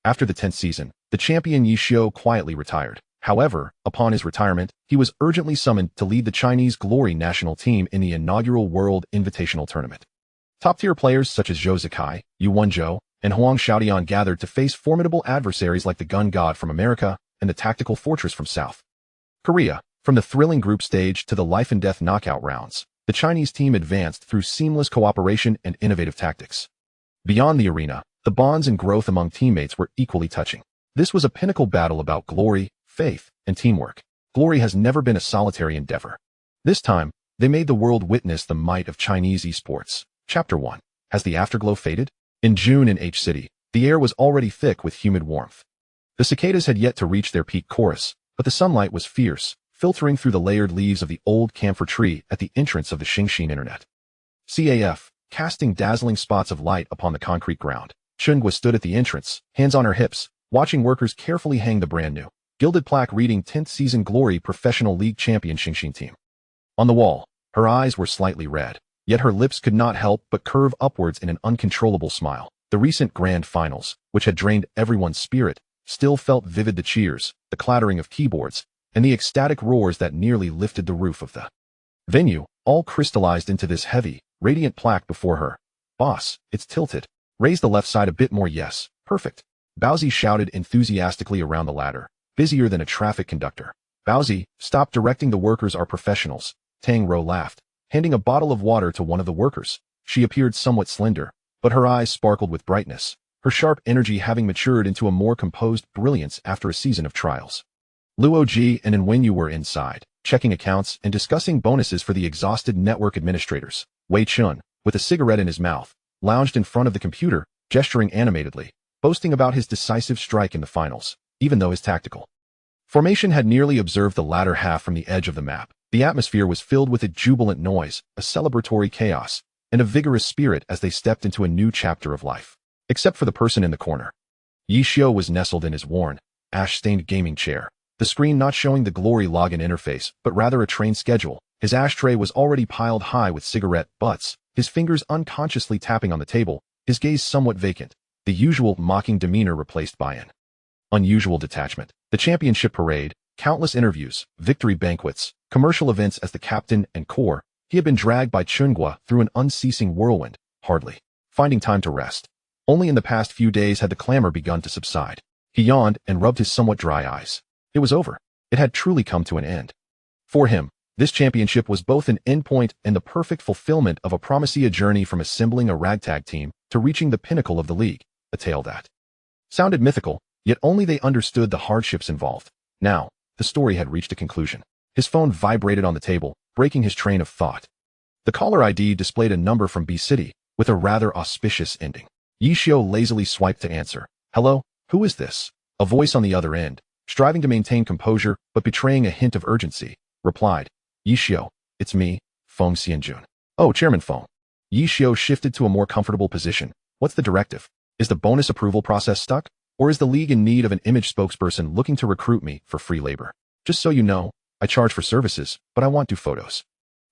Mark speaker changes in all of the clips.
Speaker 1: After the 10th season, the champion Yi Xiu quietly retired. However, upon his retirement, he was urgently summoned to lead the Chinese Glory national team in the inaugural World Invitational tournament. Top-tier players such as Zhou Zikai, Yu Wenzhou, and Huang Xiaodian gathered to face formidable adversaries like the Gun God from America and the Tactical Fortress from South Korea. From the thrilling group stage to the life-and-death knockout rounds, the Chinese team advanced through seamless cooperation and innovative tactics. Beyond the arena, the bonds and growth among teammates were equally touching. This was a pinnacle battle about glory, faith, and teamwork. Glory has never been a solitary endeavor. This time, they made the world witness the might of Chinese esports. Chapter 1. Has the afterglow faded? In June in H City, the air was already thick with humid warmth. The cicadas had yet to reach their peak chorus, but the sunlight was fierce, filtering through the layered leaves of the old camphor tree at the entrance of the Xingxin internet. CAF, casting dazzling spots of light upon the concrete ground. Chungwa stood at the entrance, hands on her hips, watching workers carefully hang the brand new, gilded plaque reading 10th Season Glory Professional League Champion Xingxin Team. On the wall, her eyes were slightly red, yet her lips could not help but curve upwards in an uncontrollable smile. The recent grand finals, which had drained everyone's spirit, still felt vivid. The cheers, the clattering of keyboards, and the ecstatic roars that nearly lifted the roof of the venue, all crystallized into this heavy, radiant plaque before her. Boss, it's tilted. Raise the left side a bit more. Yes, perfect. Baozi shouted enthusiastically around the ladder, busier than a traffic conductor. Baozi, stop directing, the workers are professionals. Tang Rou laughed, handing a bottle of water to one of the workers. She appeared somewhat slender, but her eyes sparkled with brightness, her sharp energy having matured into a more composed brilliance after a season of trials. Luo Ji and Wenyu were inside, checking accounts and discussing bonuses for the exhausted network administrators. Wei Chun, with a cigarette in his mouth, lounged in front of the computer, gesturing animatedly, boasting about his decisive strike in the finals, even though his tactical formation had nearly observed the latter half from the edge of the map. The atmosphere was filled with a jubilant noise, a celebratory chaos, and a vigorous spirit as they stepped into a new chapter of life. Except for the person in the corner. Yi Xiu was nestled in his worn, ash-stained gaming chair, the screen not showing the Glory login interface, but rather a train schedule. His ashtray was already piled high with cigarette butts, his fingers unconsciously tapping on the table, his gaze somewhat vacant, the usual mocking demeanor replaced by an unusual detachment. The championship parade, countless interviews, victory banquets, commercial events as the captain and core, he had been dragged by Chungwa through an unceasing whirlwind, hardly finding time to rest. Only in the past few days had the clamor begun to subside. He yawned and rubbed his somewhat dry eyes. It was over. It had truly come to an end. For him, this championship was both an endpoint and the perfect fulfillment of a promising journey from assembling a ragtag team to reaching the pinnacle of the league, a tale that sounded mythical, yet only they understood the hardships involved. Now, the story had reached a conclusion. His phone vibrated on the table, breaking his train of thought. The caller ID displayed a number from B City, with a rather auspicious ending. Yi Xiu lazily swiped to answer. Hello, who is this? A voice on the other end, striving to maintain composure but betraying a hint of urgency, replied. Yi Xiu, it's me, Feng Xianjun. Oh, Chairman Feng. Yi Xiu shifted to a more comfortable position. What's the directive? Is the bonus approval process stuck? Or is the league in need of an image spokesperson looking to recruit me for free labor? Just so you know, I charge for services, but I want to photos.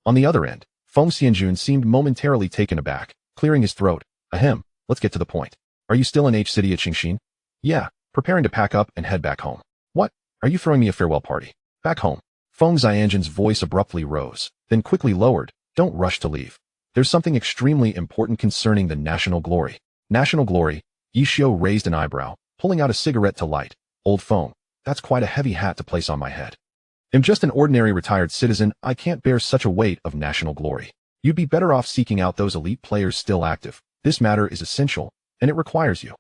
Speaker 1: On the other end, Feng Xianjun seemed momentarily taken aback, clearing his throat. Ahem, let's get to the point. Are you still in H City at Xingxin? Yeah, preparing to pack up and head back home. What? Are you throwing me a farewell party? Back home. Feng Xianjun's voice abruptly rose, then quickly lowered. Don't rush to leave. There's something extremely important concerning the national glory. National glory? Yi Xiu raised an eyebrow, pulling out a cigarette to light. Old Feng, that's quite a heavy hat to place on my head. I'm just an ordinary retired citizen. I can't bear such a weight of national glory. You'd be better off seeking out those elite players still active. This matter is essential, and it requires you.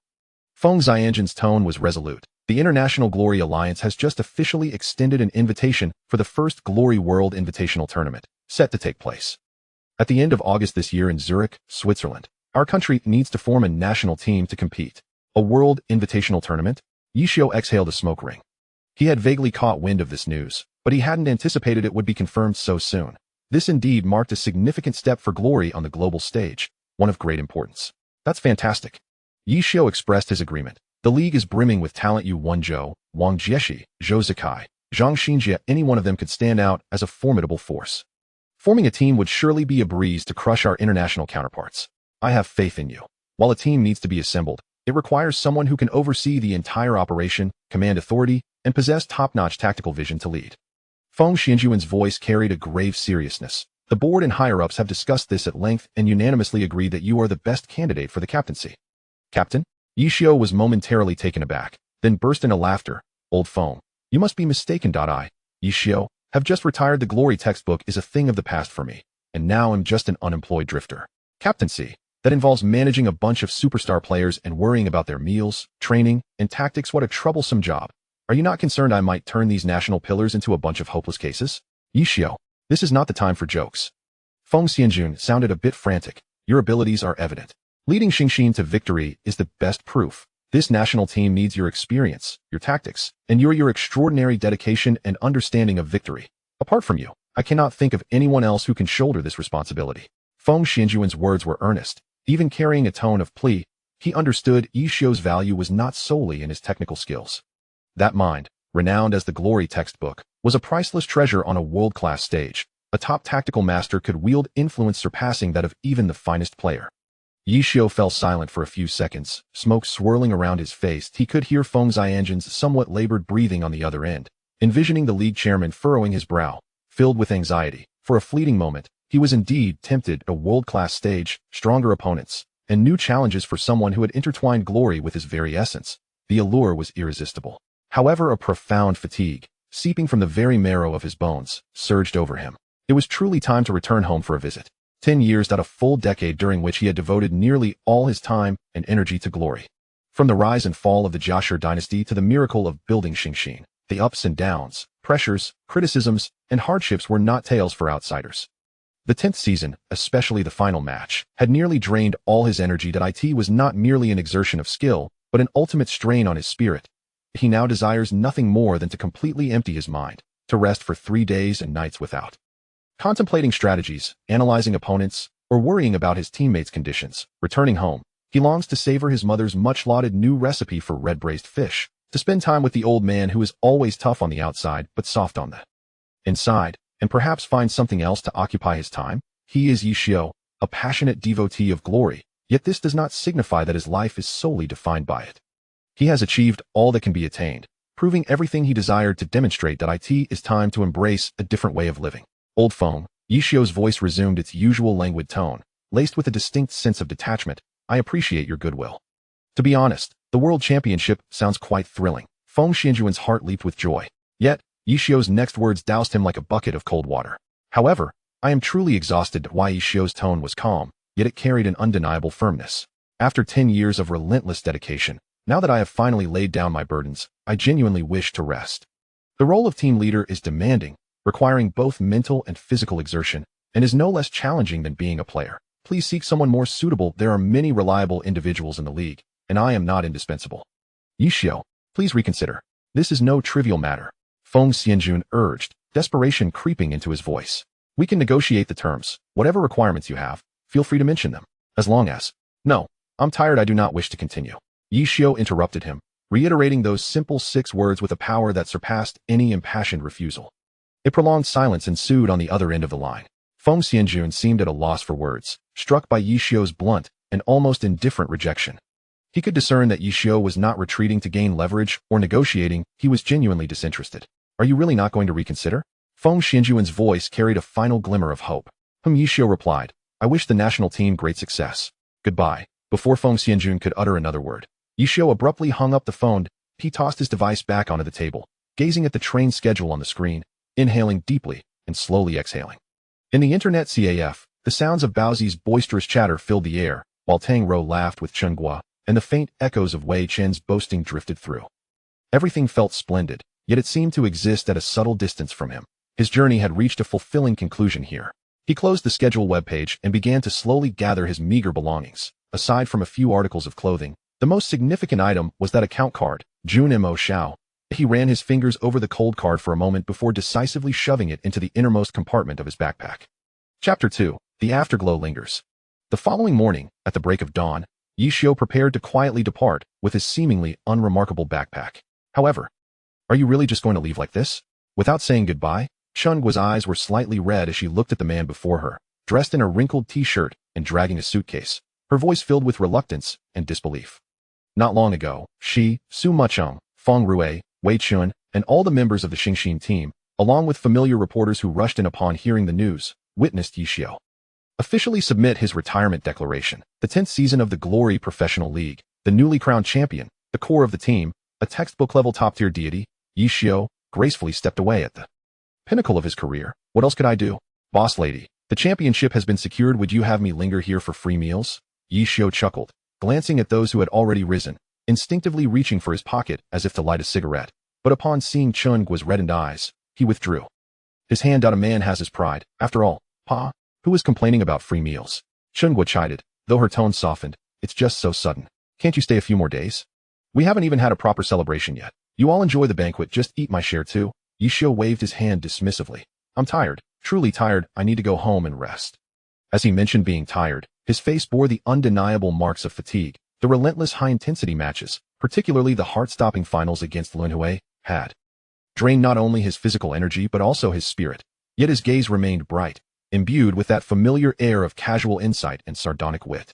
Speaker 1: Feng Xianjun's tone was resolute. The International Glory Alliance has just officially extended an invitation for the first Glory World Invitational tournament, set to take place at the end of August this year in Zurich, Switzerland. Our country needs to form a national team to compete. A World Invitational tournament? Yi Xiu exhaled a smoke ring. He had vaguely caught wind of this news, but he hadn't anticipated it would be confirmed so soon. This indeed marked a significant step for Glory on the global stage, one of great importance. That's fantastic. Yi Xiu expressed his agreement. The league is brimming with talent. Yu Wenzhou, Wang Jieshi, Zhou Zikai, Zhang Xinjie, any one of them could stand out as a formidable force. Forming a team would surely be a breeze to crush our international counterparts. I have faith in you. While a team needs to be assembled, It requires someone who can oversee the entire operation, command authority, and possess top-notch tactical vision to lead. Feng Xianjuan's voice carried a grave seriousness. The board and higher-ups have discussed this at length and unanimously agree that you are the best candidate for the captaincy. Captain? Yi Xiao was momentarily taken aback, then burst into laughter. Old Feng, you must be mistaken. Yi Xiao, have just retired. The glory textbook is a thing of the past for me, and now I'm just an unemployed drifter. Captaincy? That involves managing a bunch of superstar players and worrying about their meals, training, and tactics. What a troublesome job. Are you not concerned I might turn these national pillars into a bunch of hopeless cases? Yi Xiao, this is not the time for jokes. Feng Xianjun sounded a bit frantic. Your abilities are evident. Leading Xingxin to victory is the best proof. This national team needs your experience, your tactics, and your extraordinary dedication and understanding of victory. Apart from you, I cannot think of anyone else who can shoulder this responsibility. Feng Xianjuan's words were earnest, even carrying a tone of plea. He understood Yi Xiao's value was not solely in his technical skills. That mind, renowned as the glory textbook, was a priceless treasure on a world-class stage. A top tactical master could wield influence surpassing that of even the finest player. Yi Xiao fell silent for a few seconds, smoke swirling around his face. He could hear Feng Xianjun's somewhat labored breathing on the other end, envisioning the league chairman furrowing his brow, filled with anxiety. For a fleeting moment, he was indeed tempted. A world-class stage, stronger opponents, and new challenges for someone who had intertwined glory with his very essence. The allure was irresistible. However, a profound fatigue, seeping from the very marrow of his bones, surged over him. It was truly time to return home for a visit. 10 years, a full decade during which he had devoted nearly all his time and energy to glory. From the rise and fall of the Jiashi dynasty to the miracle of building Xingxin, the ups and downs, pressures, criticisms, and hardships were not tales for outsiders. The 10th season, especially the final match, had nearly drained all his energy. It was not merely an exertion of skill, but an ultimate strain on his spirit. He now desires nothing more than to completely empty his mind, to rest for 3 days and nights without contemplating strategies, analyzing opponents, or worrying about his teammates' conditions. Returning home, he longs to savor his mother's much-lauded new recipe for red-braised fish, to spend time with the old man who is always tough on the outside but soft on the inside, and perhaps find something else to occupy his time. He is Yi Xiao, a passionate devotee of glory, yet this does not signify that his life is solely defined by it. He has achieved all that can be attained, proving everything he desired to demonstrate that it is time to embrace a different way of living. Old Feng, Yi Xiao's voice resumed its usual languid tone, laced with a distinct sense of detachment. I appreciate your goodwill. To be honest, the World Championship sounds quite thrilling. Feng Xianjuan's heart leaped with joy. Yet, Yi Xiao's next words doused him like a bucket of cold water. However, I am truly exhausted. Yi Xiao's tone was calm, yet it carried an undeniable firmness. After 10 years of relentless dedication, now that I have finally laid down my burdens, I genuinely wish to rest. The role of team leader is demanding, requiring both mental and physical exertion, and is no less challenging than being a player. Please seek someone more suitable. There are many reliable individuals in the league, and I am not indispensable. Yi Xiao, please reconsider. This is no trivial matter. Feng Xianjun urged, desperation creeping into his voice. We can negotiate the terms. Whatever requirements you have, feel free to mention them. As long as... No, I'm tired. I do not wish to continue. Yi Xiao interrupted him, reiterating those simple 6 words with a power that surpassed any impassioned refusal. A prolonged silence ensued on the other end of the line. Feng Xianjun seemed at a loss for words, struck by Yi Xiao's blunt and almost indifferent rejection. He could discern that Yi Xiao was not retreating to gain leverage or negotiating. He was genuinely disinterested. Are you really not going to reconsider? Feng Xianjuan's voice carried a final glimmer of hope. Yi Xiao replied, I wish the national team great success. Goodbye. Before Feng Xianjun could utter another word, Yi Xiao abruptly hung up the phone. He tossed his device back onto the table, gazing at the train schedule on the screen, inhaling deeply and slowly exhaling. In the internet CAF, the sounds of Baozi's boisterous chatter filled the air, while Tang Rou laughed with Chen Gua, and the faint echoes of Wei Chen's boasting drifted through. Everything felt splendid, yet it seemed to exist at a subtle distance from him. His journey had reached a fulfilling conclusion here. He closed the schedule webpage and began to slowly gather his meager belongings. Aside from a few articles of clothing, the most significant item was that account card, Jun Mo Xiao. He ran his fingers over the cold card for a moment before decisively shoving it into the innermost compartment of his backpack. Chapter 2. The Afterglow Lingers. The following morning, at the break of dawn, Yi Xiao prepared to quietly depart with his seemingly unremarkable backpack. However, are you really just going to leave like this? Without saying goodbye, Chen Guo's eyes were slightly red as she looked at the man before her, dressed in a wrinkled t-shirt and dragging a suitcase, her voice filled with reluctance and disbelief. Not long ago, she, Su Mucheng, Feng Rui, Wei Chun, and all the members of the Xingxin team, along with familiar reporters who rushed in upon hearing the news, witnessed Yi Xiu officially submit his retirement declaration. The 10th season of the Glory Professional League, the newly crowned champion, the core of the team, a textbook-level top-tier deity, Yi Xiu gracefully stepped away at the pinnacle of his career. What else could I do? Boss lady, the championship has been secured. Would you have me linger here for free meals? Yi Xiu chuckled, glancing at those who had already risen, instinctively reaching for his pocket as if to light a cigarette. But upon seeing Chun Guo's reddened eyes, he withdrew his hand. A man has his pride. After all, Pa, who was complaining about free meals? Chun Guo chided, though her tone softened. It's just so sudden. Can't you stay a few more days? We haven't even had a proper celebration yet. You all enjoy the banquet, just eat my share too. Yi Xiu waved his hand dismissively. I'm tired, truly tired. I need to go home and rest. As he mentioned being tired, his face bore the undeniable marks of fatigue. The relentless high-intensity matches, particularly the heart-stopping finals against Lun Hui, had drained not only his physical energy but also his spirit. Yet his gaze remained bright, imbued with that familiar air of casual insight and sardonic wit.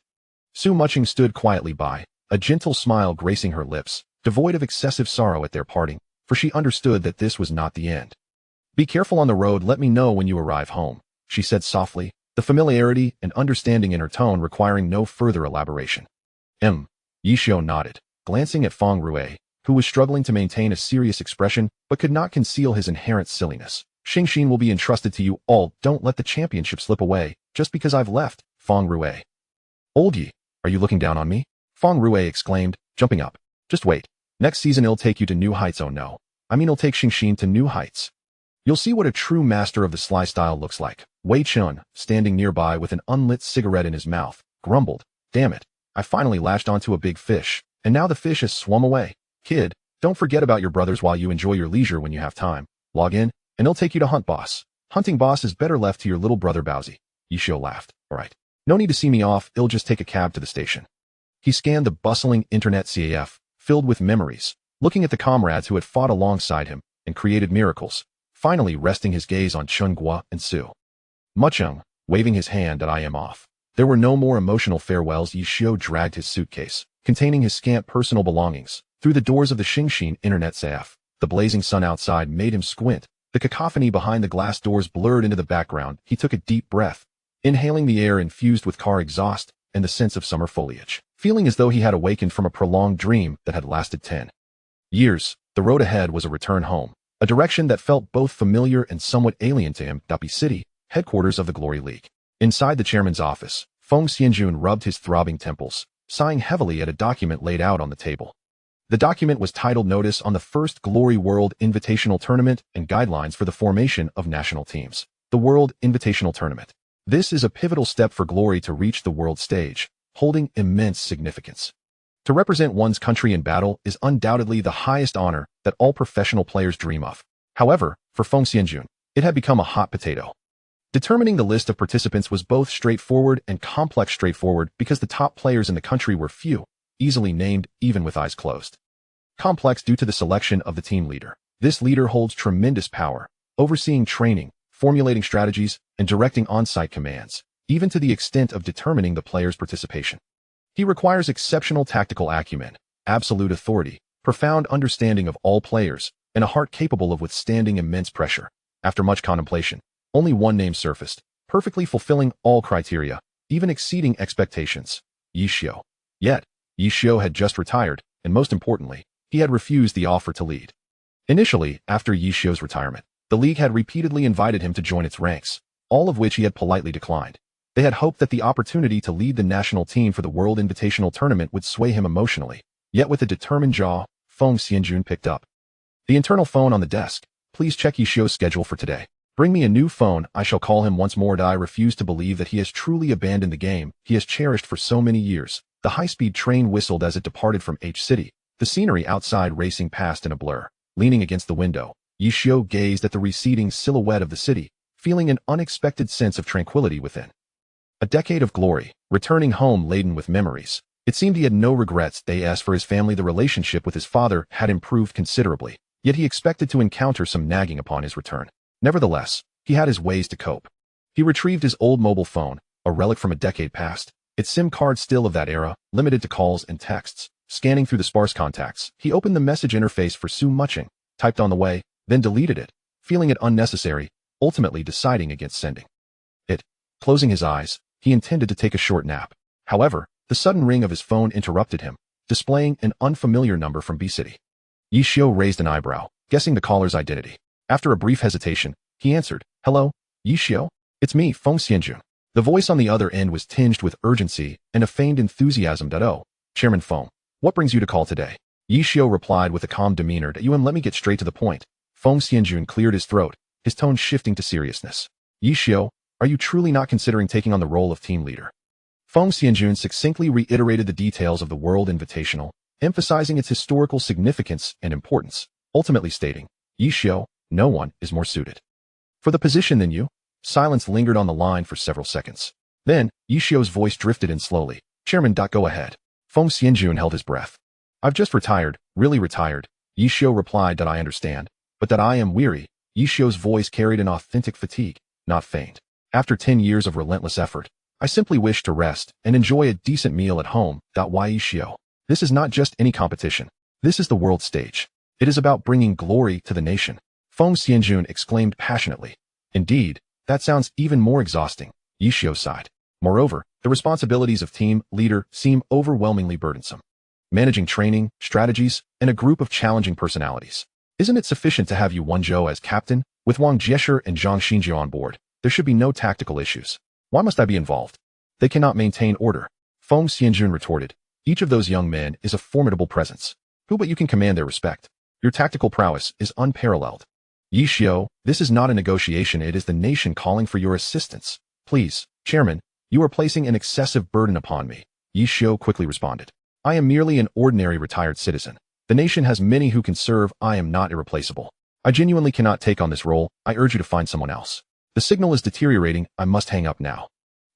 Speaker 1: Su Mucheng stood quietly by, a gentle smile gracing her lips, devoid of excessive sorrow at their parting, for she understood that this was not the end. Be careful on the road. Let me know when you arrive home, she said softly, the familiarity and understanding in her tone requiring no further elaboration. Yi Xiu nodded, glancing at Feng Rui, who was struggling to maintain a serious expression but could not conceal his inherent silliness. Xingxin will be entrusted to you all. Don't let the championship slip away, just because I've left, Feng Rui. Old Yi, are you looking down on me? Feng Rui exclaimed, jumping up. Just wait. Next season it'll take you to new heights. Oh no. I mean it'll take Xingxin to new heights. You'll see what a true master of the sly style looks like. Wei Chun, standing nearby with an unlit cigarette in his mouth, grumbled, damn it. I finally lashed onto a big fish, and now the fish has swum away. Kid, don't forget about your brothers while you enjoy your leisure when you have time. Log in, and he'll take you to Hunt Boss. Hunting Boss is better left to your little brother Bowsy. Yi Xiu laughed. All right. No need to see me off. I'll just take a cab to the station. He scanned the bustling internet CAF, filled with memories, looking at the comrades who had fought alongside him and created miracles, finally resting his gaze on Chun Guo and Su Mucheng, waving his hand that I am off. There were no more emotional farewells. Yi Xiu dragged his suitcase, containing his scant personal belongings, through the doors of the Xingxin internet CAF. The blazing sun outside made him squint. The cacophony behind the glass doors blurred into the background. He took a deep breath, inhaling the air infused with car exhaust and the sense of summer foliage, feeling as though he had awakened from a prolonged dream that had lasted 10 years. The road ahead was a return home, a direction that felt both familiar and somewhat alien to him. Dapi City, headquarters of the Glory League. Inside the chairman's office, Feng Xianjun rubbed his throbbing temples, sighing heavily at a document laid out on the table. The document was titled Notice on the First Glory World Invitational Tournament and Guidelines for the Formation of National Teams. The World Invitational Tournament. This is a pivotal step for Glory to reach the world stage, holding immense significance. To represent one's country in battle is undoubtedly the highest honor that all professional players dream of. However, for Feng Xianjun, it had become a hot potato. Determining the list of participants was both straightforward and complex. Straightforward because the top players in the country were few, easily named even with eyes closed. Complex due to the selection of the team leader. This leader holds tremendous power, overseeing training, formulating strategies, and directing on-site commands, even to the extent of determining the player's participation. He requires exceptional tactical acumen, absolute authority, profound understanding of all players, and a heart capable of withstanding immense pressure. After much contemplation, only one name surfaced, perfectly fulfilling all criteria, even exceeding expectations: Yi Xiu. Yet, Yi Xiu had just retired, and most importantly, he had refused the offer to lead. Initially, after Yi Xiu's retirement, the league had repeatedly invited him to join its ranks, all of which he had politely declined. They had hoped that the opportunity to lead the national team for the World Invitational Tournament would sway him emotionally. Yet with a determined jaw, Feng Xianjun picked up the internal phone on the desk. Please check Yi Xiu's schedule for today. Bring me a new phone. I shall call him once more. I refuse to believe that he has truly abandoned the game he has cherished for so many years. The high-speed train whistled as it departed from H City, the scenery outside racing past in a blur. Leaning against the window, Yi Xiu gazed at the receding silhouette of the city, feeling an unexpected sense of tranquility within. A decade of glory, returning home laden with memories. It seemed he had no regrets. As for his family, the relationship with his father had improved considerably, yet he expected to encounter some nagging upon his return. Nevertheless, he had his ways to cope. He retrieved his old mobile phone, a relic from a decade past, its SIM card still of that era, limited to calls and texts, Scanning through the sparse contacts, he opened the message interface for Su Muching, typed on the way, then deleted it, feeling it unnecessary, ultimately deciding against sending it. Closing his eyes, he intended to take a short nap. However, the sudden ring of his phone interrupted him, displaying an unfamiliar number from B-City. Yi Xiu raised an eyebrow, guessing the caller's identity. After a brief hesitation, he answered, "Hello, Yi Xiu? It's me, Feng Xianjun." The voice on the other end was tinged with urgency and a feigned enthusiasm. "Oh, Chairman Feng, what brings you to call today?" Yi Xiu replied with a calm demeanor. Let me get straight to the point." Feng Xianjun cleared his throat, his tone shifting to seriousness. "Yi Xiu, are you truly not considering taking on the role of team leader?" Feng Xianjun succinctly reiterated the details of the World Invitational, emphasizing its historical significance and importance, ultimately stating, "Yi Xiu, no one is more suited for the position than you." Silence lingered on the line for several seconds. Then, Yi Xiu's voice drifted in slowly. "Chairman, go ahead." Feng Xianjun held his breath. "I've just retired, really retired." Yi Xiu replied, "I understand, but that I am weary." Yi Xiu's voice carried an authentic fatigue, not feigned. "After 10 years of relentless effort, I simply wish to rest and enjoy a decent meal at home." Why Yi Xiu? This is not just any competition. This is the world stage. It is about bringing glory to the nation. Feng Xianjun exclaimed passionately. "Indeed, that sounds even more exhausting." Yi Xiu sighed. Moreover, the responsibilities of team leader seem overwhelmingly burdensome. Managing training, strategies, and a group of challenging personalities. Isn't it sufficient to have Yu Wenzhou as captain? With Wang Jieshe and Zhang Xinjiu on board, there should be no tactical issues. Why must I be involved? They cannot maintain order. Feng Xianjun retorted. Each of those young men is a formidable presence. Who but you can command their respect? Your tactical prowess is unparalleled. Yi Xiu, this is not a negotiation, it is the nation calling for your assistance. Please, Chairman, you are placing an excessive burden upon me. Yi Xiu quickly responded. I am merely an ordinary retired citizen. The nation has many who can serve. I am not irreplaceable. I genuinely cannot take on this role. I urge you to find someone else. The signal is deteriorating. I must hang up now.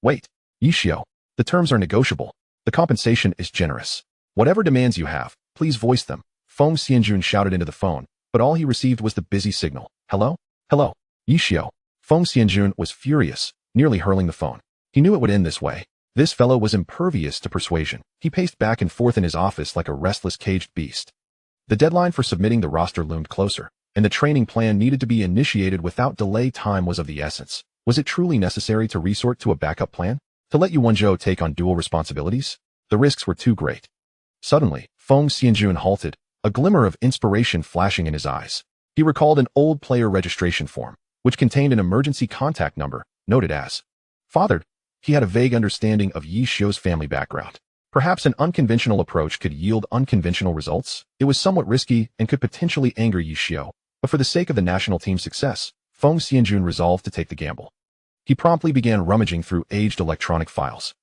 Speaker 1: Wait, Yi Xiu, the terms are negotiable. The compensation is generous. Whatever demands you have, please voice them. Feng Xianjun shouted into the phone, but all he received was the busy signal. Hello? Hello? Yi Xiu. Feng Xianjun was furious, nearly hurling the phone. He knew it would end this way. This fellow was impervious to persuasion. He paced back and forth in his office like a restless caged beast. The deadline for submitting the roster loomed closer, and the training plan needed to be initiated without delay. Time was of the essence. Was it truly necessary to resort to a backup plan? To let Yu Wenzhou take on dual responsibilities? The risks were too great. Suddenly, Feng Xianjun halted, a glimmer of inspiration flashing in his eyes. He recalled an old player registration form, which contained an emergency contact number, noted as fathered. He had a vague understanding of Yi Xiu's family background. Perhaps an unconventional approach could yield unconventional results. It was somewhat risky and could potentially anger Yi Xiu, but for the sake of the national team's success, Feng Xianjun resolved to take the gamble. He promptly began rummaging through aged electronic files.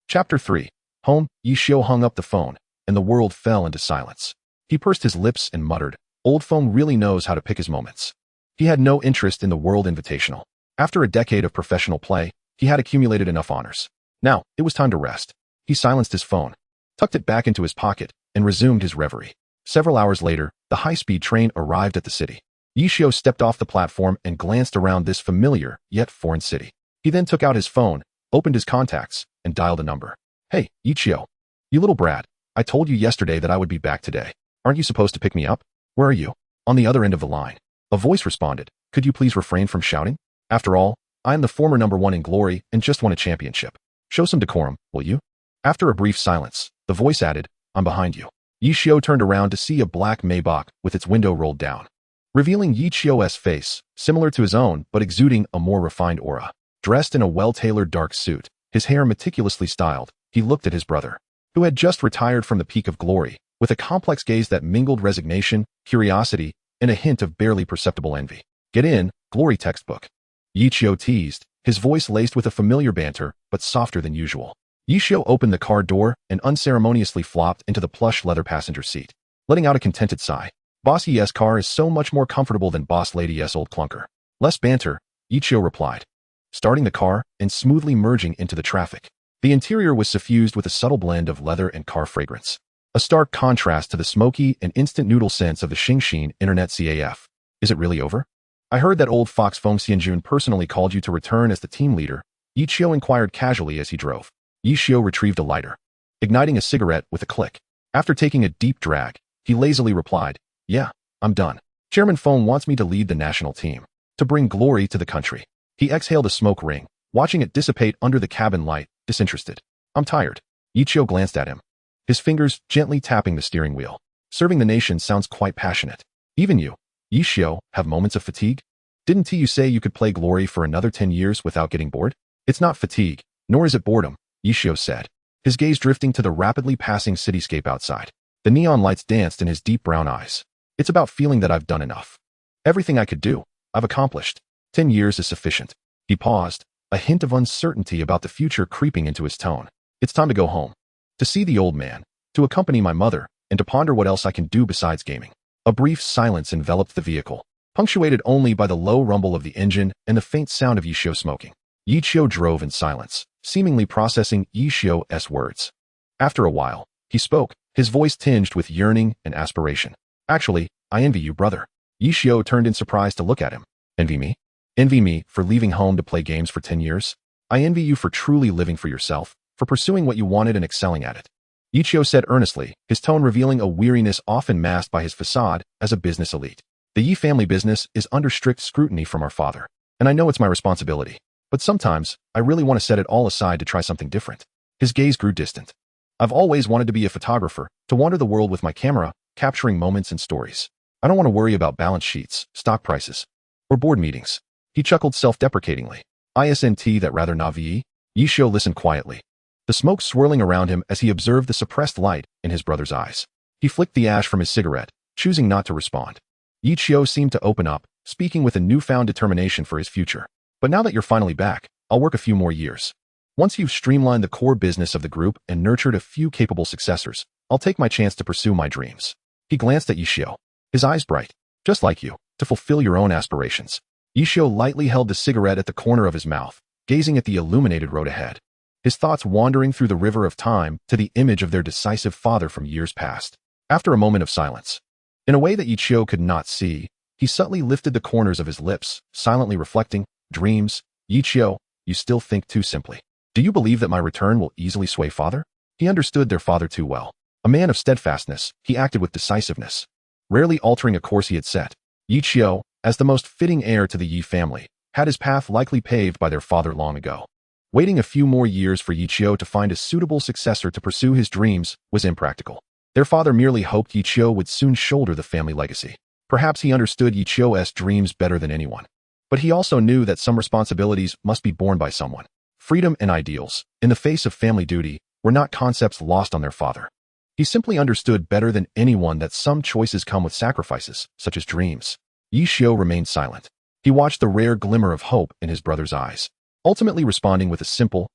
Speaker 1: Chapter 3. Home. Yi Xiu hung up the phone, and the world fell into silence. He pursed his lips and muttered, Old Feng really knows how to pick his moments. He had no interest in the World Invitational. After a decade of professional play, he had accumulated enough honors. Now, it was time to rest. He silenced his phone, tucked it back into his pocket, and resumed his reverie. Several hours later, the high-speed train arrived at the city. Yi Xiu stepped off the platform and glanced around this familiar, yet foreign city. He then took out his phone, opened his contacts, and dialed a number. Hey, Yi Xiu. You little brat, I told you yesterday that I would be back today. Aren't you supposed to pick me up? Where are you? On the other end of the line. A voice responded. Could you please refrain from shouting? After all, I am the former #1 in glory and just won a championship. Show some decorum, will you? After a brief silence, the voice added, I'm behind you. Yi Xiu turned around to see a black Maybach with its window rolled down, revealing Yi Xiu's face, similar to his own but exuding a more refined aura. Dressed in a well-tailored dark suit, his hair meticulously styled, he looked at his brother, who had just retired from the peak of glory, with a complex gaze that mingled resignation, curiosity, and a hint of barely perceptible envy. Get in, glory textbook. Yi Xiu teased, his voice laced with a familiar banter, but softer than usual. Yi Xiu opened the car door and unceremoniously flopped into the plush leather passenger seat, letting out a contented sigh. Boss Yi's car is so much more comfortable than Boss Lady's old clunker. Less banter, Yi Xiu replied, starting the car and smoothly merging into the traffic. The interior was suffused with a subtle blend of leather and car fragrance, a stark contrast to the smoky and instant noodle scents of the Xingxin Internet CAF. Is it really over? I heard that old fox Feng Xianjun personally called you to return as the team leader, Yi Xiu inquired casually as he drove. Yi Xiu retrieved a lighter, igniting a cigarette with a click. After taking a deep drag, he lazily replied, "Yeah, I'm done. Chairman Feng wants me to lead the national team, to bring glory to the country." He exhaled a smoke ring, watching it dissipate under the cabin light, disinterested. "I'm tired." Yichio glanced at him, his fingers gently tapping the steering wheel. "Serving the nation sounds quite passionate. Even you, Yichio, have moments of fatigue? Didn't you say you could play glory for another 10 years without getting bored?" "It's not fatigue, nor is it boredom," Yichio said, his gaze drifting to the rapidly passing cityscape outside. The neon lights danced in his deep brown eyes. "It's about feeling that I've done enough. Everything I could do, I've accomplished. 10 years is sufficient." He paused, a hint of uncertainty about the future creeping into his tone. "It's time to go home. To see the old man, to accompany my mother, and to ponder what else I can do besides gaming." A brief silence enveloped the vehicle, punctuated only by the low rumble of the engine and the faint sound of Yichio smoking. Yichio drove in silence, seemingly processing Yichio's words. After a while, he spoke, his voice tinged with yearning and aspiration. "Actually, I envy you, brother." Yichio turned in surprise to look at him. "Envy me? Envy me for leaving home to play games for 10 years? I envy you for truly living for yourself, for pursuing what you wanted and excelling at it," Yichio said earnestly, his tone revealing a weariness often masked by his facade as a business elite. "The Yi family business is under strict scrutiny from our father, and I know it's my responsibility. But sometimes, I really want to set it all aside to try something different." His gaze grew distant. "I've always wanted to be a photographer, to wander the world with my camera, capturing moments and stories. I don't want to worry about balance sheets, stock prices, or board meetings." He chuckled self-deprecatingly. "Isn't that rather naïve?" Yichio listened quietly, the smoke swirling around him as he observed the suppressed light in his brother's eyes. He flicked the ash from his cigarette, choosing not to respond. Yichio seemed to open up, speaking with a newfound determination for his future. "But now that you're finally back, I'll work a few more years. Once you've streamlined the core business of the group and nurtured a few capable successors, I'll take my chance to pursue my dreams." He glanced at Yichio, his eyes bright. "Just like you, to fulfill your own aspirations." Yichio lightly held the cigarette at the corner of his mouth, gazing at the illuminated road ahead, his thoughts wandering through the river of time to the image of their decisive father from years past. After a moment of silence, in a way that Yichio could not see, he subtly lifted the corners of his lips, silently reflecting, "Dreams, Yichio, you still think too simply. Do you believe that my return will easily sway father?" He understood their father too well. A man of steadfastness, he acted with decisiveness, rarely altering a course he had set. Yichio, as the most fitting heir to the Yi family, had his path likely paved by their father long ago. Waiting a few more years for Yichio to find a suitable successor to pursue his dreams was impractical. Their father merely hoped Yichio would soon shoulder the family legacy. Perhaps he understood Yichio's dreams better than anyone. But he also knew that some responsibilities must be borne by someone. Freedom and ideals, in the face of family duty, were not concepts lost on their father. He simply understood better than anyone that some choices come with sacrifices, such as dreams. Yichio remained silent. He watched the rare glimmer of hope in his brother's eyes, ultimately responding with a simple,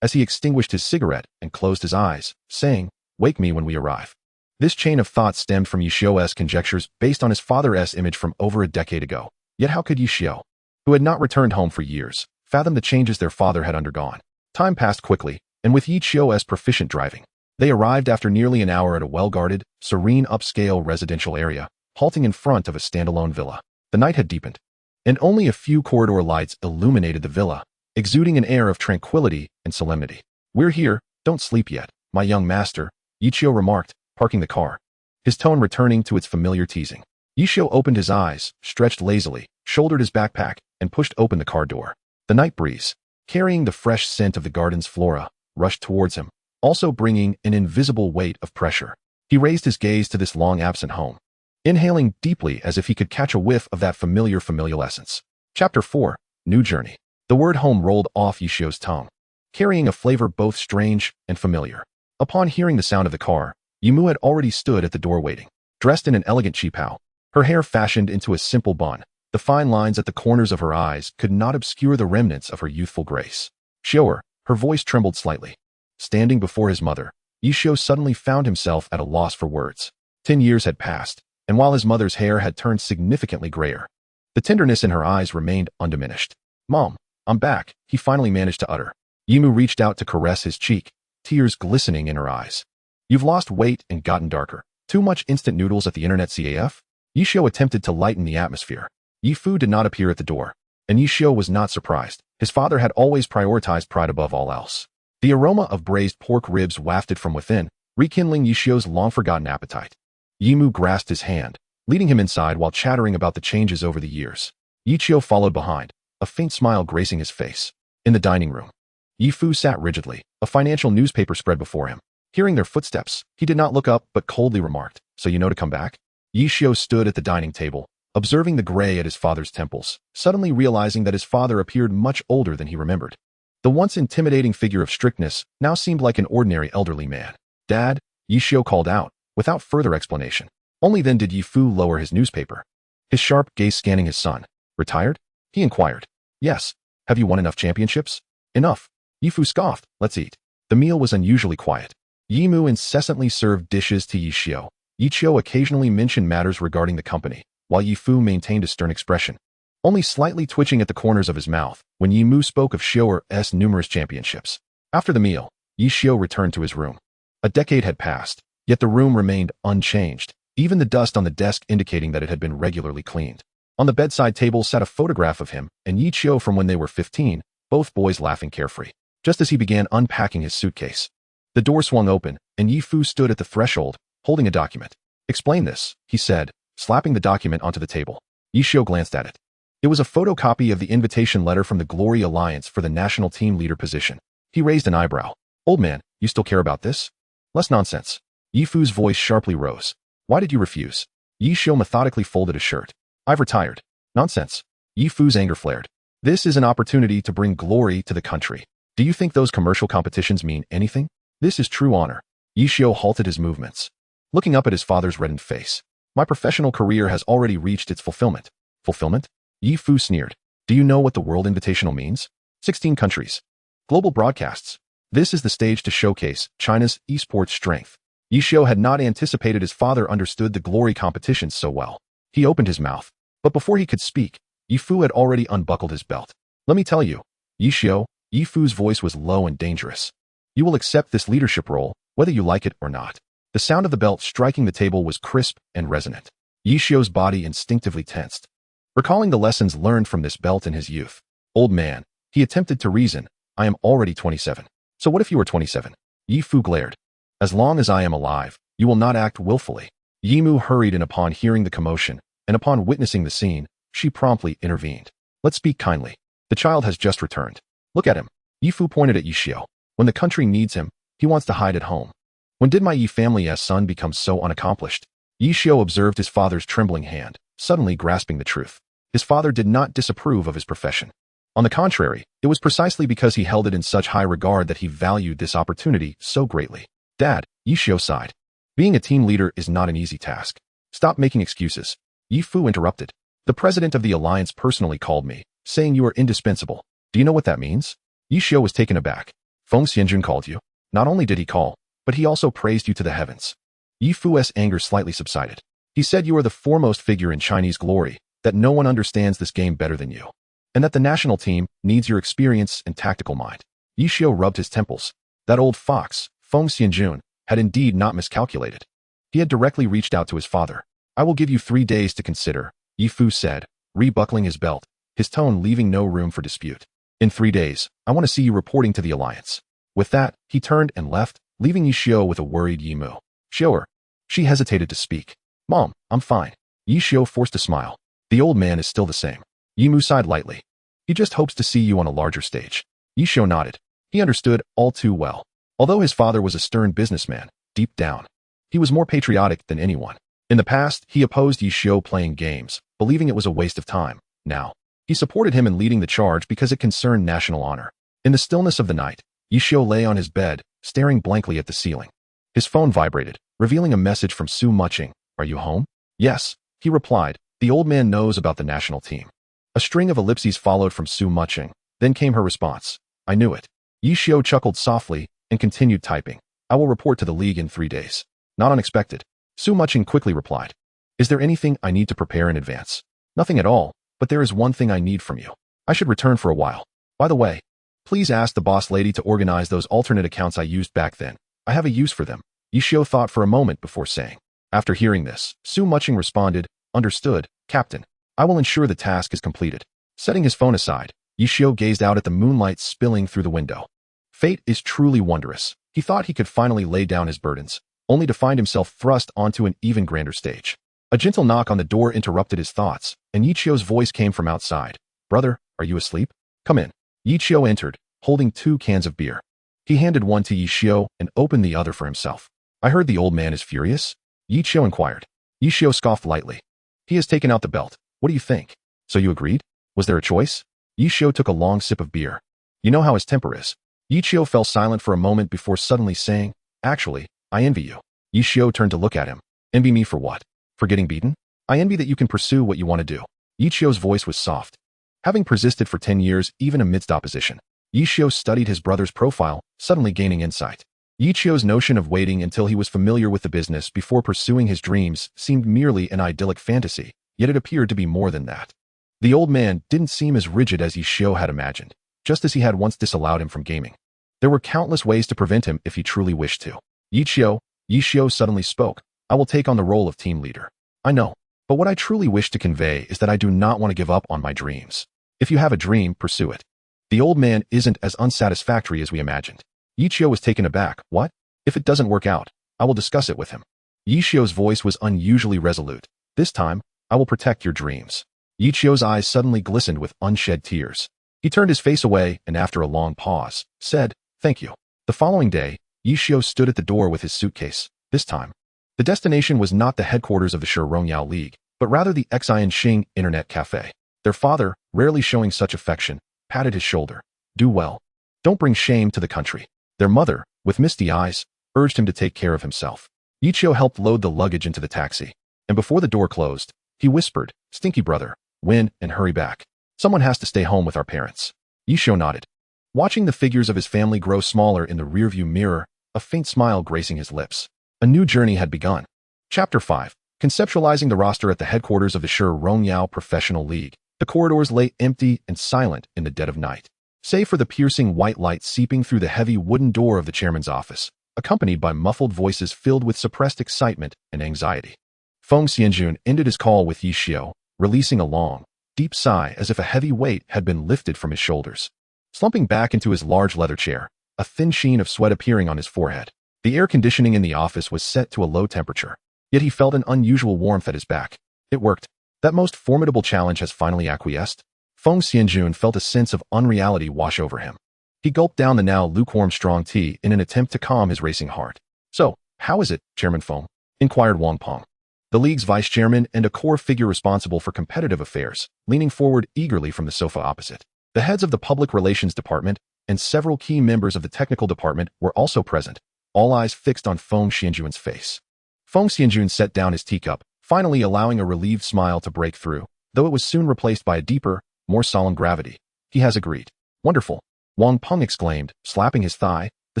Speaker 1: as he extinguished his cigarette and closed his eyes, saying, "Wake me when we arrive." This chain of thought stemmed from Yichio's conjectures based on his father's image from over a decade ago. Yet how could Yichio, who had not returned home for years, fathom the changes their father had undergone? Time passed quickly, and with Yichio's proficient driving, they arrived after nearly an hour at a well-guarded, serene upscale residential area, halting in front of a standalone villa. The night had deepened, and only a few corridor lights illuminated the villa, exuding an air of tranquility and solemnity. "We're here, don't sleep yet, my young master," Yichio remarked, parking the car, his tone returning to its familiar teasing. Yichio opened his eyes, stretched lazily, shouldered his backpack, and pushed open the car door. The night breeze, carrying the fresh scent of the garden's flora, rushed towards him, also bringing an invisible weight of pressure. He raised his gaze to this long-absent home, inhaling deeply as if he could catch a whiff of that familial essence. Chapter 4, New Journey. The word home rolled off Yichio's tongue, carrying a flavor both strange and familiar. Upon hearing the sound of the car, Yimu had already stood at the door waiting, dressed in an elegant qipao, her hair fashioned into a simple bun. The fine lines at the corners of her eyes could not obscure the remnants of her youthful grace. "Show her voice trembled slightly. Standing before his mother, Yichio suddenly found himself at a loss for words. 10 years had passed, and while his mother's hair had turned significantly grayer, the tenderness in her eyes remained undiminished. "Mom, I'm back," he finally managed to utter. Yimu reached out to caress his cheek, tears glistening in her eyes. "You've lost weight and gotten darker. Too much instant noodles at the internet CAF?" Yichio attempted to lighten the atmosphere. Yifu did not appear at the door, and Yichio was not surprised. His father had always prioritized pride above all else. The aroma of braised pork ribs wafted from within, rekindling Yi Xiu's long-forgotten appetite. Yi Mu grasped his hand, leading him inside while chattering about the changes over the years. Yi Xiu followed behind, a faint smile gracing his face. In the dining room, Yi Fu sat rigidly, a financial newspaper spread before him. Hearing their footsteps, he did not look up but coldly remarked, "So you know to come back?" Yi Xiu stood at the dining table, observing the gray at his father's temples, suddenly realizing that his father appeared much older than he remembered. The once intimidating figure of strictness now seemed like an ordinary elderly man. "Dad," Yi Xiu called out, without further explanation. Only then did Yi Fu lower his newspaper, his sharp gaze scanning his son. "Retired?" he inquired. "Yes. Have you won enough championships?" "Enough." Yi Fu scoffed. "Let's eat." The meal was unusually quiet. Yi Mu incessantly served dishes to Yi Xiu. Yi Xiu occasionally mentioned matters regarding the company, while Yi Fu maintained a stern expression, only slightly twitching at the corners of his mouth when Yi Mu spoke of Xiu's numerous championships. After the meal, Yi Xiu returned to his room. A decade had passed, yet the room remained unchanged, even the dust on the desk indicating that it had been regularly cleaned. On the bedside table sat a photograph of him and Yi Xiu from when they were 15, both boys laughing carefree. Just as he began unpacking his suitcase, the door swung open and Yi Fu stood at the threshold, holding a document. "Explain this," he said, slapping the document onto the table. Yi Xiu glanced at it. It was a photocopy of the invitation letter from the Glory Alliance for the national team leader position. He raised an eyebrow. "Old man, you still care about this?" "Less nonsense." Yi Fu's voice sharply rose. "Why did you refuse?" Yi Xiu methodically folded his shirt. "I've retired." "Nonsense." Yi Fu's anger flared. "This is an opportunity to bring glory to the country. Do you think those commercial competitions mean anything? This is true honor." Yi Xiu halted his movements, looking up at his father's reddened face. "My professional career has already reached its fulfillment." "Fulfillment?" Yi Fu sneered. "Do you know what the World Invitational means? 16 countries. Global broadcasts. This is the stage to showcase China's esports strength." Yi Xiu had not anticipated his father understood the glory competitions so well. He opened his mouth, but before he could speak, Yi Fu had already unbuckled his belt. "Let me tell you, Yi Xiu," Yi Fu's voice was low and dangerous. "You will accept this leadership role, whether you like it or not." The sound of the belt striking the table was crisp and resonant. Yi Xiu's body instinctively tensed, recalling the lessons learned from this belt in his youth. "Old man," he attempted to reason, "I am already 27. So what if you were 27? Yi Fu glared. "As long as I am alive, you will not act willfully." Yi Mu hurried in upon hearing the commotion, and upon witnessing the scene, she promptly intervened. "Let's speak kindly. The child has just returned. Look at him." Yi Fu pointed at Yi Xiu. "When the country needs him, he wants to hide at home. When did my Yi family's son become so unaccomplished?" Yi Xiu observed his father's trembling hand, suddenly grasping the truth. His father did not disapprove of his profession. On the contrary, it was precisely because he held it in such high regard that he valued this opportunity so greatly. "Dad," Yi Xiu sighed. "Being a team leader is not an easy task." "Stop making excuses," Yi Fu interrupted. "The president of the alliance personally called me, saying you are indispensable. Do you know what that means?" Yi Xiu was taken aback. "Feng Xianjun called you?" "Not only did he call, but he also praised you to the heavens." Yi Fu's anger slightly subsided. "He said you are the foremost figure in Chinese glory, that no one understands this game better than you, and that the national team needs your experience and tactical mind." Yi Xiu rubbed his temples. That old fox, Feng Xianjun, had indeed not miscalculated. He had directly reached out to his father. "I will give you 3 days to consider," Yi Fu said, rebuckling his belt, his tone leaving no room for dispute. "In 3 days, I want to see you reporting to the alliance." With that, he turned and left, leaving Yi Xiu with a worried Yi Mu. "Xiu'er." She hesitated to speak. "Mom, I'm fine." Yi Xiu forced a smile. "The old man is still the same." Yi Mu sighed lightly. "He just hopes to see you on a larger stage." Yi Xiu nodded. He understood all too well. Although his father was a stern businessman, deep down, he was more patriotic than anyone. In the past, he opposed Yi Xiu playing games, believing it was a waste of time. Now, he supported him in leading the charge because it concerned national honor. In the stillness of the night, Yi Xiu lay on his bed, staring blankly at the ceiling. His phone vibrated, revealing a message from Su Muching. "Are you home?" "Yes," he replied. "The old man knows about the national team." A string of ellipses followed from Su Muching. Then came her response. "I knew it." Yi Xiu chuckled softly and continued typing. "I will report to the league in 3 days." "Not unexpected." Su Muching quickly replied. "Is there anything I need to prepare in advance?" "Nothing at all, but there is one thing I need from you. I should return for a while. By the way, please ask the boss lady to organize those alternate accounts I used back then. I have a use for them." Yi Xiu thought for a moment before saying. After hearing this, Su Muching responded, "Understood, Captain. I will ensure the task is completed." Setting his phone aside, Yi Xiu gazed out at the moonlight spilling through the window. Fate is truly wondrous. He thought he could finally lay down his burdens, only to find himself thrust onto an even grander stage. A gentle knock on the door interrupted his thoughts, and Yi Chio's voice came from outside. "Brother, are you asleep? Come in." Yi Chio entered, holding 2 cans of beer. He handed one to Yi Chio and opened the other for himself. "I heard the old man is furious?" Yi Chio inquired. Yi Chio scoffed lightly. "He has taken out the belt. What do you think? So you agreed? Was there a choice?" Yi Chio took a long sip of beer. "You know how his temper is." Yi Chio fell silent for a moment before suddenly saying, "Actually, I envy you." Yi Chio turned to look at him. "Envy me for what? For getting beaten? I envy that you can pursue what you want to do." Yi Chio's voice was soft. Having persisted for 10 years even amidst opposition, Yi Chio studied his brother's profile, suddenly gaining insight. Yi Chio's notion of waiting until he was familiar with the business before pursuing his dreams seemed merely an idyllic fantasy, yet it appeared to be more than that. The old man didn't seem as rigid as Yi Chio had imagined, just as he had once disallowed him from gaming. There were countless ways to prevent him if he truly wished to. Yi Chio suddenly spoke. "I will take on the role of team leader. I know, but what I truly wish to convey is that I do not want to give up on my dreams. If you have a dream, pursue it." The old man isn't as unsatisfactory as we imagined. Yi Chio was taken aback. "What? If it doesn't work out, I will discuss it with him." Yi Chio's voice was unusually resolute. "This time, I will protect your dreams." Yi Chio's eyes suddenly glistened with unshed tears. He turned his face away and after a long pause, said, "Thank you." The following day, Yi Chio stood at the door with his suitcase. This time, the destination was not the headquarters of the Showdown League, but rather the Xianxing Internet Cafe. Their father, rarely showing such affection, patted his shoulder. "Do well. Don't bring shame to the country." Their mother, with misty eyes, urged him to take care of himself. Yi Chio helped load the luggage into the taxi, and before the door closed, he whispered, "Stinky brother, win and hurry back. Someone has to stay home with our parents." Yi Chio nodded. Watching the figures of his family grow smaller in the rearview mirror, a faint smile gracing his lips. A new journey had begun. Chapter 5. Conceptualizing the roster at the headquarters of the Showdown Professional League. The corridors lay empty and silent in the dead of night, save for the piercing white light seeping through the heavy wooden door of the chairman's office, accompanied by muffled voices filled with suppressed excitement and anxiety. Feng Xianjun ended his call with Yi Chio, releasing a long, deep sigh as if a heavy weight had been lifted from his shoulders. Slumping back into his large leather chair, a thin sheen of sweat appearing on his forehead. The air conditioning in the office was set to a low temperature, yet he felt an unusual warmth at his back. It worked. That most formidable challenge has finally acquiesced. Feng Xianjun felt a sense of unreality wash over him. He gulped down the now lukewarm strong tea in an attempt to calm his racing heart. "So, how is it, Chairman Feng?" inquired Wang Peng, the league's vice chairman and a core figure responsible for competitive affairs, leaning forward eagerly from the sofa opposite. The heads of the public relations department and several key members of the technical department were also present, all eyes fixed on Feng Xianjun's face. Feng Xianjun set down his teacup, finally allowing a relieved smile to break through, though it was soon replaced by a deeper, more solemn gravity. "He has agreed." "Wonderful," Wang Peng exclaimed, slapping his thigh, the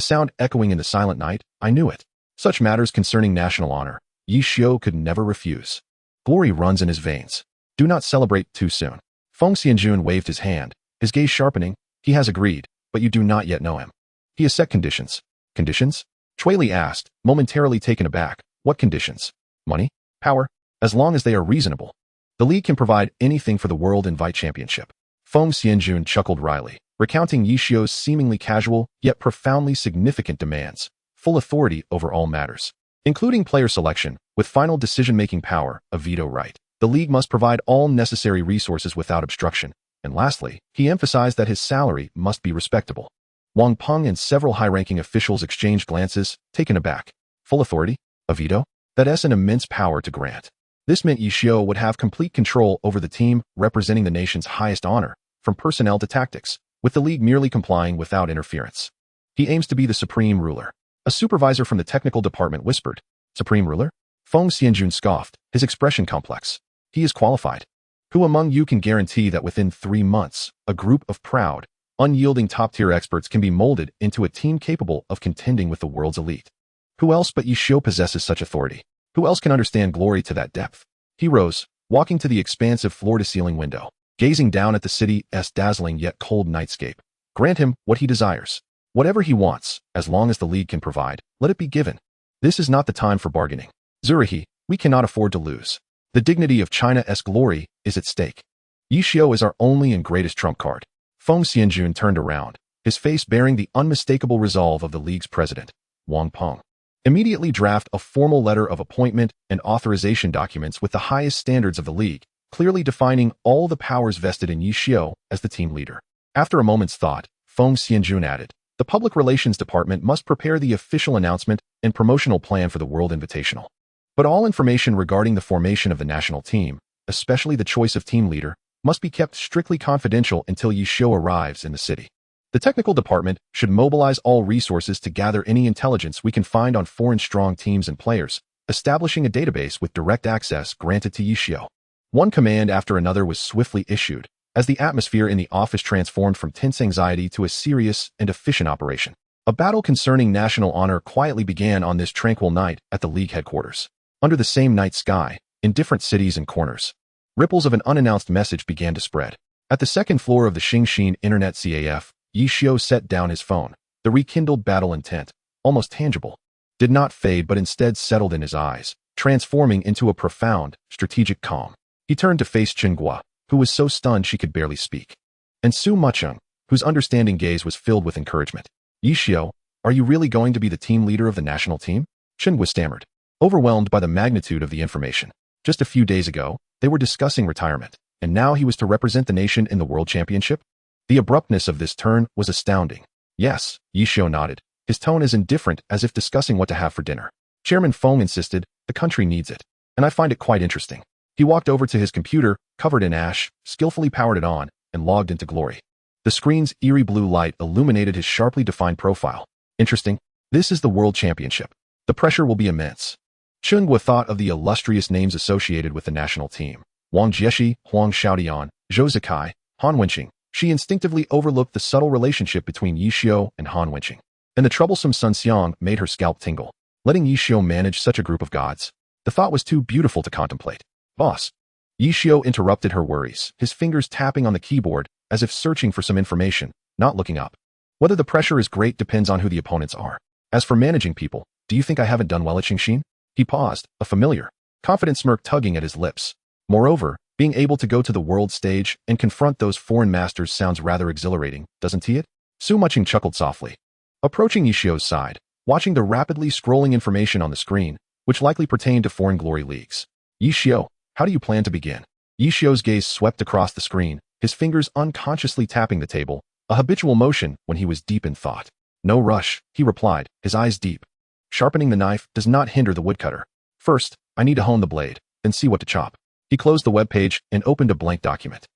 Speaker 1: sound echoing in the silent night. "I knew it." Such matters concerning national honor, Yi Chio could never refuse. Glory runs in his veins. Do not celebrate too soon. Feng Xianjun waved his hand, his gaze sharpening. "He has agreed, but you do not yet know him. He has set conditions." "Conditions?" Chui Li asked, momentarily taken aback. "What conditions? Money? Power? As long as they are reasonable. The league can provide anything for the World Invite Championship." Feng Xianjun chuckled wryly, recounting Yi Chio's seemingly casual, yet profoundly significant demands. Full authority over all matters, including player selection, with final decision-making power, a veto right. The league must provide all necessary resources without obstruction. And lastly, he emphasized that his salary must be respectable. Wang Peng and several high-ranking officials exchanged glances, taken aback. Full authority? A veto? That's an immense power to grant. This meant Yi Chio would have complete control over the team representing the nation's highest honor, from personnel to tactics, with the league merely complying without interference. He aims to be the supreme ruler. A supervisor from the technical department whispered. "Supreme ruler?" Feng Xianjun scoffed, his expression complex. "He is qualified. Who among you can guarantee that within 3 months, a group of proud, unyielding top-tier experts can be molded into a team capable of contending with the world's elite? Who else but Yi Chio possesses such authority? Who else can understand glory to that depth?" He rose, walking to the expansive floor-to-ceiling window, gazing down at the city's dazzling yet cold nightscape. "Grant him what he desires. Whatever he wants, as long as the league can provide, let it be given. This is not the time for bargaining. Zurihi, we cannot afford to lose. The dignity of China's glory is at stake. Yi Chio is our only and greatest trump card." Feng Xianjun turned around, his face bearing the unmistakable resolve of the league's president, Wang Peng. Immediately draft a formal letter of appointment and authorization documents with the highest standards of the league, clearly defining all the powers vested in Yi Xiu as the team leader. After a moment's thought, Feng Xianjun added, the Public Relations Department must prepare the official announcement and promotional plan for the World Invitational. But all information regarding the formation of the national team, especially the choice of team leader, must be kept strictly confidential until Yi Xiu arrives in the city. The technical department should mobilize all resources to gather any intelligence we can find on foreign strong teams and players, establishing a database with direct access granted to Yi Xiu. One command after another was swiftly issued, as the atmosphere in the office transformed from tense anxiety to a serious and efficient operation. A battle concerning national honor quietly began on this tranquil night at the league headquarters. Under the same night sky, in different cities and corners, ripples of an unannounced message began to spread. At the second floor of the Xingxin Internet CAF, Yi Xiu set down his phone. The rekindled battle intent, almost tangible, did not fade but instead settled in his eyes, transforming into a profound, strategic calm. He turned to face Chenghua, who was so stunned she could barely speak, and Su Mucheng, whose understanding gaze was filled with encouragement. Yi Xiu, are you really going to be the team leader of the national team? Chenghua stammered, overwhelmed by the magnitude of the information. Just a few days ago, they were discussing retirement, and now he was to represent the nation in the World Championship? The abruptness of this turn was astounding. Yes, Yi Xiu nodded, his tone as indifferent as if discussing what to have for dinner. Chairman Feng insisted, the country needs it, and I find it quite interesting. He walked over to his computer, covered in ash, skillfully powered it on, and logged into Glory. The screen's eerie blue light illuminated his sharply defined profile. Interesting. This is the World Championship. The pressure will be immense. Chenghua thought of the illustrious names associated with the national team. Wang Jieshi, Huang Xiaodian, Zhou Zikai, Han Wenqing. She instinctively overlooked the subtle relationship between Yi Xiu and Han Wenqing. And the troublesome Sun Xiang made her scalp tingle. Letting Yi Xiu manage such a group of gods. The thought was too beautiful to contemplate. Boss. Yi Xiu interrupted her worries, his fingers tapping on the keyboard as if searching for some information, not looking up. Whether the pressure is great depends on who the opponents are. As for managing people, do you think I haven't done well at Xingxin? He paused, a familiar, confident smirk tugging at his lips. Moreover, being able to go to the world stage and confront those foreign masters sounds rather exhilarating, doesn't it? Su Mucheng chuckled softly. Approaching Yi Xiu's side, watching the rapidly scrolling information on the screen, which likely pertained to foreign glory leagues. Yi Xiu, how do you plan to begin? Yi Xiu's gaze swept across the screen, his fingers unconsciously tapping the table, a habitual motion when he was deep in thought. No rush, he replied, his eyes deep. Sharpening the knife does not hinder the woodcutter. First, I need to hone the blade, then see what to chop. He closed the web page and opened a blank document.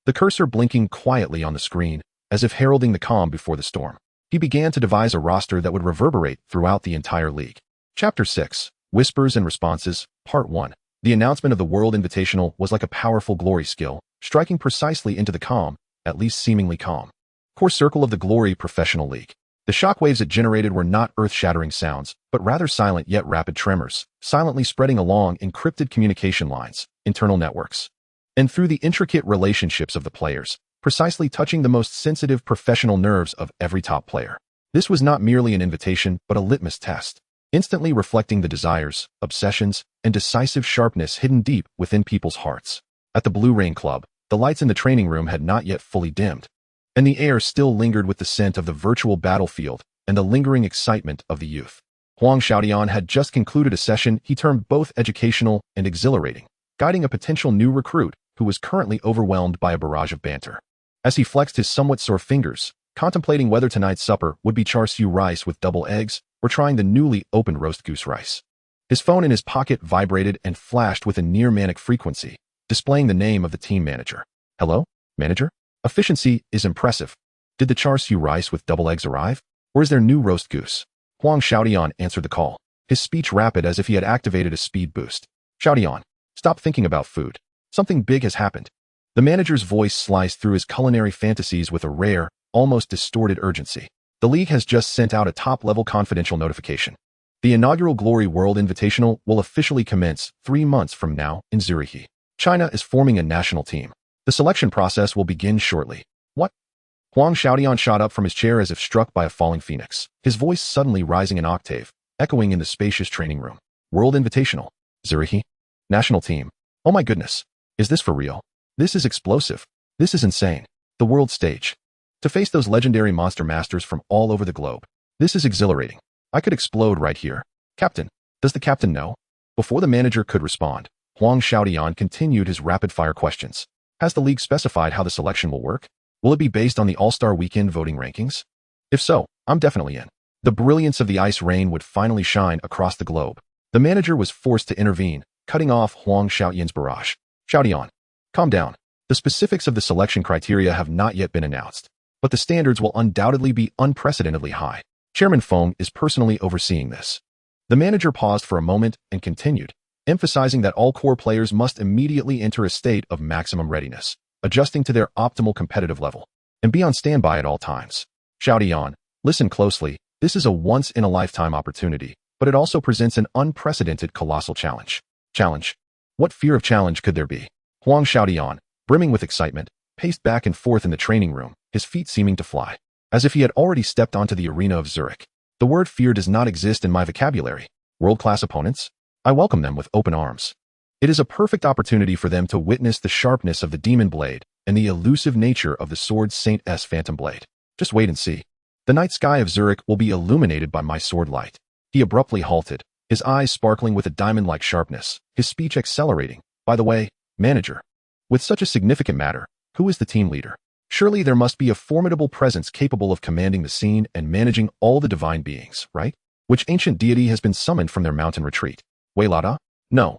Speaker 1: The cursor blinking quietly on the screen, as if heralding the calm before the storm. He began to devise a roster that would reverberate throughout the entire league. Chapter 6, Whispers and Responses, Part 1. The announcement of the World Invitational was like a powerful glory skill, striking precisely into the calm, at least seemingly calm, core circle of the Glory Professional League. The shockwaves it generated were not earth-shattering sounds, but rather silent yet rapid tremors, silently spreading along encrypted communication lines, internal networks, and through the intricate relationships of the players, precisely touching the most sensitive professional nerves of every top player. This was not merely an invitation, but a litmus test, instantly reflecting the desires, obsessions, and decisive sharpness hidden deep within people's hearts. At the Blue Rain Club, the lights in the training room had not yet fully dimmed, and the air still lingered with the scent of the virtual battlefield and the lingering excitement of the youth. Huang Xiaodian had just concluded a session he termed both educational and exhilarating, guiding a potential new recruit who was currently overwhelmed by a barrage of banter. As he flexed his somewhat sore fingers, contemplating whether tonight's supper would be char siu rice with double eggs or trying the newly opened roast goose rice. His phone in his pocket vibrated and flashed with a near-manic frequency, displaying the name of the team manager. Hello, manager? Efficiency is impressive. Did the char siu rice with double eggs arrive? Or is there new roast goose? Huang Xiaodian answered the call, his speech rapid as if he had activated a speed boost. Xiaodian, stop thinking about food. Something big has happened. The manager's voice sliced through his culinary fantasies with a rare, almost distorted urgency. The league has just sent out a top-level confidential notification. The inaugural Glory World Invitational will officially commence 3 months from now in Zurich. China is forming a national team. The selection process will begin shortly. What? Huang Xiaodian shot up from his chair as if struck by a falling phoenix, his voice suddenly rising an octave, echoing in the spacious training room. World Invitational. Zurich? National team. Oh my goodness. Is this for real? This is explosive. This is insane. The world stage. To face those legendary monster masters from all over the globe. This is exhilarating. I could explode right here. Captain, does the captain know? Before the manager could respond, Huang Xiaodian continued his rapid-fire questions. Has the league specified how the selection will work? Will it be based on the All-Star Weekend voting rankings? If so, I'm definitely in. The brilliance of the ice rain would finally shine across the globe. The manager was forced to intervene, cutting off Huang Xiaodian's barrage. Xiaodian, calm down. The specifics of the selection criteria have not yet been announced, but the standards will undoubtedly be unprecedentedly high. Chairman Feng is personally overseeing this. The manager paused for a moment and continued, emphasizing that all core players must immediately enter a state of maximum readiness, adjusting to their optimal competitive level, and be on standby at all times. Xiaodian, listen closely. This is a once-in-a-lifetime opportunity, but it also presents an unprecedented colossal challenge. Challenge? What fear of challenge could there be? Huang Xiaodian, brimming with excitement, paced back and forth in the training room, his feet seeming to fly, as if he had already stepped onto the arena of Zurich. The word fear does not exist in my vocabulary. World-class opponents? I welcome them with open arms. It is a perfect opportunity for them to witness the sharpness of the demon blade and the elusive nature of the sword Saint S phantom blade. Just wait and see. The night sky of Zurich will be illuminated by my sword light. He abruptly halted, his eyes sparkling with a diamond-like sharpness, his speech accelerating. By the way, manager, with such a significant matter, who is the team leader? Surely there must be a formidable presence capable of commanding the scene and managing all the divine beings, right? Which ancient deity has been summoned from their mountain retreat? Wei Lada? No.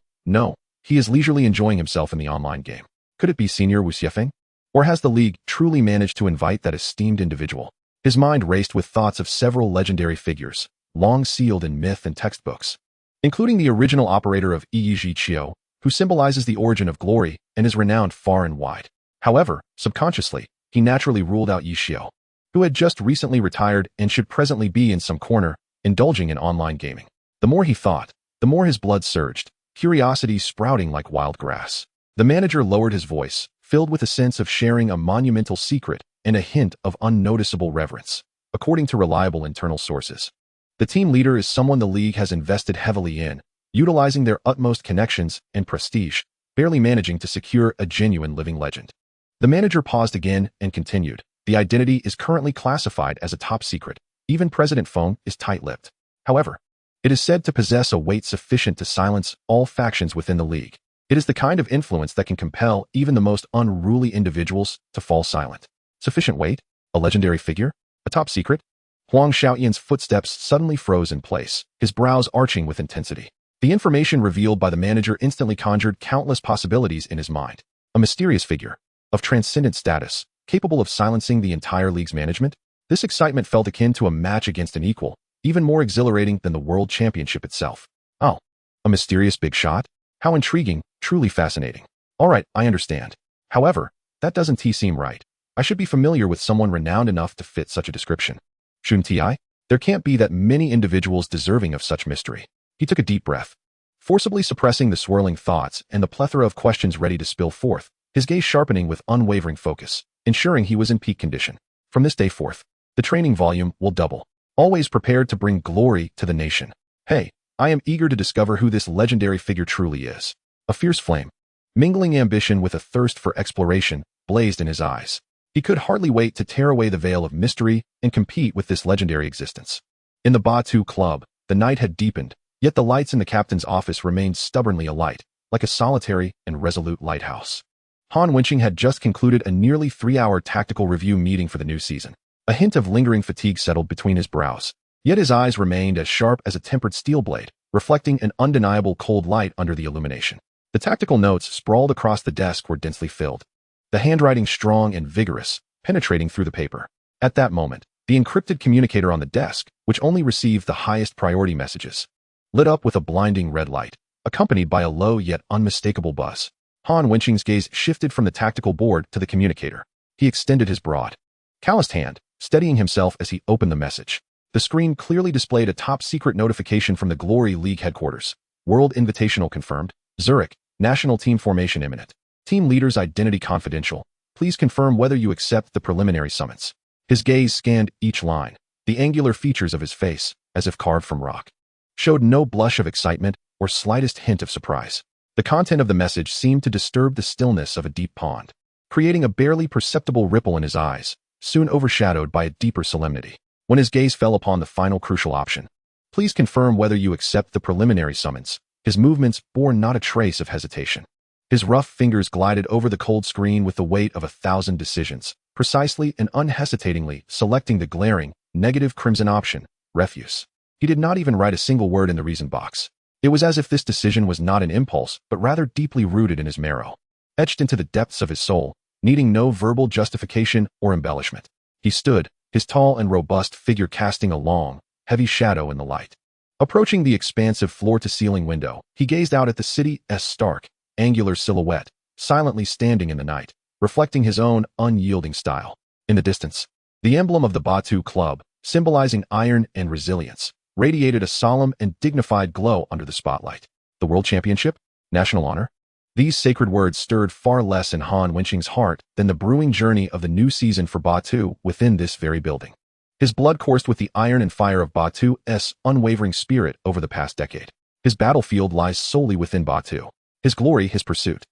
Speaker 1: He is leisurely enjoying himself in the online game. Could it be Senior Wu Xiefeng? Or has the league truly managed to invite that esteemed individual? His mind raced with thoughts of several legendary figures, long sealed in myth and textbooks, including the original operator of Yiji Qiu, who symbolizes the origin of glory and is renowned far and wide. However, subconsciously, he naturally ruled out Yi Xiu, who had just recently retired and should presently be in some corner, indulging in online gaming. The more he thought, the more his blood surged, curiosity sprouting like wild grass. The manager lowered his voice, filled with a sense of sharing a monumental secret and a hint of unnoticeable reverence. According to reliable internal sources, the team leader is someone the league has invested heavily in, utilizing their utmost connections and prestige, barely managing to secure a genuine living legend. The manager paused again and continued. The identity is currently classified as a top secret. Even President Feng is tight-lipped. However, it is said to possess a weight sufficient to silence all factions within the league. It is the kind of influence that can compel even the most unruly individuals to fall silent. Sufficient weight? A legendary figure? A top secret? Huang Xiaoyan's footsteps suddenly froze in place, his brows arching with intensity. The information revealed by the manager instantly conjured countless possibilities in his mind. A mysterious figure, of transcendent status, capable of silencing the entire league's management? This excitement felt akin to a match against an equal, even more exhilarating than the World Championship itself. Oh, a mysterious big shot? How intriguing, truly fascinating. All right, I understand. However, that doesn't seem right. I should be familiar with someone renowned enough to fit such a description. Shun Ti? There can't be that many individuals deserving of such mystery. He took a deep breath, forcibly suppressing the swirling thoughts and the plethora of questions ready to spill forth, his gaze sharpening with unwavering focus, ensuring he was in peak condition. From this day forth, the training volume will double, always prepared to bring glory to the nation. Hey, I am eager to discover who this legendary figure truly is. A fierce flame, mingling ambition with a thirst for exploration, blazed in his eyes. He could hardly wait to tear away the veil of mystery and compete with this legendary existence. In the Batu Club, the night had deepened, yet the lights in the captain's office remained stubbornly alight, like a solitary and resolute lighthouse. Han Wenqing had just concluded a nearly 3-hour tactical review meeting for the new season. A hint of lingering fatigue settled between his brows, yet his eyes remained as sharp as a tempered steel blade, reflecting an undeniable cold light under the illumination. The tactical notes sprawled across the desk were densely filled, the handwriting strong and vigorous, penetrating through the paper. At that moment, the encrypted communicator on the desk, which only received the highest priority messages, lit up with a blinding red light, accompanied by a low yet unmistakable buzz. Han Wenqing's gaze shifted from the tactical board to the communicator. He extended his broad, calloused hand, steadying himself as he opened the message. The screen clearly displayed a top-secret notification from the Glory League headquarters. World Invitational confirmed. Zurich, national team formation imminent. Team leader's identity confidential. Please confirm whether you accept the preliminary summons. His gaze scanned each line. The angular features of his face, as if carved from rock, showed no blush of excitement or slightest hint of surprise. The content of the message seemed to disturb the stillness of a deep pond, creating a barely perceptible ripple in his eyes, soon overshadowed by a deeper solemnity. When his gaze fell upon the final crucial option, Please confirm whether you accept the preliminary summons. His movements bore not a trace of hesitation. His rough fingers glided over the cold screen with the weight of 1,000 decisions, precisely and unhesitatingly selecting the glaring, negative crimson option, refuse. He did not even write a single word in the reason box. It was as if this decision was not an impulse, but rather deeply rooted in his marrow, etched into the depths of his soul, needing no verbal justification or embellishment. He stood, his tall and robust figure casting a long, heavy shadow in the light. Approaching the expansive floor-to-ceiling window, he gazed out at the city's stark, angular silhouette, silently standing in the night, reflecting his own unyielding style. In the distance, the emblem of the Batu Club, symbolizing iron and resilience, radiated a solemn and dignified glow under the spotlight. The World Championship? National honor? These sacred words stirred far less in Han Wenqing's heart than the brewing journey of the new season for Batu within this very building. His blood coursed with the iron and fire of Batu's unwavering spirit over the past decade. His battlefield lies solely within Batu. His glory, his pursuit.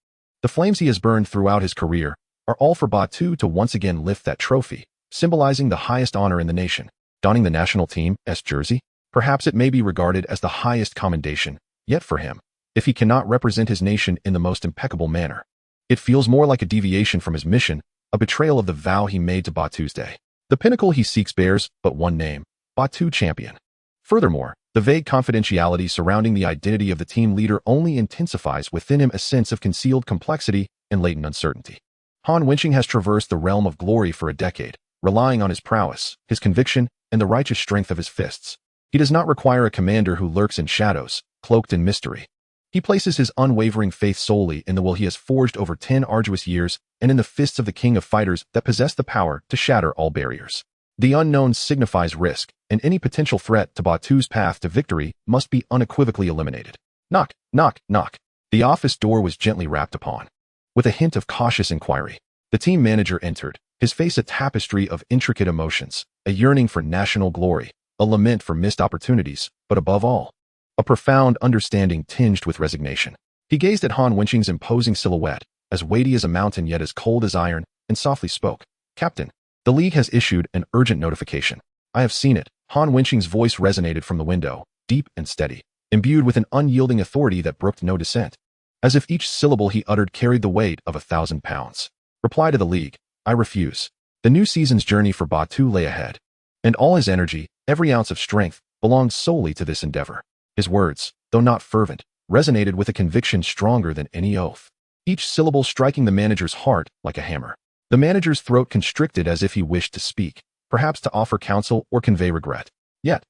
Speaker 1: The flames he has burned throughout his career are all for Batu to once again lift that trophy, symbolizing the highest honor in the nation. Donning the national team's jersey? Perhaps it may be regarded as the highest commendation, yet for him, if he cannot represent his nation in the most impeccable manner, it feels more like a deviation from his mission, a betrayal of the vow he made to Batu's day. The pinnacle he seeks bears but one name, Batu champion. Furthermore, the vague confidentiality surrounding the identity of the team leader only intensifies within him a sense of concealed complexity and latent uncertainty. Han Wenqing has traversed the realm of glory for a decade, relying on his prowess, his conviction, and the righteous strength of his fists. He does not require a commander who lurks in shadows, cloaked in mystery. He places his unwavering faith solely in the will he has forged over 10 arduous years and in the fists of the king of fighters that possess the power to shatter all barriers. The unknown signifies risk, and any potential threat to Batu's path to victory must be unequivocally eliminated. Knock, knock, knock. The office door was gently rapped upon. With a hint of cautious inquiry, the team manager entered, his face a tapestry of intricate emotions, a yearning for national glory, a lament for missed opportunities, but above all, a profound understanding tinged with resignation. He gazed at Han Wenqing's imposing silhouette, as weighty as a mountain yet as cold as iron, and softly spoke. Captain, the League has issued an urgent notification. I have seen it. Han Wenqing's voice resonated from the window, deep and steady, imbued with an unyielding authority that brooked no dissent, as if each syllable he uttered carried the weight of 1,000 pounds. Reply to the League. I refuse. The new season's journey for Batu lay ahead, and all his energy, every ounce of strength, belonged solely to this endeavor. His words, though not fervent, resonated with a conviction stronger than any oath, each syllable striking the manager's heart like a hammer. The manager's throat constricted as if he wished to speak, perhaps to offer counsel or convey regret. Yet,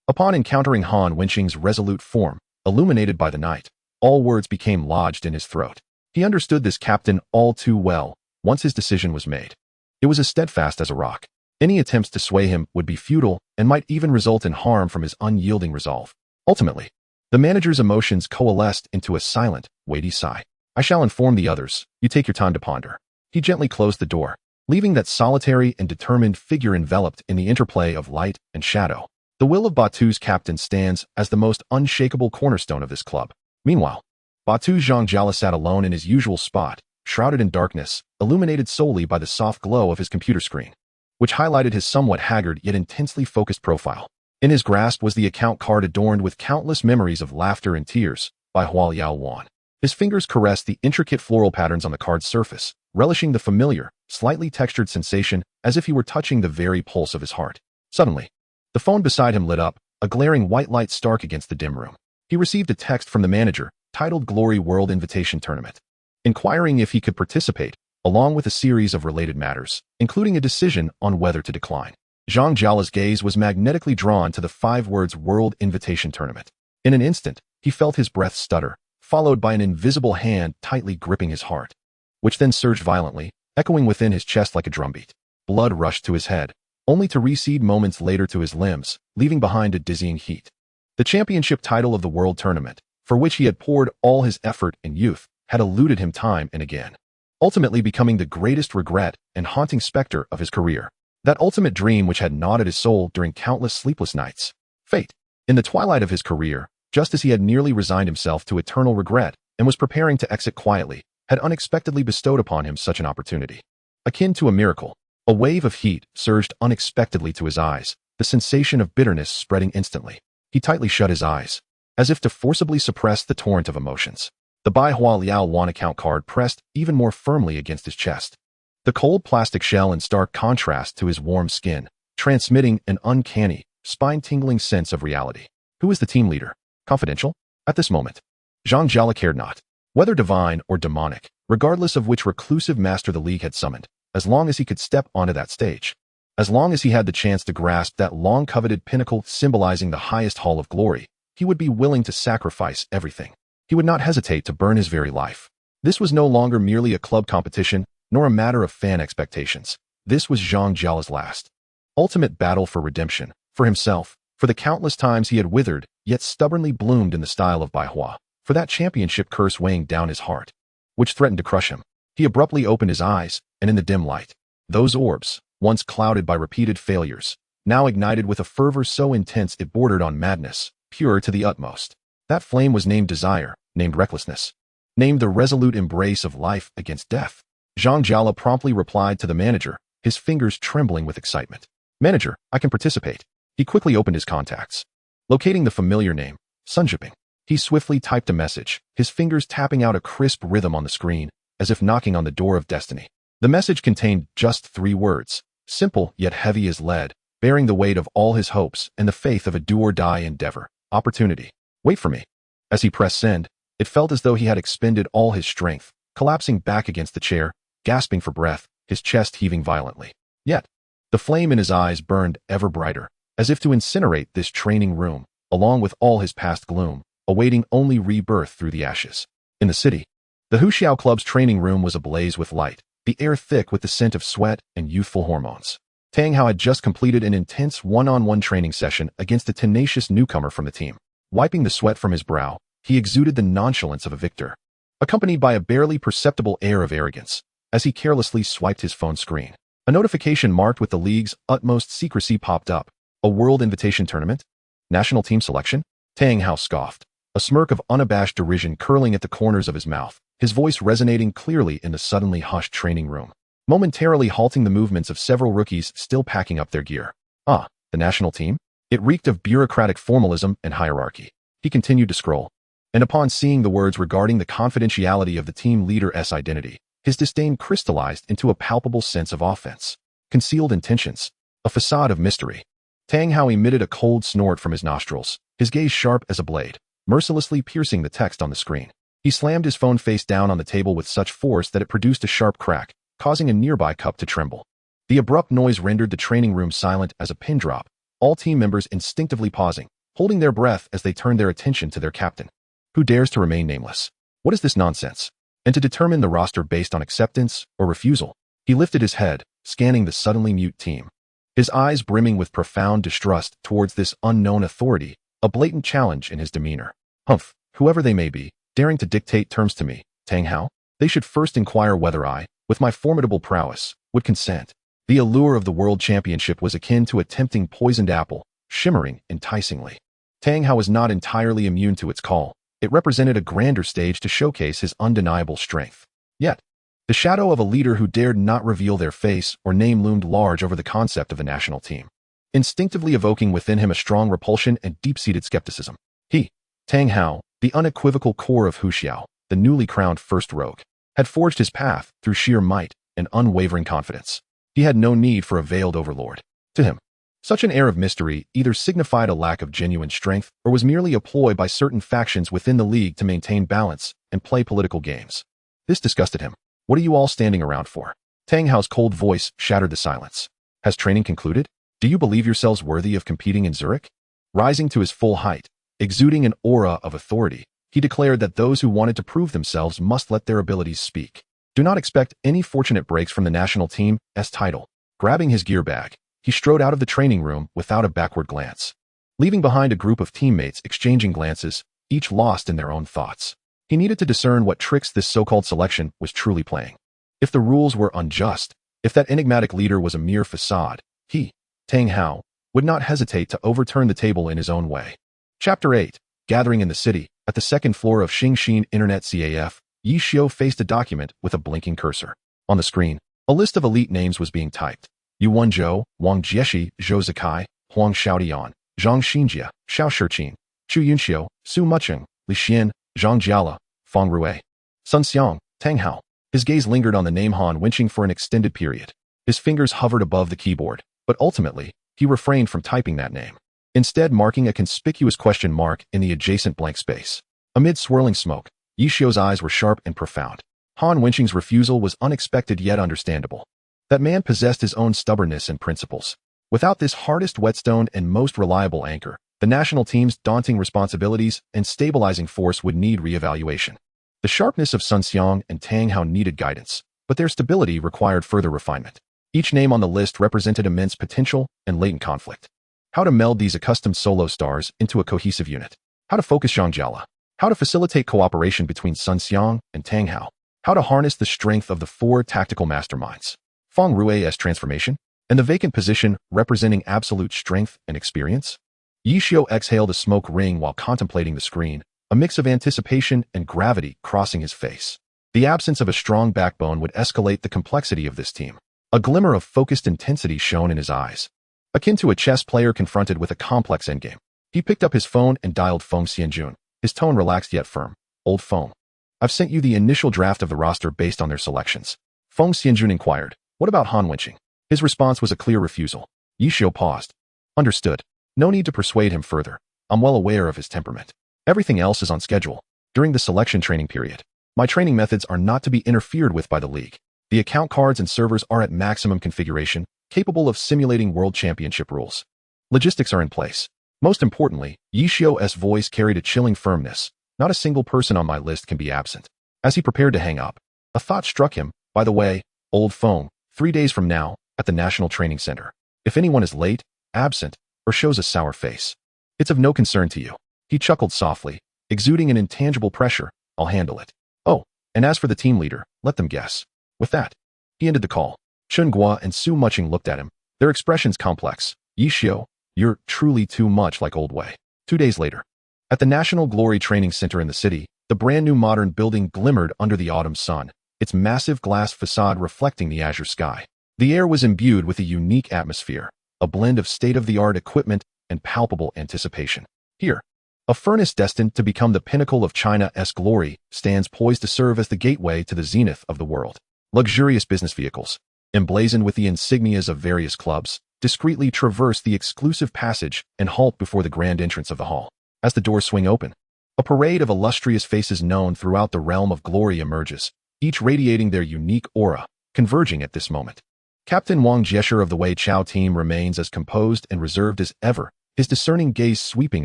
Speaker 1: upon encountering Han Wenqing's resolute form, illuminated by the night, all words became lodged in his throat. He understood this captain all too well, once his decision was made. It was as steadfast as a rock. Any attempts to sway him would be futile and might even result in harm from his unyielding resolve. Ultimately, the manager's emotions coalesced into a silent, weighty sigh. I shall inform the others. You take your time to ponder. He gently closed the door, leaving that solitary and determined figure enveloped in the interplay of light and shadow. The will of Batu's captain stands as the most unshakable cornerstone of this club. Meanwhile, Batu Zhangjiala sat alone in his usual spot, shrouded in darkness, illuminated solely by the soft glow of his computer screen, which highlighted his somewhat haggard yet intensely focused profile. In his grasp was the account card adorned with countless memories of laughter and tears by Hua Yao Wan. His fingers caressed the intricate floral patterns on the card's surface, relishing the familiar, slightly textured sensation as if he were touching the very pulse of his heart. Suddenly, the phone beside him lit up, a glaring white light stark against the dim room. He received a text from the manager, titled Glory World Invitation Tournament, inquiring if he could participate, along with a series of related matters, including a decision on whether to decline. Zhang Jiala's gaze was magnetically drawn to the 5 words World Invitation Tournament. In an instant, he felt his breath stutter, followed by an invisible hand tightly gripping his heart, which then surged violently, echoing within his chest like a drumbeat. Blood rushed to his head, only to recede moments later to his limbs, leaving behind a dizzying heat. The championship title of the World Tournament, for which he had poured all his effort and youth, had eluded him time and again, ultimately becoming the greatest regret and haunting specter of his career. That ultimate dream which had gnawed at his soul during countless sleepless nights. Fate, in the twilight of his career, just as he had nearly resigned himself to eternal regret and was preparing to exit quietly, had unexpectedly bestowed upon him such an opportunity. Akin to a miracle, a wave of heat surged unexpectedly to his eyes, the sensation of bitterness spreading instantly. He tightly shut his eyes, as if to forcibly suppress the torrent of emotions. The Bai Hua Liao Yuan account card pressed even more firmly against his chest. The cold plastic shell in stark contrast to his warm skin, transmitting an uncanny, spine-tingling sense of reality. Who is the team leader? Confidential? At this moment, Zhang Jiala cared not. Whether divine or demonic, regardless of which reclusive master the league had summoned, as long as he could step onto that stage. As long as he had the chance to grasp that long-coveted pinnacle symbolizing the highest hall of glory, he would be willing to sacrifice everything. He would not hesitate to burn his very life. This was no longer merely a club competition, nor a matter of fan expectations. This was Zhang Jiala's last, ultimate battle for redemption, for himself, for the countless times he had withered, yet stubbornly bloomed in the style of Bai Hua, for that championship curse weighing down his heart, which threatened to crush him. He abruptly opened his eyes, and in the dim light, those orbs, once clouded by repeated failures, now ignited with a fervor so intense it bordered on madness, pure to the utmost. That flame was named desire, named recklessness, named the resolute embrace of life against death. Zhang Jiala promptly replied to the manager, his fingers trembling with excitement. Manager, I can participate. He quickly opened his contacts. Locating the familiar name, Sun Zhiping, he swiftly typed a message, his fingers tapping out a crisp rhythm on the screen, as if knocking on the door of destiny. The message contained just 3 words, simple yet heavy as lead, bearing the weight of all his hopes and the faith of a do-or-die endeavor. Opportunity. Wait for me. As he pressed send, it felt as though he had expended all his strength, collapsing back against the chair, gasping for breath, his chest heaving violently. Yet, the flame in his eyes burned ever brighter, as if to incinerate this training room, along with all his past gloom, awaiting only rebirth through the ashes. In the city, the Huxiao Club's training room was ablaze with light, the air thick with the scent of sweat and youthful hormones. Tang Hao had just completed an intense one-on-one training session against a tenacious newcomer from the team. Wiping the sweat from his brow, he exuded the nonchalance of a victor, accompanied by a barely perceptible air of arrogance, as he carelessly swiped his phone screen. A notification marked with the league's utmost secrecy popped up. A World Invitation Tournament? National team selection? Tang Hao scoffed, a smirk of unabashed derision curling at the corners of his mouth, his voice resonating clearly in the suddenly hushed training room, momentarily halting the movements of several rookies still packing up their gear. Ah, the national team? It reeked of bureaucratic formalism and hierarchy. He continued to scroll, and upon seeing the words regarding the confidentiality of the team leader's identity, his disdain crystallized into a palpable sense of offense. Concealed intentions, a facade of mystery. Tang Hao emitted a cold snort from his nostrils, his gaze sharp as a blade, mercilessly piercing the text on the screen. He slammed his phone face down on the table with such force that it produced a sharp crack, causing a nearby cup to tremble. The abrupt noise rendered the training room silent as a pin drop, all team members instinctively pausing, holding their breath as they turned their attention to their captain. Who dares to remain nameless? What is this nonsense? And to determine the roster based on acceptance or refusal, he lifted his head, scanning the suddenly mute team, his eyes brimming with profound distrust towards this unknown authority, a blatant challenge in his demeanor. Humph, whoever they may be, daring to dictate terms to me, Tang Hao? They should first inquire whether I, with my formidable prowess, would consent. The allure of the World Championship was akin to a tempting poisoned apple, shimmering enticingly. Tang Hao was not entirely immune to its call. It represented a grander stage to showcase his undeniable strength. Yet, the shadow of a leader who dared not reveal their face or name loomed large over the concept of the national team, instinctively evoking within him a strong repulsion and deep-seated skepticism. He, Tang Hao, the unequivocal core of Huxiao, the newly crowned first rogue, had forged his path through sheer might and unwavering confidence. He had no need for a veiled overlord. To him, such an air of mystery either signified a lack of genuine strength or was merely a ploy by certain factions within the league to maintain balance and play political games. This disgusted him. What are you all standing around for? Tang Hao's cold voice shattered the silence. Has training concluded? Do you believe yourselves worthy of competing in Zurich? Rising to his full height, exuding an aura of authority, he declared that those who wanted to prove themselves must let their abilities speak. Do not expect any fortunate breaks from the national team's title. Grabbing his gear bag, he strode out of the training room without a backward glance, leaving behind a group of teammates exchanging glances, each lost in their own thoughts. He needed to discern what tricks this so-called selection was truly playing. If the rules were unjust, if that enigmatic leader was a mere facade, he, Tang Hao, would not hesitate to overturn the table in his own way. Chapter 8. Gathering in the city, at the second floor of Xingxin Internet CAF, Yi Xiu faced a document with a blinking cursor. On the screen, a list of elite names was being typed. Yuan Zhou, Wang Jieshi, Zhou Zikai, Huang Xiaodian, Zhang Xinjia, Xiao Shiqin, Chu Yunxiu, Su Mucheng, Li Xian, Zhang Jiala, Feng Rui, Sun Xiang, Tang Hao. His gaze lingered on the name Han Wenqing for an extended period. His fingers hovered above the keyboard, but ultimately, he refrained from typing that name, instead marking a conspicuous question mark in the adjacent blank space. Amid swirling smoke, Yi Xiu's eyes were sharp and profound. Han Wenqing's refusal was unexpected yet understandable. That man possessed his own stubbornness and principles. Without this hardest whetstone and most reliable anchor, the national team's daunting responsibilities and stabilizing force would need re-evaluation. The sharpness of Sun Xiang and Tang Hao needed guidance, but their stability required further refinement. Each name on the list represented immense potential and latent conflict. How to meld these accustomed solo stars into a cohesive unit. How to focus Zhang Jiala. How to facilitate cooperation between Sun Xiang and Tang Hao. How to harness the strength of the four tactical masterminds. Feng Rui's transformation, and the vacant position representing absolute strength and experience. Yi Xiu exhaled a smoke ring while contemplating the screen, a mix of anticipation and gravity crossing his face. The absence of a strong backbone would escalate the complexity of this team. A glimmer of focused intensity shone in his eyes, akin to a chess player confronted with a complex endgame. He picked up his phone and dialed Feng Xianjun, his tone relaxed yet firm. Old Feng, I've sent you the initial draft of the roster based on their selections. Feng Xianjun inquired, what about Han Wenqing? His response was a clear refusal. Yi Xiu paused. Understood. No need to persuade him further. I'm well aware of his temperament. Everything else is on schedule. During the selection training period, my training methods are not to be interfered with by the league. The account cards and servers are at maximum configuration, capable of simulating world championship rules. Logistics are in place. Most importantly, Yi Xiu's voice carried a chilling firmness. Not a single person on my list can be absent. As he prepared to hang up, a thought struck him. By the way, Old Feng, 3 days from now, at the National Training Center. If anyone is late, absent, or shows a sour face, it's of no concern to you. He chuckled softly, exuding an intangible pressure. I'll handle it. Oh, and as for the team leader, let them guess. With that, he ended the call. Chen Guo and Su Mucheng looked at him, their expressions complex. Yi Xiu, you're truly too much like Old Wei. 2 days later, at the National Glory Training Center in the city, the brand new modern building glimmered under the autumn sun, its massive glass facade reflecting the azure sky. The air was imbued with a unique atmosphere, a blend of state-of-the-art equipment and palpable anticipation. Here, a furnace destined to become the pinnacle of China's glory stands poised to serve as the gateway to the zenith of the world. Luxurious business vehicles, emblazoned with the insignias of various clubs, discreetly traverse the exclusive passage and halt before the grand entrance of the hall. As the doors swing open, a parade of illustrious faces known throughout the realm of glory emerges, each radiating their unique aura, converging at this moment. Captain Wang Jiesher of the Wei Chao team remains as composed and reserved as ever, his discerning gaze sweeping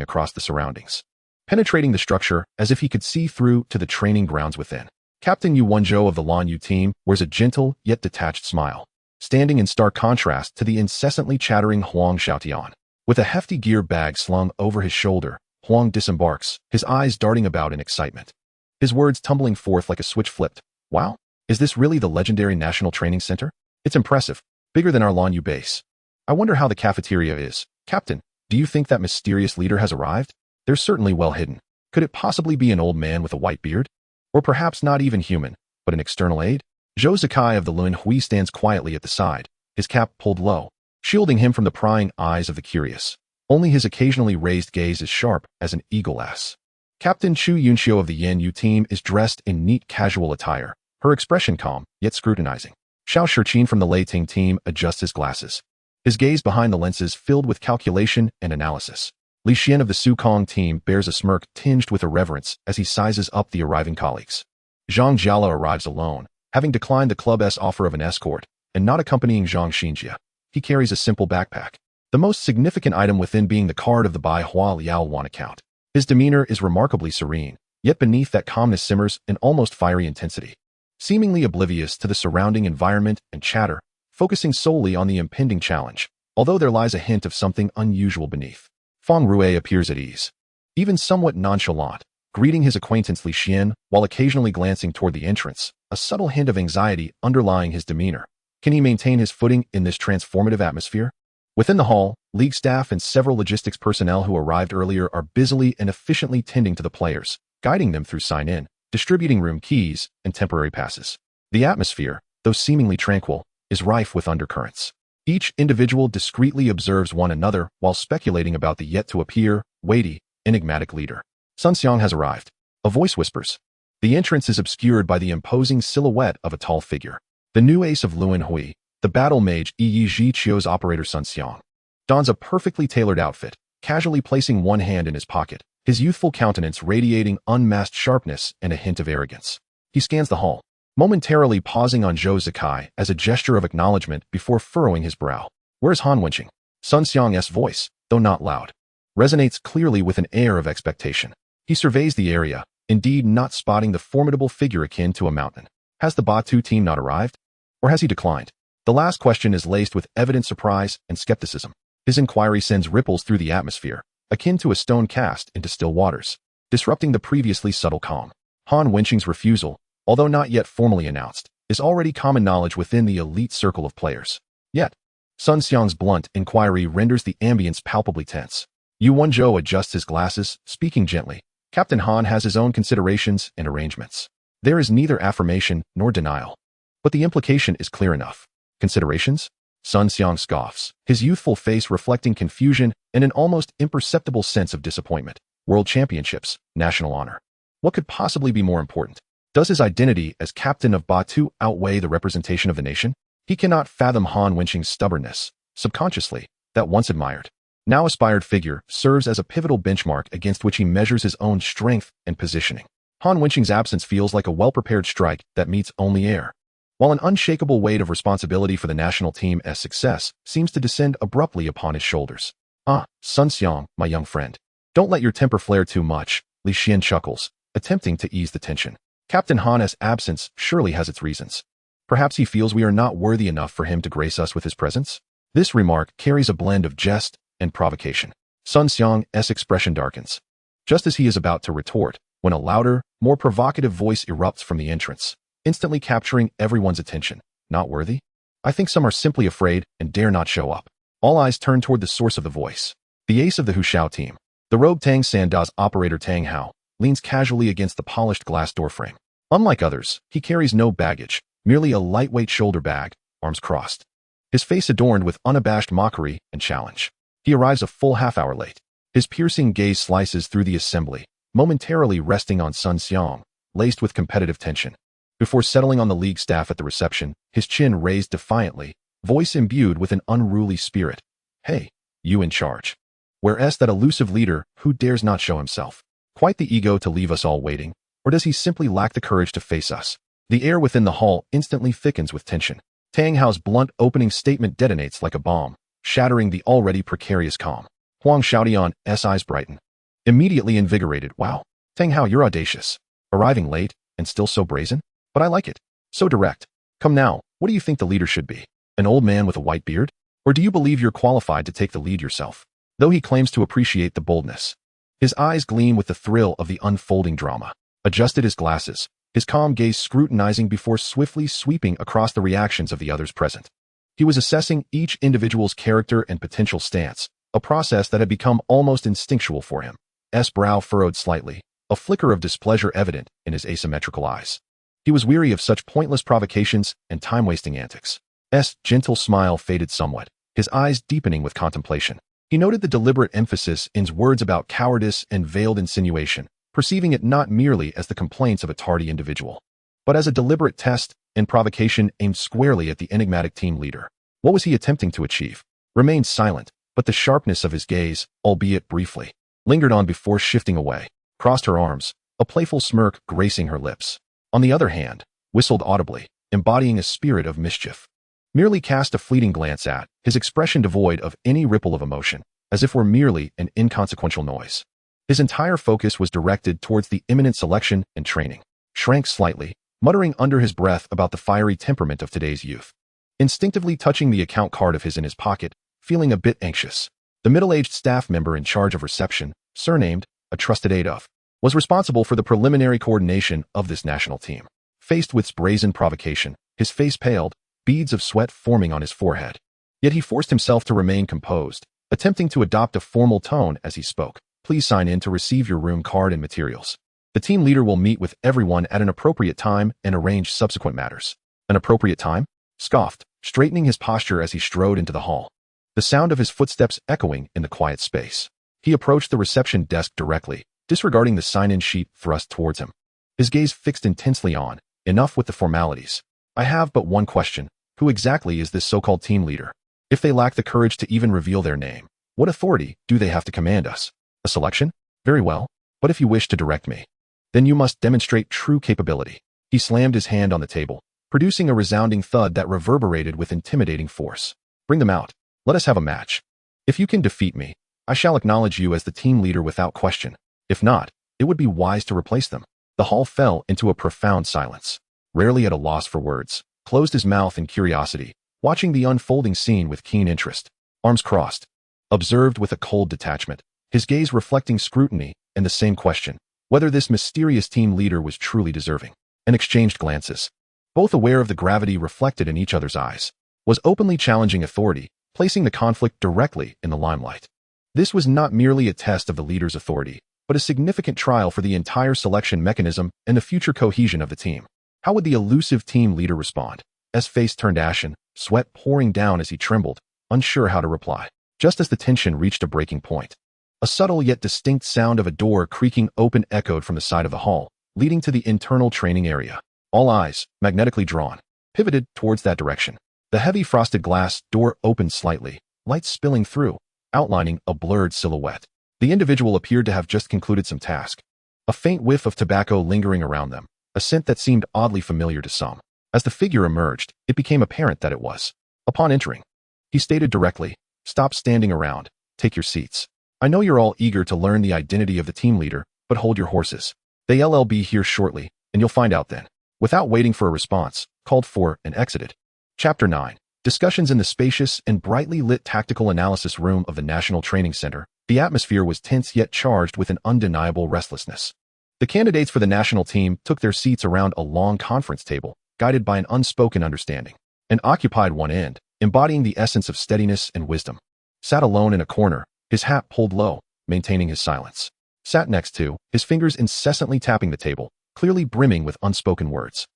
Speaker 1: across the surroundings, penetrating the structure as if he could see through to the training grounds within. Captain Yu Wenzhou of the Lan Yu team wears a gentle yet detached smile, standing in stark contrast to the incessantly chattering Huang Xiaotian. With a hefty gear bag slung over his shoulder, Huang disembarks, his eyes darting about in excitement. His words tumbling forth like a switch flipped. Wow, is this really the legendary National Training Center? It's impressive, bigger than our Lan Yu base. I wonder how the cafeteria is. Captain, do you think that mysterious leader has arrived? They're certainly well hidden. Could it possibly be an old man with a white beard? Or perhaps not even human, but an external aid? Zhou Zikai of the Lun Hui stands quietly at the side, his cap pulled low, shielding him from the prying eyes of the curious. Only his occasionally raised gaze is sharp as an eagle-ass. Captain Chu Yunxiu of the Yan Yu team is dressed in neat casual attire, her expression calm, yet scrutinizing. Xiao Shiqin from the Leiting team adjusts his glasses, his gaze behind the lenses filled with calculation and analysis. Li Xian of the Su Kong team bears a smirk tinged with irreverence as he sizes up the arriving colleagues. Zhang Jiala arrives alone, having declined the club's offer of an escort, and not accompanying Zhang Xinjia. He carries a simple backpack, the most significant item within being the card of the Bai Hua Liaowan account. His demeanor is remarkably serene, yet beneath that calmness simmers an almost fiery intensity. Seemingly oblivious to the surrounding environment and chatter, focusing solely on the impending challenge, although there lies a hint of something unusual beneath. Feng Rui appears at ease, even somewhat nonchalant, greeting his acquaintance Li Xian while occasionally glancing toward the entrance, a subtle hint of anxiety underlying his demeanor. Can he maintain his footing in this transformative atmosphere? Within the hall, league staff and several logistics personnel who arrived earlier are busily and efficiently tending to the players, guiding them through sign-in, distributing room keys, and temporary passes. The atmosphere, though seemingly tranquil, is rife with undercurrents. Each individual discreetly observes one another while speculating about the yet-to-appear, weighty, enigmatic leader. Sun Xiang has arrived. A voice whispers. The entrance is obscured by the imposing silhouette of a tall figure. The new ace of Luan Hui, the battle mage Yi Ji Qiu's operator Sun Xiang, dons a perfectly tailored outfit, casually placing one hand in his pocket, his youthful countenance radiating unmasked sharpness and a hint of arrogance. He scans the hall, momentarily pausing on Zhou Zikai as a gesture of acknowledgement before furrowing his brow. Where's Han Wenqing? Sun Xiang's voice, though not loud, resonates clearly with an air of expectation. He surveys the area, indeed not spotting the formidable figure akin to a mountain. Has the Batu team not arrived? Or has he declined? The last question is laced with evident surprise and skepticism. His inquiry sends ripples through the atmosphere, akin to a stone cast into still waters, disrupting the previously subtle calm. Han Wenqing's refusal, although not yet formally announced, is already common knowledge within the elite circle of players. Yet, Sun Xiang's blunt inquiry renders the ambience palpably tense. Yu Wenzhou adjusts his glasses, speaking gently. Captain Han has his own considerations and arrangements. There is neither affirmation nor denial. But the implication is clear enough. Considerations? Sun Xiang scoffs, his youthful face reflecting confusion and an almost imperceptible sense of disappointment. World Championships, national honor. What could possibly be more important? Does his identity as captain of Batu outweigh the representation of the nation? He cannot fathom Han Wenqing's stubbornness. Subconsciously, that once admired, now aspired figure serves as a pivotal benchmark against which he measures his own strength and positioning. Han Wenqing's absence feels like a well-prepared strike that meets only air, while an unshakable weight of responsibility for the national team's success seems to descend abruptly upon his shoulders. Ah, Sun Xiang, my young friend. Don't let your temper flare too much, Li Xian chuckles, attempting to ease the tension. Captain Han's absence surely has its reasons. Perhaps he feels we are not worthy enough for him to grace us with his presence? This remark carries a blend of jest and provocation. Sun Xiang's expression darkens, just as he is about to retort, when a louder, more provocative voice erupts from the entrance, instantly capturing everyone's attention. Not worthy? I think some are simply afraid and dare not show up. All eyes turn toward the source of the voice. The ace of the Hushao team, the rogue Tang Sanda's operator Tang Hao, leans casually against the polished glass doorframe. Unlike others, he carries no baggage, merely a lightweight shoulder bag, arms crossed. His face adorned with unabashed mockery and challenge. He arrives a full half-hour late. His piercing gaze slices through the assembly, momentarily resting on Sun Xiang, laced with competitive tension. Before settling on the league staff at the reception, his chin raised defiantly, voice imbued with an unruly spirit. Hey, you in charge. Where's that elusive leader who dares not show himself? Quite the ego to leave us all waiting, or does he simply lack the courage to face us? The air within the hall instantly thickens with tension. Tang Hao's blunt opening statement detonates like a bomb, shattering the already precarious calm. Huang Xiaotian's eyes brighten. Immediately invigorated. Wow, Tang Hao, you're audacious. Arriving late, and still so brazen? But I like it. So direct. Come now, what do you think the leader should be? An old man with a white beard? Or do you believe you're qualified to take the lead yourself? Though he claims to appreciate the boldness, his eyes gleam with the thrill of the unfolding drama. Adjusted his glasses, his calm gaze scrutinizing before swiftly sweeping across the reactions of the others present. He was assessing each individual's character and potential stance, a process that had become almost instinctual for him. S brow furrowed slightly, a flicker of displeasure evident in his asymmetrical eyes. He was weary of such pointless provocations and time-wasting antics. S gentle smile faded somewhat, his eyes deepening with contemplation. He noted the deliberate emphasis in his words about cowardice and veiled insinuation, perceiving it not merely as the complaints of a tardy individual, but as a deliberate test and provocation aimed squarely at the enigmatic team leader. What was he attempting to achieve? Remained silent, but the sharpness of his gaze, albeit briefly, lingered on before shifting away. Crossed her arms, a playful smirk gracing her lips. On the other hand, whistled audibly, embodying a spirit of mischief. Merely cast a fleeting glance at, his expression devoid of any ripple of emotion, as if were merely an inconsequential noise. His entire focus was directed towards the imminent selection and training. Shrank slightly, muttering under his breath about the fiery temperament of today's youth. Instinctively touching the account card of his in his pocket, feeling a bit anxious. The middle-aged staff member in charge of reception, surnamed, a trusted aide of, was responsible for the preliminary coordination of this national team. Faced with brazen provocation, his face paled, beads of sweat forming on his forehead. Yet he forced himself to remain composed, attempting to adopt a formal tone as he spoke. Please sign in to receive your room card and materials. The team leader will meet with everyone at an appropriate time and arrange subsequent matters. An appropriate time? Scoffed, straightening his posture as he strode into the hall, the sound of his footsteps echoing in the quiet space. He approached the reception desk directly, disregarding the sign-in sheet thrust towards him. His gaze fixed intensely on, enough with the formalities. I have but one question. Who exactly is this so-called team leader? If they lack the courage to even reveal their name, what authority do they have to command us? A selection? Very well. But if you wish to direct me, then you must demonstrate true capability. He slammed his hand on the table, producing a resounding thud that reverberated with intimidating force. Bring them out. Let us have a match. If you can defeat me, I shall acknowledge you as the team leader without question. If not, it would be wise to replace them. The hall fell into a profound silence. Rarely at a loss for words, closed his mouth in curiosity, watching the unfolding scene with keen interest. Arms crossed, observed with a cold detachment, his gaze reflecting scrutiny and the same question, whether this mysterious team leader was truly deserving. And exchanged glances, both aware of the gravity reflected in each other's eyes, was openly challenging authority, placing the conflict directly in the limelight. This was not merely a test of the leader's authority, but a significant trial for the entire selection mechanism and the future cohesion of the team. How would the elusive team leader respond? His face turned ashen, sweat pouring down as he trembled, unsure how to reply. Just as the tension reached a breaking point, a subtle yet distinct sound of a door creaking open echoed from the side of the hall, leading to the internal training area. All eyes, magnetically drawn, pivoted towards that direction. The heavy frosted glass door opened slightly, light spilling through, outlining a blurred silhouette. The individual appeared to have just concluded some task. A faint whiff of tobacco lingering around them, a scent that seemed oddly familiar to some. As the figure emerged, it became apparent that it was. Upon entering, he stated directly, "Stop standing around. Take your seats. I know you're all eager to learn the identity of the team leader, but hold your horses. They'll be here shortly, and you'll find out then." Without waiting for a response, called for and exited. Chapter 9. Discussions in the spacious and brightly lit tactical analysis room of the National Training Center. The atmosphere was tense yet charged with an undeniable restlessness. The candidates for the national team took their seats around a long conference table, guided by an unspoken understanding, and occupied one end, embodying the essence of steadiness and wisdom. Sat alone in a corner, his hat pulled low, maintaining his silence. Sat next to, his fingers incessantly tapping the table, clearly brimming with unspoken words,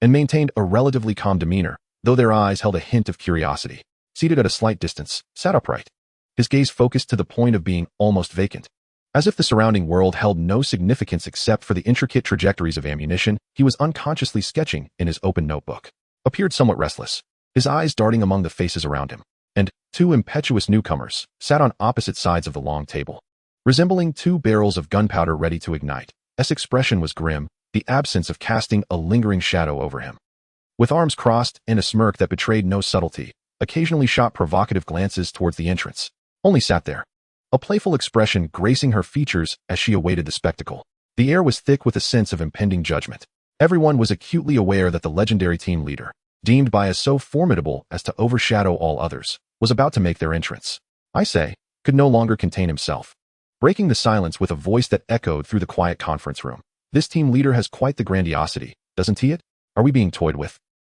Speaker 1: and maintained a relatively calm demeanor, though their eyes held a hint of curiosity. Seated at a slight distance, sat upright, his gaze focused to the point of being almost vacant. As if the surrounding world held no significance except for the intricate trajectories of ammunition, he was unconsciously sketching in his open notebook. Appeared somewhat restless, his eyes darting among the faces around him. And two impetuous newcomers sat on opposite sides of the long table, resembling two barrels of gunpowder ready to ignite. His expression was grim, the absence of casting a lingering shadow over him. With arms crossed and a smirk that betrayed no subtlety, occasionally shot provocative glances towards the entrance. Only sat there, a playful expression gracing her features as she awaited the spectacle. The air was thick with a sense of impending judgment. Everyone was acutely aware that the legendary team leader, deemed by as so formidable as to overshadow all others, was about to make their entrance. Could no longer contain himself, breaking the silence with a voice that echoed through the quiet conference room. "This team leader has quite the grandiosity, doesn't he? Are we being toyed with?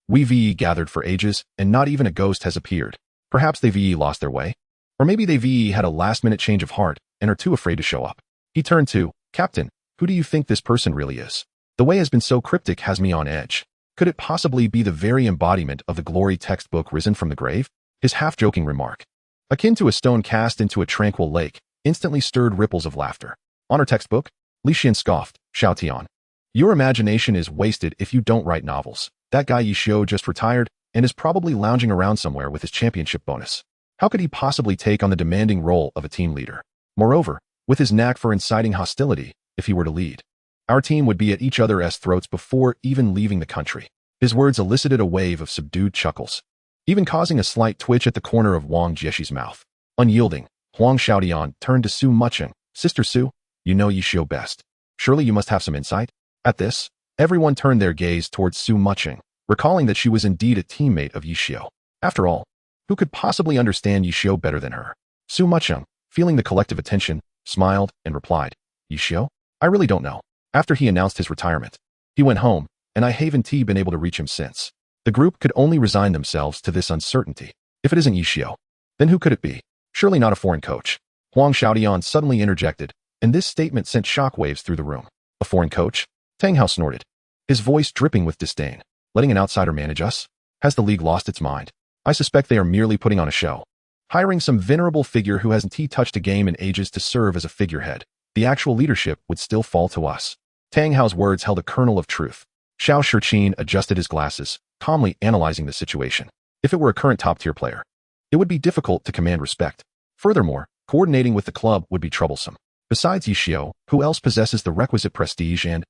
Speaker 1: We've gathered for ages, and not even a ghost has appeared. Perhaps they've lost their way? Or maybe they've had a last-minute change of heart and are too afraid to show up." He turned to, "Captain, who do you think this person really is? The way has been so cryptic has me on edge. Could it possibly be the very embodiment of the glory textbook risen from the grave?" His half-joking remark, akin to a stone cast into a tranquil lake, instantly stirred ripples of laughter. "Honor textbook?" Li Xian scoffed, "Xiao Tian. Your imagination is wasted if you don't write novels. That guy Yi Xiu just retired and is probably lounging around somewhere with his championship bonus. How could he possibly take on the demanding role of a team leader? Moreover, with his knack for inciting hostility, if he were to lead, our team would be at each other's throats before even leaving the country." His words elicited a wave of subdued chuckles, even causing a slight twitch at the corner of Wang Jieshi's mouth. Unyielding, Huang Xiaodian turned to Su Mucheng. "Sister Su, you know Yi Xiu best. Surely you must have some insight?" At this, everyone turned their gaze towards Su Mucheng, recalling that she was indeed a teammate of Yi Xiu. After all, who could possibly understand Yi Xiu better than her? Su Mucheng, feeling the collective attention, smiled and replied, "Yi Xiu? I really don't know. After he announced his retirement, he went home, and I haven't been able to reach him since." The group could only resign themselves to this uncertainty. If it isn't Yi Xiu, then who could it be? Surely not a foreign coach. Huang Xiaodian suddenly interjected, and this statement sent shockwaves through the room. "A foreign coach?" Tang Hao snorted, his voice dripping with disdain. "Letting an outsider manage us? Has the league lost its mind? I suspect they are merely putting on a show. Hiring some venerable figure who hasn't touched a game in ages to serve as a figurehead. The actual leadership would still fall to us. Tang Hao's words held a kernel of truth. Xiao Shiqin adjusted his glasses, calmly analyzing the situation. If it were a current top-tier player, it would be difficult to command respect. Furthermore, coordinating with the club would be troublesome. Besides Yi Xiao, who else possesses the requisite prestige and,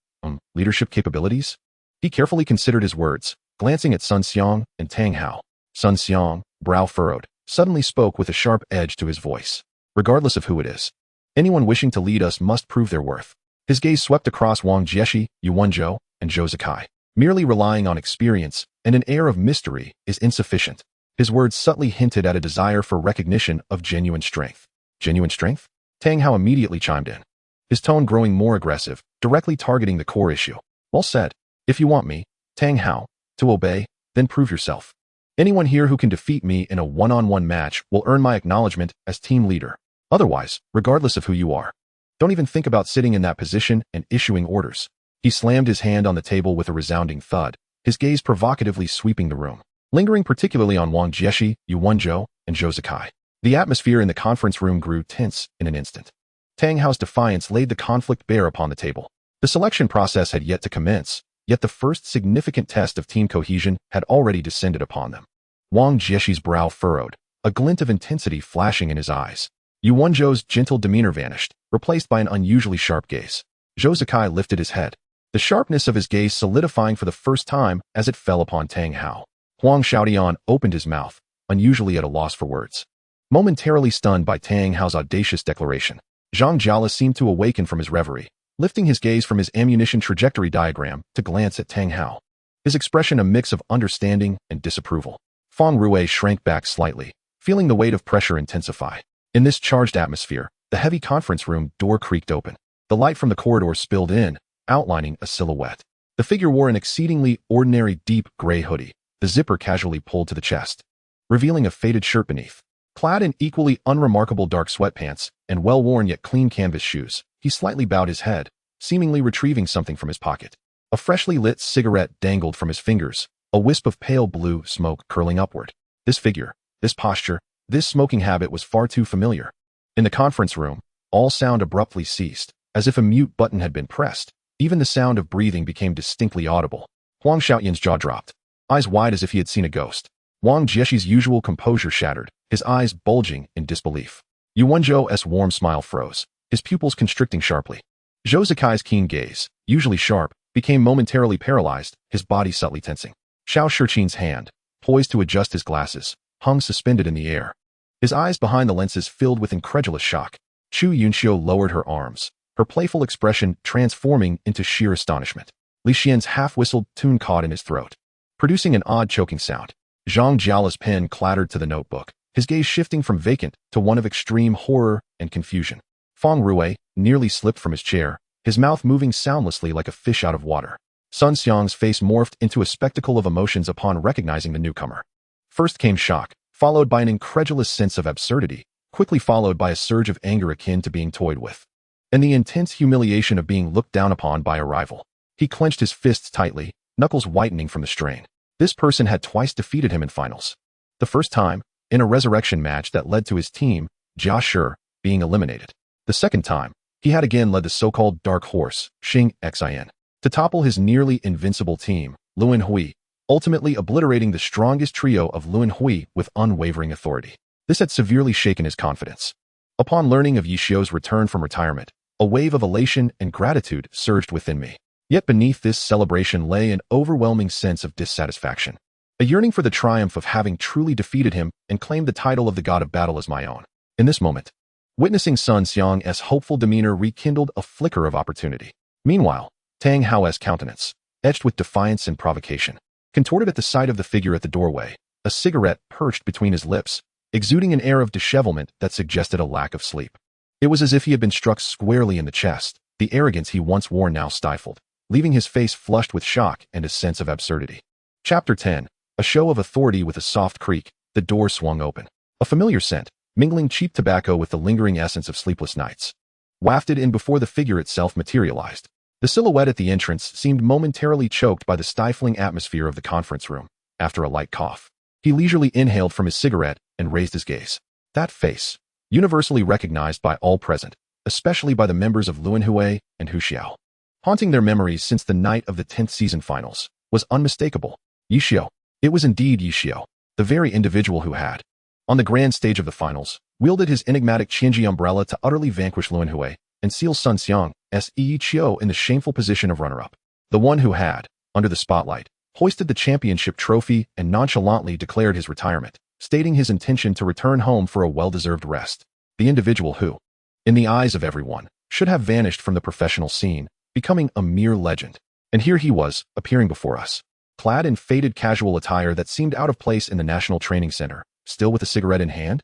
Speaker 1: leadership capabilities? He carefully considered his words, glancing at Sun Xiang and Tang Hao. Sun Xiang, brow furrowed, suddenly spoke with a sharp edge to his voice. Regardless of who it is, anyone wishing to lead us must prove their worth. His gaze swept across Wang Jieshi, Yuan Zhou, and Zhou Zikai. Merely relying on experience and an air of mystery is insufficient. His words subtly hinted at a desire for recognition of genuine strength. Genuine strength? Tang Hao immediately chimed in, his tone growing more aggressive, directly targeting the core issue. Well said. If you want me, Tang Hao, to obey, then prove yourself. Anyone here who can defeat me in a one-on-one match will earn my acknowledgement as team leader. Otherwise, regardless of who you are, don't even think about sitting in that position and issuing orders. He slammed his hand on the table with a resounding thud, his gaze provocatively sweeping the room, lingering particularly on Wang Jieshi, Yuan Zhou, and Zhou Zikai. The atmosphere in the conference room grew tense in an instant. Tang Hao's defiance laid the conflict bare upon the table. The selection process had yet to commence, yet the first significant test of team cohesion had already descended upon them. Wang Jieshi's brow furrowed, a glint of intensity flashing in his eyes. Yuan Zhou's gentle demeanor vanished, replaced by an unusually sharp gaze. Zhou Zikai lifted his head, the sharpness of his gaze solidifying for the first time as it fell upon Tang Hao. Huang Xiaodian opened his mouth, unusually at a loss for words. Momentarily stunned by Tang Hao's audacious declaration, Zhang Jiala seemed to awaken from his reverie, lifting his gaze from his ammunition trajectory diagram to glance at Tang Hao, his expression a mix of understanding and disapproval. Fang Rui shrank back slightly, feeling the weight of pressure intensify. In this charged atmosphere, the heavy conference room door creaked open. The light from the corridor spilled in, outlining a silhouette. The figure wore an exceedingly ordinary deep gray hoodie, the zipper casually pulled to the chest, revealing a faded shirt beneath. Clad in equally unremarkable dark sweatpants and well-worn yet clean canvas shoes, he slightly bowed his head, seemingly retrieving something from his pocket. A freshly lit cigarette dangled from his fingers, a wisp of pale blue smoke curling upward. This figure, this posture, this smoking habit was far too familiar. In the conference room, all sound abruptly ceased, as if a mute button had been pressed. Even the sound of breathing became distinctly audible. Huang Xiaoyan's jaw dropped, eyes wide as if he had seen a ghost. Wang Jieshi's usual composure shattered, his eyes bulging in disbelief. Yuan Zhou's warm smile froze, his pupils constricting sharply. Zhou Zikai's keen gaze, usually sharp, became momentarily paralyzed, his body subtly tensing. Xiao Shiqin's hand, poised to adjust his glasses, hung suspended in the air. His eyes behind the lenses filled with incredulous shock. Chu Yunxiu lowered her arms, her playful expression transforming into sheer astonishment. Li Xian's half-whistled tune caught in his throat, producing an odd choking sound. Zhang Jiala's pen clattered to the notebook, his gaze shifting from vacant to one of extreme horror and confusion. Fang Rui nearly slipped from his chair, his mouth moving soundlessly like a fish out of water. Sun Xiang's face morphed into a spectacle of emotions upon recognizing the newcomer. First came shock, followed by an incredulous sense of absurdity, quickly followed by a surge of anger akin to being toyed with, and the intense humiliation of being looked down upon by a rival. He clenched his fists tightly, knuckles whitening from the strain. This person had twice defeated him in finals. The first time, in a resurrection match that led to his team, Jia Shi, being eliminated. The second time, he had again led the so-called Dark Horse, Xing Xin, to topple his nearly invincible team, Luan Hui, ultimately obliterating the strongest trio of Luan Hui with unwavering authority. This had severely shaken his confidence. Upon learning of Yi Xiao's return from retirement, a wave of elation and gratitude surged within me. Yet beneath this celebration lay an overwhelming sense of dissatisfaction, a yearning for the triumph of having truly defeated him and claimed the title of the god of battle as my own. In this moment, witnessing Sun Xiang's hopeful demeanor rekindled a flicker of opportunity. Meanwhile, Tang Hao's countenance, etched with defiance and provocation, contorted at the sight of the figure at the doorway, a cigarette perched between his lips, exuding an air of dishevelment that suggested a lack of sleep. It was as if he had been struck squarely in the chest, the arrogance he once wore now stifled, leaving his face flushed with shock and a sense of absurdity. Chapter 10. A show of authority. With a soft creak, the door swung open. A familiar scent, mingling cheap tobacco with the lingering essence of sleepless nights, wafted in before the figure itself materialized. The silhouette at the entrance seemed momentarily choked by the stifling atmosphere of the conference room. After a light cough, He leisurely inhaled from his cigarette and raised his gaze. That face, universally recognized by all present, especially by the members of Luanhui and Huxiao, haunting their memories since the night of the 10th season finals, was unmistakable. Yixiao. It was indeed Yixiao, the very individual who had, on the grand stage of the finals, wielded his enigmatic Qianji umbrella to utterly vanquish Luanhui and seal Sun Xiang's Yixiao in the shameful position of runner-up. The one who had, under the spotlight, hoisted the championship trophy and nonchalantly declared his retirement, stating his intention to return home for a well-deserved rest. The individual who, in the eyes of everyone, should have vanished from the professional scene, becoming a mere legend. And here he was, appearing before us, clad in faded casual attire that seemed out of place in the National Training Center, still with a cigarette in hand.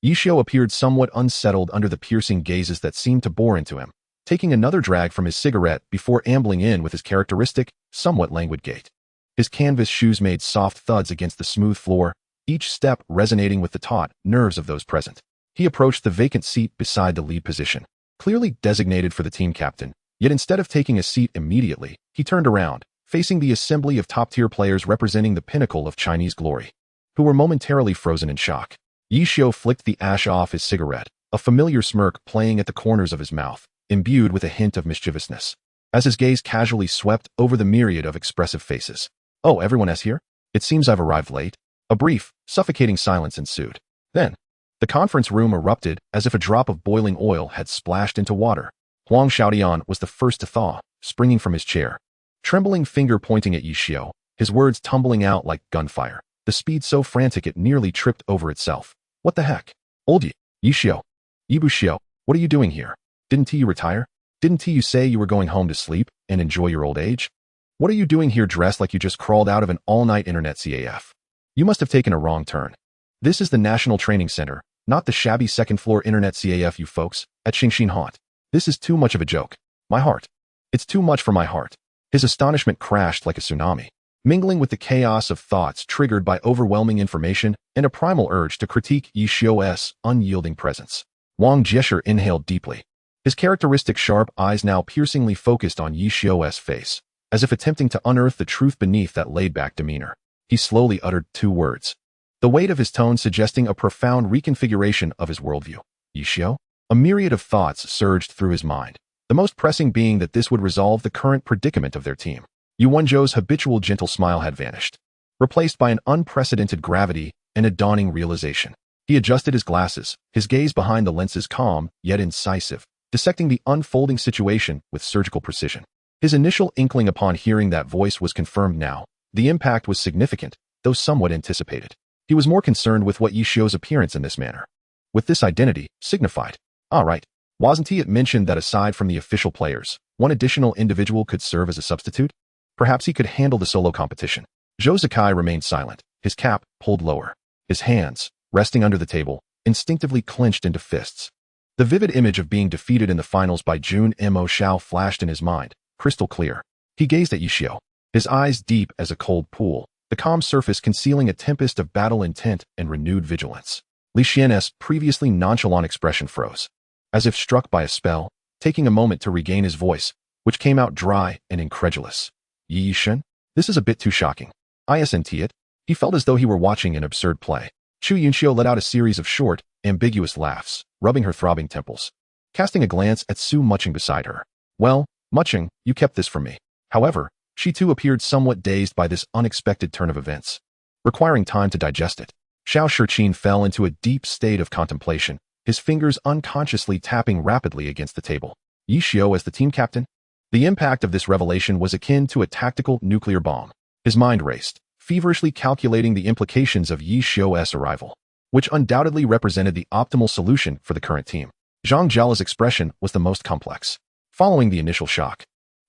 Speaker 1: Yixiao appeared somewhat unsettled under the piercing gazes that seemed to bore into him, taking another drag from his cigarette before ambling in with his characteristic, somewhat languid gait. His canvas shoes made soft thuds against the smooth floor, each step resonating with the taut nerves of those present. He approached the vacant seat beside the lead position, clearly designated for the team captain, yet instead of taking a seat immediately, he turned around, facing the assembly of top-tier players representing the pinnacle of Chinese glory, who were momentarily frozen in shock. Yixiao flicked the ash off his cigarette, a familiar smirk playing at the corners of his mouth, imbued with a hint of mischievousness, as his gaze casually swept over the myriad of expressive faces. "Oh, everyone is here? It seems I've arrived late." A brief, suffocating silence ensued. Then, the conference room erupted as if a drop of boiling oil had splashed into water. Huang Xiaodian was the first to thaw, springing from his chair, trembling finger pointing at Yixiao, his words tumbling out like gunfire, the speed so frantic it nearly tripped over itself. "What the heck? Old Yixiao. Yibuxiao, what are you doing here? Didn't you retire? Didn't you say you were going home to sleep and enjoy your old age? What are you doing here dressed like you just crawled out of an all-night internet CAF? You must have taken a wrong turn. This is the National Training Center, not the shabby second-floor internet CAF you folks at Xingxin haunt. This is too much of a joke. My heart. It's too much for my heart." His astonishment crashed like a tsunami, mingling with the chaos of thoughts triggered by overwhelming information and a primal urge to critique Yixiao's unyielding presence. Wang Jiesher inhaled deeply, his characteristic sharp eyes now piercingly focused on Yixiao's face, as if attempting to unearth the truth beneath that laid-back demeanor. He slowly uttered 2 words, the weight of his tone suggesting a profound reconfiguration of his worldview. "Yixiao?" A myriad of thoughts surged through his mind, the most pressing being that this would resolve the current predicament of their team. Yu Wenzhou's habitual gentle smile had vanished, replaced by an unprecedented gravity and a dawning realization. He adjusted his glasses, his gaze behind the lenses calm, yet incisive, dissecting the unfolding situation with surgical precision. His initial inkling upon hearing that voice was confirmed now. The impact was significant, though somewhat anticipated. He was more concerned with what Yixiao's appearance in this manner, with this identity, signified. All right, wasn't it mentioned that aside from the official players, one additional individual could serve as a substitute? Perhaps he could handle the solo competition. Zhou Zikai remained silent, his cap pulled lower, his hands, resting under the table, instinctively clenched into fists. The vivid image of being defeated in the finals by Jun Mo Shao flashed in his mind, crystal clear. He gazed at Yixiao, his eyes deep as a cold pool, the calm surface concealing a tempest of battle intent and renewed vigilance. Li Xian's previously nonchalant expression froze, as if struck by a spell, taking a moment to regain his voice, which came out dry and incredulous. "Yi Shen? This is a bit too shocking. Isn't it?" He felt as though he were watching an absurd play. Chu Yunxiu let out a series of short, ambiguous laughs, rubbing her throbbing temples, casting a glance at Su Muching beside her. "Well, Muching, you kept this from me." However, she too appeared somewhat dazed by this unexpected turn of events, requiring time to digest it. Xiao Shiqin fell into a deep state of contemplation, his fingers unconsciously tapping rapidly against the table. Yixiao as the team captain? The impact of this revelation was akin to a tactical nuclear bomb. His mind raced, feverishly calculating the implications of Yixiao's arrival, which undoubtedly represented the optimal solution for the current team. Zhang Jiala's expression was the most complex. Following the initial shock,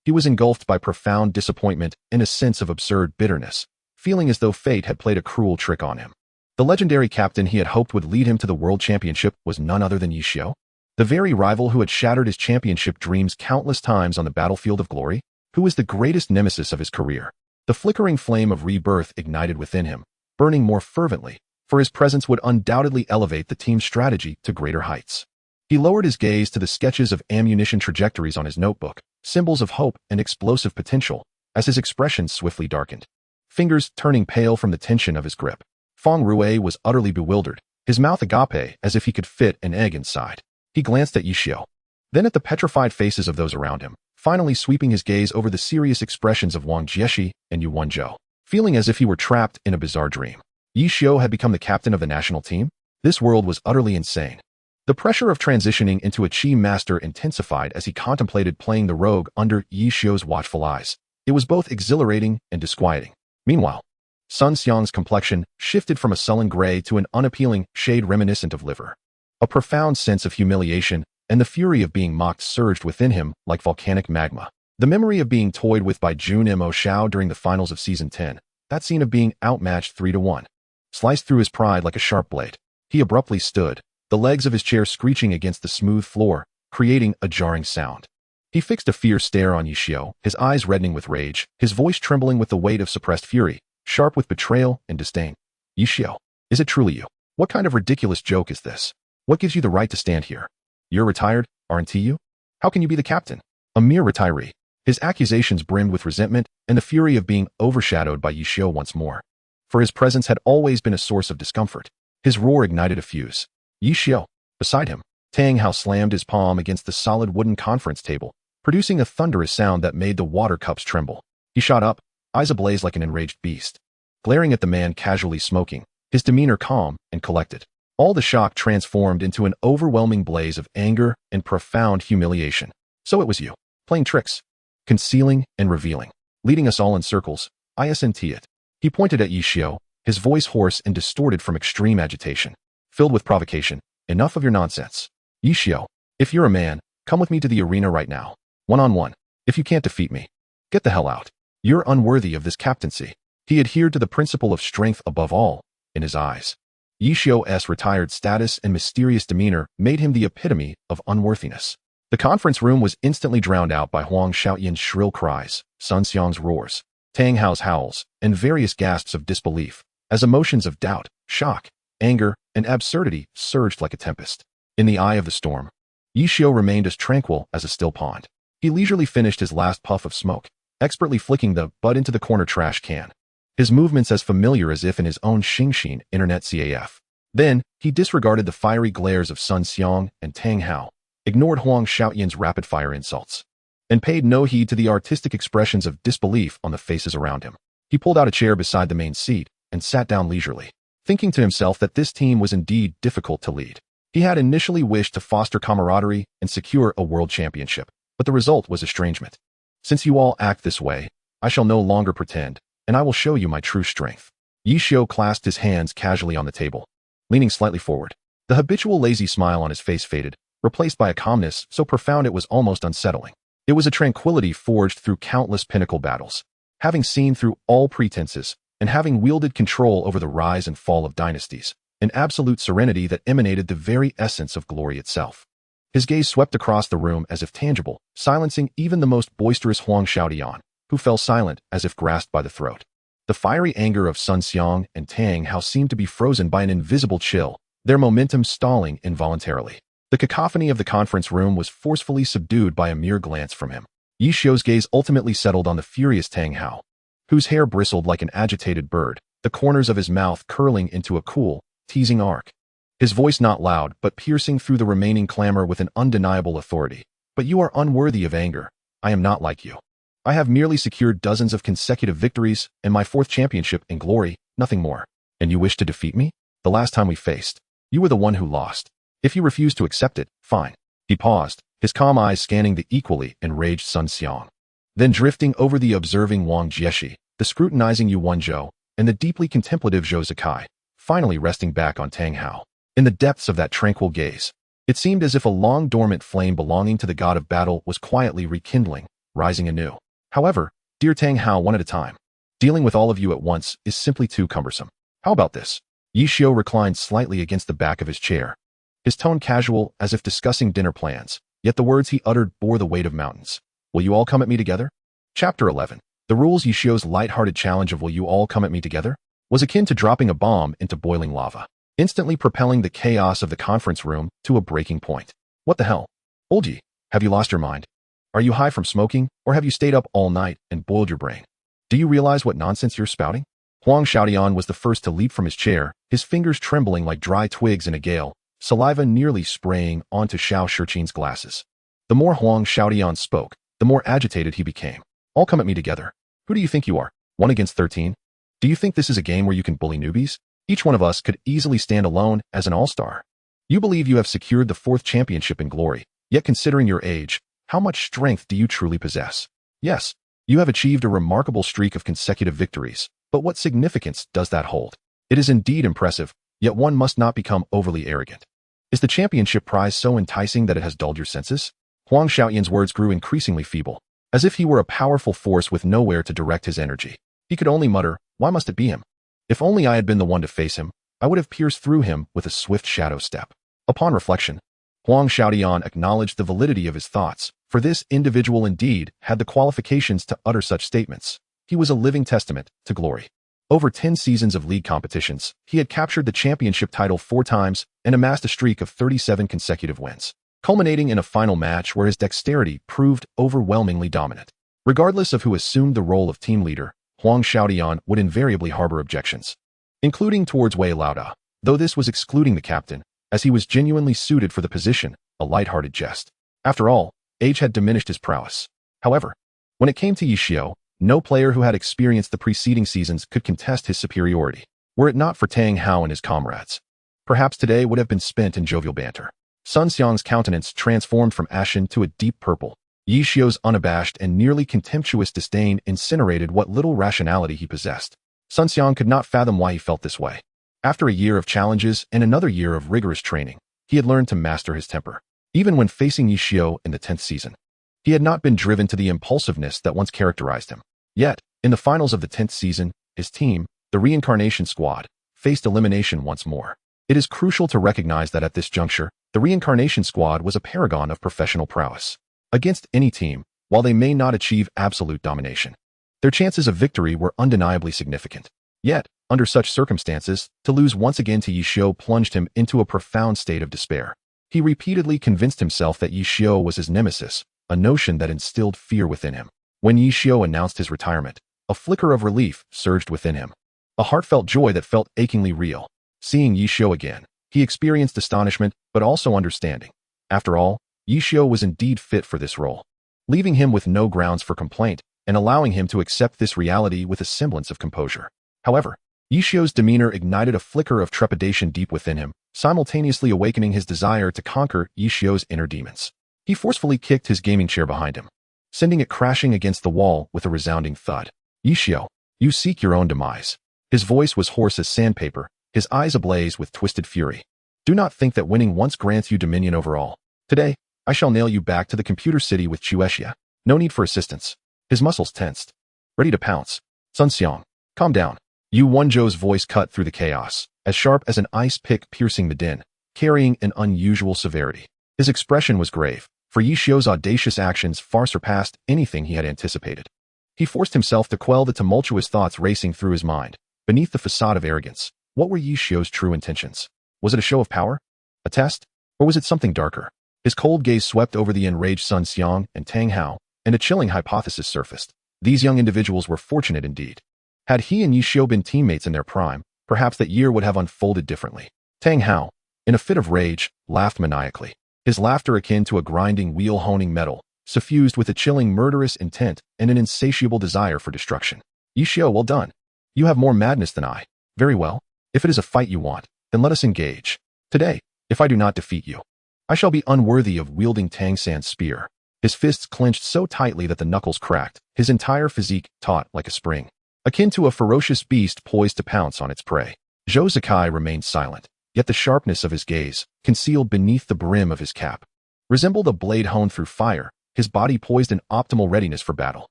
Speaker 1: he was engulfed by profound disappointment and a sense of absurd bitterness, feeling as though fate had played a cruel trick on him. The legendary captain he had hoped would lead him to the World Championship was none other than Yixiao, the very rival who had shattered his championship dreams countless times on the battlefield of glory, who was the greatest nemesis of his career. The flickering flame of rebirth ignited within him, burning more fervently, for his presence would undoubtedly elevate the team's strategy to greater heights. He lowered his gaze to the sketches of ammunition trajectories on his notebook, symbols of hope and explosive potential, as his expression swiftly darkened, fingers turning pale from the tension of his grip. Feng Rue was utterly bewildered, his mouth agape as if he could fit an egg inside. He glanced at Yi Xiao, then at the petrified faces of those around him, finally sweeping his gaze over the serious expressions of Wang Jieshi and Yu Wenzhou, feeling as if he were trapped in a bizarre dream. Yi Xiao had become the captain of the national team? This world was utterly insane. The pressure of transitioning into a Qi master intensified as he contemplated playing the rogue under Yi Xiao's watchful eyes. It was both exhilarating and disquieting. Meanwhile, Sun Xiang's complexion shifted from a sullen gray to an unappealing shade reminiscent of liver. A profound sense of humiliation and the fury of being mocked surged within him like volcanic magma. The memory of being toyed with by Jun Mo Shao during the finals of Season 10, that scene of being outmatched 3-1, sliced through his pride like a sharp blade. He abruptly stood, the legs of his chair screeching against the smooth floor, creating a jarring sound. He fixed a fierce stare on Yi Xiao, his eyes reddening with rage, his voice trembling with the weight of suppressed fury, sharp with betrayal and disdain. Yi Xiao, is it truly you? What kind of ridiculous joke is this? What gives you the right to stand here? You're retired, aren't you? How can you be the captain? A mere retiree. His accusations brimmed with resentment and the fury of being overshadowed by Yi Xiao once more. For his presence had always been a source of discomfort. His roar ignited a fuse. Yi Xiao, beside him, Tang Hao slammed his palm against the solid wooden conference table, producing a thunderous sound that made the water cups tremble. He shot up, eyes ablaze like an enraged beast. Glaring at the man casually smoking, his demeanor calm and collected. All the shock transformed into an overwhelming blaze of anger and profound humiliation. So it was you, playing tricks, concealing and revealing, leading us all in circles. Isn't it? He pointed at Yi Xiao, his voice hoarse and distorted from extreme agitation, filled with provocation. Enough of your nonsense. Yi Xiao, if you're a man, come with me to the arena right now. One-on-one. If you can't defeat me, get the hell out. You're unworthy of this captaincy. He adhered to the principle of strength above all, in his eyes. Yi Xiao's retired status and mysterious demeanor made him the epitome of unworthiness. The conference room was instantly drowned out by Huang Xiaoyan's shrill cries, Sun Xiang's roars, Tang Hao's howls, and various gasps of disbelief, as emotions of doubt, shock, anger, and absurdity surged like a tempest. In the eye of the storm, Yi Xiao remained as tranquil as a still pond. He leisurely finished his last puff of smoke, expertly flicking the butt into the corner trash can. His movements as familiar as if in his own Xingxin internet CAF. Then, he disregarded the fiery glares of Sun Xiang and Tang Hao, ignored Huang Xiaoyan's rapid-fire insults, and paid no heed to the artistic expressions of disbelief on the faces around him. He pulled out a chair beside the main seat and sat down leisurely, thinking to himself that this team was indeed difficult to lead. He had initially wished to foster camaraderie and secure a world championship, but the result was estrangement. Since you all act this way, I shall no longer pretend, and I will show you my true strength. Yi Xiao clasped his hands casually on the table, leaning slightly forward. The habitual lazy smile on his face faded, replaced by a calmness so profound it was almost unsettling. It was a tranquility forged through countless pinnacle battles. Having seen through all pretenses, and having wielded control over the rise and fall of dynasties, an absolute serenity that emanated the very essence of glory itself. His gaze swept across the room as if tangible, silencing even the most boisterous Huang Xiaoyan, who fell silent as if grasped by the throat. The fiery anger of Sun Xiang and Tang Hao seemed to be frozen by an invisible chill, their momentum stalling involuntarily. The cacophony of the conference room was forcefully subdued by a mere glance from him. Yi Xiao's gaze ultimately settled on the furious Tang Hao, whose hair bristled like an agitated bird, the corners of his mouth curling into a cool, teasing arc. His voice not loud, but piercing through the remaining clamor with an undeniable authority. But you are unworthy of anger. I am not like you. I have merely secured dozens of consecutive victories and my 4th championship in glory, nothing more. And you wish to defeat me? The last time we faced, you were the one who lost. If you refuse to accept it, fine. He paused, his calm eyes scanning the equally enraged Sun Xiang. Then drifting over the observing Wang Jieshi, the scrutinizing Yu Wenzhou, and the deeply contemplative Zhou Zikai, finally resting back on Tang Hao. In the depths of that tranquil gaze, it seemed as if a long-dormant flame belonging to the god of battle was quietly rekindling, rising anew. However, dear Tang Hao, one at a time. Dealing with all of you at once is simply too cumbersome. How about this? Yi Xiao reclined slightly against the back of his chair, his tone casual as if discussing dinner plans, yet the words he uttered bore the weight of mountains. Will you all come at me together? Chapter 11. The rules. Yi Xiao's light-hearted challenge of will you all come at me together was akin to dropping a bomb into boiling lava, instantly propelling the chaos of the conference room to a breaking point. What the hell? Old Yi, have you lost your mind? Are you high from smoking, or have you stayed up all night and boiled your brain? Do you realize what nonsense you're spouting? Huang Xiaodian was the first to leap from his chair, his fingers trembling like dry twigs in a gale, saliva nearly spraying onto Xiao Shiqing's glasses. The more Huang Xiaodian spoke, the more agitated he became. All come at me together. Who do you think you are? 1 against 13? Do you think this is a game where you can bully newbies? Each one of us could easily stand alone as an all-star. You believe you have secured the 4th championship in glory, yet considering your age, how much strength do you truly possess? Yes, you have achieved a remarkable streak of consecutive victories, but what significance does that hold? It is indeed impressive, yet one must not become overly arrogant. Is the championship prize so enticing that it has dulled your senses? Huang Xiaoyan's words grew increasingly feeble, as if he were a powerful force with nowhere to direct his energy. He could only mutter, why must it be him? If only I had been the one to face him, I would have pierced through him with a swift shadow step. Upon reflection, Huang Xiaodian acknowledged the validity of his thoughts, for this individual indeed had the qualifications to utter such statements. He was a living testament to glory. Over 10 seasons of league competitions, he had captured the championship title 4 times and amassed a streak of 37 consecutive wins, culminating in a final match where his dexterity proved overwhelmingly dominant. Regardless of who assumed the role of team leader, Huang Xiaodian would invariably harbor objections, including towards Wei Laoda, though this was excluding the captain, as he was genuinely suited for the position, a light-hearted jest. After all, age had diminished his prowess. However, when it came to Yi Xiu, no player who had experienced the preceding seasons could contest his superiority, were it not for Tang Hao and his comrades. Perhaps today would have been spent in jovial banter. Sun Xiang's countenance transformed from ashen to a deep purple. Yi Xiu's unabashed and nearly contemptuous disdain incinerated what little rationality he possessed. Sun Xiang could not fathom why he felt this way. After a year of challenges and another year of rigorous training, he had learned to master his temper. Even when facing Yi Xiu in the 10th season, he had not been driven to the impulsiveness that once characterized him. Yet, in the finals of the 10th season, his team, the Reincarnation Squad, faced elimination once more. It is crucial to recognize that at this juncture, the Reincarnation Squad was a paragon of professional prowess. Against any team, while they may not achieve absolute domination, their chances of victory were undeniably significant. Yet, under such circumstances, to lose once again to Yi Xiu plunged him into a profound state of despair. He repeatedly convinced himself that Yi Xiu was his nemesis, a notion that instilled fear within him. When Yi Xiu announced his retirement, a flicker of relief surged within him, a heartfelt joy that felt achingly real. Seeing Yi Xiu again, he experienced astonishment, but also understanding. After all, Yi Xiu was indeed fit for this role, leaving him with no grounds for complaint and allowing him to accept this reality with a semblance of composure. However, Yi Xiu's demeanor ignited a flicker of trepidation deep within him, simultaneously awakening his desire to conquer Yi Xiu's inner demons. He forcefully kicked his gaming chair behind him, sending it crashing against the wall with a resounding thud. Yi Xiu, you seek your own demise. His voice was hoarse as sandpaper, his eyes ablaze with twisted fury. Do not think that winning once grants you dominion over all. Today, I shall nail you back to the computer city with Chuexia. No need for assistance. His muscles tensed, ready to pounce. Sun Xiang, calm down. Yu Wenzhou's voice cut through the chaos, as sharp as an ice pick piercing the din, carrying an unusual severity. His expression was grave, for Yi Xiu's audacious actions far surpassed anything he had anticipated. He forced himself to quell the tumultuous thoughts racing through his mind. Beneath the facade of arrogance, what were Yi Xiu's true intentions? Was it a show of power? A test? Or was it something darker? His cold gaze swept over the enraged Sun Xiang and Tang Hao, and a chilling hypothesis surfaced. These young individuals were fortunate indeed. Had he and Yi Xiu been teammates in their prime, perhaps that year would have unfolded differently. Tang Hao, in a fit of rage, laughed maniacally. His laughter akin to a grinding wheel honing metal, suffused with a chilling murderous intent and an insatiable desire for destruction. Yi Xiu, well done. You have more madness than I. Very well. If it is a fight you want, then let us engage. Today, if I do not defeat you, I shall be unworthy of wielding Tang San's spear. His fists clenched so tightly that the knuckles cracked, his entire physique taut like a spring, akin to a ferocious beast poised to pounce on its prey. Zhou Zikai remained silent, yet the sharpness of his gaze, concealed beneath the brim of his cap, resembled a blade honed through fire, his body poised in optimal readiness for battle.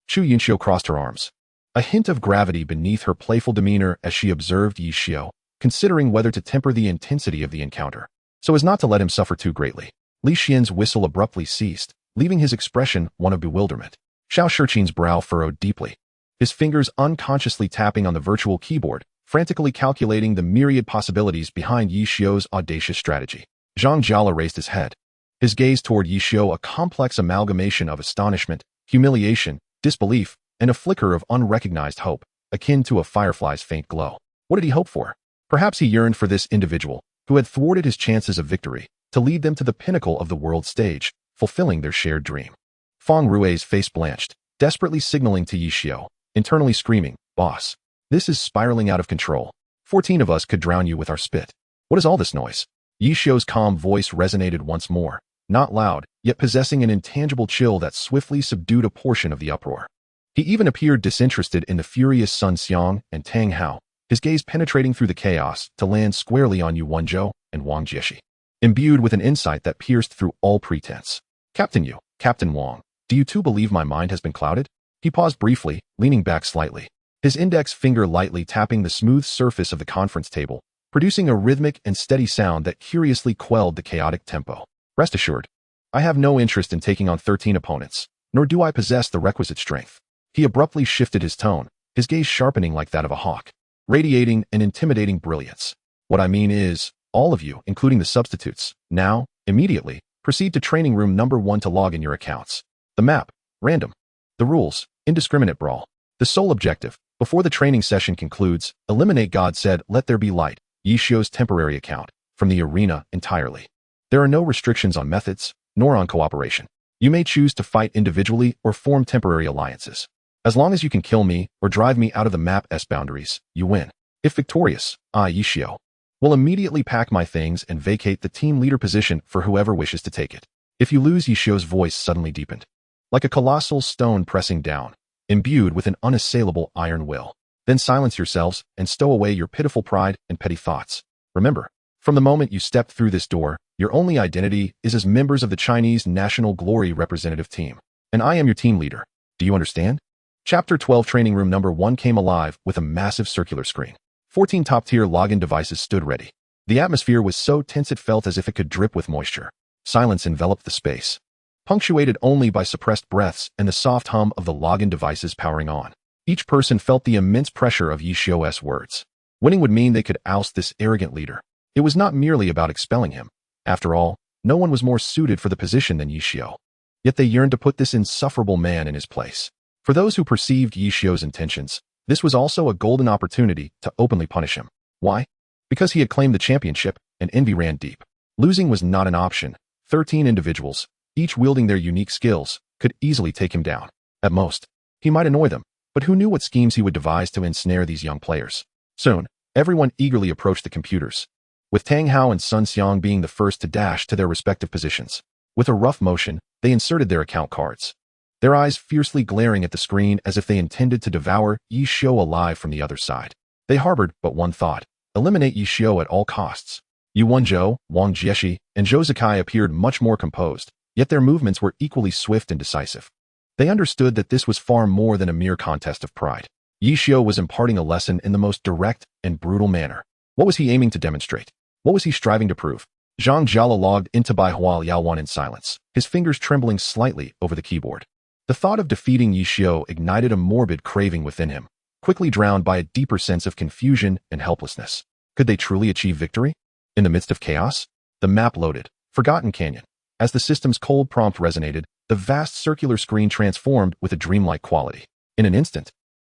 Speaker 1: Chu Yunxiu crossed her arms, a hint of gravity beneath her playful demeanor as she observed Yi Xiu, considering whether to temper the intensity of the encounter, so as not to let him suffer too greatly. Li Xian's whistle abruptly ceased, leaving his expression one of bewilderment. Xiao Shiqing's brow furrowed deeply, his fingers unconsciously tapping on the virtual keyboard, frantically calculating the myriad possibilities behind Yi Xiu's audacious strategy. Zhang Jiala raised his head, his gaze toward Yi Xiu a complex amalgamation of astonishment, humiliation, disbelief, and a flicker of unrecognized hope. akin to a firefly's faint glow. What did he hope for? Perhaps he yearned for this individual, who had thwarted his chances of victory, to lead them to the pinnacle of the world stage, fulfilling their shared dream. Feng Rui's face blanched, desperately signaling to Yi Xiao, internally screaming, "Boss, this is spiraling out of control. 14 of us could drown you with our spit. What is all this noise?" Yi Xiao's calm voice resonated once more, not loud, yet possessing an intangible chill that swiftly subdued a portion of the uproar. He even appeared disinterested in the furious Sun Xiang and Tang Hao, his gaze penetrating through the chaos to land squarely on Yu Wenzhou and Wang Jieshi, imbued with an insight that pierced through all pretense. "Captain Yu, Captain Wang, do you too believe my mind has been clouded?" He paused briefly, leaning back slightly, his index finger lightly tapping the smooth surface of the conference table, producing a rhythmic and steady sound that curiously quelled the chaotic tempo. "Rest assured, I have no interest in taking on 13 opponents, nor do I possess the requisite strength." He abruptly shifted his tone, his gaze sharpening like that of a hawk, radiating an intimidating brilliance. "What I mean is, all of you, including the substitutes, now, immediately, proceed to training room number 1 to log in your accounts. The map, random. The rules, indiscriminate brawl. The sole objective, before the training session concludes, eliminate God said, let there be light, Yi Xiao's temporary account, from the arena entirely. There are no restrictions on methods, nor on cooperation. You may choose to fight individually or form temporary alliances. As long as you can kill me or drive me out of the map's boundaries, you win. If victorious, I, Yi Xiao, will immediately pack my things and vacate the team leader position for whoever wishes to take it. If you lose," Yi Xiao's voice suddenly deepened, like a colossal stone pressing down, imbued with an unassailable iron will. "Then silence yourselves and stow away your pitiful pride and petty thoughts. Remember, from the moment you step through this door, your only identity is as members of the Chinese National Glory representative team. And I am your team leader. Do you understand?" Chapter 12 Training Room Number 1 came alive with a massive circular screen. 14 top-tier login devices stood ready. The atmosphere was so tense it felt as if it could drip with moisture. Silence enveloped the space, punctuated only by suppressed breaths and the soft hum of the login devices powering on. Each person felt the immense pressure of Yi Xiao's words. Winning would mean they could oust this arrogant leader. It was not merely about expelling him. After all, no one was more suited for the position than Yi Xiao. Yet they yearned to put this insufferable man in his place. For those who perceived Yi Xiao's intentions, this was also a golden opportunity to openly punish him. Why? Because he had claimed the championship, and envy ran deep. Losing was not an option. 13 individuals, each wielding their unique skills, could easily take him down. At most, he might annoy them, but who knew what schemes he would devise to ensnare these young players? Soon, everyone eagerly approached the computers, with Tang Hao and Sun Xiang being the first to dash to their respective positions. With a rough motion, they inserted their account cards, their eyes fiercely glaring at the screen as if they intended to devour Yi Xiao alive from the other side. They harbored but one thought: eliminate Yi Xiao at all costs. Yu Wenzhou, Wang Jieshi, and Zhou Zikai appeared much more composed, yet their movements were equally swift and decisive. They understood that this was far more than a mere contest of pride. Yi Xiao was imparting a lesson in the most direct and brutal manner. What was he aiming to demonstrate? What was he striving to prove? Zhang Jiala logged into Baihua Yaowan in silence, his fingers trembling slightly over the keyboard. The thought of defeating Yi Xiao ignited a morbid craving within him, quickly drowned by a deeper sense of confusion and helplessness. Could they truly achieve victory? In the midst of chaos? The map loaded, Forgotten Canyon. As the system's cold prompt resonated, the vast circular screen transformed with a dreamlike quality. In an instant,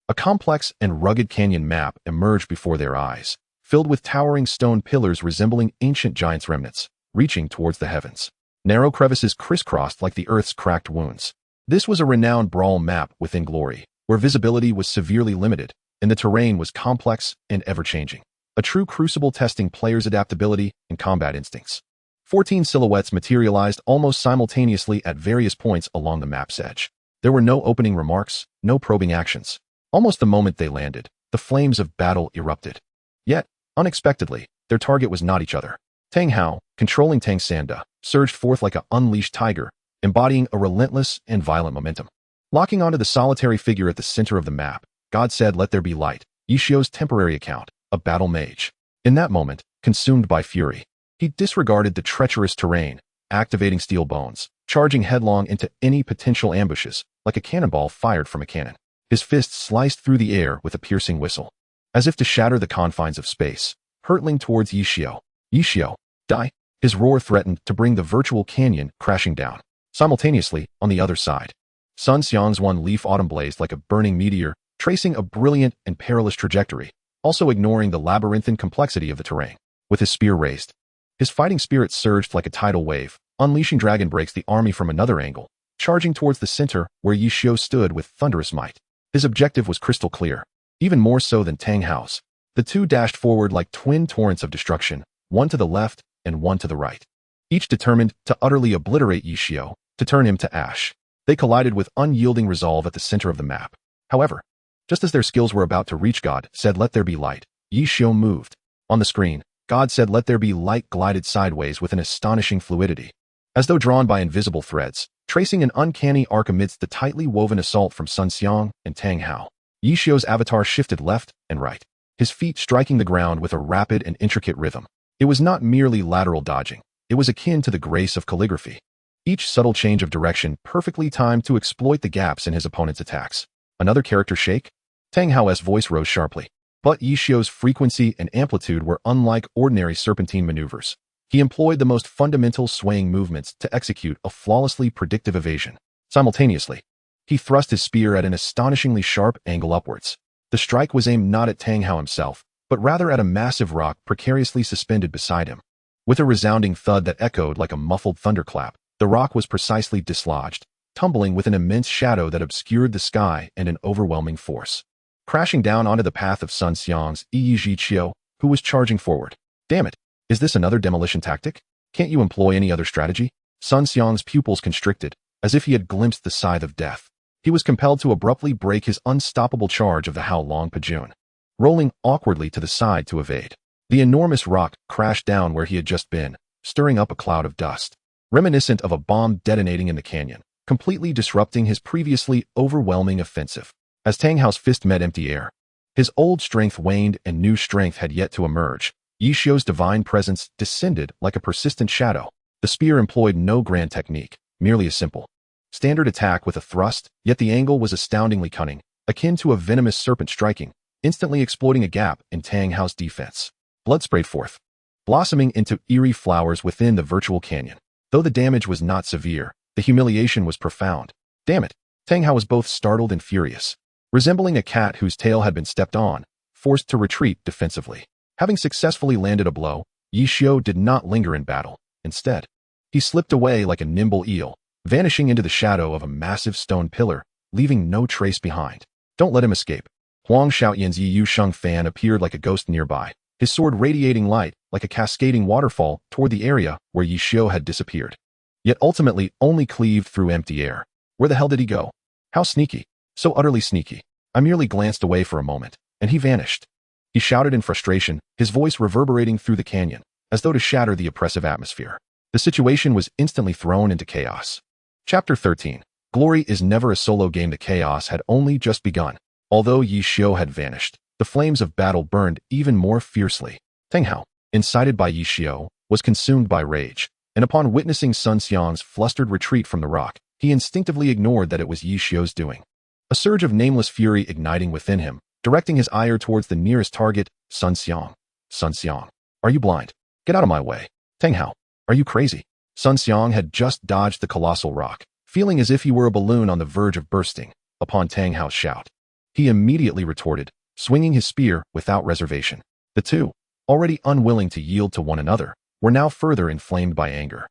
Speaker 1: a complex and rugged canyon map emerged before their eyes, filled with towering stone pillars resembling ancient giants' remnants, reaching towards the heavens. Narrow crevices crisscrossed like the earth's cracked wounds. This was a renowned brawl map within Glory, where visibility was severely limited, and the terrain was complex and ever-changing. A true crucible testing players' adaptability and combat instincts. 14 silhouettes materialized almost simultaneously at various points along the map's edge. There were no opening remarks, no probing actions. Almost the moment they landed, the flames of battle erupted. Yet, unexpectedly, their target was not each other. Tang Hao, controlling Tang Sanda, surged forth like an unleashed tiger, embodying a relentless and violent momentum. Locking onto the solitary figure at the center of the map, God said, let there be light, Yi Xiao's temporary account, a battle mage. In that moment, consumed by fury, he disregarded the treacherous terrain, activating steel bones, charging headlong into any potential ambushes, like a cannonball fired from a cannon. His fists sliced through the air with a piercing whistle, as if to shatter the confines of space, hurtling towards Yi Xiao. Yi Xiao, die! His roar threatened to bring the virtual canyon crashing down. Simultaneously, on the other side, Sun Xiang's one-leaf autumn blazed like a burning meteor, tracing a brilliant and perilous trajectory, also ignoring the labyrinthine complexity of the terrain. With his spear raised, his fighting spirit surged like a tidal wave, unleashing dragon breaks the army from another angle, charging towards the center where Yi Xiu stood with thunderous might. His objective was crystal clear, even more so than Tang Hao's. The two dashed forward like twin torrents of destruction, one to the left and one to the right, each determined to utterly obliterate Yi Xiu, to turn him to ash. They collided with unyielding resolve at the center of the map. However, just as their skills were about to reach, God said, "Let there be light." Yi Xiu moved. On the screen, God said, "Let there be light," glided sideways with an astonishing fluidity, as though drawn by invisible threads, tracing an uncanny arc amidst the tightly woven assault from Sun Xiang and Tang Hao. Yi Xiu's avatar shifted left and right, his feet striking the ground with a rapid and intricate rhythm. It was not merely lateral dodging, it was akin to the grace of calligraphy. Each subtle change of direction perfectly timed to exploit the gaps in his opponent's attacks. Another character shake? Tang Hao's voice rose sharply, but Yi Xiu's frequency and amplitude were unlike ordinary serpentine maneuvers. He employed the most fundamental swaying movements to execute a flawlessly predictive evasion. Simultaneously, he thrust his spear at an astonishingly sharp angle upwards. The strike was aimed not at Tang Hao himself, but rather at a massive rock precariously suspended beside him. With a resounding thud that echoed like a muffled thunderclap, the rock was precisely dislodged, tumbling with an immense shadow that obscured the sky and an overwhelming force, crashing down onto the path of Sun Xiang's Yi Xiu, who was charging forward. Damn it! Is this another demolition tactic? Can't you employ any other strategy? Sun Xiang's pupils constricted, as if he had glimpsed the scythe of death. He was compelled to abruptly break his unstoppable charge of the Hao Long Pajun, rolling awkwardly to the side to evade. The enormous rock crashed down where he had just been, stirring up a cloud of dust, reminiscent of a bomb detonating in the canyon, completely disrupting his previously overwhelming offensive. As Tang Hao's fist met empty air, his old strength waned and new strength had yet to emerge. Yi Xiu's divine presence descended like a persistent shadow. The spear employed no grand technique, merely a simple, standard attack with a thrust, yet the angle was astoundingly cunning, akin to a venomous serpent striking, instantly exploiting a gap in Tang Hao's defense. Blood sprayed forth, blossoming into eerie flowers within the virtual canyon. Though the damage was not severe, the humiliation was profound. Damn it! Tang Hao was both startled and furious, resembling a cat whose tail had been stepped on, forced to retreat defensively. Having successfully landed a blow, Yi Xiu did not linger in battle. Instead, he slipped away like a nimble eel, vanishing into the shadow of a massive stone pillar, leaving no trace behind. Don't let him escape. Huang Xiaoyan's Yi Yu Sheng fan appeared like a ghost nearby, his sword radiating light like a cascading waterfall toward the area where Yi Xiu had disappeared, yet ultimately only cleaved through empty air. Where the hell did he go? How sneaky. So utterly sneaky. I merely glanced away for a moment, and he vanished. He shouted in frustration, his voice reverberating through the canyon, as though to shatter the oppressive atmosphere. The situation was instantly thrown into chaos. Chapter 13. Glory is never a solo game. The chaos had only just begun. Although Yi Xiu had vanished, the flames of battle burned even more fiercely. Tang Hao, incited by Yi Xiu, was consumed by rage, and upon witnessing Sun Xiang's flustered retreat from the rock, he instinctively ignored that it was Yi Xiu's doing. A surge of nameless fury igniting within him, directing his ire towards the nearest target, Sun Xiang. Sun Xiang, are you blind? Get out of my way. Tang Hao, are you crazy? Sun Xiang had just dodged the colossal rock, feeling as if he were a balloon on the verge of bursting, upon Tang Hao's shout. He immediately retorted, swinging his spear without reservation. The two, already unwilling to yield to one another, were now further inflamed by anger.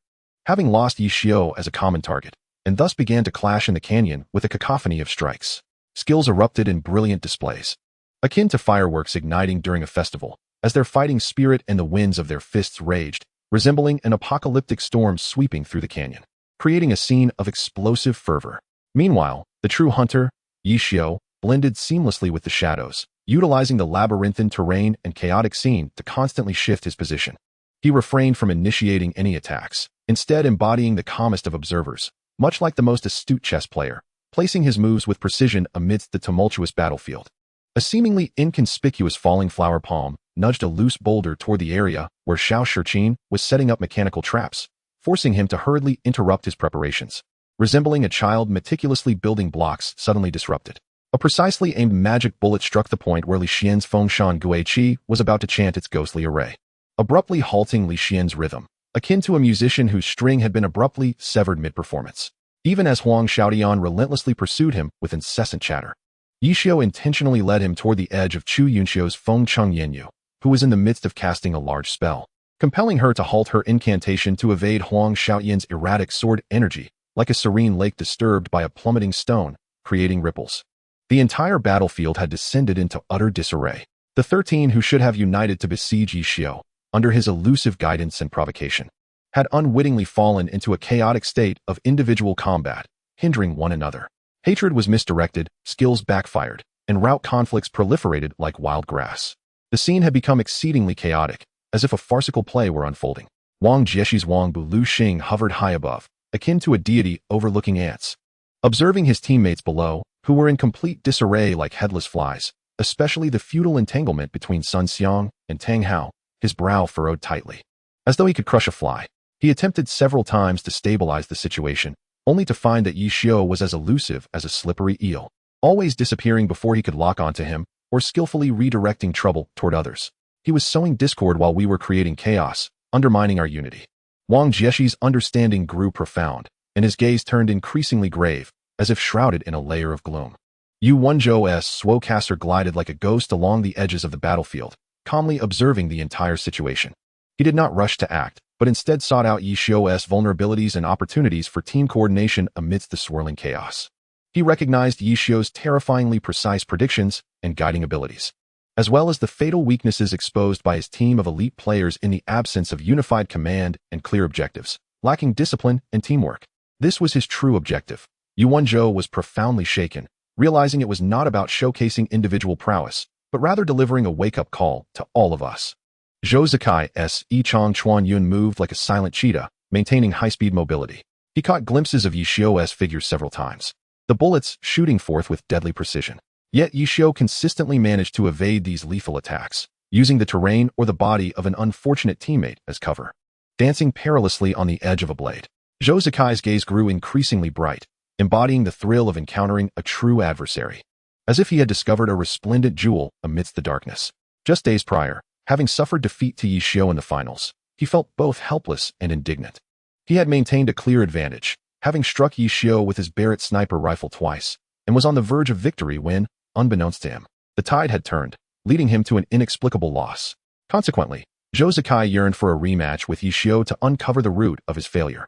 Speaker 1: Having lost Yi Xiu as a common target, and thus began to clash in the canyon with a cacophony of strikes. Skills erupted in brilliant displays, akin to fireworks igniting during a festival, as their fighting spirit and the winds of their fists raged, resembling an apocalyptic storm sweeping through the canyon, creating a scene of explosive fervor. Meanwhile, the true hunter, Yi Xiu, blended seamlessly with the shadows, utilizing the labyrinthine terrain and chaotic scene to constantly shift his position. He refrained from initiating any attacks, instead embodying the calmest of observers, much like the most astute chess player, placing his moves with precision amidst the tumultuous battlefield. A seemingly inconspicuous falling flower palm nudged a loose boulder toward the area where Xiao Shiqin was setting up mechanical traps, forcing him to hurriedly interrupt his preparations. Resembling a child meticulously building blocks suddenly disrupted. A precisely aimed magic bullet struck the point where Li Xian's Fengshan Guiqi was about to chant its ghostly array, abruptly halting Li Xian's rhythm, akin to a musician whose string had been abruptly severed mid-performance. Even as Huang Xiaoyan relentlessly pursued him with incessant chatter, Yishio intentionally led him toward the edge of Chu Yunxiu's Feng Cheng Yanyu, who was in the midst of casting a large spell, compelling her to halt her incantation to evade Huang Xiaoyan's erratic sword energy, like a serene lake disturbed by a plummeting stone, creating ripples. The entire battlefield had descended into utter disarray. The 13 who should have united to besiege Yishio, under his elusive guidance and provocation, had unwittingly fallen into a chaotic state of individual combat, hindering one another. Hatred was misdirected, skills backfired, and route conflicts proliferated like wild grass. The scene had become exceedingly chaotic, as if a farcical play were unfolding. Wang Jieshi's Wang Bu Lu Xing hovered high above, akin to a deity overlooking ants. Observing his teammates below, who were in complete disarray like headless flies, especially the feudal entanglement between Sun Xiang and Tang Hao, his brow furrowed tightly. As though he could crush a fly, he attempted several times to stabilize the situation, only to find that Yishio was as elusive as a slippery eel, always disappearing before he could lock onto him, or skillfully redirecting trouble toward others. He was sowing discord while we were creating chaos, undermining our unity. Wang Jieshi's understanding grew profound, and his gaze turned increasingly grave, as if shrouded in a layer of gloom. Yu Wenzhou's Swowcaster glided like a ghost along the edges of the battlefield, calmly observing the entire situation. He did not rush to act, but instead sought out Yishio's vulnerabilities and opportunities for team coordination amidst the swirling chaos. He recognized Yishio's terrifyingly precise predictions and guiding abilities, as well as the fatal weaknesses exposed by his team of elite players in the absence of unified command and clear objectives, lacking discipline and teamwork. This was his true objective. Yu Wenzhou was profoundly shaken, realizing it was not about showcasing individual prowess, but rather delivering a wake-up call to all of us. Zhou Zikai's Yichang Chuanyun moved like a silent cheetah, maintaining high-speed mobility. He caught glimpses of Yishio's figure several times, the bullets shooting forth with deadly precision. Yet Yishio consistently managed to evade these lethal attacks, using the terrain or the body of an unfortunate teammate as cover, dancing perilously on the edge of a blade. Zhou Zikai's gaze grew increasingly bright, embodying the thrill of encountering a true adversary, as if he had discovered a resplendent jewel amidst the darkness. Just days prior, having suffered defeat to Yishio in the finals, he felt both helpless and indignant. He had maintained a clear advantage, having struck Yishio with his Barrett sniper rifle twice, and was on the verge of victory when, unbeknownst to him, the tide had turned, leading him to an inexplicable loss. Consequently, Zhou Zikai yearned for a rematch with Yishio to uncover the root of his failure.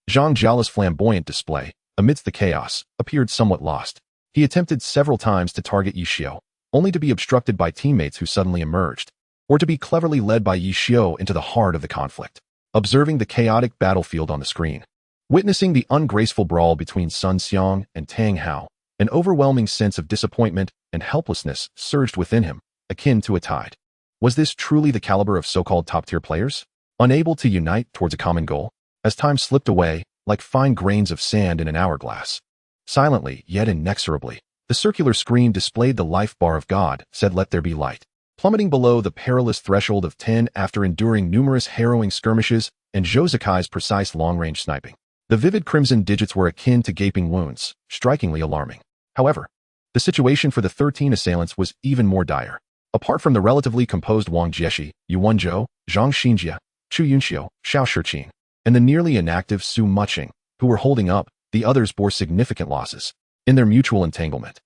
Speaker 1: Zhang Jiala's flamboyant display, amidst the chaos, appeared somewhat lost. He attempted several times to target Yishio, only to be obstructed by teammates who suddenly emerged, or to be cleverly led by Yishio into the heart of the conflict. Observing the chaotic battlefield on the screen, witnessing the ungraceful brawl between Sun Xiang and Tang Hao, an overwhelming sense of disappointment and helplessness surged within him, akin to a tide. Was this truly the caliber of so-called top-tier players, unable to unite towards a common goal? As time slipped away, like fine grains of sand in an hourglass, silently yet inexorably, the circular screen displayed the life bar of God, said "Let there be light." Plummeting below the perilous threshold of 10 after enduring numerous harrowing skirmishes and Zhou Zikai's precise long-range sniping. The vivid crimson digits were akin to gaping wounds, strikingly alarming. However, the situation for the 13 assailants was even more dire. Apart from the relatively composed Wang Jieshi, Yu Wenzhou, Zhang Xinjia, Chu Yunxiu, Xiao Shiqing, and the nearly inactive Su Muqing, who were holding up, the others bore significant losses in their mutual entanglement.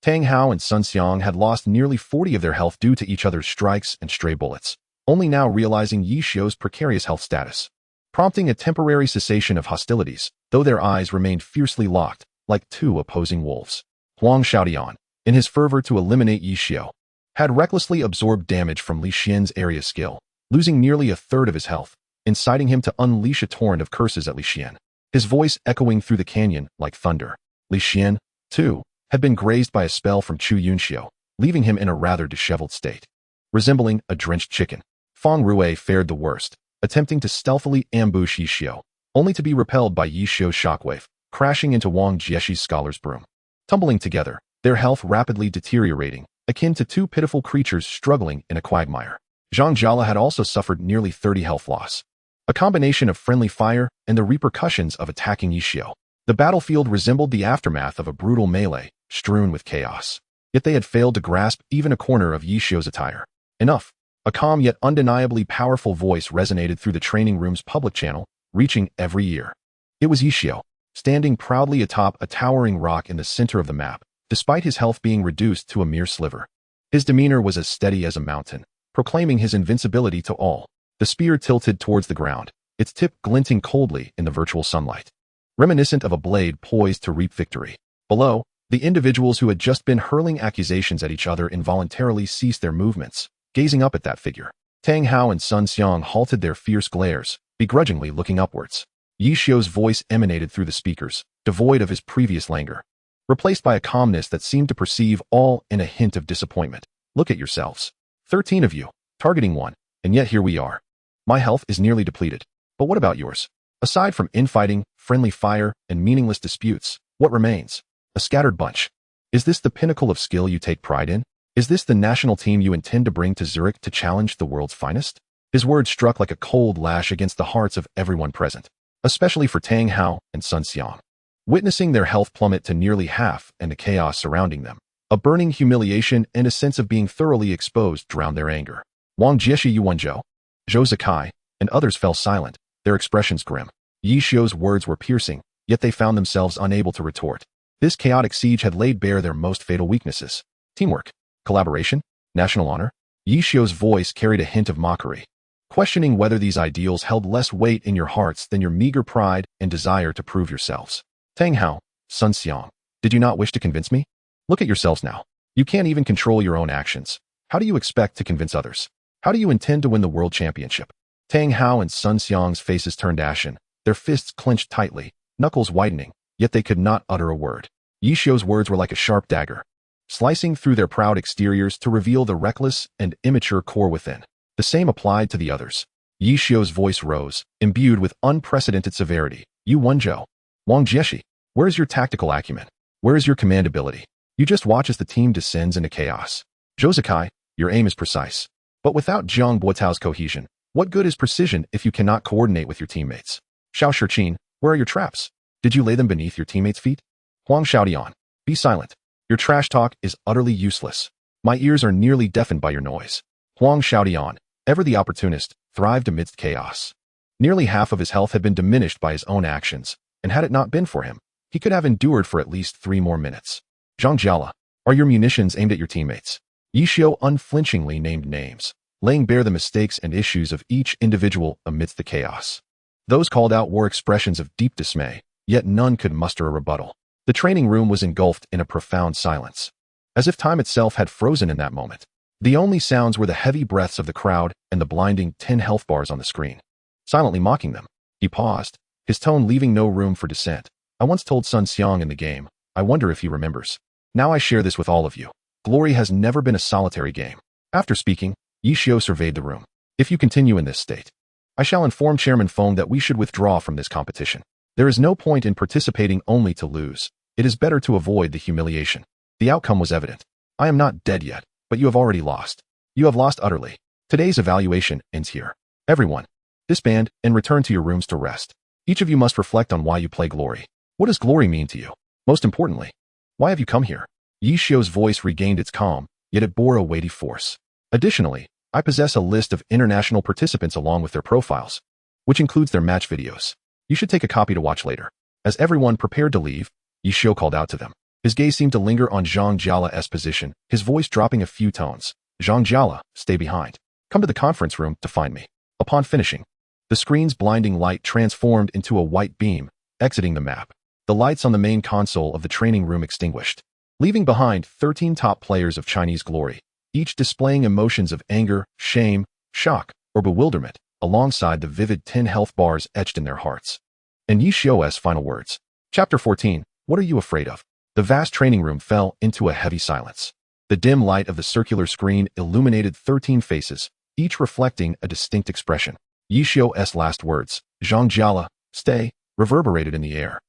Speaker 1: Tang Hao and Sun Xiang had lost nearly 40 of their health due to each other's strikes and stray bullets, only now realizing Yishio's precarious health status, prompting a temporary cessation of hostilities, though their eyes remained fiercely locked, like two opposing wolves. Huang Xiaodian, in his fervor to eliminate Yishio, had recklessly absorbed damage from Li Xian's area skill, losing nearly a third of his health, inciting him to unleash a torrent of curses at Li Xian, his voice echoing through the canyon like thunder. Li Xian, too, had been grazed by a spell from Chu Yunxiu, leaving him in a rather disheveled state, resembling a drenched chicken. Fang Rue fared the worst, attempting to stealthily ambush Yishio, only to be repelled by Yishio's shockwave, crashing into Wang Jieshi's scholar's broom. Tumbling together, their health rapidly deteriorating, akin to two pitiful creatures struggling in a quagmire. Zhang Jiala had also suffered nearly 30 health loss, a combination of friendly fire and the repercussions of attacking Yishio. The battlefield resembled the aftermath of a brutal melee, strewn with chaos. Yet they had failed to grasp even a corner of Yishio's attire. Enough. A calm yet undeniably powerful voice resonated through the training room's public channel, reaching every ear. It was Yishio, standing proudly atop a towering rock in the center of the map, despite his health being reduced to a mere sliver. His demeanor was as steady as a mountain, proclaiming his invincibility to all. The spear tilted towards the ground, its tip glinting coldly in the virtual sunlight, reminiscent of a blade poised to reap victory. Below, the individuals who had just been hurling accusations at each other involuntarily ceased their movements, gazing up at that figure. Tang Hao and Sun Xiang halted their fierce glares, begrudgingly looking upwards. Yi Xiu's voice emanated through the speakers, devoid of his previous languor, replaced by a calmness that seemed to perceive all in a hint of disappointment. Look at yourselves. 13 of you, targeting one, and yet here we are. My health is nearly depleted. But what about yours? Aside from infighting, friendly fire, and meaningless disputes, what remains? A scattered bunch. Is this the pinnacle of skill you take pride in? Is this the national team you intend to bring to Zurich to challenge the world's finest? His words struck like a cold lash against the hearts of everyone present, especially for Tang Hao and Sun Xiang. Witnessing their health plummet to nearly half and the chaos surrounding them, a burning humiliation and a sense of being thoroughly exposed drowned their anger. Wang Jieshi, Yuanzhou, Zhou Zikai, and others fell silent, their expressions grim. Yi Xiu's words were piercing, yet they found themselves unable to retort. This chaotic siege had laid bare their most fatal weaknesses. Teamwork, collaboration, national honor. Yi Xiu's voice carried a hint of mockery, questioning whether these ideals held less weight in your hearts than your meager pride and desire to prove yourselves. Tang Hao, Sun Xiang, did you not wish to convince me? Look at yourselves now. You can't even control your own actions. How do you expect to convince others? How do you intend to win the world championship? Tang Hao and Sun Xiang's faces turned ashen, their fists clenched tightly, knuckles widening, yet they could not utter a word. Yi Xiu's words were like a sharp dagger, slicing through their proud exteriors to reveal the reckless and immature core within. The same applied to the others. Yi Xiu's voice rose, imbued with unprecedented severity. You Wenzhou, Wang Jieshi, where is your tactical acumen? Where is your command ability? You just watch as the team descends into chaos. Zhou Zikai, your aim is precise. But without Jiang Boitao's cohesion, what good is precision if you cannot coordinate with your teammates? Xiao Shiqin, where are your traps? Did you lay them beneath your teammates' feet? Huang Xiaodian, be silent. Your trash talk is utterly useless. My ears are nearly deafened by your noise. Huang Xiaodian, ever the opportunist, thrived amidst chaos. Nearly half of his health had been diminished by his own actions, and had it not been for him, he could have endured for at least 3 more minutes. Zhang Jiala, are your munitions aimed at your teammates? Yi Xiu unflinchingly named names, laying bare the mistakes and issues of each individual amidst the chaos. Those called out wore expressions of deep dismay, yet none could muster a rebuttal. The training room was engulfed in a profound silence, as if time itself had frozen in that moment. The only sounds were the heavy breaths of the crowd and the blinding 10 health bars on the screen, silently mocking them. He paused, his tone leaving no room for dissent. I once told Sun Xiang in the game, I wonder if he remembers. Now I share this with all of you. Glory has never been a solitary game. After speaking, Yi Xiu surveyed the room. If you continue in this state, I shall inform Chairman Feng that we should withdraw from this competition. There is no point in participating only to lose. It is better to avoid the humiliation. The outcome was evident. I am not dead yet, but you have already lost. You have lost utterly. Today's evaluation ends here. Everyone, disband and return to your rooms to rest. Each of you must reflect on why you play Glory. What does Glory mean to you? Most importantly, why have you come here? Yi Xiu's voice regained its calm, yet it bore a weighty force. Additionally, I possess a list of international participants along with their profiles, which includes their match videos. You should take a copy to watch later. As everyone prepared to leave, Yi Xiu called out to them. His gaze seemed to linger on Zhang Jiala's position, his voice dropping a few tones. Zhang Jiala, stay behind. Come to the conference room to find me. Upon finishing, the screen's blinding light transformed into a white beam, exiting the map. The lights on the main console of the training room extinguished, leaving behind 13 top players of Chinese Glory, each displaying emotions of anger, shame, shock, or bewilderment, alongside the vivid 10 health bars etched in their hearts. And Yi Xiu's final words. Chapter 14, What are you afraid of? The vast training room fell into a heavy silence. The dim light of the circular screen illuminated 13 faces, each reflecting a distinct expression. Yi Xiu's last words, Zhang Jiala, stay, reverberated in the air.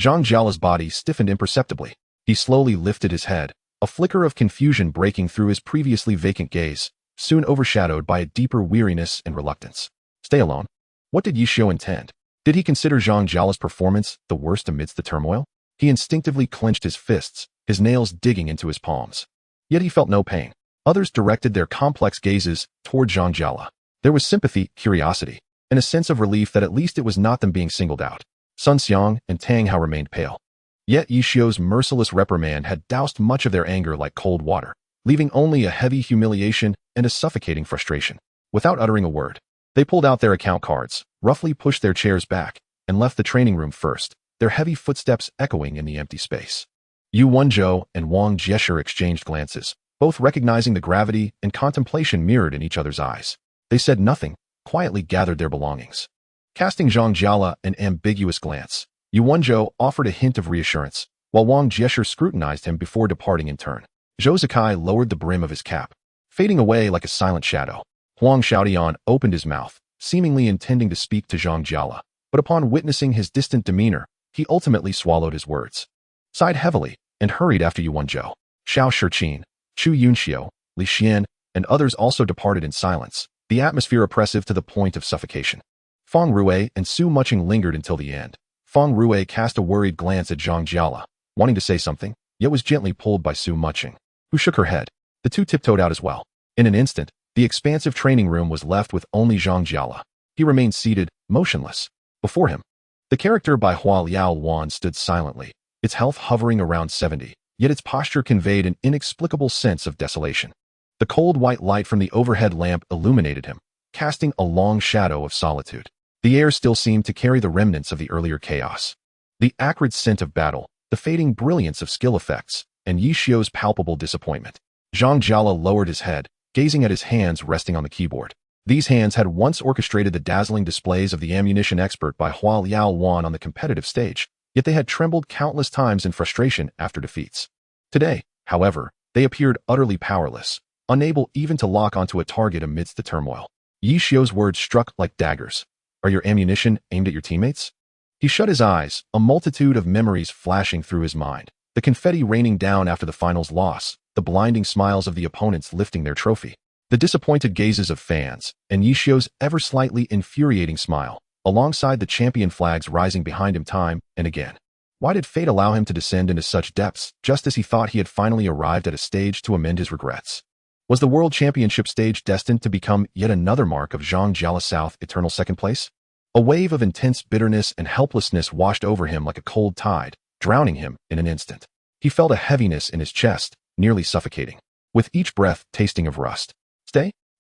Speaker 1: Zhang Jiala's body stiffened imperceptibly. He slowly lifted his head, a flicker of confusion breaking through his previously vacant gaze, soon overshadowed by a deeper weariness and reluctance. Stay alone? What did Yi Xiu intend? Did he consider Zhang Jiala's performance the worst amidst the turmoil? He instinctively clenched his fists, his nails digging into his palms. Yet he felt no pain. Others directed their complex gazes toward Zhang Jiala. There was sympathy, curiosity, and a sense of relief that at least it was not them being singled out. Sun Xiang and Tang Hao remained pale, Yet Yishio's merciless reprimand had doused much of their anger like cold water, leaving only a heavy humiliation and a suffocating frustration. Without uttering a word, they pulled out their account cards, roughly pushed their chairs back, and left the training room first, their heavy footsteps echoing in the empty space. Yu Wenzhou and Wang Jieshe exchanged glances, both recognizing the gravity and contemplation mirrored in each other's eyes. They said nothing, quietly gathered their belongings. Casting Zhang Jiala an ambiguous glance, Yu Wenzhou offered a hint of reassurance, while Wang Jieshe scrutinized him before departing in turn. Zhou Zikai lowered the brim of his cap, fading away like a silent shadow. Huang Xiaodian opened his mouth, seemingly intending to speak to Zhang Jiala, but upon witnessing his distant demeanor, he ultimately swallowed his words, sighed heavily, and hurried after Yu Wenzhou. Xiao Shiqin, Chu Yunxiu, Li Xian, and others also departed in silence, the atmosphere oppressive to the point of suffocation. Feng Rue and Su Muching lingered until the end. Feng Rue cast a worried glance at Zhang Jiala, wanting to say something, yet was gently pulled by Su Muching, who shook her head. The two tiptoed out as well. In an instant, the expansive training room was left with only Zhang Jiala. He remained seated, motionless. Before him, the character by Hua Liao Wan stood silently, its health hovering around 70, yet its posture conveyed an inexplicable sense of desolation. The cold white light from the overhead lamp illuminated him, casting a long shadow of solitude. The air still seemed to carry the remnants of the earlier chaos. The acrid scent of battle, the fading brilliance of skill effects, and Yishio's palpable disappointment. Zhang Jiala lowered his head, gazing at his hands resting on the keyboard. These hands had once orchestrated the dazzling displays of the ammunition expert by Hua Liao Wan on the competitive stage, yet they had trembled countless times in frustration after defeats. Today, however, they appeared utterly powerless, unable even to lock onto a target amidst the turmoil. Yishio's words struck like daggers. Are your ammunition aimed at your teammates? He shut his eyes, a multitude of memories flashing through his mind. The confetti raining down after the finals loss, the blinding smiles of the opponents lifting their trophy, the disappointed gazes of fans, and Yishio's ever slightly infuriating smile, alongside the champion flags rising behind him time and again. Why did fate allow him to descend into such depths just as he thought he had finally arrived at a stage to amend his regrets? Was the World Championship stage destined to become yet another mark of Zhang Jiala's eternal second place? A wave of intense bitterness and helplessness washed over him like a cold tide, drowning him in an instant. He felt a heaviness in his chest, nearly suffocating, with each breath tasting of rust.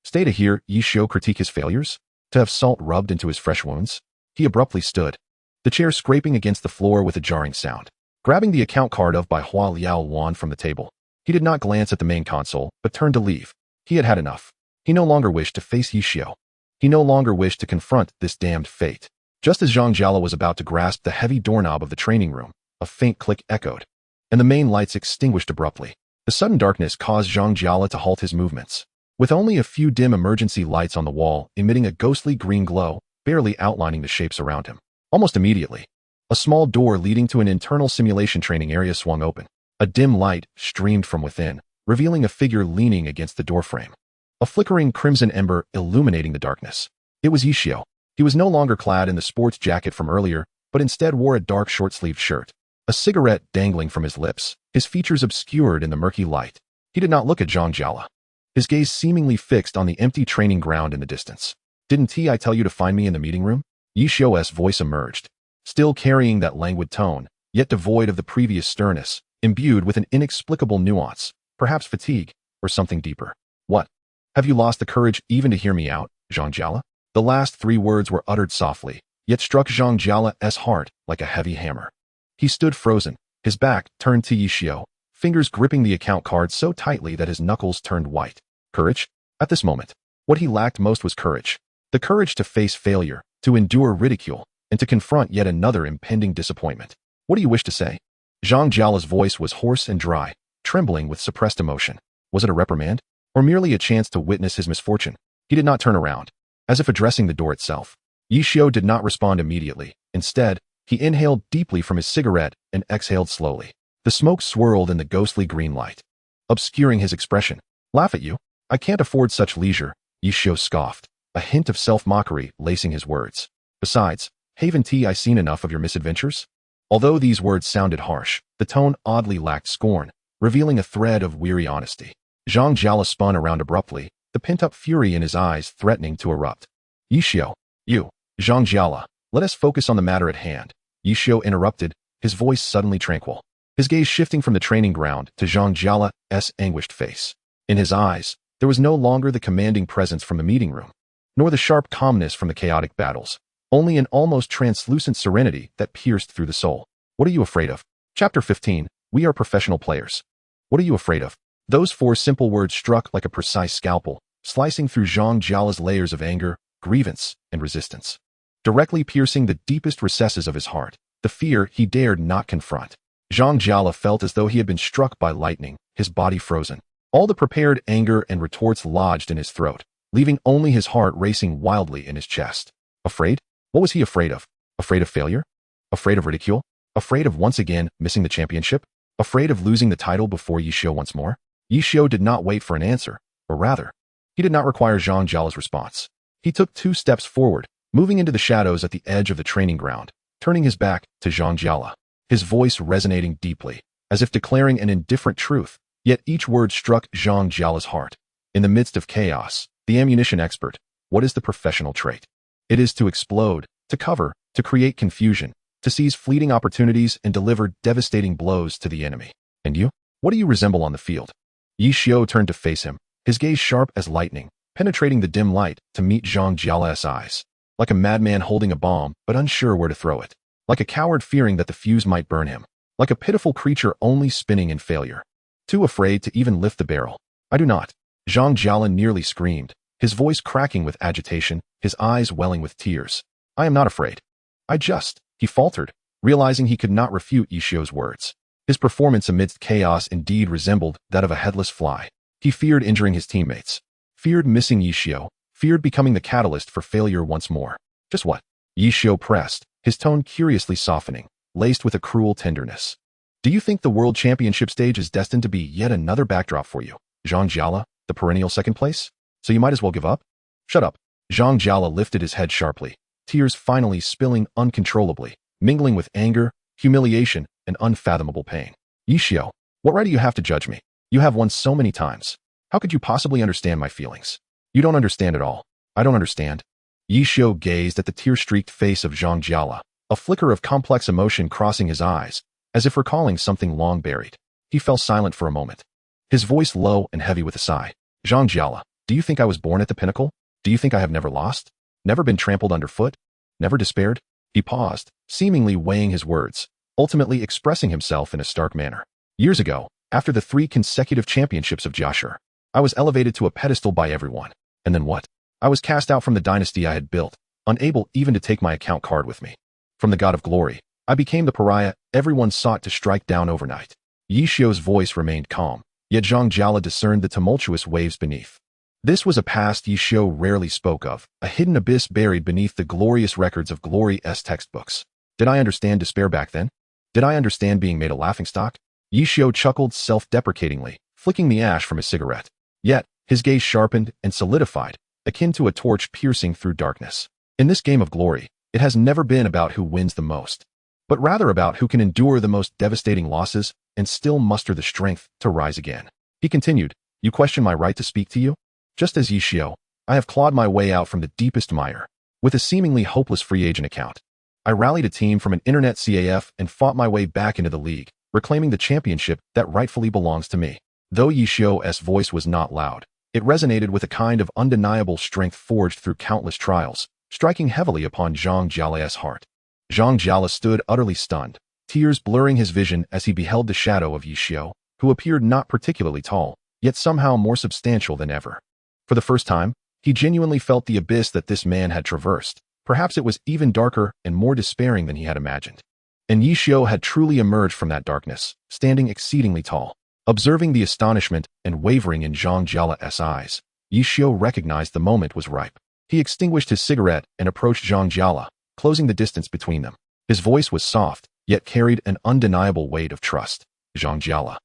Speaker 1: Stay to hear Yishio critique his failures? To have salt rubbed into his fresh wounds? He abruptly stood, the chair scraping against the floor with a jarring sound. Grabbing the account card by Hua Liao Wan from the table, he did not glance at the main console, but turned to leave. He had had enough. He no longer wished to face Yishio. He no longer wished to confront this damned fate. Just as Zhang Jiala was about to grasp the heavy doorknob of the training room, a faint click echoed, and the main lights extinguished abruptly. The sudden darkness caused Zhang Jiala to halt his movements, with only a few dim emergency lights on the wall emitting a ghostly green glow, barely outlining the shapes around him. Almost immediately, a small door leading to an internal simulation training area swung open. A dim light streamed from within, revealing a figure leaning against the doorframe. A flickering crimson ember illuminating the darkness. It was Yishio. He was no longer clad in the sports jacket from earlier, but instead wore a dark short-sleeved shirt, a cigarette dangling from his lips, his features obscured in the murky light. He did not look at Zhang Jiala, his gaze seemingly fixed on the empty training ground in the distance. Didn't I tell you to find me in the meeting room? Yishio's voice emerged, still carrying that languid tone, yet devoid of the previous sternness, imbued with an inexplicable nuance, perhaps fatigue, or something deeper. What? Have you lost the courage even to hear me out, Zhang Jiala? The last three words were uttered softly, yet struck Zhang Jiala's heart like a heavy hammer. He stood frozen, his back turned to Yishio, fingers gripping the account card so tightly that his knuckles turned white. Courage? At this moment, what he lacked most was courage. The courage to face failure, to endure ridicule, and to confront yet another impending disappointment. What do you wish to say? Zhang Jiala's voice was hoarse and dry, trembling with suppressed emotion. Was it a reprimand? Or merely a chance to witness his misfortune? He did not turn around, as if addressing the door itself. Yishio did not respond immediately. Instead, he inhaled deeply from his cigarette and exhaled slowly. The smoke swirled in the ghostly green light, obscuring his expression. Laugh at you? I can't afford such leisure, Yishio scoffed, a hint of self-mockery lacing his words. Besides, haven't I seen enough of your misadventures? Although these words sounded harsh, the tone oddly lacked scorn, revealing a thread of weary honesty. Zhang Jiala spun around abruptly, the pent-up fury in his eyes threatening to erupt. Yishio, you, Zhang Jiala, let us focus on the matter at hand. Yishio interrupted, his voice suddenly tranquil, his gaze shifting from the training ground to Zhang Jiala's anguished face. In his eyes, there was no longer the commanding presence from the meeting room, nor the sharp calmness from the chaotic battles, only an almost translucent serenity that pierced through the soul. What are you afraid of? Chapter 15. We are professional players. What are you afraid of? Those four simple words struck like a precise scalpel, slicing through Zhang Jiala's layers of anger, grievance, and resistance, directly piercing the deepest recesses of his heart, the fear he dared not confront. Zhang Jiala felt as though he had been struck by lightning, his body frozen, all the prepared anger and retorts lodged in his throat, leaving only his heart racing wildly in his chest. Afraid? What was he afraid of? Afraid of failure? Afraid of ridicule? Afraid of once again missing the championship? Afraid of losing the title before Yi Xiu once more? Yi Xiu did not wait for an answer, or rather, he did not require Zhang Jiala's response. He took 2 steps forward, moving into the shadows at the edge of the training ground, turning his back to Zhang Jiala, his voice resonating deeply, as if declaring an indifferent truth, yet each word struck Zhang Jiala's heart. In the midst of chaos, the ammunition expert, what is the professional trait? It is to explode, to cover, to create confusion, to seize fleeting opportunities and deliver devastating blows to the enemy. And you? What do you resemble on the field? Yi Xiu turned to face him, his gaze sharp as lightning, penetrating the dim light to meet Zhang Jiala's eyes. Like a madman holding a bomb, but unsure where to throw it. Like a coward fearing that the fuse might burn him. Like a pitiful creature only spinning in failure, too afraid to even lift the barrel. I do not. Zhang Jiala nearly screamed, his voice cracking with agitation, his eyes welling with tears. I am not afraid. He faltered, realizing he could not refute Yi Xiu's words. His performance amidst chaos indeed resembled that of a headless fly. He feared injuring his teammates, feared missing Yi Xiu, feared becoming the catalyst for failure once more. Just what? Yi Xiu pressed, his tone curiously softening, laced with a cruel tenderness. Do you think the World Championship stage is destined to be yet another backdrop for you, Zhang Jiala, the perennial second place? So you might as well give up? Shut up. Zhang Jiala lifted his head sharply, tears finally spilling uncontrollably, mingling with anger, humiliation, and unfathomable pain. Yi Xiu, what right do you have to judge me? You have won so many times. How could you possibly understand my feelings? You don't understand at all. I don't understand. Yi Xiu gazed at the tear-streaked face of Zhang Jiala, a flicker of complex emotion crossing his eyes, as if recalling something long buried. He fell silent for a moment, his voice low and heavy with a sigh. Zhang Jiala, do you think I was born at the pinnacle? Do you think I have never lost? Never been trampled underfoot? Never despaired? He paused, seemingly weighing his words, ultimately expressing himself in a stark manner. Years ago, after the 3 consecutive championships of Jiashur, I was elevated to a pedestal by everyone. And then what? I was cast out from the dynasty I had built, unable even to take my account card with me. From the god of glory, I became the pariah everyone sought to strike down overnight. Yi Xiu's voice remained calm, yet Zhang Jiala discerned the tumultuous waves beneath. This was a past Yi Xiu rarely spoke of, a hidden abyss buried beneath the glorious records of Glory's textbooks. Did I understand despair back then? Did I understand being made a laughingstock? Yi Xiu chuckled self-deprecatingly, flicking the ash from his cigarette. Yet, his gaze sharpened and solidified, akin to a torch piercing through darkness. In this game of glory, it has never been about who wins the most, but rather about who can endure the most devastating losses and still muster the strength to rise again. He continued, you question my right to speak to you? Just as Yi Xiu, I have clawed my way out from the deepest mire, with a seemingly hopeless free agent account. I rallied a team from an internet CAF and fought my way back into the league, reclaiming the championship that rightfully belongs to me. Though Yi Xiu's voice was not loud, it resonated with a kind of undeniable strength forged through countless trials, striking heavily upon Zhang Jiala's heart. Zhang Jiala stood utterly stunned, tears blurring his vision as he beheld the shadow of Yi Xiu, who appeared not particularly tall, yet somehow more substantial than ever. For the first time, he genuinely felt the abyss that this man had traversed. Perhaps it was even darker and more despairing than he had imagined. And Yi Xiu had truly emerged from that darkness, standing exceedingly tall. Observing the astonishment and wavering in Zhang Jiala's eyes, Yi Xiu recognized the moment was ripe. He extinguished his cigarette and approached Zhang Jiala, closing the distance between them. His voice was soft, yet carried an undeniable weight of trust. Zhang Jiala,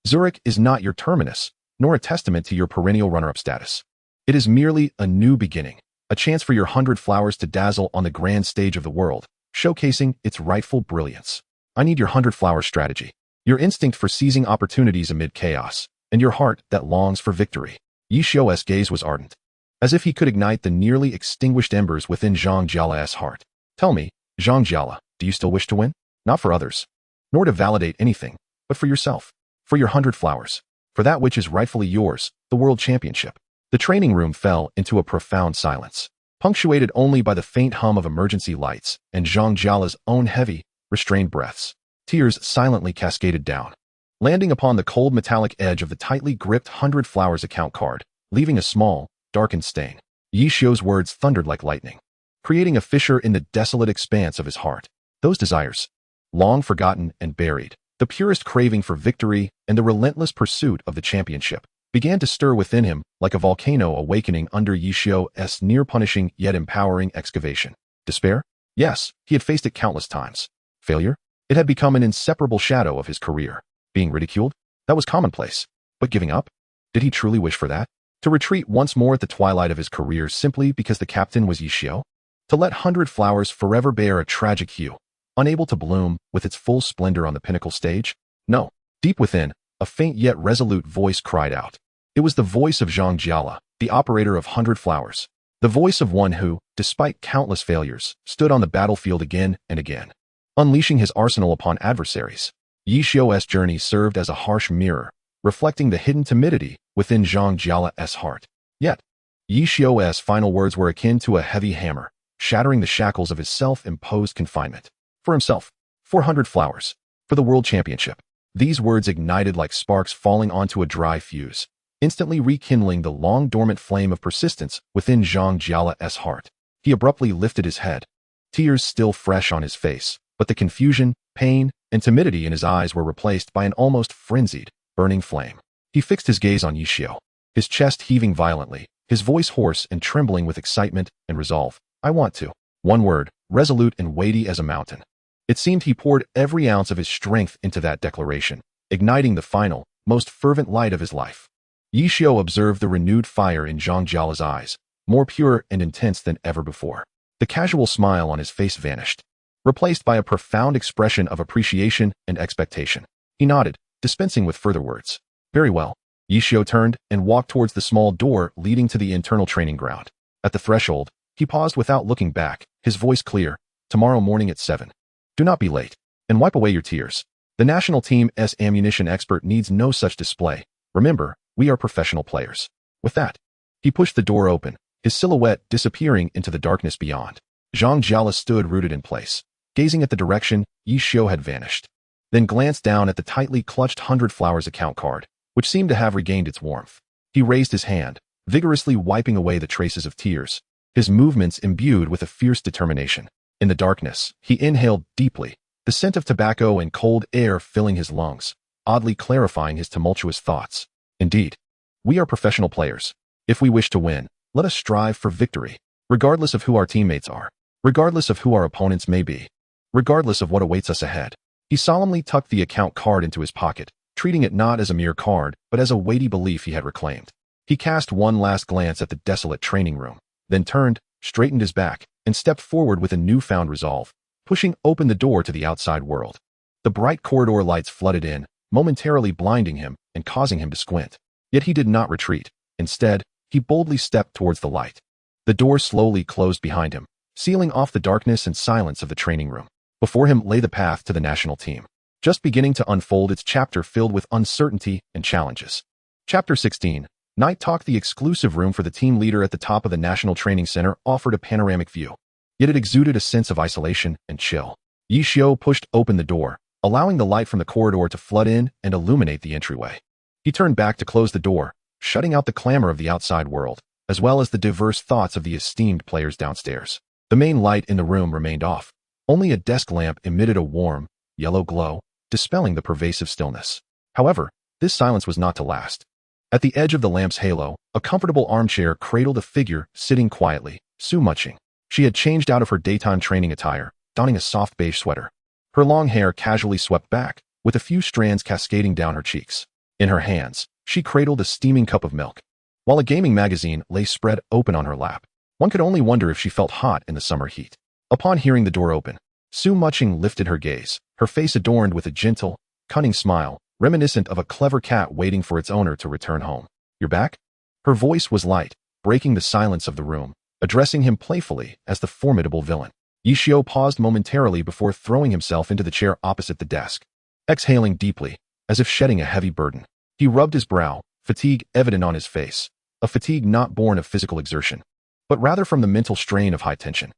Speaker 1: Zurich is not your terminus, nor a testament to your perennial runner-up status. It is merely a new beginning, a chance for your 100 flowers to dazzle on the grand stage of the world, showcasing its rightful brilliance. I need your 100 flowers strategy, your instinct for seizing opportunities amid chaos, and your heart that longs for victory. Yi Xiu's gaze was ardent, as if he could ignite the nearly extinguished embers within Zhang Jiala's heart. Tell me, Zhang Jiala, do you still wish to win? Not for others, nor to validate anything, but for yourself, for your 100 flowers, for that which is rightfully yours, the World Championship. The training room fell into a profound silence, punctuated only by the faint hum of emergency lights and Zhang Jiala's own heavy, restrained breaths. Tears silently cascaded down, landing upon the cold metallic edge of the tightly gripped 100 flowers account card, leaving a small, darkened stain. Yi Xiu's words thundered like lightning, creating a fissure in the desolate expanse of his heart. Those desires, long forgotten and buried, the purest craving for victory and the relentless pursuit of the championship, began to stir within him like a volcano awakening under Yi Xiu's near-punishing yet empowering excavation. Despair? Yes, he had faced it countless times. Failure? It had become an inseparable shadow of his career. Being ridiculed? That was commonplace. But giving up? Did he truly wish for that? To retreat once more at the twilight of his career simply because the captain was Yi Xiu? To let 100 flowers forever bear a tragic hue, unable to bloom with its full splendor on the pinnacle stage? No. Deep within, a faint yet resolute voice cried out. It was the voice of Zhang Jiala, the operator of 100 flowers. The voice of one who, despite countless failures, stood on the battlefield again and again, unleashing his arsenal upon adversaries. Yi Xiu's journey served as a harsh mirror, reflecting the hidden timidity within Zhang Jiala's heart. Yet, Yi Xiu's final words were akin to a heavy hammer, shattering the shackles of his self-imposed confinement. For himself, 400 flowers, for the World Championship. These words ignited like sparks falling onto a dry fuse, instantly rekindling the long-dormant flame of persistence within Zhang Jiala's heart. He abruptly lifted his head, tears still fresh on his face, but the confusion, pain, and timidity in his eyes were replaced by an almost frenzied, burning flame. He fixed his gaze on Yi Xiu, his chest heaving violently, his voice hoarse and trembling with excitement and resolve. I want to. One word, resolute and weighty as a mountain. It seemed he poured every ounce of his strength into that declaration, igniting the final, most fervent light of his life. Yi Xiu observed the renewed fire in Zhang Jiala's eyes, more pure and intense than ever before. The casual smile on his face vanished, replaced by a profound expression of appreciation and expectation. He nodded, dispensing with further words. Very well. Yi Xiu turned and walked towards the small door leading to the internal training ground. At the threshold, he paused without looking back, his voice clear. Tomorrow morning at 7. Do not be late, and wipe away your tears. The national team's ammunition expert needs no such display. Remember, we are professional players. With that, he pushed the door open, his silhouette disappearing into the darkness beyond. Zhang Jiala stood rooted in place, gazing at the direction Yi Xiu had vanished, then glanced down at the tightly clutched 100 flowers account card, which seemed to have regained its warmth. He raised his hand, vigorously wiping away the traces of tears, his movements imbued with a fierce determination. In the darkness, he inhaled deeply, the scent of tobacco and cold air filling his lungs, oddly clarifying his tumultuous thoughts. Indeed, we are professional players. If we wish to win, let us strive for victory, regardless of who our teammates are, regardless of who our opponents may be, regardless of what awaits us ahead. He solemnly tucked the account card into his pocket, treating it not as a mere card, but as a weighty belief he had reclaimed. He cast one last glance at the desolate training room, then turned, straightened his back, and stepped forward with a newfound resolve, pushing open the door to the outside world. The bright corridor lights flooded in, momentarily blinding him and causing him to squint. Yet he did not retreat. Instead, he boldly stepped towards the light. The door slowly closed behind him, sealing off the darkness and silence of the training room. Before him lay the path to the national team, just beginning to unfold its chapter filled with uncertainty and challenges. Chapter 16. Night Talk. The exclusive room for the team leader at the top of the National Training Center offered a panoramic view, yet it exuded a sense of isolation and chill. Yi Xiu pushed open the door, allowing the light from the corridor to flood in and illuminate the entryway. He turned back to close the door, shutting out the clamor of the outside world, as well as the diverse thoughts of the esteemed players downstairs. The main light in the room remained off. Only a desk lamp emitted a warm, yellow glow, dispelling the pervasive stillness. However, this silence was not to last. At the edge of the lamp's halo, a comfortable armchair cradled a figure sitting quietly, Su Muching. She had changed out of her daytime training attire, donning a soft beige sweater. Her long hair casually swept back, with a few strands cascading down her cheeks. In her hands, she cradled a steaming cup of milk, while a gaming magazine lay spread open on her lap. One could only wonder if she felt hot in the summer heat. Upon hearing the door open, Su Muching lifted her gaze, her face adorned with a gentle, cunning smile, reminiscent of a clever cat waiting for its owner to return home. You're back? Her voice was light, breaking the silence of the room, addressing him playfully as the formidable villain. Yi Xiu paused momentarily before throwing himself into the chair opposite the desk. Exhaling deeply, as if shedding a heavy burden. He rubbed his brow, fatigue evident on his face, a fatigue not born of physical exertion, but rather from the mental strain of high tension.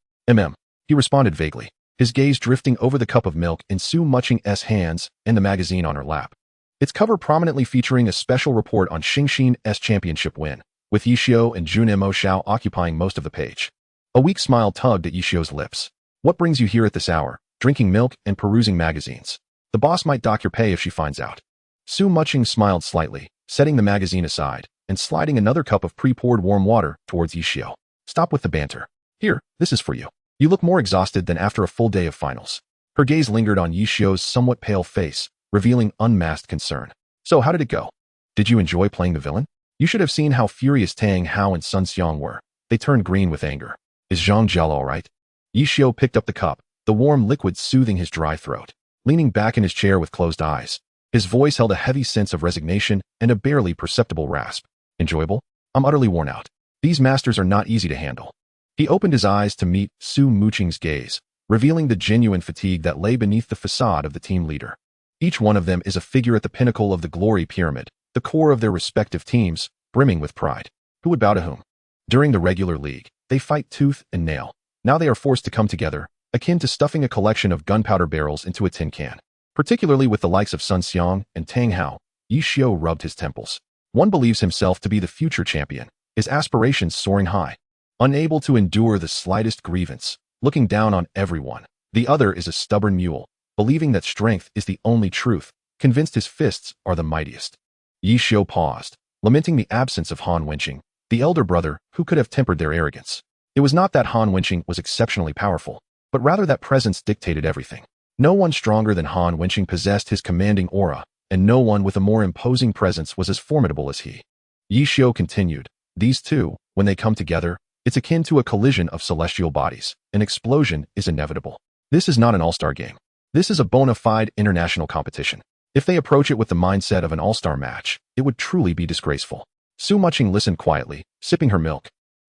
Speaker 1: He responded vaguely, his gaze drifting over the cup of milk in Su Muching's hands and the magazine on her lap. Its cover prominently featuring a special report on Xingxin's championship win, with Yishio and Junimo Shao occupying most of the page. A weak smile tugged at Yishio's lips. What brings you here at this hour, drinking milk and perusing magazines? The boss might dock your pay if she finds out. Su Muching smiled slightly, setting the magazine aside, and sliding another cup of pre-poured warm water towards Yishio. Stop with the banter. Here, this is for you. You look more exhausted than after a full day of finals. Her gaze lingered on Yishio's somewhat pale face, revealing unmasked concern. So how did it go? Did you enjoy playing the villain? You should have seen how furious Tang Hao and Sun Xiang were. They turned green with anger. Is Zhang Jiao all right? Yishio picked up the cup, the warm liquid soothing his dry throat. Leaning back in his chair with closed eyes, his voice held a heavy sense of resignation and a barely perceptible rasp. Enjoyable? I'm utterly worn out. These masters are not easy to handle. He opened his eyes to meet Su Muching's gaze, revealing the genuine fatigue that lay beneath the facade of the team leader. Each one of them is a figure at the pinnacle of the glory pyramid, the core of their respective teams, brimming with pride. Who would bow to whom? During the regular league, they fight tooth and nail. Now they are forced to come together, akin to stuffing a collection of gunpowder barrels into a tin can. Particularly with the likes of Sun Xiang and Tang Hao, Yishio rubbed his temples. One believes himself to be the future champion, his aspirations soaring high. Unable to endure the slightest grievance, looking down on everyone. The other is a stubborn mule, believing that strength is the only truth, convinced his fists are the mightiest. Yishio paused, lamenting the absence of Han Wenqing, the elder brother who could have tempered their arrogance. It was not that Han Wenqing was exceptionally powerful, but rather that presence dictated everything. No one stronger than Han Wenqing possessed his commanding aura, and no one with a more imposing presence was as formidable as he. Yishio continued, these two, when they come together, it's akin to a collision of celestial bodies. An explosion is inevitable. This is not an all-star game. This is a bona fide international competition. If they approach it with the mindset of an all-star match, it would truly be disgraceful. Su Muching listened quietly, sipping her milk,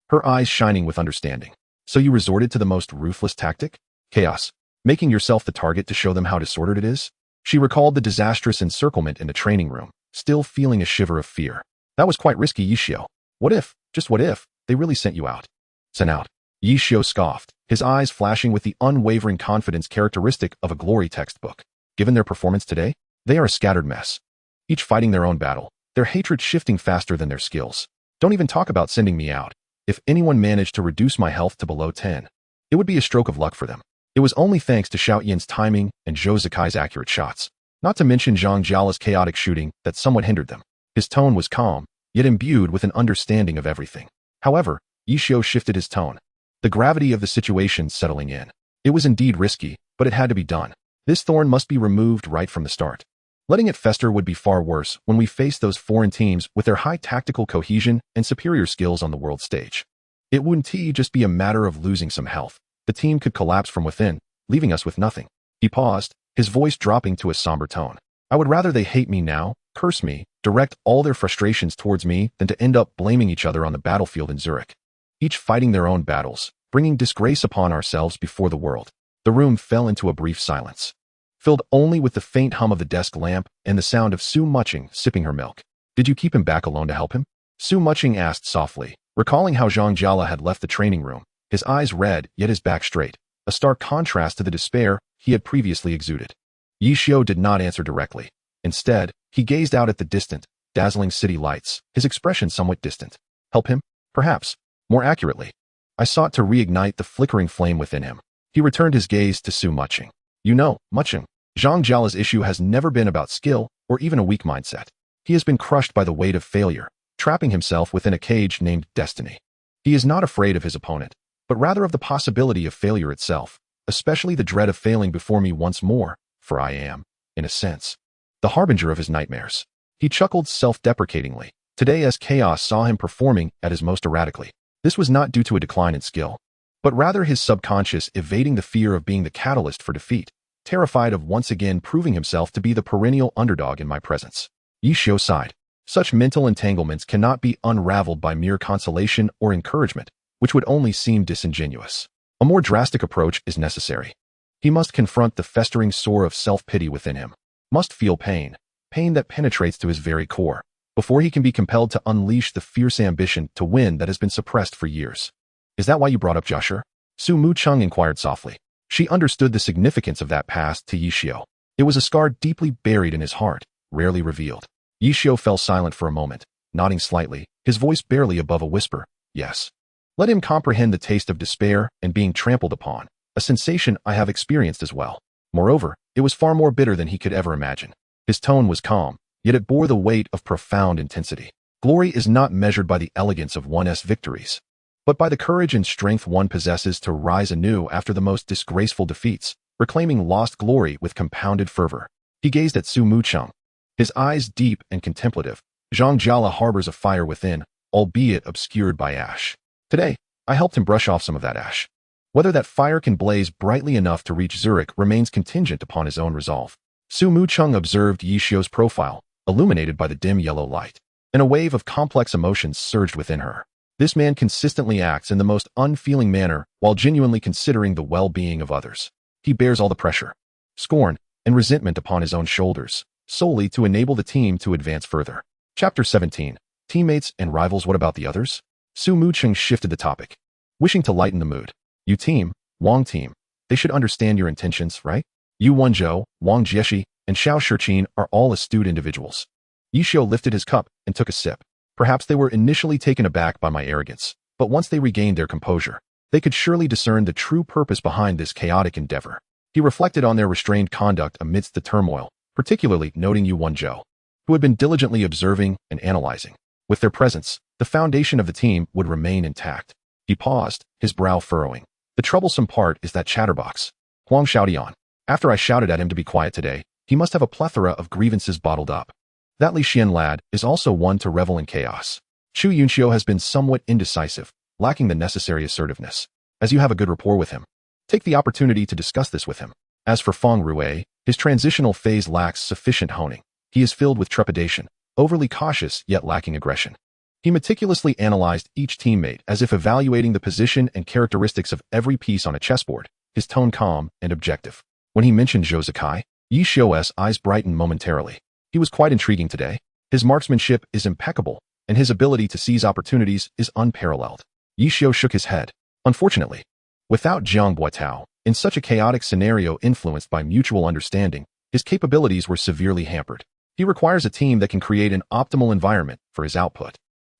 Speaker 1: her eyes shining with understanding. So you resorted to the most ruthless tactic? Chaos. Making yourself the target to show them how disordered it is? She recalled the disastrous encirclement in the training room, still feeling a shiver of fear. That was quite risky, Yishio. What if, just what if, they really sent you out? Sent out. Yishio scoffed, his eyes flashing with the unwavering confidence characteristic of a glory textbook. Given their performance today, they are a scattered mess. Each fighting their own battle, their hatred shifting faster than their skills. Don't even talk about sending me out. If anyone managed to reduce my health to below 10, it would be a stroke of luck for them. It was only thanks to Xiao Yan's timing and Zhou Zikai's accurate shots, not to mention Zhang Jiala's chaotic shooting, that somewhat hindered them. His tone was calm, yet imbued with an understanding of everything. However, Yishio shifted his tone, the gravity of the situation settling in. It was indeed risky, but it had to be done. This thorn must be removed right from the start. Letting it fester would be far worse when we face those foreign teams with their high tactical cohesion and superior skills on the world stage. It wouldn't just be a matter of losing some health. The team could collapse from within, leaving us with nothing. He paused, his voice dropping to a somber tone. I would rather they hate me now, curse me, direct all their frustrations towards me than to end up blaming each other on the battlefield in Zurich. Each fighting their own battles, bringing disgrace upon ourselves before the world. The room fell into a brief silence, filled only with the faint hum of the desk lamp and the sound of Su Muching sipping her milk. Did you keep him back alone to help him? Su Muching asked softly, recalling how Zhang Jiala had left the training room, his eyes red yet his back straight, a stark contrast to the despair he had previously exuded. Yishio did not answer directly. Instead, he gazed out at the distant, dazzling city lights, his expression somewhat distant. Help him? Perhaps. More accurately, I sought to reignite the flickering flame within him. He returned his gaze to Su Muching. You know, Muching, Zhang Jiala's issue has never been about skill or even a weak mindset. He has been crushed by the weight of failure, trapping himself within a cage named destiny. He is not afraid of his opponent, but rather of the possibility of failure itself, especially the dread of failing before me once more, for I am, in a sense, the harbinger of his nightmares. He chuckled self-deprecatingly. Today as Chaos saw him performing at his most erratically. This was not due to a decline in skill, but rather his subconscious evading the fear of being the catalyst for defeat, terrified of once again proving himself to be the perennial underdog in my presence. Yishio sighed. Such mental entanglements cannot be unraveled by mere consolation or encouragement, which would only seem disingenuous. A more drastic approach is necessary. He must confront the festering sore of self-pity within him. must feel pain, pain that penetrates to his very core, before he can be compelled to unleash the fierce ambition to win that has been suppressed for years. Is that why you brought up Joshua? Su Mu-chung inquired softly. She understood the significance of that past to Yishio. It was a scar deeply buried in his heart, rarely revealed. Yishio fell silent for a moment, nodding slightly, his voice barely above a whisper. Yes. Let him comprehend the taste of despair and being trampled upon, a sensation I have experienced as well. Moreover, it was far more bitter than he could ever imagine. His tone was calm, yet it bore the weight of profound intensity. Glory is not measured by the elegance of one's victories, but by the courage and strength one possesses to rise anew after the most disgraceful defeats, reclaiming lost glory with compounded fervor. He gazed at Su Mu-chung, his eyes deep and contemplative. Zhang Jiala harbors a fire within, albeit obscured by ash. Today, I helped him brush off some of that ash. Whether that fire can blaze brightly enough to reach Zurich remains contingent upon his own resolve. Su Mu-chung observed Yishio's profile, illuminated by the dim yellow light, and a wave of complex emotions surged within her. This man consistently acts in the most unfeeling manner while genuinely considering the well-being of others. He bears all the pressure, scorn, and resentment upon his own shoulders, solely to enable the team to advance further. Chapter 17. Teammates and rivals. What about the others? Su Mu-chung shifted the topic, wishing to lighten the mood. You team, Wang team. They should understand your intentions, right? Yu Wenzhou, Wang Jieshi, and Xiao Shiqin are all astute individuals. Yishio lifted his cup and took a sip. Perhaps they were initially taken aback by my arrogance, but once they regained their composure, they could surely discern the true purpose behind this chaotic endeavor. He reflected on their restrained conduct amidst the turmoil, particularly noting Yu Wenzhou, who had been diligently observing and analyzing. With their presence, the foundation of the team would remain intact. He paused, his brow furrowing. The troublesome part is that chatterbox, Huang Xiaodian. After I shouted at him to be quiet today, he must have a plethora of grievances bottled up. That Li Xian lad is also one to revel in chaos. Chu Yunxiu has been somewhat indecisive, lacking the necessary assertiveness. As you have a good rapport with him, take the opportunity to discuss this with him. As for Feng Rue, his transitional phase lacks sufficient honing. He is filled with trepidation, overly cautious yet lacking aggression. He meticulously analyzed each teammate as if evaluating the position and characteristics of every piece on a chessboard, his tone calm and objective. When he mentioned Zhou Zikai, Yishio's eyes brightened momentarily. He was quite intriguing today. His marksmanship is impeccable, and his ability to seize opportunities is unparalleled. Yishio shook his head. Unfortunately, without Jiang Buitao, in such a chaotic scenario influenced by mutual understanding, his capabilities were severely hampered. He requires a team that can create an optimal environment for his output.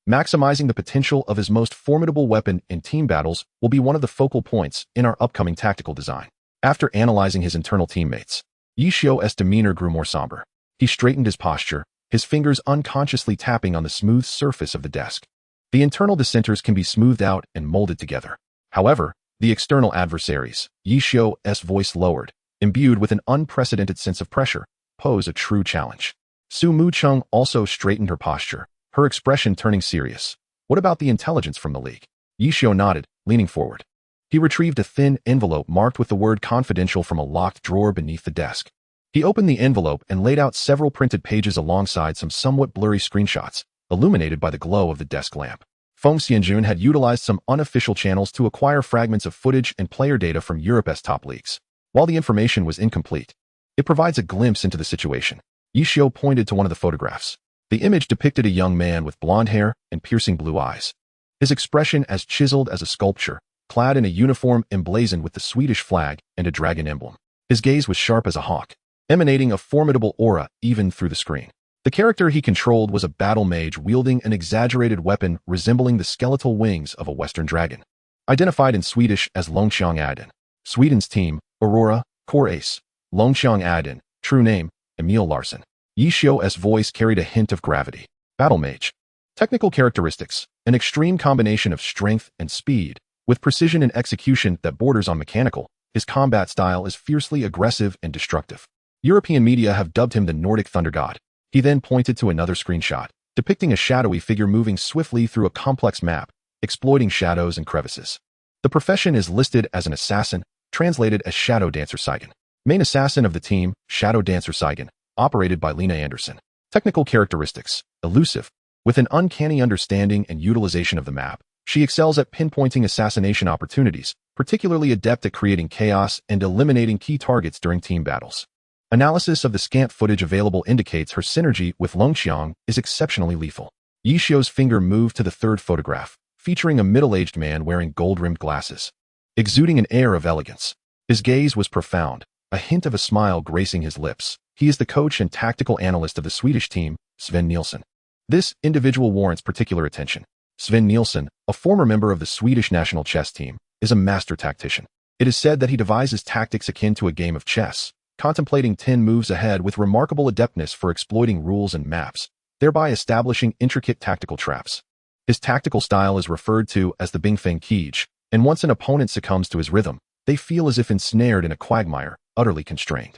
Speaker 1: Maximizing the potential of his most formidable weapon in team battles will be one of the focal points in our upcoming tactical design. After analyzing his internal teammates, Yishio's demeanor grew more somber. He straightened his posture, his fingers unconsciously tapping on the smooth surface of the desk. The internal dissenters can be smoothed out and molded together. However, the external adversaries, Yishio's voice lowered, imbued with an unprecedented sense of pressure, pose a true challenge. Su Mu-chung also straightened her posture, her expression turning serious. What about the intelligence from the league? Yishio nodded, leaning forward. He retrieved a thin envelope marked with the word confidential from a locked drawer beneath the desk. He opened the envelope and laid out several printed pages alongside some somewhat blurry screenshots, illuminated by the glow of the desk lamp. Feng Xianjun had utilized some unofficial channels to acquire fragments of footage and player data from Europe's top leagues. While the information was incomplete, it provides a glimpse into the situation. Yishio pointed to one of the photographs. The image depicted a young man with blonde hair and piercing blue eyes. His expression as chiseled as a sculpture, clad in a uniform emblazoned with the Swedish flag and a dragon emblem. His gaze was sharp as a hawk, emanating a formidable aura even through the screen. The character he controlled was a battle mage wielding an exaggerated weapon resembling the skeletal wings of a Western dragon. Identified in Swedish as Longxiang Adin. Sweden's team, Aurora, Core Ace. Longxiang Adin, true name, Emil Larsen. Yishio's voice carried a hint of gravity. Battle mage. Technical characteristics, an extreme combination of strength and speed, with precision and execution that borders on mechanical. His combat style is fiercely aggressive and destructive. European media have dubbed him the Nordic Thunder God. He then pointed to another screenshot, depicting a shadowy figure moving swiftly through a complex map, exploiting shadows and crevices. The profession is listed as an assassin, translated as Shadow Dancer Saigon. Main assassin of the team, Shadow Dancer Saigon, operated by Lena Anderson. Technical characteristics, elusive, with an uncanny understanding and utilization of the map. She excels at pinpointing assassination opportunities, particularly adept at creating chaos and eliminating key targets during team battles. Analysis of the scant footage available indicates her synergy with Longxiang is exceptionally lethal. Yi Xiao's finger moved to the third photograph, featuring a middle-aged man wearing gold-rimmed glasses, exuding an air of elegance. His gaze was profound, a hint of a smile gracing his lips. He is the coach and tactical analyst of the Swedish team, Sven Nilsson. This individual warrants particular attention. Sven Nilsson, a former member of the Swedish national chess team, is a master tactician. It is said that he devises tactics akin to a game of chess, contemplating 10 moves ahead with remarkable adeptness for exploiting rules and maps, thereby establishing intricate tactical traps. His tactical style is referred to as the Bingfeng Keej, and once an opponent succumbs to his rhythm, they feel as if ensnared in a quagmire, utterly constrained.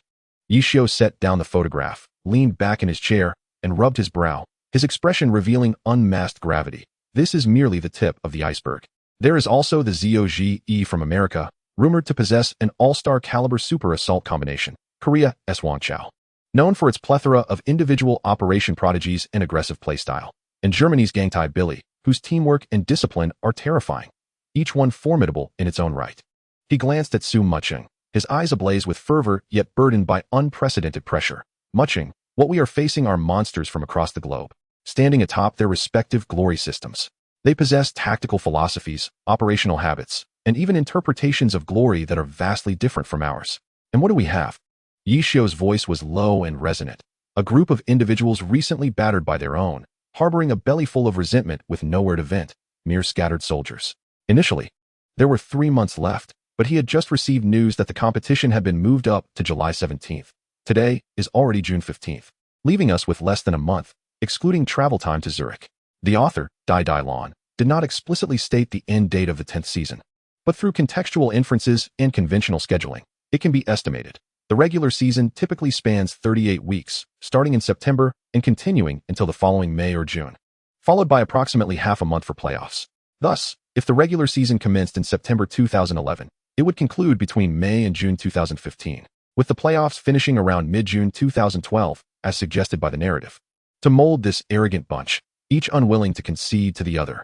Speaker 1: Yi Xiao set down the photograph, leaned back in his chair, and rubbed his brow, his expression revealing unmasked gravity. This is merely the tip of the iceberg. There is also the Zhou Ji from America, rumored to possess an all-star caliber super assault combination, Korea S. Wang Chao. Known for its plethora of individual operation prodigies and aggressive playstyle, and Germany's Gangtai Billy, whose teamwork and discipline are terrifying, each one formidable in its own right. He glanced at Su Mucheng, his eyes ablaze with fervor yet burdened by unprecedented pressure. Mucheng, what we are facing are monsters from across the globe, standing atop their respective glory systems. They possess tactical philosophies, operational habits, and even interpretations of glory that are vastly different from ours. And what do we have? Yi Xiao's voice was low and resonant. A group of individuals recently battered by their own, harboring a belly full of resentment with nowhere to vent, mere scattered soldiers. Initially, there were 3 months left, but he had just received news that the competition had been moved up to July 17th. Today is already June 15th, leaving us with less than a month, excluding travel time to Zurich. The author, Dai Lan, did not explicitly state the end date of the 10th season, but through contextual inferences and conventional scheduling, it can be estimated. The regular season typically spans 38 weeks, starting in September and continuing until the following May or June, followed by approximately half a month for playoffs. Thus, if the regular season commenced in September 2011, it would conclude between May and June 2015, with the playoffs finishing around mid-June 2012, as suggested by the narrative. To mold this arrogant bunch, each unwilling to concede to the other,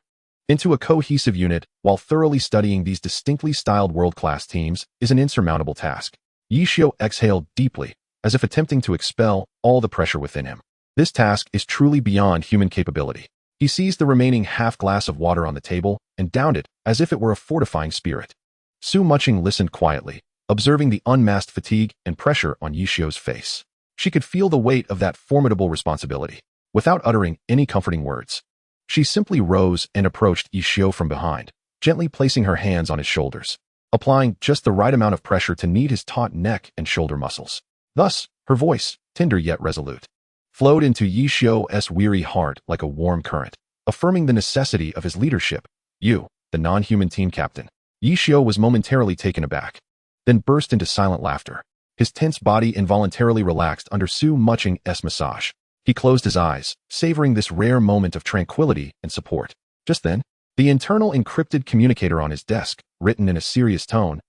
Speaker 1: into a cohesive unit while thoroughly studying these distinctly styled world-class teams is an insurmountable task. Yi Xiao exhaled deeply, as if attempting to expel all the pressure within him. This task is truly beyond human capability. He seized the remaining half glass of water on the table and downed it as if it were a fortifying spirit. Su Mucheng listened quietly, observing the unmasked fatigue and pressure on Yi Xiao's face. She could feel the weight of that formidable responsibility. Without uttering any comforting words, she simply rose and approached Yi Xiao from behind, gently placing her hands on his shoulders, applying just the right amount of pressure to knead his taut neck and shoulder muscles. Thus, her voice, tender yet resolute, flowed into Yi Xiao's weary heart like a warm current, affirming the necessity of his leadership. You, the non-human team captain. Yi Xiao was momentarily taken aback, then burst into silent laughter. His tense body involuntarily relaxed under Su Mucheng's massage. He closed his eyes, savoring this rare moment of tranquility and support. Just then, the internal encrypted communicator on his desk, written in a serious tone,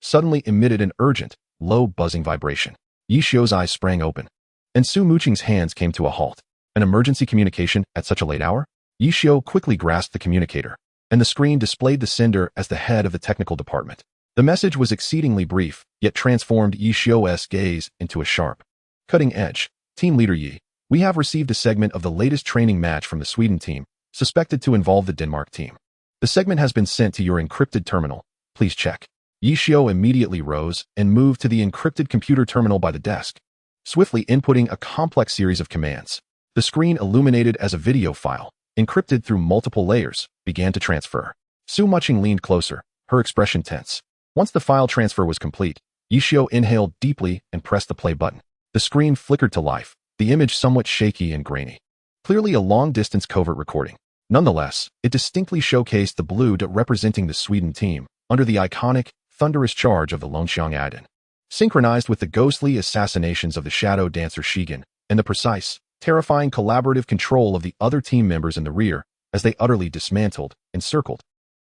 Speaker 1: suddenly emitted an urgent, low buzzing vibration. Yi Xiao's eyes sprang open, and Su Mucheng's hands came to a halt. An emergency communication at such a late hour? Yi Xiao quickly grasped the communicator, and the screen displayed the sender as the head of the technical department. The message was exceedingly brief, yet transformed Yi Xiao's gaze into a sharp, cutting edge. Team leader Yi, we have received a segment of the latest training match from the Sweden team, suspected to involve the Denmark team. The segment has been sent to your encrypted terminal. Please check. Yi Xiao immediately rose and moved to the encrypted computer terminal by the desk, swiftly inputting a complex series of commands. The screen, illuminated as a video file, encrypted through multiple layers, began to transfer. Su Mucheng leaned closer, her expression tense. Once the file transfer was complete, Yi Xiao inhaled deeply and pressed the play button. The screen flickered to life, the image somewhat shaky and grainy. Clearly a long-distance covert recording. Nonetheless, it distinctly showcased the blue dot representing the Sweden team, under the iconic, thunderous charge of the Longxiang Adin, synchronized with the ghostly assassinations of the shadow dancer Shigen, and the precise, terrifying collaborative control of the other team members in the rear as they utterly dismantled, encircled,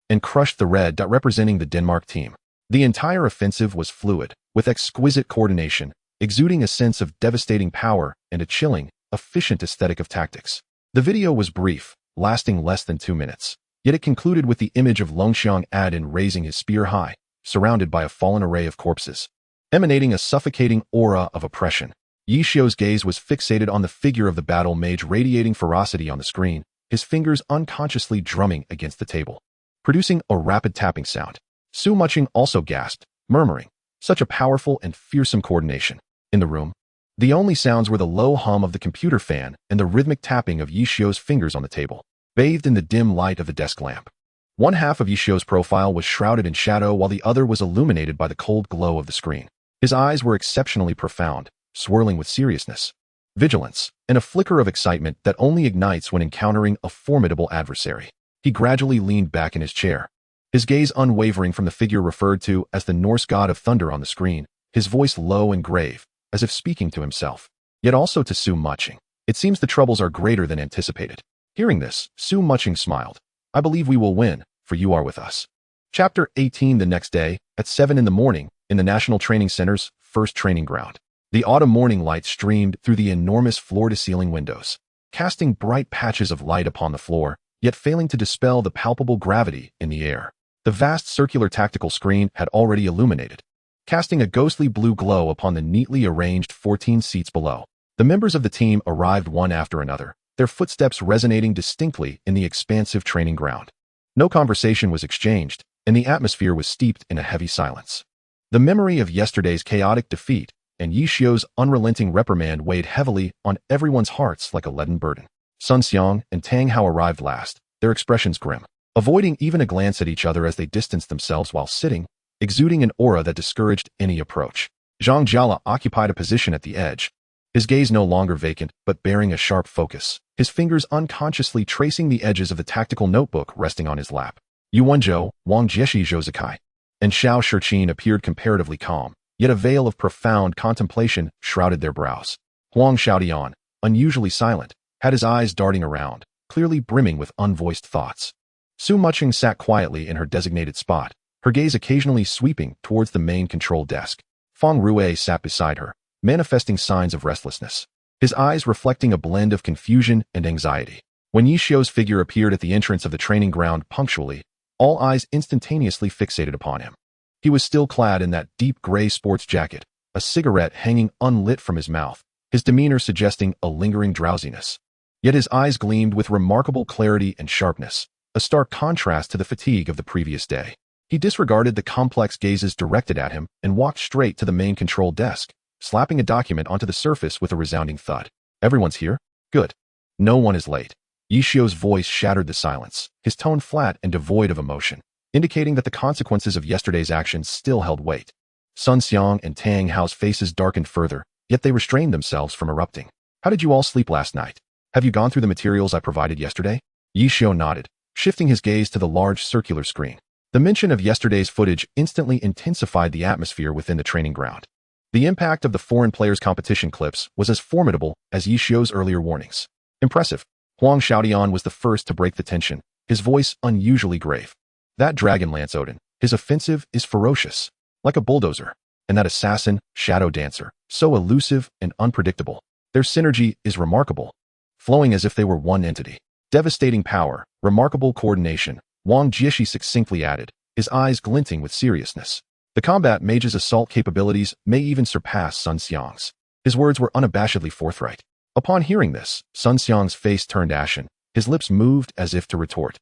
Speaker 1: and crushed the red dot representing the Denmark team. The entire offensive was fluid, with exquisite coordination, exuding a sense of devastating power and a chilling, efficient aesthetic of tactics. The video was brief, lasting less than 2 minutes, yet it concluded with the image of Longxiang Adin raising his spear high, surrounded by a fallen array of corpses. emanating a suffocating aura of oppression. Yi Xiu's gaze was fixated on the figure of the battle mage radiating ferocity on the screen, his fingers unconsciously drumming against the table, producing a rapid tapping sound. Su Muching also gasped, murmuring, "Such a powerful and fearsome coordination." In the room, the only sounds were the low hum of the computer fan and the rhythmic tapping of Yi Xiu's fingers on the table, bathed in the dim light of the desk lamp. One half of Yi Xiu's profile was shrouded in shadow while the other was illuminated by the cold glow of the screen. His eyes were exceptionally profound, swirling with seriousness, vigilance, and a flicker of excitement that only ignites when encountering a formidable adversary. He gradually leaned back in his chair, his gaze unwavering from the figure referred to as the Norse god of thunder on the screen, his voice low and grave, as if speaking to himself, yet also to Su Muching. "It seems the troubles are greater than anticipated." Hearing this, Su Muching smiled. "I believe we will win, for you are with us." Chapter 18. The next day, at 7 in the morning, in the National Training Center's first training ground, the autumn morning light streamed through the enormous floor-to-ceiling windows, casting bright patches of light upon the floor, yet failing to dispel the palpable gravity in the air. The vast circular tactical screen had already illuminated, casting a ghostly blue glow upon the neatly arranged 14 seats below. The members of the team arrived one after another, their footsteps resonating distinctly in the expansive training ground. No conversation was exchanged, and the atmosphere was steeped in a heavy silence. The memory of yesterday's chaotic defeat and Yi Xiu's unrelenting reprimand weighed heavily on everyone's hearts like a leaden burden. Sun Xiang and Tang Hao arrived last, their expressions grim, avoiding even a glance at each other as they distanced themselves while sitting, exuding an aura that discouraged any approach. Zhang Jiala occupied a position at the edge, his gaze no longer vacant but bearing a sharp focus, his fingers unconsciously tracing the edges of the tactical notebook resting on his lap. Yu Wenzhou, Wang Jieshi Zhouzikai, and Xiao Shiqin appeared comparatively calm, yet a veil of profound contemplation shrouded their brows. Huang Xiaodian, unusually silent, had his eyes darting around, clearly brimming with unvoiced thoughts. Su Muching sat quietly in her designated spot, her gaze occasionally sweeping towards the main control desk. Feng Rue sat beside her, manifesting signs of restlessness, his eyes reflecting a blend of confusion and anxiety. When Yi Xiu's figure appeared at the entrance of the training ground punctually, all eyes instantaneously fixated upon him. He was still clad in that deep gray sports jacket, a cigarette hanging unlit from his mouth, his demeanor suggesting a lingering drowsiness. Yet his eyes gleamed with remarkable clarity and sharpness, a stark contrast to the fatigue of the previous day. He disregarded the complex gazes directed at him and walked straight to the main control desk, slapping a document onto the surface with a resounding thud. "Everyone's here? Good. No one is late." Yi Xiu's voice shattered the silence, his tone flat and devoid of emotion, indicating that the consequences of yesterday's actions still held weight. Sun Xiang and Tang Hao's faces darkened further, yet they restrained themselves from erupting. "How did you all sleep last night? Have you gone through the materials I provided yesterday?" Yi Xiu nodded, shifting his gaze to the large circular screen. The mention of yesterday's footage instantly intensified the atmosphere within the training ground. The impact of the foreign players' competition clips was as formidable as Yi Xiu's earlier warnings. "Impressive." Huang Xiaodian was the first to break the tension, his voice unusually grave. "That Dragon Lance Odin, his offensive is ferocious, like a bulldozer. And that assassin, Shadow Dancer, so elusive and unpredictable. Their synergy is remarkable, flowing as if they were one entity. Devastating power, remarkable coordination," Wang Jieshi succinctly added, his eyes glinting with seriousness. "The combat mage's assault capabilities may even surpass Sun Xiang's." His words were unabashedly forthright. Upon hearing this, Sun Xiang's face turned ashen, his lips moved as if to retort.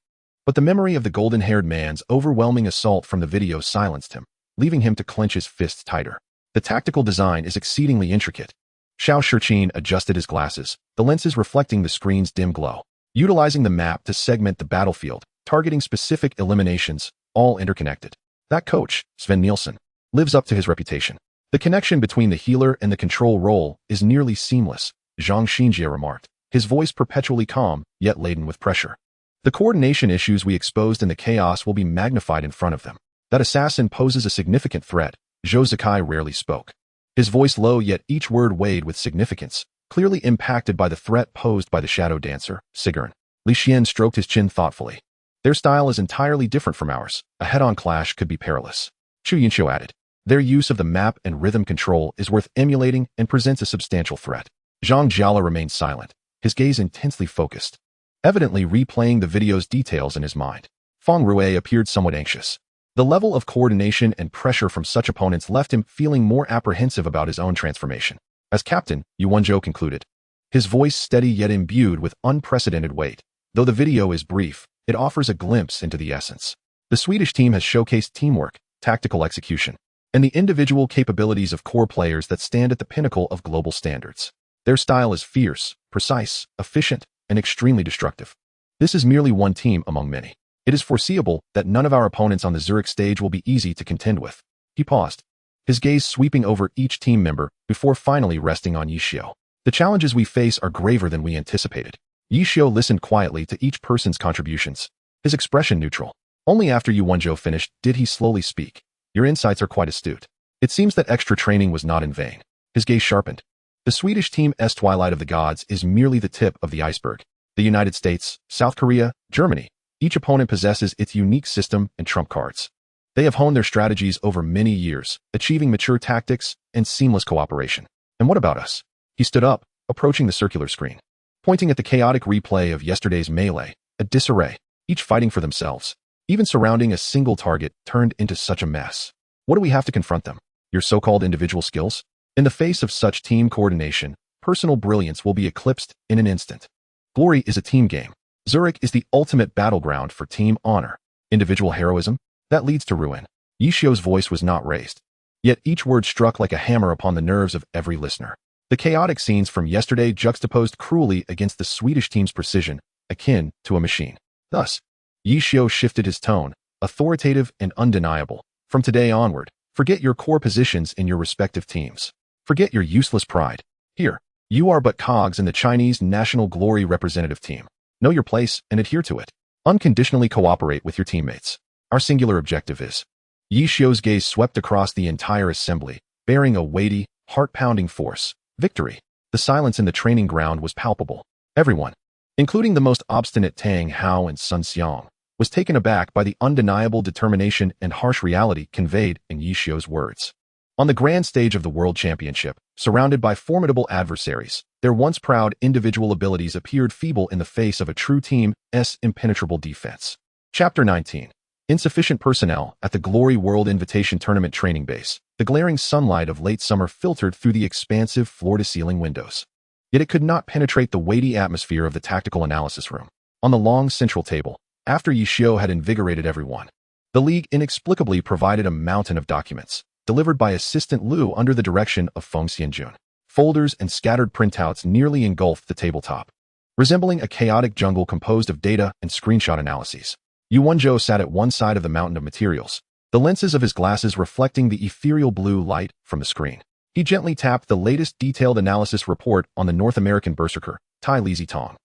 Speaker 1: But the memory of the golden-haired man's overwhelming assault from the video silenced him, leaving him to clench his fists tighter. "The tactical design is exceedingly intricate." Xiao Shiqin adjusted his glasses, the lenses reflecting the screen's dim glow, utilizing the map to segment the battlefield, targeting specific eliminations, all interconnected. "That coach, Sven Nielsen, lives up to his reputation. The connection between the healer and the control role is nearly seamless," Zhang Xinjie remarked, his voice perpetually calm, yet laden with pressure. "The coordination issues we exposed in the chaos will be magnified in front of them. That assassin poses a significant threat." Zhou Zikai rarely spoke, his voice low yet each word weighed with significance, clearly impacted by the threat posed by the Shadow Dancer, Sigrun. Li Xian stroked his chin thoughtfully. "Their style is entirely different from ours. A head-on clash could be perilous." Chu Yinqiu added. "Their use of the map and rhythm control is worth emulating and presents a substantial threat." Zhang Jiala remained silent, his gaze intensely focused, evidently replaying the video's details in his mind. Feng Rue appeared somewhat anxious. The level of coordination and pressure from such opponents left him feeling more apprehensive about his own transformation. As captain, Yu Wenzhou concluded, his voice steady yet imbued with unprecedented weight. Though the video is brief, it offers a glimpse into the essence. The Swedish team has showcased teamwork, tactical execution, and the individual capabilities of core players that stand at the pinnacle of global standards. Their style is fierce, precise, efficient, and extremely destructive. This is merely one team among many. It is foreseeable that none of our opponents on the Zurich stage will be easy to contend with. He paused, his gaze sweeping over each team member before finally resting on Yishio. The challenges we face are graver than we anticipated. Yishio listened quietly to each person's contributions, his expression neutral. Only after Yu Wenzhou finished did he slowly speak. Your insights are quite astute. It seems that extra training was not in vain. His gaze sharpened. The Swedish team's Twilight of the Gods is merely the tip of the iceberg. The United States, South Korea, Germany, each opponent possesses its unique system and trump cards. They have honed their strategies over many years, achieving mature tactics and seamless cooperation. And what about us? He stood up, approaching the circular screen, pointing at the chaotic replay of yesterday's melee, a disarray, each fighting for themselves. Even surrounding a single target turned into such a mess. What do we have to confront them? Your so-called individual skills? In the face of such team coordination, personal brilliance will be eclipsed in an instant. Glory is a team game. Zurich is the ultimate battleground for team honor. Individual heroism? That leads to ruin. Yishio's voice was not raised. Yet each word struck like a hammer upon the nerves of every listener. The chaotic scenes from yesterday juxtaposed cruelly against the Swedish team's precision, akin to a machine. Thus, Yishio shifted his tone, authoritative and undeniable. From today onward, forget your core positions in your respective teams. Forget your useless pride. Here, you are but cogs in the Chinese national glory representative team. Know your place and adhere to it. Unconditionally cooperate with your teammates. Our singular objective is. Yishio's gaze swept across the entire assembly, bearing a weighty, heart-pounding force. Victory. The silence in the training ground was palpable. Everyone, including the most obstinate Tang Hao and Sun Xiang, was taken aback by the undeniable determination and harsh reality conveyed in Yishio's words. On the grand stage of the World Championship, surrounded by formidable adversaries, their once proud individual abilities appeared feeble in the face of a true team's impenetrable defense. Chapter 19. Insufficient personnel at the Glory World Invitation Tournament training base. The glaring sunlight of late summer filtered through the expansive floor-to-ceiling windows. Yet it could not penetrate the weighty atmosphere of the tactical analysis room. On the long central table, after Yishio had invigorated everyone, the league inexplicably provided a mountain of documents, delivered by Assistant Liu under the direction of Feng Xianjun. Folders and scattered printouts nearly engulfed the tabletop, resembling a chaotic jungle composed of data and screenshot analyses. Yu Wenzhou sat at one side of the mountain of materials, the lenses of his glasses reflecting the ethereal blue light from the screen. He gently tapped the latest detailed analysis report on the North American berserker, Tai Lizitong,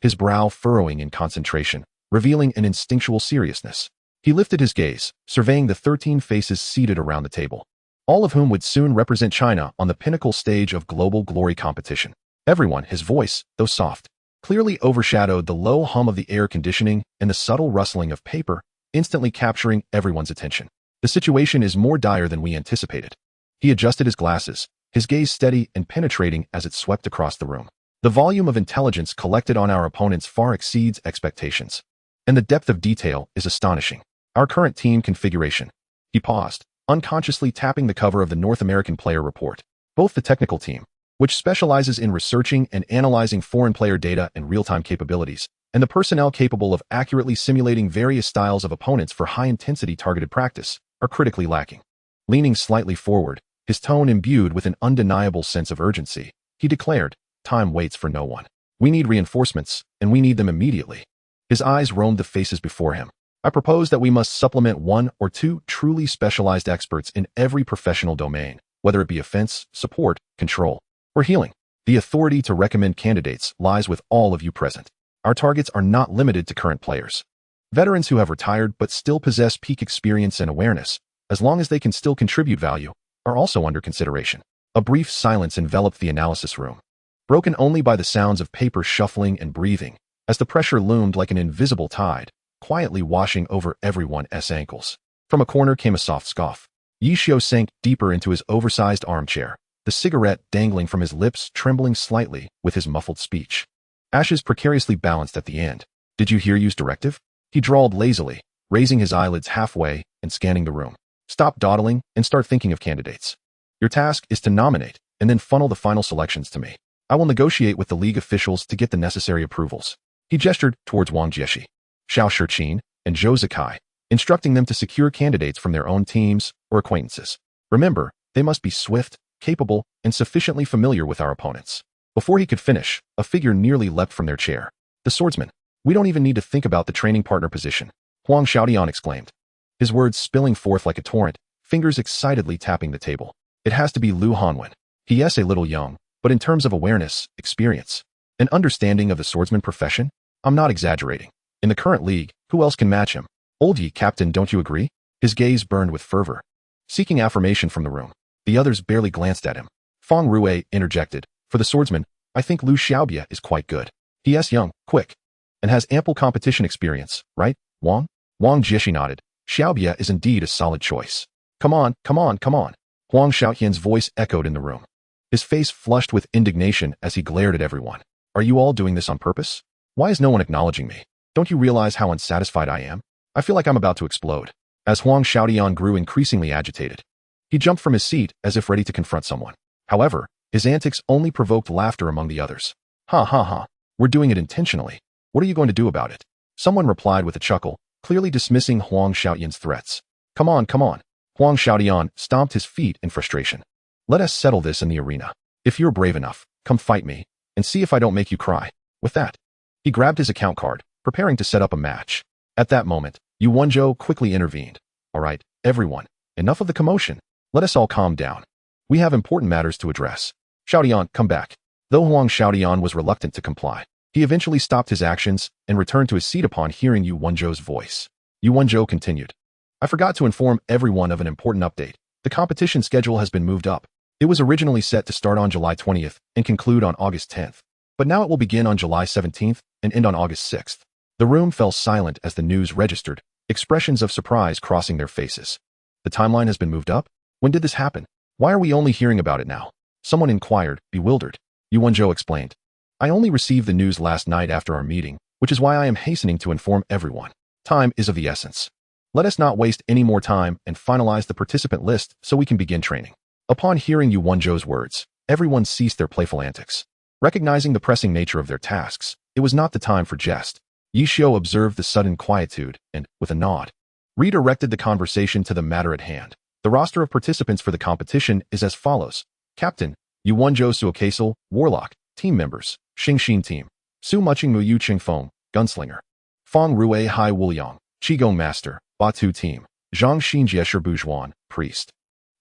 Speaker 1: his brow furrowing in concentration, revealing an instinctual seriousness. He lifted his gaze, surveying the 13 faces seated around the table, all of whom would soon represent China on the pinnacle stage of global glory competition. Everyone, his voice, though soft, clearly overshadowed the low hum of the air conditioning and the subtle rustling of paper, instantly capturing everyone's attention. The situation is more dire than we anticipated. He adjusted his glasses, his gaze steady and penetrating as it swept across the room. The volume of intelligence collected on our opponents far exceeds expectations, and the depth of detail is astonishing. Our current team configuration. He paused, unconsciously tapping the cover of the North American player report. Both the technical team, which specializes in researching and analyzing foreign player data and real-time capabilities, and the personnel capable of accurately simulating various styles of opponents for high-intensity targeted practice, are critically lacking. Leaning slightly forward, his tone imbued with an undeniable sense of urgency, he declared, "Time waits for no one. We need reinforcements, and we need them immediately." His eyes roamed the faces before him. "I propose that we must supplement one or two truly specialized experts in every professional domain, whether it be offense, support, control, or healing. The authority to recommend candidates lies with all of you present. Our targets are not limited to current players. Veterans who have retired but still possess peak experience and awareness, as long as they can still contribute value, are also under consideration." A brief silence enveloped the analysis room, broken only by the sounds of paper shuffling and breathing, as the pressure loomed like an invisible tide, quietly washing over everyone's ankles. From a corner came a soft scoff. Yishio sank deeper into his oversized armchair, the cigarette dangling from his lips trembling slightly with his muffled speech. Ashes precariously balanced at the end. "Did you hear Yu's directive?" He drawled lazily, raising his eyelids halfway and scanning the room. Stop dawdling and start thinking of candidates. Your task is to nominate and then funnel the final selections to me. I will negotiate with the league officials to get the necessary approvals. He gestured towards Wang Jieshi, Xiao Shiqin, and Zhou Zikai, instructing them to secure candidates from their own teams or acquaintances. Remember, they must be swift, capable, and sufficiently familiar with our opponents. Before he could finish, a figure nearly leapt from their chair. The swordsman. We don't even need to think about the training partner position, Huang Xiaodian exclaimed, his words spilling forth like a torrent, fingers excitedly tapping the table. It has to be Lu Hanwen. He is a little young, but in terms of awareness, experience, and understanding of the swordsman profession, I'm not exaggerating. In the current league, who else can match him? Old Yi, Captain, don't you agree? His gaze burned with fervor. Seeking affirmation from the room, the others barely glanced at him. Feng Rue interjected, for the swordsman, I think Lu Xiaobia is quite good. He is young, quick, and has ample competition experience, right, Wang? Wang Jieshi nodded. Xiaobia is indeed a solid choice. Come on, come on, come on. Huang Xiaotian's voice echoed in the room. His face flushed with indignation as he glared at everyone. Are you all doing this on purpose? Why is no one acknowledging me? Don't you realize how unsatisfied I am? I feel like I'm about to explode. As Huang Xiaotian grew increasingly agitated, he jumped from his seat as if ready to confront someone. However, his antics only provoked laughter among the others. Ha ha ha. We're doing it intentionally. What are you going to do about it? Someone replied with a chuckle, clearly dismissing Huang Xiaotian's threats. Come on, come on. Huang Xiaotian stomped his feet in frustration. Let us settle this in the arena. If you're brave enough, come fight me, and see if I don't make you cry. With that, he grabbed his account card, preparing to set up a match. At that moment, Yu Wenzhou quickly intervened. All right, everyone, enough of the commotion. Let us all calm down. We have important matters to address. Xiaotian, come back. Though Huang Xiaotian was reluctant to comply, he eventually stopped his actions and returned to his seat upon hearing Yu Wenzhou's voice. Yu Wenzhou continued. I forgot to inform everyone of an important update. The competition schedule has been moved up. It was originally set to start on July 20th and conclude on August 10th. But now it will begin on July 17th and end on August 6th. The room fell silent as the news registered, expressions of surprise crossing their faces. The timeline has been moved up? When did this happen? Why are we only hearing about it now? Someone inquired, bewildered. Yu Wenzhou explained. I only received the news last night after our meeting, which is why I am hastening to inform everyone. Time is of the essence. Let us not waste any more time and finalize the participant list so we can begin training. Upon hearing Yu Wenzhou's words, everyone ceased their playful antics. Recognizing the pressing nature of their tasks, it was not the time for jest. Yi Xiu observed the sudden quietude and, with a nod, redirected the conversation to the matter at hand. The roster of participants for the competition is as follows. Captain, Yu Wenzhou Suokasel, Warlock. Team members, Xingxin Team, Su Muching Mu Yu Qingfeng, Gunslinger, Feng Rue Hai Wuliang, Qigong Master, Batu Team, Zhang Xinjiesher Bujuan, Priest,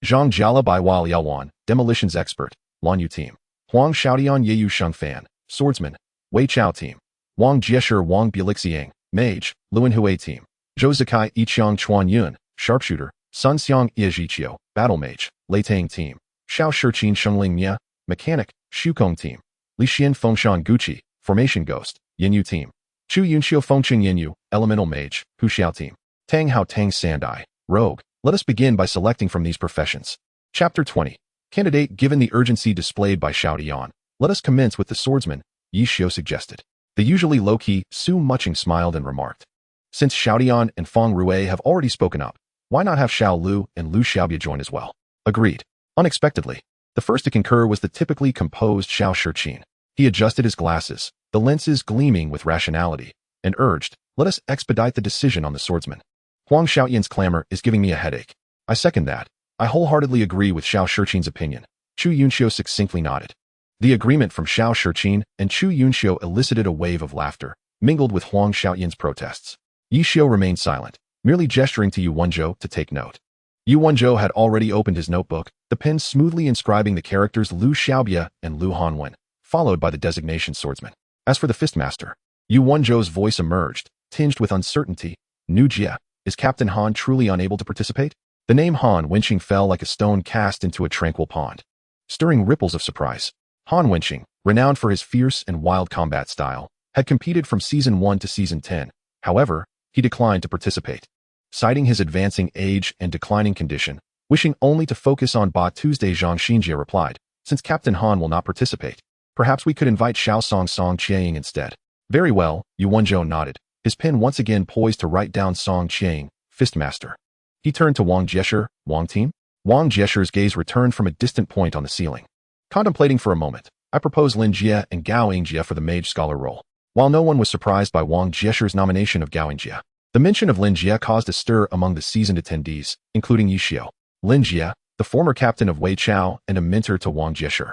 Speaker 1: Zhang Jiala Baiwa Liaowan, Demolitions Expert, Lan Yu Team, Huang Xiaotian Yeyu Shengfan, Swordsman, Wei Chao Team, Wang Jiesher Wang Bielixiang, Mage, Luan Hui Team, Zhou Zikai Yiqiang Chuan Yun, Sharpshooter, Sun Xiang Yejiqiu, Battle Mage, Lei Tang Team, Xiao Shiqin Shengling Mia, Mechanic, Shukong Team, Li Xian Fengshan Guqi, Formation Ghost, Yinyu Team, Chu Yunxiu Fengqing Yinyu, Elemental Mage, Hu Xiao Team, Tang Hao Tang Sandai, Rogue. Let us begin by selecting from these professions. Chapter 20. Candidate. Given the urgency displayed by Xiaotian, let us commence with the swordsman, Yi Xiu suggested. The usually low-key Su Muching smiled and remarked. Since Xiaotian and Feng Rue have already spoken up, why not have Xiao Lu and Lu Xiaobia join as well? Agreed. Unexpectedly, the first to concur was the typically composed Xiao Shiqin. He adjusted his glasses, the lenses gleaming with rationality, and urged, let us expedite the decision on the swordsman. Huang Xiaotian's clamor is giving me a headache. I second that. I wholeheartedly agree with Xiao Shiqin's opinion. Chu Yunxiu succinctly nodded. The agreement from Xiao Shiqin and Chu Yunxiu elicited a wave of laughter, mingled with Huang Xiaotian's protests. Yi Xiu remained silent, merely gesturing to Yu Wenzhou to take note. Yu Wenzhou had already opened his notebook, the pen smoothly inscribing the characters Lu Xiaobia and Lu Hanwen, followed by the designation swordsman. As for the fistmaster, Yu Wenzhou's voice emerged, tinged with uncertainty. Nu Jia, is Captain Han truly unable to participate? The name Han Wenqing fell like a stone cast into a tranquil pond, stirring ripples of surprise. Han Wenqing, renowned for his fierce and wild combat style, had competed from Season 1 to Season 10. However, he declined to participate. Citing his advancing age and declining condition, wishing only to focus on Ba Tuesday, Zhang Xinjie replied, since Captain Han will not participate, perhaps we could invite Xiao Song Qiang instead. Very well, Yu Wenzhou nodded, his pen once again poised to write down Song Qiang, Fistmaster. He turned to Wang Jieshe, Wang team? Wang Jieshe's gaze returned from a distant point on the ceiling. Contemplating for a moment, I proposed Lin Jie and Gao Yingjie for the mage scholar role. While no one was surprised by Wang Jieshe's nomination of Gao Yingjie, the mention of Lin Jie caused a stir among the seasoned attendees, including Yi Xiao. Lin Jie, the former captain of Wei Chao and a mentor to Wang Jieshe,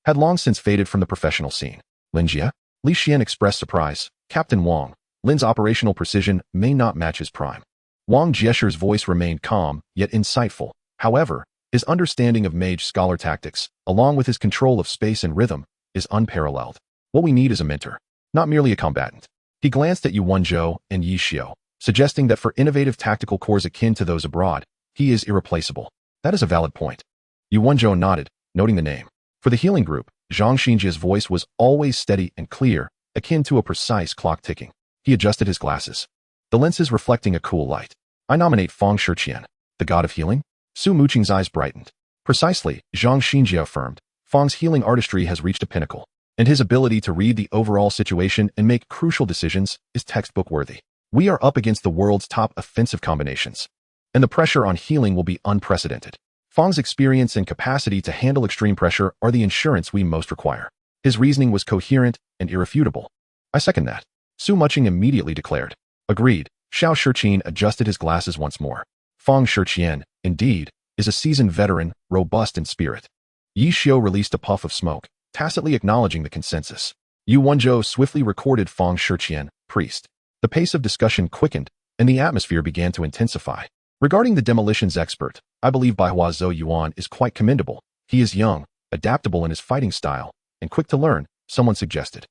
Speaker 1: had long since faded from the professional scene. Lin Jie? Li Xian expressed surprise. Captain Wang, Lin's operational precision may not match his prime. Wang Jieshe's voice remained calm, yet insightful. However, his understanding of mage scholar tactics, along with his control of space and rhythm, is unparalleled. What we need is a mentor, not merely a combatant. He glanced at Yu Wenzhou and Yi Xiao, suggesting that for innovative tactical cores akin to those abroad, he is irreplaceable. That is a valid point. Yu Wenzhou nodded, noting the name. For the healing group, Zhang Xinjie's voice was always steady and clear, akin to a precise clock ticking. He adjusted his glasses, the lenses reflecting a cool light. I nominate Fang Shiqian, the god of healing? Su Muqing's eyes brightened. Precisely, Zhang Xinjie affirmed. Fang's healing artistry has reached a pinnacle, and his ability to read the overall situation and make crucial decisions is textbook-worthy. We are up against the world's top offensive combinations, and the pressure on healing will be unprecedented. Fang's experience and capacity to handle extreme pressure are the insurance we most require. His reasoning was coherent and irrefutable. I second that. Su Muqing immediately declared. Agreed. Xiao Shiqin adjusted his glasses once more. Fang Shiqian, indeed, is a seasoned veteran, robust in spirit. Yi Xiao released a puff of smoke, tacitly acknowledging the consensus. Yu Wenzhou swiftly recorded Fang Shiqian, priest. The pace of discussion quickened, and the atmosphere began to intensify. Regarding the demolitions expert, I believe Baihua Zhou Yuan is quite commendable. He is young, adaptable in his fighting style, and quick to learn, someone suggested.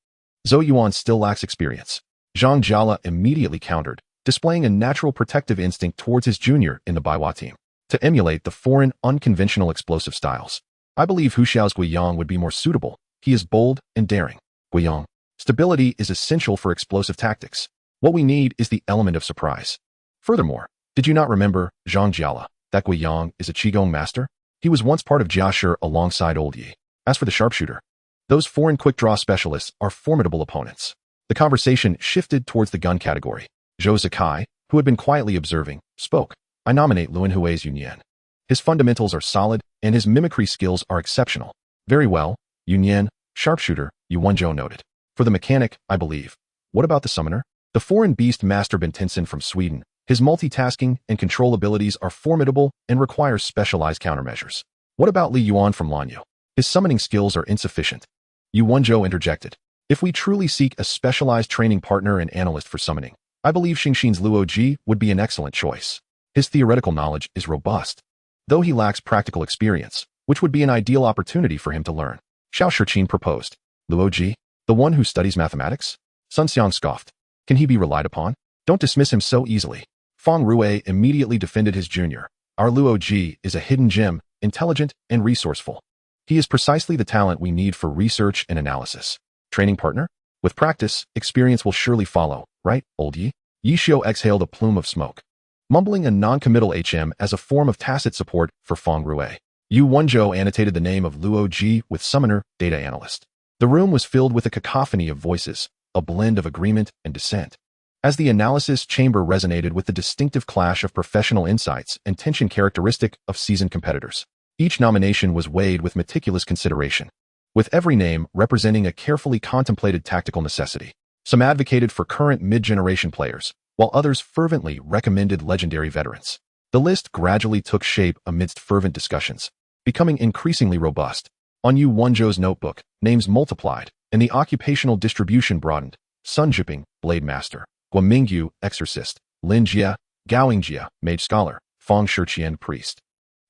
Speaker 1: Zhou Yuan still lacks experience. Zhang Jiala immediately countered, displaying a natural protective instinct towards his junior in the Baihua team, to emulate the foreign, unconventional explosive styles. I believe Hu Xiao's Guiyang would be more suitable. He is bold and daring. Guiyang. Stability is essential for explosive tactics. What we need is the element of surprise. Furthermore, did you not remember, Zhang Jiala, that Guiyang is a Qigong master? He was once part of Jiashi alongside Old Yi. As for the sharpshooter, those foreign quick-draw specialists are formidable opponents. The conversation shifted towards the gun category. Zhou Zikai, who had been quietly observing, spoke. I nominate Luan Hui's Yunyan. His fundamentals are solid, and his mimicry skills are exceptional. Very well, Yunyan, sharpshooter, Yu Wenzhou noted. For the mechanic, I believe. What about the summoner? The foreign beast master Bentinson from Sweden. His multitasking and control abilities are formidable and require specialized countermeasures. What about Li Yuan from Lanyu? His summoning skills are insufficient. Yu Wenzhou interjected. If we truly seek a specialized training partner and analyst for summoning, I believe Xingxin's Luo Ji would be an excellent choice. His theoretical knowledge is robust, though he lacks practical experience, which would be an ideal opportunity for him to learn. Xiao Shiqin proposed. Luo Ji, the one who studies mathematics? Sun Xiang scoffed. Can he be relied upon? Don't dismiss him so easily. Fang Rui immediately defended his junior. Our Luo Ji is a hidden gem, intelligent and resourceful. He is precisely the talent we need for research and analysis. Training partner? With practice, experience will surely follow, right, Old Yi? Yi Xiao exhaled a plume of smoke, mumbling a non-committal HM as a form of tacit support for Fang Rui. Yu Wenzhou annotated the name of Luo Ji with summoner, data analyst. The room was filled with a cacophony of voices, a blend of agreement and dissent. As the analysis chamber resonated with the distinctive clash of professional insights and tension characteristic of seasoned competitors, each nomination was weighed with meticulous consideration, with every name representing a carefully contemplated tactical necessity. Some advocated for current mid-generation players, while others fervently recommended legendary veterans. The list gradually took shape amidst fervent discussions, becoming increasingly robust. On Yu Wenzhou's notebook, names multiplied, and the occupational distribution broadened. Sun Jiping, Blade Master. Guo Mingyu, Exorcist. Lin Jie, Gao Yingjie, Mage Scholar. Fang Shiqian, Priest.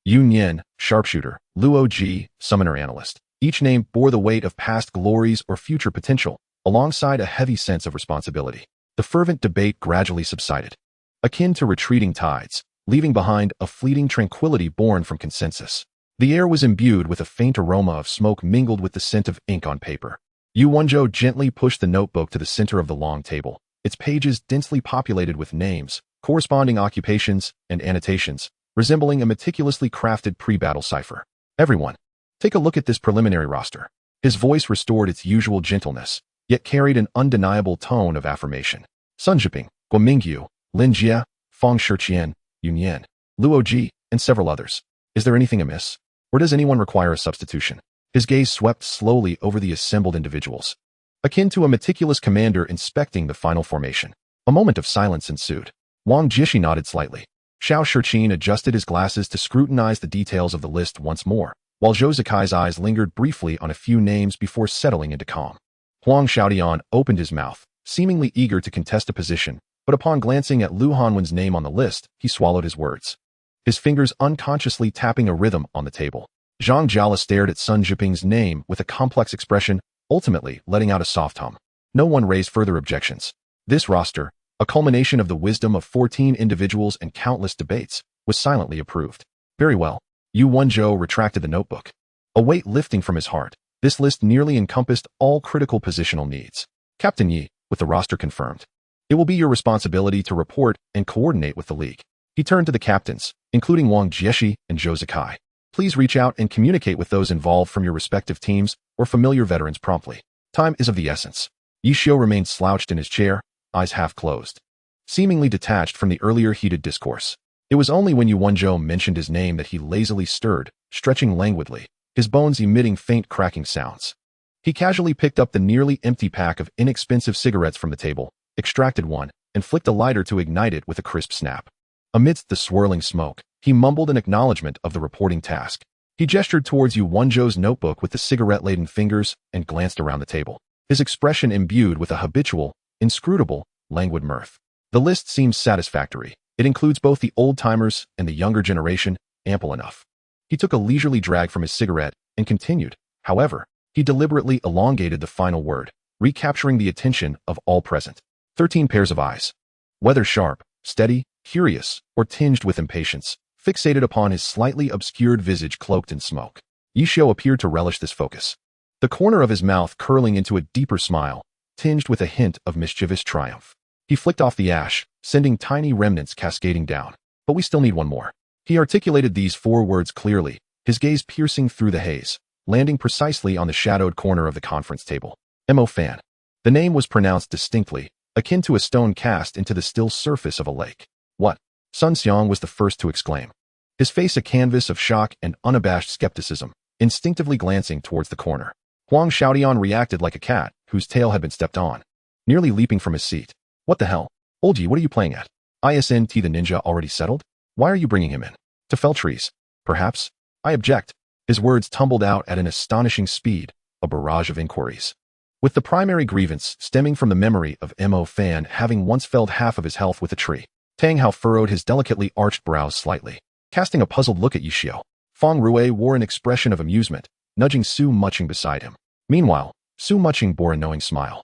Speaker 1: Yun Yin, Sharpshooter. Luo Ji, Summoner Analyst. Each name bore the weight of past glories or future potential, alongside a heavy sense of responsibility. The fervent debate gradually subsided, akin to retreating tides, leaving behind a fleeting tranquility born from consensus. The air was imbued with a faint aroma of smoke mingled with the scent of ink on paper. Yu Wenzhou gently pushed the notebook to the center of the long table, its pages densely populated with names, corresponding occupations, and annotations, resembling a meticulously crafted pre-battle cipher. Everyone, take a look at this preliminary roster. His voice restored its usual gentleness, yet carried an undeniable tone of affirmation. Sun Jiping, Guo Mingyu, Lin Jie, Feng Shiqian, Yun Yan, Luo Ji, and several others. Is there anything amiss? Or does anyone require a substitution? His gaze swept slowly over the assembled individuals, akin to a meticulous commander inspecting the final formation. A moment of silence ensued. Wang Jieshi nodded slightly. Xiao Shiqin adjusted his glasses to scrutinize the details of the list once more, while Zhou Zikai's eyes lingered briefly on a few names before settling into calm. Huang Xiaodian opened his mouth, seemingly eager to contest a position, but upon glancing at Lu Hanwen's name on the list, he swallowed his words, his fingers unconsciously tapping a rhythm on the table. Zhang Jiala stared at Sun Zhiping's name with a complex expression, ultimately letting out a soft hum. No one raised further objections. This roster, a culmination of the wisdom of 14 individuals and countless debates, was silently approved. Very well. Yu Wenzhou retracted the notebook, a weight lifting from his heart. This list nearly encompassed all critical positional needs. Captain Yi, with the roster confirmed, it will be your responsibility to report and coordinate with the league. He turned to the captains, including Wang Jieshi and Zhou Zikai. Please reach out and communicate with those involved from your respective teams or familiar veterans promptly. Time is of the essence. Yi Xiu remained slouched in his chair, eyes half closed, seemingly detached from the earlier heated discourse. It was only when Yu Wenzhou mentioned his name that he lazily stirred, stretching languidly, his bones emitting faint cracking sounds. He casually picked up the nearly empty pack of inexpensive cigarettes from the table, extracted one, and flicked a lighter to ignite it with a crisp snap. Amidst the swirling smoke, he mumbled an acknowledgement of the reporting task. He gestured towards Yu Wenzhou's notebook with the cigarette-laden fingers and glanced around the table, his expression imbued with a habitual, inscrutable, languid mirth. The list seems satisfactory. It includes both the old-timers and the younger generation, ample enough. He took a leisurely drag from his cigarette and continued. However, he deliberately elongated the final word, recapturing the attention of all present. 13 pairs of eyes. Whether sharp, steady, curious, or tinged with impatience, fixated upon his slightly obscured visage cloaked in smoke. Yi Xiu appeared to relish this focus, the corner of his mouth curling into a deeper smile, tinged with a hint of mischievous triumph. He flicked off the ash, sending tiny remnants cascading down. But we still need one more. He articulated these 4 words clearly, his gaze piercing through the haze, landing precisely on the shadowed corner of the conference table. Mo Fan. The name was pronounced distinctly, akin to a stone cast into the still surface of a lake. What? Sun Xiang was the first to exclaim, his face a canvas of shock and unabashed skepticism, instinctively glancing towards the corner. Huang Xiaodian reacted like a cat whose tail had been stepped on, nearly leaping from his seat. What the hell? Old Yi, what are you playing at? Isn't the ninja already settled? Why are you bringing him in? To fell trees? Perhaps? I object. His words tumbled out at an astonishing speed, a barrage of inquiries, with the primary grievance stemming from the memory of Mo Fan having once felled half of his health with a tree. Tang Hao furrowed his delicately arched brows slightly, casting a puzzled look at Yi Xiu. Feng Rui wore an expression of amusement, nudging Su Muching beside him. Meanwhile, Su Muching bore a knowing smile,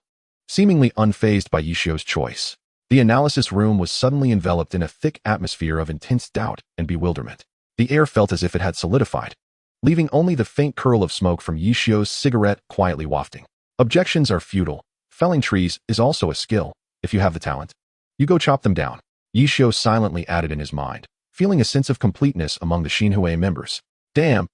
Speaker 1: seemingly unfazed by Yi Xiu's choice. The analysis room was suddenly enveloped in a thick atmosphere of intense doubt and bewilderment. The air felt as if it had solidified, leaving only the faint curl of smoke from Yi Xiu's cigarette quietly wafting. Objections are futile. Felling trees is also a skill, if you have the talent. You go chop them down. Yi Xiu silently added in his mind, feeling a sense of completeness among the Xinhui members. Damn,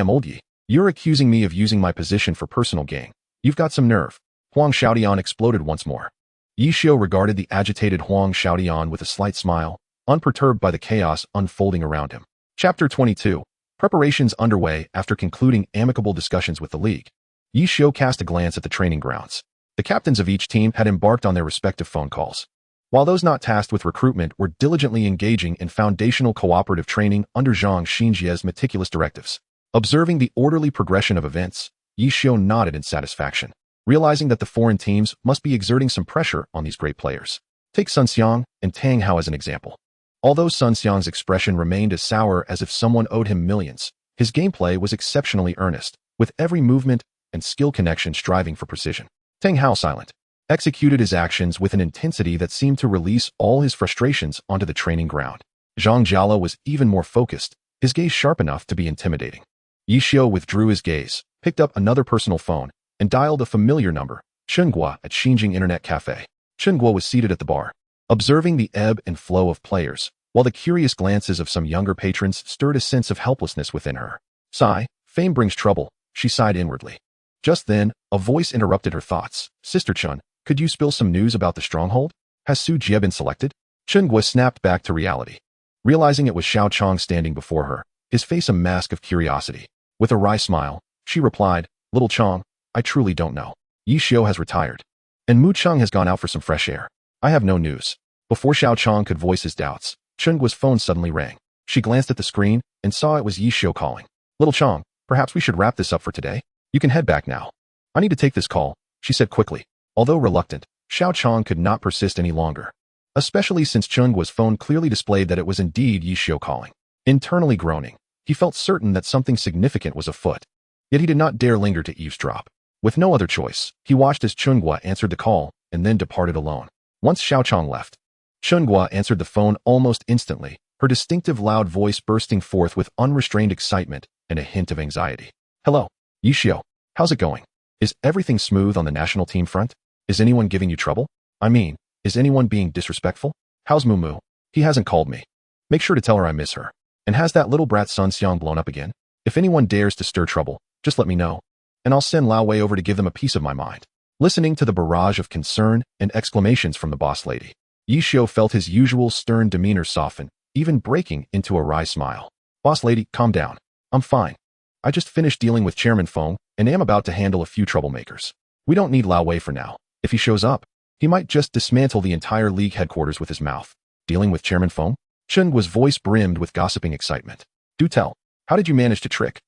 Speaker 1: old Yi. You're accusing me of using my position for personal gain. You've got some nerve. Huang Xiaodian exploded once more. Yi Xiu regarded the agitated Huang Xiaodian with a slight smile, unperturbed by the chaos unfolding around him. Chapter 22. Preparations underway after concluding amicable discussions with the league. Yi Xiu cast a glance at the training grounds. The captains of each team had embarked on their respective phone calls, while those not tasked with recruitment were diligently engaging in foundational cooperative training under Zhang Xinjie's meticulous directives. Observing the orderly progression of events, Yi Xiu nodded in satisfaction, realizing that the foreign teams must be exerting some pressure on these great players. Take Sun Xiang and Tang Hao as an example. Although Sun Xiang's expression remained as sour as if someone owed him millions, his gameplay was exceptionally earnest, with every movement and skill connection striving for precision. Tang Hao, silent, executed his actions with an intensity that seemed to release all his frustrations onto the training ground. Zhang Jiala was even more focused, his gaze sharp enough to be intimidating. Yi Xiu withdrew his gaze, picked up another personal phone, and dialed a familiar number, Chengguo at Xinjing Internet Cafe. Chengguo was seated at the bar, observing the ebb and flow of players, while the curious glances of some younger patrons stirred a sense of helplessness within her. Sigh, fame brings trouble, she sighed inwardly. Just then, a voice interrupted her thoughts. Sister Chun, could you spill some news about the stronghold? Has Su Jie been selected? Chen Guo snapped back to reality. Realizing it was Xiao Chong standing before her, his face a mask of curiosity. With a wry smile, she replied, Little Chong, I truly don't know. Yi Xiu has retired. And Mu Cheng has gone out for some fresh air. I have no news. Before Xiao Chong could voice his doubts, Chen Guo's phone suddenly rang. She glanced at the screen and saw it was Yi Xiu calling. Little Chong, perhaps we should wrap this up for today? You can head back now. I need to take this call, she said quickly. Although reluctant, Xiao Chong could not persist any longer. Especially since Chen Guo's phone clearly displayed that it was indeed Yi Xiu calling. Internally groaning, he felt certain that something significant was afoot. Yet he did not dare linger to eavesdrop. With no other choice, he watched as Chen Guo answered the call and then departed alone. Once Xiao Chong left, Chen Guo answered the phone almost instantly, her distinctive loud voice bursting forth with unrestrained excitement and a hint of anxiety. Hello, Yi Xiu. How's it going? Is everything smooth on the national team front? Is anyone giving you trouble? I mean, is anyone being disrespectful? How's Mumu? He hasn't called me. Make sure to tell her I miss her. And has that little brat Sun Xiang blown up again? If anyone dares to stir trouble, just let me know. And I'll send Lao Wei over to give them a piece of my mind. Listening to the barrage of concern and exclamations from the boss lady, Yi Xiu felt his usual stern demeanor soften, even breaking into a wry smile. Boss lady, calm down. I'm fine. I just finished dealing with Chairman Feng and am about to handle a few troublemakers. We don't need Lao Wei for now. If he shows up, he might just dismantle the entire league headquarters with his mouth. Dealing with Chairman Feng? Chen Guo's voice brimmed with gossiping excitement. Do tell. How did you manage to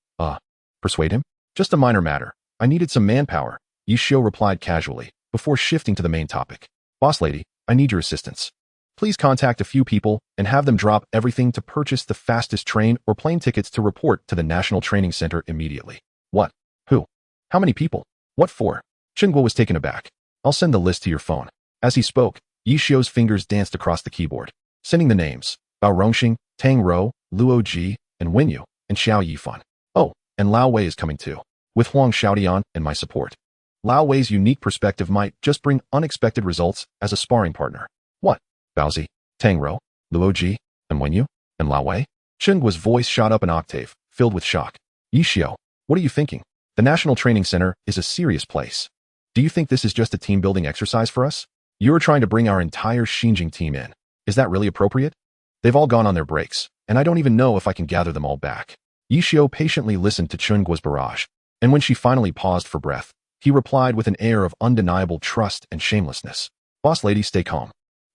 Speaker 1: persuade him? Just a minor matter. I needed some manpower, Yi Xiu replied casually, before shifting to the main topic. Boss lady, I need your assistance. Please contact a few people and have them drop everything to purchase the fastest train or plane tickets to report to the National Training Center immediately. What? Who? How many people? What for? Chen Guo was taken aback. I'll send the list to your phone. As he spoke, Yi Xiu's fingers danced across the keyboard, sending the names, Bao Rongxing, Tang Rou, Luo Ji, and Wenyu, and Xiao Yifan. Oh, and Lao Wei is coming too, with Huang Xiaodian and my support. Lao Wei's unique perspective might just bring unexpected results as a sparring partner. What? Baozi, Tang Rou, Luo Ji, and Wenyu, and Lao Wei? Chen Guo's voice shot up an octave, filled with shock. Yi Xiu, what are you thinking? The National Training Center is a serious place. Do you think this is just a team-building exercise for us? You're trying to bring our entire Xinjiang team in. Is that really appropriate? They've all gone on their breaks, and I don't even know if I can gather them all back. Yi Xiu patiently listened to Chen Guo's barrage, and when she finally paused for breath, he replied with an air of undeniable trust and shamelessness. Boss lady, stay calm.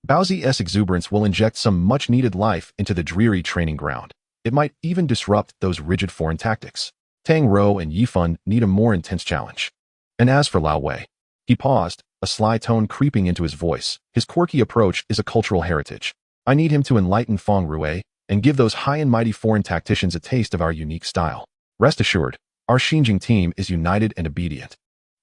Speaker 1: Baozi's exuberance will inject some much-needed life into the dreary training ground. It might even disrupt those rigid foreign tactics. Tang Rou and Yifan need a more intense challenge. And as for Lao Wei, he paused, a sly tone creeping into his voice. His quirky approach is a cultural heritage. I need him to enlighten Feng Rue and give those high and mighty foreign tacticians a taste of our unique style. Rest assured, our Xinjiang team is united and obedient.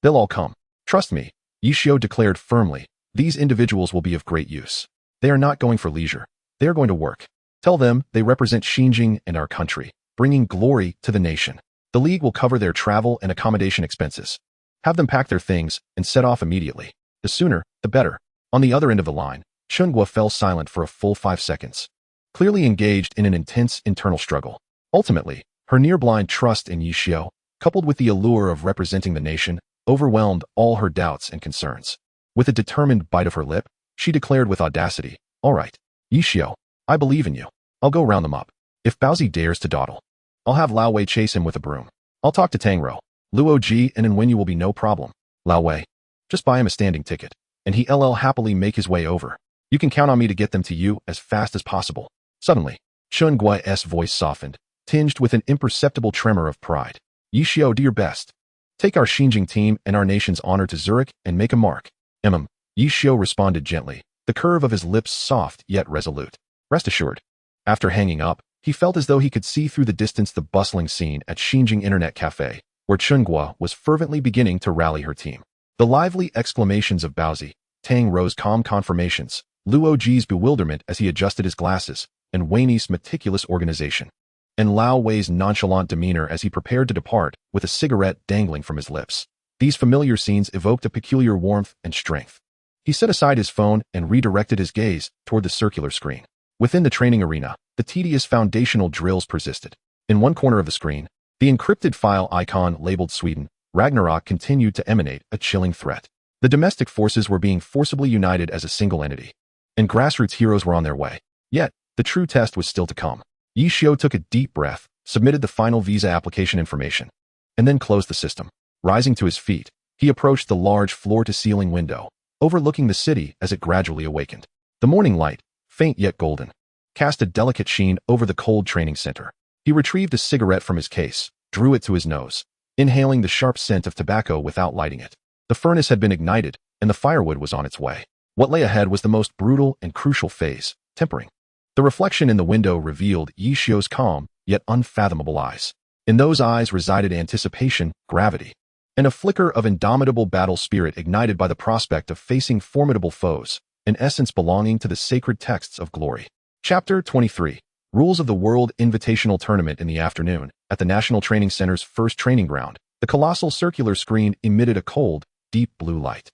Speaker 1: They'll all come. Trust me, Yi Xiu declared firmly. These individuals will be of great use. They are not going for leisure. They are going to work. Tell them they represent Xinjiang and our country, bringing glory to the nation. The league will cover their travel and accommodation expenses. Have them pack their things and set off immediately. The sooner, the better. On the other end of the line, Chen Guo fell silent for a full 5 seconds, clearly engaged in an intense internal struggle. Ultimately, her near-blind trust in Yi Xiu, coupled with the allure of representing the nation, overwhelmed all her doubts and concerns. With a determined bite of her lip, she declared with audacity, All right, Yi Xiu, I believe in you. I'll go round them up. If Baozi dares to dawdle, I'll have Lao Wei chase him with a broom. I'll talk to Tang Rou, Luo Ji, and Wenyu will be no problem. Lao Wei, just buy him a standing ticket, and he'll happily make his way over. You can count on me to get them to you as fast as possible. Suddenly, Chen Guo's voice softened, tinged with an imperceptible tremor of pride. Yi Xiu, do your best. Take our Xinjiang team and our nation's honor to Zurich and make a mark. Yi Xiu responded gently, the curve of his lips soft yet resolute. Rest assured. After hanging up, he felt as though he could see through the distance the bustling scene at Xinjiang Internet Cafe, where Chen Guo was fervently beginning to rally her team. The lively exclamations of Baozi, Tang Rou's calm confirmations, Luo Ji's bewilderment as he adjusted his glasses, and Wei's meticulous organization, and Lao Wei's nonchalant demeanor as he prepared to depart with a cigarette dangling from his lips. These familiar scenes evoked a peculiar warmth and strength. He set aside his phone and redirected his gaze toward the circular screen. Within the training arena, the tedious foundational drills persisted. In one corner of the screen, the encrypted file icon labeled Sweden, Ragnarok continued to emanate a chilling threat. The domestic forces were being forcibly united as a single entity. and grassroots heroes were on their way. Yet, the true test was still to come. Yi Xiao took a deep breath, submitted the final visa application information, and then closed the system. Rising to his feet, he approached the large floor-to-ceiling window, overlooking the city as it gradually awakened. The morning light, faint yet golden, cast a delicate sheen over the cold training center. He retrieved a cigarette from his case, drew it to his nose, inhaling the sharp scent of tobacco without lighting it. The furnace had been ignited, and the firewood was on its way. What lay ahead was the most brutal and crucial phase, tempering. The reflection in the window revealed Yi Xiao's calm, yet unfathomable eyes. In those eyes resided anticipation, gravity, and a flicker of indomitable battle spirit ignited by the prospect of facing formidable foes, an essence belonging to the sacred texts of glory. Chapter 23. Rules of the World Invitational Tournament. In the afternoon, at the National Training Center's first training ground, the colossal circular screen emitted a cold, deep blue light,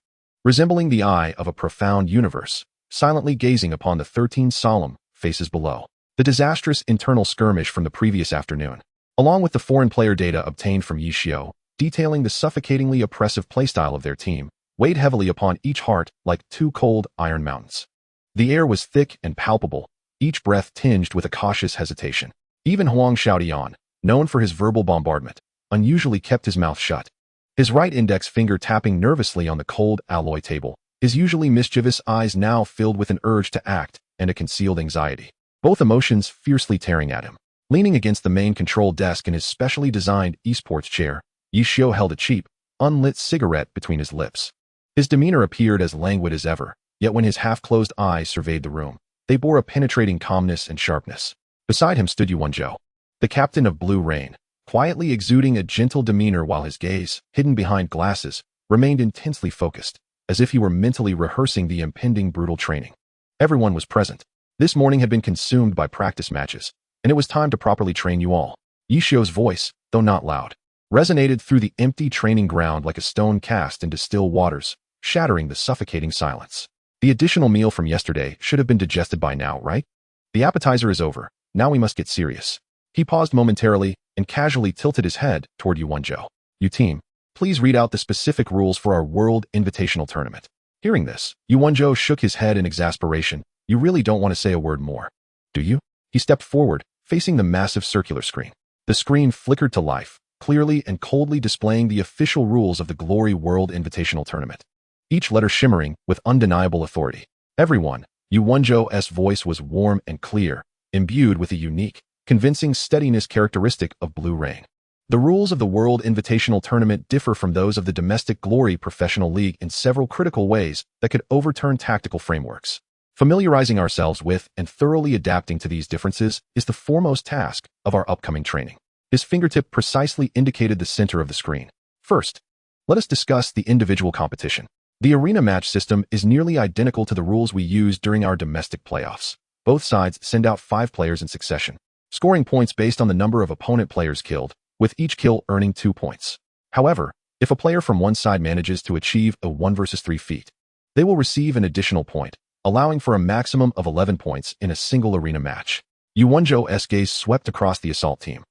Speaker 1: resembling the eye of a profound universe, silently gazing upon the 13 solemn faces below. The disastrous internal skirmish from the previous afternoon, along with the foreign player data obtained from Yi Xiao, detailing the suffocatingly oppressive playstyle of their team, weighed heavily upon each heart like two cold iron mountains. The air was thick and palpable, each breath tinged with a cautious hesitation. Even Huang Xiaodian, known for his verbal bombardment, unusually kept his mouth shut, his right index finger tapping nervously on the cold alloy table, his usually mischievous eyes now filled with an urge to act and a concealed anxiety, both emotions fiercely tearing at him. Leaning against the main control desk in his specially designed esports chair, Yi Xiao held a cheap, unlit cigarette between his lips. His demeanor appeared as languid as ever, yet when his half-closed eyes surveyed the room, they bore a penetrating calmness and sharpness. Beside him stood Yuanzhou, the captain of Blue Rain, quietly exuding a gentle demeanor while his gaze, hidden behind glasses, remained intensely focused, as if he were mentally rehearsing the impending brutal training. Everyone was present. This morning had been consumed by practice matches, and it was time to properly train you all. Yi Xiao's voice, though not loud, resonated through the empty training ground like a stone cast into still waters, shattering the suffocating silence. The additional meal from yesterday should have been digested by now, right? The appetizer is over. Now we must get serious. He paused momentarily and casually tilted his head toward Yuanzhou. You team, please read out the specific rules for our World Invitational Tournament. Hearing this, Yuanzhou shook his head in exasperation. You really don't want to say a word more, do you? He stepped forward, facing the massive circular screen. The screen flickered to life, clearly and coldly displaying the official rules of the Glory World Invitational Tournament, each letter shimmering with undeniable authority. Everyone, Yuanzhou's voice was warm and clear, imbued with a unique, convincing steadiness characteristic of Blue Rain. The rules of the World Invitational Tournament differ from those of the domestic Glory Professional League in several critical ways that could overturn tactical frameworks. Familiarizing ourselves with and thoroughly adapting to these differences is the foremost task of our upcoming training. His fingertip precisely indicated the center of the screen. First, let us discuss the individual competition. The arena match system is nearly identical to the rules we use during our domestic playoffs. Both sides send out 5 players in succession, scoring points based on the number of opponent players killed, with each kill earning 2 points. However, if a player from one side manages to achieve a 1 versus 3 feat, they will receive an additional point, allowing for a maximum of 11 points in a single arena match. Yuanzhou's gaze swept across the assault team.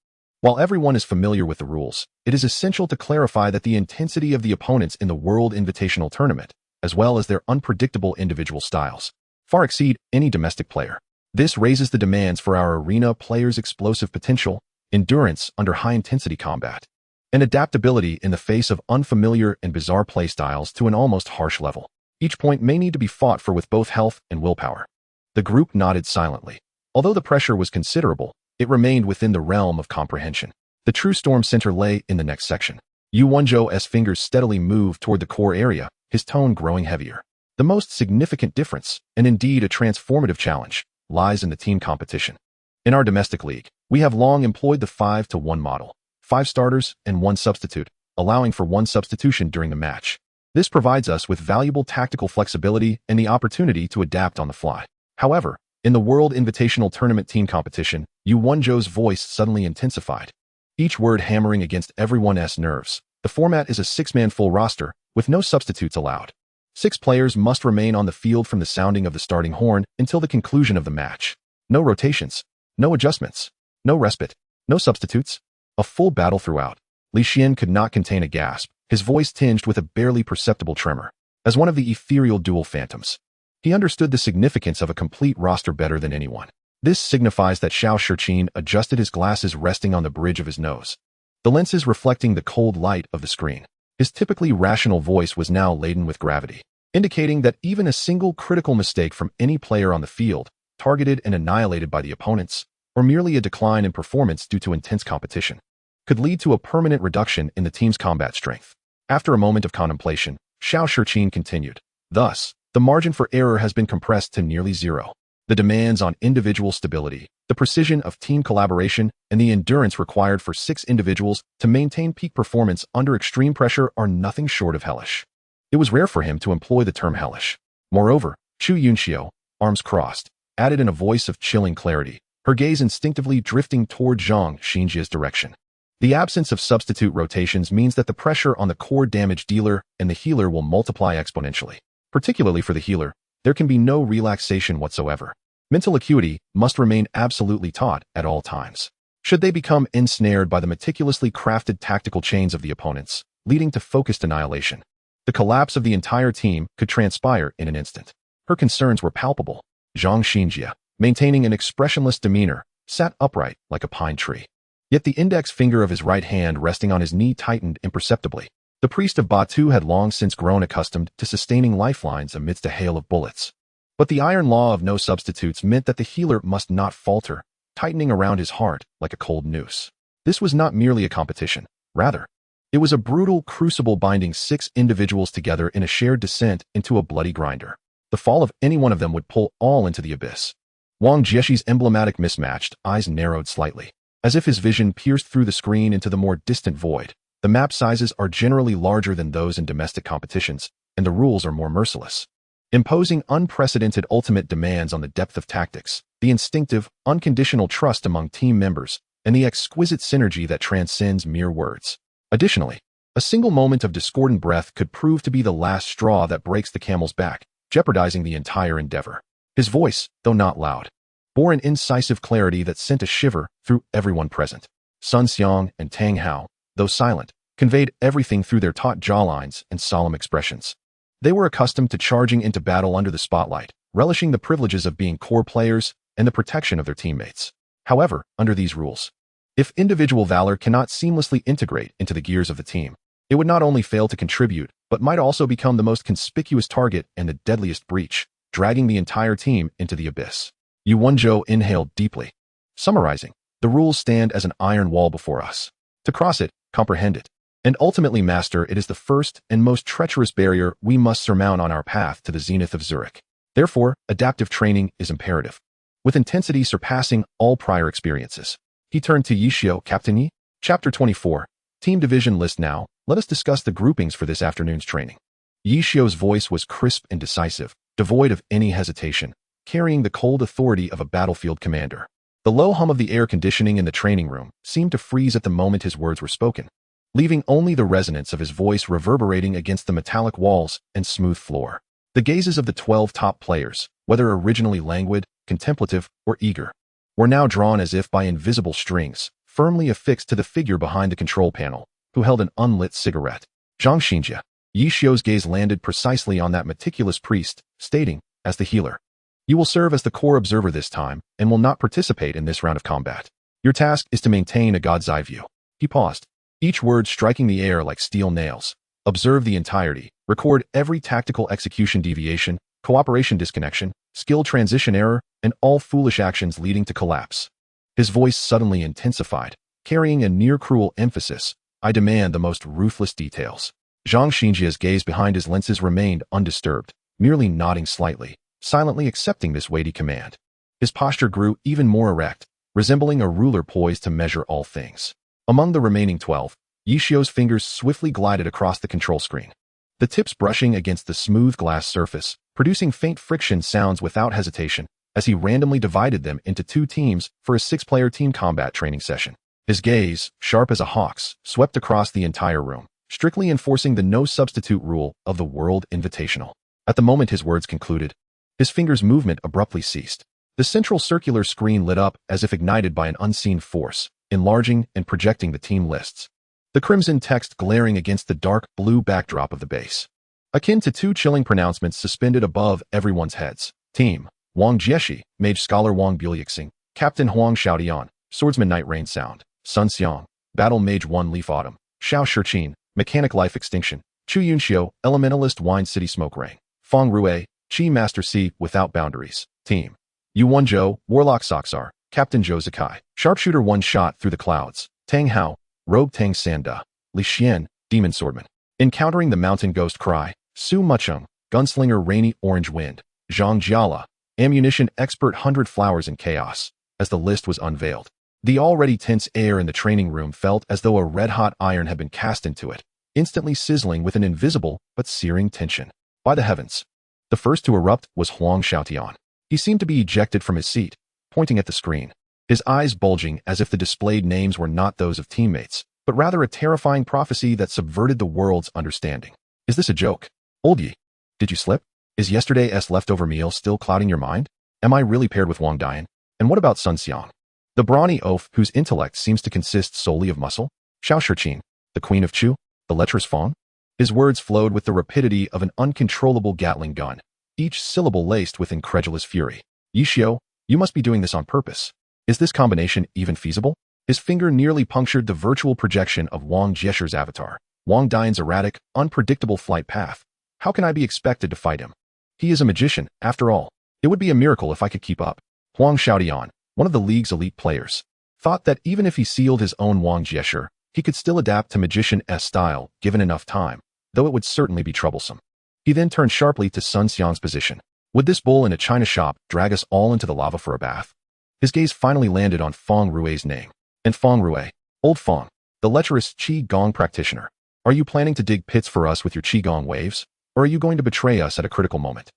Speaker 1: While everyone is familiar with the rules, it is essential to clarify that the intensity of the opponents in the World Invitational Tournament, as well as their unpredictable individual styles, far exceed any domestic player. This raises the demands for our arena players' explosive potential, endurance under high-intensity combat, and adaptability in the face of unfamiliar and bizarre playstyles to an almost harsh level. Each point may need to be fought for with both health and willpower. The group nodded silently. Although the pressure was considerable, it remained within the realm of comprehension. The true storm center lay in the next section. Yuanzhou's fingers steadily moved toward the core area, his tone growing heavier. The most significant difference, and indeed a transformative challenge, lies in the team competition. In our domestic league, we have long employed the 5-to-1 model, 5 starters and 1 substitute, allowing for 1 substitution during the match. This provides us with valuable tactical flexibility and the opportunity to adapt on the fly. However, in the World Invitational Tournament team competition, Yuanzhou's voice suddenly intensified, each word hammering against everyone's nerves. The format is a 6-man full roster, with no substitutes allowed. 6 players must remain on the field from the sounding of the starting horn until the conclusion of the match. No rotations, no adjustments, no respite, no substitutes. A full battle throughout. Li Xian could not contain a gasp, his voice tinged with a barely perceptible tremor. As one of the ethereal dual phantoms, He understood the significance of a complete roster better than anyone. This signifies that Xiao Shiqin adjusted his glasses resting on the bridge of his nose, the lenses reflecting the cold light of the screen. His typically rational voice was now laden with gravity, indicating that even a single critical mistake from any player on the field, targeted and annihilated by the opponents, or merely a decline in performance due to intense competition, could lead to a permanent reduction in the team's combat strength. After a moment of contemplation, Xiao Shiqin continued. Thus, the margin for error has been compressed to nearly zero. The demands on individual stability, the precision of team collaboration, and the endurance required for 6 individuals to maintain peak performance under extreme pressure are nothing short of hellish. It was rare for him to employ the term hellish. Moreover, Chu Yunxiu, arms crossed, added in a voice of chilling clarity, her gaze instinctively drifting toward Zhang Xinjia's direction. The absence of substitute rotations means that the pressure on the core damage dealer and the healer will multiply exponentially. Particularly for the healer, there can be no relaxation whatsoever. Mental acuity must remain absolutely taut at all times. Should they become ensnared by the meticulously crafted tactical chains of the opponents, leading to focused annihilation, the collapse of the entire team could transpire in an instant. Her concerns were palpable. Zhang Xinjia, maintaining an expressionless demeanor, sat upright like a pine tree. Yet the index finger of his right hand resting on his knee tightened imperceptibly. The priest of Batu had long since grown accustomed to sustaining lifelines amidst a hail of bullets. But the iron law of no substitutes meant that the healer must not falter, tightening around his heart like a cold noose. This was not merely a competition. Rather, it was a brutal crucible binding 6 individuals together in a shared descent into a bloody grinder. The fall of any one of them would pull all into the abyss. Wang Jieshi's emblematic mismatched eyes narrowed slightly, as if his vision pierced through the screen into the more distant void. The map sizes are generally larger than those in domestic competitions, and the rules are more merciless, imposing unprecedented ultimate demands on the depth of tactics, the instinctive, unconditional trust among team members, and the exquisite synergy that transcends mere words. Additionally, a single moment of discordant breath could prove to be the last straw that breaks the camel's back, jeopardizing the entire endeavor. His voice, though not loud, bore an incisive clarity that sent a shiver through everyone present. Sun Xiang and Tang Hao, though silent, conveyed everything through their taut jawlines and solemn expressions. They were accustomed to charging into battle under the spotlight, relishing the privileges of being core players and the protection of their teammates. However, under these rules, if individual valor cannot seamlessly integrate into the gears of the team, it would not only fail to contribute, but might also become the most conspicuous target and the deadliest breach, dragging the entire team into the abyss. Yu Wenzhou inhaled deeply. Summarizing, the rules stand as an iron wall before us. To cross it, comprehend it, and ultimately master it is the first and most treacherous barrier we must surmount on our path to the zenith of Zurich. Therefore, adaptive training is imperative, with intensity surpassing all prior experiences. He turned to Yishio, Captain Yi. Chapter 24. Team Division List. Now, let us discuss the groupings for this afternoon's training. Yishio's voice was crisp and decisive, devoid of any hesitation, carrying the cold authority of a battlefield commander. The low hum of the air conditioning in the training room seemed to freeze at the moment his words were spoken, leaving only the resonance of his voice reverberating against the metallic walls and smooth floor. The gazes of the 12 top players, whether originally languid, contemplative, or eager, were now drawn as if by invisible strings, firmly affixed to the figure behind the control panel, who held an unlit cigarette. Zhang Xinjia. Yishio's gaze landed precisely on that meticulous priest, stating, as the healer, "You will serve as the core observer this time, and will not participate in this round of combat. Your task is to maintain a god's eye view." He paused, each word striking the air like steel nails. Observe the entirety, record every tactical execution deviation, cooperation disconnection, skill transition error, and all foolish actions leading to collapse. His voice suddenly intensified, carrying a near-cruel emphasis. "I demand the most ruthless details." Zhang Xinjia's gaze behind his lenses remained undisturbed, merely nodding slightly, silently accepting this weighty command. His posture grew even more erect, resembling a ruler poised to measure all things. Among the remaining 12, Yishio's fingers swiftly glided across the control screen, the tips brushing against the smooth glass surface, producing faint friction sounds without hesitation, as he randomly divided them into 2 teams for a 6-player team combat training session. His gaze, sharp as a hawk's, swept across the entire room, strictly enforcing the no-substitute rule of the World Invitational. At the moment his words concluded, his fingers' movement abruptly ceased. The central circular screen lit up as if ignited by an unseen force, enlarging and projecting the team lists, the crimson text glaring against the dark blue backdrop of the base. akin to two chilling pronouncements suspended above everyone's heads. Team Wang Jieshi, Mage Scholar Wang Buliuxing, Captain Huang Xiaotian, Swordsman Night Rain Sound, Sun Xiang, Battle Mage 1 Leaf Autumn, Xiao Shiqin, Mechanic Life Extinction, Chu Yunxiu, Elementalist Wine City Smoke Rain, Feng Rui, Qi Master C Without Boundaries. Team Yuan Zhou, Warlock Soxar, Captain Zhou Zikai, Sharpshooter One Shot Through the Clouds, Tang Hao, Rogue Tang Sanda, Li Xian, Demon Swordman. Encountering the Mountain Ghost Cry, Su Mucheng, Gunslinger Rainy Orange Wind, Zhang Jiala, Ammunition Expert 100 Flowers in Chaos. As the list was unveiled, the already tense air in the training room felt as though a red-hot iron had been cast into it, instantly sizzling with an invisible but searing tension. By the heavens! The first to erupt was Huang Xiaotian. He seemed to be ejected from his seat, pointing at the screen, his eyes bulging as if the displayed names were not those of teammates, but rather a terrifying prophecy that subverted the world's understanding. Is this a joke? Old Yi, did you slip? Is yesterday's leftover meal still clouding your mind? Am I really paired with Wang Dian? And what about Sun Xiang, the brawny oaf whose intellect seems to consist solely of muscle? Xiao Shiqin, the queen of Chu, the lecherous Feng? His words flowed with the rapidity of an uncontrollable Gatling gun, each syllable laced with incredulous fury. Yixiu, you must be doing this on purpose. Is this combination even feasible? His finger nearly punctured the virtual projection of Wang Jieshi's avatar, Wang Dian's erratic, unpredictable flight path. How can I be expected to fight him? He is a magician, after all. It would be a miracle if I could keep up. Huang Xiaotian, one of the league's elite players, thought that even if he sealed his own Wang Jieshi, he could still adapt to magician's style given enough time, though it would certainly be troublesome. He then turned sharply to Sun Xiang's position. Would this bull in a china shop drag us all into the lava for a bath? His gaze finally landed on Feng Rui's name. And Feng Rui, old Feng, the lecherous Qi Gong practitioner. Are you planning to dig pits for us with your Qi Gong waves? Or are you going to betray us at a critical moment?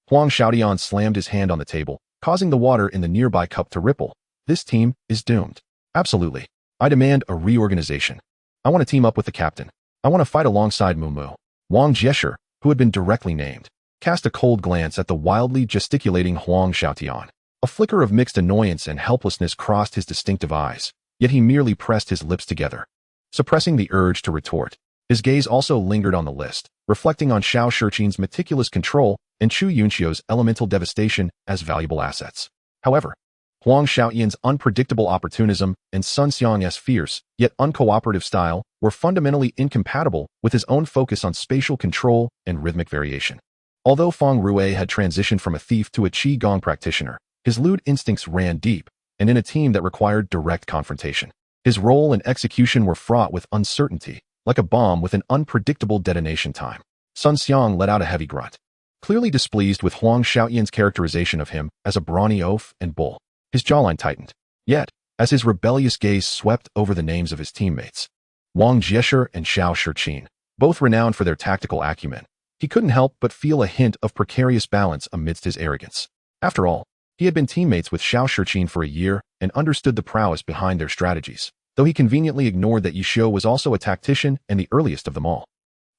Speaker 1: Huang Xiaotian slammed his hand on the table, causing the water in the nearby cup to ripple. This team is doomed. Absolutely. I demand a reorganization. I want to team up with the captain. I want to fight alongside Mumu. Wang Jieshi, who had been directly named, cast a cold glance at the wildly gesticulating Huang Xiaotian. A flicker of mixed annoyance and helplessness crossed his distinctive eyes, yet he merely pressed his lips together, suppressing the urge to retort. His gaze also lingered on the list, reflecting on Xiao Shiqin's meticulous control and Chu Yunxiu's elemental devastation as valuable assets. However, Huang Xiaotian's unpredictable opportunism and Sun Xiang's fierce, yet uncooperative style were fundamentally incompatible with his own focus on spatial control and rhythmic variation. Although Feng Rui had transitioned from a thief to a Qi Gong practitioner, his lewd instincts ran deep, and in a team that required direct confrontation. His role and execution were fraught with uncertainty, like a bomb with an unpredictable detonation time. Sun Xiang let out a heavy grunt, clearly displeased with Huang Xiaotian's characterization of him as a brawny oaf and bull. His jawline tightened. Yet, as his rebellious gaze swept over the names of his teammates, Wang Jieshi and Xiao Shiqin, both renowned for their tactical acumen, he couldn't help but feel a hint of precarious balance amidst his arrogance. After all, he had been teammates with Xiao Shiqin for a year and understood the prowess behind their strategies, though he conveniently ignored that Yixiu was also a tactician and the earliest of them all.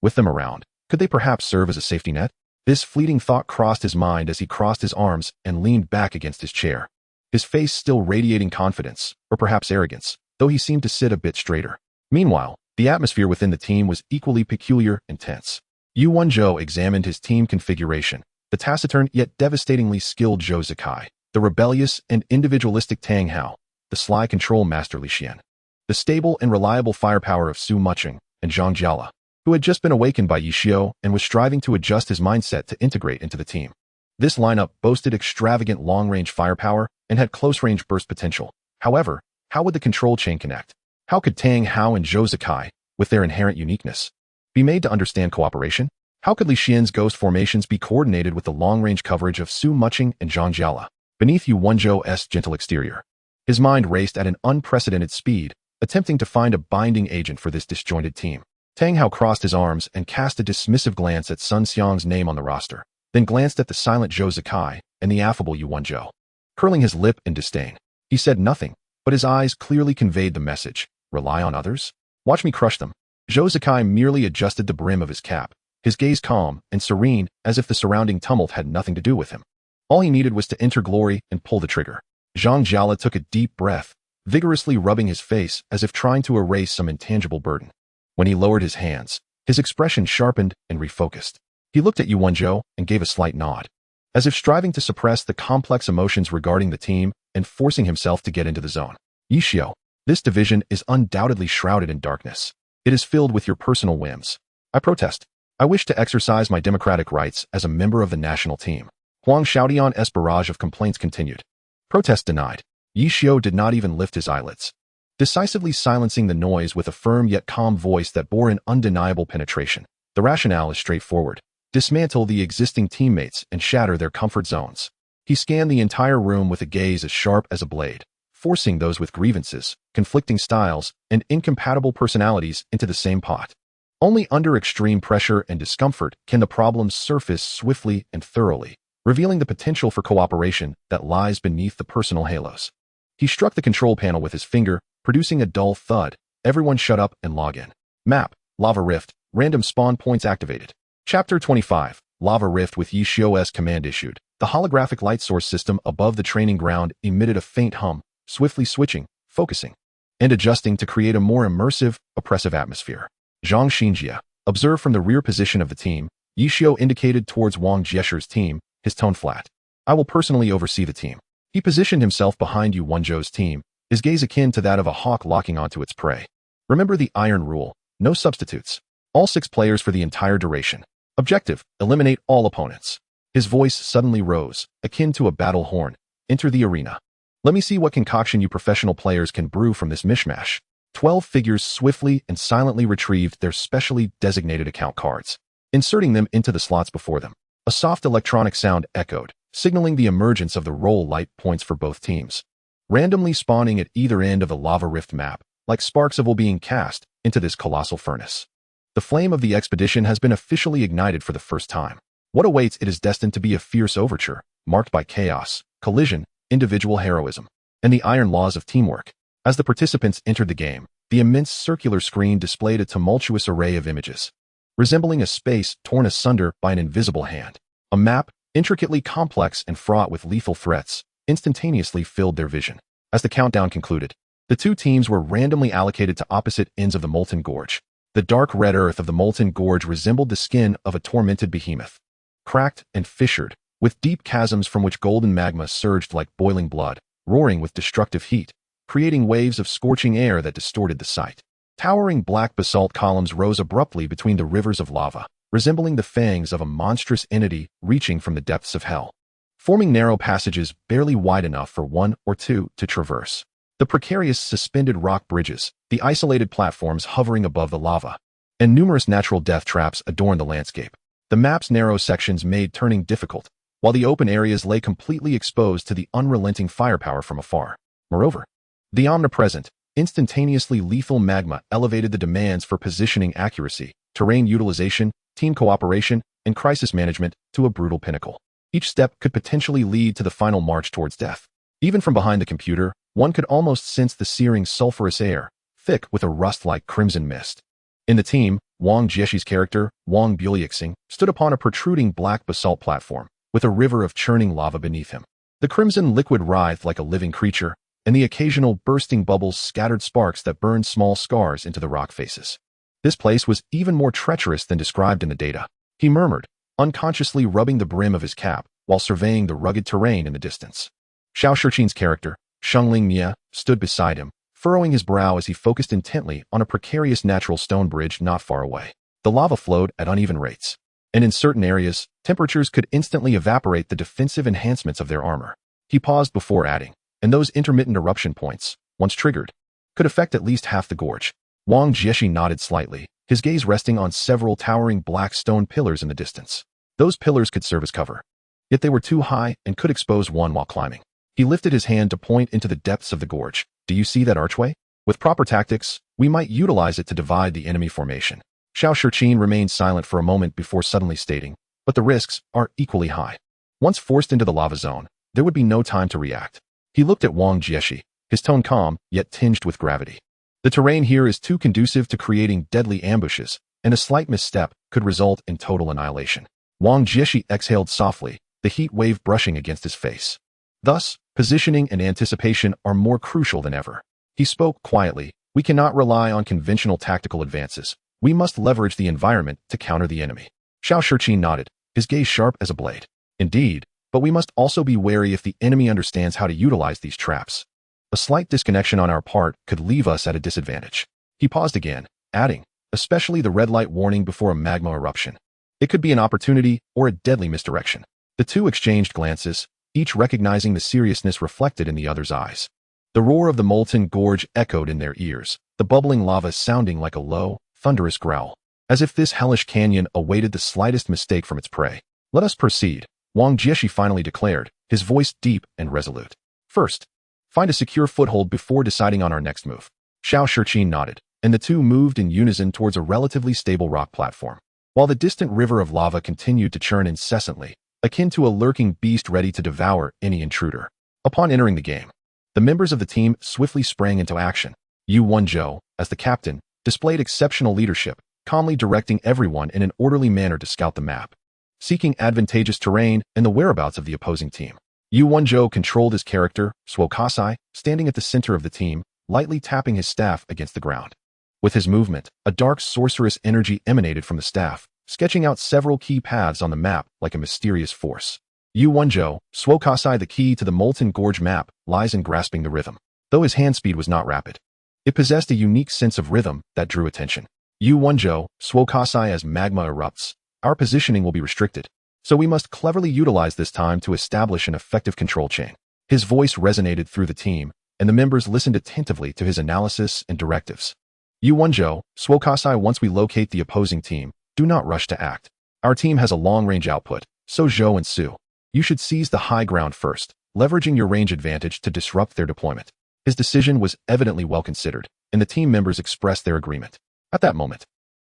Speaker 1: With them around, could they perhaps serve as a safety net? This fleeting thought crossed his mind as he crossed his arms and leaned back against his chair, his face still radiating confidence, or perhaps arrogance, though he seemed to sit a bit straighter. Meanwhile, the atmosphere within the team was equally peculiar and tense. Yuan Zhou examined his team configuration, the taciturn yet devastatingly skilled Zhou Zikai, the rebellious and individualistic Tang Hao, the sly control master Li Xian, the stable and reliable firepower of Su Mucheng, and Zhang Jiala, who had just been awakened by Yixiu and was striving to adjust his mindset to integrate into the team. This lineup boasted extravagant long-range firepower and had close-range burst potential. However, how would the control chain connect? How could Tang Hao and Zhou Zikai, with their inherent uniqueness, be made to understand cooperation? How could Li Xian's ghost formations be coordinated with the long-range coverage of Su Mucheng and Zhang Jiala, beneath Yuan Zhou's gentle exterior? His mind raced at an unprecedented speed, attempting to find a binding agent for this disjointed team. Tang Hao crossed his arms and cast a dismissive glance at Sun Xiang's name on the roster, then glanced at the silent Zhou Zikai and the affable Yuan Zhou. Curling his lip in disdain, he said nothing, but his eyes clearly conveyed the message: rely on others? Watch me crush them. Zhou Zikai merely adjusted the brim of his cap, his gaze calm and serene as if the surrounding tumult had nothing to do with him. All he needed was to enter glory and pull the trigger. Zhang Jiala took a deep breath, vigorously rubbing his face as if trying to erase some intangible burden. When he lowered his hands, his expression sharpened and refocused. He looked at Yu Wenzhou and gave a slight nod, as if striving to suppress the complex emotions regarding the team and forcing himself to get into the zone. Yishio, this division is undoubtedly shrouded in darkness. It is filled with your personal whims. I protest. I wish to exercise my democratic rights as a member of the national team. Huang Xiaodian's barrage of complaints continued. Protest denied. Yishio did not even lift his eyelids, decisively silencing the noise with a firm yet calm voice that bore an undeniable penetration. The rationale is straightforward. Dismantle the existing teammates and shatter their comfort zones. He scanned the entire room with a gaze as sharp as a blade, forcing those with grievances, conflicting styles, and incompatible personalities into the same pot. Only under extreme pressure and discomfort can the problems surface swiftly and thoroughly, revealing the potential for cooperation that lies beneath the personal halos. He struck the control panel with his finger, producing a dull thud. Everyone shut up and log in. Map, Lava Rift, random spawn points activated. Chapter 25, Lava Rift with Yishio's command issued. The holographic light source system above the training ground emitted a faint hum, swiftly switching, focusing, and adjusting to create a more immersive, oppressive atmosphere. Zhang Xinjia, observed from the rear position of the team, Yishio indicated towards Wang Jieshi's team, his tone flat. I will personally oversee the team. He positioned himself behind Yu Wenzhou's team, his gaze akin to that of a hawk locking onto its prey. Remember the iron rule, no substitutes. All 6 players for the entire duration. Objective, eliminate all opponents. His voice suddenly rose, akin to a battle horn. Enter the arena. Let me see what concoction you professional players can brew from this mishmash. 12 figures swiftly and silently retrieved their specially designated account cards, inserting them into the slots before them. A soft electronic sound echoed, signaling the emergence of the roll light points for both teams, randomly spawning at either end of the Lava Rift map, like sparks of oil being cast into this colossal furnace. The flame of the expedition has been officially ignited for the first time. What awaits it is destined to be a fierce overture, marked by chaos, collision, individual heroism, and the iron laws of teamwork. As the participants entered the game, the immense circular screen displayed a tumultuous array of images, resembling a space torn asunder by an invisible hand. A map, intricately complex and fraught with lethal threats, instantaneously filled their vision. As the countdown concluded, the 2 teams were randomly allocated to opposite ends of the molten gorge. The dark red earth of the molten gorge resembled the skin of a tormented behemoth, cracked and fissured, with deep chasms from which golden magma surged like boiling blood, roaring with destructive heat, creating waves of scorching air that distorted the sight. Towering black basalt columns rose abruptly between the rivers of lava, resembling the fangs of a monstrous entity reaching from the depths of hell, forming narrow passages barely wide enough for 1 or 2 to traverse. The precarious suspended rock bridges, the isolated platforms hovering above the lava, and numerous natural death traps adorned the landscape. The map's narrow sections made turning difficult, while the open areas lay completely exposed to the unrelenting firepower from afar. Moreover, the omnipresent, instantaneously lethal magma elevated the demands for positioning accuracy, terrain utilization, team cooperation, and crisis management to a brutal pinnacle. Each step could potentially lead to the final march towards death. Even from behind the computer, one could almost sense the searing sulfurous air, thick with a rust-like crimson mist. In the team, Wang Jieshi's character, Wang Buliexing, stood upon a protruding black basalt platform, with a river of churning lava beneath him. The crimson liquid writhed like a living creature, and the occasional bursting bubbles scattered sparks that burned small scars into the rock faces. This place was even more treacherous than described in the data, he murmured, unconsciously rubbing the brim of his cap while surveying the rugged terrain in the distance. Xiao Shiqin's character, Shengling Mia, stood beside him, furrowing his brow as he focused intently on a precarious natural stone bridge not far away. The lava flowed at uneven rates, and in certain areas, temperatures could instantly evaporate the defensive enhancements of their armor. He paused before adding, and those intermittent eruption points, once triggered, could affect at least half the gorge. Wang Jieshi nodded slightly, his gaze resting on several towering black stone pillars in the distance. Those pillars could serve as cover, yet they were too high and could expose one while climbing. He lifted his hand to point into the depths of the gorge. Do you see that archway? With proper tactics, we might utilize it to divide the enemy formation. Xiao Shiqin remained silent for a moment before suddenly stating, but the risks are equally high. Once forced into the lava zone, there would be no time to react. He looked at Wang Jieshi, his tone calm, yet tinged with gravity. The terrain here is too conducive to creating deadly ambushes, and a slight misstep could result in total annihilation. Wang Jieshi exhaled softly, the heat wave brushing against his face. Thus, positioning and anticipation are more crucial than ever. He spoke quietly. We cannot rely on conventional tactical advances. We must leverage the environment to counter the enemy. Xiao Shiqin nodded, his gaze sharp as a blade. Indeed, but we must also be wary if the enemy understands how to utilize these traps. A slight disconnection on our part could leave us at a disadvantage. He paused again, adding, especially the red light warning before a magma eruption. It could be an opportunity or a deadly misdirection. The two exchanged glances, each recognizing the seriousness reflected in the other's eyes. The roar of the molten gorge echoed in their ears, the bubbling lava sounding like a low, thunderous growl, as if this hellish canyon awaited the slightest mistake from its prey. Let us proceed, Wang Jieshi finally declared, his voice deep and resolute. First, find a secure foothold before deciding on our next move. Xiao Shiqin nodded, and the two moved in unison towards a relatively stable rock platform. While the distant river of lava continued to churn incessantly, akin to a lurking beast ready to devour any intruder. Upon entering the game, the members of the team swiftly sprang into action. Yu Wenzhou, as the captain, displayed exceptional leadership, calmly directing everyone in an orderly manner to scout the map, seeking advantageous terrain and the whereabouts of the opposing team. Yu Wenzhou controlled his character, Suo Kasai, standing at the center of the team, lightly tapping his staff against the ground. With his movement, a dark sorcerous energy emanated from the staff, sketching out several key paths on the map like a mysterious force. Yu Wenzhou, Suo Kasai, the key to the Molten Gorge map lies in grasping the rhythm. Though his hand speed was not rapid, it possessed a unique sense of rhythm that drew attention. Yu Wenzhou, Suo Kasai, as magma erupts, our positioning will be restricted, so we must cleverly utilize this time to establish an effective control chain. His voice resonated through the team, and the members listened attentively to his analysis and directives. Yu Wenzhou, Suo Kasai, once we locate the opposing team, do not rush to act. Our team has a long-range output, so Zhou and Su. You should seize the high ground first, leveraging your range advantage to disrupt their deployment. His decision was evidently well considered, and the team members expressed their agreement. At that moment,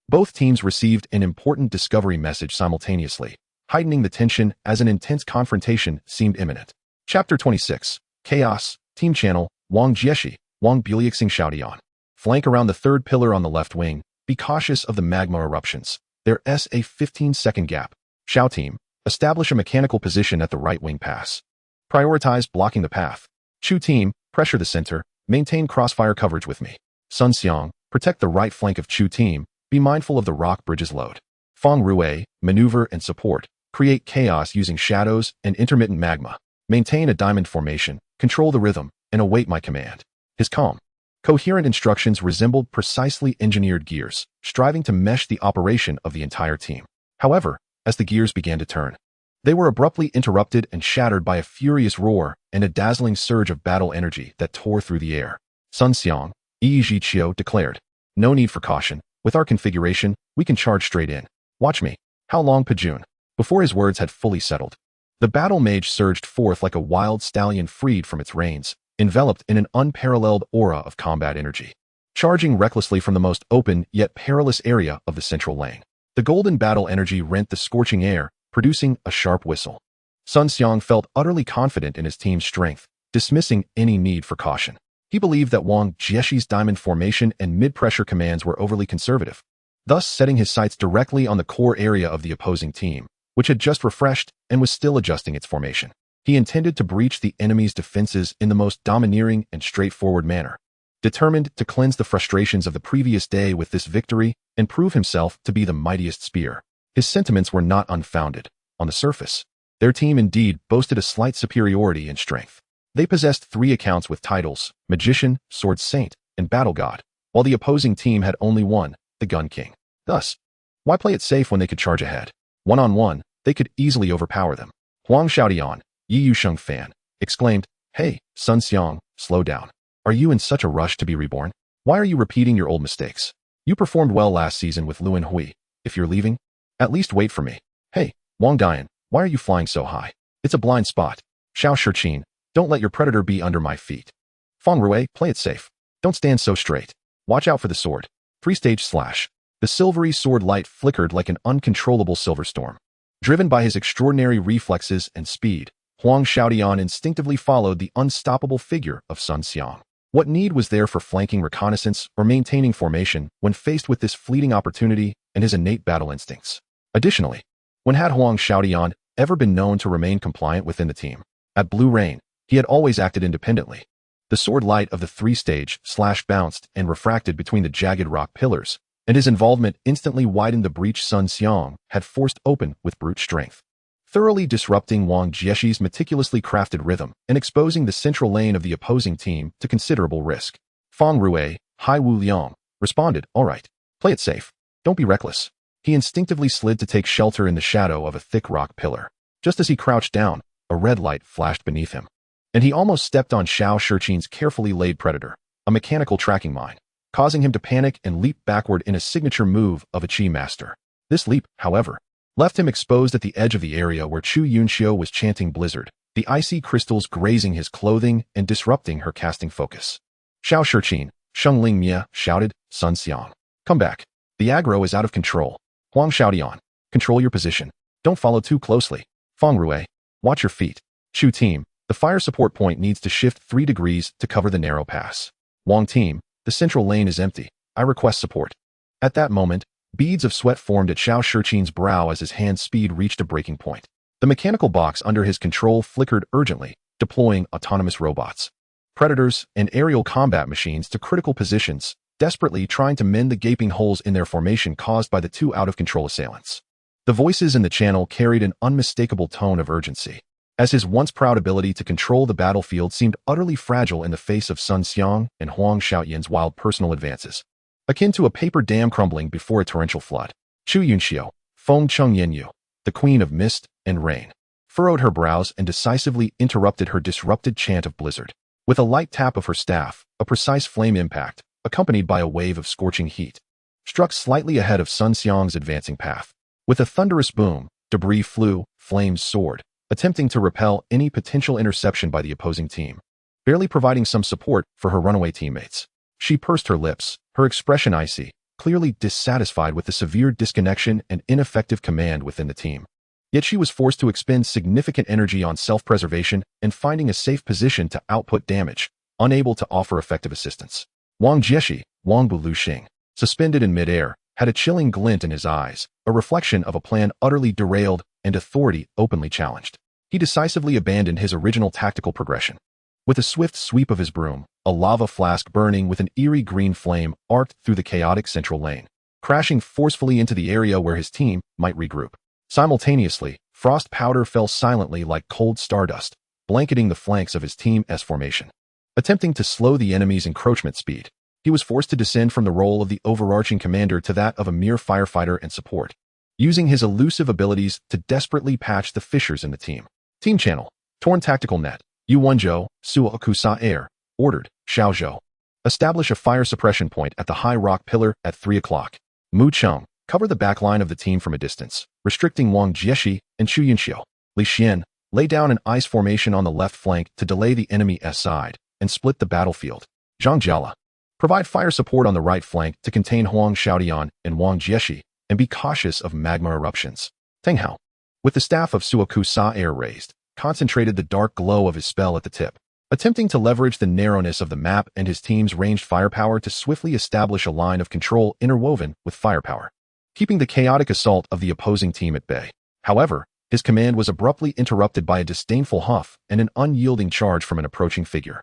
Speaker 1: both teams received an important discovery message simultaneously, heightening the tension as an intense confrontation seemed imminent. Chapter 26, Chaos, Team Channel, Wang Jieshi, Wang Buliexing Showdown. Flank around the third pillar on the left wing, be cautious of the magma eruptions. There's a 15-second gap. Xiao Team, establish a mechanical position at the right wing pass. Prioritize blocking the path. Chu Team, pressure the center, maintain crossfire coverage with me. Sun Xiang, protect the right flank of Chu Team, be mindful of the rock bridge's load. Feng Rui, maneuver and support, create chaos using shadows and intermittent magma. Maintain a diamond formation, control the rhythm, and await my command. His calm, coherent instructions resembled precisely engineered gears, striving to mesh the operation of the entire team. However, as the gears began to turn, they were abruptly interrupted and shattered by a furious roar and a dazzling surge of battle energy that tore through the air. Sun Xiang, Yi Zhiqiu declared, no need for caution. With our configuration, we can charge straight in. Watch me. How long, Pajun? Before his words had fully settled, the battle mage surged forth like a wild stallion freed from its reins, enveloped in an unparalleled aura of combat energy, charging recklessly from the most open yet perilous area of the central lane. The golden battle energy rent the scorching air, producing a sharp whistle. Sun Xiang felt utterly confident in his team's strength, dismissing any need for caution. He believed that Wang Jieshi's diamond formation and mid-pressure commands were overly conservative, thus setting his sights directly on the core area of the opposing team, which had just refreshed and was still adjusting its formation. He intended to breach the enemy's defenses in the most domineering and straightforward manner, determined to cleanse the frustrations of the previous day with this victory and prove himself to be the mightiest spear. His sentiments were not unfounded. On the surface, their team indeed boasted a slight superiority in strength. They possessed 3 accounts with titles, Magician, Sword Saint, and Battle God, while the opposing team had only one, the Gun King. Thus, why play it safe when they could charge ahead? One-on-one, they could easily overpower them. Huang Xiaodian, Yi Yusheng fan, exclaimed, hey, Sun Xiang, slow down. Are you in such a rush to be reborn? Why are you repeating your old mistakes? You performed well last season with Luan Hui. If you're leaving, at least wait for me. Hey, Wang Dian, why are you flying so high? It's a blind spot. Xiao Shiqin, don't let your predator be under my feet. Feng Rui, play it safe. Don't stand so straight. Watch out for the sword. 3-stage slash. The silvery sword light flickered like an uncontrollable silver storm. Driven by his extraordinary reflexes and speed, Huang Xiaodian instinctively followed the unstoppable figure of Sun Xiang. What need was there for flanking reconnaissance or maintaining formation when faced with this fleeting opportunity and his innate battle instincts? Additionally, when had Huang Xiaodian ever been known to remain compliant within the team? At Blue Rain, he had always acted independently. The sword light of the 3-stage slash bounced and refracted between the jagged rock pillars, and his involvement instantly widened the breach Sun Xiang had forced open with brute strength, thoroughly disrupting Wang Jieshi's meticulously crafted rhythm and exposing the central lane of the opposing team to considerable risk. Fang Rui, Hai Wu Liang, responded, "All right, play it safe. Don't be reckless." He instinctively slid to take shelter in the shadow of a thick rock pillar. Just as he crouched down, a red light flashed beneath him, and he almost stepped on Xiao Shiqin's carefully laid predator, a mechanical tracking mine, causing him to panic and leap backward in a signature move of a Qi master. This leap, however, left him exposed at the edge of the area where Chu Yunxiu was chanting Blizzard, the icy crystals grazing his clothing and disrupting her casting focus. Xiao Shiqin, Sheng Ling Mie, shouted, "Sun Xiang, come back. The aggro is out of control. Huang Xiaodian, control your position. Don't follow too closely. Fang Rui, watch your feet. Chu team, the fire support point needs to shift 3 degrees to cover the narrow pass. Wang team, the central lane is empty. I request support." At that moment, beads of sweat formed at Xiao Shiqin's brow as his hand speed reached a breaking point. The mechanical box under his control flickered urgently, deploying autonomous robots, predators, and aerial combat machines to critical positions, desperately trying to mend the gaping holes in their formation caused by the 2 out-of-control assailants. The voices in the channel carried an unmistakable tone of urgency, as his once proud ability to control the battlefield seemed utterly fragile in the face of Sun Xiang and Huang Xiaoyan's wild personal advances, akin to a paper dam crumbling before a torrential flood. Chu Yunxiu, Feng Cheng Yanyu, the queen of mist and rain, furrowed her brows and decisively interrupted her disrupted chant of Blizzard. With a light tap of her staff, a precise flame impact, accompanied by a wave of scorching heat, struck slightly ahead of Sun Xiang's advancing path. With a thunderous boom, debris flew, flames soared, attempting to repel any potential interception by the opposing team, barely providing some support for her runaway teammates. She pursed her lips, her expression icy, clearly dissatisfied with the severe disconnection and ineffective command within the team. Yet she was forced to expend significant energy on self-preservation and finding a safe position to output damage, unable to offer effective assistance. Wang Jieshi, Wang Buluxing, suspended in midair, had a chilling glint in his eyes, a reflection of a plan utterly derailed and authority openly challenged. He decisively abandoned his original tactical progression. With a swift sweep of his broom, a lava flask burning with an eerie green flame arced through the chaotic central lane, crashing forcefully into the area where his team might regroup. Simultaneously, frost powder fell silently like cold stardust, blanketing the flanks of his team's formation. Attempting to slow the enemy's encroachment speed, he was forced to descend from the role of the overarching commander to that of a mere firefighter and support, using his elusive abilities to desperately patch the fissures in the team. Team Channel, Torn Tactical Net, Yu Wenzhou, Suokusa Air, ordered, Xiao Zhou. Establish a fire suppression point at the high rock pillar at 3 o'clock. Mu Cheng, cover the backline of the team from a distance, restricting Wang Jieshi and Chu Yunxiu. Li Xian, lay down an ice formation on the left flank to delay the enemy's side and split the battlefield. Zhang Jiala, provide fire support on the right flank to contain Huang Xiaodian and Wang Jieshi, and be cautious of magma eruptions. Teng Hao, with the staff of Suokusa Air raised, concentrated the dark glow of his spell at the tip, attempting to leverage the narrowness of the map and his team's ranged firepower to swiftly establish a line of control interwoven with firepower, keeping the chaotic assault of the opposing team at bay. However, his command was abruptly interrupted by a disdainful huff and an unyielding charge from an approaching figure.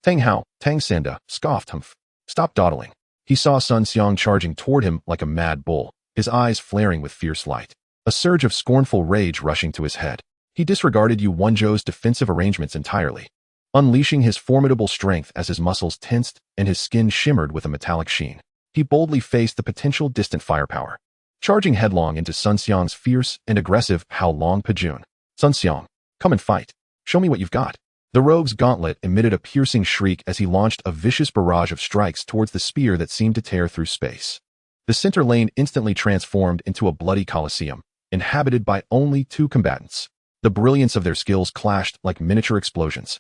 Speaker 1: Teng Hao, Tang Sanda, scoffed Humph. Stop dawdling. He saw Sun Xiang charging toward him like a mad bull, his eyes flaring with fierce light, a surge of scornful rage rushing to his head. He disregarded Yu Wenzhou's defensive arrangements entirely, unleashing his formidable strength as his muscles tensed and his skin shimmered with a metallic sheen. He boldly faced the potential distant firepower, charging headlong into Sun Xiang's fierce and aggressive How Long Pajun. Sun Xiang, come and fight. Show me what you've got. The rogue's gauntlet emitted a piercing shriek as he launched a vicious barrage of strikes towards the spear that seemed to tear through space. The center lane instantly transformed into a bloody coliseum, inhabited by only 2 combatants. The brilliance of their skills clashed like miniature explosions.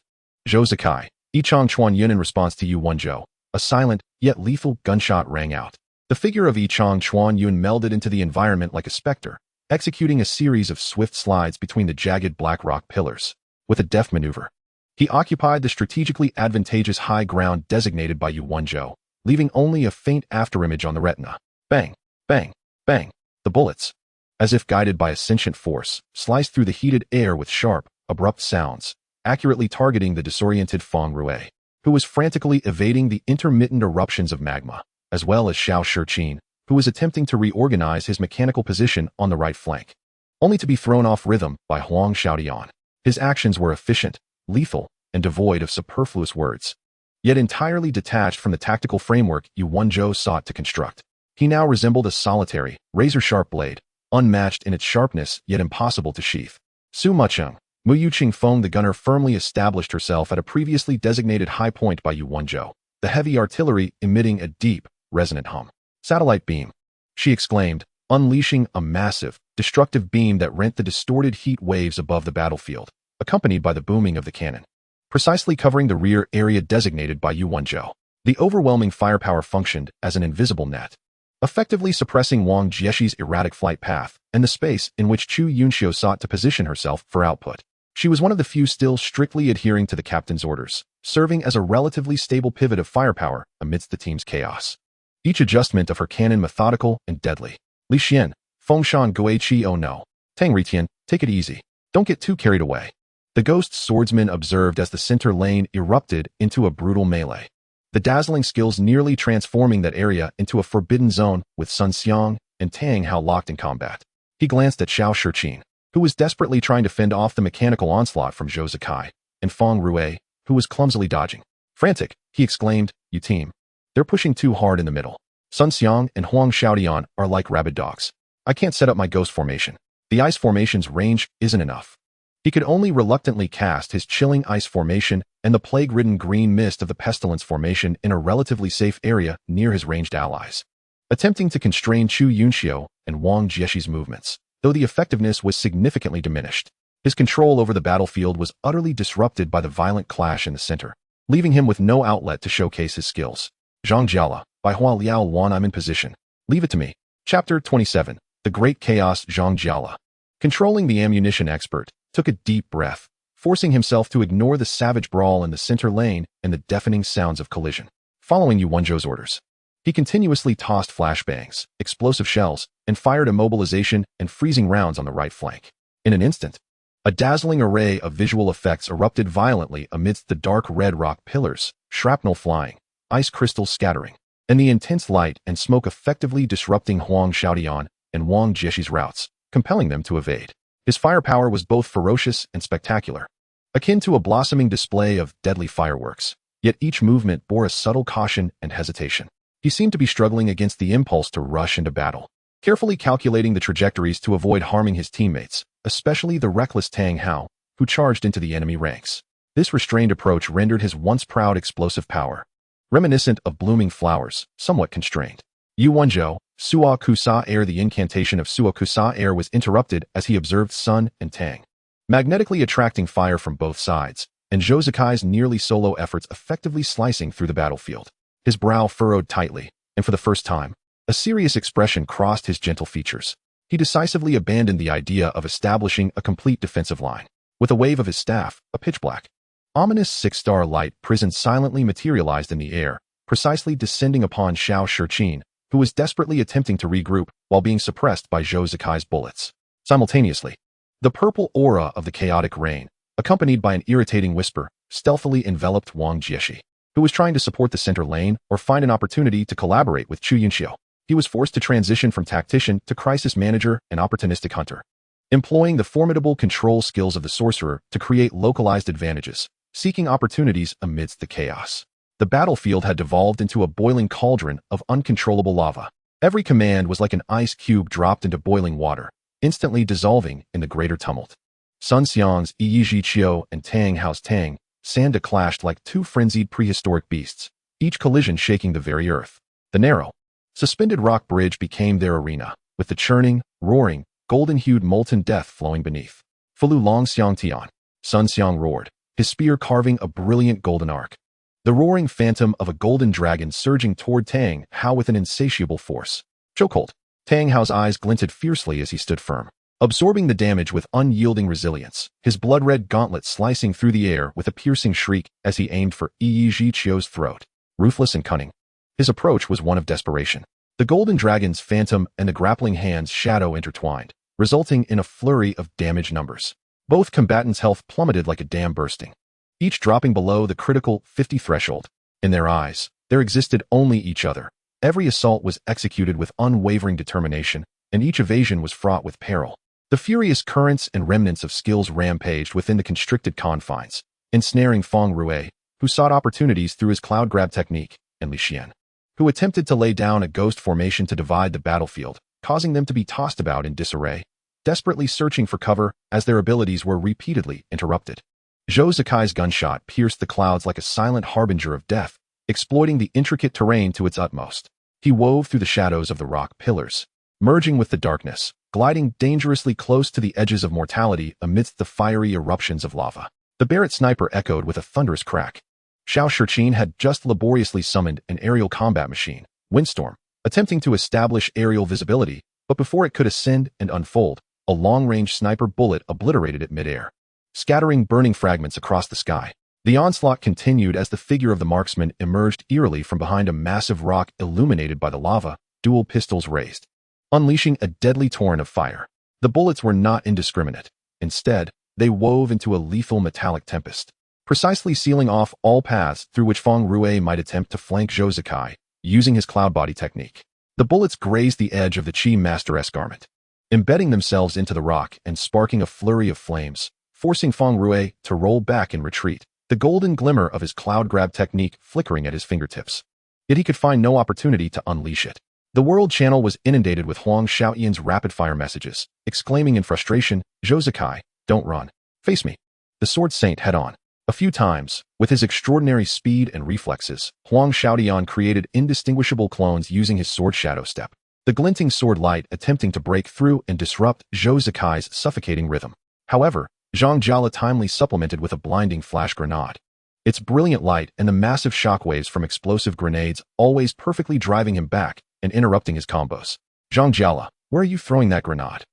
Speaker 1: Zhou Zikai, Yichang Chuanyun in response to Yu Wenzhou, a silent, yet lethal gunshot rang out. The figure of Yichang Chuanyun melded into the environment like a specter, executing a series of swift slides between the jagged black rock pillars. With a deft maneuver, he occupied the strategically advantageous high ground designated by Yu Wenzhou, leaving only a faint afterimage on the retina. Bang, bang, bang. The bullets, as if guided by a sentient force, sliced through the heated air with sharp, abrupt sounds, accurately targeting the disoriented Fang Rui, who was frantically evading the intermittent eruptions of magma, as well as Xiao Shiqin, who was attempting to reorganize his mechanical position on the right flank, only to be thrown off rhythm by Huang Xiaodian. His actions were efficient, lethal, and devoid of superfluous words, yet entirely detached from the tactical framework Yu Wenzhou sought to construct. He now resembled a solitary, razor-sharp blade, unmatched in its sharpness yet impossible to sheath. Su Mucheng, Mu Yuqing Feng the gunner firmly established herself at a previously designated high point by Yu Wenzhou, the heavy artillery emitting a deep, resonant hum. "Satellite beam," she exclaimed, unleashing a massive, destructive beam that rent the distorted heat waves above the battlefield, accompanied by the booming of the cannon, precisely covering the rear area designated by Yu Wenzhou. The overwhelming firepower functioned as an invisible net, effectively suppressing Wang Jiexi's erratic flight path and the space in which Chu Yunxiu sought to position herself for output. She was one of the few still strictly adhering to the captain's orders, serving as a relatively stable pivot of firepower amidst the team's chaos. Each adjustment of her cannon methodical and deadly. "Li Xian, Fengshan Guiqi oh no. Tang Ritian, take it easy. Don't get too carried away," the ghost swordsman observed as the center lane erupted into a brutal melee, the dazzling skills nearly transforming that area into a forbidden zone with Sun Xiang and Tang Hao locked in combat. He glanced at Xiao Shiqin, who was desperately trying to fend off the mechanical onslaught from Zhou Zikai, and Feng Rui, who was clumsily dodging. "Frantic," he exclaimed, "you team. They're pushing too hard in the middle. Sun Xiang and Huang Xiaodian are like rabid dogs. I can't set up my ghost formation. The ice formation's range isn't enough." He could only reluctantly cast his chilling ice formation and the plague-ridden green mist of the pestilence formation in a relatively safe area near his ranged allies, attempting to constrain Chu Yunxiu and Wang Jiexi's movements. Though the effectiveness was significantly diminished, his control over the battlefield was utterly disrupted by the violent clash in the center, leaving him with no outlet to showcase his skills. "Zhang Jiala, by Hua Liao Wan, I'm in position. Leave it to me." Chapter 27. The Great Chaos. Zhang Jiala, controlling the ammunition expert, took a deep breath, forcing himself to ignore the savage brawl in the center lane and the deafening sounds of collision. Following Yu Wenzhou's orders, he continuously tossed flashbangs, explosive shells, and fired immobilization and freezing rounds on the right flank. In an instant, a dazzling array of visual effects erupted violently amidst the dark red rock pillars, shrapnel flying, ice crystals scattering, and the intense light and smoke effectively disrupting Huang Xiaodian and Wang Jiexi's routes, compelling them to evade. His firepower was both ferocious and spectacular, akin to a blossoming display of deadly fireworks, yet each movement bore a subtle caution and hesitation. He seemed to be struggling against the impulse to rush into battle, carefully calculating the trajectories to avoid harming his teammates, especially the reckless Tang Hao, who charged into the enemy ranks. This restrained approach rendered his once proud explosive power, reminiscent of blooming flowers, somewhat constrained. Yu Wenzhou, Suo Kusa Air. The incantation of Suo Kusa Air was interrupted as he observed Sun and Tang, magnetically attracting fire from both sides, and Zhou Zikai's nearly solo efforts effectively slicing through the battlefield. His brow furrowed tightly, and for the first time, a serious expression crossed his gentle features. He decisively abandoned the idea of establishing a complete defensive line. With a wave of his staff, a pitch-black, ominous six-star light prison silently materialized in the air, precisely descending upon Xiao Shiqin, who was desperately attempting to regroup while being suppressed by Zhou Zikai's bullets. Simultaneously, the purple aura of the chaotic rain, accompanied by an irritating whisper, stealthily enveloped Wang Jiexi, who was trying to support the center lane or find an opportunity to collaborate with Chu Yunxiu. He was forced to transition from tactician to crisis manager and opportunistic hunter, employing the formidable control skills of the sorcerer to create localized advantages, seeking opportunities amidst the chaos. The battlefield had devolved into a boiling cauldron of uncontrollable lava. Every command was like an ice cube dropped into boiling water, instantly dissolving in the greater tumult. Sun Xiang's Yi Qiu and Tang Hao's Tang Sanda clashed like two frenzied prehistoric beasts, each collision shaking the very earth. The narrow, suspended rock bridge became their arena, with the churning, roaring, golden-hued molten death flowing beneath. Fulu Long Xiang Tian. Sun Xiang roared, his spear carving a brilliant golden arc, the roaring phantom of a golden dragon surging toward Tang Hao with an insatiable force. Chokehold. Tang Hao's eyes glinted fiercely as he stood firm, absorbing the damage with unyielding resilience, his blood-red gauntlet slicing through the air with a piercing shriek as he aimed for Yi Qiu's throat. Ruthless and cunning, his approach was one of desperation. The golden dragon's phantom and the grappling hand's shadow intertwined, resulting in a flurry of damage numbers. Both combatants' health plummeted like a dam bursting, each dropping below the critical 50 threshold. In their eyes, there existed only each other, Every assault was executed with unwavering determination, and each evasion was fraught with peril. The furious currents and remnants of skills rampaged within the constricted confines, ensnaring Feng Rue, who sought opportunities through his cloud grab technique, and Li Xian, who attempted to lay down a ghost formation to divide the battlefield, causing them to be tossed about in disarray, desperately searching for cover as their abilities were repeatedly interrupted. Zhou Zikai's gunshot pierced the clouds like a silent harbinger of death, exploiting the intricate terrain to its utmost. He wove through the shadows of the rock pillars, merging with the darkness, gliding dangerously close to the edges of mortality amidst the fiery eruptions of lava. The Barrett sniper echoed with a thunderous crack. Xiao Shiqin had just laboriously summoned an aerial combat machine, Windstorm, attempting to establish aerial visibility, but before it could ascend and unfold, a long-range sniper bullet obliterated it midair, scattering burning fragments across the sky. The onslaught continued as the figure of the marksman emerged eerily from behind a massive rock illuminated by the lava, dual pistols raised, unleashing a deadly torrent of fire. The bullets were not indiscriminate. Instead, they wove into a lethal metallic tempest, precisely sealing off all paths through which Feng Rue might attempt to flank Zhou Zikai, using his cloud body technique. The bullets grazed the edge of the Qi Master-esque garment, embedding themselves into the rock and sparking a flurry of flames, forcing Feng Rue to roll back in retreat, the golden glimmer of his cloud grab technique flickering at his fingertips. Yet he could find no opportunity to unleash it. The world channel was inundated with Huang Xiaoyan's rapid-fire messages, exclaiming in frustration, "Zhou Zikai, don't run. Face me." The Sword Saint head-on. A few times, with his extraordinary speed and reflexes, Huang Xiaoyan created indistinguishable clones using his sword shadow step, the glinting sword light attempting to break through and disrupt Zhou Zikai's suffocating rhythm. However, Zhang Jiala timely supplemented with a blinding flash grenade, its brilliant light and the massive shockwaves from explosive grenades always perfectly driving him back and interrupting his combos. "Zhang Jiala, where are you throwing that grenade?"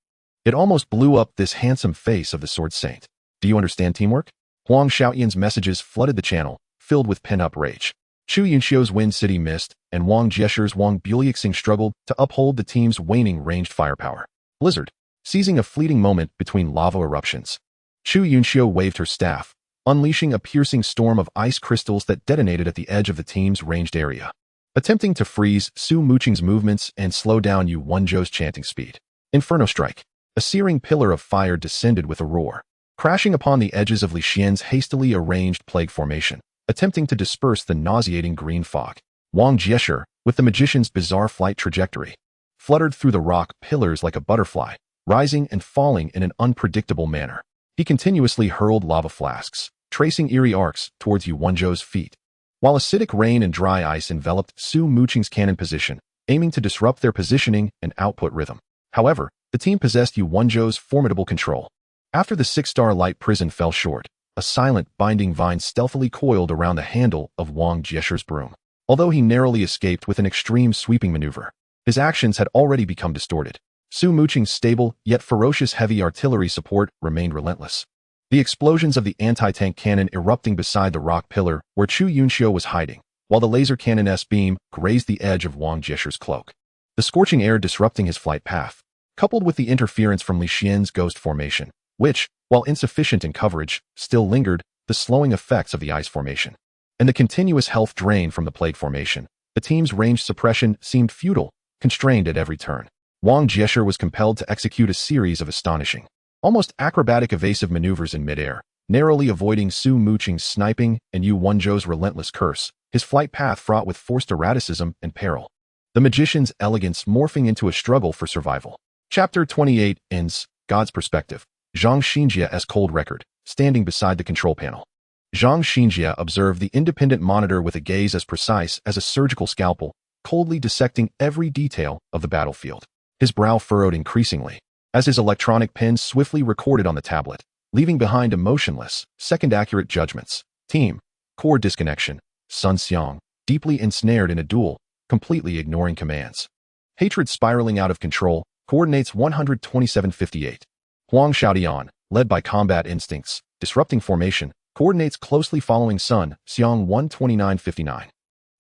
Speaker 1: It almost blew up this handsome face of the Sword Saint. "Do you understand teamwork?" Huang Xiaoyan's messages flooded the channel, filled with pent-up rage. Chu Yunxiu's Wind City missed, and Wang Jieshi's Wang Buliuxing struggled to uphold the team's waning ranged firepower. Blizzard, seizing a fleeting moment between lava eruptions. Chu Yunxiu waved her staff, unleashing a piercing storm of ice crystals that detonated at the edge of the team's ranged area, attempting to freeze Su Muqing's movements and slow down Yu Wenzhou's chanting speed. Inferno Strike. A searing pillar of fire descended with a roar, crashing upon the edges of Li Xian's hastily arranged plague formation, attempting to disperse the nauseating green fog. Wang Jieshi, with the magician's bizarre flight trajectory, fluttered through the rock pillars like a butterfly, rising and falling in an unpredictable manner. He continuously hurled lava flasks, tracing eerie arcs towards Yu Wenzhou's feet, while acidic rain and dry ice enveloped Su Muqing's cannon position, aiming to disrupt their positioning and output rhythm. However, the team possessed Yu Wenzhou's formidable control. After the six-star light prison fell short, a silent, binding vine stealthily coiled around the handle of Wang Jieshi's broom. Although he narrowly escaped with an extreme sweeping maneuver, his actions had already become distorted. Su Muqing's stable yet ferocious heavy artillery support remained relentless. The explosions of the anti-tank cannon erupting beside the rock pillar where Chu Yunxiu was hiding, while the laser cannon's beam grazed the edge of Wang Jieshi's cloak. The scorching air disrupting his flight path, coupled with the interference from Li Xian's ghost formation, which, while insufficient in coverage, still lingered, the slowing effects of the ice formation, and the continuous health drain from the plague formation, the team's range suppression seemed futile, constrained at every turn. Wang Jieshi was compelled to execute a series of astonishing, almost acrobatic evasive maneuvers in midair, narrowly avoiding Su Muqing's sniping and Yu Wenzhou's relentless curse, his flight path fraught with forced erraticism and peril. The magician's elegance morphing into a struggle for survival. Chapter 28 ends. God's Perspective. Zhang Xinjie's cold record, standing beside the control panel. Zhang Xinjie observed the independent monitor with a gaze as precise as a surgical scalpel, coldly dissecting every detail of the battlefield. His brow furrowed increasingly, as his electronic pen swiftly recorded on the tablet, leaving behind emotionless, second-accurate judgments. Team. Core disconnection. Sun Xiang, deeply ensnared in a duel, completely ignoring commands. Hatred spiraling out of control, coordinates 12758. Huang Xiaoyan, led by combat instincts, disrupting formation, coordinates closely following Sun Xiang 12959.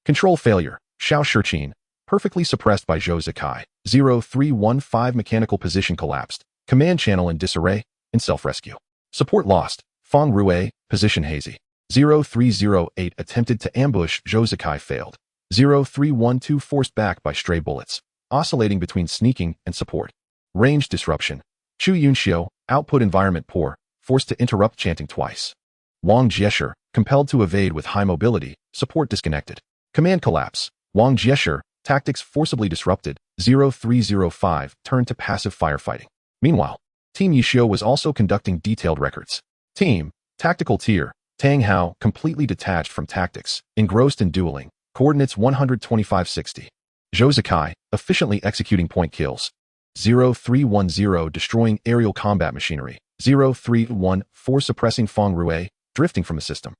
Speaker 1: Control failure. Xiao Shiqin, perfectly suppressed by Zhou Zikai. 0315 mechanical position collapsed, command channel in disarray, and self-rescue. Support lost. Feng Rue, position hazy. 0308 attempted to ambush Zhou Zikai failed. 0312 forced back by stray bullets, oscillating between sneaking and support. Range disruption. Chu Yunxiu, output environment poor, forced to interrupt chanting twice. Wang Jieshi, compelled to evade with high mobility, support disconnected. Command collapse. Wang Jieshi, tactics forcibly disrupted, 0305, turned to passive firefighting. Meanwhile, Team Yishio was also conducting detailed records. Team, tactical tier, Tang Hao, completely detached from tactics, engrossed in dueling, coordinates 12560. Zhou Zikai, efficiently executing point kills. 0310, destroying aerial combat machinery. 0314, suppressing Feng Rue, drifting from the system.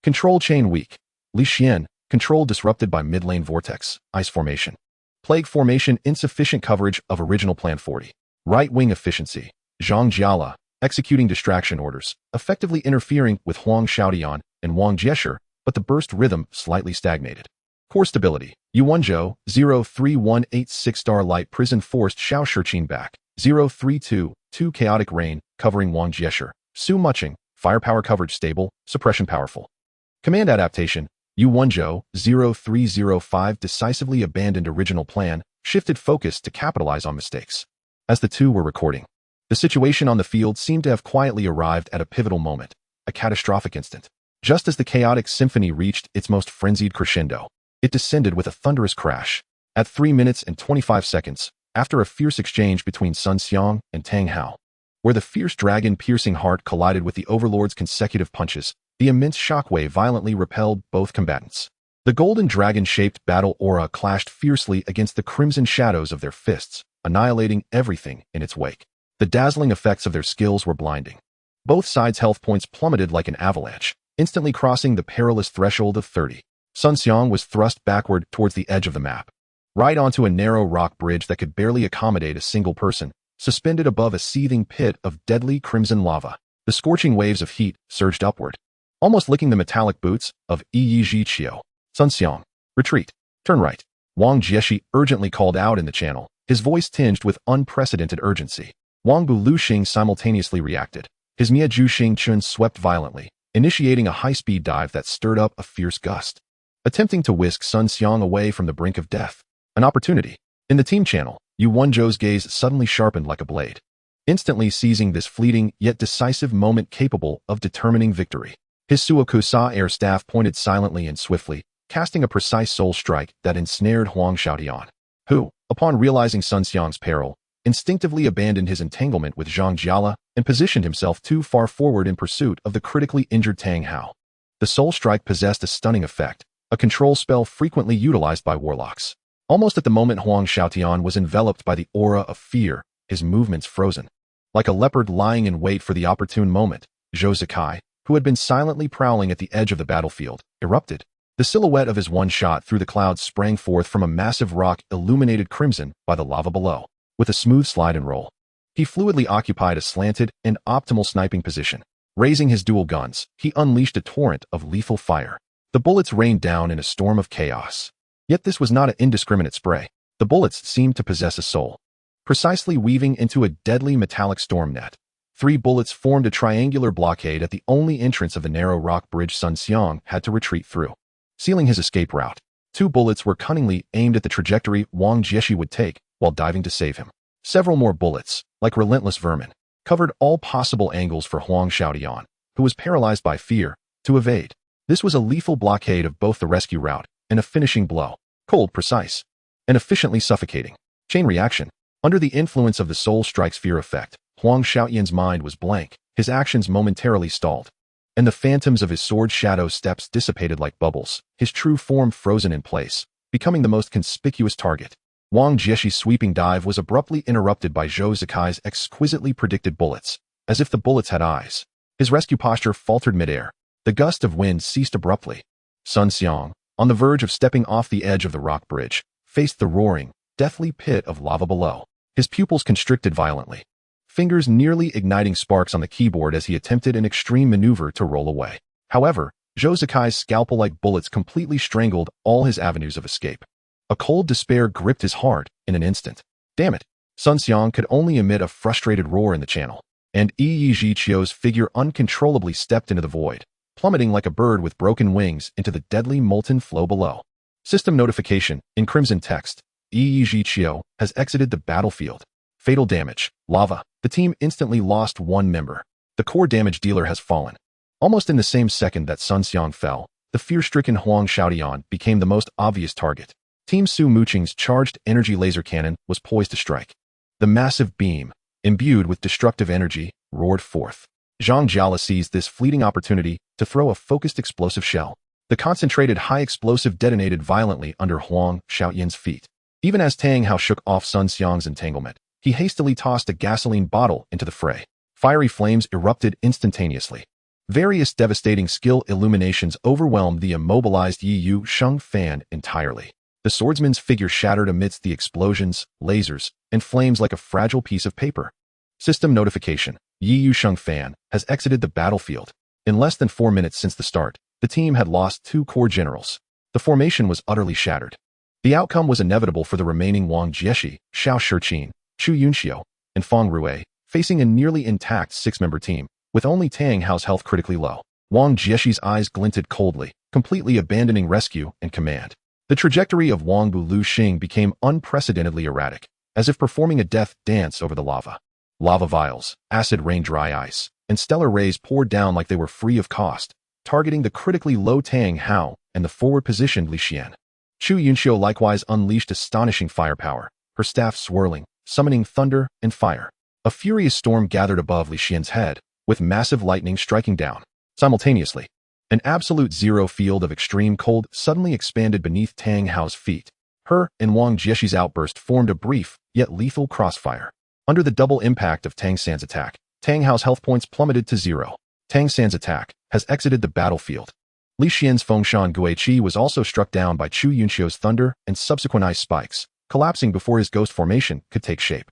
Speaker 1: Control chain weak. Li Xian, control disrupted by mid-lane vortex, ice formation. Plague formation, insufficient coverage of original plan 40. Right-wing efficiency. Zhang Jiala, executing distraction orders, effectively interfering with Huang Xiaotian and Wang Jieshi, but the burst rhythm slightly stagnated. Core stability. Yuanzhou, 03186 Starlight Prison forced Xiao Shiqin back. 032, 2 Chaotic Rain, covering Wang Jieshi. Su Muching, firepower coverage stable, suppression powerful. Command adaptation. Yuanzhou, 0305 decisively abandoned original plan, shifted focus to capitalize on mistakes. As the two were recording, the situation on the field seemed to have quietly arrived at a pivotal moment, a catastrophic instant. Just as the chaotic symphony reached its most frenzied crescendo, it descended with a thunderous crash. At 3 minutes and 25 seconds, after a fierce exchange between Sun Xiang and Tang Hao, where the fierce dragon-piercing heart collided with the Overlord's consecutive punches, the immense shockwave violently repelled both combatants. The golden dragon-shaped battle aura clashed fiercely against the crimson shadows of their fists, annihilating everything in its wake. The dazzling effects of their skills were blinding. Both sides' health points plummeted like an avalanche, instantly crossing the perilous threshold of 30. Sun Xiang was thrust backward towards the edge of the map, right onto a narrow rock bridge that could barely accommodate a single person, suspended above a seething pit of deadly crimson lava. The scorching waves of heat surged upward, almost licking the metallic boots of Yi Jiqiu. Sun Xiang, retreat, turn right. Wang Jieshi urgently called out in the channel, his voice tinged with unprecedented urgency. Wang Bu Luxing simultaneously reacted. His Mia Ju Xing Chun swept violently, initiating a high-speed dive that stirred up a fierce gust, attempting to whisk Sun Xiang away from the brink of death. An opportunity. In the team channel, Yu Wanzhou's gaze suddenly sharpened like a blade, instantly seizing this fleeting yet decisive moment capable of determining victory. His Suoku-sa air staff pointed silently and swiftly, casting a precise soul strike that ensnared Huang Xiaotian, who, upon realizing Sun Xiang's peril, instinctively abandoned his entanglement with Zhang Jiala and positioned himself too far forward in pursuit of the critically injured Tang Hao. The soul strike possessed a stunning effect, a control spell frequently utilized by warlocks. Almost at the moment Huang Xiaotian was enveloped by the aura of fear, his movements frozen. Like a leopard lying in wait for the opportune moment, Zhou Zikai, who had been silently prowling at the edge of the battlefield, erupted. The silhouette of his one shot through the clouds sprang forth from a massive rock illuminated crimson by the lava below. With a smooth slide and roll, he fluidly occupied a slanted and optimal sniping position. Raising his dual guns, he unleashed a torrent of lethal fire. The bullets rained down in a storm of chaos. Yet this was not an indiscriminate spray. The bullets seemed to possess a soul, precisely weaving into a deadly metallic storm net. 3 bullets formed a triangular blockade at the only entrance of the narrow rock bridge Sun Xiang had to retreat through, sealing his escape route. 2 bullets were cunningly aimed at the trajectory Wang Jieshi would take while diving to save him. Several more bullets, like relentless vermin, covered all possible angles for Huang Xiaotian, who was paralyzed by fear, to evade. This was a lethal blockade of both the rescue route and a finishing blow, cold, precise, and efficiently suffocating. Chain reaction. Under the influence of the soul strike's fear effect, Huang Xiaotian's mind was blank, his actions momentarily stalled, and the phantoms of his sword shadow steps dissipated like bubbles, his true form frozen in place, becoming the most conspicuous target. Wang Jieshi's sweeping dive was abruptly interrupted by Zhou Zikai's exquisitely predicted bullets, as if the bullets had eyes. His rescue posture faltered midair. The gust of wind ceased abruptly. Sun Xiang, on the verge of stepping off the edge of the rock bridge, faced the roaring, deathly pit of lava below. His pupils constricted violently, fingers nearly igniting sparks on the keyboard as he attempted an extreme maneuver to roll away. However, Zhou Zikai's scalpel-like bullets completely strangled all his avenues of escape. A cold despair gripped his heart in an instant. Damn it! Sun Xiang could only emit a frustrated roar in the channel, and Yi Jiqiu's figure uncontrollably stepped into the void, plummeting like a bird with broken wings into the deadly molten flow below. System notification, in crimson text, Yi Qiu has exited the battlefield. Fatal damage, lava. The team instantly lost one member. The core damage dealer has fallen. Almost in the same second that Sun Xiang fell, the fear-stricken Huang Xiaotian became the most obvious target. Team Su Muqing's charged energy laser cannon was poised to strike. The massive beam, imbued with destructive energy, roared forth. Zhang Jiala seized this fleeting opportunity to throw a focused explosive shell. The concentrated high explosive detonated violently under Huang Xiaotian's feet. Even as Tang Hao shook off Sun Xiang's entanglement, he hastily tossed a gasoline bottle into the fray. Fiery flames erupted instantaneously. Various devastating skill illuminations overwhelmed the immobilized Yi Yu Sheng fan entirely. The swordsman's figure shattered amidst the explosions, lasers, and flames like a fragile piece of paper. System notification, Yi Yu Sheng fan has exited the battlefield. In less than 4 minutes since the start, the team had lost 2 core generals. The formation was utterly shattered. The outcome was inevitable for the remaining Wang Jieshi, Xiao Shiqin, Chu Yunxiu, and Feng Rui, facing a nearly intact 6-member team, with only Tang Hao's health critically low. Wang Jieshi's eyes glinted coldly, completely abandoning rescue and command. The trajectory of Wang Buluxing became unprecedentedly erratic, as if performing a death dance over the lava. Lava vials, acid rain dry ice, and stellar rays poured down like they were free of cost, targeting the critically low Tang Hao and the forward-positioned Li Xian. Chu Yunxiu likewise unleashed astonishing firepower, her staff swirling, summoning thunder and fire. A furious storm gathered above Li Xian's head, with massive lightning striking down. Simultaneously, an absolute zero field of extreme cold suddenly expanded beneath Tang Hao's feet. Her and Wang Jieshi's outburst formed a brief, yet lethal crossfire. Under the double impact of Tang San's attack, Tang Hao's health points plummeted to 0. Tang San's attack has exited the battlefield. Li Xian's Fengshan Guiqi was also struck down by Chu Yunxiu's thunder and subsequent ice spikes, collapsing before his ghost formation could take shape.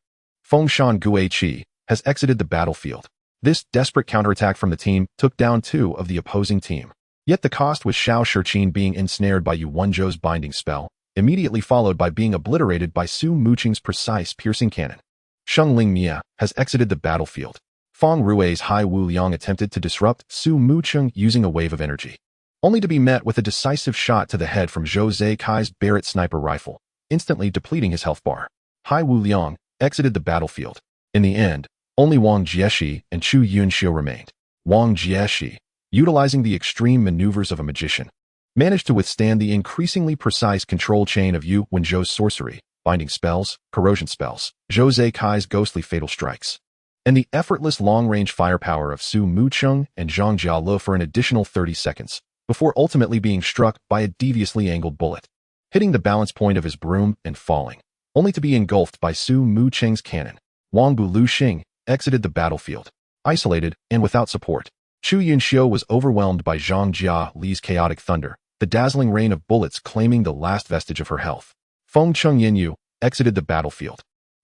Speaker 1: Fengshan Guiqi has exited the battlefield. This desperate counterattack from the team took down 2 of the opposing team. Yet the cost was Xiao Shiqin being ensnared by Yu Wenzhou's binding spell, immediately followed by being obliterated by Su Muqing's precise piercing cannon. Sheng Lingmia has exited the battlefield. Feng Rui's Hai Wu Liang attempted to disrupt Su Muqing using a wave of energy, only to be met with a decisive shot to the head from Zhou Zekai's Barrett sniper rifle, instantly depleting his health bar. Hai Wu Liang exited the battlefield. In the end, only Wang Jieshi and Chu Yunxiu remained. Wang Jieshi, utilizing the extreme maneuvers of a magician, managed to withstand the increasingly precise control chain of Yu Wenzhou's sorcery, binding spells, corrosion spells, Zhou Zekai's ghostly fatal strikes, and the effortless long-range firepower of Su Muqing and Zhang Jialu for an additional 30 seconds, before ultimately being struck by a deviously angled bullet, hitting the balance point of his broom and falling, only to be engulfed by Su Muqing's cannon. Wang Buluxing exited the battlefield. Isolated and without support, Chu Yunxiu was overwhelmed by Zhang Jia Li's chaotic thunder, the dazzling rain of bullets claiming the last vestige of her health. Feng Chengyanyu exited the battlefield.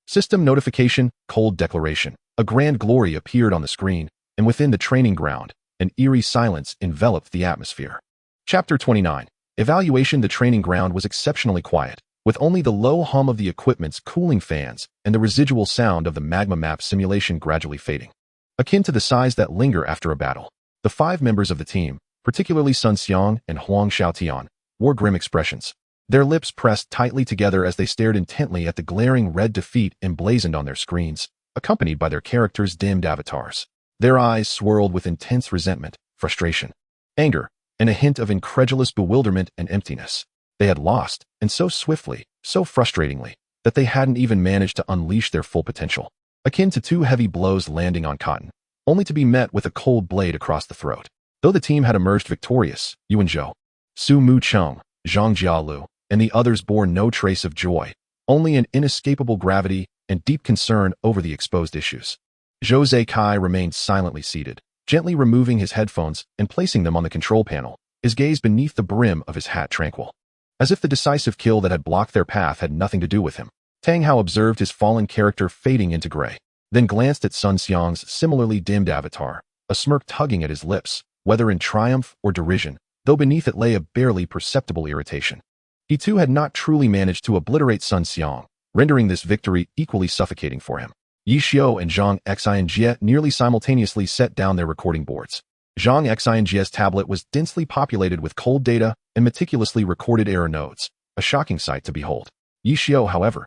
Speaker 1: System notification, cold declaration. A grand glory appeared on the screen, and within the training ground, an eerie silence enveloped the atmosphere. Chapter 29. Evaluation. The training ground was exceptionally quiet, with only the low hum of the equipment's cooling fans and the residual sound of the magma map simulation gradually fading. Akin to the sighs that linger after a battle, the 5 members of the team, particularly Sun Xiang and Huang Xiaotian, wore grim expressions. Their lips pressed tightly together as they stared intently at the glaring red defeat emblazoned on their screens, accompanied by their characters' dimmed avatars. Their eyes swirled with intense resentment, frustration, anger, and a hint of incredulous bewilderment and emptiness. They had lost, and so swiftly, so frustratingly, that they hadn't even managed to unleash their full potential. Akin to 2 heavy blows landing on cotton, only to be met with a cold blade across the throat. Though the team had emerged victorious, Yu Wenzhou, Su Muqing, Zhang Jialu, and the others bore no trace of joy, only an inescapable gravity and deep concern over the exposed issues. Zhou Zekai remained silently seated, gently removing his headphones and placing them on the control panel, his gaze beneath the brim of his hat tranquil. As if the decisive kill that had blocked their path had nothing to do with him, Tang Hao observed his fallen character fading into gray, then glanced at Sun Xiang's similarly dimmed avatar, a smirk tugging at his lips, whether in triumph or derision, though beneath it lay a barely perceptible irritation. He too had not truly managed to obliterate Sun Xiang, rendering this victory equally suffocating for him. Yi Xiu and Zhang Xianjie nearly simultaneously set down their recording boards. Zhang Xianjie's tablet was densely populated with cold data and meticulously recorded error nodes, a shocking sight to behold. Yi Xiao, however,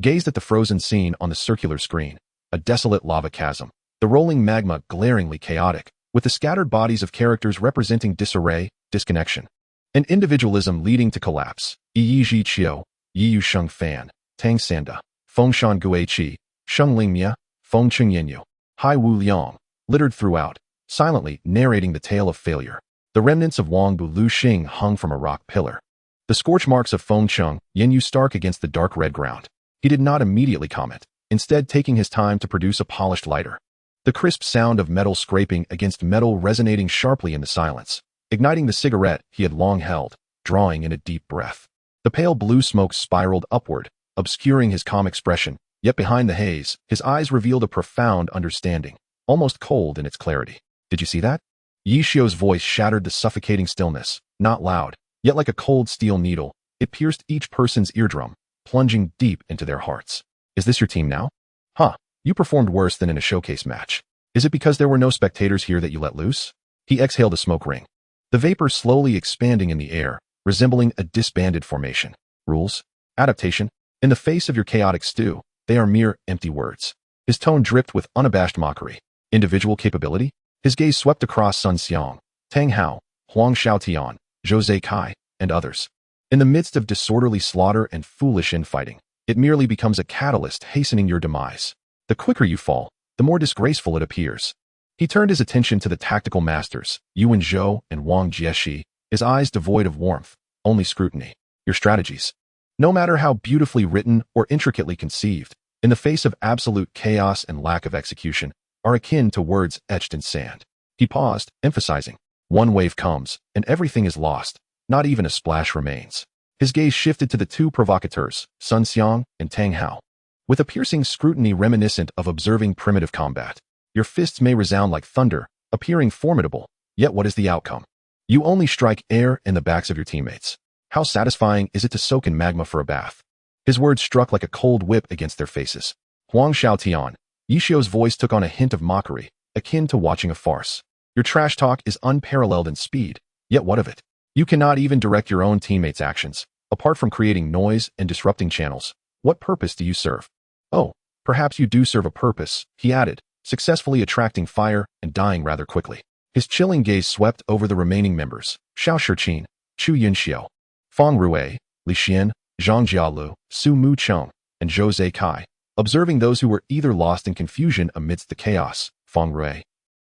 Speaker 1: gazed at the frozen scene on the circular screen, a desolate lava chasm, the rolling magma glaringly chaotic, with the scattered bodies of characters representing disarray, disconnection, and individualism leading to collapse. Yi Ji Qiu, Yi Yu Sheng Fan, Tang Sanda, Feng Shan Gui Qi, Sheng Ling Mia, Feng Cheng Yanyu, Hai Wu Liang, littered throughout, silently narrating the tale of failure. The remnants of Wang Bu Lu Xing hung from a rock pillar. The scorch marks of Feng Cheng Yanyu stark against the dark red ground. He did not immediately comment, instead taking his time to produce a polished lighter. The crisp sound of metal scraping against metal resonating sharply in the silence, igniting the cigarette he had long held, drawing in a deep breath. The pale blue smoke spiraled upward, obscuring his calm expression, yet behind the haze, his eyes revealed a profound understanding, almost cold in its clarity. Did you see that? Yi Xiao's voice shattered the suffocating stillness, not loud, yet like a cold steel needle, it pierced each person's eardrum, plunging deep into their hearts. Is this your team now? Huh, you performed worse than in a showcase match. Is it because there were no spectators here that you let loose? He exhaled a smoke ring, the vapor slowly expanding in the air, resembling a disbanded formation. Rules? Adaptation? In the face of your chaotic stew, they are mere empty words. His tone dripped with unabashed mockery. Individual capability? His gaze swept across Sun Xiang, Tang Hao, Huang Xiaotian, Zhou Zaikai, and others. In the midst of disorderly slaughter and foolish infighting, it merely becomes a catalyst hastening your demise. The quicker you fall, the more disgraceful it appears. He turned his attention to the tactical masters, Yuan Zhou and Wang Jieshi, his eyes devoid of warmth, only scrutiny. Your strategies, no matter how beautifully written or intricately conceived, in the face of absolute chaos and lack of execution, are akin to words etched in sand. He paused, emphasizing, one wave comes, and everything is lost, not even a splash remains. His gaze shifted to the two provocateurs, Sun Xiang and Tang Hao, with a piercing scrutiny reminiscent of observing primitive combat. Your fists may resound like thunder, appearing formidable, yet what is the outcome? You only strike air in the backs of your teammates. How satisfying is it to soak in magma for a bath? His words struck like a cold whip against their faces. Huang Xiaotian, Yi Xiao's voice took on a hint of mockery, akin to watching a farce. Your trash talk is unparalleled in speed, yet what of it? You cannot even direct your own teammates' actions. Apart from creating noise and disrupting channels, what purpose do you serve? Oh, perhaps you do serve a purpose, he added, successfully attracting fire and dying rather quickly. His chilling gaze swept over the remaining members, Xiao Shiqin, Chu Yunxiu, Fang Rui, Li Xian, Zhang Jialu, Su Mu Cheng, and Zhou Zaikai, observing those who were either lost in confusion amidst the chaos, Fang Rui,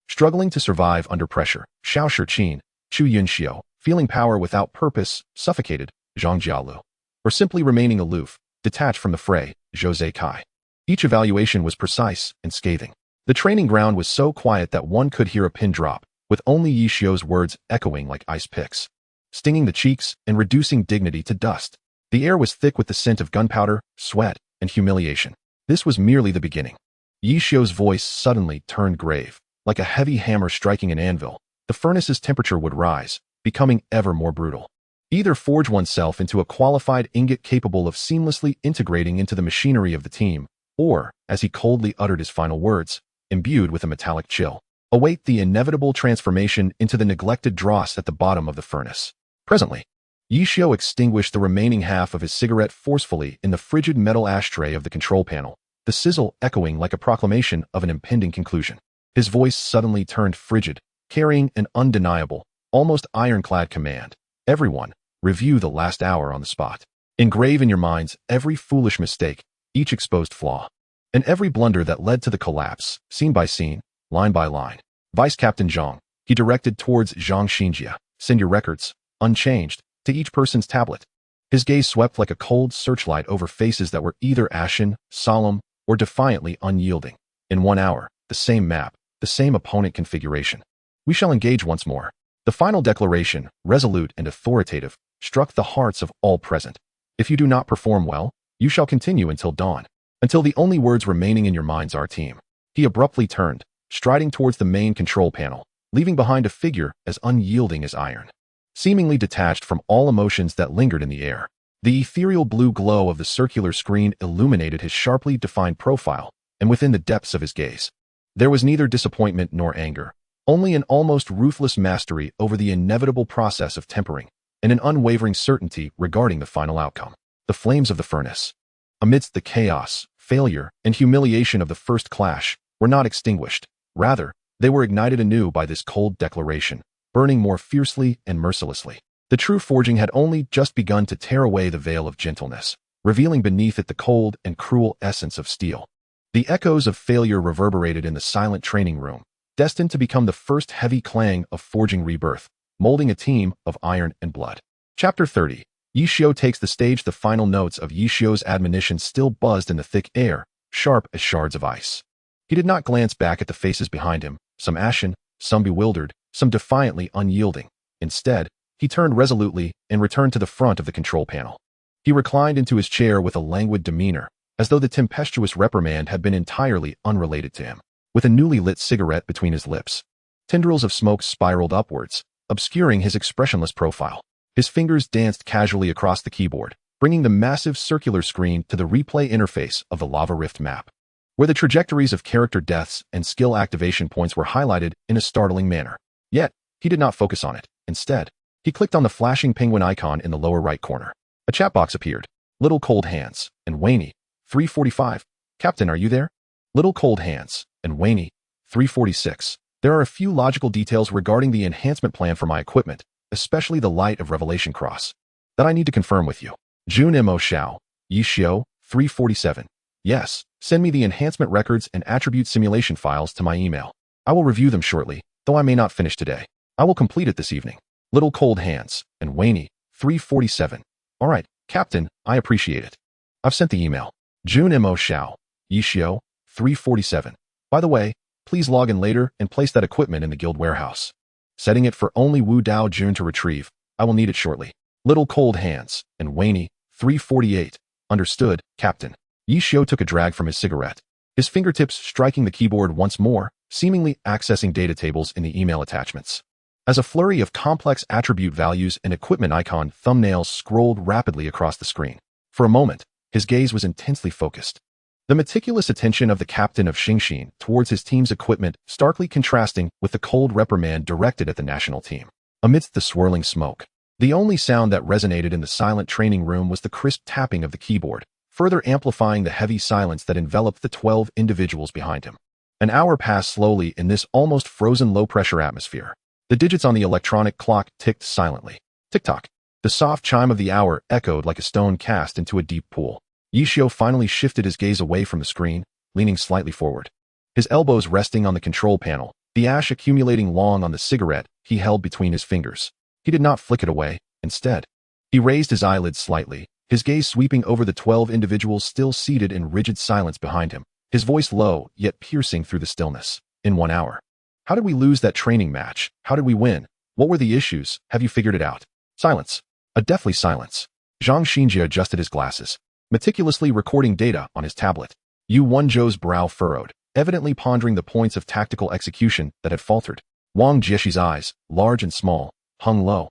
Speaker 1: struggling to survive under pressure, Xiao Shiqin, Chu Yunxiu, feeling power without purpose, suffocated, Zhang Jialu, or simply remaining aloof, detached from the fray, Zhou Zaikai. Each evaluation was precise and scathing. The training ground was so quiet that one could hear a pin drop, with only Yi Xiao's words echoing like ice picks, stinging the cheeks and reducing dignity to dust. The air was thick with the scent of gunpowder, sweat, and humiliation. This was merely the beginning. Yi Xiao's voice suddenly turned grave, like a heavy hammer striking an anvil. The furnace's temperature would rise, becoming ever more brutal. Either forge oneself into a qualified ingot capable of seamlessly integrating into the machinery of the team, or, as he coldly uttered his final words, imbued with a metallic chill, await the inevitable transformation into the neglected dross at the bottom of the furnace. Presently, Yi Xiao extinguished the remaining half of his cigarette forcefully in the frigid metal ashtray of the control panel, the sizzle echoing like a proclamation of an impending conclusion. His voice suddenly turned frigid, carrying an undeniable, almost ironclad command. Everyone, review the last hour on the spot. Engrave in your minds every foolish mistake, each exposed flaw, and every blunder that led to the collapse, scene by scene, line by line. Vice Captain Zhang, he directed towards Zhang Xinjia, send your records, unchanged, to each person's tablet. His gaze swept like a cold searchlight over faces that were either ashen, solemn, or defiantly unyielding. In 1 hour, the same map, the same opponent configuration. We shall engage once more. The final declaration, resolute and authoritative, struck the hearts of all present. If you do not perform well, you shall continue until dawn, until the only words remaining in your minds are team. He abruptly turned, striding towards the main control panel, leaving behind a figure as unyielding as iron, seemingly detached from all emotions that lingered in the air. The ethereal blue glow of the circular screen illuminated his sharply defined profile, and within the depths of his gaze, there was neither disappointment nor anger, only an almost ruthless mastery over the inevitable process of tempering, and an unwavering certainty regarding the final outcome. The flames of the furnace, amidst the chaos, failure, and humiliation of the first clash, were not extinguished. Rather, they were ignited anew by this cold declaration, burning more fiercely and mercilessly. The true forging had only just begun to tear away the veil of gentleness, revealing beneath it the cold and cruel essence of steel. The echoes of failure reverberated in the silent training room, destined to become the first heavy clang of forging rebirth, molding a team of iron and blood. Chapter 30. Yi Xiu takes the stage. The final notes of Yi Xiu's admonition still buzzed in the thick air, sharp as shards of ice. He did not glance back at the faces behind him, some ashen, some bewildered, some defiantly unyielding. Instead, he turned resolutely and returned to the front of the control panel. He reclined into his chair with a languid demeanor, as though the tempestuous reprimand had been entirely unrelated to him. With a newly lit cigarette between his lips, tendrils of smoke spiraled upwards, obscuring his expressionless profile. His fingers danced casually across the keyboard, bringing the massive circular screen to the replay interface of the Lava Rift map, where the trajectories of character deaths and skill activation points were highlighted in a startling manner. Yet, he did not focus on it. Instead, he clicked on the flashing penguin icon in the lower right corner. A chat box appeared. Little Cold Hands and Waney, 345. Captain, are you there? Little Cold Hands and Waney, 346. There are a few logical details regarding the enhancement plan for my equipment, especially the Light of Revelation Cross, that I need to confirm with you. Jun Mo Xiao, Yi Xiu, 347. Yes, send me the enhancement records and attribute simulation files to my email. I will review them shortly, though I may not finish today. I will complete it this evening. Little Cold Hands and Waney, 347. All right, Captain, I appreciate it. I've sent the email. Jun Mo Xiao, Yi Xiu, 347. By the way, please log in later and place that equipment in the guild warehouse. Setting it for only Wu Dao Jun to retrieve. I will need it shortly. Little Cold Hands and Waney, 348. Understood, Captain. Yi Xiu took a drag from his cigarette, his fingertips striking the keyboard once more, seemingly accessing data tables in the email attachments. As a flurry of complex attribute values and equipment icon thumbnails scrolled rapidly across the screen. For a moment, his gaze was intensely focused. The meticulous attention of the captain of Xingxin towards his team's equipment starkly contrasting with the cold reprimand directed at the national team. Amidst the swirling smoke, the only sound that resonated in the silent training room was the crisp tapping of the keyboard, further amplifying the heavy silence that enveloped the 12 individuals behind him. An hour passed slowly in this almost frozen low-pressure atmosphere. The digits on the electronic clock ticked silently. Tick-tock. The soft chime of the hour echoed like a stone cast into a deep pool. Yi Xiu finally shifted his gaze away from the screen, leaning slightly forward. His elbows resting on the control panel, the ash accumulating long on the cigarette he held between his fingers. He did not flick it away. Instead, he raised his eyelids slightly, his gaze sweeping over the 12 individuals still seated in rigid silence behind him, his voice low yet piercing through the stillness. In 1 hour. How did we lose that training match? How did we win? What were the issues? Have you figured it out? Silence. A deathly silence. Zhang Xinjie adjusted his glasses, meticulously recording data on his tablet. Yu Wenzhou's brow furrowed, evidently pondering the points of tactical execution that had faltered. Wang Jiexi's eyes, large and small, hung low,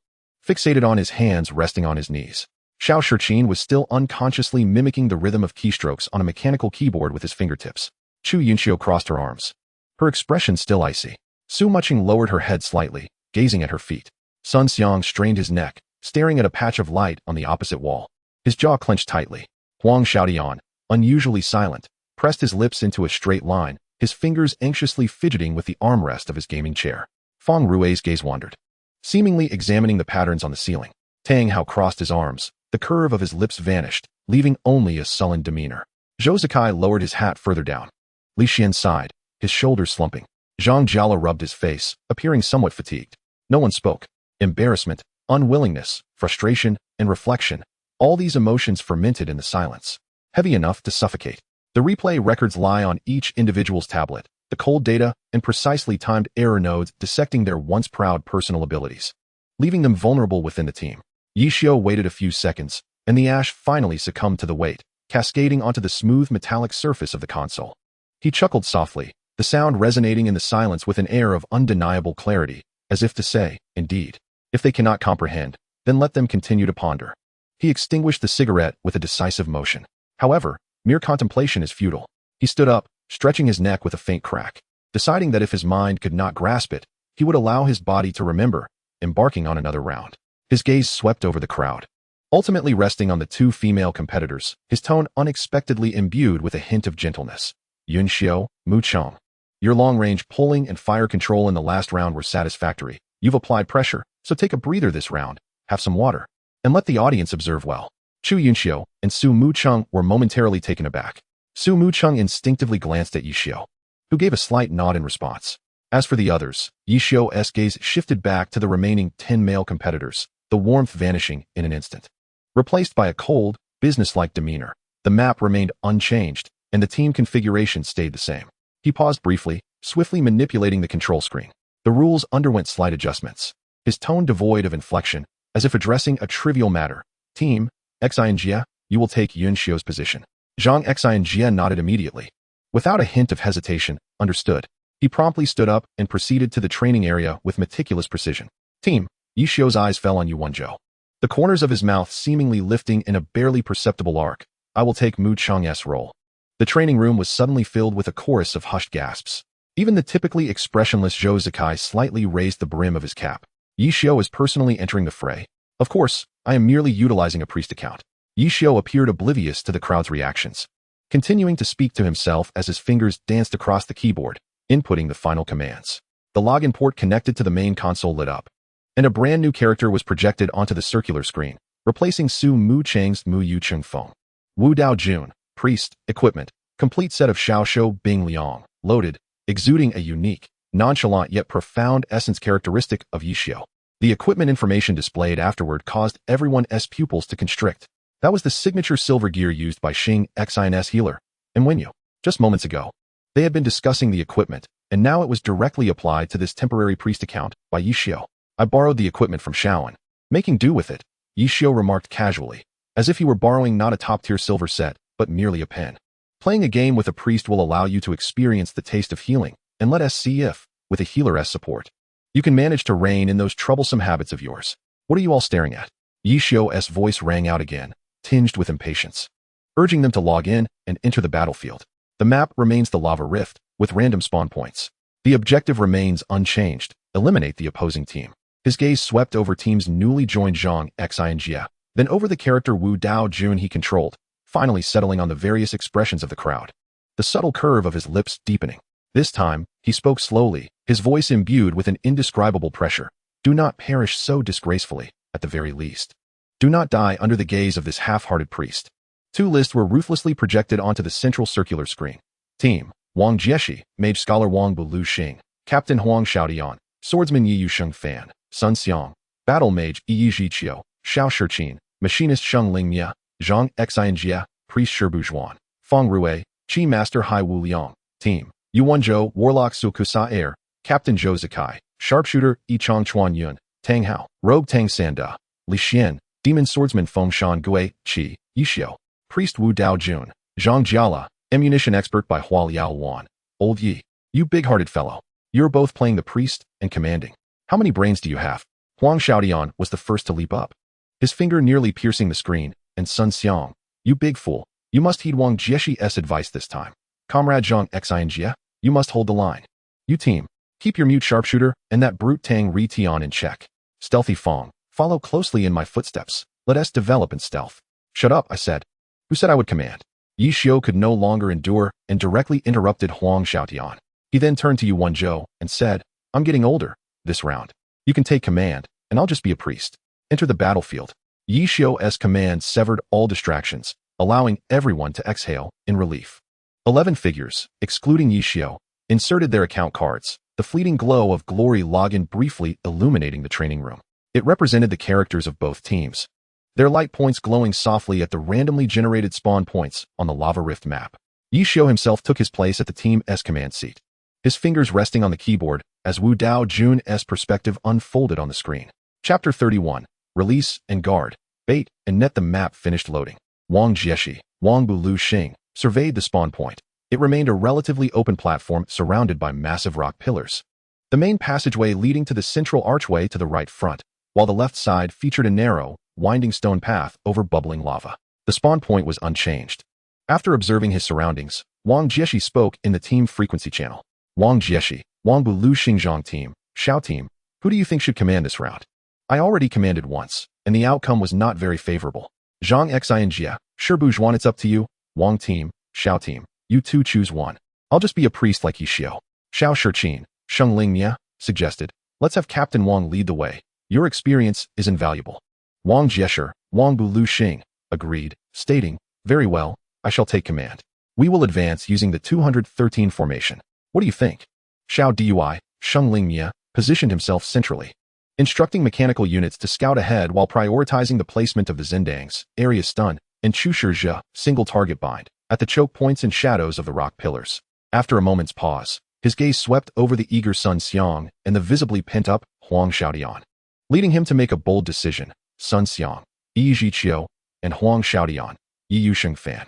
Speaker 1: fixated on his hands resting on his knees. Xiao Shiqin was still unconsciously mimicking the rhythm of keystrokes on a mechanical keyboard with his fingertips. Chu Yunxiu crossed her arms, her expression still icy. Su Muqing lowered her head slightly, gazing at her feet. Sun Xiang strained his neck, staring at a patch of light on the opposite wall. His jaw clenched tightly. Huang Xiaodian, unusually silent, pressed his lips into a straight line, his fingers anxiously fidgeting with the armrest of his gaming chair. Feng Rui's gaze wandered, seemingly examining the patterns on the ceiling. Tang Hao crossed his arms, the curve of his lips vanished, leaving only a sullen demeanor. Zhou Zikai lowered his hat further down. Li Xian sighed, his shoulders slumping. Zhang Jiala rubbed his face, appearing somewhat fatigued. No one spoke. Embarrassment, unwillingness, frustration, and reflection, all these emotions fermented in the silence, heavy enough to suffocate. The replay records lie on each individual's tablet, the cold data and precisely timed error nodes dissecting their once proud personal abilities, leaving them vulnerable within the team. Yi Xiu waited a few seconds, and the ash finally succumbed to the weight, cascading onto the smooth metallic surface of the console. He chuckled softly, the sound resonating in the silence with an air of undeniable clarity, as if to say, indeed, if they cannot comprehend, then let them continue to ponder. He extinguished the cigarette with a decisive motion. However, mere contemplation is futile. He stood up, stretching his neck with a faint crack, deciding that if his mind could not grasp it, he would allow his body to remember, embarking on another round. His gaze swept over the crowd, ultimately resting on the two female competitors, his tone unexpectedly imbued with a hint of gentleness. Yun Xiao, Mu Chong. Your long-range pulling and fire control in the last round were satisfactory. You've applied pressure, so take a breather this round, have some water, and let the audience observe well. Chu Yunxiu and Su Mucheng were momentarily taken aback. Su Mucheng instinctively glanced at Yixiu, who gave a slight nod in response. As for the others, Yixiu's gaze shifted back to the remaining 10 male competitors, the warmth vanishing in an instant. Replaced by a cold, businesslike demeanor, the map remained unchanged, and the team configuration stayed the same. He paused briefly, swiftly manipulating the control screen. The rules underwent slight adjustments, his tone devoid of inflection, as if addressing a trivial matter. Team, Xinjia, you will take Yun Xiu's position. Zhang Xinjia nodded immediately. Without a hint of hesitation, understood. He promptly stood up and proceeded to the training area with meticulous precision. Team, Yi Xiu's eyes fell on Yu Wenzhou, the corners of his mouth seemingly lifting in a barely perceptible arc. I will take Mu Cheng's role. The training room was suddenly filled with a chorus of hushed gasps. Even the typically expressionless Zhou Zikai slightly raised the brim of his cap. Yi Xiu is personally entering the fray. Of course, I am merely utilizing a priest account. Yi Xiu appeared oblivious to the crowd's reactions, continuing to speak to himself as his fingers danced across the keyboard, inputting the final commands. The login port connected to the main console lit up, and a brand new character was projected onto the circular screen, replacing Su Mucheng's Mu Yucheng Feng. Wu Dao Jun, priest, equipment, complete set of Xiaoshou Bing Liang, loaded, exuding a unique, nonchalant yet profound essence characteristic of Yi Xiu. The equipment information displayed afterward caused everyone's pupils to constrict. That was the signature silver gear used by Xing Xin's healer and Wenyu. Just moments ago, they had been discussing the equipment, and now it was directly applied to this temporary priest account by Yi Xiu. I borrowed the equipment from Shaoan. Making do with it, Yi Xiu remarked casually, as if he were borrowing not a top-tier silver set, but merely a pen. Playing a game with a priest will allow you to experience the taste of healing, and let us see if, with a healer's support, you can manage to rein in those troublesome habits of yours. What are you all staring at? Yi Xiu's voice rang out again, tinged with impatience, urging them to log in and enter the battlefield. The map remains the lava rift, with random spawn points. The objective remains unchanged: eliminate the opposing team. His gaze swept over team's newly joined Zhang Xinjia, then over the character Wu Dao Jun he controlled, finally settling on the various expressions of the crowd. The subtle curve of his lips deepening. This time, he spoke slowly, his voice imbued with an indescribable pressure. Do not perish so disgracefully, at the very least. Do not die under the gaze of this half-hearted priest. Two lists were ruthlessly projected onto the central circular screen. Team, Wang Jieshi, Mage Scholar Wang Bulu Xing, Captain Huang Xiaodian, Swordsman Yi Yusheng Fan, Sun Xiang, Battle Mage Yi Zhiqiu, Xiao Shiqin, Machinist Sheng Lingmia, Zhang Xinjia, Priest Shibu Zhuan, Feng Rui, Qi Master Hai Wu Liang, Team, Yu Wenzhou, Warlock Su Kusa Air, Captain Zhou Zikai, Sharpshooter Yi Chong Chuan Yun, Tang Hao, Rogue Tang Sanda, Li Xian, Demon Swordsman Feng Shan Gui, Qi, Yixiu, Priest Wu Dao Jun, Zhang Jiala, Ammunition Expert by Hua Liao Wan. Old Yi, you big-hearted fellow. You're both playing the priest and commanding. How many brains do you have? Huang Xiaodian was the first to leap up, his finger nearly piercing the screen, and Sun Xiang, you big fool, you must heed Wang Jieshi's advice this time. Comrade Zhang Xinjia, you must hold the line. You team, keep your mute sharpshooter and that brute Tang Ri Tian in check. Stealthy Fong, follow closely in my footsteps. Let us develop in stealth. Shut up, I said. Who said I would command? Yi Xiu could no longer endure and directly interrupted Huang Xiaotian. He then turned to Yu Wenzhou and said, I'm getting older, this round. You can take command, and I'll just be a priest. Enter the battlefield. Yi Xiu's command severed all distractions, allowing everyone to exhale in relief. 11 figures, excluding Yi Xiu, inserted their account cards, the fleeting glow of glory login briefly illuminating the training room. It represented the characters of both teams, their light points glowing softly at the randomly generated spawn points on the lava rift map. Yi Xiu himself took his place at the team's command seat, his fingers resting on the keyboard as Wu Dao Jun's perspective unfolded on the screen. Chapter 31, Release and Guard, Bait and Net. The map finished loading. Wang Jieshi, Wang Bulu Xing, surveyed the spawn point. It remained a relatively open platform surrounded by massive rock pillars. The main passageway leading to the central archway to the right front, while the left side featured a narrow, winding stone path over bubbling lava. The spawn point was unchanged. After observing his surroundings, Wang Jieshi spoke in the team frequency channel. Wang Jieshi, Wang Bulu Xingzhang team, Xiao team, who do you think should command this round? I already commanded once, and the outcome was not very favorable. Zhang Xinjia, Shibuzhuan, it's up to you. Wang team, Xiao team, you two choose one. I'll just be a priest like Yixiao. Xiao Shiqin, Sheng Lingmia, suggested. Let's have Captain Wang lead the way. Your experience is invaluable. Wang Jiesher, Wang Bulu Xing, agreed, stating, very well, I shall take command. We will advance using the 213 formation. What do you think? Xiao Dui, Sheng Lingmia, positioned himself centrally, instructing mechanical units to scout ahead while prioritizing the placement of the Zendangs, area stun, and Chu Shizhe, single target bind, at the choke points and shadows of the rock pillars. After a moment's pause, his gaze swept over the eager Sun Xiang and the visibly pent-up Huang Xiaodian, leading him to make a bold decision. Sun Xiang, Yi Zhiqiu, and Huang Xiaodian, Yi Yusheng Fan.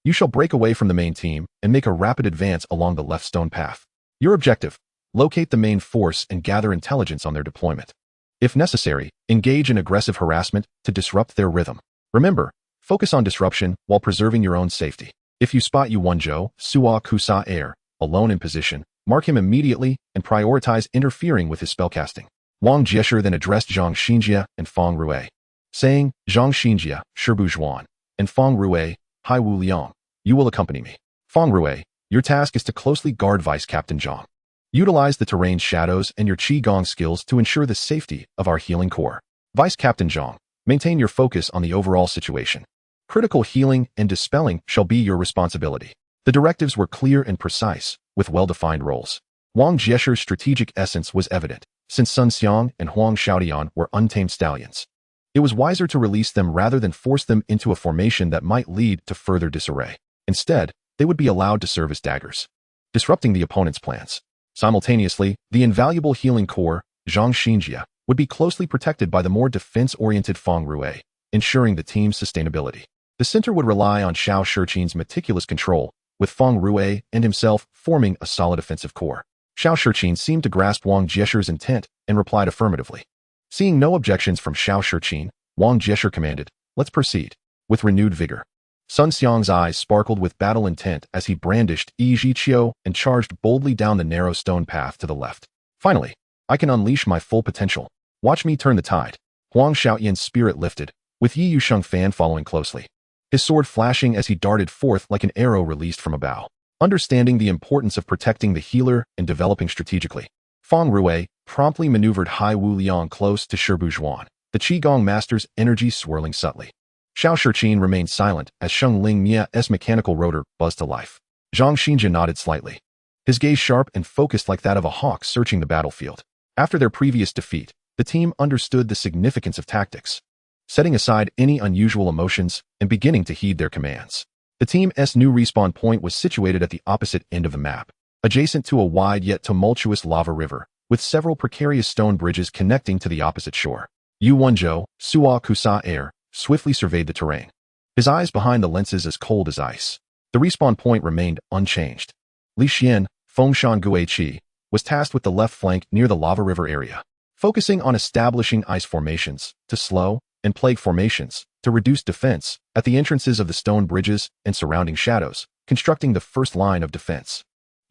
Speaker 1: You shall break away from the main team and make a rapid advance along the left stone path. Your objective, locate the main force and gather intelligence on their deployment. If necessary, engage in aggressive harassment to disrupt their rhythm. Remember, focus on disruption while preserving your own safety. If you spot Yu Wenzhou, Suo Kusa Air, alone in position, mark him immediately and prioritize interfering with his spellcasting. Wang Jiesher then addressed Zhang Xinjia and Feng Rue, saying, Zhang Xinjia, Shibuzhuan, and Feng Rue, Hai Wu Liang, you will accompany me. Feng Rue, your task is to closely guard Vice Captain Zhang. Utilize the terrain's shadows and your Qigong skills to ensure the safety of our healing core. Vice Captain Zhang, maintain your focus on the overall situation. Critical healing and dispelling shall be your responsibility. The directives were clear and precise, with well-defined roles. Wang Jiesher's strategic essence was evident, since Sun Xiang and Huang Xiaodian were untamed stallions. It was wiser to release them rather than force them into a formation that might lead to further disarray. Instead, they would be allowed to serve as daggers, disrupting the opponent's plans. Simultaneously, the invaluable healing core, Zhang Xinjia, would be closely protected by the more defense-oriented Feng Rue, ensuring the team's sustainability. The center would rely on Xiao Shiqin's meticulous control, with Feng Rue and himself forming a solid offensive core. Xiao Shiqin seemed to grasp Wang Jiesher's intent and replied affirmatively. Seeing no objections from Xiao Shiqin, Wang Jiesher commanded, let's proceed. With renewed vigor, Sun Xiang's eyes sparkled with battle intent as he brandished Yi Zhiqiu and charged boldly down the narrow stone path to the left. Finally, I can unleash my full potential. Watch me turn the tide. Huang Xiaoyan's spirit lifted, with Yi Yusheng Fan following closely, his sword flashing as he darted forth like an arrow released from a bow. Understanding the importance of protecting the healer and developing strategically, Feng Rue promptly maneuvered Hai Wu Liang close to Shibuzhuan, the Qigong master's energy swirling subtly. Xiao Shiqin remained silent as Sheng Lingmia's mechanical rotor buzzed to life. Zhang Xinjia nodded slightly, his gaze sharp and focused like that of a hawk searching the battlefield. After their previous defeat, the team understood the significance of tactics, setting aside any unusual emotions and beginning to heed their commands. The team's new respawn point was situated at the opposite end of the map, adjacent to a wide yet tumultuous lava river, with several precarious stone bridges connecting to the opposite shore. Yu Wenzhou, Suo Kusa Air, swiftly surveyed the terrain, his eyes behind the lenses as cold as ice. The respawn point remained unchanged. Li Xian, Fengshan Guiqi, was tasked with the left flank near the lava river area, focusing on establishing ice formations to slow and plague formations to reduce defense at the entrances of the stone bridges and surrounding shadows, constructing the first line of defense.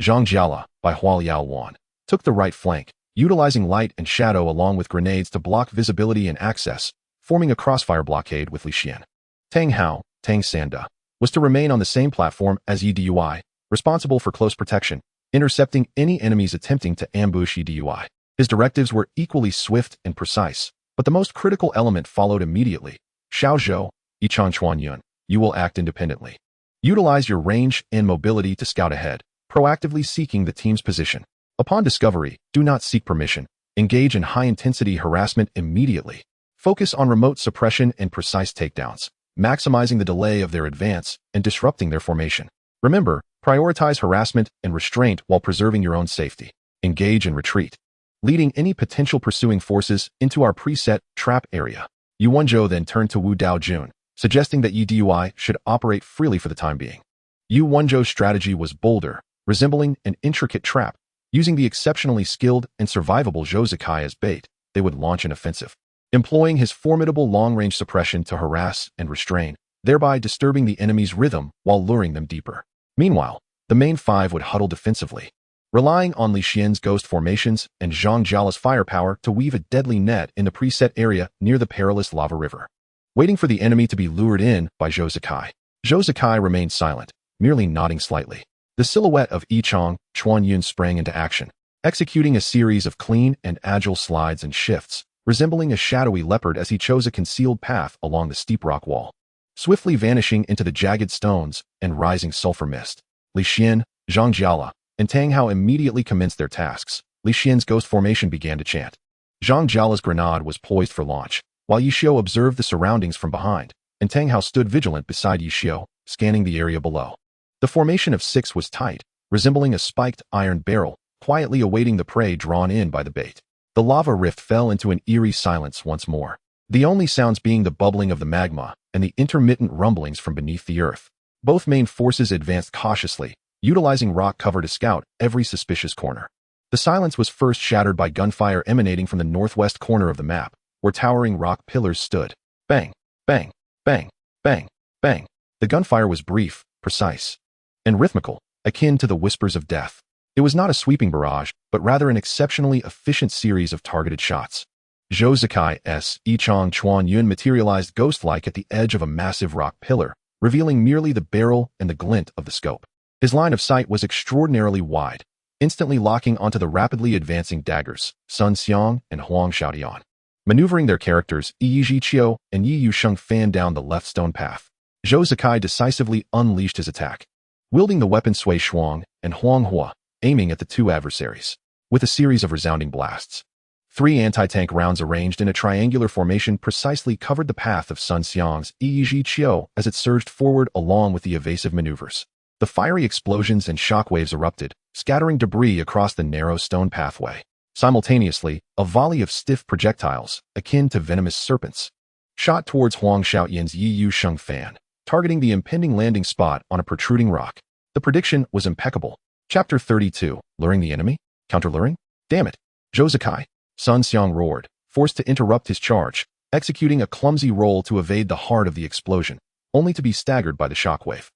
Speaker 1: Zhang Jiala, by Hua Liaowan, took the right flank, utilizing light and shadow along with grenades to block visibility and access, forming a crossfire blockade with Li Xian. Tang Hao, Tang Sanda, was to remain on the same platform as Yi Dui, responsible for close protection, intercepting any enemies attempting to ambush Yi Dui. His directives were equally swift and precise, but the most critical element followed immediately. Xiao Zhou, Yichang Chuanyun, you will act independently. Utilize your range and mobility to scout ahead, proactively seeking the team's position. Upon discovery, do not seek permission. Engage in high-intensity harassment immediately. Focus on remote suppression and precise takedowns, maximizing the delay of their advance and disrupting their formation. Remember, prioritize harassment and restraint while preserving your own safety. Engage and retreat, leading any potential pursuing forces into our preset trap area. Yu Wenzhou then turned to Wu Daojun, suggesting that Yi Dui should operate freely for the time being. Yu Wenzhou's strategy was bolder, resembling an intricate trap. Using the exceptionally skilled and survivable Zhou Zikai as bait, they would launch an offensive, employing his formidable long-range suppression to harass and restrain, thereby disturbing the enemy's rhythm while luring them deeper. Meanwhile, the main five would huddle defensively, relying on Li Xian's ghost formations and Zhang Jiala's firepower to weave a deadly net in the preset area near the perilous lava river. Waiting for the enemy to be lured in by Zhou Zikai. Zhou Zikai remained silent, merely nodding slightly. The silhouette of Yichang Chuan Yun sprang into action, executing a series of clean and agile slides and shifts, resembling a shadowy leopard as he chose a concealed path along the steep rock wall, swiftly vanishing into the jagged stones and rising sulfur mist. Li Xian, Zhang Jiala, and Tang Hao immediately commenced their tasks. Li Xian's ghost formation began to chant. Zhang Jiala's grenade was poised for launch, while Yixiu observed the surroundings from behind, and Tang Hao stood vigilant beside Yixiu, scanning the area below. The formation of 6 was tight, resembling a spiked iron barrel, quietly awaiting the prey drawn in by the bait. The lava rift fell into an eerie silence once more, the only sounds being the bubbling of the magma and the intermittent rumblings from beneath the earth. Both main forces advanced cautiously, utilizing rock cover to scout every suspicious corner. The silence was first shattered by gunfire emanating from the northwest corner of the map, where towering rock pillars stood. Bang, bang, bang, bang, bang. The gunfire was brief, precise, and rhythmical, akin to the whispers of death. It was not a sweeping barrage, but rather an exceptionally efficient series of targeted shots. Zhou Zikai's Yichang Chuan Yun materialized ghost-like at the edge of a massive rock pillar, revealing merely the barrel and the glint of the scope. His line of sight was extraordinarily wide, instantly locking onto the rapidly advancing daggers, Sun Xiang and Huang Xiaodian. Maneuvering their characters, Yi Zhiqiu and Yi Yusheng fanned down the left stone path. Zhou Zikai decisively unleashed his attack, wielding the weapon Sui Shuang and Huang Hua, aiming at the 2 adversaries. With a series of resounding blasts, 3 anti-tank rounds arranged in a triangular formation precisely covered the path of Sun Xiang's Yi Zhiqiu as it surged forward along with the evasive maneuvers. The fiery explosions and shockwaves erupted, scattering debris across the narrow stone pathway. Simultaneously, a volley of stiff projectiles, akin to venomous serpents, shot towards Huang Xiaoyan's Yi Yusheng fan, targeting the impending landing spot on a protruding rock. The prediction was impeccable. Chapter 32, Luring the Enemy? Counter-luring? Damn it! Zhou Zikai, Sun Xiang roared, forced to interrupt his charge, executing a clumsy roll to evade the heart of the explosion, only to be staggered by the shockwave.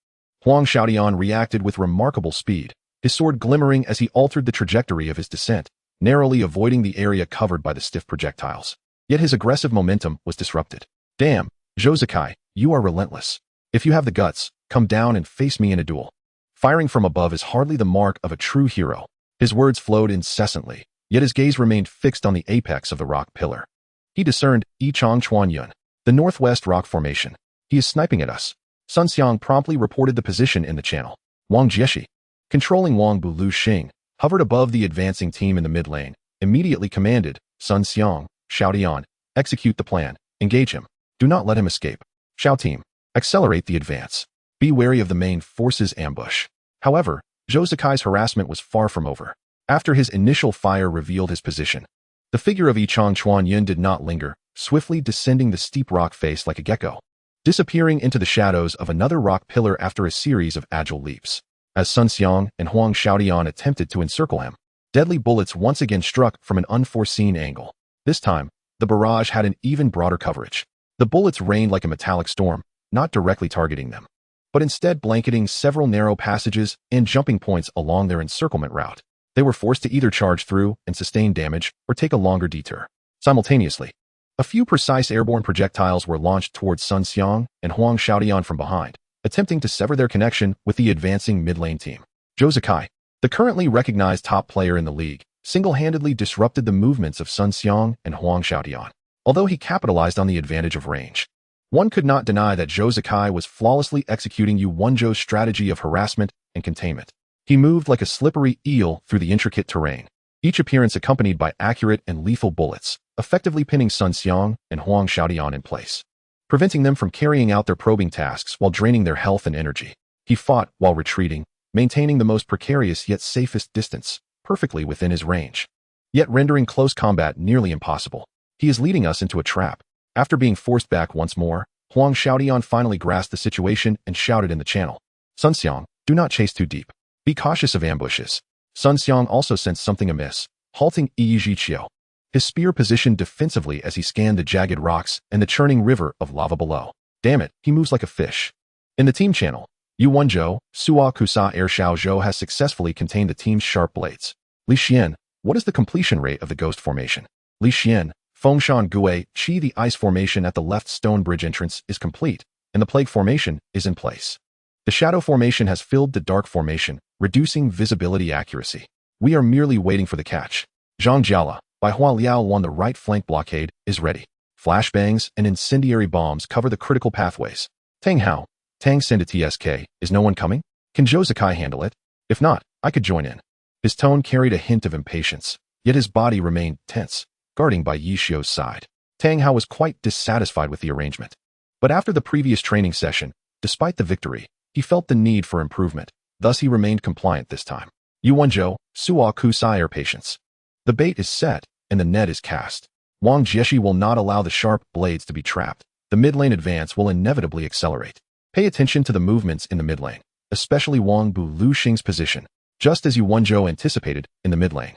Speaker 1: Huang Xiaodian reacted with remarkable speed, his sword glimmering as he altered the trajectory of his descent, narrowly avoiding the area covered by the stiff projectiles. Yet his aggressive momentum was disrupted. Damn, Zhou Zikai, you are relentless. If you have the guts, come down and face me in a duel. Firing from above is hardly the mark of a true hero. His words flowed incessantly, yet his gaze remained fixed on the apex of the rock pillar. He discerned Yichang Chuan Yun, the northwest rock formation. He is sniping at us. Sun Xiang promptly reported the position in the channel. Wang Jieshi, controlling Wang Bulu Xing, hovered above the advancing team in the mid lane, immediately commanded, Sun Xiang, Xiaodian, execute the plan, engage him. Do not let him escape. Xiao team, accelerate the advance. Be wary of the main force's ambush. However, Zhou Zikai's harassment was far from over. After his initial fire revealed his position, the figure of Yichang Chuan Yun did not linger, swiftly descending the steep rock face like a gecko, disappearing into the shadows of another rock pillar after a series of agile leaps. As Sun Xiang and Huang Xiaodian attempted to encircle him, deadly bullets once again struck from an unforeseen angle. This time, the barrage had an even broader coverage. The bullets rained like a metallic storm, not directly targeting them, but instead blanketing several narrow passages and jumping points along their encirclement route. They were forced to either charge through and sustain damage or take a longer detour. Simultaneously, a few precise airborne projectiles were launched towards Sun Xiang and Huang Xiaodian from behind, attempting to sever their connection with the advancing mid-lane team. Zhou Zikai, the currently recognized top player in the league, single-handedly disrupted the movements of Sun Xiang and Huang Xiaodian, although he capitalized on the advantage of range. One could not deny that Zhou Zikai was flawlessly executing Yu Wenzhou's strategy of harassment and containment. He moved like a slippery eel through the intricate terrain, each appearance accompanied by accurate and lethal bullets, effectively pinning Sun Xiang and Huang Xiaodian in place, preventing them from carrying out their probing tasks while draining their health and energy. He fought while retreating, maintaining the most precarious yet safest distance, perfectly within his range, yet rendering close combat nearly impossible. He is leading us into a trap. After being forced back once more, Huang Xiaodian finally grasped the situation and shouted in the channel, Sun Xiang, do not chase too deep. Be cautious of ambushes. Sun Xiang also sensed something amiss, halting Yi Zhiqiu, his spear positioned defensively as he scanned the jagged rocks and the churning river of lava below. Damn it, he moves like a fish. In the team channel, Yu Wenzhou, Suo Kusa Air Xiao Zhou has successfully contained the team's sharp blades. Li Xian, what is the completion rate of the Ghost Formation? Li Xian, Fengshan Gui Qi. The Ice Formation at the left stone bridge entrance is complete, and the Plague Formation is in place. The Shadow Formation has filled the Dark Formation, reducing visibility accuracy. We are merely waiting for the catch. Zhang Jiala, by Hua Liao Wan. The right flank blockade is ready. Flashbangs and incendiary bombs cover the critical pathways. Tang Hao, Tang send a TSK. Is no one coming? Can Zhou Zikai handle it? If not, I could join in. His tone carried a hint of impatience, yet his body remained tense, guarding by Yi Xiu's side. Tang Hao was quite dissatisfied with the arrangement. But after the previous training session, despite the victory, he felt the need for improvement, thus he remained compliant this time. Yu Wenzhou, Suo Kusai. Air patience. The bait is set, and the net is cast. Wang Jieshi will not allow the sharp blades to be trapped. The mid-lane advance will inevitably accelerate. Pay attention to the movements in the mid-lane, especially Wang Bu Luxing's position, just as Yu Wenzhou anticipated in the mid-lane.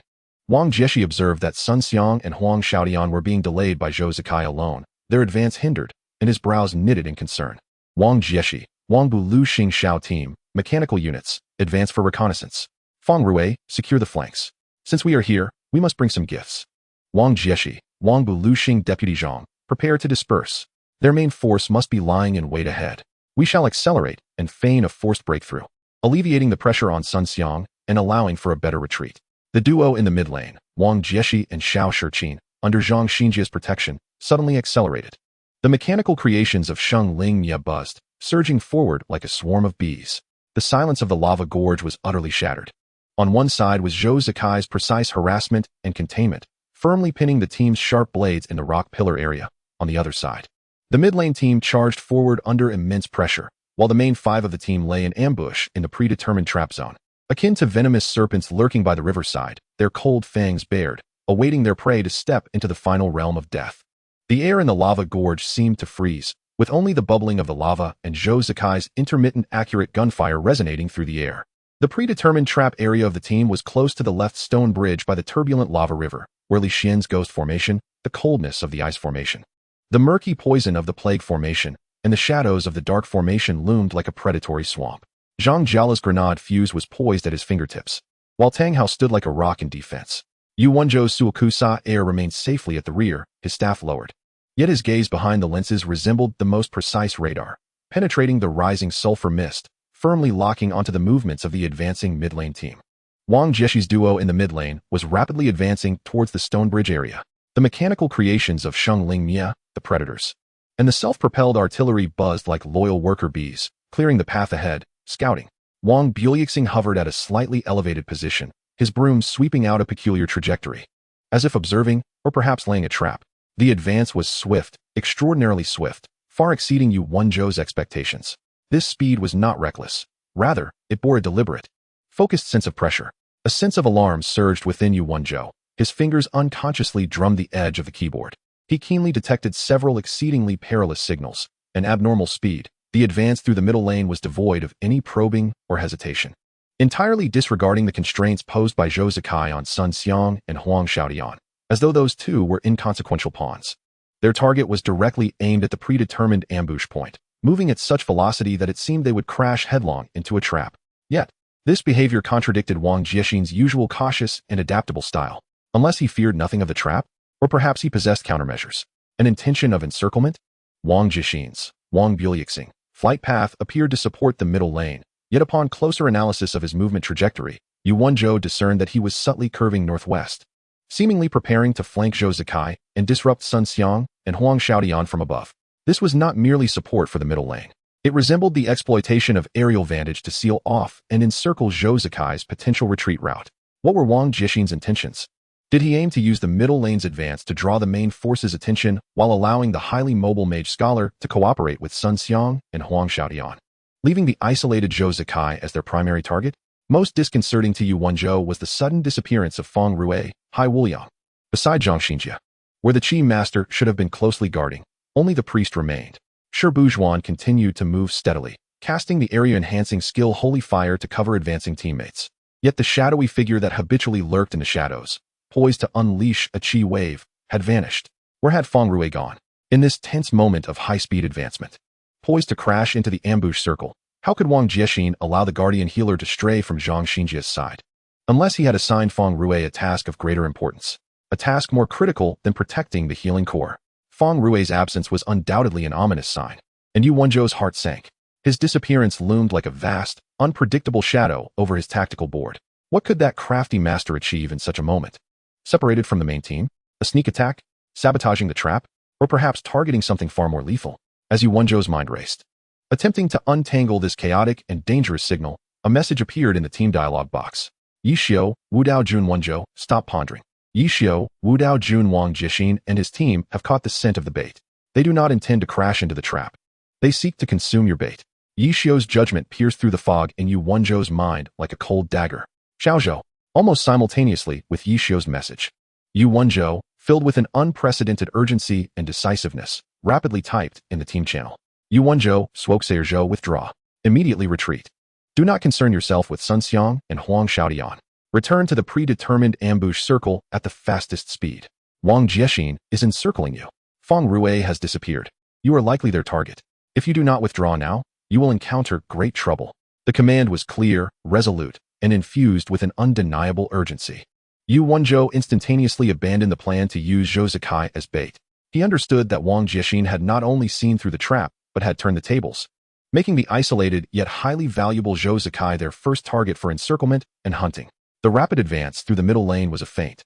Speaker 1: Wang Jieshi observed that Sun Xiang and Huang Xiaodian were being delayed by Zhou Zikai alone, their advance hindered, and his brows knitted in concern. Wang Jieshi, Wang Bu Luxing Xiao team, mechanical units, advance for reconnaissance. Feng Rui, secure the flanks. Since we are here, we must bring some gifts. Wang Jieshi, Wang Bu Luxing Deputy Zhang, prepare to disperse. Their main force must be lying in wait ahead. We shall accelerate and feign a forced breakthrough, alleviating the pressure on Sun Xiang and allowing for a better retreat. The duo in the mid lane, Wang Jieshi and Xiao Shiqin, under Zhang Xinjia's protection, suddenly accelerated. The mechanical creations of Sheng Ling Mia buzzed, surging forward like a swarm of bees. The silence of the lava gorge was utterly shattered. On one side was Zhou Zikai's precise harassment and containment, firmly pinning the team's sharp blades in the rock pillar area. On the other side, the mid-lane team charged forward under immense pressure, while the main five of the team lay in ambush in the predetermined trap zone. Akin to venomous serpents lurking by the riverside, their cold fangs bared, awaiting their prey to step into the final realm of death. The air in the lava gorge seemed to freeze, with only the bubbling of the lava and Zhou Zikai's intermittent accurate gunfire resonating through the air. The predetermined trap area of the team was close to the left stone bridge by the turbulent lava river, where Li Xian's Ghost Formation, the coldness of the Ice Formation, the murky poison of the Plague Formation, and the shadows of the Dark Formation loomed like a predatory swamp. Zhang Jiala's grenade fuse was poised at his fingertips, while Tang Hao stood like a rock in defense. Yu Wenzhou's Suokusa Air remained safely at the rear, his staff lowered. Yet his gaze behind the lenses resembled the most precise radar, penetrating the rising sulfur mist, firmly locking onto the movements of the advancing mid-lane team. Wang Jieshi's duo in the mid-lane was rapidly advancing towards the Stonebridge area. The mechanical creations of Sheng Ling Mia, the Predators, and the self-propelled artillery buzzed like loyal worker bees, clearing the path ahead, scouting. Wang Buliuxing hovered at a slightly elevated position, his broom sweeping out a peculiar trajectory, as if observing, or perhaps laying a trap. The advance was swift, extraordinarily swift, far exceeding Yu Wenzhou's expectations. This speed was not reckless. Rather, it bore a deliberate, focused sense of pressure. A sense of alarm surged within Yu Wenzhou. His fingers unconsciously drummed the edge of the keyboard. He keenly detected several exceedingly perilous signals. An abnormal speed. The advance through the middle lane was devoid of any probing or hesitation. Entirely disregarding the constraints posed by Zhou Zikai on Sun Xiang and Huang Xiaodian, as though those two were inconsequential pawns. Their target was directly aimed at the predetermined ambush point, moving at such velocity that it seemed they would crash headlong into a trap. Yet, this behavior contradicted Wang Jiexin's usual cautious and adaptable style. Unless he feared nothing of the trap, or perhaps he possessed countermeasures. An intention of encirclement? Wang Jiexin's, Wang Buliuxing, flight path appeared to support the middle lane, yet upon closer analysis of his movement trajectory, Yu Wenzhou discerned that he was subtly curving northwest, seemingly preparing to flank Zhou Zikai and disrupt Sun Xiang and Huang Xiaodian from above. This was not merely support for the middle lane. It resembled the exploitation of aerial vantage to seal off and encircle Zhou Zikai's potential retreat route. What were Wang Jiexin's intentions? Did he aim to use the middle lane's advance to draw the main force's attention while allowing the highly mobile mage scholar to cooperate with Sun Xiang and Huang Xiaodian, leaving the isolated Zhou Zikai as their primary target? Most disconcerting to Yu Wenzhou was the sudden disappearance of Feng Rui, Hai Wuliang. Beside Zhang Xinjia, where the Qi master should have been closely guarding, only the priest remained. Shi Bujuan continued to move steadily, casting the area-enhancing skill Holy Fire to cover advancing teammates. Yet the shadowy figure that habitually lurked in the shadows, poised to unleash a Qi wave, had vanished. Where had Feng Rui gone? In this tense moment of high-speed advancement, poised to crash into the ambush circle, How could Wang Jiexin allow the guardian healer to stray from Zhang Xinjia's side? Unless he had assigned Feng Rui a task of greater importance, a task more critical than protecting the healing core. Feng Rui's absence was undoubtedly an ominous sign, and Yu Wenzhou's heart sank. His disappearance loomed like a vast, unpredictable shadow over his tactical board. What could that crafty master achieve in such a moment? Separated from the main team? A sneak attack? Sabotaging the trap? Or perhaps targeting something far more lethal? As Yu Wenzhou's mind raced, attempting to untangle this chaotic and dangerous signal, a message appeared in the team dialog box. Yishio, Wudao Jun Wenzhou, stop pondering. Yishio, Wudao Jun Wang Jiexin and his team have caught the scent of the bait. They do not intend to crash into the trap. They seek to consume your bait. Yishio's judgment pierced through the fog in Yu Wenzhou's mind like a cold dagger. Xiaozhou, almost simultaneously with Yishio's message. Yu Wenzhou, filled with an unprecedented urgency and decisiveness, rapidly typed in the team channel. Yu Wenzhou, Zhou, withdraw. Immediately retreat. Do not concern yourself with Sun Xiang and Huang Xiaodian. Return to the predetermined ambush circle at the fastest speed. Wang Jiexin is encircling you. Feng Rui has disappeared. You are likely their target. If you do not withdraw now, you will encounter great trouble. The command was clear, resolute, and infused with an undeniable urgency. Yu Wenzhou instantaneously abandoned the plan to use Zhou Zikai as bait. He understood that Wang Jiexin had not only seen through the trap, but had turned the tables, making the isolated yet highly valuable Zhou Zikai their first target for encirclement and hunting. The rapid advance through the middle lane was a feint,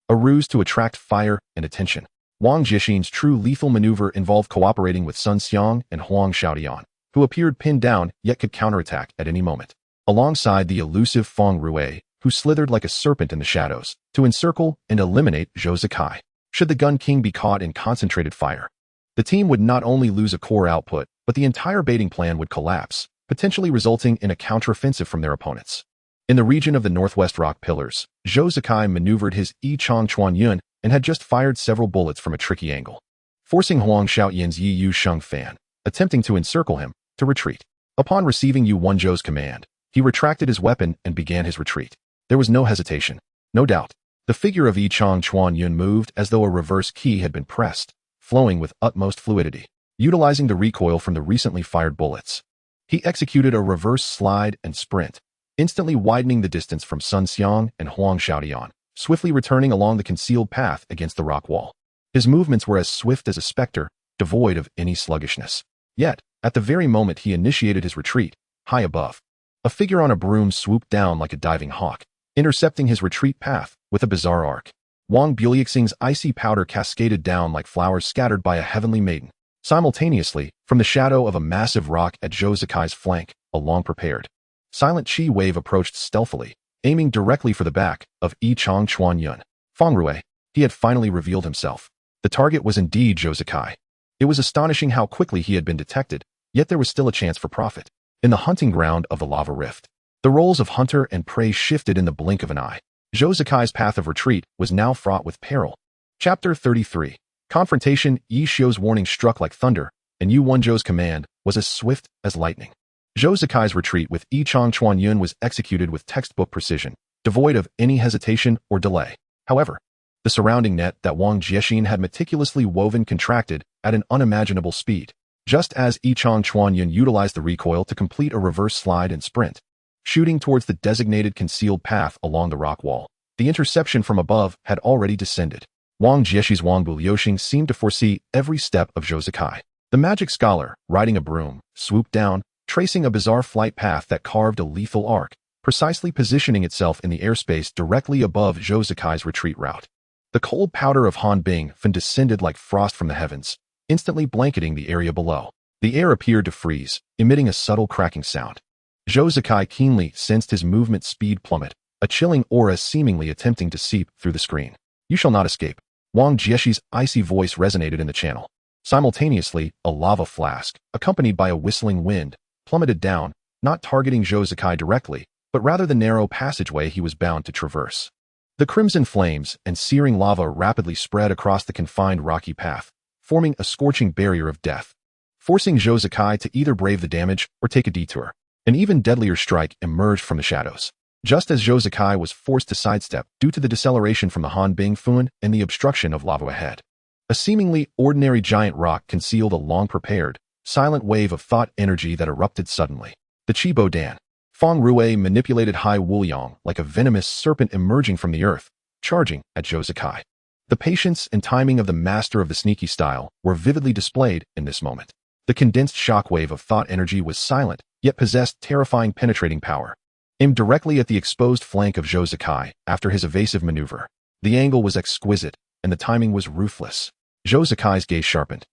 Speaker 1: a ruse to attract fire and attention. Wang Jiexin's true lethal maneuver involved cooperating with Sun Xiang and Huang Xiaodian, who appeared pinned down yet could counterattack at any moment, alongside the elusive Feng Rui, who slithered like a serpent in the shadows, to encircle and eliminate Zhou Zikai. Should the Gun King be caught in concentrated fire, the team would not only lose a core output, but the entire baiting plan would collapse, potentially resulting in a counteroffensive from their opponents. In the region of the Northwest Rock Pillars, Zhou Zikai maneuvered his Yichang Chuanyun and had just fired several bullets from a tricky angle, forcing Huang Xiaoyan's Yi Yu Sheng Fan, attempting to encircle him, to retreat. Upon receiving Yu Wenzhou's command, he retracted his weapon and began his retreat. There was no hesitation, no doubt. The figure of Yichang Chuanyun moved as though a reverse key had been pressed, flowing with utmost fluidity. Utilizing the recoil from the recently fired bullets, he executed a reverse slide and sprint, instantly widening the distance from Sun Xiang and Huang Xiaodian, swiftly returning along the concealed path against the rock wall. His movements were as swift as a specter, devoid of any sluggishness. Yet, at the very moment he initiated his retreat, high above, a figure on a broom swooped down like a diving hawk, intercepting his retreat path with a bizarre arc. Wang Buliexing's icy powder cascaded down like flowers scattered by a heavenly maiden. Simultaneously, from the shadow of a massive rock at Zhou Zikai's flank, a long-prepared, silent chi wave approached stealthily, aiming directly for the back of Yichang Chuanyun. Feng Rui, he had finally revealed himself. The target was indeed Zhou Zikai. It was astonishing how quickly he had been detected, yet there was still a chance for profit. In the hunting ground of the lava rift, the roles of hunter and prey shifted in the blink of an eye. Zhou Zikai's path of retreat was now fraught with peril. Chapter 33. Confrontation. Yishio's warning struck like thunder, and Yu Wenzhou's command was as swift as lightning. Zhou Zikai's retreat with Yichang Chuanyun was executed with textbook precision, devoid of any hesitation or delay. However, the surrounding net that Wang Jiexin had meticulously woven contracted at an unimaginable speed, just as Yichang Chuanyun utilized the recoil to complete a reverse slide and sprint, shooting towards the designated concealed path along the rock wall. The interception from above had already descended. Wang Jiexin's Wang Buliexing seemed to foresee every step of Zhou Zikai. The magic scholar, riding a broom, swooped down, tracing a bizarre flight path that carved a lethal arc, precisely positioning itself in the airspace directly above Zhou Zikai's retreat route. The cold powder of Han Bingfen descended like frost from the heavens, instantly blanketing the area below. The air appeared to freeze, emitting a subtle cracking sound. Zhou Zikai keenly sensed his movement speed plummet, a chilling aura seemingly attempting to seep through the screen. You shall not escape. Wang Jiexin's icy voice resonated in the channel. Simultaneously, a lava flask, accompanied by a whistling wind, plummeted down, not targeting Zhou Zikai directly, but rather the narrow passageway he was bound to traverse. The crimson flames and searing lava rapidly spread across the confined rocky path, forming a scorching barrier of death, forcing Zhou Zikai to either brave the damage or take a detour. An even deadlier strike emerged from the shadows. Just as Zhou Zikai was forced to sidestep due to the deceleration from the Han Bingfen and the obstruction of lava ahead, a seemingly ordinary giant rock concealed a long-prepared, silent wave of thought energy that erupted suddenly. The Chibo Dan. Feng Rui manipulated Hai Wuliang like a venomous serpent emerging from the earth, charging at Zhou Zikai. The patience and timing of the master of the sneaky style were vividly displayed in this moment. The condensed shockwave of thought energy was silent, yet possessed terrifying penetrating power. Aimed directly at the exposed flank of Zhou Zikai after his evasive maneuver. The angle was exquisite, and the timing was ruthless. Zhou Zikai's gaze sharpened.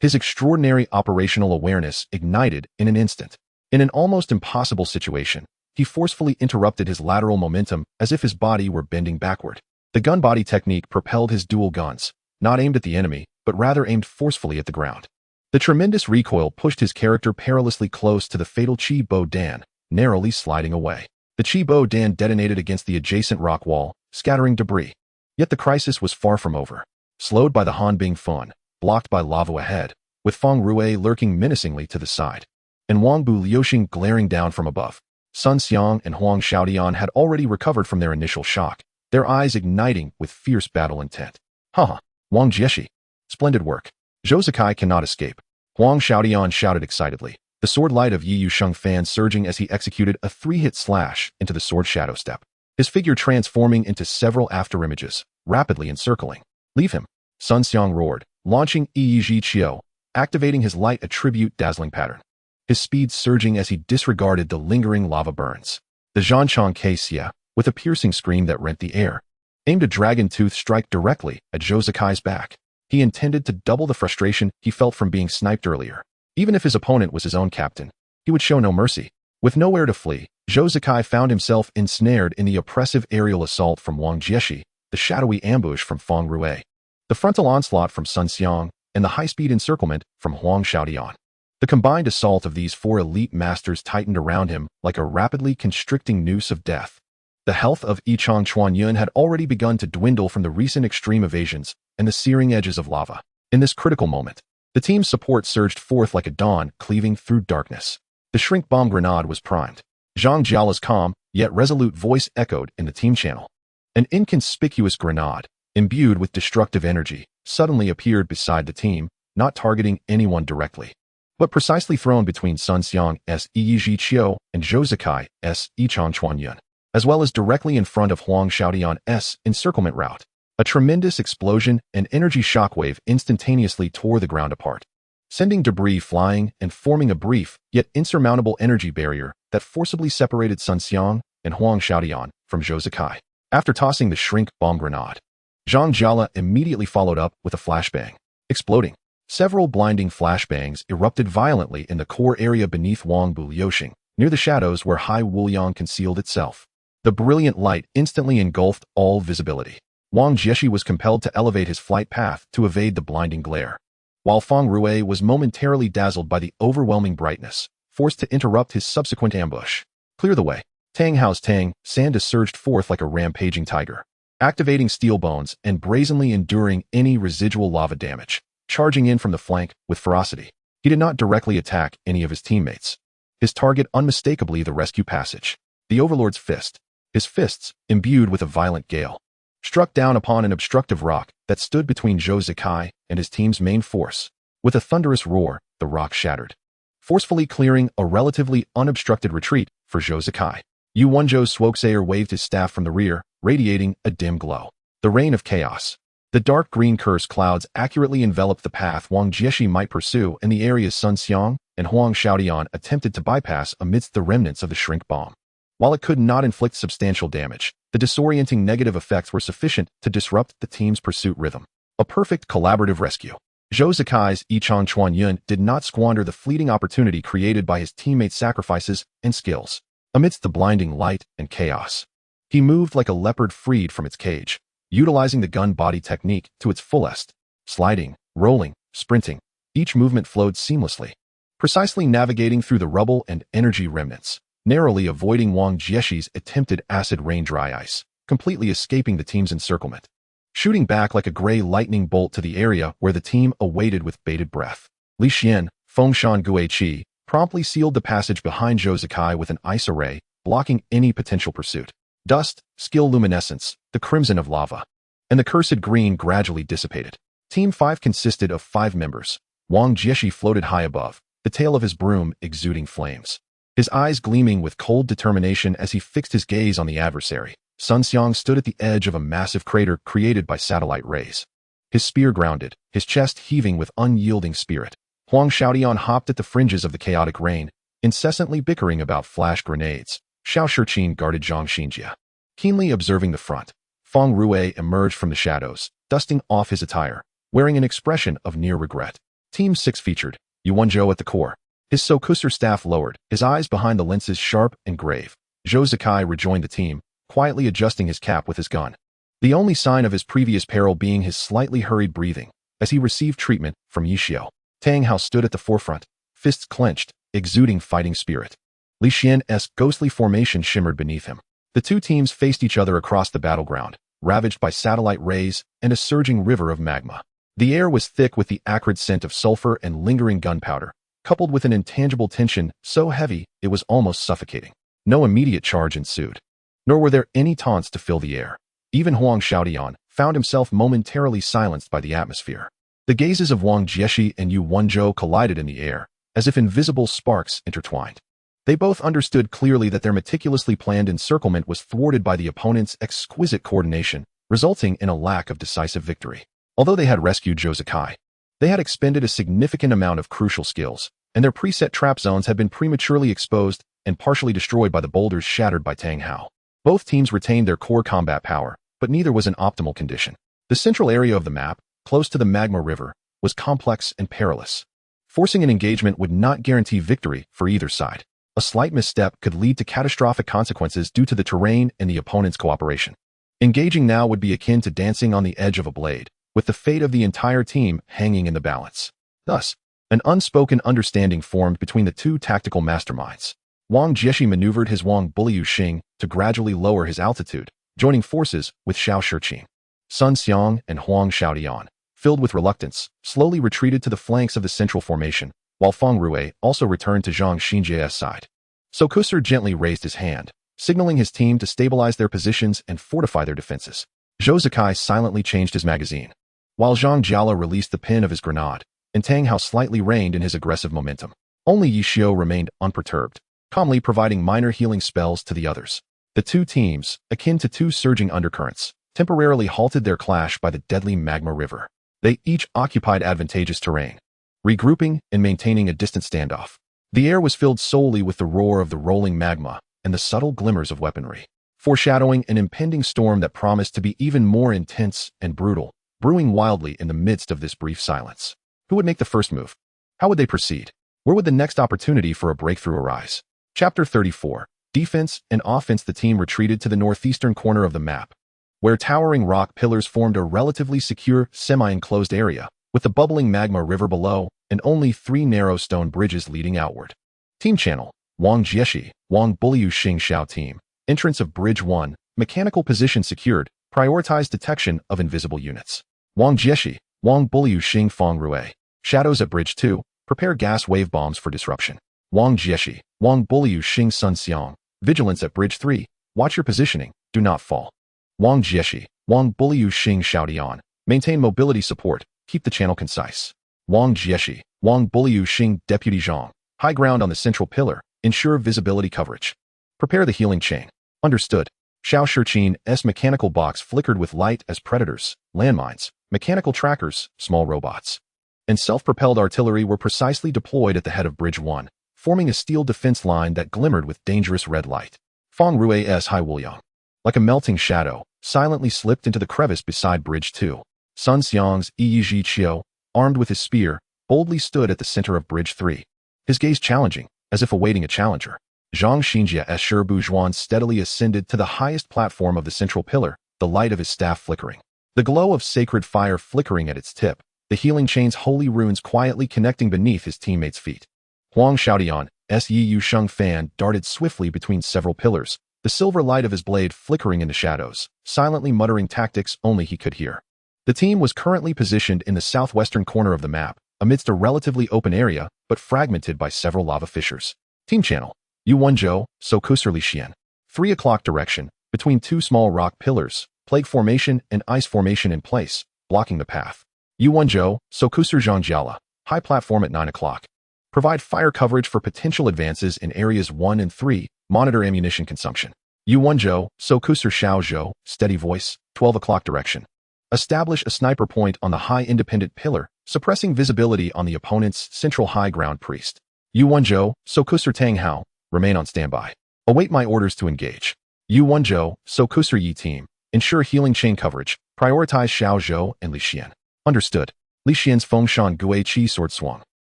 Speaker 1: His extraordinary operational awareness ignited in an instant. In an almost impossible situation, he forcefully interrupted his lateral momentum as if his body were bending backward. The gun body technique propelled his dual guns, not aimed at the enemy, but rather aimed forcefully at the ground. The tremendous recoil pushed his character perilously close to the fatal Chibo Dan, narrowly sliding away. The Chibo Dan detonated against the adjacent rock wall, scattering debris. Yet the crisis was far from over. Slowed by the Hanbing Fun, blocked by lava ahead, with Feng Rui lurking menacingly to the side, and Wang Bu Liuxing glaring down from above. Sun Xiang and Huang Xiaodian had already recovered from their initial shock, their eyes igniting with fierce battle intent. Haha, Wang Jieshi. Splendid work. Zhou Zikai cannot escape. Huang Xiaodian shouted excitedly, the sword light of Yi Yusheng fan surging as he executed a 3-hit slash into the sword shadow step, his figure transforming into several afterimages, rapidly encircling. Leave him, Sun Xiang roared, launching Yi Chiu, activating his light attribute dazzling pattern, his speed surging as he disregarded the lingering lava burns. The Zhanchang Xia, with a piercing scream that rent the air, aimed a dragon tooth strike directly at Zhou Zikai's back. He intended to double the frustration he felt from being sniped earlier. Even if his opponent was his own captain, he would show no mercy. With nowhere to flee, Zhou Zikai found himself ensnared in the oppressive aerial assault from Wang Jieshi, the shadowy ambush from Feng Rui, the frontal onslaught from Sun Xiang, and the high-speed encirclement from Huang Xiaodian. The combined assault of these 4 elite masters tightened around him like a rapidly constricting noose of death. The health of Yichang Chuanyun had already begun to dwindle from the recent extreme evasions and the searing edges of lava. In this critical moment, the team's support surged forth like a dawn cleaving through darkness. The shrink bomb grenade was primed. Zhang Jiala's calm, yet resolute voice echoed in the team channel. An inconspicuous grenade, imbued with destructive energy, suddenly appeared beside the team, not targeting anyone directly, but precisely thrown between Sun Xiang's Yi Chiu and Zhou Zikai's Yichang Chuanyun, as well as directly in front of Huang Xiaodian's encirclement route. A tremendous explosion and energy shockwave instantaneously tore the ground apart, sending debris flying and forming a brief yet insurmountable energy barrier that forcibly separated Sun Xiang and Huang Xiaodian from Zhou Zikai. After tossing the shrink bomb grenade, Zhang Jiala immediately followed up with a flashbang, exploding. Several blinding flashbangs erupted violently in the core area beneath Wang Bu Liuxing, near the shadows where Hai Wuliang concealed itself. The brilliant light instantly engulfed all visibility. Wang Jieshi was compelled to elevate his flight path to evade the blinding glare, while Feng Rui was momentarily dazzled by the overwhelming brightness, forced to interrupt his subsequent ambush. Clear the way. Tang Hao's Tang Sanda surged forth like a rampaging tiger, activating steel bones and brazenly enduring any residual lava damage, charging in from the flank with ferocity. He did not directly attack any of his teammates. His target unmistakably the rescue passage. The Overlord's fist, his fists imbued with a violent gale, struck down upon an obstructive rock that stood between Zhou Zikai and his team's main force. With a thunderous roar, the rock shattered, forcefully clearing a relatively unobstructed retreat for Zhou Zikai. Yu Wenzhou's Swokesayer waved his staff from the rear, radiating a dim glow. The reign of chaos. The dark green curse clouds accurately enveloped the path Wang Jieshi might pursue in the areas Sun Xiang and Huang Xiaodian attempted to bypass amidst the remnants of the shrink bomb. While it could not inflict substantial damage, the disorienting negative effects were sufficient to disrupt the team's pursuit rhythm. A perfect collaborative rescue. Zhou Zikai's Yichang Chuanyun did not squander the fleeting opportunity created by his teammates' sacrifices and skills. Amidst the blinding light and chaos, he moved like a leopard freed from its cage, utilizing the gun body technique to its fullest. Sliding, rolling, sprinting, each movement flowed seamlessly, precisely navigating through the rubble and energy remnants, narrowly avoiding Wang Jieshi's attempted acid rain dry ice, completely escaping the team's encirclement, shooting back like a gray lightning bolt to the area where the team awaited with bated breath. Li Xian, Fengshan Guiqi, promptly sealed the passage behind Zhou Zikai with an ice array, blocking any potential pursuit. Dust, skill luminescence, the crimson of lava, and the cursed green gradually dissipated. Team 5 consisted of 5 members. Wang Jieshi floated high above, the tail of his broom exuding flames. his eyes gleaming with cold determination as he fixed his gaze on the adversary. Sun Xiang stood at the edge of a massive crater created by satellite rays. His spear grounded, his chest heaving with unyielding spirit. Huang Xiaodian hopped at the fringes of the chaotic rain, incessantly bickering about flash grenades. Xiao Shiqin guarded Zhang Xinjia. Keenly observing the front, Feng Rui emerged from the shadows, dusting off his attire, wearing an expression of near regret. Team 6 featured Yu Wenzhou at the core. His Sokusur staff lowered, his eyes behind the lenses sharp and grave. Zhou Zikai rejoined the team, quietly adjusting his cap with his gun. The only sign of his previous peril being his slightly hurried breathing, as he received treatment from Yixiao. Tang Hao stood at the forefront, fists clenched, exuding fighting spirit. Li Xian's ghostly formation shimmered beneath him. The two teams faced each other across the battleground, ravaged by satellite rays and a surging river of magma. The air was thick with the acrid scent of sulfur and lingering gunpowder, coupled with an intangible tension so heavy it was almost suffocating. No immediate charge ensued, nor were there any taunts to fill the air. Even Huang Xiaodian found himself momentarily silenced by the atmosphere. The gazes of Wang Jieshi and Yu Wenzhou collided in the air, as if invisible sparks intertwined. They both understood clearly that their meticulously planned encirclement was thwarted by the opponent's exquisite coordination, resulting in a lack of decisive victory. Although they had rescued Zhou Zikai, they had expended a significant amount of crucial skills, and their preset trap zones had been prematurely exposed and partially destroyed by the boulders shattered by Tang Hao. Both teams retained their core combat power, but neither was in optimal condition. The central area of the map, close to the magma river, was complex and perilous. Forcing an engagement would not guarantee victory for either side. A slight misstep could lead to catastrophic consequences due to the terrain and the opponent's cooperation. Engaging now would be akin to dancing on the edge of a blade, with the fate of the entire team hanging in the balance. Thus, an unspoken understanding formed between the two tactical masterminds. Wang Jieshi maneuvered his Wang Buliu Xing to gradually lower his altitude, joining forces with Xiao Shiqin. Sun Xiang and Huang Xiaodian, filled with reluctance, slowly retreated to the flanks of the central formation, while Feng Rui also returned to Zhang Xinjia's side. Sokusur gently raised his hand, signaling his team to stabilize their positions and fortify their defenses. Zhou Zikai silently changed his magazine, while Zhang Jiala released the pin of his grenade, and Tang Hao slightly reined in his aggressive momentum. Only Yixiao remained unperturbed, calmly providing minor healing spells to the others. The two teams, akin to two surging undercurrents, temporarily halted their clash by the deadly magma river. They each occupied advantageous terrain, regrouping and maintaining a distant standoff. The air was filled solely with the roar of the rolling magma and the subtle glimmers of weaponry, foreshadowing an impending storm that promised to be even more intense and brutal, brewing wildly in the midst of this brief silence. Who would make the first move? How would they proceed? Where would the next opportunity for a breakthrough arise? Chapter 34. Defense and offense. The team retreated to the northeastern corner of the map, where towering rock pillars formed a relatively secure, semi-enclosed area, with the bubbling magma river below and only 3 narrow stone bridges leading outward. Team Channel: Wang Jieshi, Wang Buliu Xing Xiao Team. Entrance of Bridge 1, mechanical position secured, prioritized detection of invisible units. Wang Jieshi, Wang Buliu Xing Feng Rui. Shadows at Bridge 2, prepare gas wave bombs for disruption. Wang Jieshi, Wang Buliu Xing Sun Xiang. Vigilance at Bridge 3, watch your positioning, do not fall. Wang Jieshi, Wang Buliu Xing Xiaodian. Maintain mobility support, keep the channel concise. Wang Jieshi, Wang Buliu Xing Deputy Zhang. High ground on the central pillar, ensure visibility coverage. Prepare the healing chain. Understood. Xiao Shiqin's mechanical box flickered with light as predators, landmines, mechanical trackers, small robots, and self-propelled artillery were precisely deployed at the head of Bridge 1, forming a steel defense line that glimmered with dangerous red light. Feng Rui's Hai Wuliang, like a melting shadow, silently slipped into the crevice beside Bridge 2. Sun Xiang's Yi Qiao, armed with his spear, boldly stood at the center of Bridge 3, his gaze challenging, as if awaiting a challenger. Zhang Xinjia's Shi Buzhuan steadily ascended to the highest platform of the central pillar, the light of his staff flickering. The glow of sacred fire flickering at its tip, the healing chain's holy runes quietly connecting beneath his teammates' feet. Huang Xiaodian's Yi Yusheng fan darted swiftly between several pillars, the silver light of his blade flickering in the shadows, silently muttering tactics only he could hear. The team was currently positioned in the southwestern corner of the map, amidst a relatively open area, but fragmented by several lava fissures. Team Channel: Yu Wenzhou, Sokusur Lixian. 3 o'clock direction, between 2 small rock pillars, plague formation and ice formation in place, blocking the path. Yu Wenzhou, Sokusur Zhang Jiala. High platform at 9 o'clock. Provide fire coverage for potential advances in areas 1 and 3. Monitor ammunition consumption. Yu Wenzhou, Sokusur Xiaozhou, steady voice, 12 o'clock direction. Establish a sniper point on the high independent pillar, suppressing visibility on the opponent's central high ground priest. Yu Wenzhou, Sokusur Tang Hao, remain on standby. Await my orders to engage. Yu Wenzhou, Sokusur Yi team, ensure healing chain coverage. Prioritize Xiaozhou and Li Xian. Understood. Li Xian's Fengshan Gui Qi sword swung.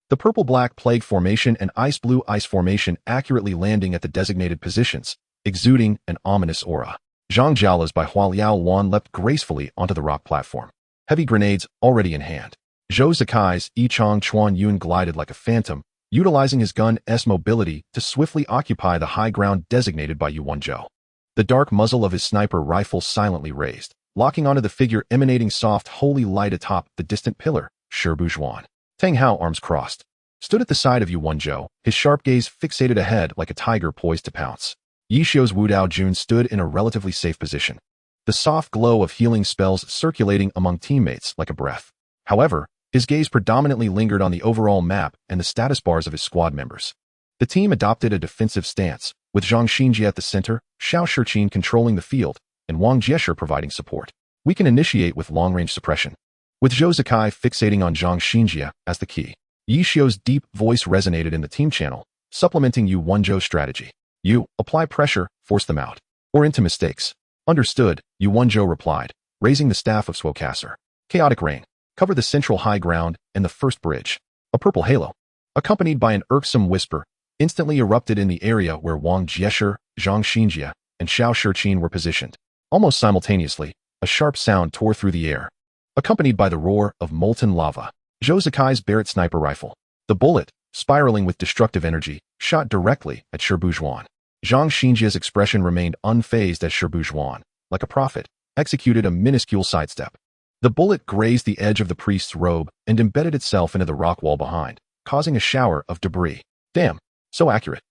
Speaker 1: The purple-black plague formation and ice-blue ice formation accurately landing at the designated positions, exuding an ominous aura. Zhang Jiala's by Hualiao Wan leapt gracefully onto the rock platform. Heavy grenades already in hand. Zhou Zikai's Yichang Chuan Yun glided like a phantom, utilizing his gun's mobility to swiftly occupy the high ground designated by Yu Wenzhou. The dark muzzle of his sniper rifle silently raised, locking onto the figure emanating soft holy light atop the distant pillar, Shibujuan. Tang Hao, arms crossed, stood at the side of Yu Wenzhou, his sharp gaze fixated ahead like a tiger poised to pounce. Yi Xiu's Wu Dao Jun stood in a relatively safe position, the soft glow of healing spells circulating among teammates like a breath. However, his gaze predominantly lingered on the overall map and the status bars of his squad members. The team adopted a defensive stance, with Zhang Xinjie at the center, Xiao Shiqin controlling the field, and Wang Jieshi providing support. We can initiate with long-range suppression, with Zhou Zikai fixating on Zhang Xinjie as the key. Yi Xiu's deep voice resonated in the team channel, supplementing Yu Wenzhou's strategy. You, apply pressure, force them out. Or into mistakes. Understood, Yu Wenzhou replied, raising the staff of Swokasser. Chaotic rain. Cover the central high ground and the first bridge. A purple halo, accompanied by an irksome whisper, instantly erupted in the area where Wang Jieshi, Zhang Xinjie, and Xiao Shiqin were positioned. Almost simultaneously, a sharp sound tore through the air, accompanied by the roar of molten lava. Zhou Zikai's Barrett sniper rifle. The bullet, spiraling with destructive energy, shot directly at Shibujuan. Zhang Xinjie's expression remained unfazed as Shibujuan, like a prophet, executed a minuscule sidestep. The bullet grazed the edge of the priest's robe and embedded itself into the rock wall behind, causing a shower of debris. Damn, so accurate.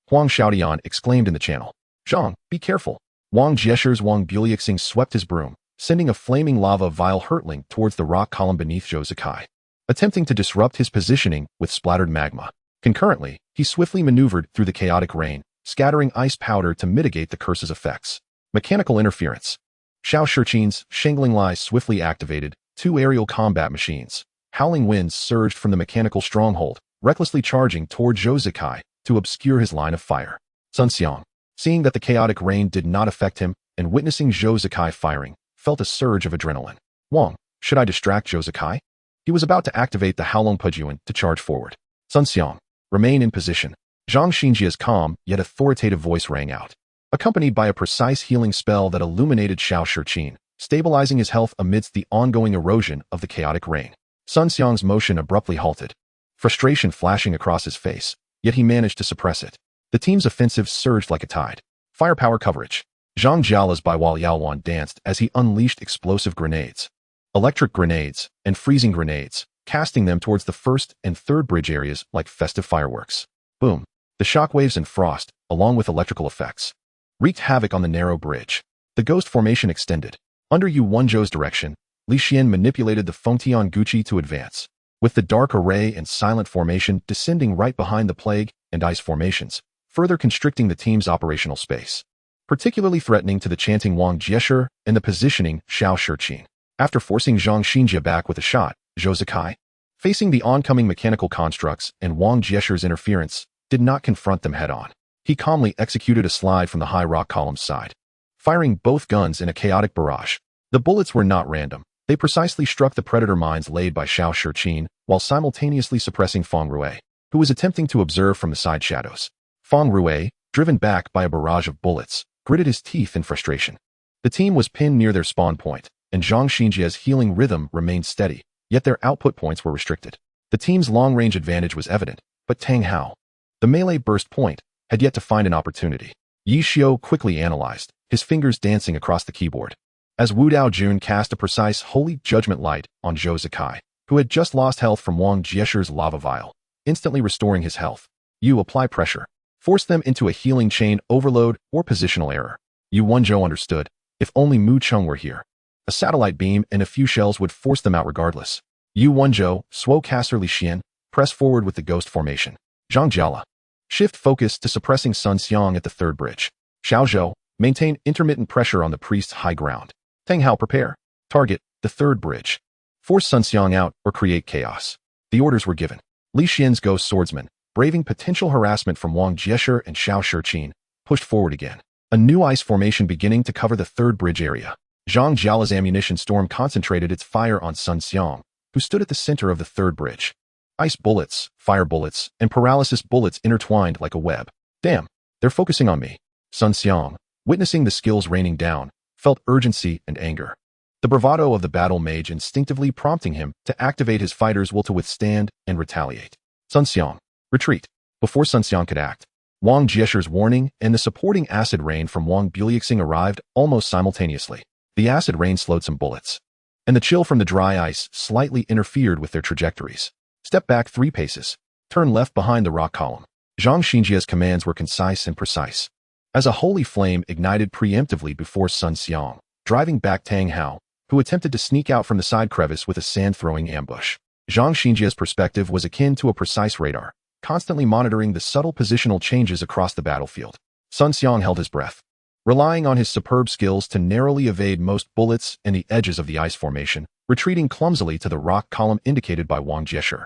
Speaker 1: Huang Xiaodian exclaimed in the channel. Zhang, be careful. Wang Jieshi's Wang Buliexing swept his broom, sending a flaming lava vial hurtling towards the rock column beneath Zhou Zikai, attempting to disrupt his positioning with splattered magma. Concurrently, he swiftly maneuvered through the chaotic rain, scattering ice powder to mitigate the curse's effects. Mechanical interference. Xiao Shiqin's Shangling Lai swiftly activated 2 aerial combat machines. Howling winds surged from the mechanical stronghold, recklessly charging toward Zhou Zikai to obscure his line of fire. Sun Xiang, seeing that the chaotic rain did not affect him and witnessing Zhou Zikai firing, felt a surge of adrenaline. Wang, should I distract Zhou Zikai? He was about to activate the Haolong Pujuan to charge forward. Sun Xiang, remain in position. Zhang Xinjie's calm yet authoritative voice rang out, accompanied by a precise healing spell that illuminated Xiao Shiqin, stabilizing his health amidst the ongoing erosion of the chaotic rain. Sun Xiang's motion abruptly halted, frustration flashing across his face, yet he managed to suppress it. The team's offensive surged like a tide. Firepower coverage. Zhang Jiala's Bai Yaowan danced as he unleashed explosive grenades, electric grenades, and freezing grenades, casting them towards the first and third bridge areas like festive fireworks. Boom. The shockwaves and frost, along with electrical effects, wreaked havoc on the narrow bridge. The ghost formation extended. Under Yu Wenzhou's direction, Li Xian manipulated the Fengtian Guqi to advance, with the dark array and silent formation descending right behind the plague and ice formations, further constricting the team's operational space, particularly threatening to the chanting Wang Jieshi and the positioning Xiao Shiqin. After forcing Zhang Xinjie back with a shot, Zhou Zikai, facing the oncoming mechanical constructs and Wang Jieshi's interference, did not confront them head-on. He calmly executed a slide from the high rock column's side, firing both guns in a chaotic barrage. The bullets were not random. They precisely struck the predator mines laid by Xiao Shiqin, while simultaneously suppressing Feng Rui, who was attempting to observe from the side shadows. Feng Rui, driven back by a barrage of bullets, gritted his teeth in frustration. The team was pinned near their spawn point, and Zhang Xinjie's healing rhythm remained steady, yet their output points were restricted. The team's long-range advantage was evident, but Tang Hao, the melee burst point, had yet to find an opportunity. Yi Xiu quickly analyzed, his fingers dancing across the keyboard, as Wu Dao Jun cast a precise holy judgment light on Zhou Zikai, who had just lost health from Wang Jieshi's lava vial, instantly restoring his health. You apply pressure. Force them into a healing chain overload or positional error. Yu Wenzhou understood. If only Mu Cheng were here. A satellite beam and a few shells would force them out regardless. Yu Wenzhou, Swokasser Li Xian, Press forward with the ghost formation. Zhang Jiala. Shift focus to suppressing Sun Xiang at the third bridge. Xiao Zhou. Maintain intermittent pressure on the priest's high ground. Tang Hao prepare. Target, the third bridge. Force Sun Xiang out or create chaos. The orders were given. Li Xian's ghost swordsman, braving potential harassment from Wang Jieshi and Xiao Shiqin, pushed forward again. A new ice formation beginning to cover the third bridge area. Zhang Jiala's ammunition storm concentrated its fire on Sun Xiang, who stood at the center of the third bridge. Ice bullets, fire bullets, and paralysis bullets intertwined like a web. Damn, they're focusing on me. Sun Xiang, witnessing the skills raining down, felt urgency and anger. The bravado of the battle mage instinctively prompting him to activate his fighter's will to withstand and retaliate. Sun Xiang, retreat. Before Sun Xiang could act, Wang Jieshi's warning and the supporting acid rain from Wang Buliuxing arrived almost simultaneously. The acid rain slowed some bullets, and the chill from the dry ice slightly interfered with their trajectories. Step back 3 paces. Turn left behind the rock column. Zhang Xinjia's commands were concise and precise. As a holy flame ignited preemptively before Sun Xiang, driving back Tang Hao, who attempted to sneak out from the side crevice with a sand-throwing ambush. Zhang Xinjia's perspective was akin to a precise radar, constantly monitoring the subtle positional changes across the battlefield. Sun Xiang held his breath, relying on his superb skills to narrowly evade most bullets and the edges of the ice formation, retreating clumsily to the rock column indicated by Wang Jieshi.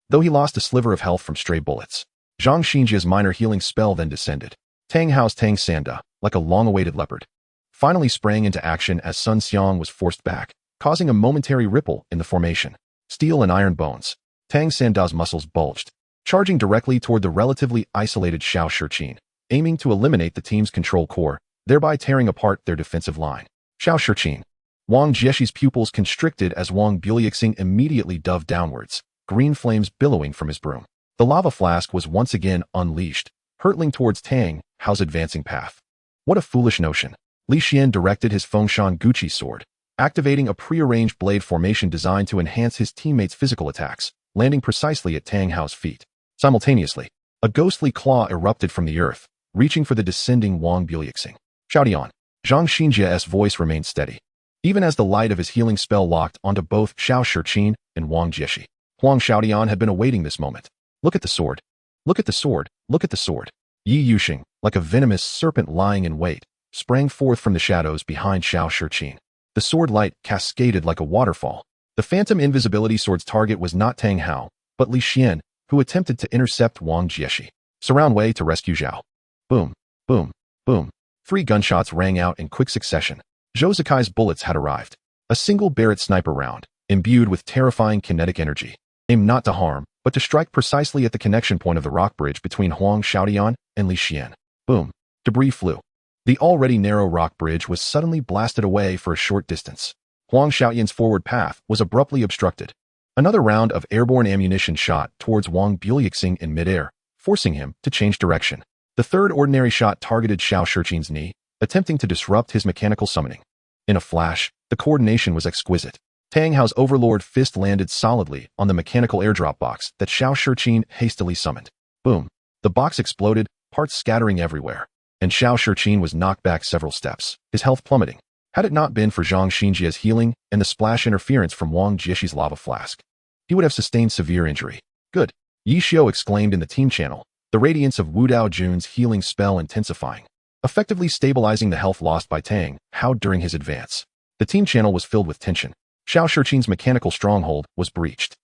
Speaker 1: Though he lost a sliver of health from stray bullets, Zhang Xinjia's minor healing spell then descended. Tang Hao's Tang Sanda, like a long-awaited leopard, finally sprang into action as Sun Xiang was forced back, causing a momentary ripple in the formation. Steel and iron bones. Tang Sanda's muscles bulged, charging directly toward the relatively isolated Xiao Shiqin, aiming to eliminate the team's control core, thereby tearing apart their defensive line. Xiao Shiqin. Wang Jieshi's pupils constricted as Wang Buliuxing immediately dove downwards, green flames billowing from his broom. The lava flask was once again unleashed, hurtling towards Tang Hao's advancing path. What a foolish notion. Li Xian directed his Fengshan Guqi sword, activating a prearranged blade formation designed to enhance his teammates' physical attacks, landing precisely at Tang Hao's feet. Simultaneously, a ghostly claw erupted from the earth, reaching for the descending Wang Buliuxing. Showdown. Zhang Xinjia's voice remained steady, even as the light of his healing spell locked onto both Xiao Shiqin and Wang Jieshi. Huang Xiaodian had been awaiting this moment. Look at the sword. Look at the sword. Look at the sword. Yi Yuxing, like a venomous serpent lying in wait, sprang forth from the shadows behind Xiao Shiqin. The sword light cascaded like a waterfall. The phantom invisibility sword's target was not Tang Hao, but Li Xian, who attempted to intercept Wang Jieshi. Surround Wei to rescue Zhao. Boom, boom, boom. 3 gunshots rang out in quick succession. Zhou Zikai's bullets had arrived. A single Barrett sniper round, imbued with terrifying kinetic energy, aimed not to harm, but to strike precisely at the connection point of the rock bridge between Huang Xiaodian and Li Xian. Boom. Debris flew. The already narrow rock bridge was suddenly blasted away for a short distance. Huang Xiaodian's forward path was abruptly obstructed. Another round of airborne ammunition shot towards Wang Buliuxing in midair, forcing him to change direction. The third ordinary shot targeted Xiao Shiqin's knee, attempting to disrupt his mechanical summoning. In a flash, the coordination was exquisite. Tang Hao's overlord fist landed solidly on the mechanical airdrop box that Xiao Shiqin hastily summoned. Boom. The box exploded, parts scattering everywhere, and Xiao Shiqin was knocked back several steps, his health plummeting. Had it not been for Zhang Xinjia's healing and the splash interference from Wang Jieshi's lava flask, he would have sustained severe injury. Good. Yi Xiao exclaimed in the team channel, the radiance of Wu Dao Jun's healing spell intensifying, effectively stabilizing the health lost by Tang Hao during his advance. The team channel was filled with tension. Xiao Shiqin's mechanical stronghold was breached.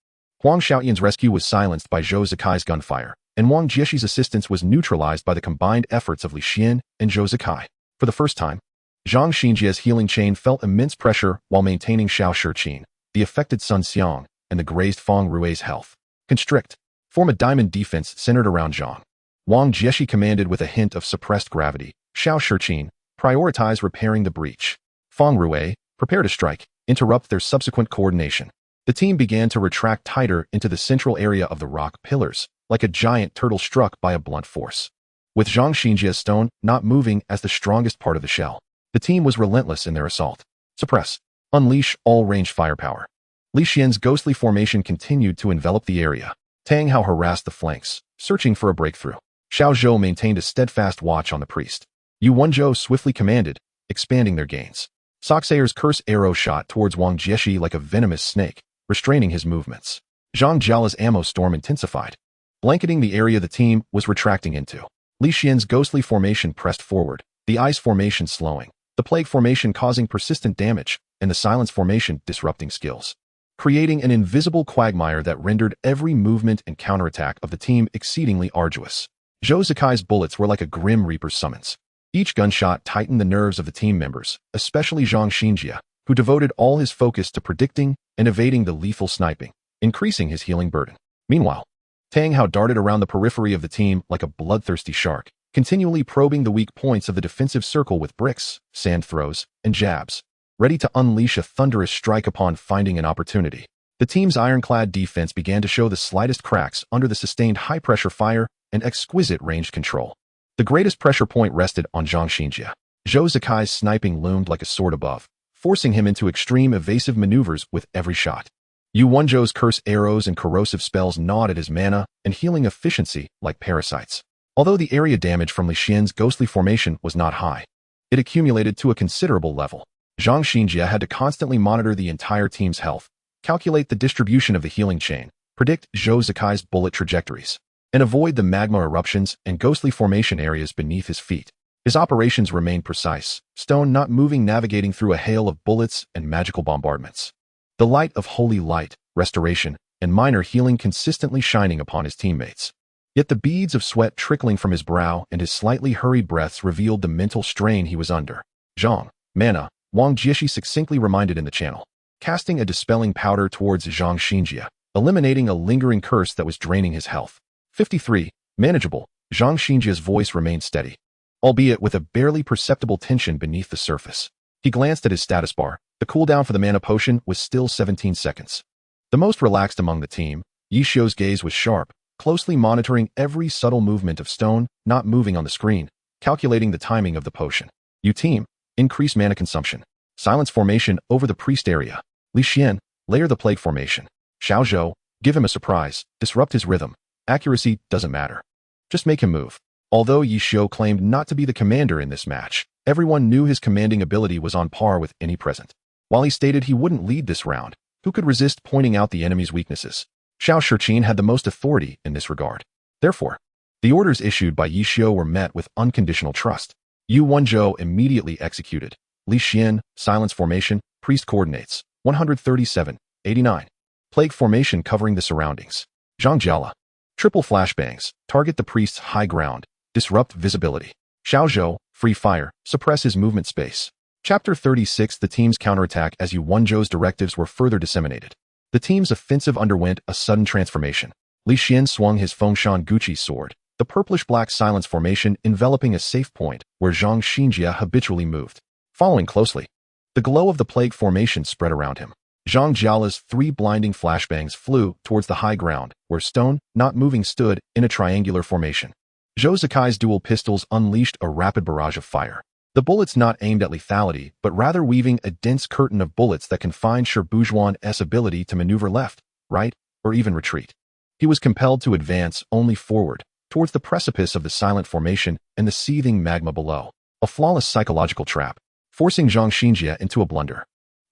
Speaker 1: Huang Xiaoyan's rescue was silenced by Zhou Zikai's gunfire, and Wang Jieshi's assistance was neutralized by the combined efforts of Li Xian and Zhou Zikai. For the first time, Zhang Xinjia's healing chain felt immense pressure while maintaining Xiao Shiqin, the affected Sun Xiang, and the grazed Feng Rui's health. Constrict. Form a diamond defense centered around Zhang. Wang Jieshi commanded with a hint of suppressed gravity. Xiao Shiqin, prioritize repairing the breach. Feng Rui, prepare to strike, interrupt their subsequent coordination. The team began to retract tighter into the central area of the rock pillars, like a giant turtle struck by a blunt force. With Zhang Xinjia's stone not moving as the strongest part of the shell, the team was relentless in their assault. Suppress. Unleash all range firepower. Li Xian's ghostly formation continued to envelop the area. Tang Hao harassed the flanks, searching for a breakthrough. Xiao Zhou maintained a steadfast watch on the priest. Yu Wenzhou swiftly commanded, expanding their gains. Soxayer's curse arrow shot towards Wang Jieshi like a venomous snake, restraining his movements. Zhang Jiala's ammo storm intensified, blanketing the area the team was retracting into. Li Xian's ghostly formation pressed forward, the ice formation slowing, the plague formation causing persistent damage, and the silence formation disrupting skills, creating an invisible quagmire that rendered every movement and counterattack of the team exceedingly arduous. Zhou Zikai's bullets were like a grim reaper's summons. Each gunshot tightened the nerves of the team members, especially Zhang Xinjia, who devoted all his focus to predicting and evading the lethal sniping, increasing his healing burden. Meanwhile, Tang Hao darted around the periphery of the team like a bloodthirsty shark, continually probing the weak points of the defensive circle with bricks, sand throws, and jabs, ready to unleash a thunderous strike upon finding an opportunity. The team's ironclad defense began to show the slightest cracks under the sustained high-pressure fire and exquisite ranged control. The greatest pressure point rested on Zhang Xinjia. Zhou Zikai's sniping loomed like a sword above, forcing him into extreme evasive maneuvers with every shot. Yu Wenzhou's curse arrows and corrosive spells gnawed at his mana and healing efficiency like parasites. Although the area damage from Li Xian's ghostly formation was not high, it accumulated to a considerable level. Zhang Xinjia had to constantly monitor the entire team's health, calculate the distribution of the healing chain, predict Zhou Zikai's bullet trajectories, and avoid the magma eruptions and ghostly formation areas beneath his feet. His operations remained precise, stone not moving, navigating through a hail of bullets and magical bombardments. The light of holy light, restoration, and minor healing consistently shining upon his teammates. Yet the beads of sweat trickling from his brow and his slightly hurried breaths revealed the mental strain he was under. Zhang, mana, Wang Jieshi succinctly reminded in the channel, casting a dispelling powder towards Zhang Xinjia, eliminating a lingering curse that was draining his health. 53. Manageable. Zhang Xinjia's voice remained steady, albeit with a barely perceptible tension beneath the surface. He glanced at his status bar. The cooldown for the mana potion was still 17 seconds. The most relaxed among the team, Yi Xiu's gaze was sharp, closely monitoring every subtle movement of stone not moving on the screen, calculating the timing of the potion. You team, increase mana consumption. Silence formation over the priest area. Li Xian, layer the plague formation. Xiao Zhou, give him a surprise, disrupt his rhythm. Accuracy doesn't matter. Just make him move. Although Yi Xiu claimed not to be the commander in this match, everyone knew his commanding ability was on par with any present. While he stated he wouldn't lead this round, who could resist pointing out the enemy's weaknesses? Xiao Shiqin had the most authority in this regard. Therefore, the orders issued by Yi Xiu were met with unconditional trust. Yu Wenzhou immediately executed. Li Xian, silence formation, priest coordinates, 137, 89. Plague formation covering the surroundings. Zhang Jiala. Triple flashbangs, target the priest's high ground, disrupt visibility. Xiao Zhou, free fire, suppress his movement space. Chapter 36. The team's counterattack as Yu Wenzhou's directives were further disseminated. The team's offensive underwent a sudden transformation. Li Xian swung his Fengshan Guqi sword, the purplish-black silence formation enveloping a safe point where Zhang Xinjia habitually moved. Following closely, the glow of the plague formation spread around him. Zhang Jiala's 3 blinding flashbangs flew towards the high ground, where stone, not moving, stood in a triangular formation. Zhou Zikai's dual pistols unleashed a rapid barrage of fire. The bullets not aimed at lethality, but rather weaving a dense curtain of bullets that confined Shurbujuan's ability to maneuver left, right, or even retreat. He was compelled to advance only forward, towards the precipice of the silent formation and the seething magma below. A flawless psychological trap, forcing Zhang Xinjia into a blunder.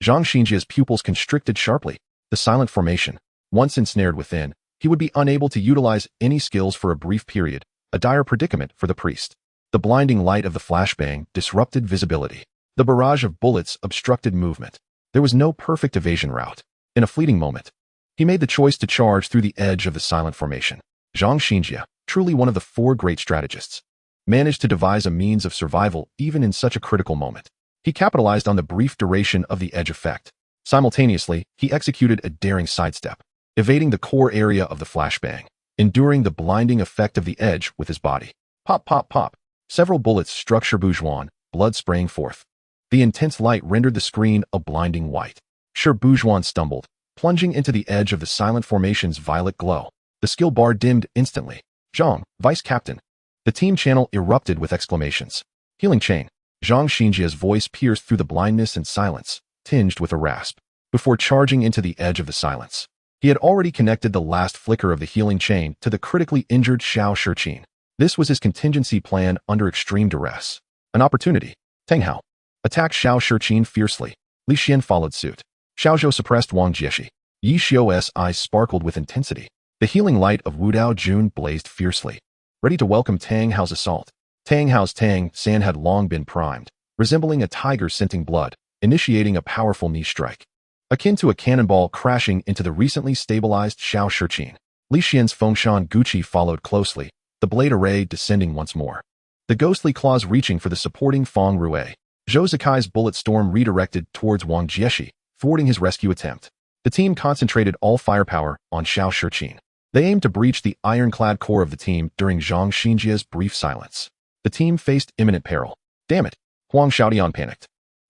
Speaker 1: Zhang Xinjia's pupils constricted sharply. The silent formation, once ensnared within, he would be unable to utilize any skills for a brief period, a dire predicament for the priest. The blinding light of the flashbang disrupted visibility. The barrage of bullets obstructed movement. There was no perfect evasion route. In a fleeting moment, he made the choice to charge through the edge of the silent formation. Zhang Xinjia, truly one of the 4 great strategists, managed to devise a means of survival even in such a critical moment. He capitalized on the brief duration of the edge effect. Simultaneously, he executed a daring sidestep, evading the core area of the flashbang, enduring the blinding effect of the edge with his body. Pop, pop, pop. Several bullets struck Shurbujuan, blood spraying forth. The intense light rendered the screen a blinding white. Shurbujuan stumbled, plunging into the edge of the silent formation's violet glow. The skill bar dimmed instantly. Zhang, vice captain. The team channel erupted with exclamations. Healing chain. Zhang Xinjia's voice pierced through the blindness and silence, tinged with a rasp. Before charging into the edge of the silence, he had already connected the last flicker of the healing chain to the critically injured Xiao Shiqin. This was his contingency plan under extreme duress. An opportunity. Tang Hao attacked Xiao Shiqin fiercely. Li Xian followed suit. Xiao Zhou suppressed Wang Jieshi. Yi Xiao's eyes sparkled with intensity. The healing light of Wu Dao Jun blazed fiercely, ready to welcome Tang Hao's assault. Tang Hao's Tang San had long been primed, resembling a tiger scenting blood, initiating a powerful knee strike, akin to a cannonball crashing into the recently stabilized Xiao Shiqin. Li Xian's Fengshan Guqi followed closely, the blade array descending once more. The ghostly claws reaching for the supporting Feng Rue. Zhou Zikai's bullet storm redirected towards Wang Jieshi, thwarting his rescue attempt. The team concentrated all firepower on Xiao Shiqin. They aimed to breach the ironclad core of the team during Zhang Xinjia's brief silence. The team faced imminent peril. Damn it! Huang Xiaodian panicked.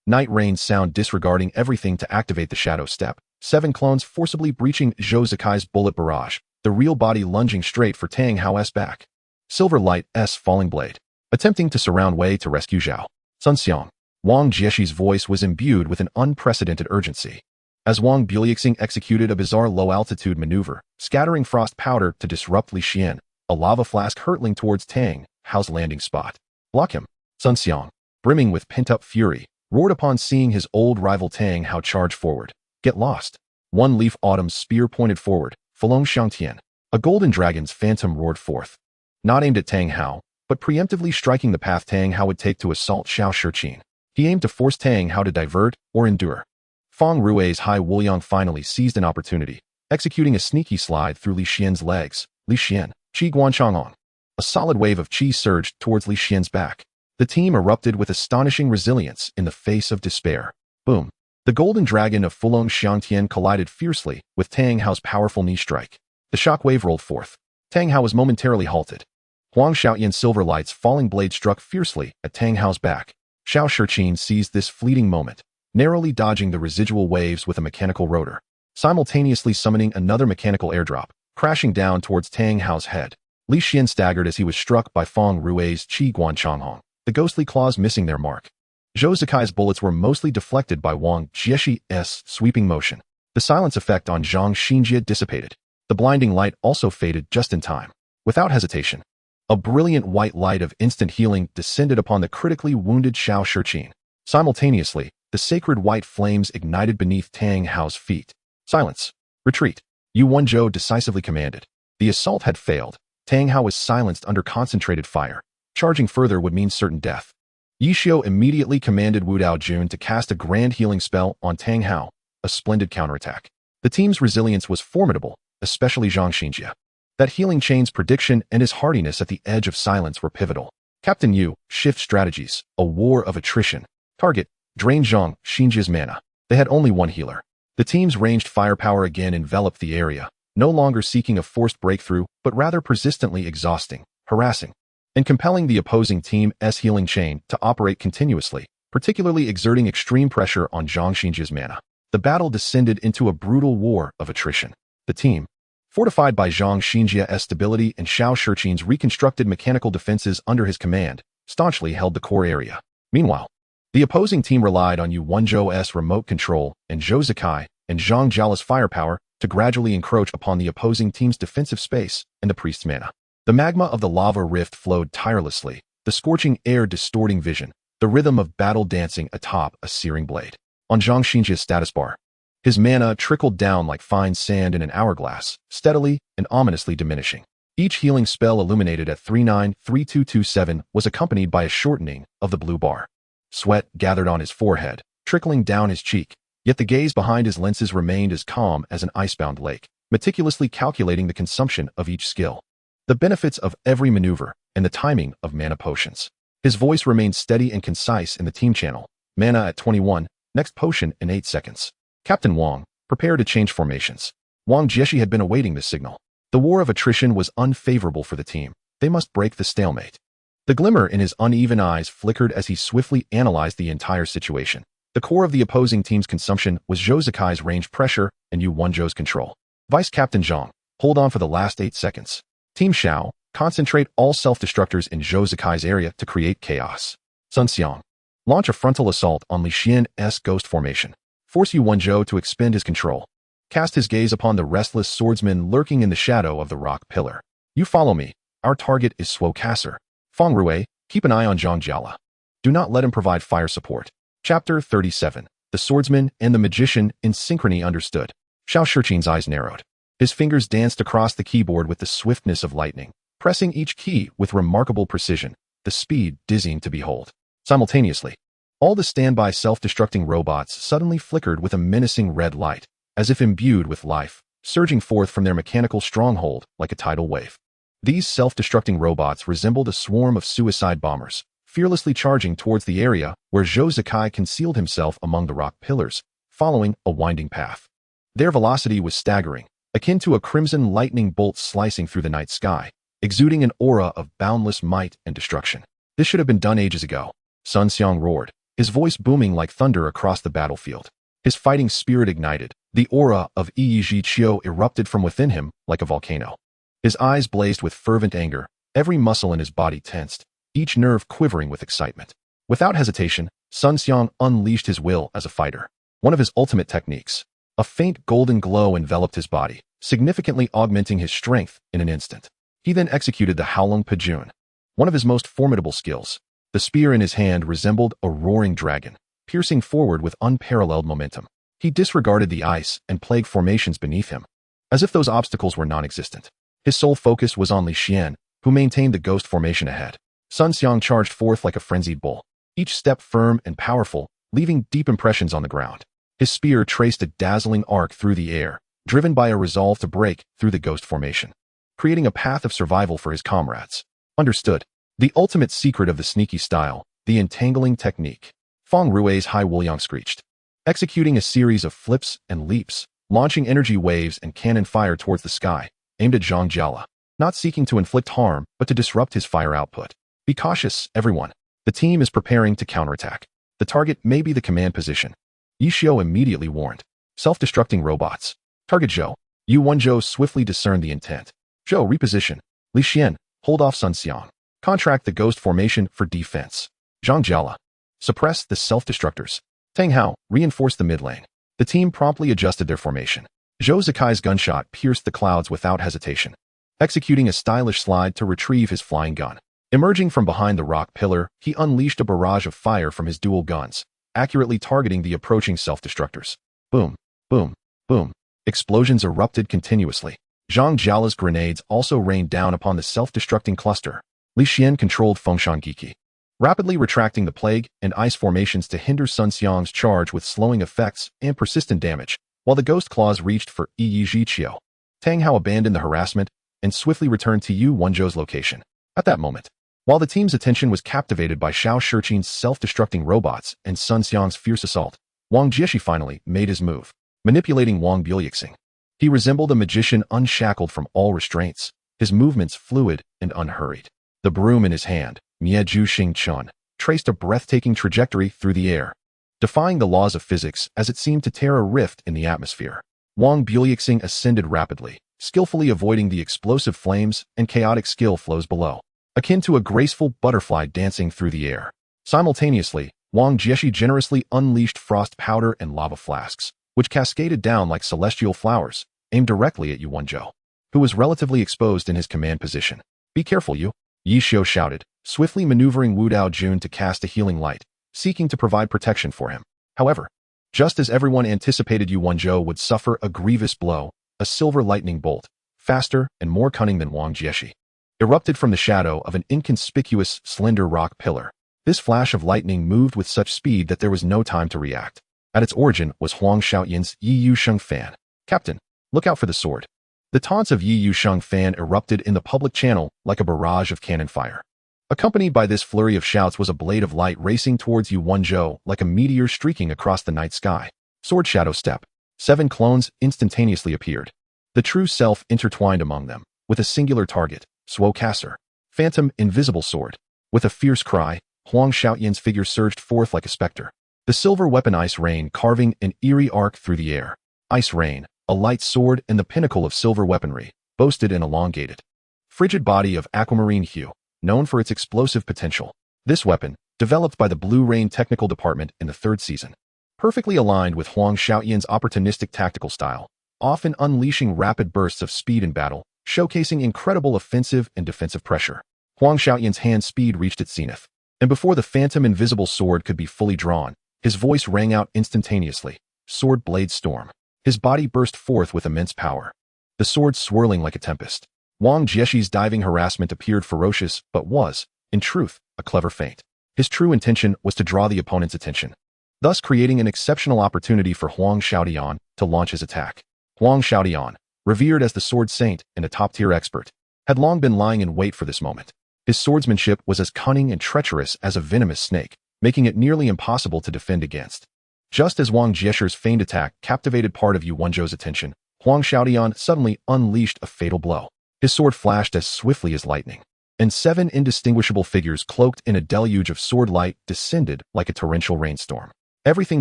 Speaker 1: Night Rain's sound disregarding everything to activate the Shadow Step. 7 clones forcibly breaching Zhou Zikai's bullet barrage, the real body lunging straight for Tang Hao's back. Silver Light's falling blade, attempting to surround Wei to rescue Zhao. Sun Xiang. Wang Jieshi's voice was imbued with an unprecedented urgency. As Wang Buliuxing executed a bizarre low-altitude maneuver, scattering frost powder to disrupt Li Xian, a lava flask hurtling towards Tang Hao's landing spot. Block him. Sun Xiang, brimming with pent-up fury, roared upon seeing his old rival Tang Hao charge forward. Get lost. One Leaf Autumn's spear pointed forward, Fulong Shangtian. A golden dragon's phantom roared forth. Not aimed at Tang Hao, but preemptively striking the path Tang Hao would take to assault Xiao Shiqin. He aimed to force Tang Hao to divert or endure. Feng Rue's Hai Wuliang finally seized an opportunity, executing a sneaky slide through Li Xian's legs. Li Xian, Qi Guanchangong. A solid wave of qi surged towards Li Xian's back. The team erupted with astonishing resilience in the face of despair. Boom. The golden dragon of Fulong Shangtian collided fiercely with Tang Hao's powerful knee strike. The shockwave rolled forth. Tang Hao was momentarily halted. Huang Xiaoyan's silver light's falling blade struck fiercely at Tang Hao's back. Xiao Shiqin seized this fleeting moment, narrowly dodging the residual waves with a mechanical rotor, simultaneously summoning another mechanical airdrop, crashing down towards Tang Hao's head. Li Xian staggered as he was struck by Feng Rue's Qi Guanchonghong, the ghostly claws missing their mark. Zhou Zikai's bullets were mostly deflected by Wang Jieshi's sweeping motion. The silence effect on Zhang Xinjia dissipated. The blinding light also faded just in time. Without hesitation, a brilliant white light of instant healing descended upon the critically wounded Xiao Shiqin. Simultaneously, the sacred white flames ignited beneath Tang Hao's feet. Silence. Retreat. Yu Wenzhou decisively commanded. The assault had failed. Tang Hao was silenced under concentrated fire. Charging further would mean certain death. Yi Xiao immediately commanded Wu Dao Jun to cast a grand healing spell on Tang Hao, a splendid counterattack. The team's resilience was formidable, especially Zhang Xinjia. That healing chain's prediction and his hardiness at the edge of silence were pivotal. Captain Yu, shift strategies, a war of attrition. Target, drain Zhang Xinjia's mana. They had only one healer. The team's ranged firepower again enveloped the area, no longer seeking a forced breakthrough, but rather persistently exhausting, harassing, and compelling the opposing team's healing chain to operate continuously, particularly exerting extreme pressure on Zhang Xinjia's mana. The battle descended into a brutal war of attrition. The team, fortified by Zhang Xinjia's stability and Xiao Shiqin's reconstructed mechanical defenses under his command, staunchly held the core area. Meanwhile, the opposing team relied on Yu Wenzhou's remote control and Zhou Zikai and Zhang Jiala's firepower to gradually encroach upon the opposing team's defensive space and the priest's mana. The magma of the lava rift flowed tirelessly, the scorching air distorting vision, the rhythm of battle dancing atop a searing blade. On Zhang Xinjia's status bar, his mana trickled down like fine sand in an hourglass, steadily and ominously diminishing. Each healing spell illuminated at 393227 was accompanied by a shortening of the blue bar. Sweat gathered on his forehead, trickling down his cheek, yet the gaze behind his lenses remained as calm as an icebound lake, meticulously calculating the consumption of each skill, the benefits of every maneuver, and the timing of mana potions. His voice remained steady and concise in the team channel. Mana at 21, next potion in 8 seconds. Captain Wang, prepare to change formations. Wang Jieshi had been awaiting this signal. The war of attrition was unfavorable for the team. They must break the stalemate. The glimmer in his uneven eyes flickered as he swiftly analyzed the entire situation. The core of the opposing team's consumption was Zhou Zikai's ranged pressure and Yu Wenzhou's control. Vice Captain Zhang, hold on for the last 8 seconds. Team Xiao, concentrate all self-destructors in Zhou Zikai's area to create chaos. Sun Xiang, launch a frontal assault on Li Xian's ghost formation. Force Yu Wenzhou to expend his control. Cast his gaze upon the restless swordsman lurking in the shadow of the rock pillar. You follow me. Our target is Swokasser. Feng Rue, keep an eye on Zhang Jiala. Do not let him provide fire support. Chapter 37. The Swordsman and the Magician in Synchrony understood. Xiao Shiqing's eyes narrowed. His fingers danced across the keyboard with the swiftness of lightning, pressing each key with remarkable precision, the speed dizzying to behold. Simultaneously, all the standby self-destructing robots suddenly flickered with a menacing red light, as if imbued with life, surging forth from their mechanical stronghold like a tidal wave. These self-destructing robots resembled a swarm of suicide bombers, fearlessly charging towards the area where Zhou Zikai concealed himself among the rock pillars, following a winding path. Their velocity was staggering, akin to a crimson lightning bolt slicing through the night sky, exuding an aura of boundless might and destruction. This should have been done ages ago, Sun Xiang roared, his voice booming like thunder across the battlefield. His fighting spirit ignited, the aura of Yi Qiu erupted from within him like a volcano. His eyes blazed with fervent anger, every muscle in his body tensed, each nerve quivering with excitement. Without hesitation, Sun Xiang unleashed his will as a fighter. One of his ultimate techniques. A faint golden glow enveloped his body, significantly augmenting his strength in an instant. He then executed the Haolong Pajun, one of his most formidable skills. The spear in his hand resembled a roaring dragon, piercing forward with unparalleled momentum. He disregarded the ice and plague formations beneath him, as if those obstacles were non-existent. His sole focus was on Li Xian, who maintained the ghost formation ahead. Sun Xiang charged forth like a frenzied bull, each step firm and powerful, leaving deep impressions on the ground. His spear traced a dazzling arc through the air, driven by a resolve to break through the ghost formation, creating a path of survival for his comrades. Understood. The ultimate secret of the sneaky style, the entangling technique. Feng Rui's Hai Wuliang screeched, executing a series of flips and leaps, launching energy waves and cannon fire towards the sky, aimed at Zhang Jiala, not seeking to inflict harm, but to disrupt his fire output. Be cautious, everyone. The team is preparing to counterattack. The target may be the command position. Yi Xiu immediately warned. Self-destructing robots. Target Zhou. Yu Wenzhou swiftly discerned the intent. Zhou, reposition. Li Xian, hold off Sun Xiang. Contract the ghost formation for defense. Zhang Jiala. Suppress the self-destructors. Tang Hao, reinforce the mid lane. The team promptly adjusted their formation. Zhou Zikai's gunshot pierced the clouds without hesitation, executing a stylish slide to retrieve his flying gun. Emerging from behind the rock pillar, he unleashed a barrage of fire from his dual guns, accurately targeting the approaching self-destructors. Boom, boom, boom. Explosions erupted continuously. Zhang Jiala's grenades also rained down upon the self-destructing cluster. Li Xian controlled Fengshan Giki, rapidly retracting the plague and ice formations to hinder Sun Xiang's charge with slowing effects and persistent damage, while the ghost claws reached for Yi Qiu. Tang Hao abandoned the harassment and swiftly returned to Yu Wenzhou's location. At that moment, while the team's attention was captivated by Xiao Shiqing's self-destructing robots and Sun Xiang's fierce assault, Wang Jieshi finally made his move, manipulating Wang Buliuxing. He resembled a magician unshackled from all restraints, his movements fluid and unhurried. The broom in his hand, Mieju Xingchun, traced a breathtaking trajectory through the air, defying the laws of physics as it seemed to tear a rift in the atmosphere. Wang Buliuxing ascended rapidly, skillfully avoiding the explosive flames and chaotic skill flows below, akin to a graceful butterfly dancing through the air. Simultaneously, Wang Jieshi generously unleashed frost powder and lava flasks, which cascaded down like celestial flowers, aimed directly at Yu Wenzhou, who was relatively exposed in his command position. Be careful, Yu, Yi Xiu shouted, swiftly maneuvering Wu Dao Jun to cast a healing light, seeking to provide protection for him. However, just as everyone anticipated Yu Wenzhou would suffer a grievous blow, a silver lightning bolt, faster and more cunning than Wang Jieshi, erupted from the shadow of an inconspicuous, slender rock pillar. This flash of lightning moved with such speed that there was no time to react. At its origin was Huang Xiaoyan's Yi Yu Sheng Fan. Captain, look out for the sword. The taunts of Yi Yu Sheng Fan erupted in the public channel like a barrage of cannon fire. Accompanied by this flurry of shouts was a blade of light racing towards Yu Wenzhou like a meteor streaking across the night sky. Sword Shadow Step. 7 clones instantaneously appeared. The true self intertwined among them, with a singular target, Suo Kasser. Phantom Invisible Sword. With a fierce cry, Huang Xiaoyan's figure surged forth like a specter. The silver weapon Ice Rain carving an eerie arc through the air. Ice Rain, a light sword and the pinnacle of silver weaponry, boasted an elongated, frigid body of aquamarine hue, known for its explosive potential. This weapon, developed by the Blue Rain Technical Department in the 3rd season, perfectly aligned with Huang Xiaoyan's opportunistic tactical style, often unleashing rapid bursts of speed in battle, showcasing incredible offensive and defensive pressure. Huang Xiaoyan's hand speed reached its zenith, and before the phantom invisible sword could be fully drawn, his voice rang out instantaneously. Sword Blade Storm. His body burst forth with immense power, the sword swirling like a tempest. Wang Jieshi's diving harassment appeared ferocious, but was, in truth, a clever feint. His true intention was to draw the opponent's attention, thus creating an exceptional opportunity for Huang Xiaotian to launch his attack. Huang Xiaotian, revered as the sword saint and a top-tier expert, had long been lying in wait for this moment. His swordsmanship was as cunning and treacherous as a venomous snake, making it nearly impossible to defend against. Just as Wang Jieshi's feigned attack captivated part of Yu Wenzhou's attention, Huang Xiaotian suddenly unleashed a fatal blow. His sword flashed as swiftly as lightning, and 7 indistinguishable figures cloaked in a deluge of sword light descended like a torrential rainstorm. Everything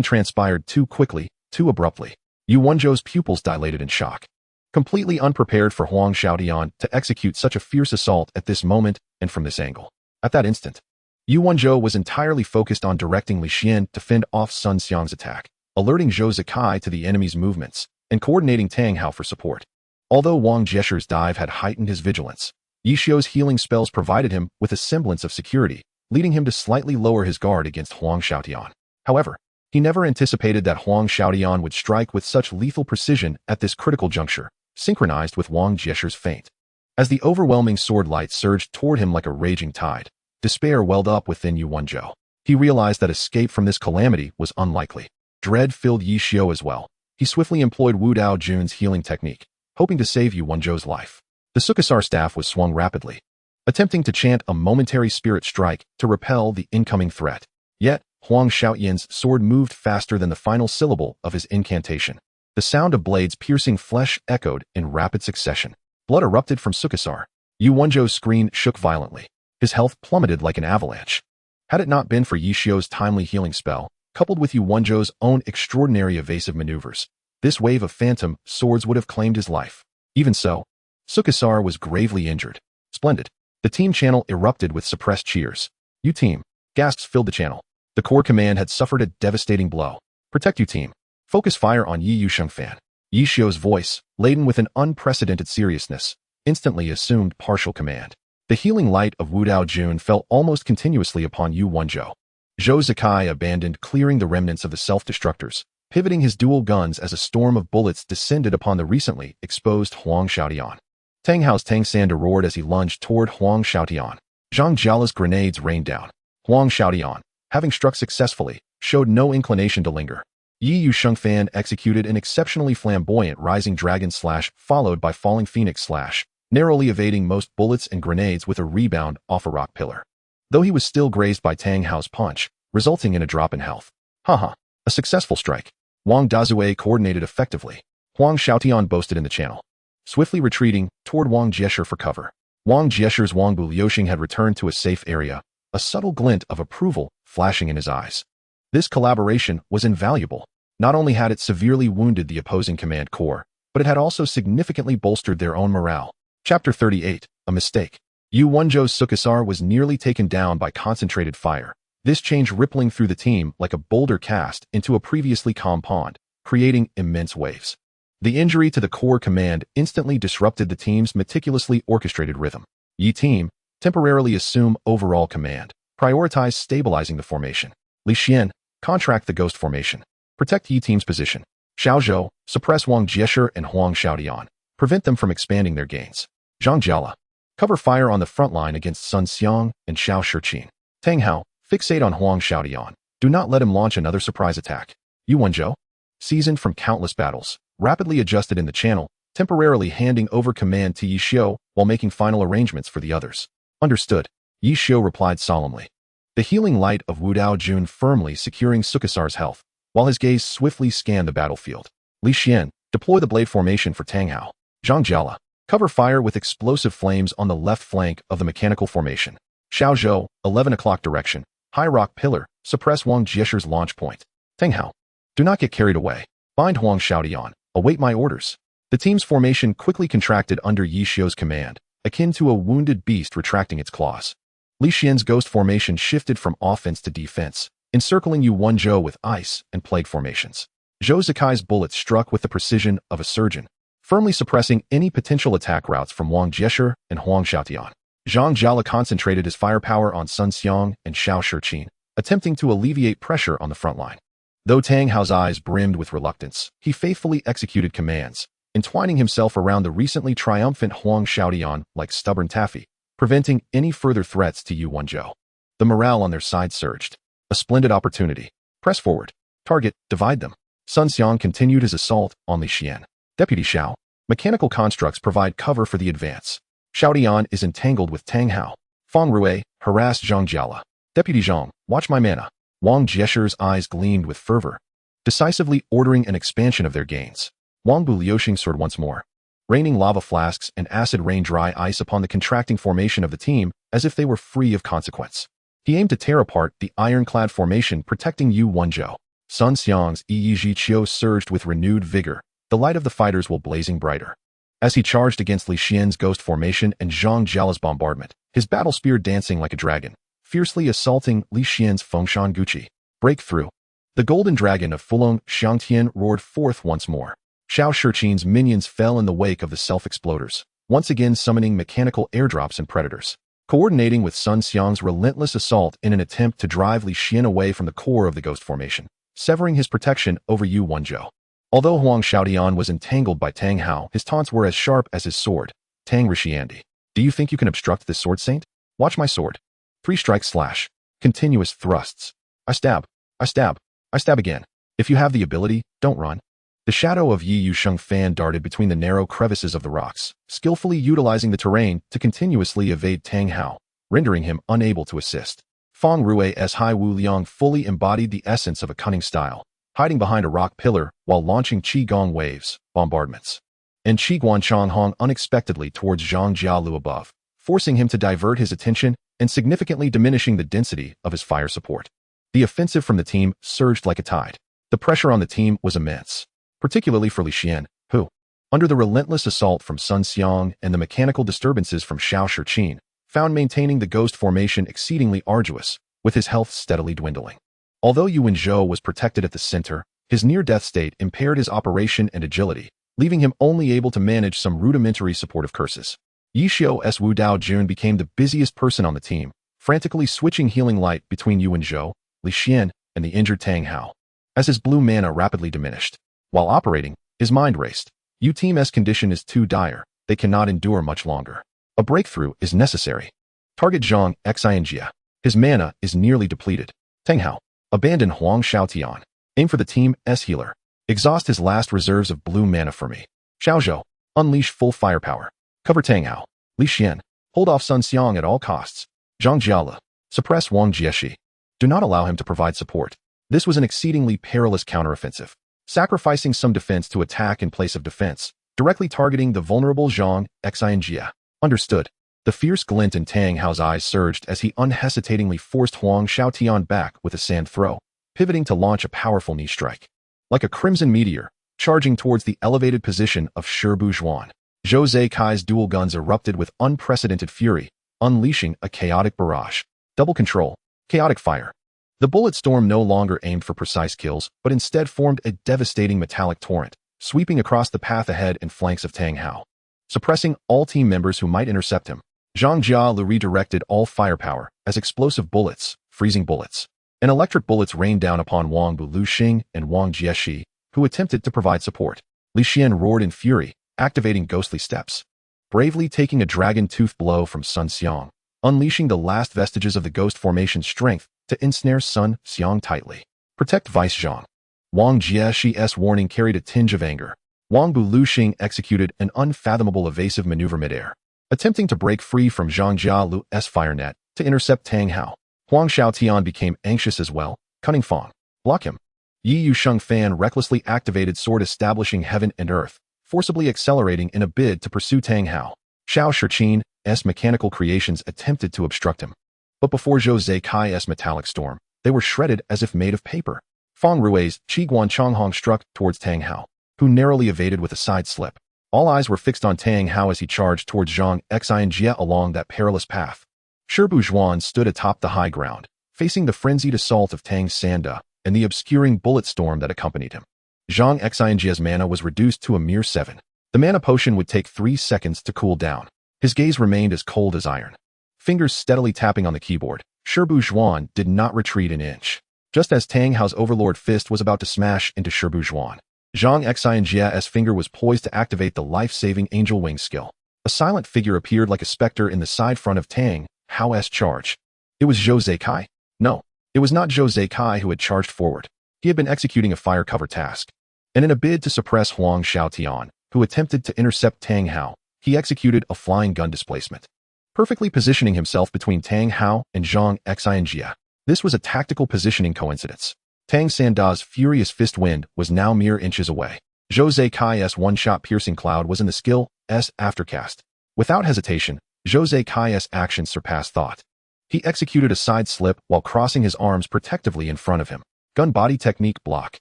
Speaker 1: transpired too quickly, too abruptly. Yu Wenzhou's pupils dilated in shock. Completely unprepared for Huang Xiaotian to execute such a fierce assault at this moment and from this angle. At that instant, Yu Wenzhou was entirely focused on directing Li Xian to fend off Sun Xiang's attack, alerting Zhou Zikai to the enemy's movements, and coordinating Tang Hao for support. Although Wang Jieshi's dive had heightened his vigilance, Yi Xiu's healing spells provided him with a semblance of security, leading him to slightly lower his guard against Huang Xiaotian. However, he never anticipated that Huang Xiaotian would strike with such lethal precision at this critical juncture, synchronized with Wang Jieshi's feint. As the overwhelming sword light surged toward him like a raging tide, despair welled up within Yu Wenzhou. He realized that escape from this calamity was unlikely. Dread filled Yi Xiu as well. He swiftly employed Wu Dao Jun's healing technique, hoping to save Yu Wenzhou's life. The Sukasar staff was swung rapidly, attempting to chant a momentary spirit strike to repel the incoming threat. Yet, Huang Xiaotian's sword moved faster than the final syllable of his incantation. The sound of blades piercing flesh echoed in rapid succession. Blood erupted from Sukasar. Yu Wenzhou's screen shook violently. His health plummeted like an avalanche. Had it not been for Yi Xiu's timely healing spell, coupled with Yu Wenzhou's own extraordinary evasive maneuvers, this wave of phantom swords would have claimed his life. Even so, Sukasar was gravely injured. Splendid. The team channel erupted with suppressed cheers. "You team." Gasps filled the channel. The core command had suffered a devastating blow. "Protect you team. Focus fire on Yi Yu Shengfan." Yi Xiu's voice, laden with an unprecedented seriousness, instantly assumed partial command. The healing light of Wu Dao Jun fell almost continuously upon Yu Wenzhou. Zhou Zikai abandoned clearing the remnants of the self-destructors, pivoting his dual guns as a storm of bullets descended upon the recently exposed Huang Xiaotian. Tang Hao's Tang Sanda roared as he lunged toward Huang Xiaotian. Zhang Jiala's grenades rained down. Huang Xiaotian, having struck successfully, showed no inclination to linger. Yi Yu Shengfan executed an exceptionally flamboyant rising dragon slash followed by falling phoenix slash, narrowly evading most bullets and grenades with a rebound off a rock pillar. Though he was still grazed by Tang Hao's punch, resulting in a drop in health. Haha, a successful strike. Wang Dazue coordinated effectively. Huang Xiaotian boasted in the channel, swiftly retreating toward Wang Jieshi for cover. Wang Jieshi's Wang Bu Liuxing had returned to a safe area, a subtle glint of approval flashing in his eyes. This collaboration was invaluable. Not only had it severely wounded the opposing command corps, but it had also significantly bolstered their own morale. Chapter 38, A Mistake. Yu Wenzhou's Sukasar was nearly taken down by concentrated fire, this change rippling through the team like a boulder cast into a previously calm pond, creating immense waves. The injury to the core command instantly disrupted the team's meticulously orchestrated rhythm. Yi team, temporarily assume overall command. Prioritize stabilizing the formation. Li Xian, contract the ghost formation. Protect Yi team's position. Xiao Zhou, suppress Wang Jieshi and Huang Xiaotian. Prevent them from expanding their gains. Zhang Jiala, cover fire on the front line against Sun Xiang and Xiao Shiqin. Tang Hao, fixate on Huang Xiaotian. Do not let him launch another surprise attack. Yu Wenzhou, seasoned from countless battles, rapidly adjusted in the channel, temporarily handing over command to Yi Xiu while making final arrangements for the others. Understood. Yi Xiu replied solemnly. The healing light of Wu Dao Jun firmly securing Sukasar's health, while his gaze swiftly scanned the battlefield. Li Xian, deploy the blade formation for Tang Hao. Zhang Jiala, cover fire with explosive flames on the left flank of the mechanical formation. Xiao Zhou, 11 o'clock direction. High rock pillar, suppress Wang Jieshi's launch point. Tang Hao, do not get carried away. Bind Huang Xiaotian, await my orders. The team's formation quickly contracted under Yi Xiu's command, akin to a wounded beast retracting its claws. Li Xian's ghost formation shifted from offense to defense, encircling Yu Wenzhou with ice and plague formations. Zhou Zikai's bullets struck with the precision of a surgeon, firmly suppressing any potential attack routes from Wang Jieshi and Huang Xiaotian. Zhang Jiala concentrated his firepower on Sun Xiang and Xiao Shiqin, attempting to alleviate pressure on the front line. Though Tang Hao's eyes brimmed with reluctance, he faithfully executed commands, entwining himself around the recently triumphant Huang Xiaotian like stubborn taffy, preventing any further threats to Yu Wenzhou. The morale on their side surged. A splendid opportunity. Press forward. Target, divide them. Sun Xiang continued his assault on Li Xian. Deputy Xiao. Mechanical constructs provide cover for the advance. Xiaotian is entangled with Tang Hao. Fang Rui harassed Zhang Jiala. Deputy Zhang, watch my mana. Wang Jieshi's eyes gleamed with fervor, decisively ordering an expansion of their gains. Wang Bu Liuxing soared once more, raining lava flasks and acid rain dry ice upon the contracting formation of the team as if they were free of consequence. He aimed to tear apart the ironclad formation protecting Yu Wenzhou. Sun Xiang's Yi Qiu surged with renewed vigor, the light of the fighters will blazing brighter. As he charged against Li Xian's ghost formation and Zhang Jiala's bombardment, his battle spear dancing like a dragon, fiercely assaulting Li Xian's Fengshan Guqi. Breakthrough. The golden dragon of Fulong Xiangtian roared forth once more. Xiao Shiqin's minions fell in the wake of the self-exploders, once again summoning mechanical airdrops and predators. Coordinating with Sun Xiang's relentless assault in an attempt to drive Li Xian away from the core of the ghost formation, severing his protection over Yu Wenzhou. Although Huang Xiaotian was entangled by Tang Hao, his taunts were as sharp as his sword. Tang Rishiandi. Do you think you can obstruct this sword saint? Watch my sword. 3 strikes slash. Continuous thrusts. I stab. I stab. I stab again. If you have the ability, don't run. The shadow of Yi Yusheng Fan darted between the narrow crevices of the rocks, skillfully utilizing the terrain to continuously evade Tang Hao, rendering him unable to assist. Fang Rui's Hai Wu Liang fully embodied the essence of a cunning style, hiding behind a rock pillar while launching Qigong waves, bombardments. And Qi Guanchang hung unexpectedly towards Zhang Jialu above, forcing him to divert his attention and significantly diminishing the density of his fire support. The offensive from the team surged like a tide. The pressure on the team was immense, particularly for Li Xian, who, under the relentless assault from Sun Xiang and the mechanical disturbances from Xiao Shiqin, found maintaining the ghost formation exceedingly arduous, with his health steadily dwindling. Although Yu Wenzhou was protected at the center, his near-death state impaired his operation and agility, leaving him only able to manage some rudimentary supportive curses. Yi Xiu's Wu Dao Jun became the busiest person on the team, frantically switching healing light between Yu Wenzhou, Li Xian, and the injured Tang Hao. As his blue mana rapidly diminished, while operating, his mind raced. Yu Team's condition is too dire, they cannot endure much longer. A breakthrough is necessary. Target Zhang Xianjia. His mana is nearly depleted. Tang Hao. Abandon Huang Xiaotian. Aim for the team's healer. Exhaust his last reserves of blue mana for me. Xiaozhou. Unleash full firepower. Cover Tang Hao. Li Xian. Hold off Sun Xiang at all costs. Zhang Jiala. Suppress Wang Jieshi. Do not allow him to provide support. This was an exceedingly perilous counteroffensive, sacrificing some defense to attack in place of defense, directly targeting the vulnerable Zhang Xianjia. Understood. The fierce glint in Tang Hao's eyes surged as he unhesitatingly forced Huang Xiaotian back with a sand throw, pivoting to launch a powerful knee strike. Like a crimson meteor, charging towards the elevated position of Shibu Zhuan, Zhou Zeikai's dual guns erupted with unprecedented fury, unleashing a chaotic barrage. Double control. Chaotic fire. The bullet storm no longer aimed for precise kills, but instead formed a devastating metallic torrent, sweeping across the path ahead and flanks of Tang Hao, suppressing all team members who might intercept him. Zhang Jialu redirected all firepower as explosive bullets, freezing bullets, and electric bullets rained down upon Wang Bu Luxing and Wang Jieshi, who attempted to provide support. Li Xian roared in fury, activating ghostly steps, bravely taking a dragon-tooth blow from Sun Xiang, unleashing the last vestiges of the ghost formation's strength to ensnare Sun Xiang tightly. Protect Vice Zhang. Wang Jieshi's warning carried a tinge of anger. Wang Bu Luxing executed an unfathomable evasive maneuver midair, attempting to break free from Zhang Jialu's fire net to intercept Tang Hao. Huang Xiaotian became anxious as well. Cunning Fang. Block him. Yi Yusheng Fan recklessly activated sword establishing heaven and earth, forcibly accelerating in a bid to pursue Tang Hao. Xiao Shiqin's mechanical creations attempted to obstruct him, but before Zhou Zeikai's metallic storm, they were shredded as if made of paper. Fang Rui's Qi Guanchang struck towards Tang Hao, who narrowly evaded with a side slip. All eyes were fixed on Tang Hao as he charged towards Zhang Xianjia along that perilous path. Shibu Zhuan stood atop the high ground, facing the frenzied assault of Tang Sanda and the obscuring bullet storm that accompanied him. Zhang Xianjia's mana was reduced to a mere 7. The mana potion would take 3 seconds to cool down. His gaze remained as cold as iron. Fingers steadily tapping on the keyboard, Shibu Zhuan did not retreat an inch. just as Tang Hao's overlord fist was about to smash into Shirbu Zhuan. Zhang Xianjia's finger was poised to activate the life-saving angel wing skill. A silent figure appeared like a specter in the side front of Tang Hao's charge. It was Zhou Zaikai? No, it was not Zhou Zaikai who had charged forward. He had been executing a fire cover task. And in a bid to suppress Huang Xiaotian, who attempted to intercept Tang Hao, he executed a flying gun displacement, perfectly positioning himself between Tang Hao and Zhang Xianjia. This was a tactical positioning coincidence. Tang Sanda's furious fist wind was now mere inches away. Zhou Zaikai's one-shot piercing cloud was in the skill's aftercast. Without hesitation, Zhou Zaikai's actions surpassed thought. He executed a side slip while crossing his arms protectively in front of him. Gun body technique block.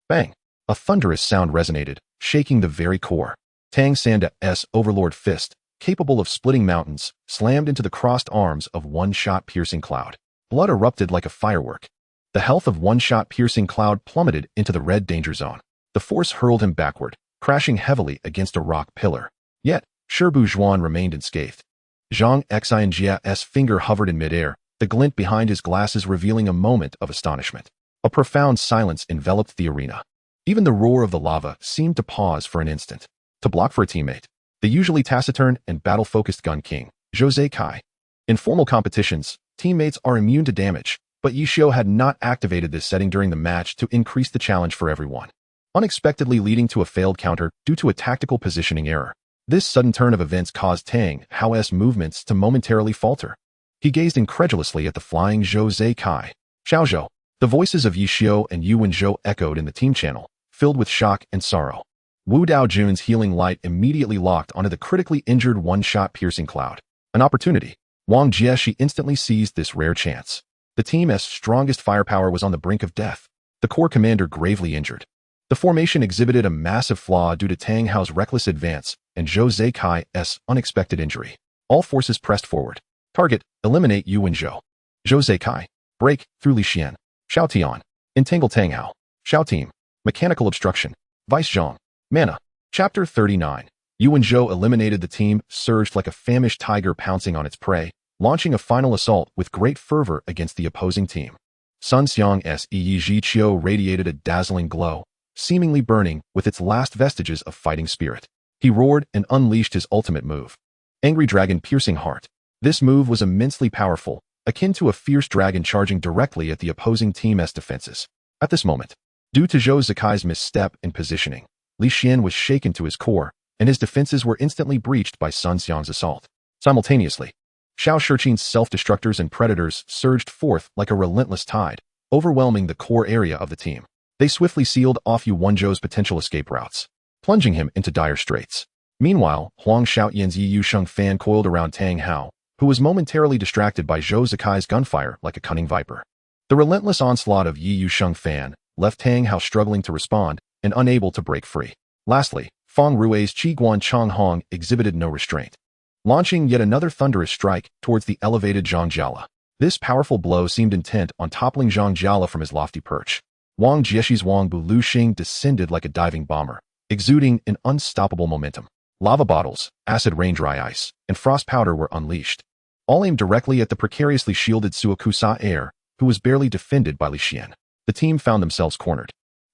Speaker 1: Bang! A thunderous sound resonated, shaking the very core. Tang Sanda's overlord fist, capable of splitting mountains, slammed into the crossed arms of one-shot piercing cloud. Blood erupted like a firework. The health of one-shot piercing cloud plummeted into the red danger zone. The force hurled him backward, crashing heavily against a rock pillar. Yet, Shirbu Zhuan remained unscathed. Zhang Xianjia's finger hovered in midair, the glint behind his glasses revealing a moment of astonishment. A profound silence enveloped the arena. Even the roar of the lava seemed to pause for an instant. To block for a teammate, the usually taciturn and battle-focused Gun King, Zhou Zaikai. In formal competitions, teammates are immune to damage, but Yishio had not activated this setting during the match to increase the challenge for everyone, unexpectedly leading to a failed counter due to a tactical positioning error. This sudden turn of events caused Tang Hao's movements to momentarily falter. He gazed incredulously at the flying Zhou Zaikai. Xiaozhou. The voices of Yishio and Yu Wenzhou echoed in the team channel, filled with shock and sorrow. Wu Daojun's healing light immediately locked onto the critically injured one-shot piercing cloud. An opportunity. Wang Jieshi instantly seized this rare chance. The team's strongest firepower was on the brink of death. The core commander gravely injured. The formation exhibited a massive flaw due to Tang Hao's reckless advance and Zhou Zaikai's unexpected injury. All forces pressed forward. Target, eliminate Yu Wenzhou. Zhou Zaikai. Break, through Li Xian. Xiaotian. Entangle Tang Hao. Xiao Team. Mechanical obstruction. Vice Zhang. Mana. Chapter 39. Yu Wenzhou eliminated the team, surged like a famished tiger pouncing on its prey, launching a final assault with great fervor against the opposing team. Sun Xiang's Yi Jiqiu radiated a dazzling glow, seemingly burning with its last vestiges of fighting spirit. He roared and unleashed his ultimate move. Angry Dragon Piercing Heart. This move was immensely powerful, akin to a fierce dragon charging directly at the opposing team's defenses. At this moment, due to Zhou Zakai's misstep in positioning, Li Xian was shaken to his core, and his defenses were instantly breached by Sun Xiang's assault. Simultaneously, Xiao Shiqing's self-destructors and predators surged forth like a relentless tide, overwhelming the core area of the team. They swiftly sealed off Yu Wenzhou's potential escape routes, plunging him into dire straits. Meanwhile, Huang Xiaotian's Yi Yusheng fan coiled around Tang Hao, who was momentarily distracted by Zhou Zakai's gunfire like a cunning viper. The relentless onslaught of Yi Yusheng fan left Tang Hao struggling to respond and unable to break free. Lastly, Feng Rui's Qiguan Changhong exhibited no restraint, launching yet another thunderous strike towards the elevated Zhang Jiala. This powerful blow seemed intent on toppling Zhang Jiala from his lofty perch. Wang Jieshi's Wang Bu Luxing descended like a diving bomber, exuding an unstoppable momentum. Lava bottles, acid rain dry ice, and frost powder were unleashed, all aimed directly at the precariously shielded Suakusa heir, who was barely defended by Li Xian. The team found themselves cornered.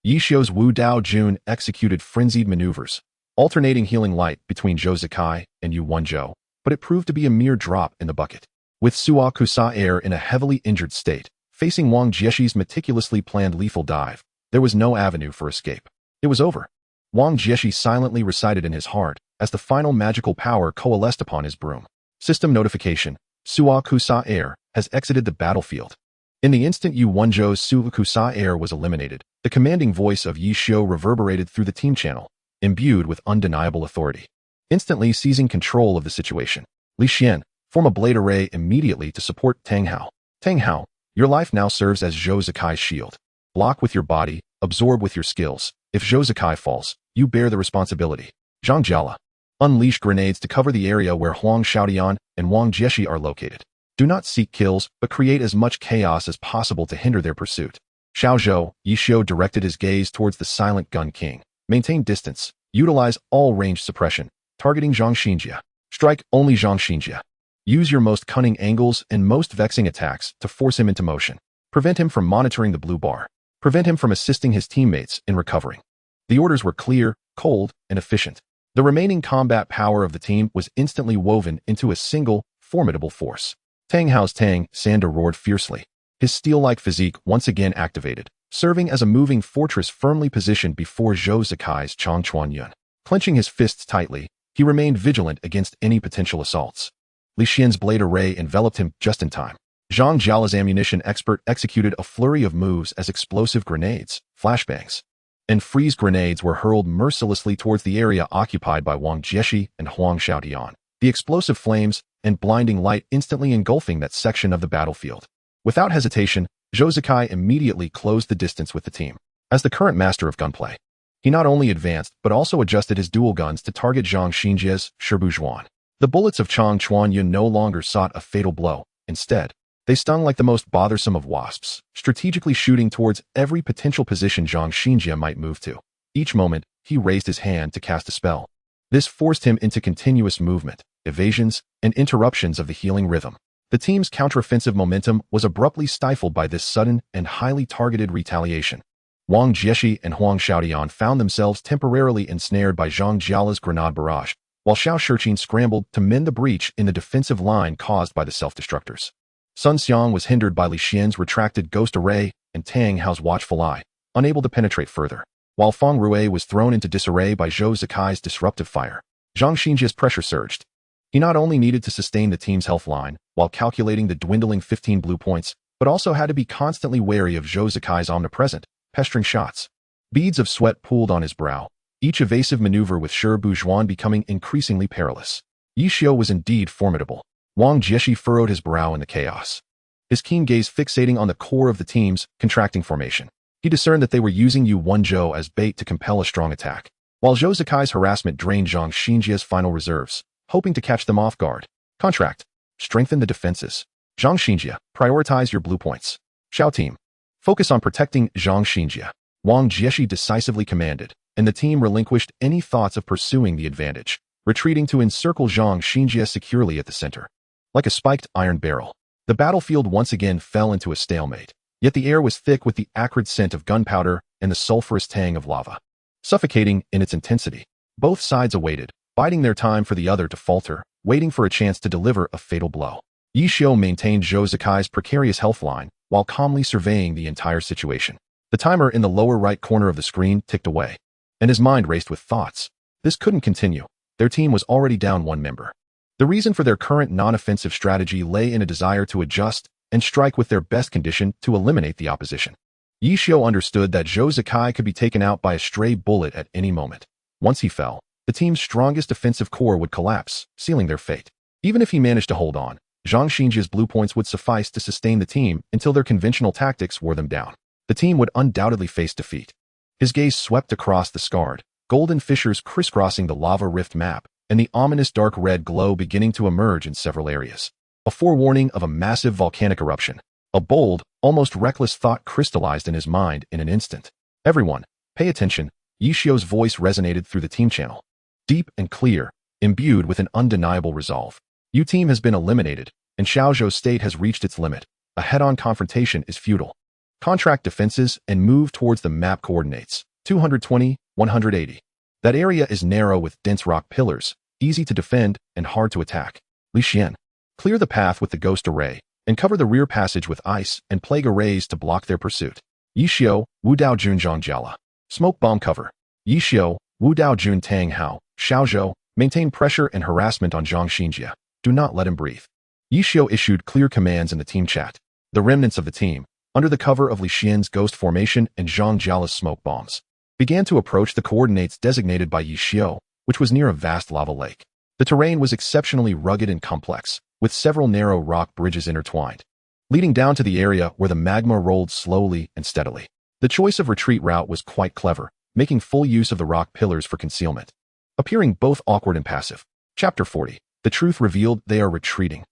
Speaker 1: Yishio's Wu Daojun executed frenzied maneuvers, alternating healing light between Zhou Zakai and Yu Wenzhou, but it proved to be a mere drop in the bucket. With Suakusa heir in a heavily injured state, facing Wang Jieshi's meticulously planned lethal dive, there was no avenue for escape. It was over. Wang Jieshi silently recited in his heart as the final magical power coalesced upon his broom. System notification: Suakusa heir has exited the battlefield. In the instant Yu Wenzhou's Suakusa heir was eliminated, the commanding voice of Yishio reverberated through the team channel, imbued with undeniable authority. Instantly seizing control of the situation, Li Xian, form a blade array immediately to support Tang Hao. Tang Hao, your life now serves as Zhou Zakai's shield. Block with your body, absorb with your skills. If Zhou Zakai falls, you bear the responsibility. Zhang Jiala, unleash grenades to cover the area where Huang Xiaotian and Wang Jieshi are located. Do not seek kills, but create as much chaos as possible to hinder their pursuit. Xiaozhou, Yishio directed his gaze towards the silent Gun King. Maintain distance. Utilize all range suppression, targeting Zhang Xinjia. Strike only Zhang Xinjia. Use your most cunning angles and most vexing attacks to force him into motion. Prevent him from monitoring the blue bar. Prevent him from assisting his teammates in recovering. The orders were clear, cold, and efficient. The remaining combat power of the team was instantly woven into a single, formidable force. Tang Hao's Tang Sander roared fiercely. His steel-like physique once again activated, serving as a moving fortress firmly positioned before Zhou Zikai's Chang Chuanyun. Clenching his fists tightly, he remained vigilant against any potential assaults. Li Xian's blade array enveloped him just in time. Zhang Jiala's ammunition expert executed a flurry of moves as explosive grenades, flashbangs, and freeze grenades were hurled mercilessly towards the area occupied by Wang Jieshi and Huang Xiaodian, the explosive flames and blinding light instantly engulfing that section of the battlefield. Without hesitation, Zhou Zikai immediately closed the distance with the team. As the current master of gunplay, he not only advanced but also adjusted his dual guns to target Zhang Xinjie's Shirbuzhuan. The bullets of Chang Chuanyun no longer sought a fatal blow. Instead, they stung like the most bothersome of wasps, strategically shooting towards every potential position Zhang Xinjie might move to. Each moment, he raised his hand to cast a spell. This forced him into continuous movement, evasions, and interruptions of the healing rhythm. The team's counteroffensive momentum was abruptly stifled by this sudden and highly targeted retaliation. Wang Jieshi and Huang Xiaodian found themselves temporarily ensnared by Zhang Jiala's grenade barrage, while Xiao Shiqin scrambled to mend the breach in the defensive line caused by the self-destructors. Sun Xiang was hindered by Li Xian's retracted ghost array and Tang Hao's watchful eye, unable to penetrate further, while Feng Rui was thrown into disarray by Zhou Zikai's disruptive fire. Zhang Xinjie's pressure surged. He not only needed to sustain the team's health line while calculating the dwindling 15 blue points, but also had to be constantly wary of Zhou Zikai's omnipresent, pestering shots. Beads of sweat pooled on his brow, each evasive maneuver with Shirbuzhuan becoming increasingly perilous. Yi Xiu was indeed formidable. Wang Jieshi furrowed his brow in the chaos, his keen gaze fixating on the core of the team's contracting formation. He discerned that they were using Yu Wenzhou as bait to compel a strong attack, while Zhou Zikai's harassment drained Zhang Xinjie's final reserves, hoping to catch them off guard. Contract. Strengthen the defenses. Zhang Xinjie, prioritize your blue points. Xiao team. Focus on protecting Zhang Xinjie. Wang Jieshi decisively commanded, and the team relinquished any thoughts of pursuing the advantage, retreating to encircle Zhang Xinjie securely at the center. Like a spiked iron barrel, the battlefield once again fell into a stalemate, yet the air was thick with the acrid scent of gunpowder and the sulphurous tang of lava. Suffocating in its intensity, both sides awaited, biding their time for the other to falter, waiting for a chance to deliver a fatal blow. Yi Xiu maintained Zhou Zikai's precarious health line while calmly surveying the entire situation. The timer in the lower right corner of the screen ticked away, and his mind raced with thoughts. This couldn't continue. Their team was already down one member. The reason for their current non-offensive strategy lay in a desire to adjust and strike with their best condition to eliminate the opposition. Yi Xiu understood that Zhou Zikai could be taken out by a stray bullet at any moment. Once he fell, the team's strongest defensive core would collapse, sealing their fate. Even if he managed to hold on, Zhang Xinjie's blue points would suffice to sustain the team until their conventional tactics wore them down. The team would undoubtedly face defeat. His gaze swept across the scarred, golden fissures crisscrossing the lava rift map, and the ominous dark red glow beginning to emerge in several areas. A forewarning of a massive volcanic eruption. A bold, almost reckless thought crystallized in his mind in an instant. Everyone, pay attention. Yi Xiu's voice resonated through the team channel. Deep and clear, imbued with an undeniable resolve. Your team has been eliminated, and Xiaozhou's state has reached its limit. A head-on confrontation is futile. Contract defenses and move towards the map coordinates. 220, 180. That area is narrow with dense rock pillars, easy to defend and hard to attack. Li Xian, clear the path with the ghost array, and cover the rear passage with ice and plague arrays to block their pursuit. Yi Xiu, Wu Dao Jun Zhang Jiala. Smoke bomb cover. Yi Xiu, Wu Dao Jun Tang Hao, Xiaozhou, maintain pressure and harassment on Zhang Xinjie. Do not let him breathe. Yi Xiu issued clear commands in the team chat. The remnants of the team, under the cover of Li Xian's ghost formation and Zhang Jiala's smoke bombs, began to approach the coordinates designated by Yi Xiu, which was near a vast lava lake. The terrain was exceptionally rugged and complex, with several narrow rock bridges intertwined, leading down to the area where the magma rolled slowly and steadily. The choice of retreat route was quite clever, making full use of the rock pillars for concealment, appearing both awkward and passive. Chapter 40. The truth revealed. They are retreating.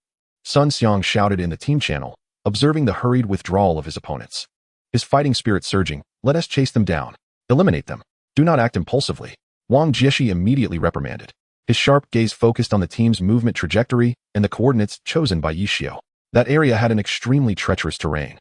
Speaker 1: Sun Xiang shouted in the team channel, observing the hurried withdrawal of his opponents. His fighting spirit surging. Let us chase them down. Eliminate them. Do not act impulsively. Wang Jieshi immediately reprimanded. His sharp gaze focused on the team's movement trajectory and the coordinates chosen by Yi Xiu. That area had an extremely treacherous terrain,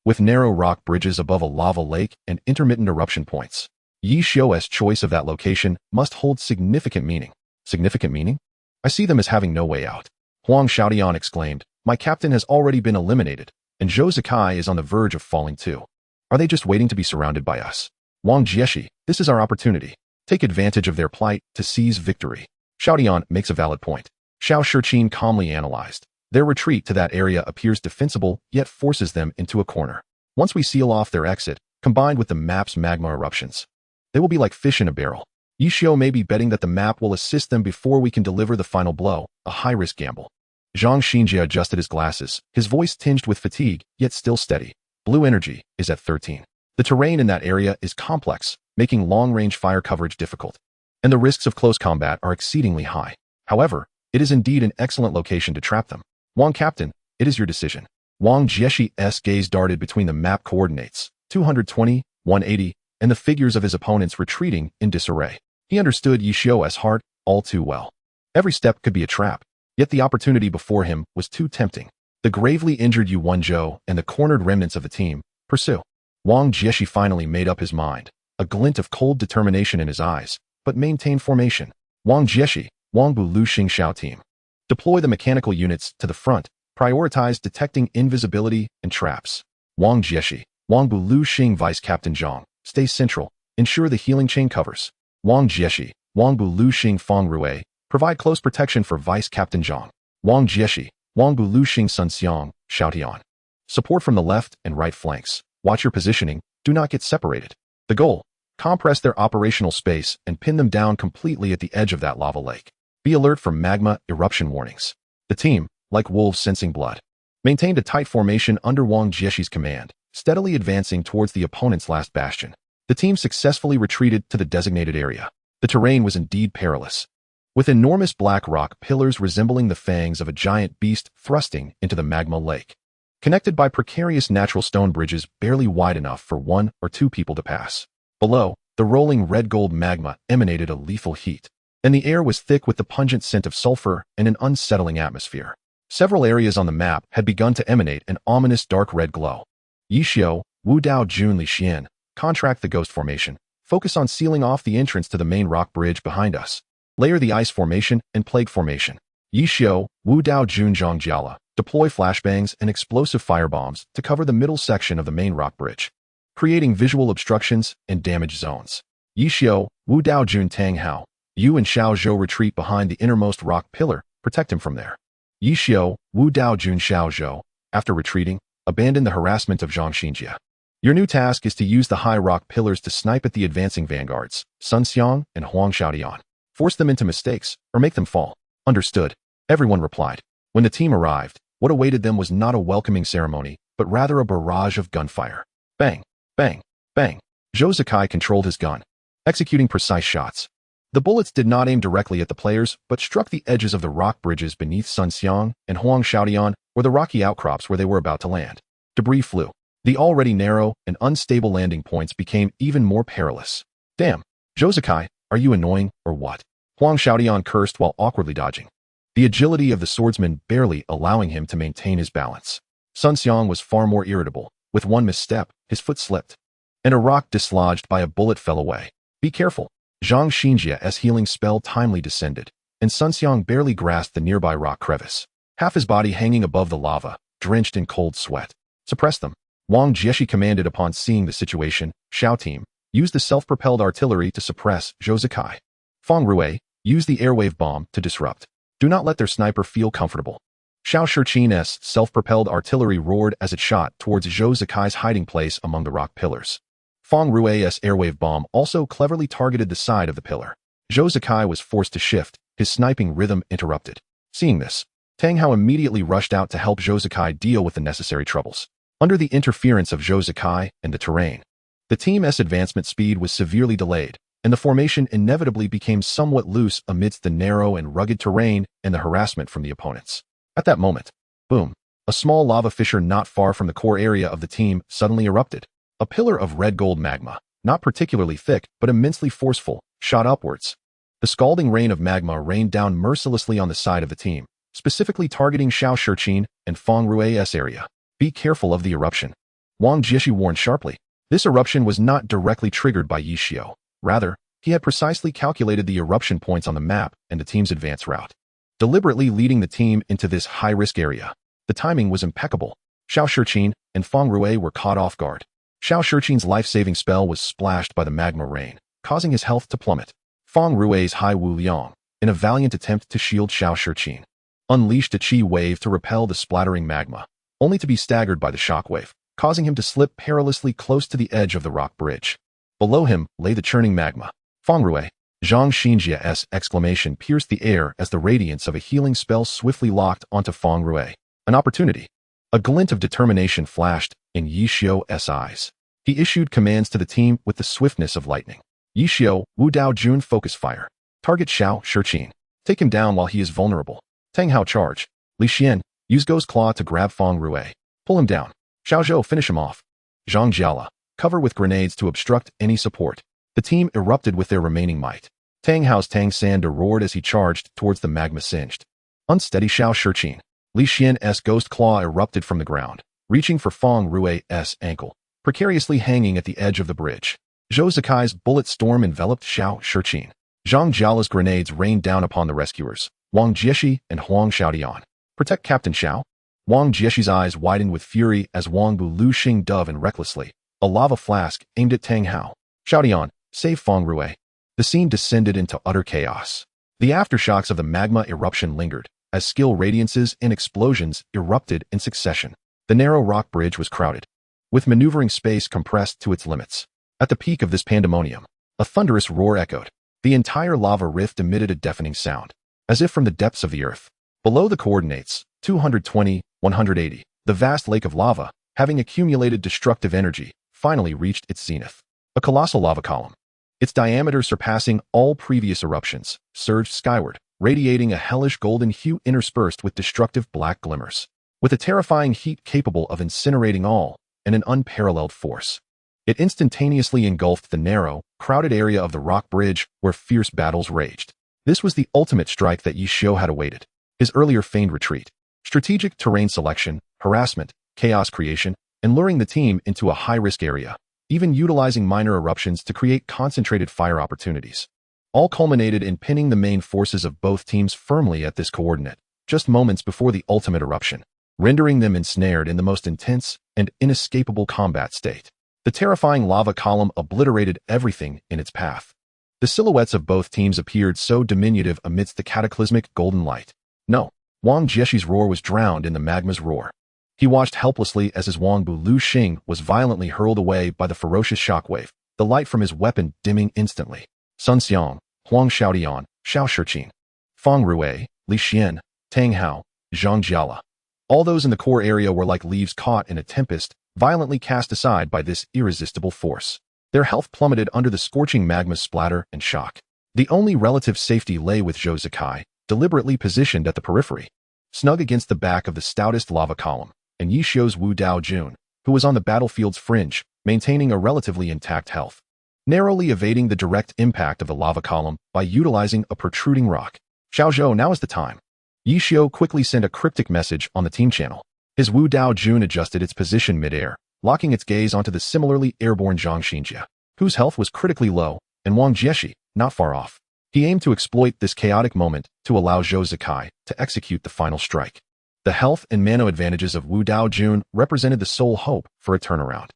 Speaker 1: with narrow rock bridges above a lava lake and intermittent eruption points. Yi Xiu's choice of that location must hold significant meaning. Significant meaning? I see them as having no way out. Huang Xiaotian exclaimed, my captain has already been eliminated, and Zhou Zikai is on the verge of falling too. Are they just waiting to be surrounded by us? Wang Jieshi, this is our opportunity. Take advantage of their plight to seize victory. Xiaotian makes a valid point. Xiao Shiqin calmly analyzed. Their retreat to that area appears defensible, yet forces them into a corner. Once we seal off their exit, combined with the map's magma eruptions, they will be like fish in a barrel. Yi Xiu may be betting that the map will assist them before we can deliver the final blow, a high-risk gamble. Zhang Xinjia adjusted his glasses, his voice tinged with fatigue, yet still steady. Blue energy is at 13. The terrain in that area is complex, making long-range fire coverage difficult, and the risks of close combat are exceedingly high. However, it is indeed an excellent location to trap them. Wang Captain, it is your decision. Wang Jieshi's gaze darted between the map coordinates, 220, 180, and the figures of his opponents retreating in disarray. He understood Yi Xiu's heart all too well. Every step could be a trap, yet the opportunity before him was too tempting. The gravely injured Yu Wenzhou and the cornered remnants of the team pursue. Wang Jieshi finally made up his mind, a glint of cold determination in his eyes, but maintained formation. Wang Jieshi, Wang Bu Lu Xing Xiao team. Deploy the mechanical units to the front, prioritize detecting invisibility and traps. Wang Jieshi, Wang Bu Lu Xing Vice Captain Zhang, stay central, ensure the healing chain covers. Wang Jieshi, Wang Bu Lu Xing Feng Rui, provide close protection for Vice Captain Zhang. Wang Jieshi, Wang Bu Lu Xing Sun Xiang, Xiaotian. Support from the left and right flanks. Watch your positioning, do not get separated. The goal, compress their operational space and pin them down completely at the edge of that lava lake. Be alert for magma eruption warnings. The team, like wolves sensing blood, maintained a tight formation under Wang Jieshi's command, steadily advancing towards the opponent's last bastion. The team successfully retreated to the designated area. The terrain was indeed perilous, with enormous black rock pillars resembling the fangs of a giant beast thrusting into the magma lake, connected by precarious natural stone bridges barely wide enough for 1 or 2 people to pass. Below, the rolling red-gold magma emanated a lethal heat, and the air was thick with the pungent scent of sulfur and an unsettling atmosphere. Several areas on the map had begun to emanate an ominous dark red glow. Yi Xiu, Wu Dao Jun Li Xian, contract the ghost formation. Focus on sealing off the entrance to the main rock bridge behind us. Layer the ice formation and plague formation. Yi Xiu, Wu Dao Jun Zhang Jiala, deploy flashbangs and explosive firebombs to cover the middle section of the main rock bridge, creating visual obstructions and damage zones. Yi Xiu, Wu Dao Jun Tang Hao, Yu and Xiao Zhou retreat behind the innermost rock pillar, protect him from there. Yi Xiu, Wu Dao Jun Xiao Zhou, after retreating, abandon the harassment of Zhang Xinjia. Your new task is to use the high rock pillars to snipe at the advancing vanguards, Sun Xiang and Huang Xiaotian. Force them into mistakes, or make them fall. Understood. Everyone replied. When the team arrived, what awaited them was not a welcoming ceremony, but rather a barrage of gunfire. Bang, bang, bang. Zhou Zikai controlled his gun, executing precise shots. The bullets did not aim directly at the players, but struck the edges of the rock bridges beneath Sun Xiang and Huang Xiaotian or the rocky outcrops where they were about to land. Debris flew. The already narrow and unstable landing points became even more perilous. Damn, Zhou Zikai, are you annoying or what? Huang Xiaotian cursed while awkwardly dodging, the agility of the swordsman barely allowing him to maintain his balance. Sun Xiang was far more irritable. With one misstep, his foot slipped, and a rock dislodged by a bullet fell away. Be careful. Zhang Xinjia's healing spell timely descended, and Sun Xiang barely grasped the nearby rock crevice, half his body hanging above the lava, drenched in cold sweat. Suppress them. Wang Jieshi commanded upon seeing the situation. Xiao team, use the self-propelled artillery to suppress Zhou Zikai. Feng Rui, use the airwave bomb to disrupt. Do not let their sniper feel comfortable. Xiao Shiqin's self-propelled artillery roared as it shot towards Zhou Zikai's hiding place among the rock pillars. Feng Rui's airwave bomb also cleverly targeted the side of the pillar. Zhou Zikai was forced to shift, his sniping rhythm interrupted. Seeing this, Tang Hao immediately rushed out to help Zhou Zikai deal with the necessary troubles. Under the interference of Zhou Zikai and the terrain, the team's advancement speed was severely delayed, and the formation inevitably became somewhat loose amidst the narrow and rugged terrain and the harassment from the opponents. At that moment, boom, a small lava fissure not far from the core area of the team suddenly erupted. A pillar of red-gold magma, not particularly thick but immensely forceful, shot upwards. The scalding rain of magma rained down mercilessly on the side of the team, specifically targeting Xiao Shiqin and Feng Rui's area. Be careful of the eruption. Wang Jieshi warned sharply. This eruption was not directly triggered by Yi Xiu. Rather, he had precisely calculated the eruption points on the map and the team's advance route, deliberately leading the team into this high-risk area. The timing was impeccable. Xiao Shiqin and Feng Rui were caught off guard. Xiao Shiqin's life-saving spell was splashed by the magma rain, causing his health to plummet. Feng Rui's Hai Wu Liang, in a valiant attempt to shield Xiao Shiqin, unleashed a chi wave to repel the splattering magma, only to be staggered by the shockwave, causing him to slip perilously close to the edge of the rock bridge. Below him lay the churning magma. Feng Rui, Zhang Xinjia's exclamation pierced the air as the radiance of a healing spell swiftly locked onto Feng Rui. An opportunity. A glint of determination flashed in Yi Xiu's eyes. He issued commands to the team with the swiftness of lightning. Yi Xiu, Wu Dao Jun focus fire. Target Xiao Shiqin. Take him down while he is vulnerable. Tang Hao charge. Li Xian, use Go's claw to grab Feng Rui. Pull him down. Xiao Zhou finish him off. Zhang Jiala, cover with grenades to obstruct any support. The team erupted with their remaining might. Tang Hao's Tang Sander roared as he charged towards the magma-singed, unsteady Xiao Shiqin. Li Xian's ghost claw erupted from the ground, reaching for Feng Rui's ankle, precariously hanging at the edge of the bridge. Zhou Zikai's bullet storm enveloped Xiao Shiqin. Zhang Jiala's grenades rained down upon the rescuers, Wang Jieshi and Huang Xiaodian. Protect Captain Xiao? Wang Jieshi's eyes widened with fury as Wang Bu Lu Xing dove and recklessly, a lava flask aimed at Tang Hao. Xiaodian, save Feng Rui. The scene descended into utter chaos. The aftershocks of the magma eruption lingered, as skill radiances and explosions erupted in succession. The narrow rock bridge was crowded, with maneuvering space compressed to its limits. At the peak of this pandemonium, a thunderous roar echoed. The entire lava rift emitted a deafening sound, as if from the depths of the earth. Below the coordinates, 220, 180, the vast lake of lava, having accumulated destructive energy, finally reached its zenith. A colossal lava column, its diameter surpassing all previous eruptions, surged skyward, radiating a hellish golden hue interspersed with destructive black glimmers, with a terrifying heat capable of incinerating all, and an unparalleled force. It instantaneously engulfed the narrow, crowded area of the rock bridge where fierce battles raged. This was the ultimate strike that Yi Xiu had awaited. His earlier feigned retreat, strategic terrain selection, harassment, chaos creation, and luring the team into a high-risk area, even utilizing minor eruptions to create concentrated fire opportunities, all culminated in pinning the main forces of both teams firmly at this coordinate, just moments before the ultimate eruption, rendering them ensnared in the most intense and inescapable combat state. The terrifying lava column obliterated everything in its path. The silhouettes of both teams appeared so diminutive amidst the cataclysmic golden light. No, Wang Jieshi's roar was drowned in the magma's roar. He watched helplessly as his Wang Bu Lu Xing was violently hurled away by the ferocious shockwave, the light from his weapon dimming instantly. Sun Xiang, Huang Xiaodian, Xiao Shiqin, Feng Rui, Li Xian, Tang Hao, Zhang Jiala. All those in the core area were like leaves caught in a tempest, violently cast aside by this irresistible force. Their health plummeted under the scorching magma splatter and shock. The only relative safety lay with Zhou Zikai, deliberately positioned at the periphery, snug against the back of the stoutest lava column, and Yi Xiu's Wu Dao Jun, who was on the battlefield's fringe, maintaining a relatively intact health, narrowly evading the direct impact of the lava column by utilizing a protruding rock. Xiao Zhou, now is the time. Yi Xiu quickly sent a cryptic message on the team channel. His Wu Dao Jun adjusted its position mid-air, locking its gaze onto the similarly airborne Zhang Xinjia, whose health was critically low, and Wang Jieshi, not far off. He aimed to exploit this chaotic moment to allow Zhou Zikai to execute the final strike. The health and mana advantages of Wu Dao Jun represented the sole hope for a turnaround.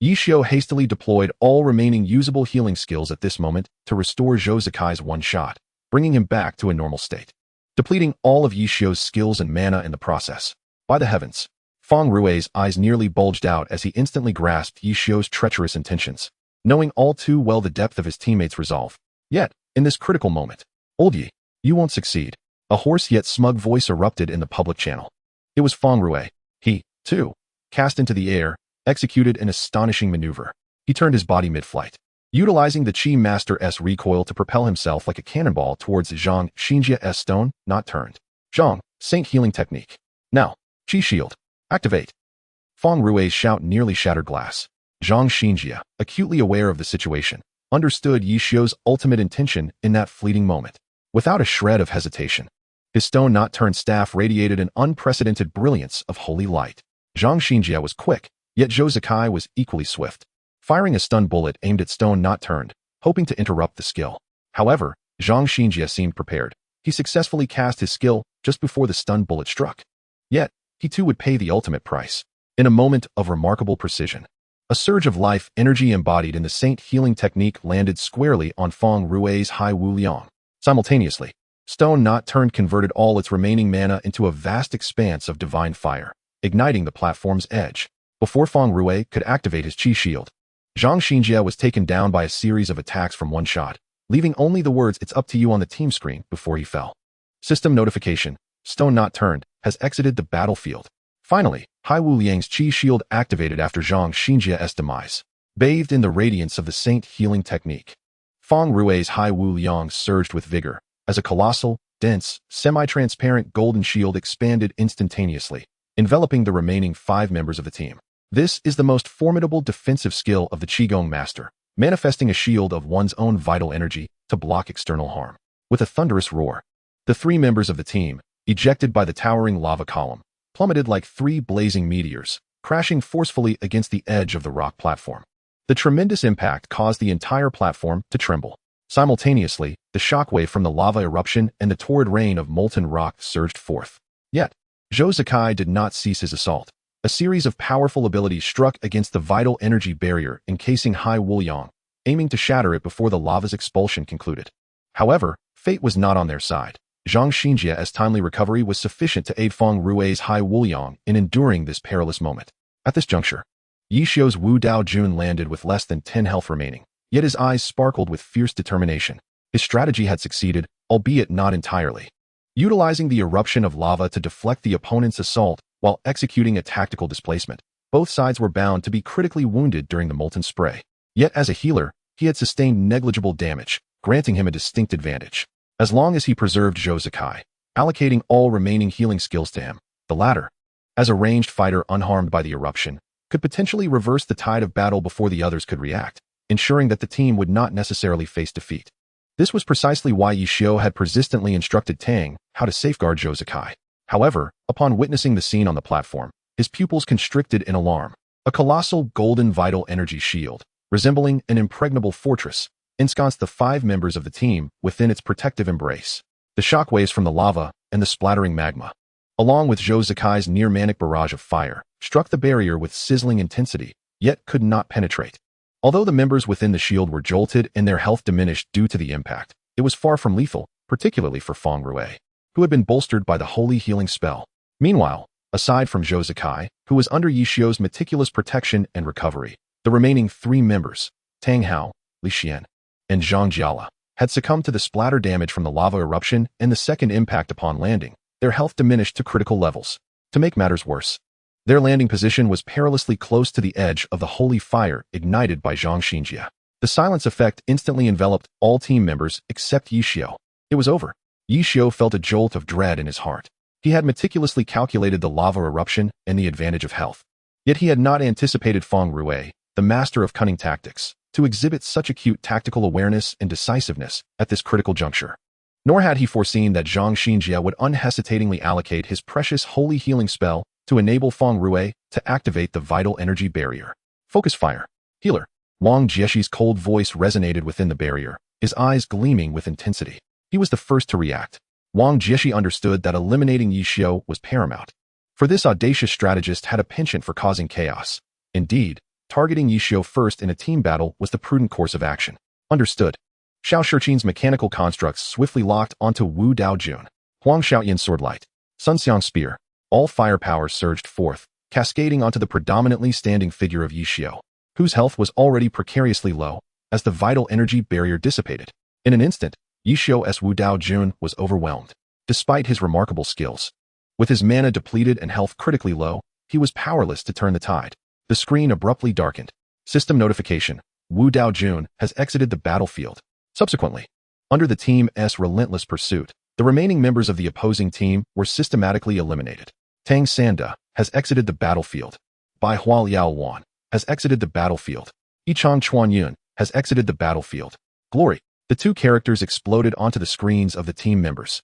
Speaker 1: Yi Xiu hastily deployed all remaining usable healing skills at this moment to restore Zhou Zikai's one shot, bringing him back to a normal state, depleting all of Yi Xiu's skills and mana in the process. By the heavens, Feng Rui's eyes nearly bulged out as he instantly grasped Yi Xiu's treacherous intentions, knowing all too well the depth of his teammates' resolve. Yet, in this critical moment, "Old Yi, you won't succeed." A hoarse yet smug voice erupted in the public channel. It was Feng Rui. He, too, cast into the air, executed an astonishing maneuver. He turned his body mid-flight, utilizing the Chi Master's recoil to propel himself like a cannonball towards Zhang Xinjia's stone, not turned. Zhang, Saint Healing Technique. Now, Chi Shield. Activate. Feng Rui's shout nearly shattered glass. Zhang Xinjia, acutely aware of the situation, understood Yi Xiu's ultimate intention in that fleeting moment. Without a shred of hesitation, his stone not-turned staff radiated an unprecedented brilliance of holy light. Zhang Xinjia was quick, Yet Zhou Zikai was equally swift, firing a stun bullet aimed at stone not turned, hoping to interrupt the skill. However, Zhang Xinjie seemed prepared. He successfully cast his skill just before the stun bullet struck. Yet, he too would pay the ultimate price. In a moment of remarkable precision, a surge of life energy embodied in the Saint healing technique landed squarely on Feng Rui's Hai Wu Liang. Simultaneously, stone not turned converted all its remaining mana into a vast expanse of divine fire, igniting the platform's edge. Before Feng Rui could activate his chi shield, Zhang Xinjie was taken down by a series of attacks from one shot, leaving only the words "It's up to you" on the team screen before he fell. System notification: Stone not turned has exited the battlefield. Finally, Hai Wu Liang's chi shield activated after Zhang Xinjie's demise. Bathed in the radiance of the Saint healing technique, Feng Rui's Hai Wu Liang surged with vigor, as a colossal, dense, semi-transparent golden shield expanded instantaneously, enveloping the remaining 5 members of the team. This is the most formidable defensive skill of the Qigong Master, manifesting a shield of one's own vital energy to block external harm. With a thunderous roar, the 3 members of the team, ejected by the towering lava column, plummeted like 3 blazing meteors, crashing forcefully against the edge of the rock platform. The tremendous impact caused the entire platform to tremble. Simultaneously, the shockwave from the lava eruption and the torrid rain of molten rock surged forth. Yet, Zhou Zikai did not cease his assault. A series of powerful abilities struck against the vital energy barrier encasing Hai Wu Liang, aiming to shatter it before the lava's expulsion concluded. However, fate was not on their side. Zhang Xinjie's timely recovery was sufficient to aid Feng Rui's Hai Wu Liang in enduring this perilous moment. At this juncture, Yi Xiu's Wu Dao Jun landed with less than 10 health remaining, yet his eyes sparkled with fierce determination. His strategy had succeeded, albeit not entirely. Utilizing the eruption of lava to deflect the opponent's assault while executing a tactical displacement, both sides were bound to be critically wounded during the molten spray. Yet as a healer, he had sustained negligible damage, granting him a distinct advantage. As long as he preserved Zhou Zikai, allocating all remaining healing skills to him, the latter, as a ranged fighter unharmed by the eruption, could potentially reverse the tide of battle before the others could react, ensuring that the team would not necessarily face defeat. This was precisely why Yi Xiu had persistently instructed Tang how to safeguard Zhou Zikai. However, upon witnessing the scene on the platform, his pupils constricted in alarm. A colossal golden vital energy shield, resembling an impregnable fortress, ensconced the 5 members of the team within its protective embrace. The shockwaves from the lava and the splattering magma, along with Zhou Zikai's near-manic barrage of fire, struck the barrier with sizzling intensity, yet could not penetrate. Although the members within the shield were jolted and their health diminished due to the impact, it was far from lethal, particularly for Feng Rui, who had been bolstered by the holy healing spell. Meanwhile, aside from Zhou Zikai, who was under Yi Xiu's meticulous protection and recovery, the remaining 3 members, Tang Hao, Li Xian, and Zhang Jiala, had succumbed to the splatter damage from the lava eruption and the second impact upon landing. Their health diminished to critical levels. To make matters worse, their landing position was perilously close to the edge of the holy fire ignited by Zhang Xinjie. The silence effect instantly enveloped all team members except Yi Xiu. It was over. Yi Xiu felt a jolt of dread in his heart. He had meticulously calculated the lava eruption and the advantage of health. Yet he had not anticipated Feng Rui, the master of cunning tactics, to exhibit such acute tactical awareness and decisiveness at this critical juncture. Nor had he foreseen that Zhang Xinjie would unhesitatingly allocate his precious holy healing spell to enable Feng Rui to activate the vital energy barrier. Focus fire. Healer. Wang Jieshi's cold voice resonated within the barrier, his eyes gleaming with intensity. He was the first to react. Wang Jieshi understood that eliminating Yi Xiu was paramount. For this audacious strategist had a penchant for causing chaos. Indeed, targeting Yi Xiu first in a team battle was the prudent course of action. Understood. Xiao Shiqing's mechanical constructs swiftly locked onto Wu Dao Jun. Huang Xiaoyan's swordlight, Sun Xiang spear, all firepower surged forth, cascading onto the predominantly standing figure of Yi Xiu, whose health was already precariously low as the vital energy barrier dissipated. In an instant, Yi Xiu's Wu Dao Jun was overwhelmed. Despite his remarkable skills, with his mana depleted and health critically low, he was powerless to turn the tide. The screen abruptly darkened. System notification: Wu Dao Jun has exited the battlefield. Subsequently, under the team's relentless pursuit, the remaining members of the opposing team were systematically eliminated. Tang Sanda has exited the battlefield. Bai Hua Liao Wan has exited the battlefield. Yichang Chuanyun has exited the battlefield. Glory. The 2 characters exploded onto the screens of the team members.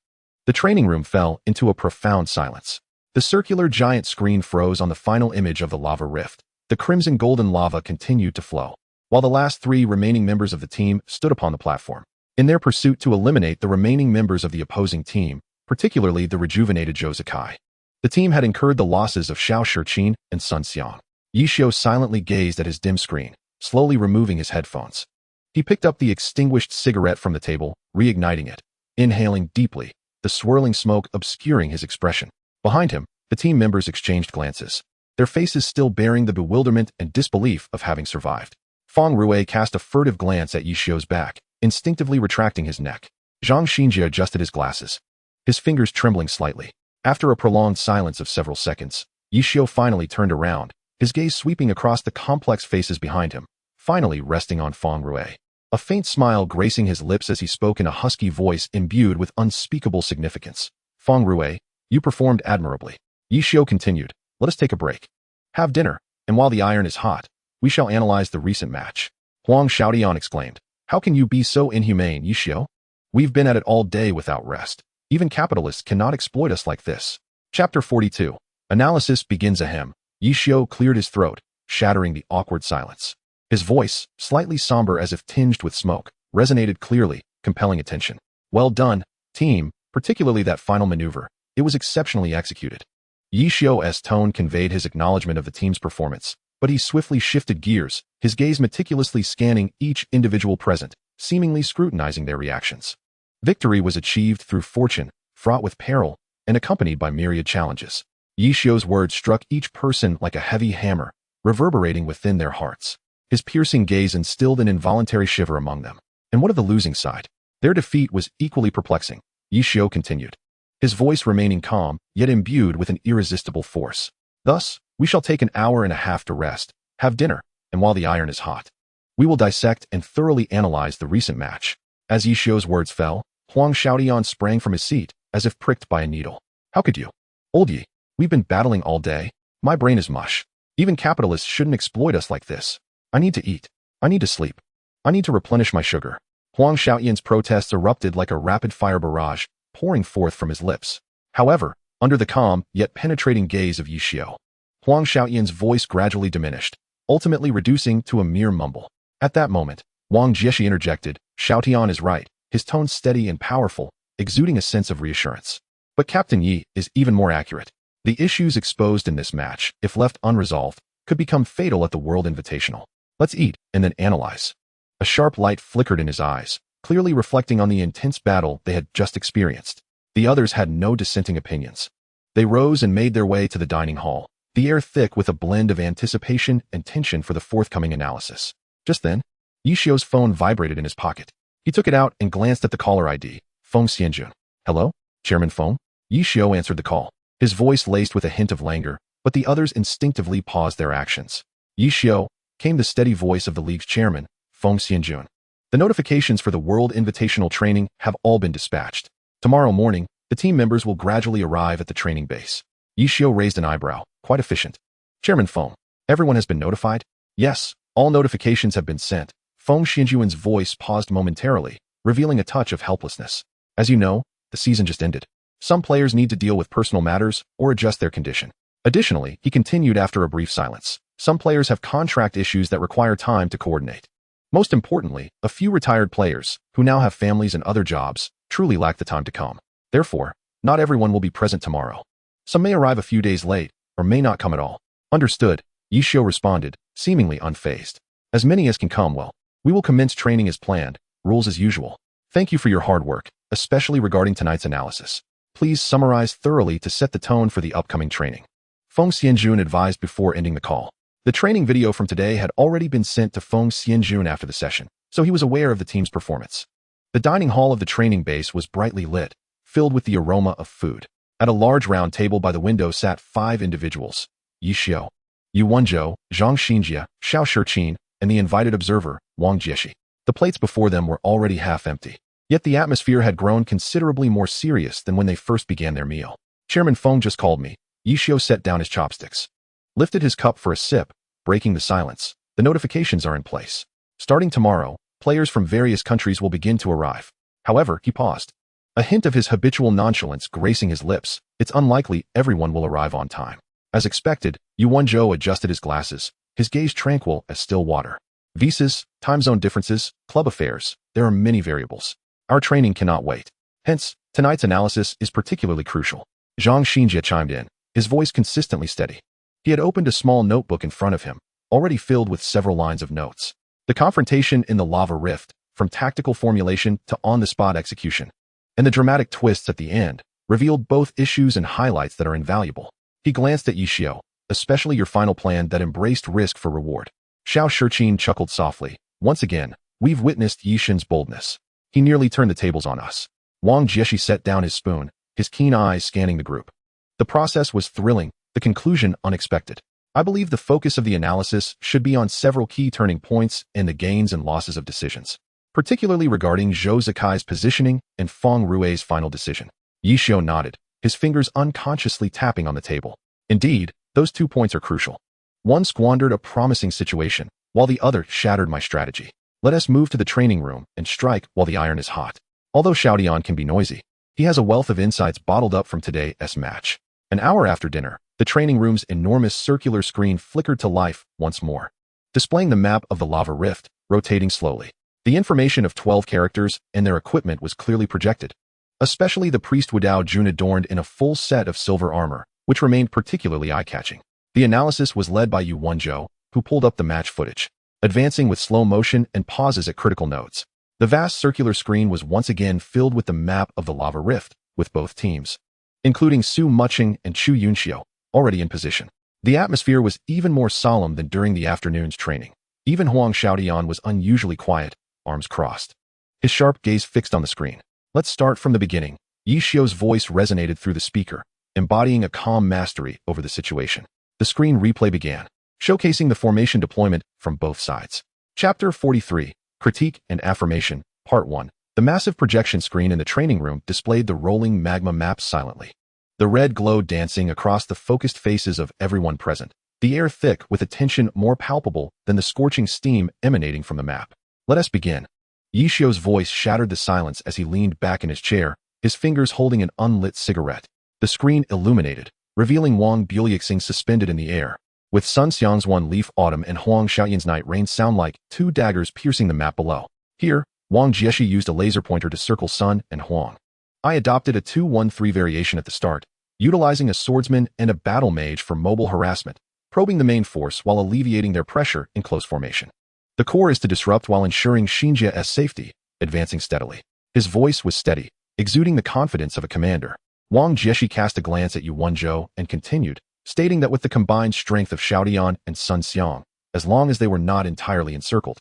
Speaker 1: The training room fell into a profound silence. The circular giant screen froze on the final image of the lava rift, The crimson-golden lava continued to flow, while the last 3 remaining members of the team stood upon the platform. In their pursuit to eliminate the remaining members of the opposing team, particularly the rejuvenated Zhou Zikai, the team had incurred the losses of Xiao Shiqin and Sun Xiang. Yi Xiu silently gazed at his dim screen, slowly removing his headphones. He picked up the extinguished cigarette from the table, reigniting it, inhaling deeply, the swirling smoke obscuring his expression. Behind him, the team members exchanged glances, their faces still bearing the bewilderment and disbelief of having survived. Feng Rue cast a furtive glance at Yi Xiu's back, instinctively retracting his neck. Zhang Xinjie adjusted his glasses, his fingers trembling slightly. After a prolonged silence of several seconds, Yi Xiu finally turned around, his gaze sweeping across the complex faces behind him, finally resting on Feng Rue. A faint smile gracing his lips as he spoke in a husky voice imbued with unspeakable significance. Feng Rue, you performed admirably. Yi Xiu continued, let us take a break. Have dinner, and while the iron is hot, we shall analyze the recent match. Huang Xiaotian exclaimed, how can you be so inhumane, Yi Xiu? We've been at it all day without rest. Even capitalists cannot exploit us like this. Chapter 42. Analysis begins ahem. Yi Xiu cleared his throat, shattering the awkward silence. His voice, slightly somber as if tinged with smoke, resonated clearly, compelling attention. Well done, team, particularly that final maneuver. It was exceptionally executed. Yi Xiu's tone conveyed his acknowledgement of the team's performance, but he swiftly shifted gears, his gaze meticulously scanning each individual present, seemingly scrutinizing their reactions. Victory was achieved through fortune, fraught with peril, and accompanied by myriad challenges. Yi Xiu's words struck each person like a heavy hammer, reverberating within their hearts. His piercing gaze instilled an involuntary shiver among them. And what of the losing side? Their defeat was equally perplexing. Yi Xiu continued, his voice remaining calm, yet imbued with an irresistible force. Thus, we shall take an hour and a half to rest, have dinner, and while the iron is hot, we will dissect and thoroughly analyze the recent match. As Yi Xiu's words fell, Huang Xiaotian sprang from his seat, as if pricked by a needle. How could you? Old Yi, we've been battling all day. My brain is mush. Even capitalists shouldn't exploit us like this. I need to eat. I need to sleep. I need to replenish my sugar. Huang Xiaotian's protests erupted like a rapid-fire barrage, pouring forth from his lips. However, under the calm, yet penetrating gaze of Yi Xiu, Huang Xiaotian's voice gradually diminished, ultimately reducing to a mere mumble. At that moment, Wang Jieshi interjected, Xiaotian is right, his tone steady and powerful, exuding a sense of reassurance. But Captain Yi is even more accurate. The issues exposed in this match, if left unresolved, could become fatal at the World Invitational. Let's eat, and then analyze. A sharp light flickered in his eyes, clearly reflecting on the intense battle they had just experienced. The others had no dissenting opinions. They rose and made their way to the dining hall, the air thick with a blend of anticipation and tension for the forthcoming analysis. Just then, Yi Xiu's phone vibrated in his pocket. He took it out and glanced at the caller ID, Feng Xianjun. Hello, Chairman Feng? Yi Xiu answered the call, his voice laced with a hint of languor, but the others instinctively paused their actions. Yi Xiu, came the steady voice of the league's chairman, Feng Xianjun. The notifications for the World Invitational training have all been dispatched. Tomorrow morning, the team members will gradually arrive at the training base. Yi Xiu raised an eyebrow, quite efficient. Chairman Feng, everyone has been notified? Yes, all notifications have been sent. Feng Xianjuan's voice paused momentarily, revealing a touch of helplessness. As you know, the season just ended. Some players need to deal with personal matters or adjust their condition. Additionally, he continued after a brief silence, some players have contract issues that require time to coordinate. Most importantly, a few retired players, who now have families and other jobs, truly lack the time to come. Therefore, not everyone will be present tomorrow. Some may arrive a few days late, or may not come at all. Understood, Yi Xiu responded, seemingly unfazed. As many as can come, well, we will commence training as planned, rules as usual. Thank you for your hard work, especially regarding tonight's analysis. Please summarize thoroughly to set the tone for the upcoming training. Feng Xianjun advised before ending the call. The training video from today had already been sent to Feng Xianjun after the session, so he was aware of the team's performance. The dining hall of the training base was brightly lit, filled with the aroma of food. At a large round table by the window sat 5 individuals: Yi Xiu, Yu Wenzhou, Zhang Xinjie, Xiao Shiqin, and the invited observer, Wang Jieshi. The plates before them were already half empty. Yet the atmosphere had grown considerably more serious than when they first began their meal. Chairman Feng just called me. Yi Xiu set down his chopsticks, lifted his cup for a sip, breaking the silence. The notifications are in place. Starting tomorrow, players from various countries will begin to arrive. However, he paused, a hint of his habitual nonchalance gracing his lips. It's unlikely everyone will arrive on time. As expected, Yu Wenzhou adjusted his glasses, his gaze tranquil as still water. Visas, time zone differences, club affairs, there are many variables. Our training cannot wait. Hence, tonight's analysis is particularly crucial. Zhang Xinjie chimed in, his voice consistently steady. He had opened a small notebook in front of him, already filled with several lines of notes. The confrontation in the lava rift, from tactical formulation to on-the-spot execution, and the dramatic twists at the end, revealed both issues and highlights that are invaluable. He glanced at Yishio, especially your final plan that embraced risk for reward. Xiao Shiqin chuckled softly. Once again, we've witnessed Yishin's boldness. He nearly turned the tables on us. Wang Jieshi set down his spoon, his keen eyes scanning the group. The process was thrilling, the conclusion unexpected. I believe the focus of the analysis should be on several key turning points and the gains and losses of decisions, particularly regarding Zhou Zikai's positioning and Feng Rui's final decision. Yishio nodded, his fingers unconsciously tapping on the table. Indeed, those 2 points are crucial. One squandered a promising situation, while the other shattered my strategy. Let us move to the training room and strike while the iron is hot. Although Xiaodian can be noisy, he has a wealth of insights bottled up from today's match. An hour after dinner, the training room's enormous circular screen flickered to life once more, displaying the map of the lava rift, rotating slowly. The information of 12 characters and their equipment was clearly projected, especially the priest Wadao Jun adorned in a full set of silver armor, which remained particularly eye-catching. The analysis was led by Yu Wenzhou, who pulled up the match footage, advancing with slow motion and pauses at critical notes. The vast circular screen was once again filled with the map of the lava rift, with both teams, including Su Muqing and Chu Yunxiu, already in position. The atmosphere was even more solemn than during the afternoon's training. Even Huang Xiaodian was unusually quiet, arms crossed, his sharp gaze fixed on the screen. Let's start from the beginning. Yishio's voice resonated through the speaker, embodying a calm mastery over the situation. The screen replay began, showcasing the formation deployment from both sides. Chapter 43, Critique and Affirmation, Part 1. The massive projection screen in the training room displayed the rolling magma maps silently. The red glow dancing across the focused faces of everyone present, the air thick with a tension more palpable than the scorching steam emanating from the map. Let us begin. Yishio's voice shattered the silence as he leaned back in his chair, his fingers holding an unlit cigarette. The screen illuminated, revealing Wang Buliuxing suspended in the air, with Sun Xiang's One Leaf Autumn and Huang Xiaoyan's Night Rain sound like 2 daggers piercing the map below. Here, Wang Jieshi used a laser pointer to circle Sun and Huang. I adopted a 2-1-3 variation at the start, utilizing a swordsman and a battle mage for mobile harassment, probing the main force while alleviating their pressure in close formation. The core is to disrupt while ensuring Xinjia's safety, advancing steadily. His voice was steady, exuding the confidence of a commander. Wang Jieshi cast a glance at Yu Wenzhou and continued, stating that with the combined strength of Xiaodian and Sun Xiang, as long as they were not entirely encircled,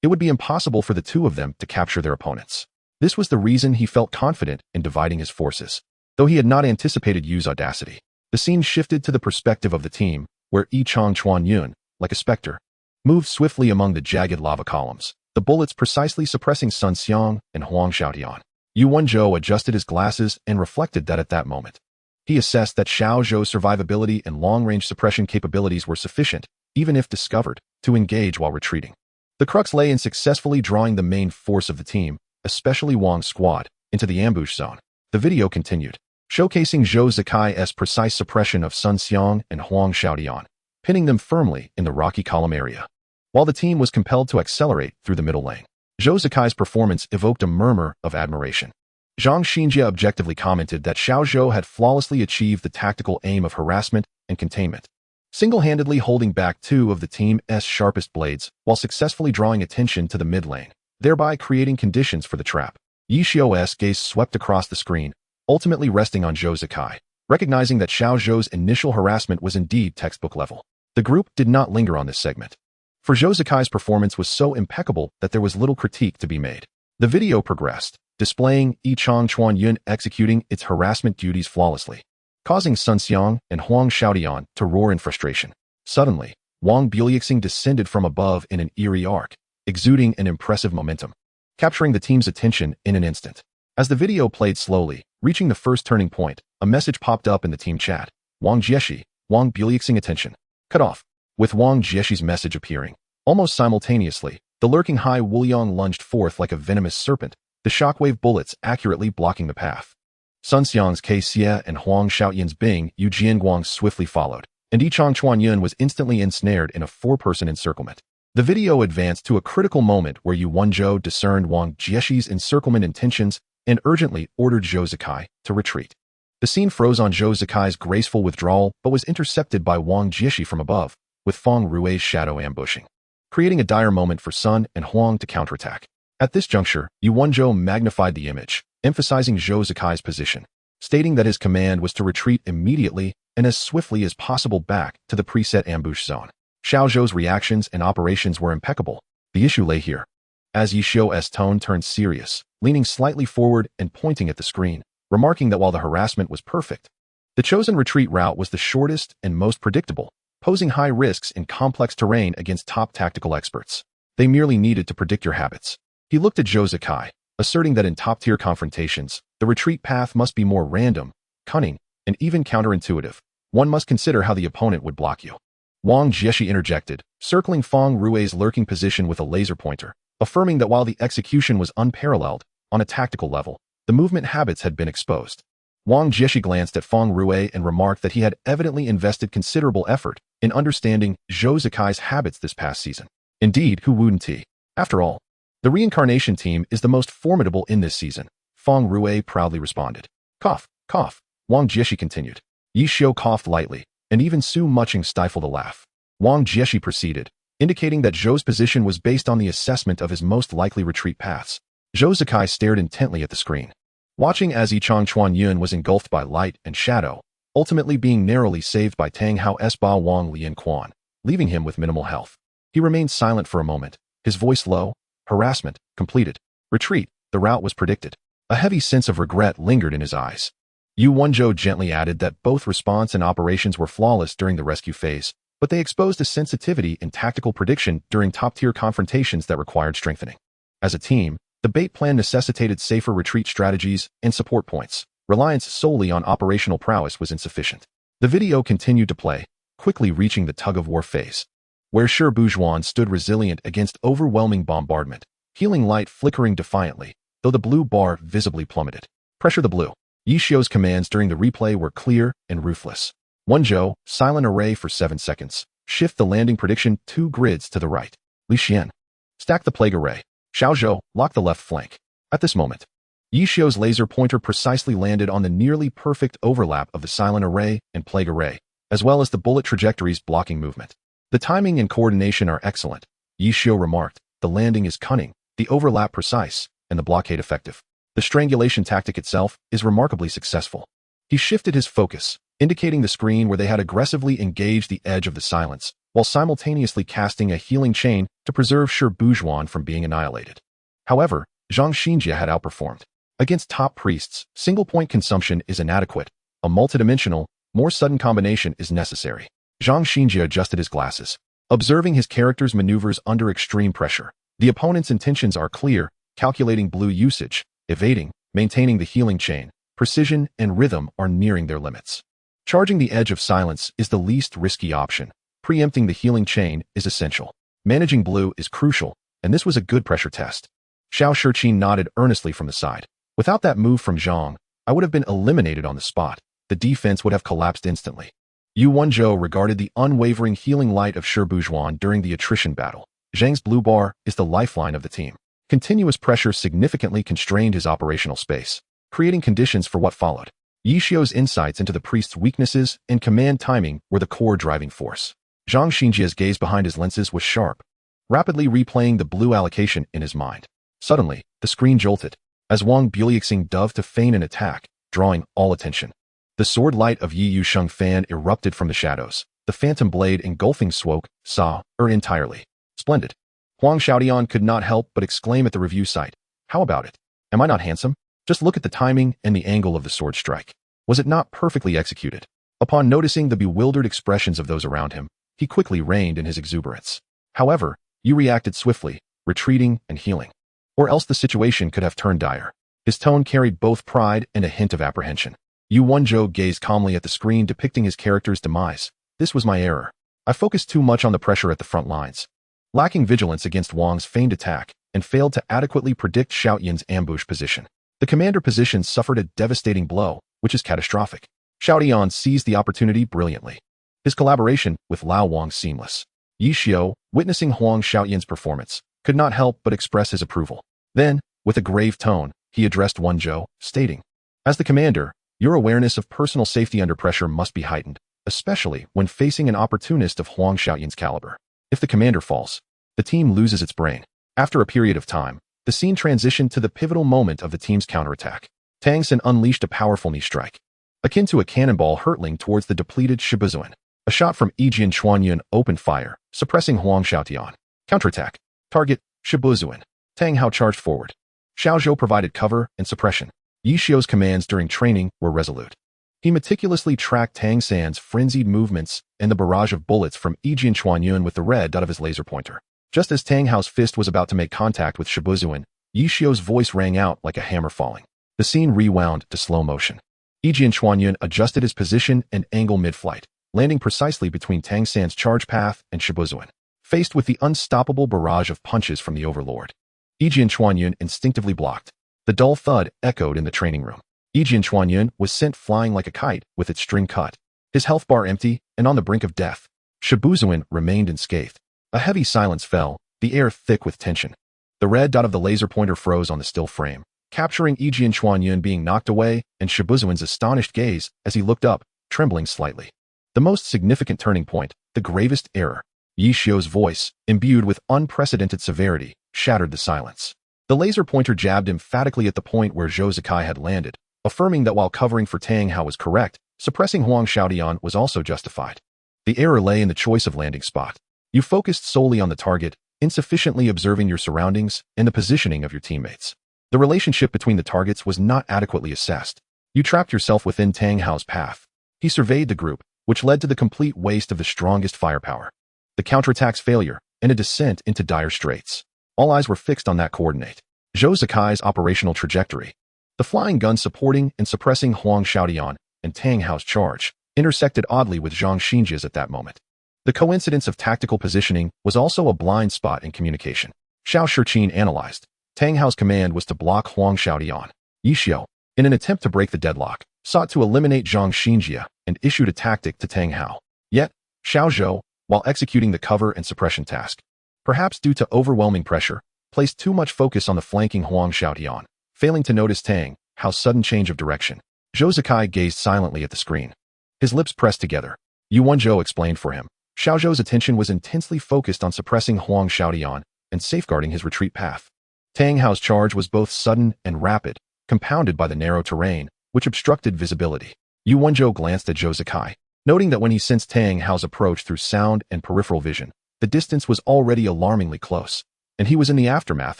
Speaker 1: it would be impossible for the 2 of them to capture their opponents. This was the reason he felt confident in dividing his forces. Though he had not anticipated Yu's audacity, the scene shifted to the perspective of the team, where Yichang Chuanyun, like a specter, moved swiftly among the jagged lava columns, the bullets precisely suppressing Sun Xiang and Huang Xiaodian. Yu Wenzhou adjusted his glasses and reflected that at that moment, he assessed that Xiao Zhou's survivability and long-range suppression capabilities were sufficient, even if discovered, to engage while retreating. The crux lay in successfully drawing the main force of the team, especially Wang's squad, into the ambush zone. The video continued, showcasing Zhou Zikai's precise suppression of Sun Xiang and Huang Xiaodian, pinning them firmly in the rocky column area. While the team was compelled to accelerate through the middle lane, Zhou Zikai's performance evoked a murmur of admiration. Zhang Xinjie objectively commented that Xiao Zhou had flawlessly achieved the tactical aim of harassment and containment, single-handedly holding back 2 of the team's sharpest blades while successfully drawing attention to the mid lane, thereby creating conditions for the trap. Yishio's gaze swept across the screen, ultimately resting on Zhou Zikai, recognizing that Xiao Zhou's initial harassment was indeed textbook level. The group did not linger on this segment, for Zhou Zikai's performance was so impeccable that there was little critique to be made. The video progressed, displaying Yichang Chuanyun executing its harassment duties flawlessly, causing Sun Xiang and Huang Xiaodian to roar in frustration. Suddenly, Wang Buliuxing descended from above in an eerie arc, exuding an impressive momentum, capturing the team's attention in an instant. As the video played slowly, reaching the first turning point, a message popped up in the team chat. Wang Jieshi, Wang Buliuxing attention. Cut off. With Wang Jieshi's message appearing, almost simultaneously, the lurking Hai Wuliang lunged forth like a venomous serpent, the shockwave bullets accurately blocking the path. Sun Xiang's Ke Xie and Huang Xiaoyan's Bing Yu Jianguang swiftly followed, and Yichang Chuanyun was instantly ensnared in a four-person encirclement. The video advanced to a critical moment where Yu Wenzhou discerned Wang Jieshi's encirclement intentions and urgently ordered Zhou Zikai to retreat. The scene froze on Zhou Zikai's graceful withdrawal but was intercepted by Wang Jieshi from above, with Feng Rui's shadow ambushing, creating a dire moment for Sun and Huang to counterattack. At this juncture, Yu Wenzhou magnified the image, emphasizing Zhou Zikai's position, stating that his command was to retreat immediately and as swiftly as possible back to the preset ambush zone. Xiao Zhou's reactions and operations were impeccable. The issue lay here. As Yi Xiu's tone turned serious, leaning slightly forward and pointing at the screen, remarking that while the harassment was perfect, the chosen retreat route was the shortest and most predictable, posing high risks in complex terrain against top tactical experts. They merely needed to predict your habits. He looked at Zhou Zikai, asserting that in top-tier confrontations, the retreat path must be more random, cunning, and even counterintuitive. One must consider how the opponent would block you. Wang Jieshi interjected, circling Feng Rui's lurking position with a laser pointer, affirming that while the execution was unparalleled, on a tactical level, the movement habits had been exposed. Wang Jieshi glanced at Feng Rui and remarked that he had evidently invested considerable effort in understanding Zhou Zikai's habits this past season. Indeed, who wouldn't he? After all, the reincarnation team is the most formidable in this season, Feng Rui proudly responded. Cough, cough, Wang Jieshi continued. Yi Xiu coughed lightly, and even Su Muching stifled a laugh. Wang Jieshi proceeded, indicating that Zhou's position was based on the assessment of his most likely retreat paths. Zhou Zikai stared intently at the screen, watching as Yichang Chuanyun was engulfed by light and shadow, ultimately being narrowly saved by Tang Hao's Ba Wang Lian Quan, leaving him with minimal health. He remained silent for a moment, his voice low. Harassment, completed. Retreat, the route was predicted. A heavy sense of regret lingered in his eyes. Yu Wenzhou gently added that both response and operations were flawless during the rescue phase, but they exposed a sensitivity in tactical prediction during top-tier confrontations that required strengthening. As a team, the bait plan necessitated safer retreat strategies and support points. Reliance solely on operational prowess was insufficient. The video continued to play, quickly reaching the tug-of-war phase, where Shi Bujuan stood resilient against overwhelming bombardment, healing light flickering defiantly, though the blue bar visibly plummeted. Pressure the blue. Yi Xiu's commands during the replay were clear and ruthless. Wenzhou, silent array for 7 seconds. Shift the landing prediction 2 grids to the right. Li Xian, stack the plague array. Xiao Zhou, lock the left flank. At this moment, Yi Xiu's laser pointer precisely landed on the nearly perfect overlap of the silent array and plague array, as well as the bullet trajectories blocking movement. The timing and coordination are excellent, Yi Xiu remarked. The landing is cunning, the overlap precise, and the blockade effective. The strangulation tactic itself is remarkably successful. He shifted his focus, indicating the screen where they had aggressively engaged the edge of the silence, while simultaneously casting a healing chain to preserve Shi Bujuan from being annihilated. However, Zhang Xinjie had outperformed. Against top priests, single-point consumption is inadequate. A multidimensional, more sudden combination is necessary. Zhang Xinjie adjusted his glasses, observing his character's maneuvers under extreme pressure. The opponent's intentions are clear, calculating blue usage, evading, maintaining the healing chain. Precision and rhythm are nearing their limits. Charging the edge of silence is the least risky option. Preempting the healing chain is essential. Managing blue is crucial, and this was a good pressure test. Xiao Shiqin nodded earnestly from the side. Without that move from Zhang, I would have been eliminated on the spot. The defense would have collapsed instantly. Yu Wenzhou regarded the unwavering healing light of Shi Bujuan during the attrition battle. Zhang's blue bar is the lifeline of the team. Continuous pressure significantly constrained his operational space, creating conditions for what followed. Yi Xiu's insights into the priest's weaknesses and command timing were the core driving force. Zhang Xinjie's gaze behind his lenses was sharp, rapidly replaying the blue allocation in his mind. Suddenly, the screen jolted, as Wang Buliuxing dove to feign an attack, drawing all attention. The sword light of Yi Yusheng Fan erupted from the shadows, the phantom blade engulfing Swoke, Sa, entirely. Splendid. Huang Xiaodian could not help but exclaim at the review site. How about it? Am I not handsome? Just look at the timing and the angle of the sword strike. Was it not perfectly executed? Upon noticing the bewildered expressions of those around him, he quickly reined in his exuberance. However, Yu reacted swiftly, retreating and healing. Or else the situation could have turned dire. His tone carried both pride and a hint of apprehension. Yu Wenzhou gazed calmly at the screen depicting his character's demise. This was my error. I focused too much on the pressure at the front lines, lacking vigilance against Wang's feigned attack, and failed to adequately predict Xiaoyan's ambush position. The commander position suffered a devastating blow, which is catastrophic. Xiaoyan seized the opportunity brilliantly. His collaboration with Lao Wang's seamless. Yi Xiao, witnessing Huang Xiaoyan's performance, could not help but express his approval. Then, with a grave tone, he addressed Wen Zhou, stating, "As the commander, your awareness of personal safety under pressure must be heightened, especially when facing an opportunist of Huang Xiaoyan's caliber. If the commander falls, the team loses its brain." After a period of time, the scene transitioned to the pivotal moment of the team's counterattack. Tang Xin unleashed a powerful knee strike, akin to a cannonball hurtling towards the depleted Shibuzuan. A shot from Yijian Chuanyun opened fire, suppressing Huang Xiaotian. Counterattack. Target, Shibuzuan. Tang Hao charged forward. Xiao Zhou provided cover and suppression. Yi Xiao's commands during training were resolute. He meticulously tracked Tang San's frenzied movements and the barrage of bullets from Yijian Chuanyun with the red dot of his laser pointer. Just as Tang Hao's fist was about to make contact with Shibuzuan, Yi Xiao's voice rang out like a hammer falling. The scene rewound to slow motion. Yijian Chuanyun adjusted his position and angle mid-flight, landing precisely between Tang San's charge path and Shibuzuan. Faced with the unstoppable barrage of punches from the Overlord, Yijian Chuanyun instinctively blocked. The dull thud echoed in the training room. Yijian Chuanyun was sent flying like a kite with its string cut, his health bar empty and on the brink of death. Shibuzuan remained unscathed. A heavy silence fell, the air thick with tension. The red dot of the laser pointer froze on the still frame, capturing Yijian Chuanyun being knocked away and Shibuzuan's astonished gaze as he looked up, trembling slightly. The most significant turning point, the gravest error. Yi Xiao's voice, imbued with unprecedented severity, shattered the silence. The laser pointer jabbed emphatically at the point where Zhou Zikai had landed, affirming that while covering for Tang Hao was correct, suppressing Huang Xiaotian was also justified. The error lay in the choice of landing spot. You focused solely on the target, insufficiently observing your surroundings and the positioning of your teammates. The relationship between the targets was not adequately assessed. You trapped yourself within Tang Hao's path. He surveyed the group, which led to the complete waste of the strongest firepower. The counterattack's failure, and a descent into dire straits. All eyes were fixed on that coordinate. Zhou Zikai's operational trajectory. The flying gun supporting and suppressing Huang Xiaotian and Tang Hao's charge intersected oddly with Zhang Xinjia's at that moment. The coincidence of tactical positioning was also a blind spot in communication. Xiao Shiqin analyzed. Tang Hao's command was to block Huang Xiaotian. Yi Xiao, in an attempt to break the deadlock, sought to eliminate Zhang Xinjia and issued a tactic to Tang Hao. Yet, Xiao Zhou, while executing the cover and suppression task, perhaps due to overwhelming pressure, placed too much focus on the flanking Huang Xiaotian, failing to notice Tang Hao's sudden change of direction. Zhou Zikai gazed silently at the screen. His lips pressed together. Yuan Zhou explained for him. Xiao Zhou's attention was intensely focused on suppressing Huang Xiaotian and safeguarding his retreat path. Tang Hao's charge was both sudden and rapid, compounded by the narrow terrain, which obstructed visibility. Yuan Zhou glanced at Zhou Zikai, noting that when he sensed Tang Hao's approach through sound and peripheral vision, the distance was already alarmingly close, and he was in the aftermath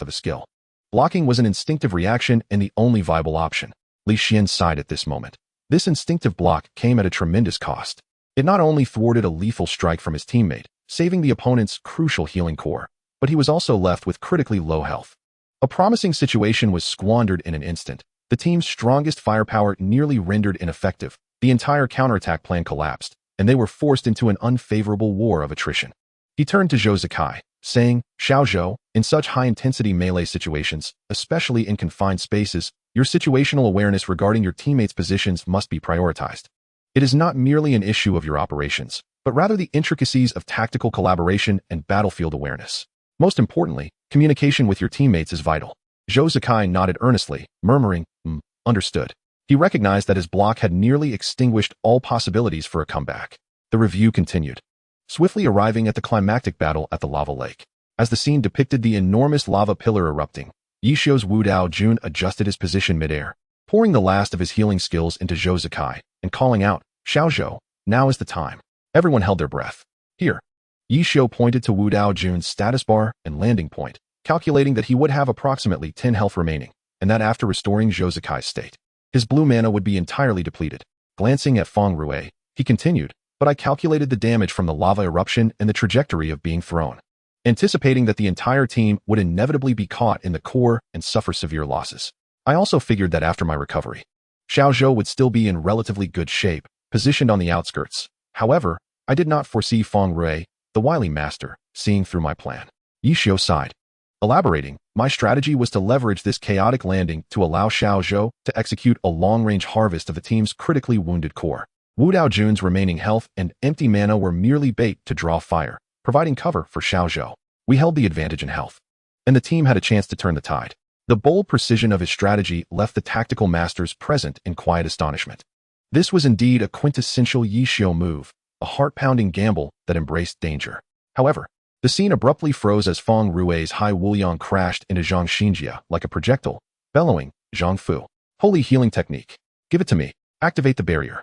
Speaker 1: of a skill. Blocking was an instinctive reaction and the only viable option. Li Xian sighed at this moment. This instinctive block came at a tremendous cost. It not only thwarted a lethal strike from his teammate, saving the opponent's crucial healing core, but he was also left with critically low health. A promising situation was squandered in an instant. The team's strongest firepower nearly rendered ineffective. The entire counterattack plan collapsed, and they were forced into an unfavorable war of attrition. He turned to Zhou Zikai, saying, "Xiao Zhou, in such high-intensity melee situations, especially in confined spaces, your situational awareness regarding your teammates' positions must be prioritized. It is not merely an issue of your operations, but rather the intricacies of tactical collaboration and battlefield awareness. Most importantly, communication with your teammates is vital." Zhou Zikai nodded earnestly, murmuring, understood. He recognized that his block had nearly extinguished all possibilities for a comeback. The review continued, swiftly arriving at the climactic battle at the lava lake. As the scene depicted the enormous lava pillar erupting, Yi Xiao's Wu Dao Jun adjusted his position midair, pouring the last of his healing skills into Zhou Zikai, and calling out, "Xiao Zhou, now is the time." Everyone held their breath. Here. Yi Xiao pointed to Wu Dao Jun's status bar and landing point, calculating that he would have approximately 10 health remaining, and that after restoring Zhou Zikai's state, his blue mana would be entirely depleted. Glancing at Feng Rui, he continued, "But I calculated the damage from the lava eruption and the trajectory of being thrown, anticipating that the entire team would inevitably be caught in the core and suffer severe losses. I also figured that after my recovery, Xiao Zhou would still be in relatively good shape, positioned on the outskirts. However, I did not foresee Feng Rui, the wily master, seeing through my plan." Yi Xiao sighed. Elaborating, "My strategy was to leverage this chaotic landing to allow Xiao Zhou to execute a long-range harvest of the team's critically wounded core. Wu Daojun's remaining health and empty mana were merely bait to draw fire, providing cover for Xiao Zhou. We held the advantage in health, and the team had a chance to turn the tide. The bold precision of his strategy left the tactical masters present in quiet astonishment. This was indeed a quintessential Yi Xiu move, a heart-pounding gamble that embraced danger. However, the scene abruptly froze as Feng Rui's Hai Wuliang crashed into Zhang Xinjia like a projectile, bellowing, "Zhang Fu! Holy healing technique! Give it to me! Activate the barrier!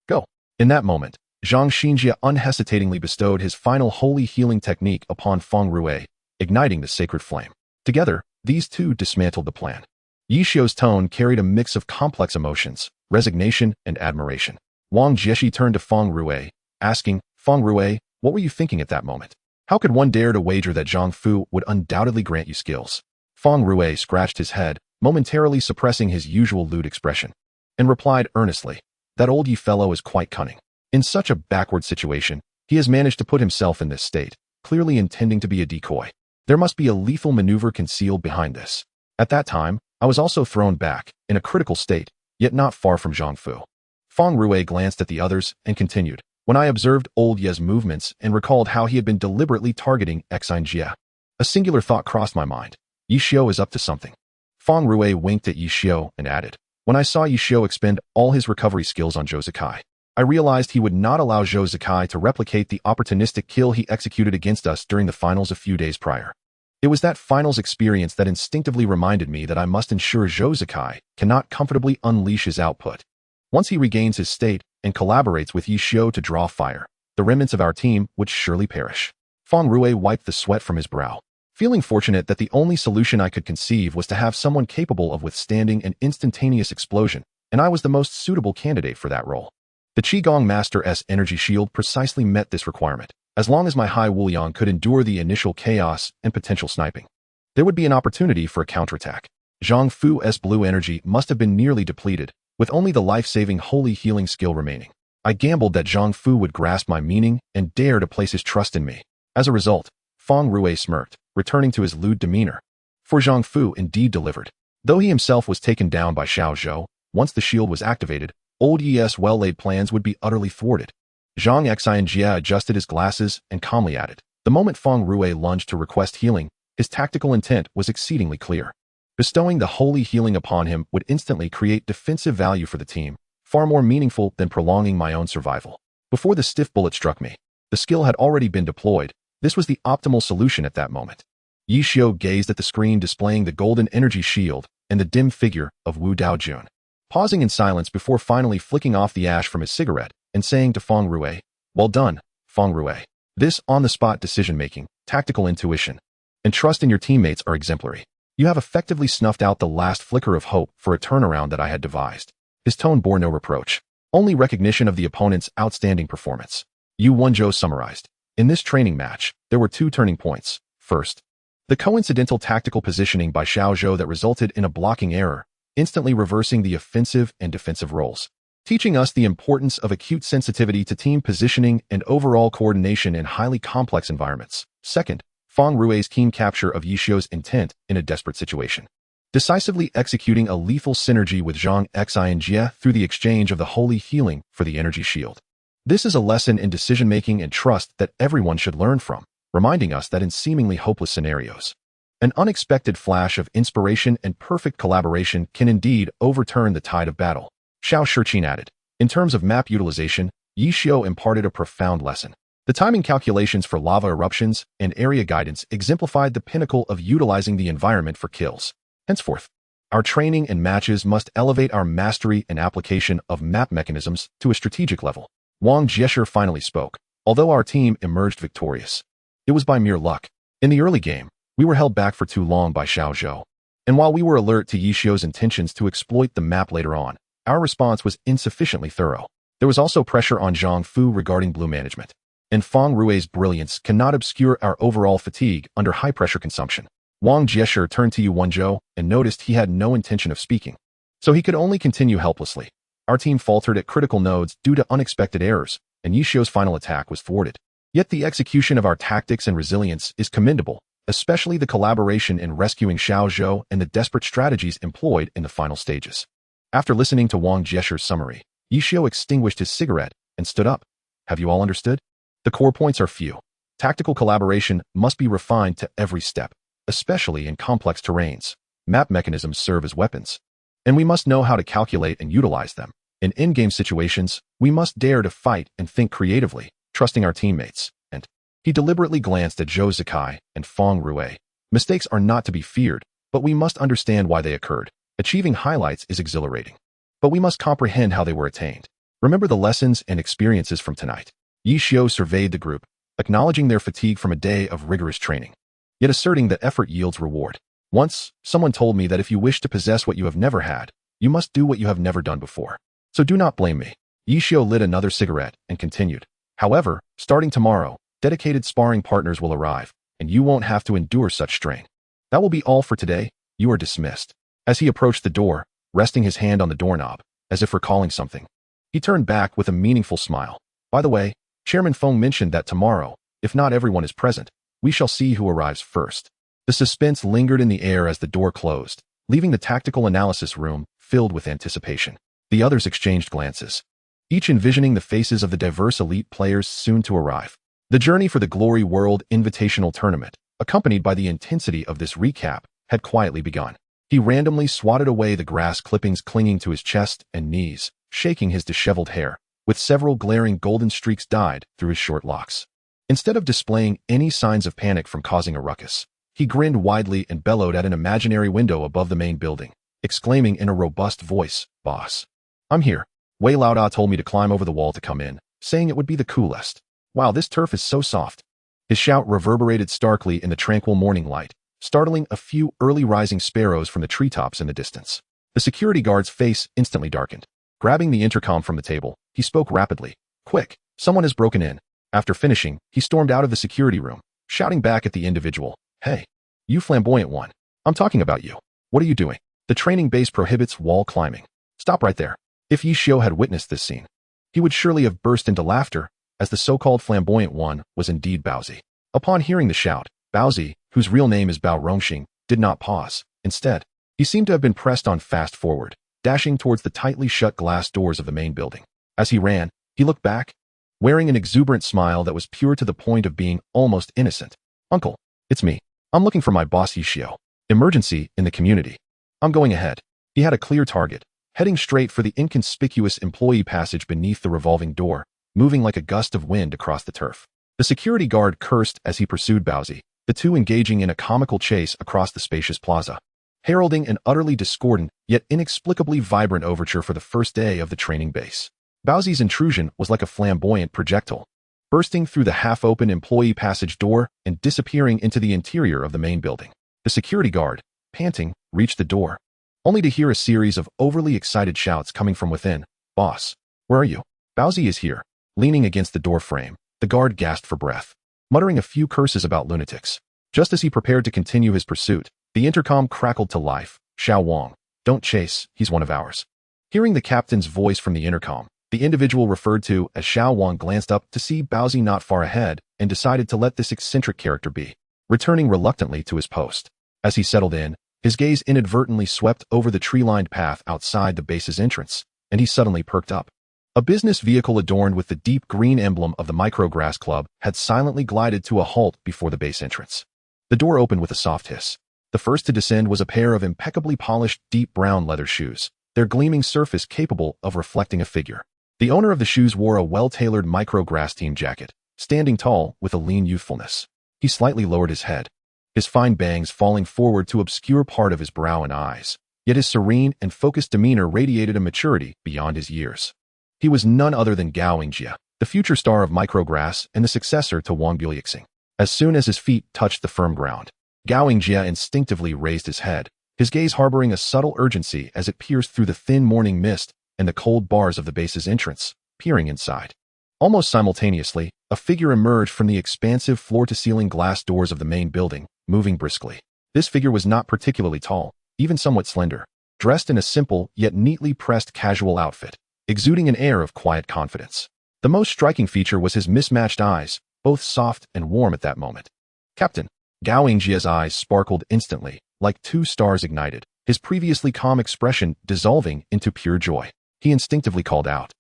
Speaker 1: Go!" In that moment, Zhang Xinjia unhesitatingly bestowed his final holy healing technique upon Feng Rui, igniting the sacred flame. Together, these two dismantled the plan. Yi Xiu's tone carried a mix of complex emotions, resignation and admiration. Wang Jieshi turned to Feng Rui, asking, "Feng Rui, what were you thinking at that moment? How could one dare to wager that Zhang Fu would undoubtedly grant you skills?" Feng Rui scratched his head, momentarily suppressing his usual lewd expression, and replied earnestly, "That old Yi fellow is quite cunning. In such a backward situation, he has managed to put himself in this state, clearly intending to be a decoy. There must be a lethal maneuver concealed behind this." At that time, I was also thrown back, in a critical state, yet not far from Zhang Fu. Feng Rui glanced at the others and continued, "When I observed old Ye's movements and recalled how he had been deliberately targeting Xinjia, a singular thought crossed my mind. Yi Xiu is up to something." Feng Rui winked at Yi Xiu and added, "When I saw Yi Xiu expend all his recovery skills on Zhou Zikai, I realized he would not allow Zhou Zikai to replicate the opportunistic kill he executed against us during the finals a few days prior. It was that finals experience that instinctively reminded me that I must ensure Zhou Zikai cannot comfortably unleash his output. Once he regains his state and collaborates with Yi Xiu to draw fire, the remnants of our team would surely perish." Feng Rui wiped the sweat from his brow, feeling fortunate that the only solution I could conceive was to have someone capable of withstanding an instantaneous explosion, and I was the most suitable candidate for that role. The Qigong Master's energy shield precisely met this requirement. As long as my Hai Wuliang could endure the initial chaos and potential sniping, there would be an opportunity for a counterattack. Zhang Fu's blue energy must have been nearly depleted, with only the life-saving holy healing skill remaining. I gambled that Zhang Fu would grasp my meaning and dare to place his trust in me. As a result, Feng Rui smirked, returning to his lewd demeanor. For Zhang Fu indeed delivered. Though he himself was taken down by Xiao Zhou, once the shield was activated, old Yi's well-laid plans would be utterly thwarted. Zhang Xinjia adjusted his glasses and calmly added, "The moment Feng Rui lunged to request healing, his tactical intent was exceedingly clear. Bestowing the holy healing upon him would instantly create defensive value for the team, far more meaningful than prolonging my own survival." Before the stiff bullet struck me, the skill had already been deployed. This was the optimal solution at that moment. Yi Xiu gazed at the screen displaying the golden energy shield and the dim figure of Wu Daojun, pausing in silence before finally flicking off the ash from his cigarette and saying to Feng Rui, "Well done, Feng Rui. This on-the-spot decision-making, tactical intuition, and trust in your teammates are exemplary. You have effectively snuffed out the last flicker of hope for a turnaround that I had devised." His tone bore no reproach, only recognition of the opponent's outstanding performance. Yu Wenzhou summarized, "In this training match, there were two turning points. First, the coincidental tactical positioning by Xiao Zhou that resulted in a blocking error, instantly reversing the offensive and defensive roles, teaching us the importance of acute sensitivity to team positioning and overall coordination in highly complex environments. Second, Feng Rui's keen capture of Yi Xiu's intent in a desperate situation, decisively executing a lethal synergy with Zhang Xinjia through the exchange of the holy healing for the energy shield. This is a lesson in decision-making and trust that everyone should learn from, reminding us that in seemingly hopeless scenarios, an unexpected flash of inspiration and perfect collaboration can indeed overturn the tide of battle. Xiao Shiqin added, "In terms of map utilization, Yi Xiu imparted a profound lesson. The timing calculations for lava eruptions and area guidance exemplified the pinnacle of utilizing the environment for kills. Henceforth, our training and matches must elevate our mastery and application of map mechanisms to a strategic level." Wang Jieshi finally spoke. Although our team emerged victorious, it was by mere luck. In the early game, we were held back for too long by Xiao Zhou, and while we were alert to Yi Xiu's intentions to exploit the map later on, our response was insufficiently thorough. There was also pressure on Zhang Fu regarding blue management, and Feng Rui's brilliance cannot obscure our overall fatigue under high-pressure consumption. Wang Jieshi turned to Yu Wenzhou and noticed he had no intention of speaking, so he could only continue helplessly. Our team faltered at critical nodes due to unexpected errors, and Yi Xiu's final attack was thwarted. Yet the execution of our tactics and resilience is commendable, especially the collaboration in rescuing Xiao Zhou and the desperate strategies employed in the final stages. After listening to Wang Jieshi's summary, Yishio extinguished his cigarette and stood up. Have you all understood? The core points are few. Tactical collaboration must be refined to every step, especially in complex terrains. Map mechanisms serve as weapons, and we must know how to calculate and utilize them. In in-game situations, we must dare to fight and think creatively, trusting our teammates. And he deliberately glanced at Zhou Zikai and Feng Rue. Mistakes are not to be feared, but we must understand why they occurred. Achieving highlights is exhilarating, but we must comprehend how they were attained. Remember the lessons and experiences from tonight. Yishio surveyed the group, acknowledging their fatigue from a day of rigorous training, yet asserting that effort yields reward. Once, someone told me that if you wish to possess what you have never had, you must do what you have never done before. So do not blame me. Yishio lit another cigarette and continued. However, starting tomorrow, dedicated sparring partners will arrive, and you won't have to endure such strain. That will be all for today. You are dismissed. As he approached the door, resting his hand on the doorknob, as if recalling something, he turned back with a meaningful smile. By the way, Chairman Feng mentioned that tomorrow, if not everyone is present, we shall see who arrives first. The suspense lingered in the air as the door closed, leaving the tactical analysis room filled with anticipation. The others exchanged glances, each envisioning the faces of the diverse elite players soon to arrive. The journey for the Glory World Invitational Tournament, accompanied by the intensity of this recap, had quietly begun. He randomly swatted away the grass clippings clinging to his chest and knees, shaking his disheveled hair, with several glaring golden streaks dyed through his short locks. Instead of displaying any signs of panic from causing a ruckus, he grinned widely and bellowed at an imaginary window above the main building, exclaiming in a robust voice, "Boss, I'm here. Wei Laoda told me to climb over the wall to come in, saying it would be the coolest. Wow, this turf is so soft." His shout reverberated starkly in the tranquil morning light, startling a few early rising sparrows from the treetops in the distance. The security guard's face instantly darkened. Grabbing the intercom from the table, he spoke rapidly. "Quick, someone has broken in." After finishing, he stormed out of the security room, shouting back at the individual, "Hey, you flamboyant one. I'm talking about you. What are you doing? The training base prohibits wall climbing. Stop right there." If Yishio had witnessed this scene, he would surely have burst into laughter, as the so-called flamboyant one was indeed Baozi. Upon hearing the shout, Baozi, whose real name is Bao Rongxing, did not pause. Instead, he seemed to have been pressed on fast forward, dashing towards the tightly shut glass doors of the main building. As he ran, he looked back, wearing an exuberant smile that was pure to the point of being almost innocent. "Uncle, it's me. I'm looking for my boss Yishio. Emergency in the community. I'm going ahead." He had a clear target, heading straight for the inconspicuous employee passage beneath the revolving door, moving like a gust of wind across the turf. The security guard cursed as he pursued Baozi, the two engaging in a comical chase across the spacious plaza, heralding an utterly discordant yet inexplicably vibrant overture for the first day of the training base. Baozi's intrusion was like a flamboyant projectile, bursting through the half-open employee passage door and disappearing into the interior of the main building. The security guard, panting, reached the door, only to hear a series of overly excited shouts coming from within. "Boss, where are you?" "Baozi is here." Leaning against the door frame, the guard gasped for breath, muttering a few curses about lunatics. Just as he prepared to continue his pursuit, the intercom crackled to life. "Xiao Wang, don't chase, he's one of ours." Hearing the captain's voice from the intercom, the individual referred to as Xiao Wang glanced up to see Baozi not far ahead and decided to let this eccentric character be, returning reluctantly to his post. As he settled in, his gaze inadvertently swept over the tree-lined path outside the base's entrance, and he suddenly perked up. A business vehicle adorned with the deep green emblem of the Micrograss Club had silently glided to a halt before the base entrance. The door opened with a soft hiss. The first to descend was a pair of impeccably polished deep brown leather shoes, their gleaming surface capable of reflecting a figure. The owner of the shoes wore a well-tailored Micrograss team jacket, standing tall with a lean youthfulness. He slightly lowered his head, his fine bangs falling forward to obscure part of his brow and eyes, yet his serene and focused demeanor radiated a maturity beyond his years. He was none other than Gao Yingjie, the future star of Micrograss and the successor to Wang Buliuxing. As soon as his feet touched the firm ground, Gao Yingjie instinctively raised his head, his gaze harboring a subtle urgency as it pierced through the thin morning mist and the cold bars of the base's entrance, peering inside. Almost simultaneously, a figure emerged from the expansive floor-to-ceiling glass doors of the main building, moving briskly. This figure was not particularly tall, even somewhat slender, dressed in a simple yet neatly pressed casual outfit, exuding an air of quiet confidence. The most striking feature was his mismatched eyes, both soft and warm at that moment. "Captain." Gao Yingjie's eyes sparkled instantly, like two stars ignited, his previously calm expression dissolving into pure joy. He instinctively called out,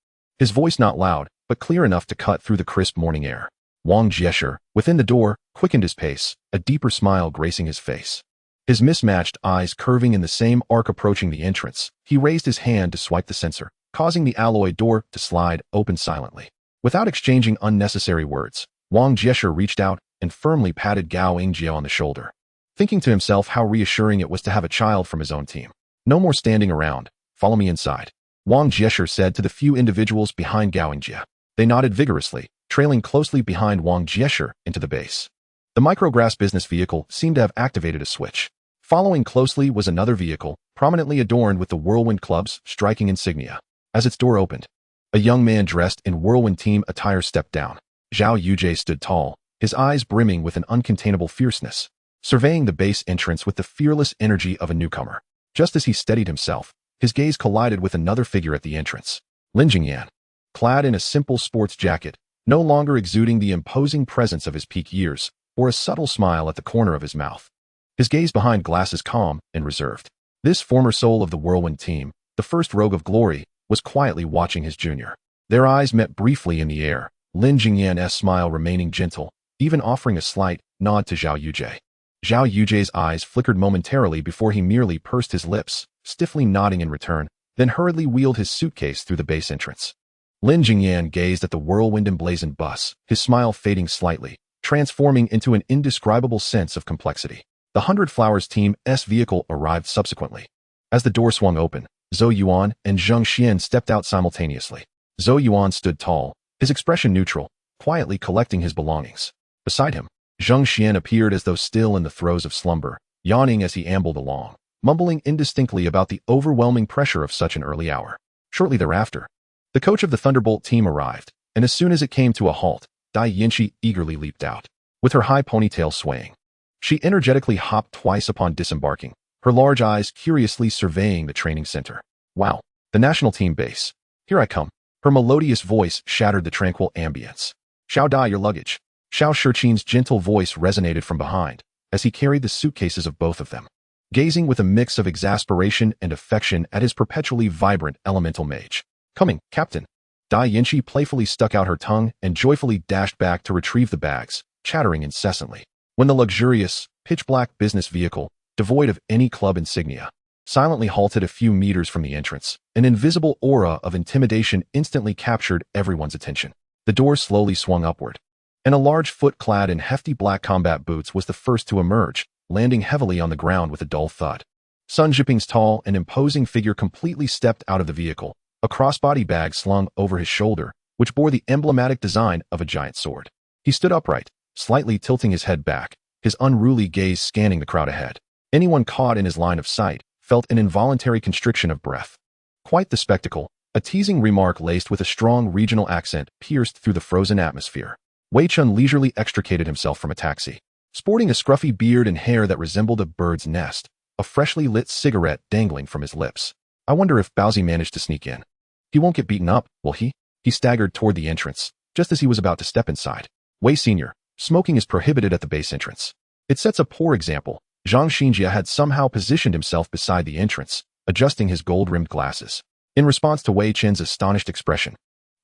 Speaker 1: his voice not loud, but clear enough to cut through the crisp morning air. Wang Jieshe, within the door, quickened his pace, a deeper smile gracing his face. His mismatched eyes curving in the same arc approaching the entrance, he raised his hand to swipe the sensor, causing the alloy door to slide open silently. Without exchanging unnecessary words, Wang Jieshe reached out and firmly patted Gao Yingjie on the shoulder, thinking to himself how reassuring it was to have a child from his own team. No more standing around, follow me inside, Wang Jieshe said to the few individuals behind Gao Yingjie. They nodded vigorously, trailing closely behind Wang Jieshe into the base. The micrograss business vehicle seemed to have activated a switch. Following closely was another vehicle, prominently adorned with the Whirlwind Club's striking insignia. As its door opened, a young man dressed in Whirlwind team attire stepped down. Zhao Yujie stood tall, his eyes brimming with an uncontainable fierceness, surveying the base entrance with the fearless energy of a newcomer. Just as he steadied himself, his gaze collided with another figure at the entrance. Lin Jingyan, clad in a simple sports jacket, no longer exuding the imposing presence of his peak years, or a subtle smile at the corner of his mouth. His gaze behind glasses calm and reserved. This former soul of the Whirlwind team, the first rogue of glory, was quietly watching his junior. Their eyes met briefly in the air, Lin Jingyan's smile remaining gentle, even offering a slight nod to Zhao Yujie. Zhao Yujie's eyes flickered momentarily before he merely pursed his lips, stiffly nodding in return, then hurriedly wheeled his suitcase through the base entrance. Lin Jingyan gazed at the whirlwind emblazoned bus, his smile fading slightly, transforming into an indescribable sense of complexity. The 100 Flowers team's vehicle arrived subsequently. As the door swung open, Zhou Yuan and Zheng Xian stepped out simultaneously. Zhou Yuan stood tall, his expression neutral, quietly collecting his belongings. Beside him, Zheng Xian appeared as though still in the throes of slumber, yawning as he ambled along, mumbling indistinctly about the overwhelming pressure of such an early hour. Shortly thereafter, the coach of the Thunderbolt team arrived, and as soon as it came to a halt, Dai Yinshi eagerly leaped out. With her high ponytail swaying, she energetically hopped twice upon disembarking, her large eyes curiously surveying the training center. Wow, the national team base. Here I come. Her melodious voice shattered the tranquil ambience. Xiao Dai, your luggage. Xiao Shiqin's gentle voice resonated from behind, as he carried the suitcases of both of them, gazing with a mix of exasperation and affection at his perpetually vibrant elemental mage. Coming, Captain. Dai Yinshi playfully stuck out her tongue and joyfully dashed back to retrieve the bags, chattering incessantly. When the luxurious, pitch-black business vehicle, devoid of any club insignia, silently halted a few meters from the entrance, an invisible aura of intimidation instantly captured everyone's attention. The door slowly swung upward, and a large foot clad in hefty black combat boots was the first to emerge, landing heavily on the ground with a dull thud. Sun Zhiping's tall and imposing figure completely stepped out of the vehicle, a crossbody bag slung over his shoulder, which bore the emblematic design of a giant sword. He stood upright, slightly tilting his head back, his unruly gaze scanning the crowd ahead. Anyone caught in his line of sight felt an involuntary constriction of breath. Quite the spectacle, a teasing remark laced with a strong regional accent pierced through the frozen atmosphere. Wei Chun leisurely extricated himself from a taxi. Sporting a scruffy beard and hair that resembled a bird's nest, a freshly lit cigarette dangling from his lips. I wonder if Baozi managed to sneak in. He won't get beaten up, will he? He staggered toward the entrance, just as he was about to step inside. Wei Sr., smoking is prohibited at the base entrance. It sets a poor example. Zhang Xinjia had somehow positioned himself beside the entrance, adjusting his gold-rimmed glasses. In response to Wei Chen's astonished expression,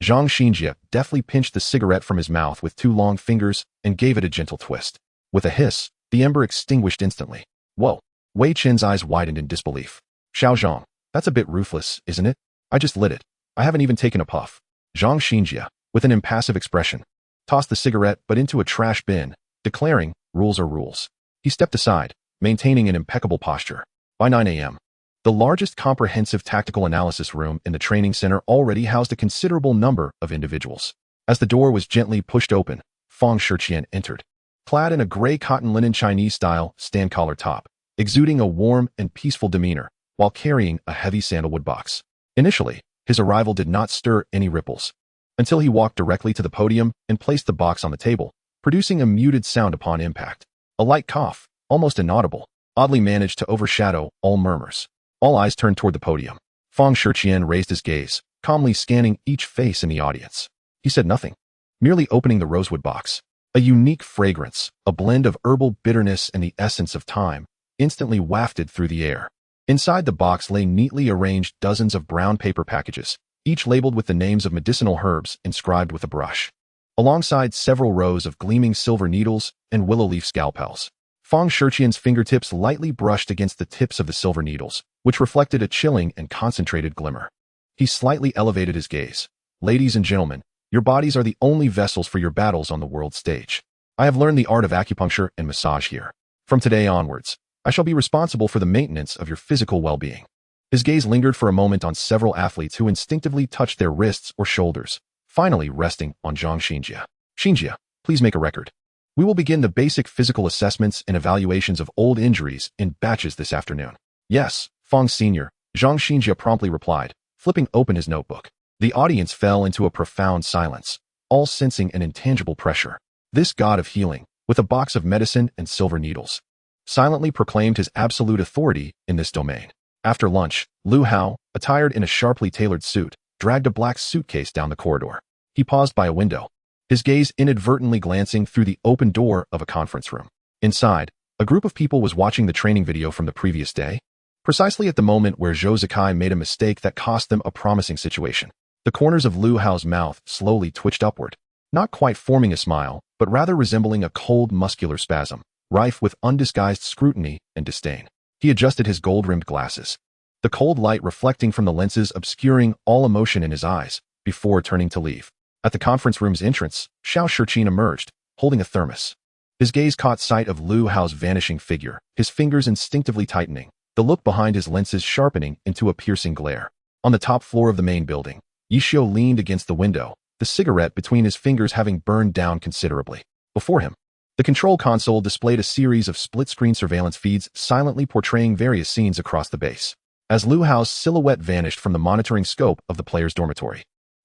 Speaker 1: Zhang Xinjia deftly pinched the cigarette from his mouth with two long fingers and gave it a gentle twist. With a hiss, the ember extinguished instantly. Whoa! Wei Chen's eyes widened in disbelief. Xiao Zhang, that's a bit ruthless, isn't it? I just lit it. I haven't even taken a puff. Zhang Xinjia, with an impassive expression, tossed the cigarette but into a trash bin, declaring, rules are rules. He stepped aside, maintaining an impeccable posture. By 9 a.m., the largest comprehensive tactical analysis room in the training center already housed a considerable number of individuals. As the door was gently pushed open, Fang Shiqian entered, clad in a gray cotton linen Chinese-style stand-collar top, exuding a warm and peaceful demeanor, while carrying a heavy sandalwood box. Initially, his arrival did not stir any ripples, until he walked directly to the podium and placed the box on the table, producing a muted sound upon impact. A light cough, almost inaudible, oddly managed to overshadow all murmurs. All eyes turned toward the podium. Fang Shiqian raised his gaze, calmly scanning each face in the audience. He said nothing, merely opening the rosewood box. A unique fragrance, a blend of herbal bitterness and the essence of time, instantly wafted through the air. Inside the box lay neatly arranged dozens of brown paper packages, each labeled with the names of medicinal herbs inscribed with a brush, alongside several rows of gleaming silver needles and willow leaf scalpels. Fang Shiqian's fingertips lightly brushed against the tips of the silver needles, which reflected a chilling and concentrated glimmer. He slightly elevated his gaze. Ladies and gentlemen, your bodies are the only vessels for your battles on the world stage. I have learned the art of acupuncture and massage here. From today onwards, I shall be responsible for the maintenance of your physical well-being. His gaze lingered for a moment on several athletes who instinctively touched their wrists or shoulders, finally resting on Zhang Xinjia. Xinjia, please make a record. We will begin the basic physical assessments and evaluations of old injuries in batches this afternoon. Yes, Fang Senior, Zhang Xinjia promptly replied, flipping open his notebook. The audience fell into a profound silence, all sensing an intangible pressure. This god of healing, with a box of medicine and silver needles, silently proclaimed his absolute authority in this domain. After lunch, Lu Hao, attired in a sharply tailored suit, dragged a black suitcase down the corridor. He paused by a window, his gaze inadvertently glancing through the open door of a conference room. Inside, a group of people was watching the training video from the previous day, precisely at the moment where Zhou Zikai made a mistake that cost them a promising situation. The corners of Lu Hao's mouth slowly twitched upward, not quite forming a smile, but rather resembling a cold muscular spasm, rife with undisguised scrutiny and disdain. He adjusted his gold-rimmed glasses, the cold light reflecting from the lenses obscuring all emotion in his eyes, before turning to leave. At the conference room's entrance, Xiao Shiqin emerged, holding a thermos. His gaze caught sight of Lu Hao's vanishing figure, his fingers instinctively tightening, the look behind his lenses sharpening into a piercing glare. On the top floor of the main building, Yishio leaned against the window, the cigarette between his fingers having burned down considerably. Before him, the control console displayed a series of split-screen surveillance feeds silently portraying various scenes across the base. As Lu Hao's silhouette vanished from the monitoring scope of the player's dormitory,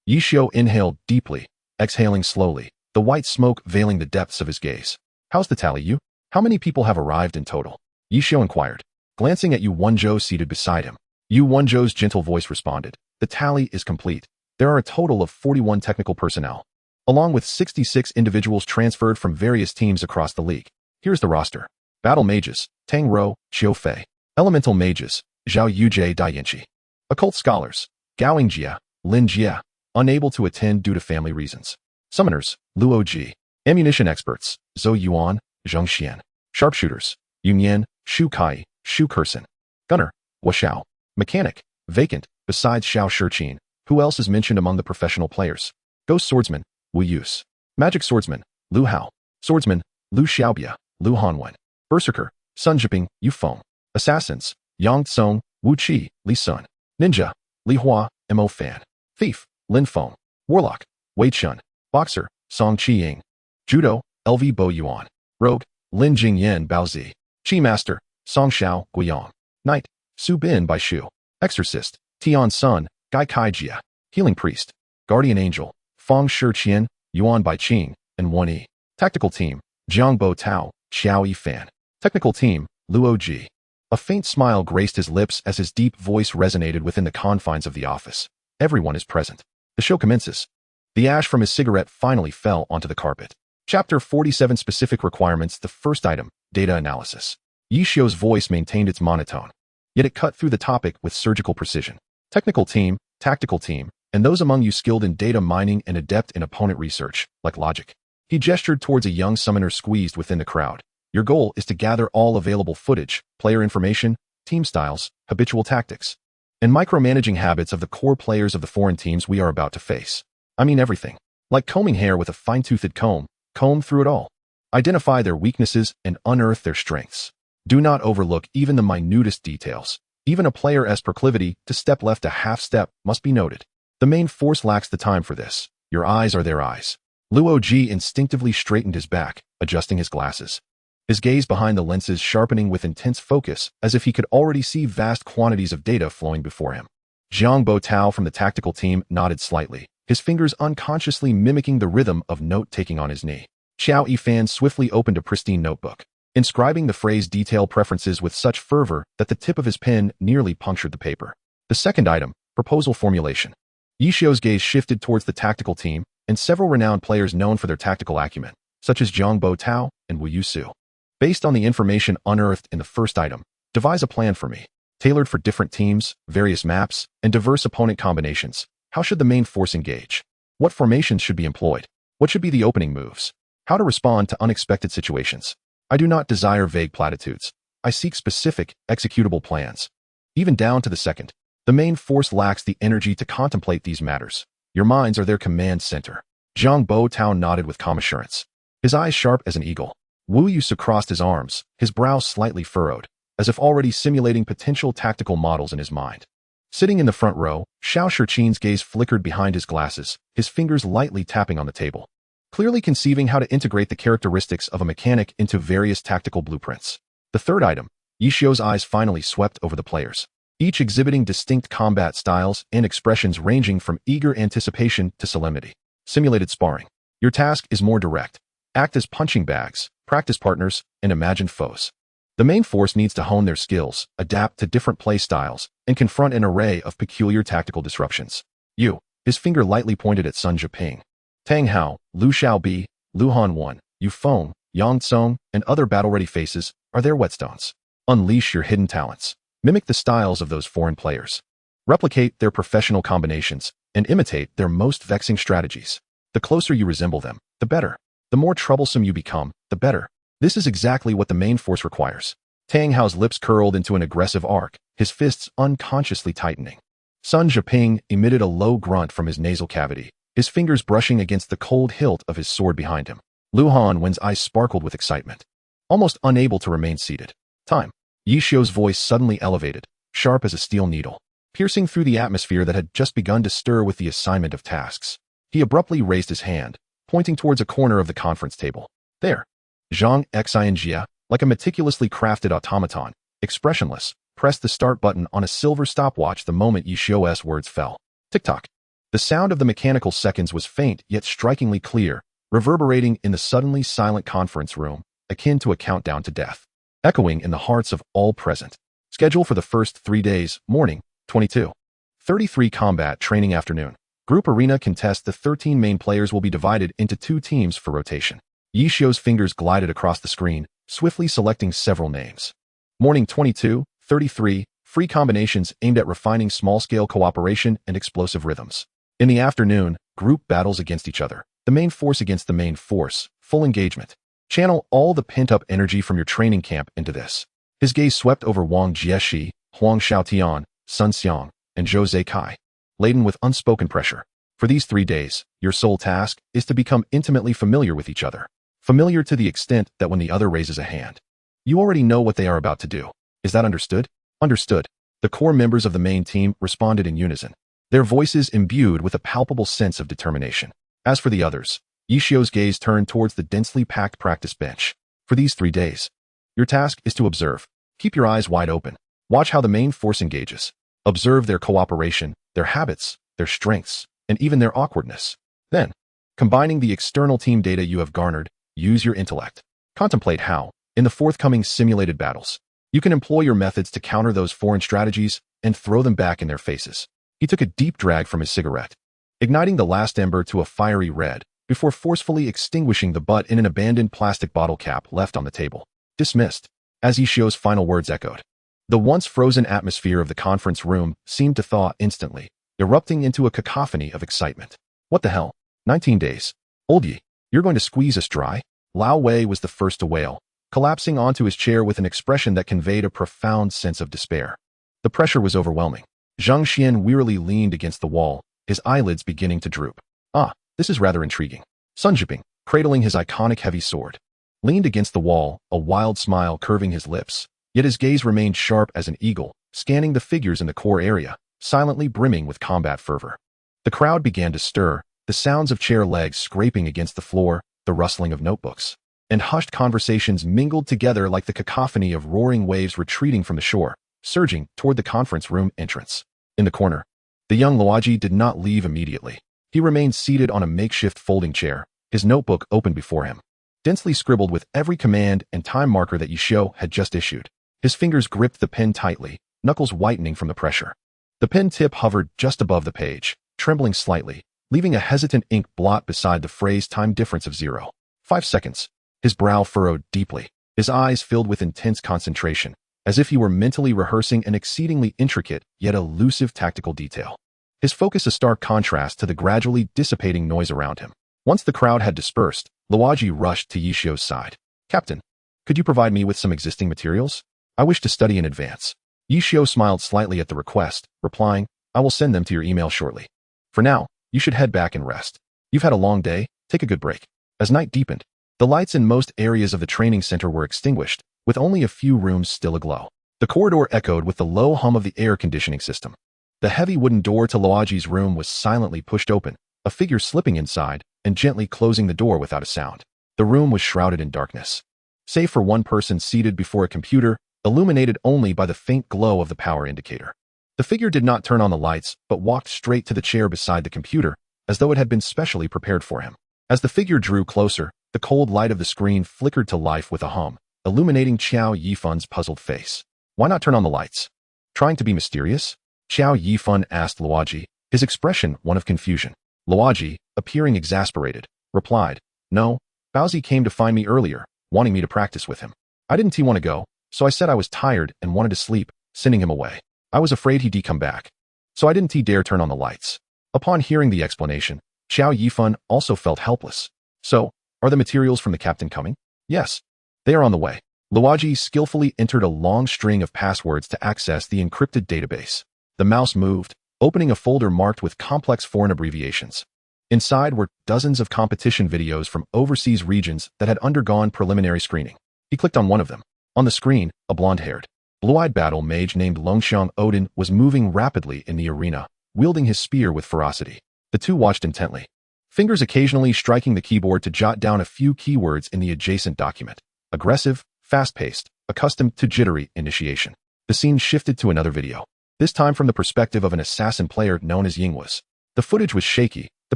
Speaker 1: Yishio inhaled deeply, exhaling slowly, the white smoke veiling the depths of his gaze. How's the tally, Yu? How many people have arrived in total? Yishio inquired, glancing at Yu Wenzhou seated beside him. Yu Wenzhou's gentle voice responded, the tally is complete. There are a total of 41 technical personnel, along with 66 individuals transferred from various teams across the league. Here's the roster. Battle Mages, Tang Rou, Qiu Fei. Elemental Mages, Zhao Yujie Daiyanqi. Occult Scholars, Gao Yingjia, Lin Jia, unable to attend due to family reasons. Summoners, Luo Ji. Ammunition Experts, Zhou Yuan, Zheng Xian. Sharpshooters, Yun Yan, Shu Kai, Shu Kursen. Gunner, Wu Xiao. Mechanic, vacant, besides Xiao Shiqin. Who else is mentioned among the professional players? Ghost Swordsman, Wu Yus. Magic Swordsman, Lu Hao. Swordsman, Lu Xiaobia, Lu Hanwen. Berserker, Sun Zhiping, Yu Feng. Assassins, Yang Tsong, Wu Qi, Li Sun. Ninja, Li Hua, Mo Fan. Thief, Lin Feng. Warlock, Wei Chun. Boxer, Song Qiying. Judo, LV Bo Yuan. Rogue, Lin Jingyan Baozi. Qi Master, Song Xiao Guiyang. Knight, Su Bin Bai Shu. Exorcist, Tian Sun, Gai Kai Jia. Healing Priest, Guardian Angel, Fang Shiqian, Yuan Bai Qing, and Wan Yi. Tactical Team, Jiang Bo Tao, Xiao Yi Fan. Technical Team, Luo Ji. A faint smile graced his lips as his deep voice resonated within the confines of the office. Everyone is present. The show commences. The ash from his cigarette finally fell onto the carpet. Chapter 47 Specific Requirements. The first item, Data Analysis. Yishio's voice maintained its monotone, yet it cut through the topic with surgical precision. Technical Team, Tactical Team, and those among you skilled in data mining and adept in opponent research, like logic. He gestured towards a young summoner squeezed within the crowd. Your goal is to gather all available footage, player information, team styles, habitual tactics, and micromanaging habits of the core players of the foreign teams we are about to face. I mean everything. Like combing hair with a fine-toothed comb through it all. Identify their weaknesses and unearth their strengths. Do not overlook even the minutest details. Even a player's proclivity to step left a half step must be noted. The main force lacks the time for this. Your eyes are their eyes. Luo Ji instinctively straightened his back, adjusting his glasses. His gaze behind the lenses sharpening with intense focus, as if he could already see vast quantities of data flowing before him. Jiang Bo Tao from the tactical team nodded slightly, his fingers unconsciously mimicking the rhythm of note-taking on his knee. Xiao Yifan swiftly opened a pristine notebook, inscribing the phrase detail preferences with such fervor that the tip of his pen nearly punctured the paper. The second item, proposal formulation. Yishio's gaze shifted towards the tactical team and several renowned players known for their tactical acumen, such as Jiang Bo Tao and Wu Yusu. Based on the information unearthed in the first item, devise a plan for me, tailored for different teams, various maps, and diverse opponent combinations. How should the main force engage? What formations should be employed? What should be the opening moves? How to respond to unexpected situations? I do not desire vague platitudes. I seek specific, executable plans. Even down to the second, the main force lacks the energy to contemplate these matters. Your minds are their command center. Zhang Bo Tao nodded with calm assurance, his eyes sharp as an eagle. Wu Yusu crossed his arms, his brow slightly furrowed, as if already simulating potential tactical models in his mind. Sitting in the front row, Xiao Shiqin's gaze flickered behind his glasses, his fingers lightly tapping on the table, clearly conceiving how to integrate the characteristics of a mechanic into various tactical blueprints. The third item, Yi Xiu's eyes finally swept over the players, each exhibiting distinct combat styles and expressions ranging from eager anticipation to solemnity. Simulated sparring. Your task is more direct. Act as punching bags, practice partners, and imagined foes. The main force needs to hone their skills, adapt to different play styles, and confront an array of peculiar tactical disruptions. You, his finger lightly pointed at Sun Zhiping. Tang Hao, Lu Xiaobi, Lu Han1, Yu Feng, Yang Tsong, and other battle-ready faces are their whetstones. Unleash your hidden talents. Mimic the styles of those foreign players. Replicate their professional combinations and imitate their most vexing strategies. The closer you resemble them, the better. The more troublesome you become, the better. This is exactly what the main force requires. Tang Hao's lips curled into an aggressive arc, his fists unconsciously tightening. Sun Zhiping emitted a low grunt from his nasal cavity, his fingers brushing against the cold hilt of his sword behind him. Lu Hanwen's eyes sparkled with excitement, almost unable to remain seated. Time. Yi Xiu's voice suddenly elevated, sharp as a steel needle, piercing through the atmosphere that had just begun to stir with the assignment of tasks. He abruptly raised his hand, pointing towards a corner of the conference table. There. Zhang Xinjia, like a meticulously crafted automaton, expressionless, pressed the start button on a silver stopwatch the moment Yi Xiu's words fell. Tick-tock. The sound of the mechanical seconds was faint yet strikingly clear, reverberating in the suddenly silent conference room, akin to a countdown to death, echoing in the hearts of all present. Schedule for the first 3 days, morning, 22:33 combat training afternoon. Group arena contest. The 13 main players will be divided into 2 teams for rotation. Yi Xiu's fingers glided across the screen, swiftly selecting several names. Morning 22:33, free combinations aimed at refining small-scale cooperation and explosive rhythms. In the afternoon, group battles against each other. The main force against the main force, full engagement. Channel all the pent-up energy from your training camp into this. His gaze swept over Wang Jieshi, Huang Xiaotian, Sun Xiang, and Zhou Zeikai, laden with unspoken pressure. For these 3 days, your sole task is to become intimately familiar with each other. Familiar to the extent that when the other raises a hand, you already know what they are about to do. Is that understood? Understood. The core members of the main team responded in unison, their voices imbued with a palpable sense of determination. As for the others, Yi Xiu's gaze turned towards the densely packed practice bench. For these 3 days, your task is to observe. Keep your eyes wide open. Watch how the main force engages. Observe their cooperation, their habits, their strengths, and even their awkwardness. Then, combining the external team data you have garnered, use your intellect. Contemplate how, in the forthcoming simulated battles, you can employ your methods to counter those foreign strategies and throw them back in their faces. He took a deep drag from his cigarette, igniting the last ember to a fiery red, before forcefully extinguishing the butt in an abandoned plastic bottle cap left on the table. Dismissed. As Yi Xiu's final words echoed, the once frozen atmosphere of the conference room seemed to thaw instantly, erupting into a cacophony of excitement. What the hell? 19 days. Old Yi, you're going to squeeze us dry? Lao Wei was the first to wail, collapsing onto his chair with an expression that conveyed a profound sense of despair. The pressure was overwhelming. Zhang Xian wearily leaned against the wall, his eyelids beginning to droop. Ah, this is rather intriguing. Sun Zhiping, cradling his iconic heavy sword, leaned against the wall, a wild smile curving his lips, yet his gaze remained sharp as an eagle, scanning the figures in the core area, silently brimming with combat fervor. The crowd began to stir, the sounds of chair legs scraping against the floor, the rustling of notebooks, and hushed conversations mingled together like the cacophony of roaring waves retreating from the shore, surging toward the conference room entrance. In the corner, the young Luaji did not leave immediately. He remained seated on a makeshift folding chair, his notebook open before him, densely scribbled with every command and time marker that Yi Xiu had just issued. His fingers gripped the pen tightly, knuckles whitening from the pressure. The pen tip hovered just above the page, trembling slightly, leaving a hesitant ink blot beside the phrase time difference of 0.5 seconds. His brow furrowed deeply, his eyes filled with intense concentration, as if he were mentally rehearsing an exceedingly intricate yet elusive tactical detail. his focus a stark contrast to the gradually dissipating noise around him. Once the crowd had dispersed, Luoji rushed to Yishio's side. "Captain, could you provide me with some existing materials? I wish to study in advance." Yishio smiled slightly at the request, replying, "I will send them to your email shortly. For now, you should head back and rest. You've had a long day, take a good break." As night deepened, the lights in most areas of the training center were extinguished, with only a few rooms still aglow. The corridor echoed with the low hum of the air conditioning system. The heavy wooden door to Luoji's room was silently pushed open, a figure slipping inside and gently closing the door without a sound. The room was shrouded in darkness, save for one person seated before a computer, illuminated only by the faint glow of the power indicator. The figure did not turn on the lights, but walked straight to the chair beside the computer, as though it had been specially prepared for him. As the figure drew closer, the cold light of the screen flickered to life with a hum, illuminating Qiao Yifun's puzzled face. "Why not turn on the lights? Trying to be mysterious?" Qiao Yifun asked Luoji, his expression one of confusion. Luoji, appearing exasperated, replied, "No, Baozi came to find me earlier, wanting me to practice with him. I didn't want to go, so I said I was tired and wanted to sleep, sending him away. I was afraid he'd come back, so I didn't dare turn on the lights." Upon hearing the explanation, Qiao Yifun also felt helpless. "So, are the materials from the captain coming?" "Yes, they are on the way." Luoji skillfully entered a long string of passwords to access the encrypted database. The mouse moved, opening a folder marked with complex foreign abbreviations. Inside were dozens of competition videos from overseas regions that had undergone preliminary screening. He clicked on one of them. On the screen, a blonde-haired, blue-eyed battle mage named Longxiang Odin was moving rapidly in the arena, wielding his spear with ferocity. The two watched intently, fingers occasionally striking the keyboard to jot down a few keywords in the adjacent document. Aggressive, fast-paced, accustomed to jittery initiation. The scene shifted to another video, this time from the perspective of an assassin player known as Yingwas. The footage was shaky, the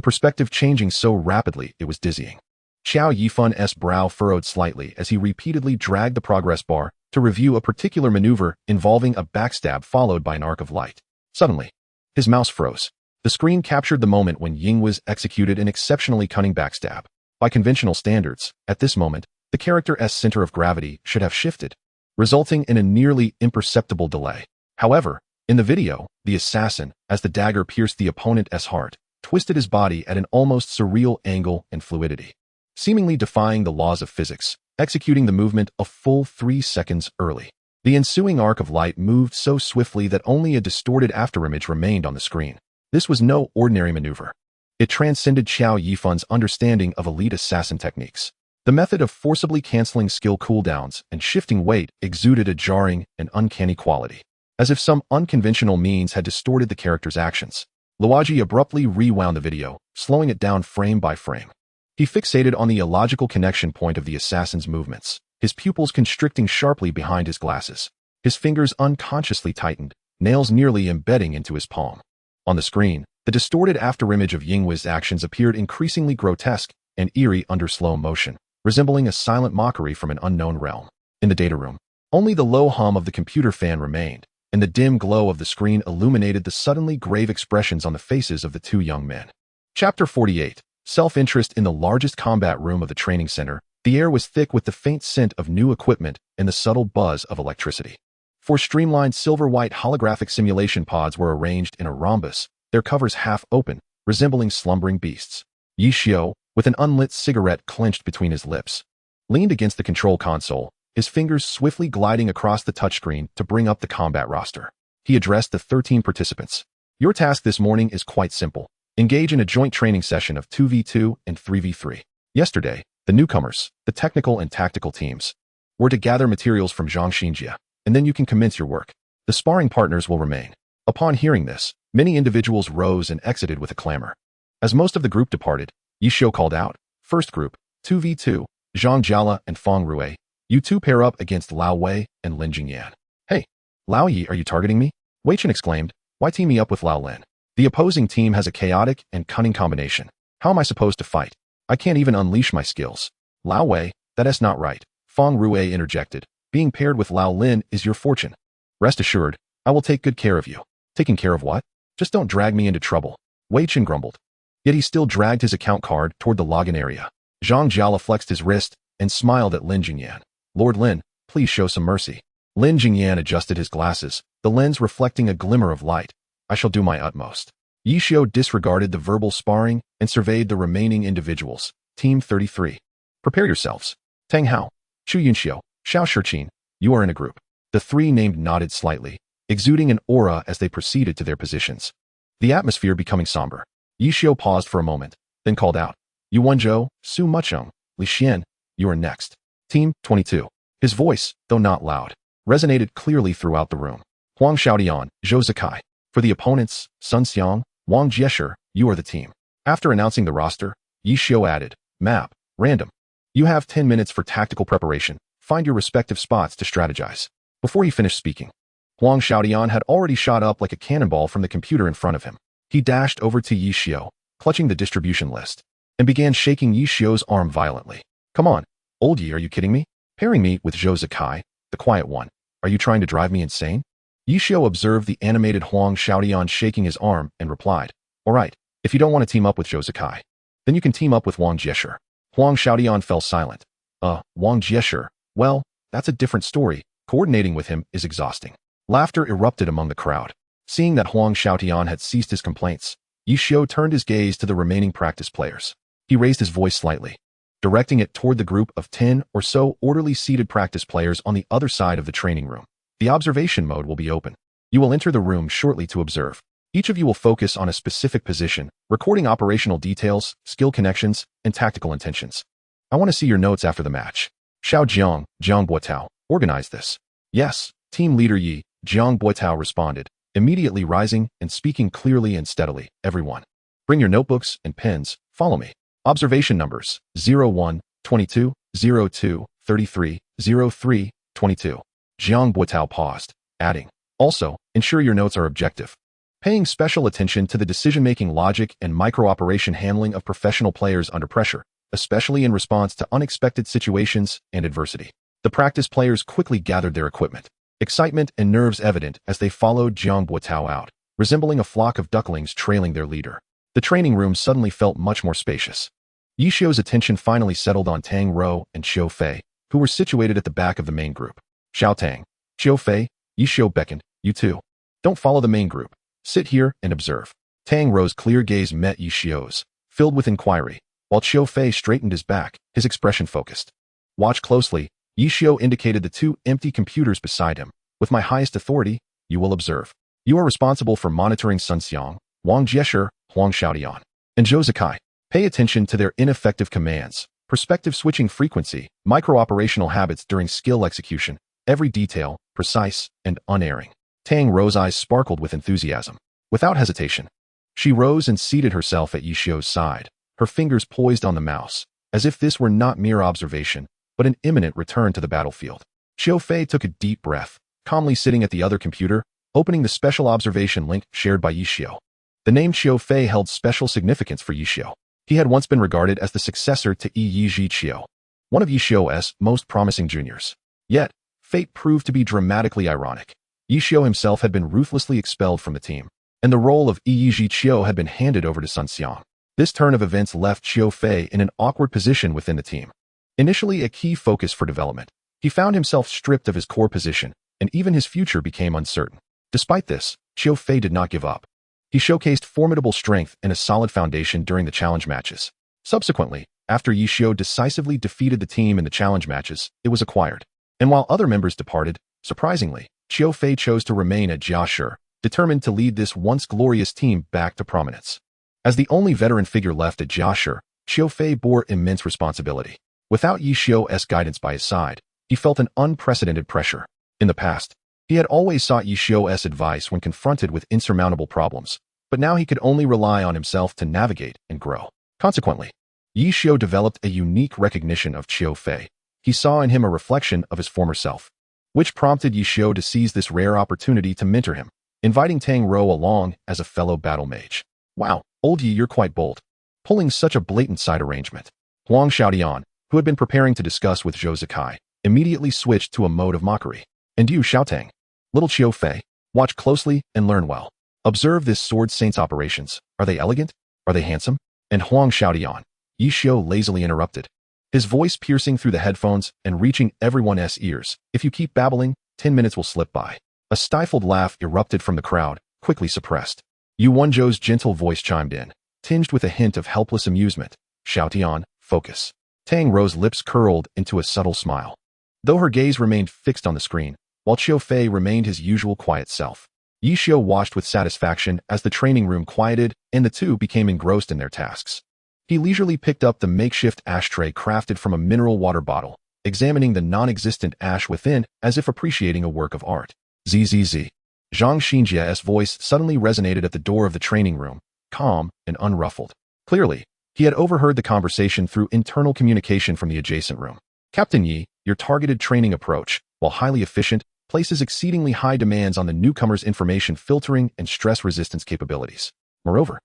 Speaker 1: perspective changing so rapidly it was dizzying. Qiao Yifun's brow furrowed slightly as he repeatedly dragged the progress bar to review a particular maneuver involving a backstab followed by an arc of light. Suddenly, his mouse froze. The screen captured the moment when Yingwas executed an exceptionally cunning backstab. By conventional standards, at this moment, the character's center of gravity should have shifted, resulting in a nearly imperceptible delay. However, in the video, the assassin, as the dagger pierced the opponent's heart, twisted his body at an almost surreal angle and fluidity, seemingly defying the laws of physics, executing the movement a full 3 seconds early. The ensuing arc of light moved so swiftly that only a distorted afterimage remained on the screen. This was no ordinary maneuver. It transcended Qiao Yifun's understanding of elite assassin techniques. The method of forcibly canceling skill cooldowns and shifting weight exuded a jarring and uncanny quality, as if some unconventional means had distorted the character's actions. Luoji abruptly rewound the video, slowing it down frame by frame. He fixated on the illogical connection point of the assassin's movements, his pupils constricting sharply behind his glasses. His fingers unconsciously tightened, nails nearly embedding into his palm. On the screen, the distorted afterimage of Yingwas' actions appeared increasingly grotesque and eerie under slow motion, resembling a silent mockery from an unknown realm. In the data room, only the low hum of the computer fan remained, and the dim glow of the screen illuminated the suddenly grave expressions on the faces of the two young men. Chapter 48. Self-interest. In the largest combat room of the training center, the air was thick with the faint scent of new equipment and the subtle buzz of electricity. 4 streamlined silver-white holographic simulation pods were arranged in a rhombus, their covers half open, resembling slumbering beasts. Yishio, with an unlit cigarette clenched between his lips, leaned against the control console, his fingers swiftly gliding across the touchscreen to bring up the combat roster. He addressed the 13 participants. "Your task this morning is quite simple. Engage in a joint training session of 2v2 and 3v3. Yesterday, the newcomers, the technical and tactical teams, were to gather materials from Zhangxinjia, and then you can commence your work. The sparring partners will remain." Upon hearing this, many individuals rose and exited with a clamor. As most of the group departed, Yishio called out, "First group, 2v2, Zhang Jiala and Feng Rui. You two pair up against Lao Wei and Lin Jingyan." "Hey, Lao Yi, are you targeting me?" Wei Chen exclaimed. "Why team me up with Lao Lin? The opposing team has a chaotic and cunning combination. How am I supposed to fight? I can't even unleash my skills." "Lao Wei, that's not right," Feng Rui interjected. "Being paired with Lao Lin is your fortune. Rest assured, I will take good care of you." "Taking care of what? Just don't drag me into trouble," Wei Chen grumbled. Yet he still dragged his account card toward the login area. Zhang Jiala flexed his wrist and smiled at Lin Jingyan. "Lord Lin, please show some mercy." Lin Jingyan adjusted his glasses, the lens reflecting a glimmer of light. "I shall do my utmost." Yi Xiao disregarded the verbal sparring and surveyed the remaining individuals. Team 33. Prepare yourselves. Tang Hao, Xu Yunxiu, Xiao Shiqin, you are in a group. The three named nodded slightly, exuding an aura as they proceeded to their positions. The atmosphere becoming somber. Yi Xiao paused for a moment, then called out, Yu Wenzhou, Su Mucheng, Li Xian, you are next. Team 22. His voice, though not loud, resonated clearly throughout the room. Huang Xiaodian, Zhou Zikai. For the opponents, Sun Xiang, Wang Jieshi, you are the team. After announcing the roster, Yi Xiao added, Map, random. You have 10 minutes for tactical preparation. Find your respective spots to strategize. Before he finished speaking, Huang Xiaodian had already shot up like a cannonball from the computer in front of him. He dashed over to Yi Xiao, clutching the distribution list, and began shaking Yi Xiao's arm violently. Come on, old Yi, are you kidding me? Pairing me with Zhou Zikai, the quiet one. Are you trying to drive me insane? Yi Xiao observed the animated Huang Xiaodian shaking his arm and replied, All right, if you don't want to team up with Zhou Zikai, then you can team up with Wang Jieshi. Huang Xiaodian fell silent. Wang Jieshi, well, that's a different story. Coordinating with him is exhausting. Laughter erupted among the crowd. Seeing that Huang Xiaodian had ceased his complaints, Yi Xiao turned his gaze to the remaining practice players. He raised his voice slightly, directing it toward the group of 10 or so orderly seated practice players on the other side of the training room. The observation mode will be open. You will enter the room shortly to observe. Each of you will focus on a specific position, recording operational details, skill connections, and tactical intentions. I want to see your notes after the match. Xiao Jiang, Jiang Buotao, organize this. Yes, team leader Yi, Jiang Buotao responded, immediately rising and speaking clearly and steadily. Everyone, bring your notebooks and pens, follow me. Observation numbers, 01, 22, 02, 33, 03, 22. Jiang Buotao paused, adding, also, ensure your notes are objective. Paying special attention to the decision-making logic and micro-operation handling of professional players under pressure, especially in response to unexpected situations and adversity. The practice players quickly gathered their equipment, excitement and nerves evident as they followed Jiang Buotao out, resembling a flock of ducklings trailing their leader. The training room suddenly felt much more spacious. Yi Xiao's attention finally settled on Tang Rou and Xiao Fei, who were situated at the back of the main group. Xiao Tang, Xiao Fei, Yi Xiao beckoned, you too. Don't follow the main group. Sit here and observe. Tang Rou's clear gaze met Yi Xiao's, filled with inquiry, while Xiao Fei straightened his back, his expression focused. Watch closely. Yi Xiao indicated the two empty computers beside him. With my highest authority, you will observe. You are responsible for monitoring Sun Xiang, Wang Jieshi, Huang Xiaodian, and Zhou Zikai. Pay attention to their ineffective commands, perspective switching frequency, micro-operational habits during skill execution, every detail, precise and unerring. Tang Rou's eyes sparkled with enthusiasm. Without hesitation, she rose and seated herself at Yi Xiao's side, her fingers poised on the mouse, as if this were not mere observation, but an imminent return to the battlefield. Xiao Fei took a deep breath, calmly sitting at the other computer, opening the special observation link shared by Yi Xiao. The name Xiao Fei held special significance for Yi Xiao. He had once been regarded as the successor to Yi Xiao, one of Yi Xiao's most promising juniors. Yet, fate proved to be dramatically ironic. Yi Xiao himself had been ruthlessly expelled from the team, and the role of Yi Xiao had been handed over to Sun Xiang. This turn of events left Xiao Fei in an awkward position within the team. Initially a key focus for development, he found himself stripped of his core position, and even his future became uncertain. Despite this, Xiao Fei did not give up. He showcased formidable strength and a solid foundation during the challenge matches. Subsequently, after Yi Xiao decisively defeated the team in the challenge matches, it was acquired. And while other members departed, surprisingly, Xiao Fei chose to remain at Jiashi, determined to lead this once glorious team back to prominence. As the only veteran figure left at Jiashi, Xiao Fei bore immense responsibility. Without Yi Xiao's guidance by his side, he felt an unprecedented pressure. In the past, he had always sought Yi Xiao's advice when confronted with insurmountable problems, but now he could only rely on himself to navigate and grow. Consequently, Yi Xiao developed a unique recognition of Xiao Fei. He saw in him a reflection of his former self, which prompted Yi Xiao to seize this rare opportunity to mentor him, inviting Tang Rou along as a fellow battle mage. Wow, old Yi, you're quite bold, pulling such a blatant side arrangement. Huang Xiaodian, who had been preparing to discuss with Zhou Zikai, immediately switched to a mode of mockery. And you, Xiao Tang, little Xiao Fei, watch closely and learn well. Observe this sword saint's operations. Are they elegant? Are they handsome? And Huang Xiaodian, Yi Xiao lazily interrupted, his voice piercing through the headphones and reaching everyone's ears. If you keep babbling, 10 minutes will slip by. A stifled laugh erupted from the crowd, quickly suppressed. Yu Wenzhou's gentle voice chimed in, tinged with a hint of helpless amusement. Xiaotian, focus. Tang Rou's lips curled into a subtle smile. Though her gaze remained fixed on the screen, while Qiu Fei remained his usual quiet self. Yi Xiu watched with satisfaction as the training room quieted and the two became engrossed in their tasks. He leisurely picked up the makeshift ashtray crafted from a mineral water bottle, examining the non-existent ash within as if appreciating a work of art. Zzz. Zhang Xinjia's voice suddenly resonated at the door of the training room, calm and unruffled. Clearly, he had overheard the conversation through internal communication from the adjacent room. Captain Yi, your targeted training approach, while highly efficient, places exceedingly high demands on the newcomer's information filtering and stress resistance capabilities. Moreover,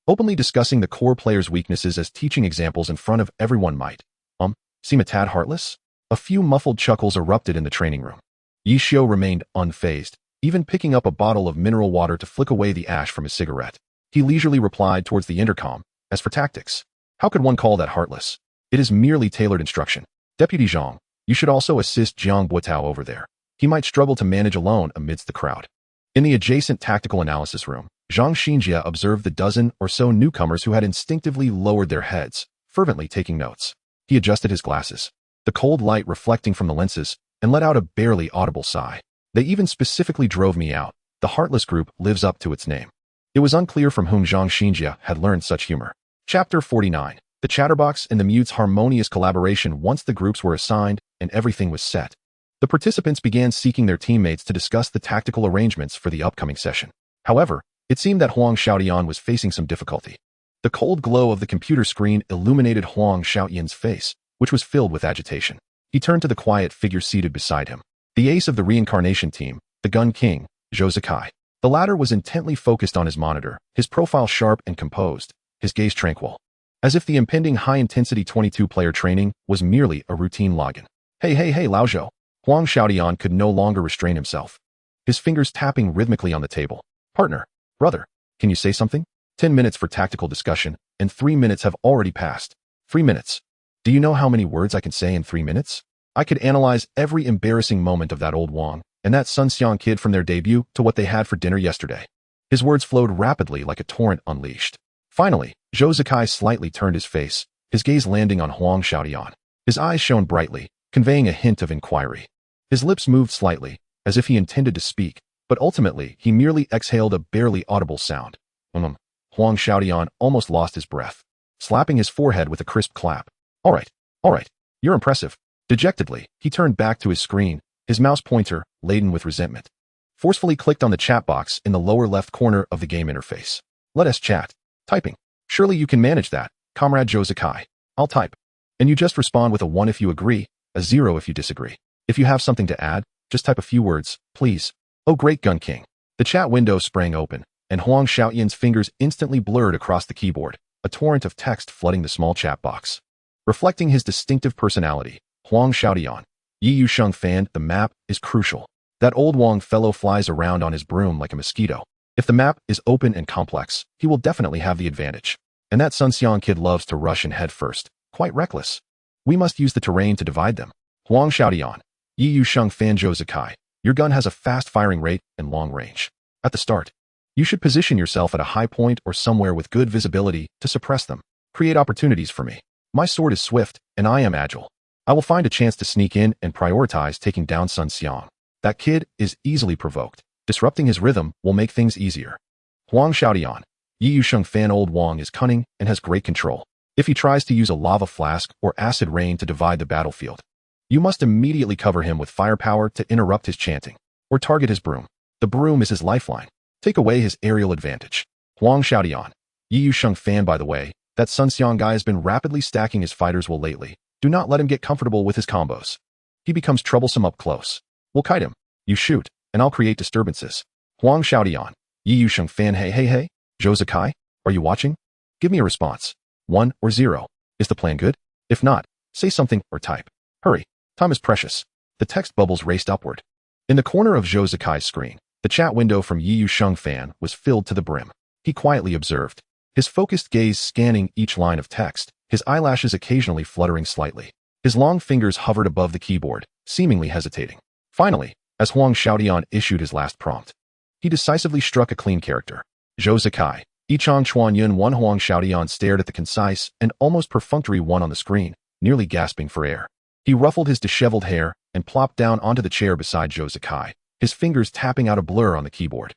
Speaker 1: openly discussing the core player's weaknesses as teaching examples in front of everyone might, seem a tad heartless? A few muffled chuckles erupted in the training room. Yi Xiu remained unfazed, even picking up a bottle of mineral water to flick away the ash from his cigarette. He leisurely replied towards the intercom, as for tactics, how could one call that heartless? It is merely tailored instruction. Deputy Zhang, you should also assist Jiang Buotao over there. He might struggle to manage alone amidst the crowd. In the adjacent tactical analysis room, Zhang Xinjia observed the dozen or so newcomers who had instinctively lowered their heads, fervently taking notes. He adjusted his glasses, the cold light reflecting from the lenses, and let out a barely audible sigh. They even specifically drove me out. The Heartless group lives up to its name. It was unclear from whom Zhang Xinjia had learned such humor. Chapter 49. The Chatterbox and the Mute's harmonious collaboration. Once the groups were assigned and everything was set, the participants began seeking their teammates to discuss the tactical arrangements for the upcoming session. However, it seemed that Huang Xiaotian was facing some difficulty. The cold glow of the computer screen illuminated Huang Xiaotian's face, which was filled with agitation. He turned to the quiet figure seated beside him, the ace of the reincarnation team, the Gun King, Zhou Zikai. The latter was intently focused on his monitor, his profile sharp and composed, his gaze tranquil, as if the impending high-intensity 22-player training was merely a routine login. Hey, Lao Zhou. Huang Xiaotian could no longer restrain himself, his fingers tapping rhythmically on the table. Partner, brother, can you say something? 10 minutes for tactical discussion, and 3 minutes have already passed. 3 minutes. Do you know how many words I can say in 3 minutes? I could analyze every embarrassing moment of that old Wang and that Sun Xiang kid from their debut to what they had for dinner yesterday. His words flowed rapidly like a torrent unleashed. Finally, Zhou Zikai slightly turned his face, his gaze landing on Huang Xiaotian. His eyes shone brightly, conveying a hint of inquiry. His lips moved slightly, as if he intended to speak, but ultimately he merely exhaled a barely audible sound. Huang Xiaotian almost lost his breath, slapping his forehead with a crisp clap. All right, you're impressive. Dejectedly, he turned back to his screen, his mouse pointer laden with resentment. Forcefully clicked on the chat box in the lower left corner of the game interface. Let us chat. Typing. Surely you can manage that, Comrade Zhou Zikai. I'll type. And you just respond with a 1 if you agree, a 0 if you disagree. If you have something to add, just type a few words, please. Oh great Gun King. The chat window sprang open, and Huang Xiaotian's fingers instantly blurred across the keyboard, a torrent of text flooding the small chat box. Reflecting his distinctive personality, Huang Xiaotian, Yi Yusheng fan, the map is crucial. That old Wang fellow flies around on his broom like a mosquito. If the map is open and complex, he will definitely have the advantage. And that Sun Xiang kid loves to rush in head first, quite reckless. We must use the terrain to divide them. Huang Xiaotian, Yi Yusheng fan Zhou Zikai, your gun has a fast firing rate and long range. At the start, you should position yourself at a high point or somewhere with good visibility to suppress them. Create opportunities for me. My sword is swift, and I am agile. I will find a chance to sneak in and prioritize taking down Sun Xiang. That kid is easily provoked. Disrupting his rhythm will make things easier. Huang Xiaotian, Yi Yusheng fan old Wang is cunning and has great control. If he tries to use a lava flask or acid rain to divide the battlefield, you must immediately cover him with firepower to interrupt his chanting, or target his broom. The broom is his lifeline. Take away his aerial advantage. Huang Xiaotian, Yi Yusheng fan by the way, that Sun Xiang guy has been rapidly stacking his fighters well lately. Do not let him get comfortable with his combos. He becomes troublesome up close. We'll kite him. You shoot, and I'll create disturbances. Huang Xiaotian, Yi Yusheng fan hey, Zhou Zikai, are you watching? Give me a response. 1 or 0. Is the plan good? If not, say something or type. Hurry, time is precious. The text bubbles raced upward. In the corner of Zhou Zikai's screen, the chat window from Yi Yusheng fan was filled to the brim. He quietly observed, his focused gaze scanning each line of text, his eyelashes occasionally fluttering slightly. His long fingers hovered above the keyboard, seemingly hesitating. Finally, as Huang Xiaotian issued his last prompt, he decisively struck a clean character. Zhou Zikai, Yichang Chuanyun Wan Huang Xiaodian stared at the concise and almost perfunctory one on the screen, nearly gasping for air. He ruffled his disheveled hair and plopped down onto the chair beside Zhou Zikai, his fingers tapping out a blur on the keyboard.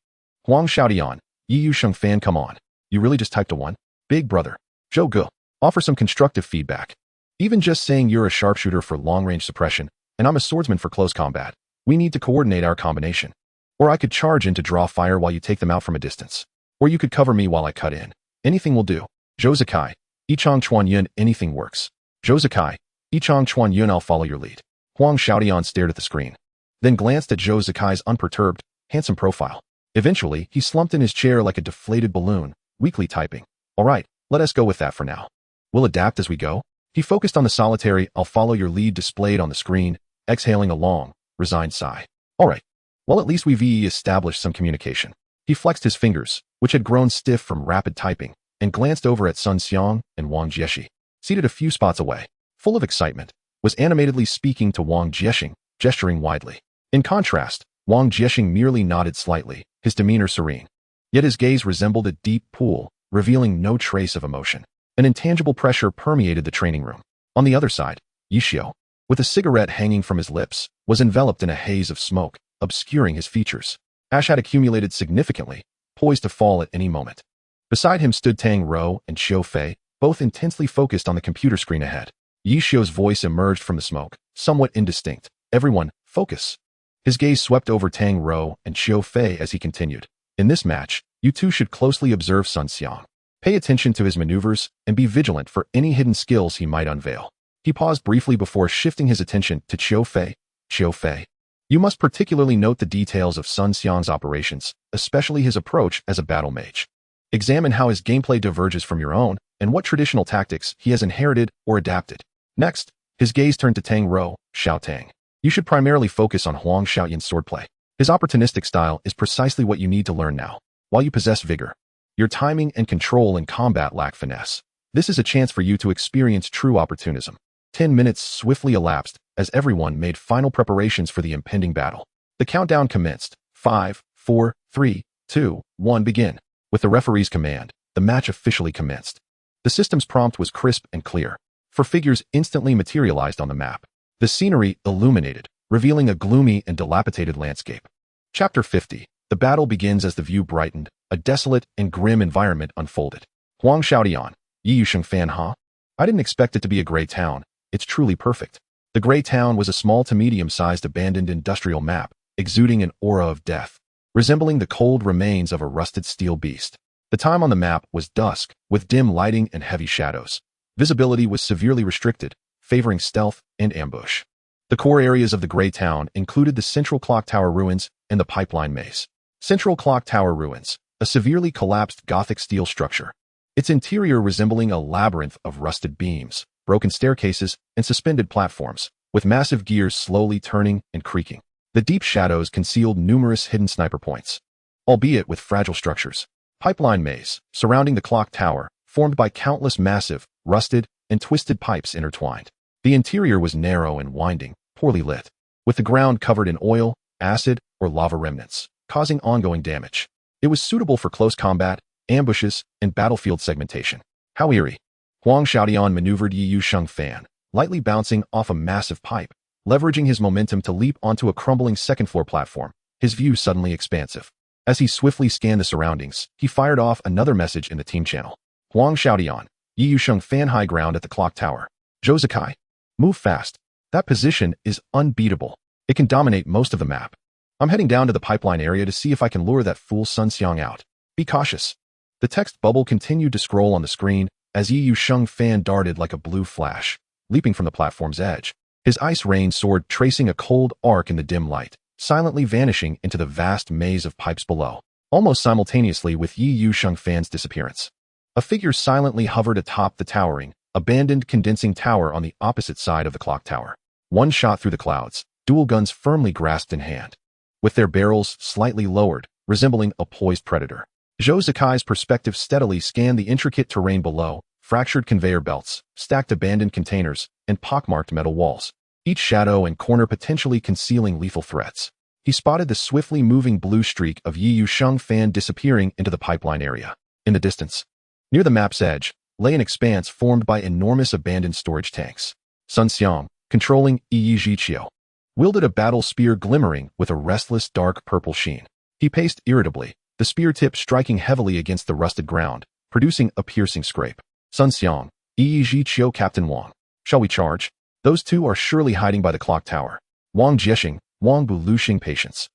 Speaker 1: Huang Xiaodian, Yiyu Shengfan, come on. You really just typed a 1? Big brother. Zhou Ge, offer some constructive feedback. Even just saying you're a sharpshooter for long-range suppression, and I'm a swordsman for close combat. We need to coordinate our combination. Or I could charge in to draw fire while you take them out from a distance. Or you could cover me while I cut in. Anything will do. Zhou Zikai, Yichang Chuanyun, anything works. Zhou Zikai, Yichang Chuanyun, I'll follow your lead. Huang Xiaodian stared at the screen, then glanced at Zhou Zikai's unperturbed, handsome profile. Eventually, he slumped in his chair like a deflated balloon, weakly typing. All right, let us go with that for now. We'll adapt as we go. He focused on the solitary I'll follow your lead displayed on the screen, exhaling a long, resigned sigh. All right. Well, at least we've established some communication. He flexed his fingers, which had grown stiff from rapid typing, and glanced over at Sun Xiang and Wang Jieshi, seated a few spots away. Full of excitement, was animatedly speaking to Wang Jiexing, gesturing widely. In contrast, Wang Jiexing merely nodded slightly, his demeanor serene. Yet his gaze resembled a deep pool, revealing no trace of emotion. An intangible pressure permeated the training room. On the other side, Yixiao, with a cigarette hanging from his lips, was enveloped in a haze of smoke, obscuring his features. Ash had accumulated significantly, poised to fall at any moment. Beside him stood Tang Rou and Xiu Fei, both intensely focused on the computer screen ahead. Yixiao's voice emerged from the smoke, somewhat indistinct. Everyone, focus. His gaze swept over Tang Rou and Xiu Fei as he continued. In this match, you two should closely observe Sun Xiang. Pay attention to his maneuvers and be vigilant for any hidden skills he might unveil. He paused briefly before shifting his attention to Xiu Fei. Xiu Fei, you must particularly note the details of Sun Xiang's operations, especially his approach as a battle mage. Examine how his gameplay diverges from your own and what traditional tactics he has inherited or adapted. Next, his gaze turned to Tang Rou, Xiao Tang. You should primarily focus on Huang Xiaoyan's swordplay. His opportunistic style is precisely what you need to learn now. While you possess vigor, your timing and control in combat lack finesse. This is a chance for you to experience true opportunism. 10 minutes swiftly elapsed as everyone made final preparations for the impending battle. The countdown commenced. 5, 4, 3, 2, 1, begin. With the referee's command, the match officially commenced. The system's prompt was crisp and clear. For figures instantly materialized on the map. The scenery illuminated, revealing a gloomy and dilapidated landscape. Chapter 50. The battle begins as the view brightened, a desolate and grim environment unfolded. Huang Xiaodian, Yiyu Shengfan, huh? I didn't expect it to be a gray town. It's truly perfect. The gray town was a small to medium-sized abandoned industrial map, exuding an aura of death, resembling the cold remains of a rusted steel beast. The time on the map was dusk, with dim lighting and heavy shadows. Visibility was severely restricted, favoring stealth and ambush. The core areas of the gray town included the Central Clock Tower ruins and the Pipeline Maze. Central Clock Tower ruins, a severely collapsed Gothic steel structure. Its interior resembling a labyrinth of rusted beams, broken staircases, and suspended platforms, with massive gears slowly turning and creaking. The deep shadows concealed numerous hidden sniper points, albeit with fragile structures. Pipeline Maze, surrounding the clock tower, formed by countless massive, rusted, and twisted pipes intertwined. The interior was narrow and winding, poorly lit, with the ground covered in oil, acid, or lava remnants, causing ongoing damage. It was suitable for close combat, ambushes, and battlefield segmentation. How eerie. Huang Xiaodian maneuvered Yiyu Shengfan, lightly bouncing off a massive pipe, leveraging his momentum to leap onto a crumbling second-floor platform, his view suddenly expansive. As he swiftly scanned the surroundings, he fired off another message in the team channel. Huang Xiaodian, Yiyu Shengfan, high ground at the clock tower. Zhou Zikai, move fast. That position is unbeatable. It can dominate most of the map. I'm heading down to the pipeline area to see if I can lure that fool Sun Xiang out. Be cautious. The text bubble continued to scroll on the screen as Yiyu Shengfan darted like a blue flash, leaping from the platform's edge. His ice rain sword tracing a cold arc in the dim light, silently vanishing into the vast maze of pipes below, almost simultaneously with Yiyu Shengfan's disappearance. A figure silently hovered atop the towering, abandoned condensing tower on the opposite side of the clock tower. One shot through the clouds, dual guns firmly grasped in hand, with their barrels slightly lowered, resembling a poised predator. Zhou Zikai's perspective steadily scanned the intricate terrain below, fractured conveyor belts, stacked abandoned containers, and pockmarked metal walls, each shadow and corner potentially concealing lethal threats. he spotted the swiftly moving blue streak of Yi Yusheng Fan disappearing into the pipeline area. In the distance, near the map's edge, lay an expanse formed by enormous abandoned storage tanks. Sun Xiang, controlling Yi Zhiqiu, wielded a battle spear glimmering with a restless dark purple sheen. He paced irritably, the spear tip striking heavily against the rusted ground, producing a piercing scrape. Sun Xiang, Yi Zhiqiu, Captain Wang. Shall we charge? Those two are surely hiding by the clock tower. Wang Jiexing, Wang Buluxing, patience.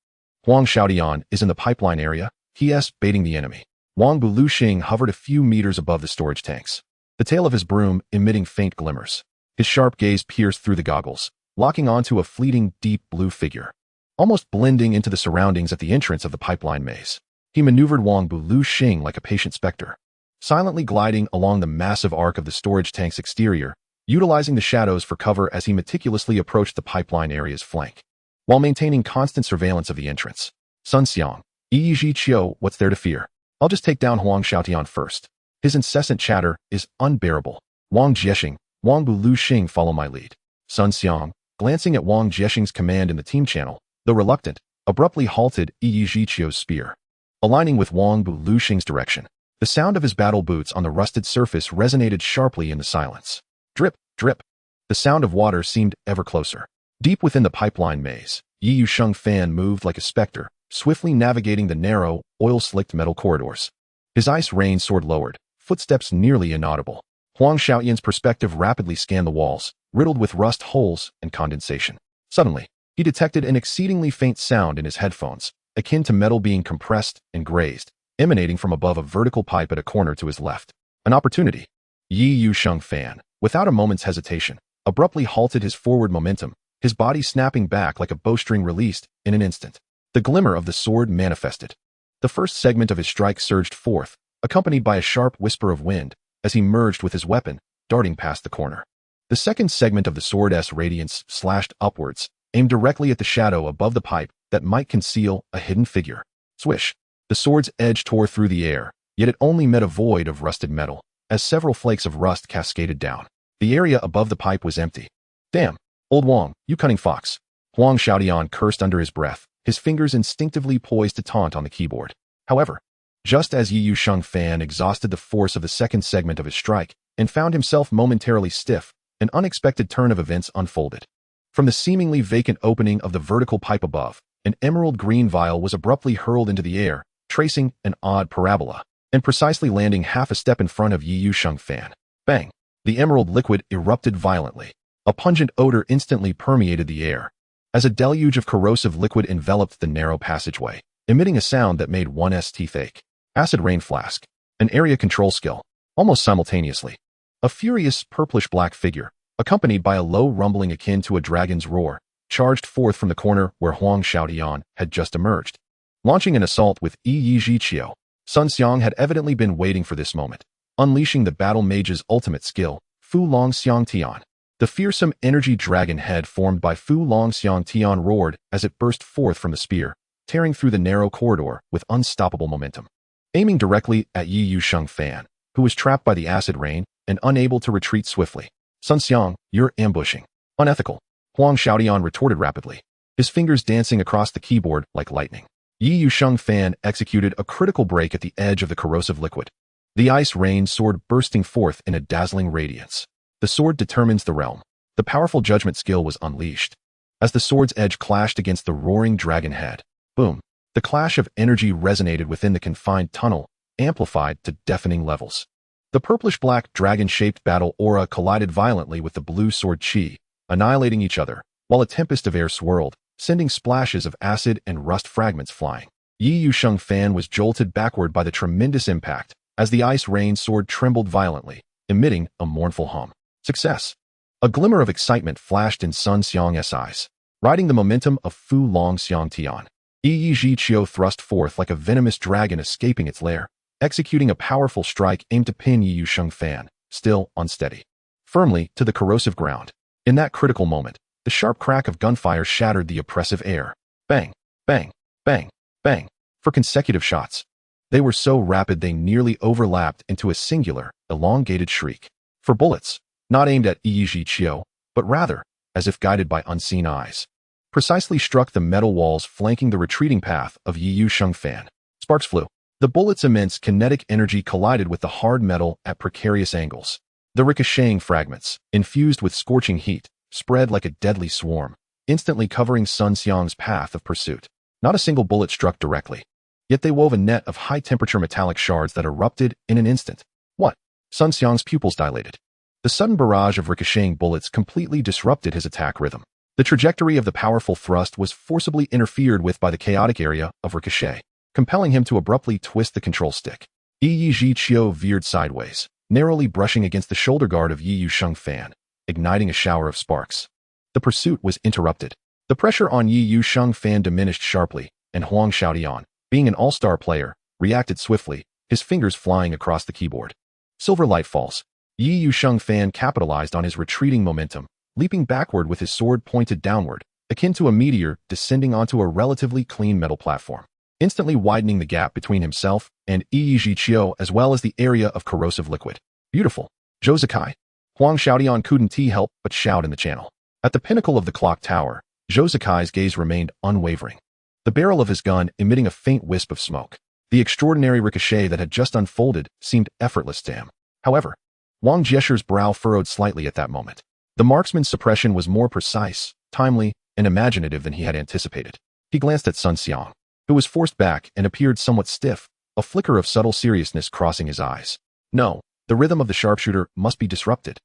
Speaker 1: Huang Xiaotian is in the pipeline area, he baiting the enemy. Wang Buluxing hovered a few meters above the storage tanks, the tail of his broom emitting faint glimmers. His sharp gaze pierced through the goggles, locking onto a fleeting deep blue figure, almost blending into the surroundings at the entrance of the pipeline maze. He maneuvered Wang Buluxing like a patient specter, silently gliding along the massive arc of the storage tank's exterior, utilizing the shadows for cover as he meticulously approached the pipeline area's flank, while maintaining constant surveillance of the entrance. Sun Xiang, Yi Zhiqiu, what's there to fear? I'll just take down Huang Xiaotian first. His incessant chatter is unbearable. Wang Jiexing, Wang Buluxing, follow my lead. Sun Xiang, glancing at Wang Jiexing's command in the team channel, though reluctant, abruptly halted Yi Zhiqiu's spear, aligning with Wang Buluxing's direction. The sound of his battle boots on the rusted surface resonated sharply in the silence. Drip, drip. The sound of water seemed ever closer. Deep within the pipeline maze, Yi Yusheng Fan moved like a specter, swiftly navigating the narrow, oil-slicked metal corridors. His ice rain soared lowered, footsteps nearly inaudible. Huang Xiaotian's perspective rapidly scanned the walls, riddled with rust holes and condensation. Suddenly, he detected an exceedingly faint sound in his headphones, akin to metal being compressed and grazed, emanating from above a vertical pipe at a corner to his left. An opportunity. Yi Yusheng Fan, without a moment's hesitation, abruptly halted his forward momentum, his body snapping back like a bowstring released in an instant. The glimmer of the sword manifested. The first segment of his strike surged forth, accompanied by a sharp whisper of wind, as he merged with his weapon, darting past the corner. The second segment of the sword's radiance slashed upwards, aimed directly at the shadow above the pipe that might conceal a hidden figure. Swish! The sword's edge tore through the air, yet it only met a void of rusted metal, as several flakes of rust cascaded down. The area above the pipe was empty. Damn! Old Wang, you cunning fox! Huang Xiaotian cursed under his breath, his fingers instinctively poised to taunt on the keyboard. However, just as Yi Yusheng Fan exhausted the force of the second segment of his strike and found himself momentarily stiff, an unexpected turn of events unfolded. From the seemingly vacant opening of the vertical pipe above, an emerald green vial was abruptly hurled into the air, tracing an odd parabola, and precisely landing half a step in front of Yi Yusheng Fan. Bang! The emerald liquid erupted violently. A pungent odor instantly permeated the air, as a deluge of corrosive liquid enveloped the narrow passageway, emitting a sound that made one's teeth ache. Acid rain flask. An area control skill. Almost simultaneously, a furious purplish-black figure, accompanied by a low rumbling akin to a dragon's roar, charged forth from the corner where Huang Xiaotian had just emerged. Launching an assault with Yi Zhiqiu, Sun Xiang had evidently been waiting for this moment, unleashing the battle mage's ultimate skill, Fu Long Xiang Tian. The fearsome energy dragon head formed by Fu Long Xiang Tian roared as it burst forth from the spear, tearing through the narrow corridor with unstoppable momentum. Aiming directly at Yi Yusheng Fan, who was trapped by the acid rain and unable to retreat swiftly. Sun Xiang, you're ambushing. Unethical. Huang Xiaotian retorted rapidly, his fingers dancing across the keyboard like lightning. Yi Yusheng Fan executed a critical break at the edge of the corrosive liquid. The ice rain sword bursting forth in a dazzling radiance. The sword determines the realm. The powerful judgment skill was unleashed. As the sword's edge clashed against the roaring dragon head, boom! The clash of energy resonated within the confined tunnel, amplified to deafening levels. The purplish-black dragon-shaped battle aura collided violently with the blue sword chi, annihilating each other, while a tempest of air swirled, sending splashes of acid and rust fragments flying. Yi Yusheng Fan was jolted backward by the tremendous impact, as the ice rain sword trembled violently, emitting a mournful hum. Success! A glimmer of excitement flashed in Sun Xiang's eyes. Riding the momentum of Fu Long Xiang Tian, Yi Zhiqiu thrust forth like a venomous dragon escaping its lair, executing a powerful strike aimed to pin Yi Yusheng Fan, still unsteady, firmly to the corrosive ground. In that critical moment, the sharp crack of gunfire shattered the oppressive air. Bang, bang, bang, bang, for consecutive shots. They were so rapid they nearly overlapped into a singular, elongated shriek. For bullets, not aimed at Yi Zhiqiu, but rather, as if guided by unseen eyes, precisely struck the metal walls flanking the retreating path of Yu Shengfan. Sparks flew. The bullet's immense kinetic energy collided with the hard metal at precarious angles. The ricocheting fragments, infused with scorching heat, spread like a deadly swarm, instantly covering Sun Xiang's path of pursuit. Not a single bullet struck directly, yet they wove a net of high-temperature metallic shards that erupted in an instant. What? Sun Xiang's pupils dilated. The sudden barrage of ricocheting bullets completely disrupted his attack rhythm. The trajectory of the powerful thrust was forcibly interfered with by the chaotic area of ricochet, compelling him to abruptly twist the control stick. Yi Zhiqiu veered sideways, narrowly brushing against the shoulder guard of Yu Shengfan, igniting a shower of sparks. The pursuit was interrupted. The pressure on Yu Shengfan diminished sharply, and Huang Xiaodian, being an all-star player, reacted swiftly, his fingers flying across the keyboard. Silver light falls. Yu Shengfan capitalized on his retreating momentum, leaping backward with his sword pointed downward, akin to a meteor descending onto a relatively clean metal platform, instantly widening the gap between himself and Yi Zhiqiu as well as the area of corrosive liquid. Beautiful. Zhou Zikai. Huang Xiaodian couldn't help but shout in the channel. At the pinnacle of the clock tower, Zhou Zikai's gaze remained unwavering, the barrel of his gun emitting a faint wisp of smoke. The extraordinary ricochet that had just unfolded seemed effortless to him. However, Wang Jieshi's brow furrowed slightly at that moment. The marksman's suppression was more precise, timely, and imaginative than he had anticipated. He glanced at Sun Xiang, who was forced back and appeared somewhat stiff, a flicker of subtle seriousness crossing his eyes. No, the rhythm of the sharpshooter must be disrupted.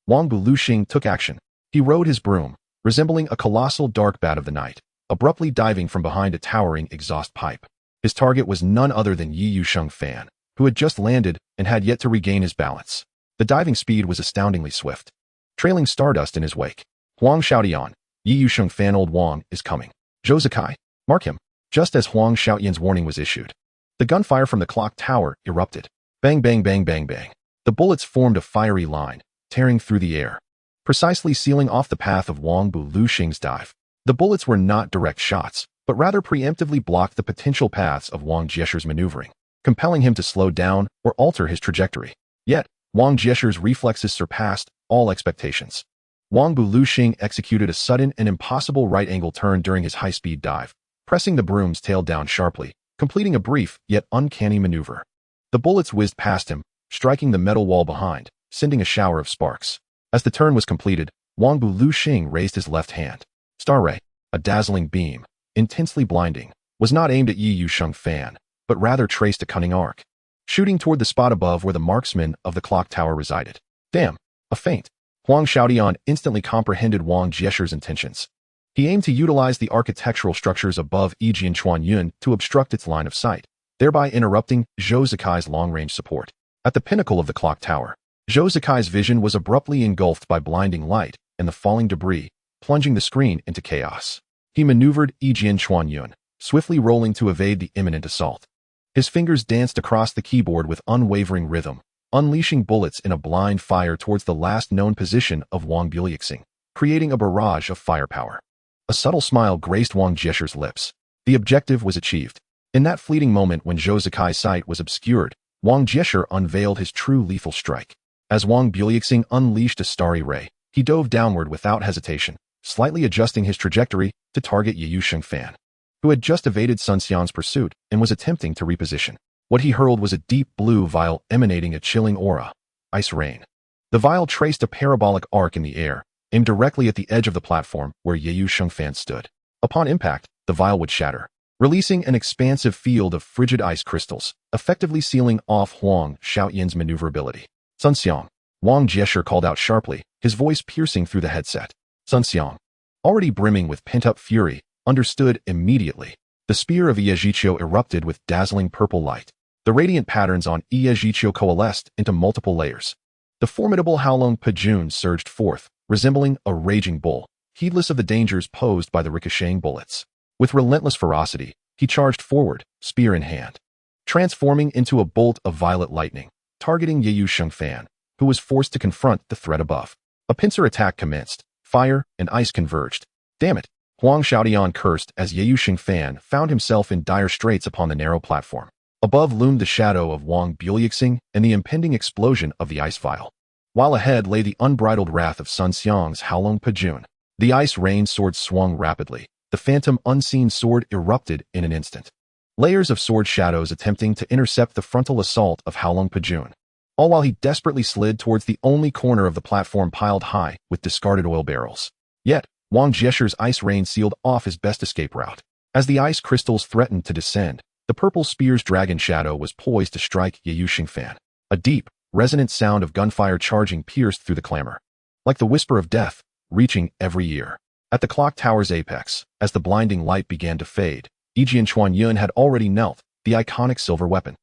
Speaker 1: Wang Buluxing took action. He rode his broom, resembling a colossal dark bat of the night, abruptly diving from behind a towering exhaust pipe. His target was none other than Yu Shengfan, who had just landed and had yet to regain his balance. The diving speed was astoundingly swift, trailing stardust in his wake. Huang Xiaodian, Yu Shengfan, old Wang is coming. Zhou Zikai, mark him. Just as Huang Xiaodian's warning was issued, the gunfire from the clock tower erupted. Bang, bang, bang, bang, bang. The bullets formed a fiery line, tearing through the air, precisely sealing off the path of Wang Buluxing's dive. The bullets were not direct shots, but rather preemptively blocked the potential paths of Wang Jieshi's maneuvering, compelling him to slow down or alter his trajectory. Yet, Wang Jieshi's reflexes surpassed all expectations. Wang Buluxing executed a sudden and impossible right-angle turn during his high-speed dive, pressing the broom's tail down sharply, completing a brief yet uncanny maneuver. The bullets whizzed past him, striking the metal wall behind, sending a shower of sparks. As the turn was completed, Wang Buluxing raised his left hand. Star Ray, a dazzling beam, intensely blinding, was not aimed at Yu Shengfan, but rather traced a cunning arc, shooting toward the spot above where the marksman of the clock tower resided. Damn, a feint. Huang Xiaodian instantly comprehended Wang Jieshi's intentions. He aimed to utilize the architectural structures above Yijian Chuanyun to obstruct its line of sight, thereby interrupting Zhou Zikai's long-range support. At the pinnacle of the clock tower, Zhou Zikai's vision was abruptly engulfed by blinding light and the falling debris, plunging the screen into chaos. He maneuvered Yijian Chuanyun, swiftly rolling to evade the imminent assault. His fingers danced across the keyboard with unwavering rhythm, unleashing bullets in a blind fire towards the last known position of Wang Buluxing, creating a barrage of firepower. A subtle smile graced Wang Jieshi's lips. The objective was achieved. In that fleeting moment when Zhou Zikai's sight was obscured, Wang Jieshi unveiled his true lethal strike. As Wang Buluxing unleashed a starry ray, he dove downward without hesitation, slightly adjusting his trajectory to target Yu Shengfan, who had just evaded Sun Xiang's pursuit and was attempting to reposition. What he hurled was a deep blue vial emanating a chilling aura, ice rain. The vial traced a parabolic arc in the air, aimed directly at the edge of the platform where Yu Shengfan stood. Upon impact, the vial would shatter, releasing an expansive field of frigid ice crystals, effectively sealing off Huang Xiaodian's maneuverability. Sun Xiang, Wang Jieshi called out sharply, his voice piercing through the headset. Sun Xiang, already brimming with pent-up fury, understood immediately. The spear of Yi Zhiqiu erupted with dazzling purple light. The radiant patterns on Yi Zhiqiu coalesced into multiple layers. The formidable Haolong Pajun surged forth, resembling a raging bull, heedless of the dangers posed by the ricocheting bullets. With relentless ferocity, he charged forward, spear in hand, transforming into a bolt of violet lightning, targeting Yu Shengfan, who was forced to confront the threat above. A pincer attack commenced. Fire and ice converged. Damn it! Huang Xiaodian cursed as Yu Shengfan found himself in dire straits upon the narrow platform. Above loomed the shadow of Wang Buluxing and the impending explosion of the ice vial, while ahead lay the unbridled wrath of Sun Xiang's Haolong Pajun. The ice rain sword swung rapidly, The phantom unseen sword erupted in an instant. Layers of sword shadows attempting to intercept the frontal assault of Howlong Pajun, all while he desperately slid towards the only corner of the platform piled high with discarded oil barrels. Yet, Wang Jieshi's ice rain sealed off his best escape route. As the ice crystals threatened to descend, the purple spear's dragon shadow was poised to strike Ye Yuxingfan. A deep, resonant sound of gunfire charging pierced through the clamor, like the whisper of death, reaching every ear. At the clock tower's apex, as the blinding light began to fade, Yijian Chuanyun had already knelt, the iconic silver weapon.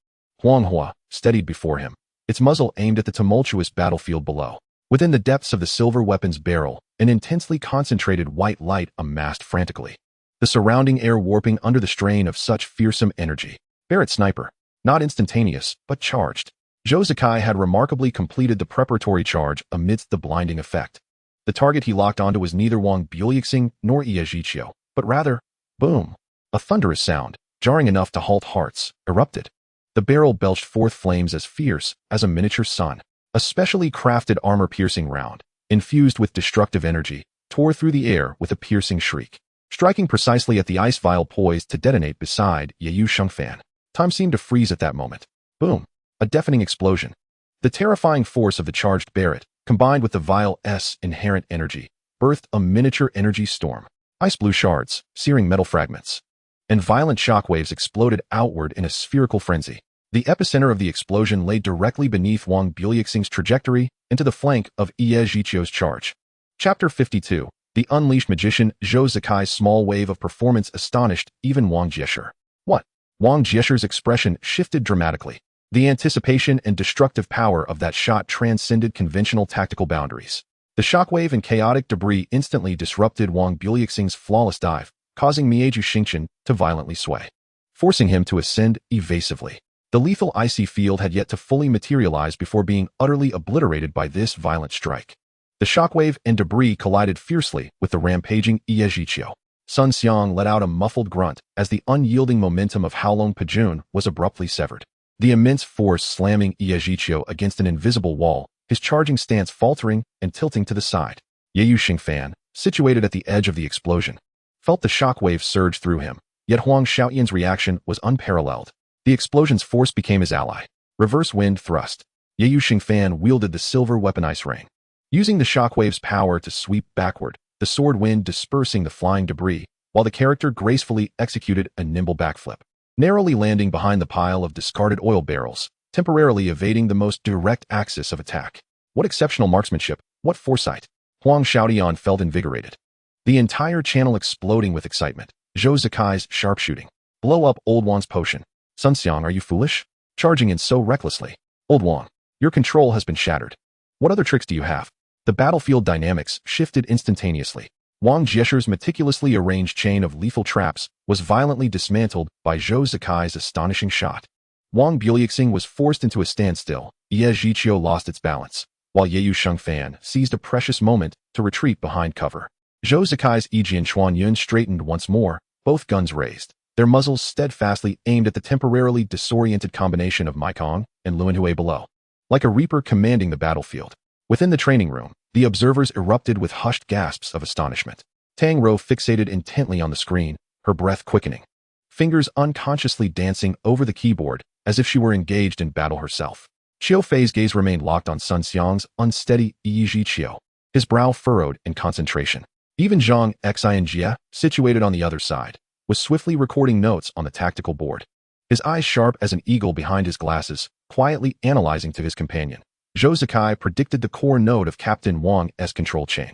Speaker 1: Huanghua steadied before him, its muzzle aimed at the tumultuous battlefield below. Within the depths of the silver weapon's barrel, an intensely concentrated white light amassed frantically, the surrounding air warping under the strain of such fearsome energy. Barrett sniper, not instantaneous, but charged. Zhou Zikai had remarkably completed the preparatory charge amidst the blinding effect. The target he locked onto was neither Wang Buliuxing nor Ye Zhiqiu, but rather, boom. A thunderous sound, jarring enough to halt hearts, erupted. The barrel belched forth flames as fierce as a miniature sun. A specially crafted armor-piercing round, infused with destructive energy, tore through the air with a piercing shriek, striking precisely at the ice vial poised to detonate beside Ye Yuxingfan. Time seemed to freeze at that moment. Boom. A deafening explosion. The terrifying force of the charged Barrett, combined with the vial's inherent energy, birthed a miniature energy storm. Ice blue shards, searing metal fragments, and violent shockwaves exploded outward in a spherical frenzy. The epicenter of the explosion lay directly beneath Wang Buliuxing's trajectory into the flank of Ye Zhiqiu's charge. Chapter 52. The Unleashed Magician. Zhou Zikai's small wave of performance astonished even Wang Jieshi. What? Wang Jieshi's expression shifted dramatically. The anticipation and destructive power of that shot transcended conventional tactical boundaries. The shockwave and chaotic debris instantly disrupted Wang Buliuxing's flawless dive, causing Mieju Xingchen to violently sway, forcing him to ascend evasively. The lethal icy field had yet to fully materialize before being utterly obliterated by this violent strike. The shockwave and debris collided fiercely with the rampaging Ye Zhiqiu. Sun Xiang let out a muffled grunt as the unyielding momentum of Howlong Pajun was abruptly severed. The immense force slamming Ye Zhiqiu against an invisible wall, his charging stance faltering and tilting to the side. Ye Yuxingfan, situated at the edge of the explosion, felt the shockwave surge through him, yet Huang Xiaoyan's reaction was unparalleled. The explosion's force became his ally. Reverse wind thrust. Ye Yuxingfan wielded the silver weapon ice ring, using the shockwave's power to sweep backward, the sword wind dispersing the flying debris, while the character gracefully executed a nimble backflip, narrowly landing behind the pile of discarded oil barrels, temporarily evading the most direct axis of attack. What exceptional marksmanship, what foresight! Huang Xiaoyan felt invigorated, the entire channel exploding with excitement. Zhou Zikai's sharpshooting. Blow up Old Wan's potion. Sun Xiang, are you foolish? Charging in so recklessly. Old Wan, your control has been shattered. What other tricks do you have? The battlefield dynamics shifted instantaneously. Wang Jieshi's meticulously arranged chain of lethal traps was violently dismantled by Zhou Zikai's astonishing shot. Wang Buliuxing was forced into a standstill. Ye Zhiqiu lost its balance, while Ye Yuxingfan seized a precious moment to retreat behind cover. Zhou Zikai's Yijian Chuanyun straightened once more, both guns raised, their muzzles steadfastly aimed at the temporarily disoriented combination of Maikong and Luanhui below. Like a reaper commanding the battlefield. Within the training room, the observers erupted with hushed gasps of astonishment. Tang Rou fixated intently on the screen, her breath quickening, fingers unconsciously dancing over the keyboard as if she were engaged in battle herself. Qiu Fei's gaze remained locked on Sun Xiang's unsteady Ye Zhiqiu, his brow furrowed in concentration. Even Zhang Xianjie, situated on the other side, was swiftly recording notes on the tactical board, his eyes sharp as an eagle behind his glasses, quietly analyzing to his companion. Zhou Zikai predicted the core node of Captain Wang's control chain,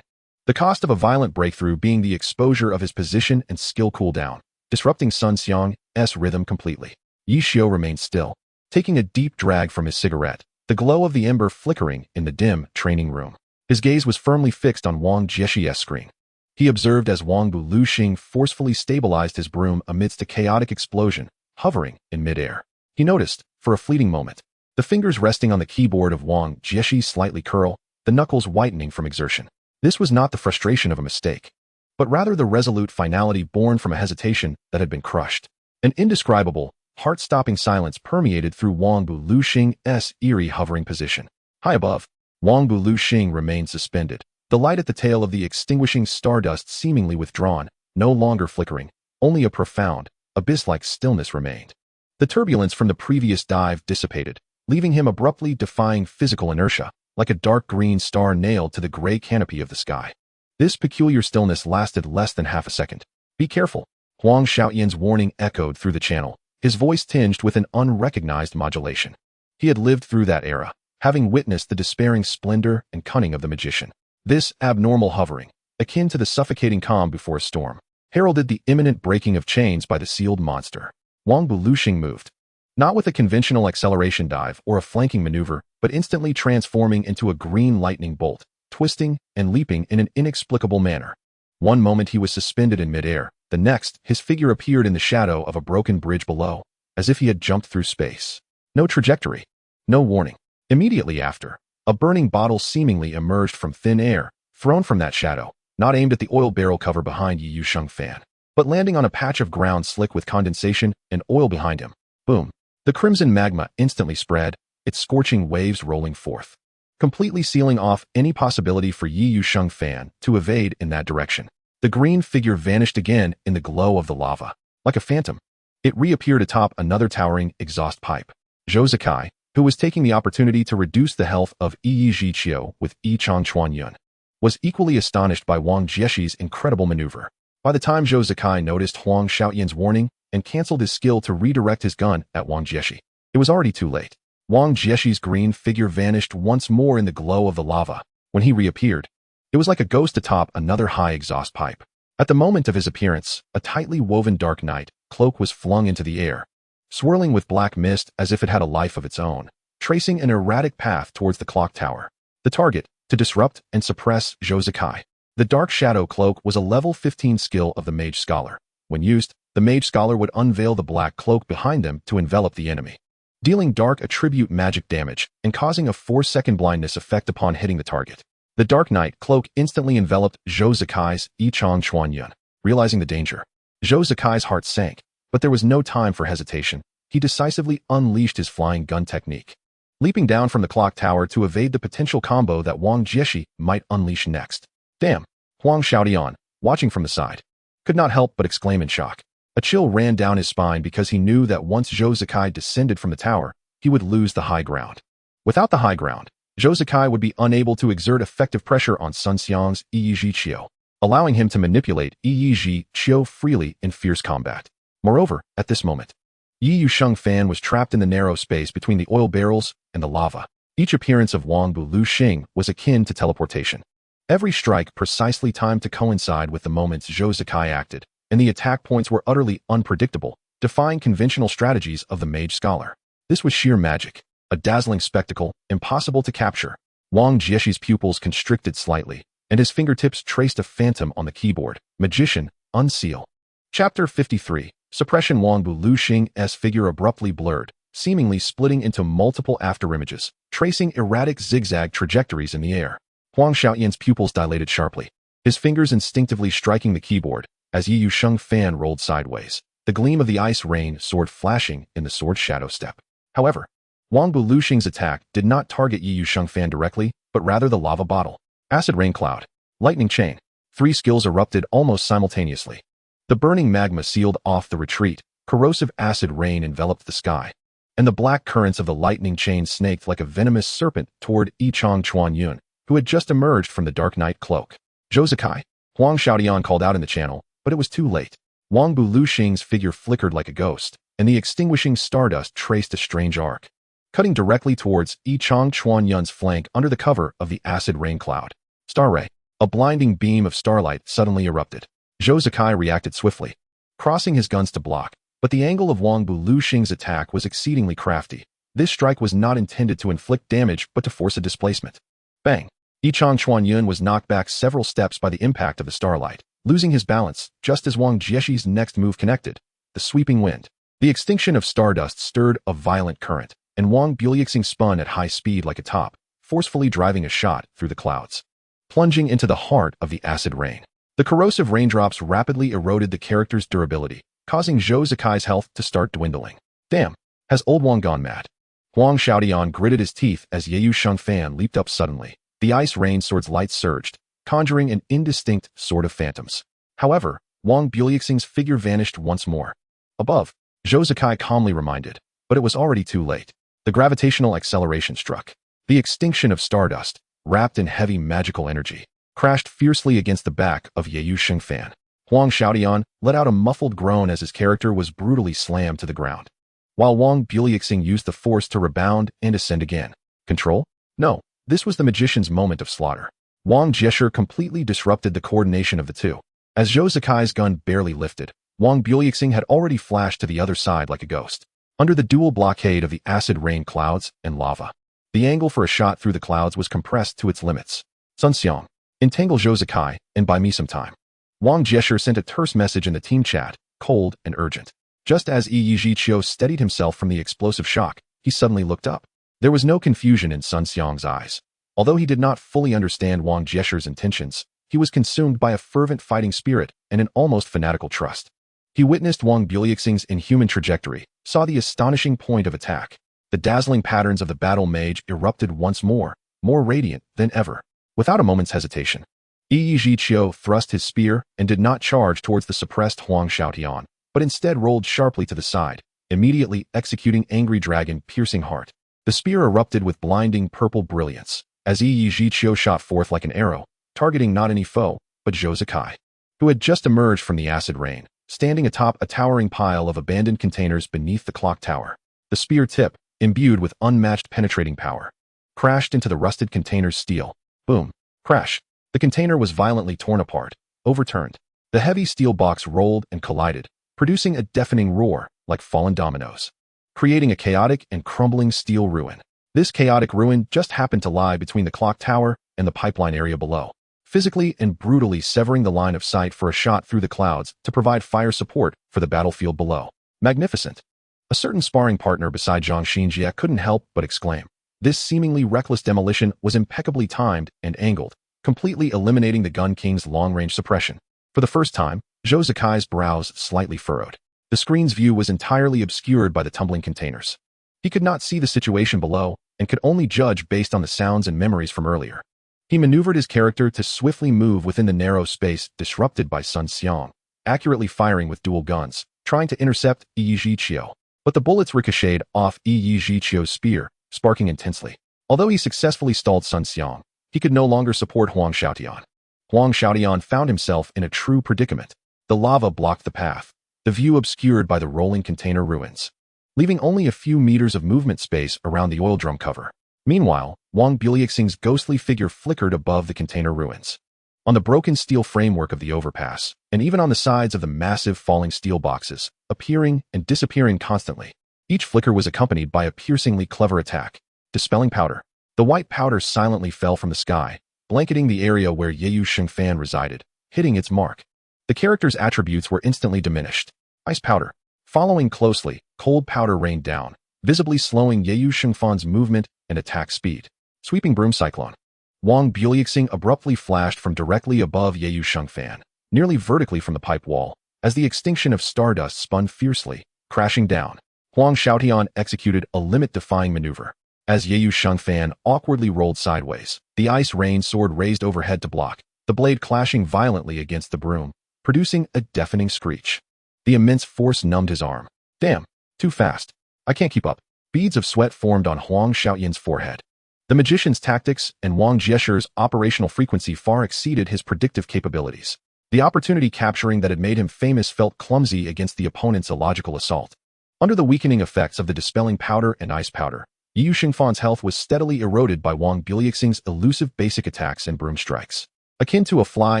Speaker 1: the cost of a violent breakthrough being the exposure of his position and skill cooldown, disrupting Sun Xiang's rhythm completely. Yi Xiu remained still, taking a deep drag from his cigarette, the glow of the ember flickering in the dim training room. His gaze was firmly fixed on Wang Jieshi's screen. He observed as Wang Buliuxing forcefully stabilized his broom amidst a chaotic explosion, hovering in midair. He noticed, for a fleeting moment, the fingers resting on the keyboard of Wang Jieshi slightly curl, the knuckles whitening from exertion. This was not the frustration of a mistake, but rather the resolute finality born from a hesitation that had been crushed. An indescribable, heart-stopping silence permeated through Wang Buliuxing's eerie hovering position. High above, Wang Buliuxing remained suspended, the light at the tail of the extinguishing stardust seemingly withdrawn, no longer flickering, only a profound, abyss-like stillness remained. The turbulence from the previous dive dissipated, leaving him abruptly defying physical inertia, like a dark green star nailed to the gray canopy of the sky. This peculiar stillness lasted less than half a second. "Be careful," Huang Xiaoyan's warning echoed through the channel, his voice tinged with an unrecognized modulation. He had lived through that era, having witnessed the despairing splendor and cunning of the magician. This abnormal hovering, akin to the suffocating calm before a storm, heralded the imminent breaking of chains by the sealed monster. Wang Buluxing moved, not with a conventional acceleration dive or a flanking maneuver, but instantly transforming into a green lightning bolt, twisting and leaping in an inexplicable manner. One moment he was suspended in midair, the next, his figure appeared in the shadow of a broken bridge below, as if he had jumped through space. No trajectory, no warning. Immediately after, a burning bottle seemingly emerged from thin air, thrown from that shadow, not aimed at the oil barrel cover behind Yi Yusheng Fan, but landing on a patch of ground slick with condensation and oil behind him. Boom. The crimson magma instantly spread, its scorching waves rolling forth, completely sealing off any possibility for Yi Yusheng Fan to evade in that direction. The green figure vanished again in the glow of the lava. Like a phantom, it reappeared atop another towering exhaust pipe. Zhou Zikai, who was taking the opportunity to reduce the health of Yi Zhiqiu with Yi Changchuanyun, was equally astonished by Wang Jieshi's incredible maneuver. By the time Zhou Zikai noticed Huang Xiaoyan's warning and canceled his skill to redirect his gun at Wang Jieshi, it was already too late. Wang Jieshi's green figure vanished once more in the glow of the lava. When he reappeared, it was like a ghost atop another high exhaust pipe. At the moment of his appearance, a tightly woven dark night cloak was flung into the air, swirling with black mist as if it had a life of its own, tracing an erratic path towards the clock tower. The target, to disrupt and suppress Zhou Zikai. The Dark Shadow Cloak was a level 15 skill of the Mage Scholar. When used, the Mage Scholar would unveil the black cloak behind them to envelop the enemy, dealing dark attribute magic damage and causing a 4-second blindness effect upon hitting the target. The Dark Knight Cloak instantly enveloped Zhou Zikai's Yi Changchuanyun. Realizing the danger, Zhou Zikai's heart sank, but there was no time for hesitation. He decisively unleashed his flying gun technique, leaping down from the clock tower to evade the potential combo that Wang Jieshi might unleash next. Damn! Huang Xiaoyan, watching from the side, could not help but exclaim in shock. A chill ran down his spine because he knew that once Zhou Zikai descended from the tower, he would lose the high ground. Without the high ground, Zhou Zikai would be unable to exert effective pressure on Sun Xiang's Yi Zhiqiu, allowing him to manipulate Yi Zhiqiu freely in fierce combat. Moreover, at this moment, Yi Yusheng Fan was trapped in the narrow space between the oil barrels and the lava. Each appearance of Wang Buluxing was akin to teleportation. Every strike precisely timed to coincide with the moments Zhou Zikai acted, and the attack points were utterly unpredictable, defying conventional strategies of the Mage Scholar. This was sheer magic, a dazzling spectacle, impossible to capture. Wang Jieshi's pupils constricted slightly, and his fingertips traced a phantom on the keyboard. Magician, unseal. Chapter 53. Suppression. Wang Buluxing's figure abruptly blurred, seemingly splitting into multiple afterimages, tracing erratic zigzag trajectories in the air. Huang Xiaoyan's pupils dilated sharply, his fingers instinctively striking the keyboard as Yi Yusheng Fan rolled sideways. The gleam of the ice rain sword flashing in the sword shadow step. However, Wang Buluxing's attack did not target Yi Yusheng Fan directly, but rather the lava bottle. Acid rain cloud, lightning chain. 3 skills erupted almost simultaneously. The burning magma sealed off the retreat, corrosive acid rain enveloped the sky, and the black currents of the lightning chain snaked like a venomous serpent toward Yi Changchuanyun, who had just emerged from the Dark Knight Cloak. Zhou Zikai, Huang Xiaoyan called out in the channel, but it was too late. Wang Buluxing's figure flickered like a ghost, and the extinguishing stardust traced a strange arc, cutting directly towards Yi Changchuanyun's flank under the cover of the acid rain cloud. Star Ray. A blinding beam of starlight suddenly erupted. Zhou Zikai reacted swiftly, crossing his guns to block, but the angle of Wang Buluxing's attack was exceedingly crafty. This strike was not intended to inflict damage but to force a displacement. Bang! Yi Changchuanyun was knocked back several steps by the impact of the starlight, losing his balance just as Wang Jieshi's next move connected. The sweeping wind. The extinction of stardust stirred a violent current, and Wang Buluxing spun at high speed like a top, forcefully driving a shot through the clouds, plunging into the heart of the acid rain. The corrosive raindrops rapidly eroded the character's durability, causing Zhou Zikai's health to start dwindling. Damn! Has old Wang gone mad? Huang Xiaoyan gritted his teeth as Yi Yusheng Fan leaped up suddenly. The ice rain sword's light surged, conjuring an indistinct sword of phantoms. However, Wang Buliexing's figure vanished once more. Above, Zhou Zikai calmly reminded, but it was already too late. The gravitational acceleration struck. The extinction of stardust, wrapped in heavy magical energy, crashed fiercely against the back of Ye Yushengfan. Huang Xiaotian let out a muffled groan as his character was brutally slammed to the ground, while Wang Buliexing used the force to rebound and ascend again. Control? No, this was the magician's moment of slaughter. Wang Jiesher completely disrupted the coordination of the two. As Zhou Zikai's gun barely lifted, Wang Buliexing had already flashed to the other side like a ghost. Under the dual blockade of the acid rain clouds and lava, the angle for a shot through the clouds was compressed to its limits. Sun Xiang, entangle Zhou Zikai and buy me some time. Wang Jiesher sent a terse message in the team chat, cold and urgent. Just as Yi Zhiqiu steadied himself from the explosive shock, he suddenly looked up. There was no confusion in Sun Xiang's eyes. Although he did not fully understand Wang Jiesher's intentions, he was consumed by a fervent fighting spirit and an almost fanatical trust. He witnessed Wang Buliexing's inhuman trajectory, saw the astonishing point of attack. The dazzling patterns of the battle mage erupted once more radiant than ever. Without a moment's hesitation, Yi Zhiqiu thrust his spear and did not charge towards the suppressed Huang Xiaotian, but instead rolled sharply to the side, immediately executing Angry Dragon Piercing Heart. The spear erupted with blinding purple brilliance, as Yi Zhiqiu shot forth like an arrow, targeting not any foe, but Zhou Zikai, who had just emerged from the acid rain, standing atop a towering pile of abandoned containers beneath the clock tower. The spear tip, imbued with unmatched penetrating power, crashed into the rusted container's steel. Boom. Crash. The container was violently torn apart, overturned. The heavy steel box rolled and collided, producing a deafening roar like fallen dominoes, creating a chaotic and crumbling steel ruin. This chaotic ruin just happened to lie between the clock tower and the pipeline area below, physically and brutally severing the line of sight for a shot through the clouds to provide fire support for the battlefield below. Magnificent. A certain sparring partner beside Zhang Xinjie couldn't help but exclaim. This seemingly reckless demolition was impeccably timed and angled, completely eliminating the Gun King's long-range suppression. For the first time, Zhou Zikai's brows slightly furrowed. The screen's view was entirely obscured by the tumbling containers. He could not see the situation below and could only judge based on the sounds and memories from earlier. He maneuvered his character to swiftly move within the narrow space disrupted by Sun Xiang, accurately firing with dual guns, trying to intercept Yi Zhiqiu. But the bullets ricocheted off Yi Zhiqiu's spear, sparking intensely. Although he successfully stalled Sun Xiang, he could no longer support Huang Xiaotian. Huang Xiaotian found himself in a true predicament. The lava blocked the path, the view obscured by the rolling container ruins, leaving only a few meters of movement space around the oil drum cover. Meanwhile, Wang Buliexing's ghostly figure flickered above the container ruins. On the broken steel framework of the overpass, and even on the sides of the massive falling steel boxes, appearing and disappearing constantly. Each flicker was accompanied by a piercingly clever attack. Dispelling powder. The white powder silently fell from the sky, blanketing the area where Ye Yushengfan resided, hitting its mark. The character's attributes were instantly diminished. Ice powder. Following closely, cold powder rained down, visibly slowing Ye Yushengfan's movement and attack speed. Sweeping broom cyclone. Wang Buliexing abruptly flashed from directly above Ye Yushengfan, nearly vertically from the pipe wall, as the extinction of stardust spun fiercely, crashing down. Huang Xiaotian executed a limit-defying maneuver. As Ye Yushengfan awkwardly rolled sideways, the ice rain sword raised overhead to block, the blade clashing violently against the broom, producing a deafening screech. The immense force numbed his arm. Damn, too fast. I can't keep up. Beads of sweat formed on Huang Xiaotian's forehead. The magician's tactics and Wang Jiesher's operational frequency far exceeded his predictive capabilities. The opportunity capturing that had made him famous felt clumsy against the opponent's illogical assault. Under the weakening effects of the dispelling powder and ice powder, Yi Yushengfan's health was steadily eroded by Wang Buliexing's elusive basic attacks and broom strikes, akin to a fly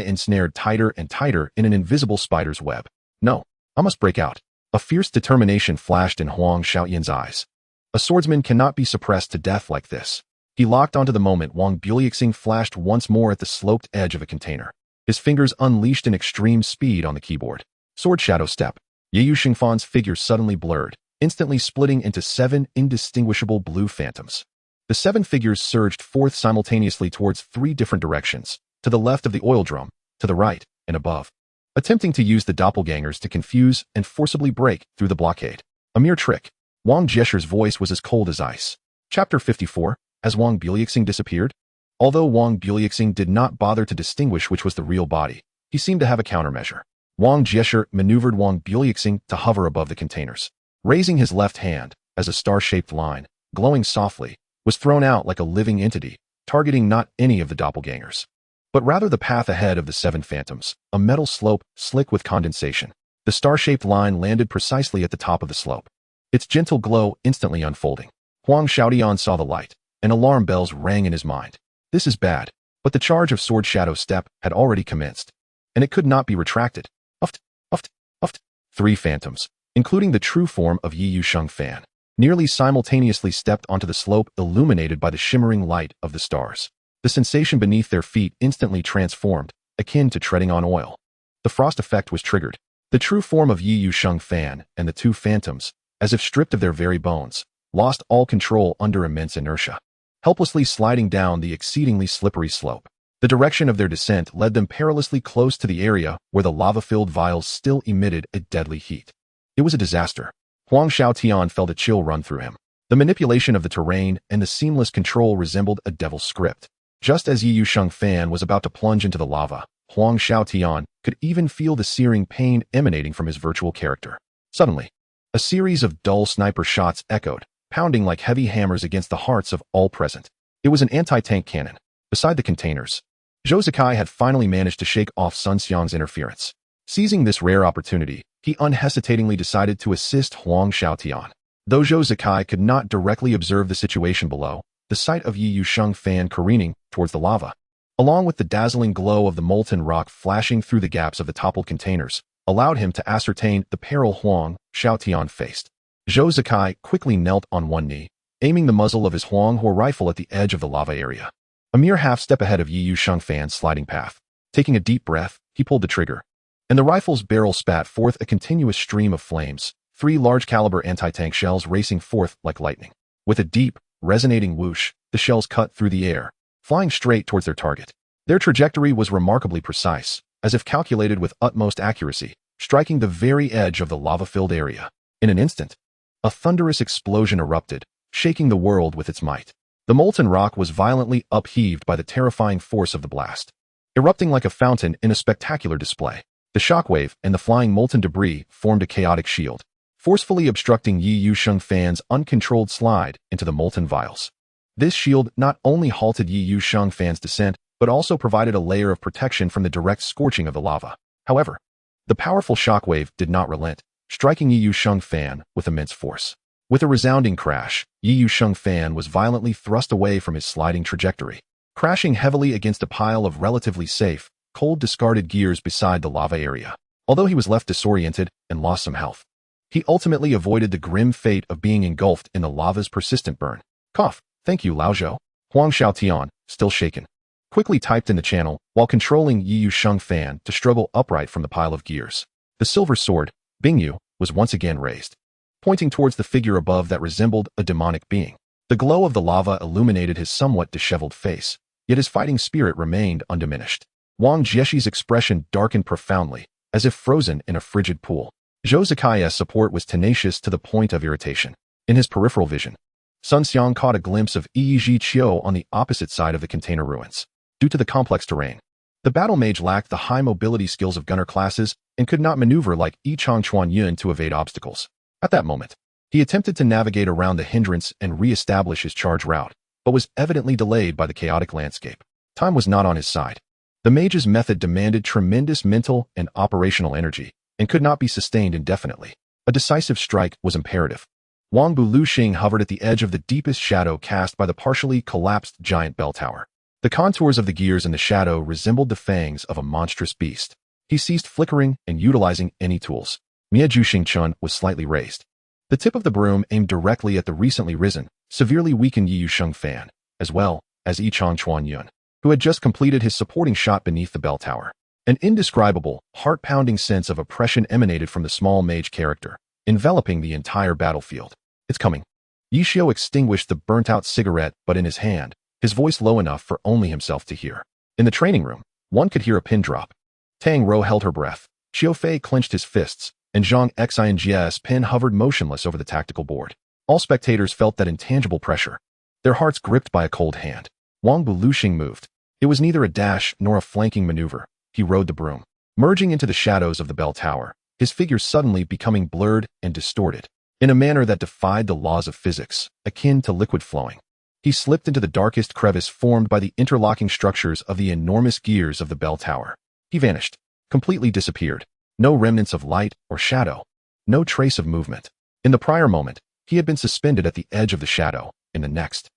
Speaker 1: ensnared tighter and tighter in an invisible spider's web. No, I must break out. A fierce determination flashed in Huang Xiaotian's eyes. A swordsman cannot be suppressed to death like this. He locked onto the moment Wang Buliexing flashed once more at the sloped edge of a container. His fingers unleashed an extreme speed on the keyboard. Sword shadow step. Ye Yushengfan's figure suddenly blurred, instantly splitting into 7 indistinguishable blue phantoms. The 7 figures surged forth simultaneously towards 3 different directions, to the left of the oil drum, to the right, and above, attempting to use the doppelgangers to confuse and forcibly break through the blockade. A mere trick. Wang Jiesher's voice was as cold as ice. Chapter 54, as Wang Buliexing disappeared. Although Wang Buliexing did not bother to distinguish which was the real body, he seemed to have a countermeasure. Wang Jieshe maneuvered Wang Buliuxing to hover above the containers. Raising his left hand, as a star-shaped line, glowing softly, was thrown out like a living entity, targeting not any of the doppelgangers, but rather the path ahead of the 7 phantoms, a metal slope slick with condensation. The star-shaped line landed precisely at the top of the slope, its gentle glow instantly unfolding. Huang Xiaotian saw the light, and alarm bells rang in his mind. This is bad, but the charge of Sword Shadow Step had already commenced, and it could not be retracted. Uft, uft, uft. 3 phantoms, including the true form of Yi Yusheng Fan, nearly simultaneously stepped onto the slope illuminated by the shimmering light of the stars. The sensation beneath their feet instantly transformed, akin to treading on oil. The frost effect was triggered. The true form of Yi Yusheng Fan and the 2 phantoms, as if stripped of their very bones, lost all control under immense inertia, helplessly sliding down the exceedingly slippery slope. The direction of their descent led them perilously close to the area where the lava-filled vials still emitted a deadly heat. It was a disaster. Huang Xiaotian felt a chill run through him. The manipulation of the terrain and the seamless control resembled a devil's script. Just as Yi Yusheng Fan was about to plunge into the lava, Huang Xiaotian could even feel the searing pain emanating from his virtual character. Suddenly, a series of dull sniper shots echoed, pounding like heavy hammers against the hearts of all present. It was an anti-tank cannon. Beside the containers, Zhou Zikai had finally managed to shake off Sun Xiang's interference. Seizing this rare opportunity, he unhesitatingly decided to assist Huang Xiaotian. Though Zhou Zikai could not directly observe the situation below, the sight of Yi Yusheng Fan careening towards the lava, along with the dazzling glow of the molten rock flashing through the gaps of the toppled containers, allowed him to ascertain the peril Huang Xiaotian faced. Zhou Zikai quickly knelt on one knee, aiming the muzzle of his Huanghua rifle at the edge of the lava area. A mere half-step ahead of Yi Yusheng Fan's sliding path. Taking a deep breath, he pulled the trigger, and the rifle's barrel spat forth a continuous stream of flames, 3 large-caliber anti-tank shells racing forth like lightning. With a deep, resonating whoosh, the shells cut through the air, flying straight towards their target. Their trajectory was remarkably precise, as if calculated with utmost accuracy, striking the very edge of the lava-filled area. In an instant, a thunderous explosion erupted, shaking the world with its might. The molten rock was violently upheaved by the terrifying force of the blast, erupting like a fountain in a spectacular display. The shockwave and the flying molten debris formed a chaotic shield, forcefully obstructing Yi Yusheng Fan's uncontrolled slide into the molten vials. This shield not only halted Yi Yusheng Fan's descent, but also provided a layer of protection from the direct scorching of the lava. However, the powerful shockwave did not relent, striking Yi Yusheng Fan with immense force. With a resounding crash, Yi Yusheng Fan was violently thrust away from his sliding trajectory, crashing heavily against a pile of relatively safe, cold discarded gears beside the lava area. Although he was left disoriented and lost some health, he ultimately avoided the grim fate of being engulfed in the lava's persistent burn. Cough. Thank you, Lao Zhou. Huang Xiaotian, still shaken, quickly typed in the channel while controlling Yi Yusheng Fan to struggle upright from the pile of gears. The silver sword, Bingyu, was once again raised, pointing towards the figure above that resembled a demonic being. The glow of the lava illuminated his somewhat disheveled face, yet his fighting spirit remained undiminished. Wang Jieshi's expression darkened profoundly, as if frozen in a frigid pool. Zhou Zikai's support was tenacious to the point of irritation. In his peripheral vision, Sun Xiang caught a glimpse of Yi Qiu on the opposite side of the container ruins. Due to the complex terrain, the battle mage lacked the high mobility skills of gunner classes and could not maneuver like Yi Chang Chuan Yun to evade obstacles. At that moment, he attempted to navigate around the hindrance and re-establish his charge route, but was evidently delayed by the chaotic landscape. Time was not on his side. The mage's method demanded tremendous mental and operational energy, and could not be sustained indefinitely. A decisive strike was imperative. Wang Buluxing hovered at the edge of the deepest shadow cast by the partially collapsed giant bell tower. The contours of the gears in the shadow resembled the fangs of a monstrous beast. He ceased flickering and utilizing any tools. Mia Juxing Chun was slightly raised. The tip of the broom aimed directly at the recently risen, severely weakened Yi Yusheng Fan, as well as Yi Chang Chuan Yun, who had just completed his supporting shot beneath the bell tower. An indescribable, heart-pounding sense of oppression emanated from the small mage character, enveloping the entire battlefield. It's coming. Yi Xiu extinguished the burnt-out cigarette but in his hand, his voice low enough for only himself to hear. In the training room, one could hear a pin drop. Tang Rou held her breath, Xiu Fei clenched his fists, and Zhang Xing's pen hovered motionless over the tactical board. All spectators felt that intangible pressure, their hearts gripped by a cold hand. Wang Buluxing moved. It was neither a dash nor a flanking maneuver. He rode the broom. merging into the shadows of the bell tower, his figure suddenly becoming blurred and distorted, in a manner that defied the laws of physics, akin to liquid flowing. He slipped into the darkest crevice formed by the interlocking structures of the enormous gears of the bell tower. He vanished, completely disappeared. No remnants of light or shadow, no trace of movement. In the prior moment, he had been suspended at the edge of the shadow. In the next,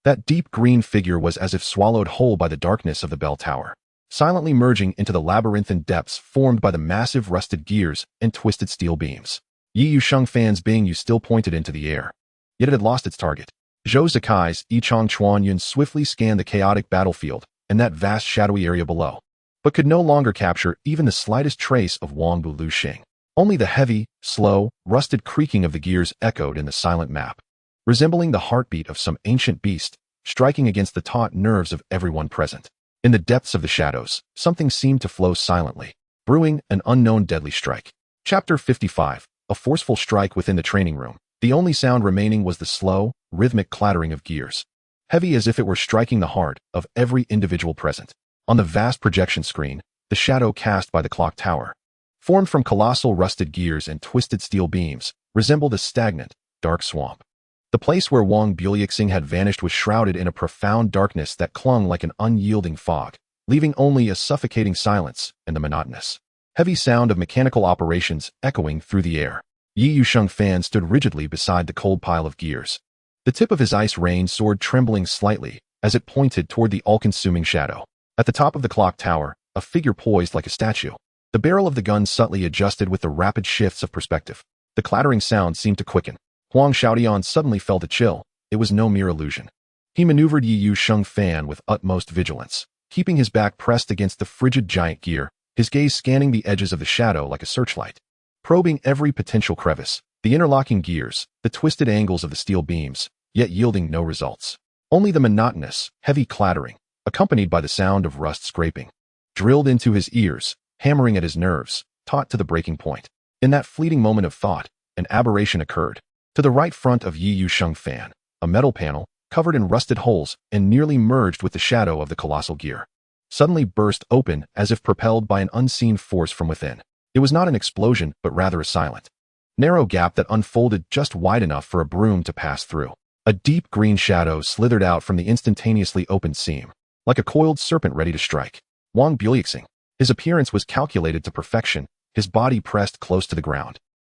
Speaker 1: that deep green figure was as if swallowed whole by the darkness of the bell tower, silently merging into the labyrinthine depths formed by the massive rusted gears and twisted steel beams. Yi Yusheng Fan's Bingyu still pointed into the air, yet it had lost its target. Zhou Zikai's Yichang Chuanyun swiftly scanned the chaotic battlefield and that vast shadowy area below, but could no longer capture even the slightest trace of Wang Buluxing. Only the heavy, slow, rusted creaking of the gears echoed in the silent map, resembling the heartbeat of some ancient beast, striking against the taut nerves of everyone present. In the depths of the shadows, something seemed to flow silently, brewing an unknown deadly strike. Chapter 55. A forceful strike within the training room. The only sound remaining was the slow, rhythmic clattering of gears, heavy as if it were striking the heart of every individual present. On the vast projection screen, the shadow cast by the clock tower, formed from colossal rusted gears and twisted steel beams, resembled a stagnant, dark swamp. The place where Wang Buluxing had vanished was shrouded in a profound darkness that clung like an unyielding fog, leaving only a suffocating silence and the monotonous, heavy sound of mechanical operations echoing through the air. Yi Yusheng Fan stood rigidly beside the cold pile of gears, the tip of his ice-rain sword trembling slightly as it pointed toward the all-consuming shadow. At the top of the clock tower, a figure poised like a statue, the barrel of the gun subtly adjusted with the rapid shifts of perspective. The clattering sound seemed to quicken. Huang Xiaodian suddenly felt a chill. It was no mere illusion. He maneuvered Yi Yusheng Fan with utmost vigilance, keeping his back pressed against the frigid giant gear, his gaze scanning the edges of the shadow like a searchlight, probing every potential crevice, the interlocking gears, the twisted angles of the steel beams, yet yielding no results. Only the monotonous, heavy clattering, accompanied by the sound of rust scraping, drilled into his ears, hammering at his nerves, taut to the breaking point. In that fleeting moment of thought, an aberration occurred. To the right front of Yi Yusheng Fan, a metal panel, covered in rusted holes and nearly merged with the shadow of the colossal gear, suddenly burst open as if propelled by an unseen force from within. It was not an explosion, but rather a silent, narrow gap that unfolded just wide enough for a broom to pass through. A deep green shadow slithered out from the instantaneously opened seam, like a coiled serpent ready to strike. Wang Buluxing. His appearance was calculated to perfection, his body pressed close to the ground,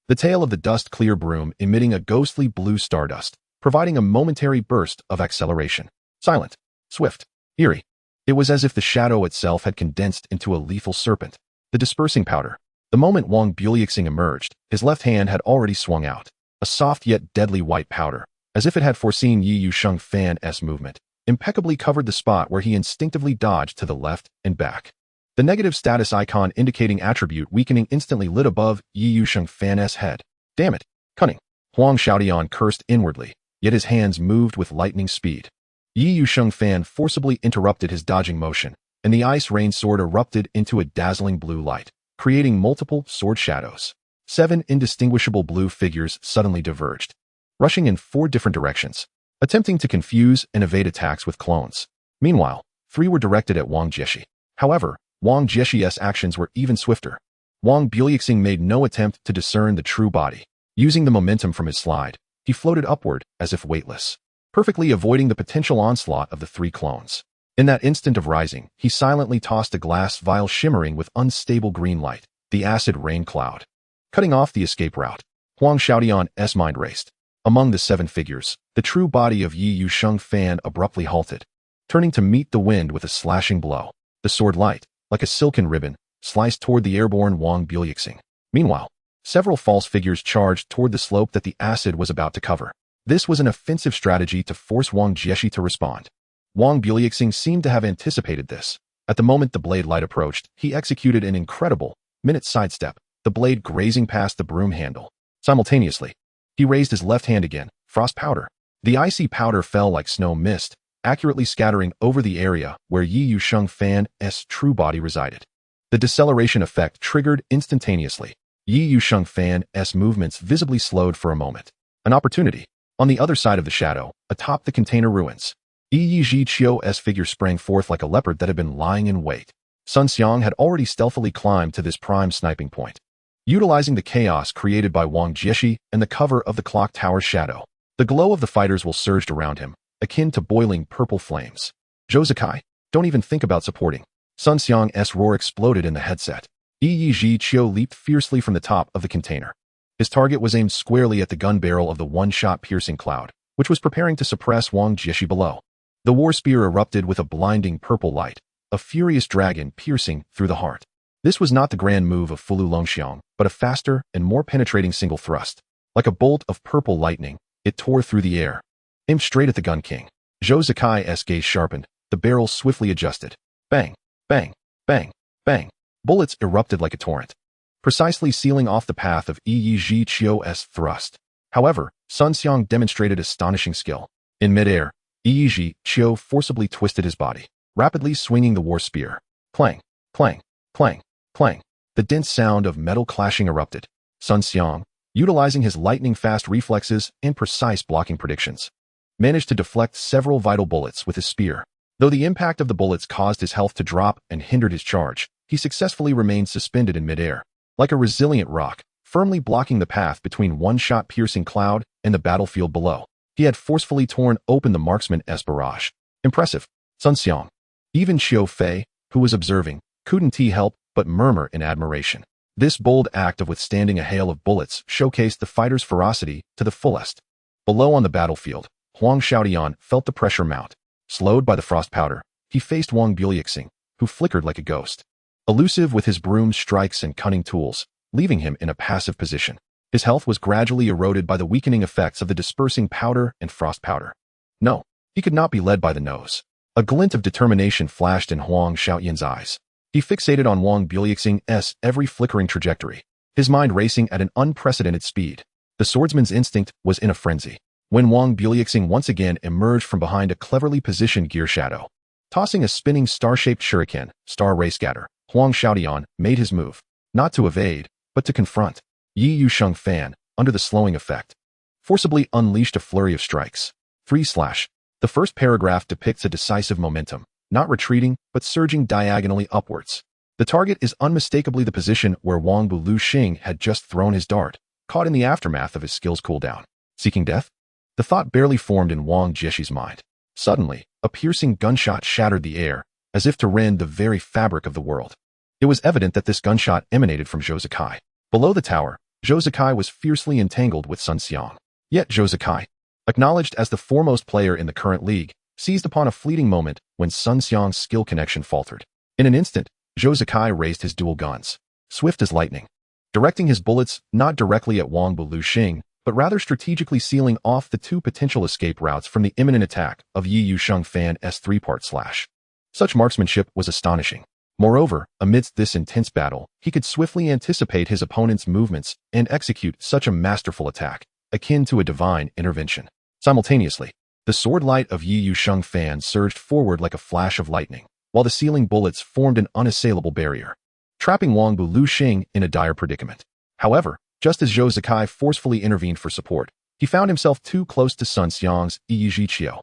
Speaker 1: the tail of the dust-clear broom emitting a ghostly blue stardust, providing a momentary burst of acceleration. Silent, swift, eerie. It was as if the shadow itself had condensed into a lethal serpent. The dispersing powder. The moment Wang Buluxing emerged, his left hand had already swung out, a soft yet deadly white powder, as if it had foreseen Yi Yusheng Fan's movement, impeccably covered the spot where he instinctively dodged to the left and back. The negative status icon indicating attribute weakening instantly lit above Yi Yusheng Fan's head. Damn it! Cunning! Huang Xiaodian cursed inwardly, yet his hands moved with lightning speed. Yi Yusheng Fan forcibly interrupted his dodging motion, and the ice-rain sword erupted into a dazzling blue light, creating multiple sword shadows. 7 indistinguishable blue figures suddenly diverged, rushing in 4 different directions, attempting to confuse and evade attacks with clones. Meanwhile, 3 were directed at Wang Jieshi. However, Wang Jieshi's actions were even swifter. Wang Buluxing made no attempt to discern the true body. Using the momentum from his slide, he floated upward as if weightless, perfectly avoiding the potential onslaught of the 3 clones. In that instant of rising, he silently tossed a glass vial shimmering with unstable green light, the acid rain cloud, cutting off the escape route. Huang Xiaodian's mind raced. Among the 7 figures, the true body of Yi Yusheng Fan abruptly halted, turning to meet the wind with a slashing blow. The sword light, like a silken ribbon, sliced toward the airborne Wang Buluxing. Meanwhile, several false figures charged toward the slope that the acid was about to cover. This was an offensive strategy to force Wang Jieshi to respond. Wang Buluxing seemed to have anticipated this. At the moment the blade light approached, he executed an incredible, minute sidestep, the blade grazing past the broom handle. Simultaneously, he raised his left hand again, frost powder. The icy powder fell like snow mist, accurately scattering over the area where Yi Yusheng Fan's true body resided. The deceleration effect triggered instantaneously. Yi Yusheng Fan's movements visibly slowed for a moment. An opportunity. On the other side of the shadow, atop the container ruins, Yi Zhiqiu's figure sprang forth like a leopard that had been lying in wait. Sun Xiang had already stealthily climbed to this prime sniping point. Utilizing the chaos created by Wang Jieshi and the cover of the clock tower's shadow, the glow of the fighters will surged around him, akin to boiling purple flames. Zhou Zikai, don't even think about supporting. Sun Xiang's roar exploded in the headset. Yi Chiu leaped fiercely from the top of the container. His target was aimed squarely at the gun barrel of the one-shot piercing cloud, which was preparing to suppress Wang Jieshi below. The war spear erupted with a blinding purple light, a furious dragon piercing through the heart. This was not the grand move of Fulu Longxiang, but a faster and more penetrating single thrust. Like a bolt of purple lightning, it tore through the air. Aimed straight at the Gun King. Zhou Zikai's gaze sharpened, the barrel swiftly adjusted. Bang, bang, bang, bang. Bullets erupted like a torrent, precisely sealing off the path of Yi Chiu's thrust. However, Sun Xiang demonstrated astonishing skill. In midair, Yi Chiu forcibly twisted his body, rapidly swinging the war spear. Clang, clang, clang, clang. The dense sound of metal clashing erupted. Sun Xiang, utilizing his lightning-fast reflexes and precise blocking predictions, managed to deflect several vital bullets with his spear. Though the impact of the bullets caused his health to drop and hindered his charge, he successfully remained suspended in midair, like a resilient rock, firmly blocking the path between one-shot piercing cloud and the battlefield below. He had forcefully torn open the marksman's barrage. Impressive, Sun Xiang. Even Xiu Fei, who was observing, couldn't help but murmur in admiration. This bold act of withstanding a hail of bullets showcased the fighter's ferocity to the fullest. Below on the battlefield, Huang Xiaodian felt the pressure mount. Slowed by the frost powder, he faced Wang Buliuxing, who flickered like a ghost. Elusive with his broom's strikes and cunning tools, leaving him in a passive position. His health was gradually eroded by the weakening effects of the dispersing powder and frost powder. No, he could not be led by the nose. A glint of determination flashed in Huang Xiaoyan's eyes. He fixated on Wang Buliuxing's every flickering trajectory, his mind racing at an unprecedented speed. The swordsman's instinct was in a frenzy. When Wang Buliuxing once again emerged from behind a cleverly positioned gear shadow, tossing a spinning star-shaped shuriken, star ray scatter, Huang Xiaodian made his move, not to evade, but to confront. Yi Sheng Fan, under the slowing effect, forcibly unleashed a flurry of strikes. 3 slash. The first paragraph depicts a decisive momentum, not retreating, but surging diagonally upwards. The target is unmistakably the position where Wang Buliuxing had just thrown his dart, caught in the aftermath of his skill's cooldown. Seeking death? The thought barely formed in Wang Jieshi's mind. Suddenly, a piercing gunshot shattered the air, as if to rend the very fabric of the world. It was evident that this gunshot emanated from Zhou Zikai. Below the tower, Zhou Zikai was fiercely entangled with Sun Xiang. Yet Zhou Zikai, acknowledged as the foremost player in the current league, seized upon a fleeting moment when Sun Xiang's skill connection faltered. In an instant, Zhou Zikai raised his dual guns, swift as lightning, directing his bullets not directly at Wang Buliuxing, but rather strategically sealing off the 2 potential escape routes from the imminent attack of Yi Sheng Fan's 3-part slash. Such marksmanship was astonishing. Moreover, amidst this intense battle, he could swiftly anticipate his opponent's movements and execute such a masterful attack, akin to a divine intervention. Simultaneously, the sword light of Yi Sheng Fan surged forward like a flash of lightning, while the sealing bullets formed an unassailable barrier, trapping Wang Buliuxing in a dire predicament. However, just as Zhou Zikai forcefully intervened for support, he found himself too close to Sun Xiang's Yi Chiu,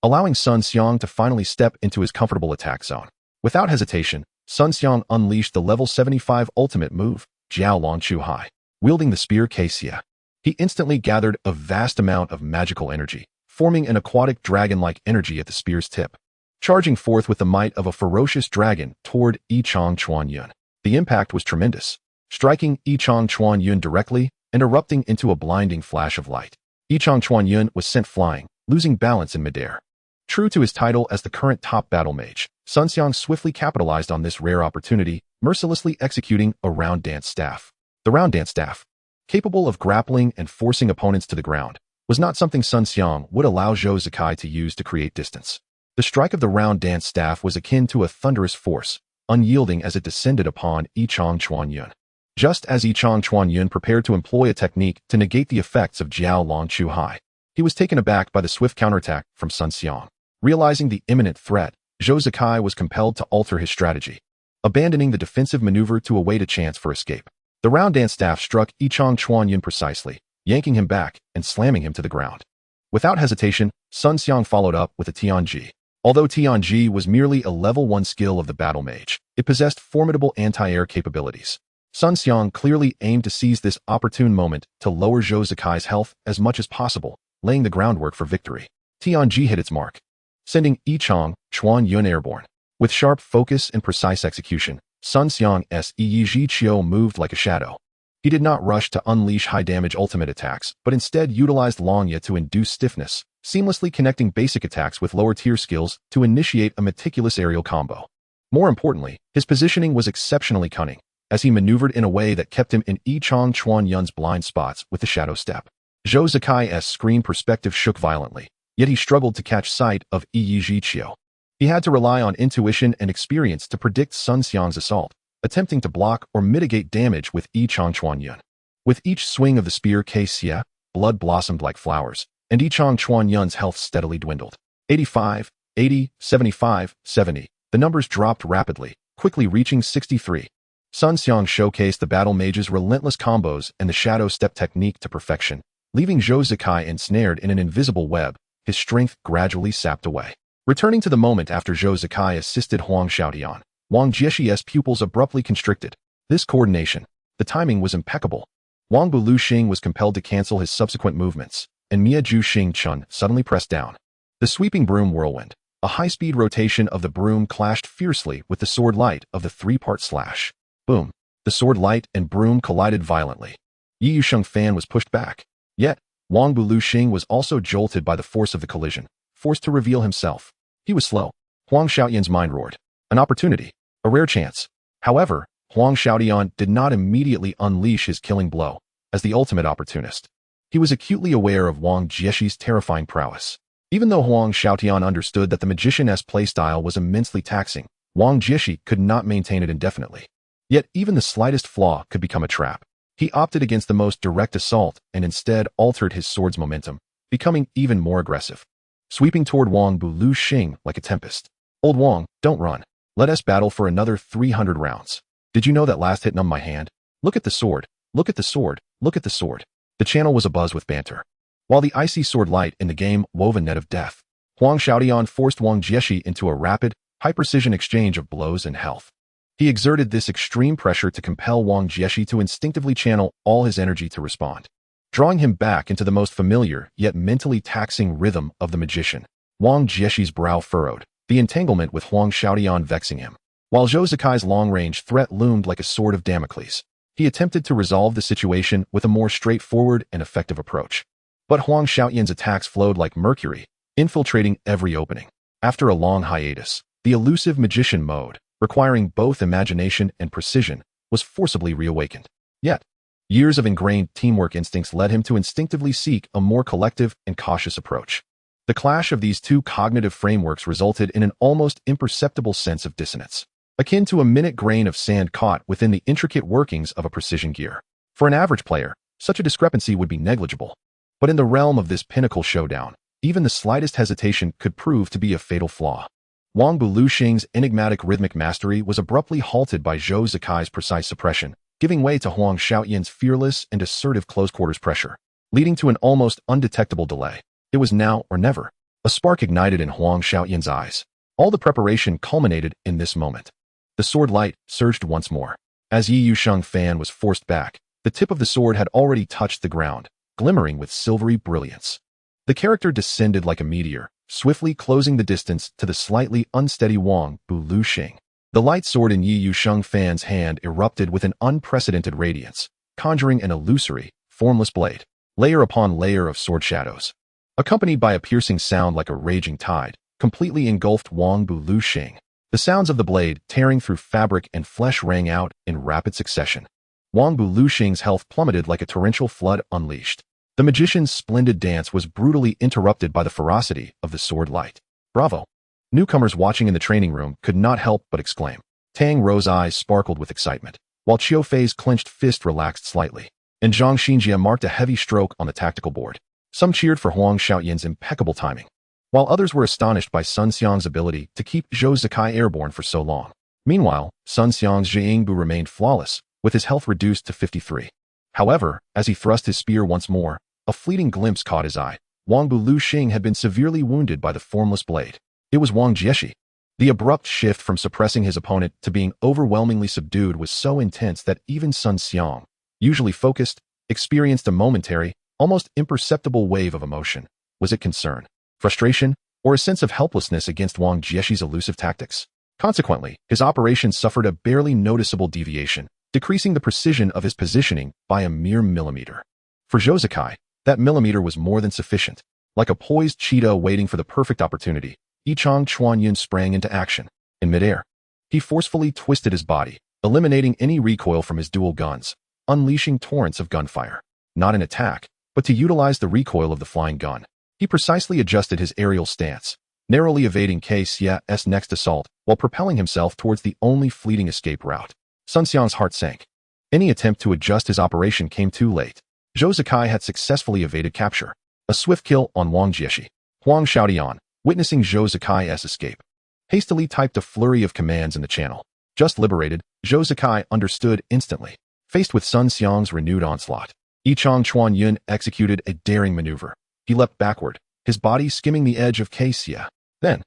Speaker 1: allowing Sun Xiang to finally step into his comfortable attack zone. Without hesitation, Sun Xiang unleashed the level 75 ultimate move, Jiao Long Chu Hai. Wielding the spear Xia, he instantly gathered a vast amount of magical energy, forming an aquatic dragon-like energy at the spear's tip, charging forth with the might of a ferocious dragon toward Yichang Chuanyun. The impact was tremendous, striking Yichang Chuanyun directly and erupting into a blinding flash of light. Yichang Chuanyun was sent flying, losing balance in midair. True to his title as the current top battle mage, Sun Xiang swiftly capitalized on this rare opportunity, mercilessly executing a round dance staff. The round dance staff, capable of grappling and forcing opponents to the ground, was not something Sun Xiang would allow Zhou Zikai to use to create distance. The strike of the round dance staff was akin to a thunderous force, unyielding as it descended upon Yichang Chuanyun. Just as Yichang Chuanyun prepared to employ a technique to negate the effects of Jiao Long Chu Hai, he was taken aback by the swift counterattack from Sun Xiang. Realizing the imminent threat, Zhou Zikai was compelled to alter his strategy, abandoning the defensive maneuver to await a chance for escape. The round dance staff struck Yichang Chuanyun precisely, yanking him back and slamming him to the ground. Without hesitation, Sun Xiang followed up with a Tianji, Although Tianji was merely a level 1 skill of the battle mage, it possessed formidable anti-air capabilities. Sun Xiang clearly aimed to seize this opportune moment to lower Zhou Zikai's health as much as possible, laying the groundwork for victory. Tianji hit its mark, sending Yichang Chuan Yun airborne. With sharp focus and precise execution, Sun Xiang's Yi Qiu moved like a shadow. He did not rush to unleash high-damage ultimate attacks, but instead utilized Longya to induce stiffness, seamlessly connecting basic attacks with lower-tier skills to initiate a meticulous aerial combo. More importantly, his positioning was exceptionally cunning, as he maneuvered in a way that kept him in Yichang Chuan Yun's blind spots with the shadow step. Zhou Zikai's screen perspective shook violently, yet he struggled to catch sight of Yi Qiu. He had to rely on intuition and experience to predict Sun Xiang's assault, attempting to block or mitigate damage with Yichang Chuan Yun. With each swing of the spear Xie, blood blossomed like flowers, and Yichang Chuan Yun's health steadily dwindled. 85, 80, 75, 70. The numbers dropped rapidly, quickly reaching 63. Sun Xiang showcased the battle mage's relentless combos and the shadow step technique to perfection, leaving Zhou Zikai ensnared in an invisible web, his strength gradually sapped away. Returning to the moment after Zhou Zikai assisted Huang Xiaotian, Wang Jiexi's pupils abruptly constricted. This coordination, the timing was impeccable. Wang Buluxing was compelled to cancel his subsequent movements, and Mia Ju Xingchun suddenly pressed down. The sweeping broom whirlwind, a high-speed rotation of the broom clashed fiercely with the sword light of the three-part slash. Boom. The sword light and broom collided violently. Yi Yusheng Fan was pushed back. Yet, Wang Buluxing was also jolted by the force of the collision, forced to reveal himself. He was slow. Huang Xiaotian's mind roared. An opportunity. A rare chance. However, Huang Xiaotian did not immediately unleash his killing blow, as the ultimate opportunist. He was acutely aware of Wang Jiexi's terrifying prowess. Even though Huang Xiaotian understood that the magician's playstyle was immensely taxing, Wang Jiexi could not maintain it indefinitely. Yet even the slightest flaw could become a trap. He opted against the most direct assault and instead altered his sword's momentum, becoming even more aggressive, sweeping toward Wang Buluxing like a tempest. Old Wang, don't run. Let us battle for another 300 rounds. Did you know that last hit numbed my hand? Look at the sword. Look at the sword. Look at the sword. The channel was abuzz with banter. While the icy sword light in the game wove a net of death, Huang Xiaotian forced Wang Jiexi into a rapid, high-precision exchange of blows and health. He exerted this extreme pressure to compel Wang Jiexi to instinctively channel all his energy to respond, drawing him back into the most familiar yet mentally taxing rhythm of the magician. Wang Jiexi's brow furrowed, the entanglement with Huang Xiaotian vexing him. While Zhou Zikai's long-range threat loomed like a sword of Damocles, he attempted to resolve the situation with a more straightforward and effective approach. But Huang Xiaotian's attacks flowed like mercury, infiltrating every opening. After a long hiatus, the elusive magician mode, requiring both imagination and precision, was forcibly reawakened. Yet, years of ingrained teamwork instincts led him to instinctively seek a more collective and cautious approach. The clash of these two cognitive frameworks resulted in an almost imperceptible sense of dissonance, akin to a minute grain of sand caught within the intricate workings of a precision gear. For an average player, such a discrepancy would be negligible. But in the realm of this pinnacle showdown, even the slightest hesitation could prove to be a fatal flaw. Wang Buluxing's enigmatic rhythmic mastery was abruptly halted by Zhou Zikai's precise suppression, giving way to Huang Xiaotian's fearless and assertive close-quarters pressure, leading to an almost undetectable delay. It was now or never. A spark ignited in Huang Xiaotian's eyes. All the preparation culminated in this moment. The sword light surged once more. As Yi Yusheng Fan was forced back, the tip of the sword had already touched the ground, glimmering with silvery brilliance. The character descended like a meteor, swiftly closing the distance to the slightly unsteady Wang Buluxing. The light sword in Yi Yusheng Fan's hand erupted with an unprecedented radiance, conjuring an illusory, formless blade, layer upon layer of sword shadows. Accompanied by a piercing sound like a raging tide, completely engulfed Wang Buluxing. The sounds of the blade tearing through fabric and flesh rang out in rapid succession. Wang Buluxing's health plummeted like a torrential flood unleashed. The magician's splendid dance was brutally interrupted by the ferocity of the sword light. Bravo! Newcomers watching in the training room could not help but exclaim. Tang Rou's eyes sparkled with excitement, while Qiu Fei's clenched fist relaxed slightly, and Zhang Xinjia marked a heavy stroke on the tactical board. Some cheered for Huang Xiaotian's impeccable timing, while others were astonished by Sun Xiang's ability to keep Zhou Zikai airborne for so long. Meanwhile, Sun Xiang's Zhiyingbu remained flawless, with his health reduced to 53. However, as he thrust his spear once more, a fleeting glimpse caught his eye. Wang Buluxing had been severely wounded by the formless blade. It was Wang Jieshi. The abrupt shift from suppressing his opponent to being overwhelmingly subdued was so intense that even Sun Xiang, usually focused, experienced a momentary, almost imperceptible wave of emotion. Was it concern, frustration, or a sense of helplessness against Wang Jieshi's elusive tactics? Consequently, his operation suffered a barely noticeable deviation, decreasing the precision of his positioning by a mere millimeter. For Zhou Zikai, that millimeter was more than sufficient. Like a poised cheetah waiting for the perfect opportunity, Yichang Chuanyun sprang into action. In midair, he forcefully twisted his body, eliminating any recoil from his dual guns, unleashing torrents of gunfire. Not an attack, but to utilize the recoil of the flying gun. He precisely adjusted his aerial stance, narrowly evading Ke Xia's next assault while propelling himself towards the only fleeting escape route. Sun Xiang's heart sank. Any attempt to adjust his operation came too late. Zhou Zikai had successfully evaded capture. A swift kill on Wang Jieshi. Huang Xiaodian, witnessing Zhou Zikai's escape, hastily typed a flurry of commands in the channel. Just liberated, Zhou Zikai understood instantly. Faced with Sun Xiang's renewed onslaught, Yichang Chuanyun executed a daring maneuver. He leapt backward, his body skimming the edge of Ke Xia. Then,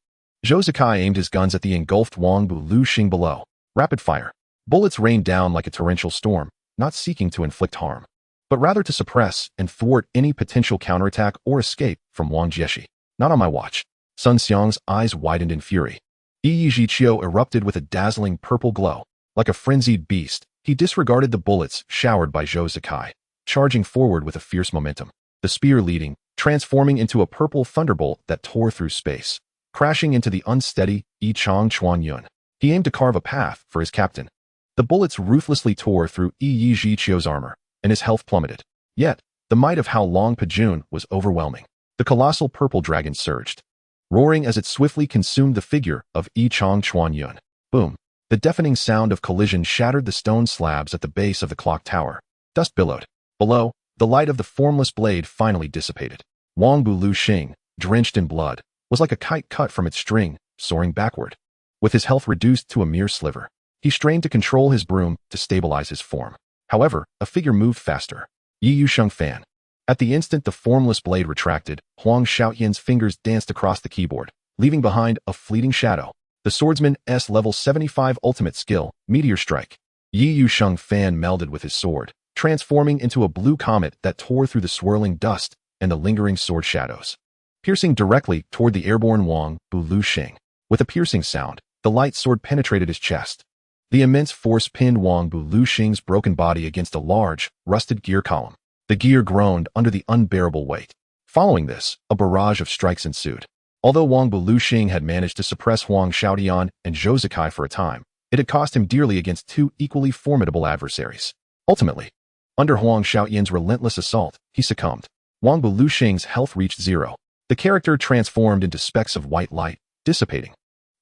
Speaker 1: Zhou Zikai aimed his guns at the engulfed Wang Buluxing below. Rapid fire. Bullets rained down like a torrential storm, not seeking to inflict harm, but rather to suppress and thwart any potential counterattack or escape from Wang Jieshi. Not on my watch. Sun Xiang's eyes widened in fury. Yi Zhiqiu erupted with a dazzling purple glow. Like a frenzied beast, he disregarded the bullets showered by Zhou Zikai, charging forward with a fierce momentum. The spear leading, transforming into a purple thunderbolt that tore through space, crashing into the unsteady Yichang Chuanyun. He aimed to carve a path for his captain. The bullets ruthlessly tore through Yi Zhiqiu's armor, and his health plummeted. Yet, the might of Hao Long Pajun was overwhelming. The colossal purple dragon surged, roaring as it swiftly consumed the figure of Yichang Chuanyun. Boom! The deafening sound of collision shattered the stone slabs at the base of the clock tower. Dust billowed. Below, the light of the formless blade finally dissipated. Wang Buluxing, drenched in blood, was like a kite cut from its string, soaring backward. With his health reduced to a mere sliver, he strained to control his broom to stabilize his form. However, a figure moved faster. Yi Yusheng Fan. At the instant the formless blade retracted, Huang Xiaoyan's fingers danced across the keyboard, leaving behind a fleeting shadow. The swordsman's level 75 ultimate skill, Meteor Strike. Yi Yusheng Fan melded with his sword, transforming into a blue comet that tore through the swirling dust and the lingering sword shadows, piercing directly toward the airborne Wang Buluxing. With a piercing sound, the light sword penetrated his chest. The immense force pinned Wang Buluxing's broken body against a large, rusted gear column. The gear groaned under the unbearable weight. Following this, a barrage of strikes ensued. Although Wang Buluxing had managed to suppress Huang Xiaodian and Zhou Zikai for a time, it had cost him dearly against two equally formidable adversaries. Ultimately, under Huang Xiaoyan's relentless assault, he succumbed. Wang Buluxing's health reached zero. The character transformed into specks of white light, dissipating.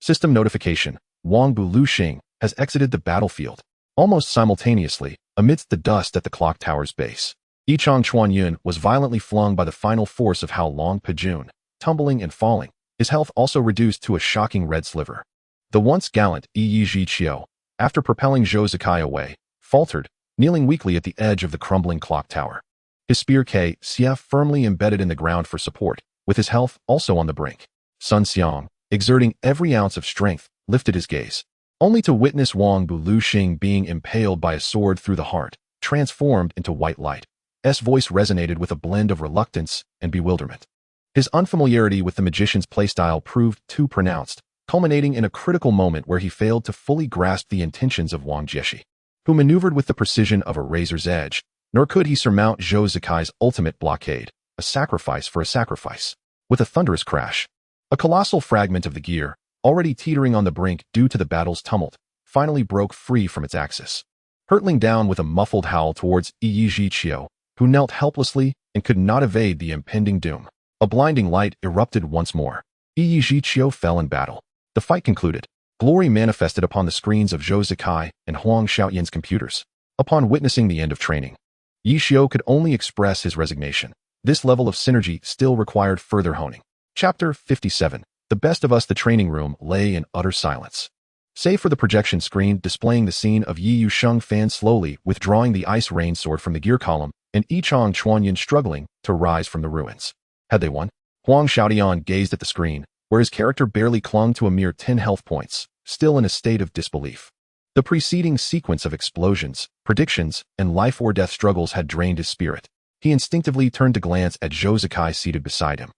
Speaker 1: System notification: Wang Buluxing has exited the battlefield. Almost simultaneously, amidst the dust at the clock tower's base, Yichang Chuanyun was violently flung by the final force of Hao Long Pajun, tumbling and falling, his health also reduced to a shocking red sliver. The once gallant Yi Zhiqiu, after propelling Zhou Zikai away, faltered, kneeling weakly at the edge of the crumbling clock tower. His spear Ke Xia firmly embedded in the ground for support, with his health also on the brink. Sun Xiang, exerting every ounce of strength, lifted his gaze, only to witness Wang Buluxing being impaled by a sword through the heart, transformed into white light. S voice resonated with a blend of reluctance and bewilderment. His unfamiliarity with the magician's playstyle proved too pronounced, culminating in a critical moment where he failed to fully grasp the intentions of Wang Jieshi, who maneuvered with the precision of a razor's edge, nor could he surmount Zhou Zikai's ultimate blockade, a sacrifice for a sacrifice. With a thunderous crash, a colossal fragment of the gear, already teetering on the brink due to the battle's tumult, finally broke free from its axis, hurtling down with a muffled howl towards Yi Zhiqiu, who knelt helplessly and could not evade the impending doom. A blinding light erupted once more. Yi Zhiqiu fell in battle. The fight concluded. Glory manifested upon the screens of Zhou Zikai and Huang Xiaoyan's computers. Upon witnessing the end of training, Yi Xiu could only express his resignation. This level of synergy still required further honing. Chapter 57. The best of us. The training room lay in utter silence, save for the projection screen displaying the scene of Yi Yusheng Fan slowly withdrawing the ice rain sword from the gear column and Yichang Chuanyun struggling to rise from the ruins. Had they won? Huang Xiaodian gazed at the screen, where his character barely clung to a mere 10 health points, still in a state of disbelief. The preceding sequence of explosions, predictions, and life-or-death struggles had drained his spirit. He instinctively turned to glance at Zhou Zikai seated beside him.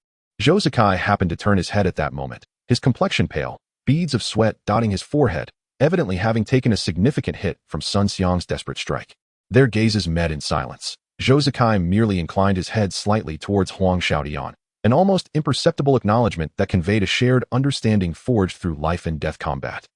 Speaker 1: Zhou Zikai happened to turn his head at that moment, his complexion pale, beads of sweat dotting his forehead, evidently having taken a significant hit from Sun Xiang's desperate strike. Their gazes met in silence. Zhou Zikai merely inclined his head slightly towards Huang Xiaodian, an almost imperceptible acknowledgement that conveyed a shared understanding forged through life and death combat.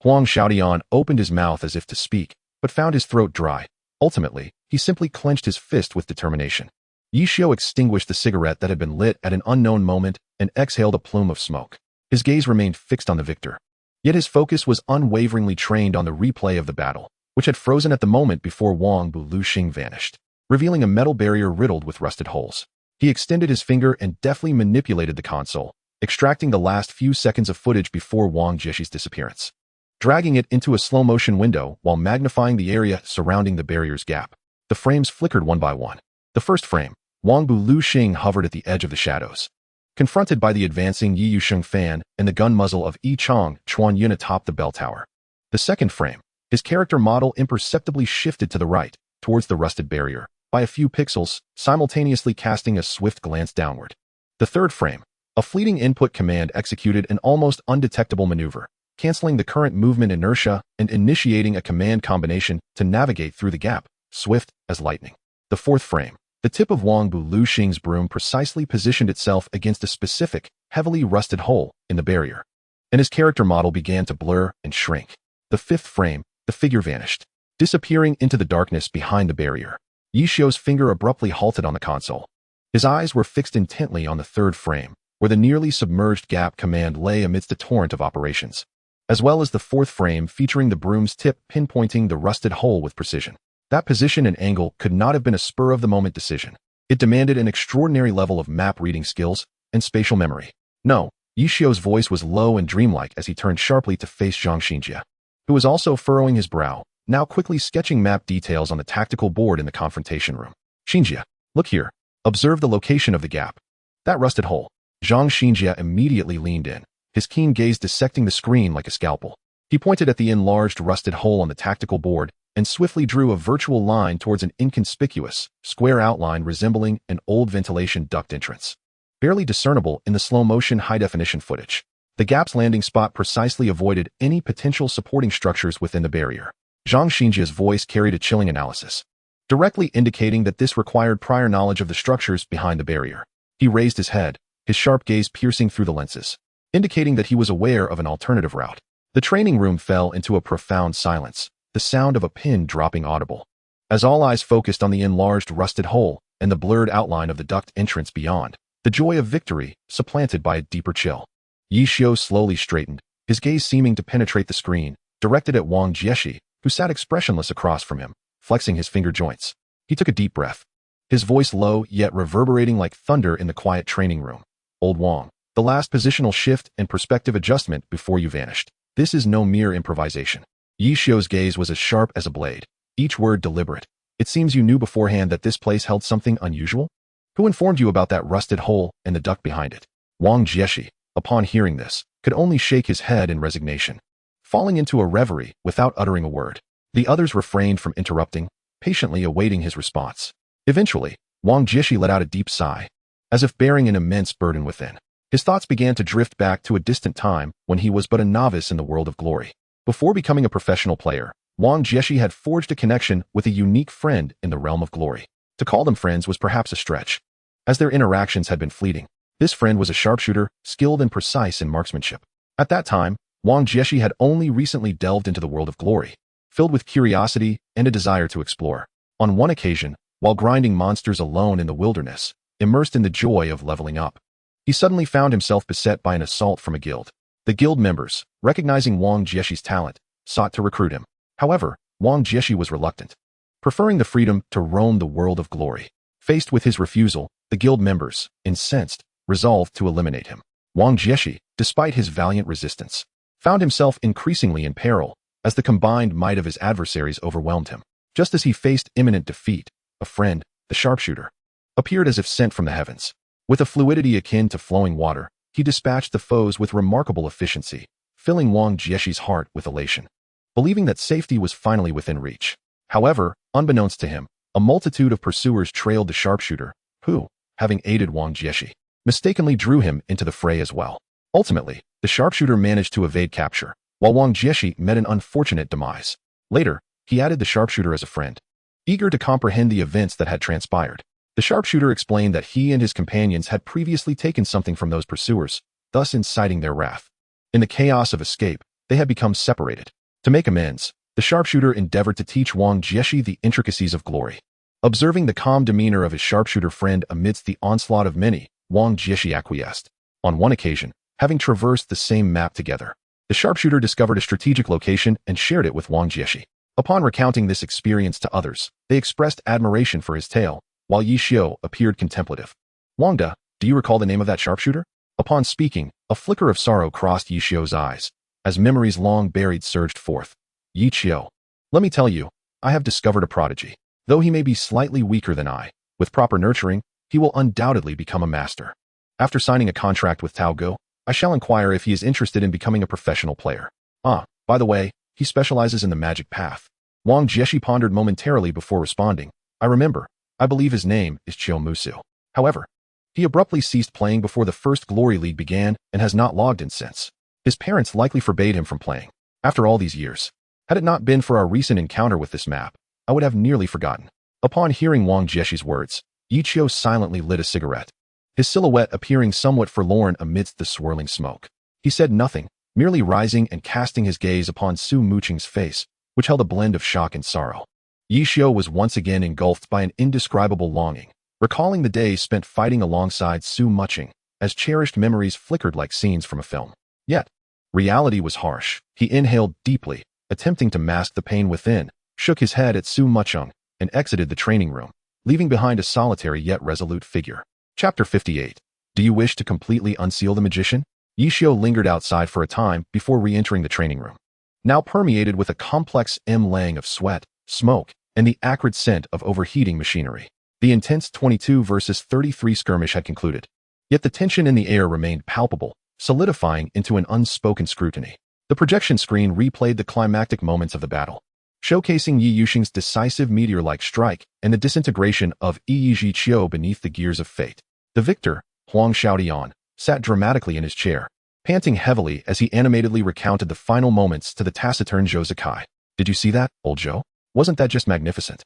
Speaker 1: Huang Xiaodian opened his mouth as if to speak, but found his throat dry. Ultimately, he simply clenched his fist with determination. Yi Xiu extinguished the cigarette that had been lit at an unknown moment and exhaled a plume of smoke. His gaze remained fixed on the victor. Yet his focus was unwaveringly trained on the replay of the battle, which had frozen at the moment before Wang Buluxing vanished, revealing a metal barrier riddled with rusted holes. He extended his finger and deftly manipulated the console, extracting the last few seconds of footage before Wang Jieshi's disappearance, dragging it into a slow-motion window while magnifying the area surrounding the barrier's gap. The frames flickered one by one. The first frame, Wang Buluxing hovered at the edge of the shadows, confronted by the advancing Yi Yusheng fan and the gun muzzle of Yi Chong Chuan Yun atop the bell tower. The second frame, his character model imperceptibly shifted to the right, towards the rusted barrier, by a few pixels, simultaneously casting a swift glance downward. The third frame, a fleeting input command executed an almost undetectable maneuver, canceling the current movement inertia and initiating a command combination to navigate through the gap, swift as lightning. The fourth frame, the tip of Wang Buluxing's broom precisely positioned itself against a specific, heavily rusted hole in the barrier, and his character model began to blur and shrink. The fifth frame, the figure vanished, disappearing into the darkness behind the barrier. Yi Xiu's finger abruptly halted on the console. His eyes were fixed intently on the third frame, where the nearly submerged gap command lay amidst a torrent of operations, as well as the fourth frame featuring the broom's tip pinpointing the rusted hole with precision. That position and angle could not have been a spur-of-the-moment decision. It demanded an extraordinary level of map-reading skills and spatial memory. No, Yi Xiu's voice was low and dreamlike as he turned sharply to face Zhang Xinjie, who was also furrowing his brow, now quickly sketching map details on the tactical board in the confrontation room. Xinjie, look here. Observe the location of the gap. That rusted hole. Zhang Xinjie immediately leaned in, his keen gaze dissecting the screen like a scalpel. He pointed at the enlarged rusted hole on the tactical board and swiftly drew a virtual line towards an inconspicuous, square outline resembling an old ventilation duct entrance, barely discernible in the slow-motion high-definition footage. The gap's landing spot precisely avoided any potential supporting structures within the barrier. Zhang Xinjie's voice carried a chilling analysis, directly indicating that this required prior knowledge of the structures behind the barrier. He raised his head, his sharp gaze piercing through the lenses, indicating that he was aware of an alternative route. The training room fell into a profound silence, the sound of a pin dropping audible, as all eyes focused on the enlarged rusted hole and the blurred outline of the duct entrance beyond. The joy of victory supplanted by a deeper chill. Yi Xiu slowly straightened, his gaze seeming to penetrate the screen, directed at Wang Jieshi, who sat expressionless across from him, flexing his finger joints. He took a deep breath, his voice low yet reverberating like thunder in the quiet training room. Old Wang, the last positional shift and perspective adjustment before you vanished. This is no mere improvisation. Yi Xiu's gaze was as sharp as a blade, each word deliberate. It seems you knew beforehand that this place held something unusual? Who informed you about that rusted hole and the duct behind it? Wang Jieshi, upon hearing this, could only shake his head in resignation, falling into a reverie without uttering a word. The others refrained from interrupting, patiently awaiting his response. Eventually, Wang Jieshi let out a deep sigh, as if bearing an immense burden within. His thoughts began to drift back to a distant time when he was but a novice in the world of glory. Before becoming a professional player, Wang Jieshi had forged a connection with a unique friend in the realm of glory. To call them friends was perhaps a stretch, as their interactions had been fleeting. This friend was a sharpshooter, skilled and precise in marksmanship. At that time, Wang Jieshi had only recently delved into the world of glory, filled with curiosity and a desire to explore. On one occasion, while grinding monsters alone in the wilderness, immersed in the joy of leveling up, he suddenly found himself beset by an assault from a guild. The guild members, recognizing Wang Jieshi's talent, sought to recruit him. However, Wang Jieshi was reluctant, preferring the freedom to roam the world of glory. Faced with his refusal, the guild members, incensed, resolved to eliminate him. Wang Jieshi, despite his valiant resistance, found himself increasingly in peril as the combined might of his adversaries overwhelmed him. Just as he faced imminent defeat, a friend, the sharpshooter, appeared as if sent from the heavens. With a fluidity akin to flowing water, he dispatched the foes with remarkable efficiency, filling Wang Jieshi's heart with elation, believing that safety was finally within reach. However, unbeknownst to him, a multitude of pursuers trailed the sharpshooter, who, having aided Wang Jieshi, mistakenly drew him into the fray as well. Ultimately, the sharpshooter managed to evade capture, while Wang Jieshi met an unfortunate demise. Later, he added the sharpshooter as a friend. Eager to comprehend the events that had transpired, the sharpshooter explained that he and his companions had previously taken something from those pursuers, thus inciting their wrath. In the chaos of escape, they had become separated. To make amends, the sharpshooter endeavored to teach Wang Jieshi the intricacies of glory. Observing the calm demeanor of his sharpshooter friend amidst the onslaught of many, Wang Jieshi acquiesced. On one occasion, having traversed the same map together, the sharpshooter discovered a strategic location and shared it with Wang Jieshi. Upon recounting this experience to others, they expressed admiration for his tale, while Yi Xiu appeared contemplative. Wangda, do you recall the name of that sharpshooter? Upon speaking, a flicker of sorrow crossed Yi Xiu's eyes, as memories long buried surged forth. Yi Xiu, let me tell you, I have discovered a prodigy. Though he may be slightly weaker than I, with proper nurturing, he will undoubtedly become a master. After signing a contract with Tao Go, I shall inquire if he is interested in becoming a professional player. By the way, he specializes in the magic path. Wang Jieshi pondered momentarily before responding. I remember. I believe his name is Chiu Musu. However, he abruptly ceased playing before the first Glory League began and has not logged in since. His parents likely forbade him from playing. After all these years, had it not been for our recent encounter with this map, I would have nearly forgotten. Upon hearing Wang Jieshi's words, Yi Xiu silently lit a cigarette, his silhouette appearing somewhat forlorn amidst the swirling smoke. He said nothing, merely rising and casting his gaze upon Su Muqing's face, which held a blend of shock and sorrow. Yi Xiu was once again engulfed by an indescribable longing, recalling the days spent fighting alongside Su Muqing, as cherished memories flickered like scenes from a film. Yet, reality was harsh. He inhaled deeply, attempting to mask the pain within, shook his head at Su Muqing, and exited the training room, leaving behind a solitary yet resolute figure. Chapter 58. Do you wish to completely unseal the magician? Yi Xiu lingered outside for a time before re-entering the training room, now permeated with a complex lang of sweat, smoke, and the acrid scent of overheating machinery. The intense 22 versus 33 skirmish had concluded, yet the tension in the air remained palpable, solidifying into an unspoken scrutiny. The projection screen replayed the climactic moments of the battle, showcasing Yi Yuxing's decisive meteor-like strike and the disintegration of Yi Zhiqiu beneath the gears of fate. The victor, Huang Xiaodian, sat dramatically in his chair, panting heavily as he animatedly recounted the final moments to the taciturn Zhou Zikai. Did you see that, old Zhou? Wasn't that just magnificent?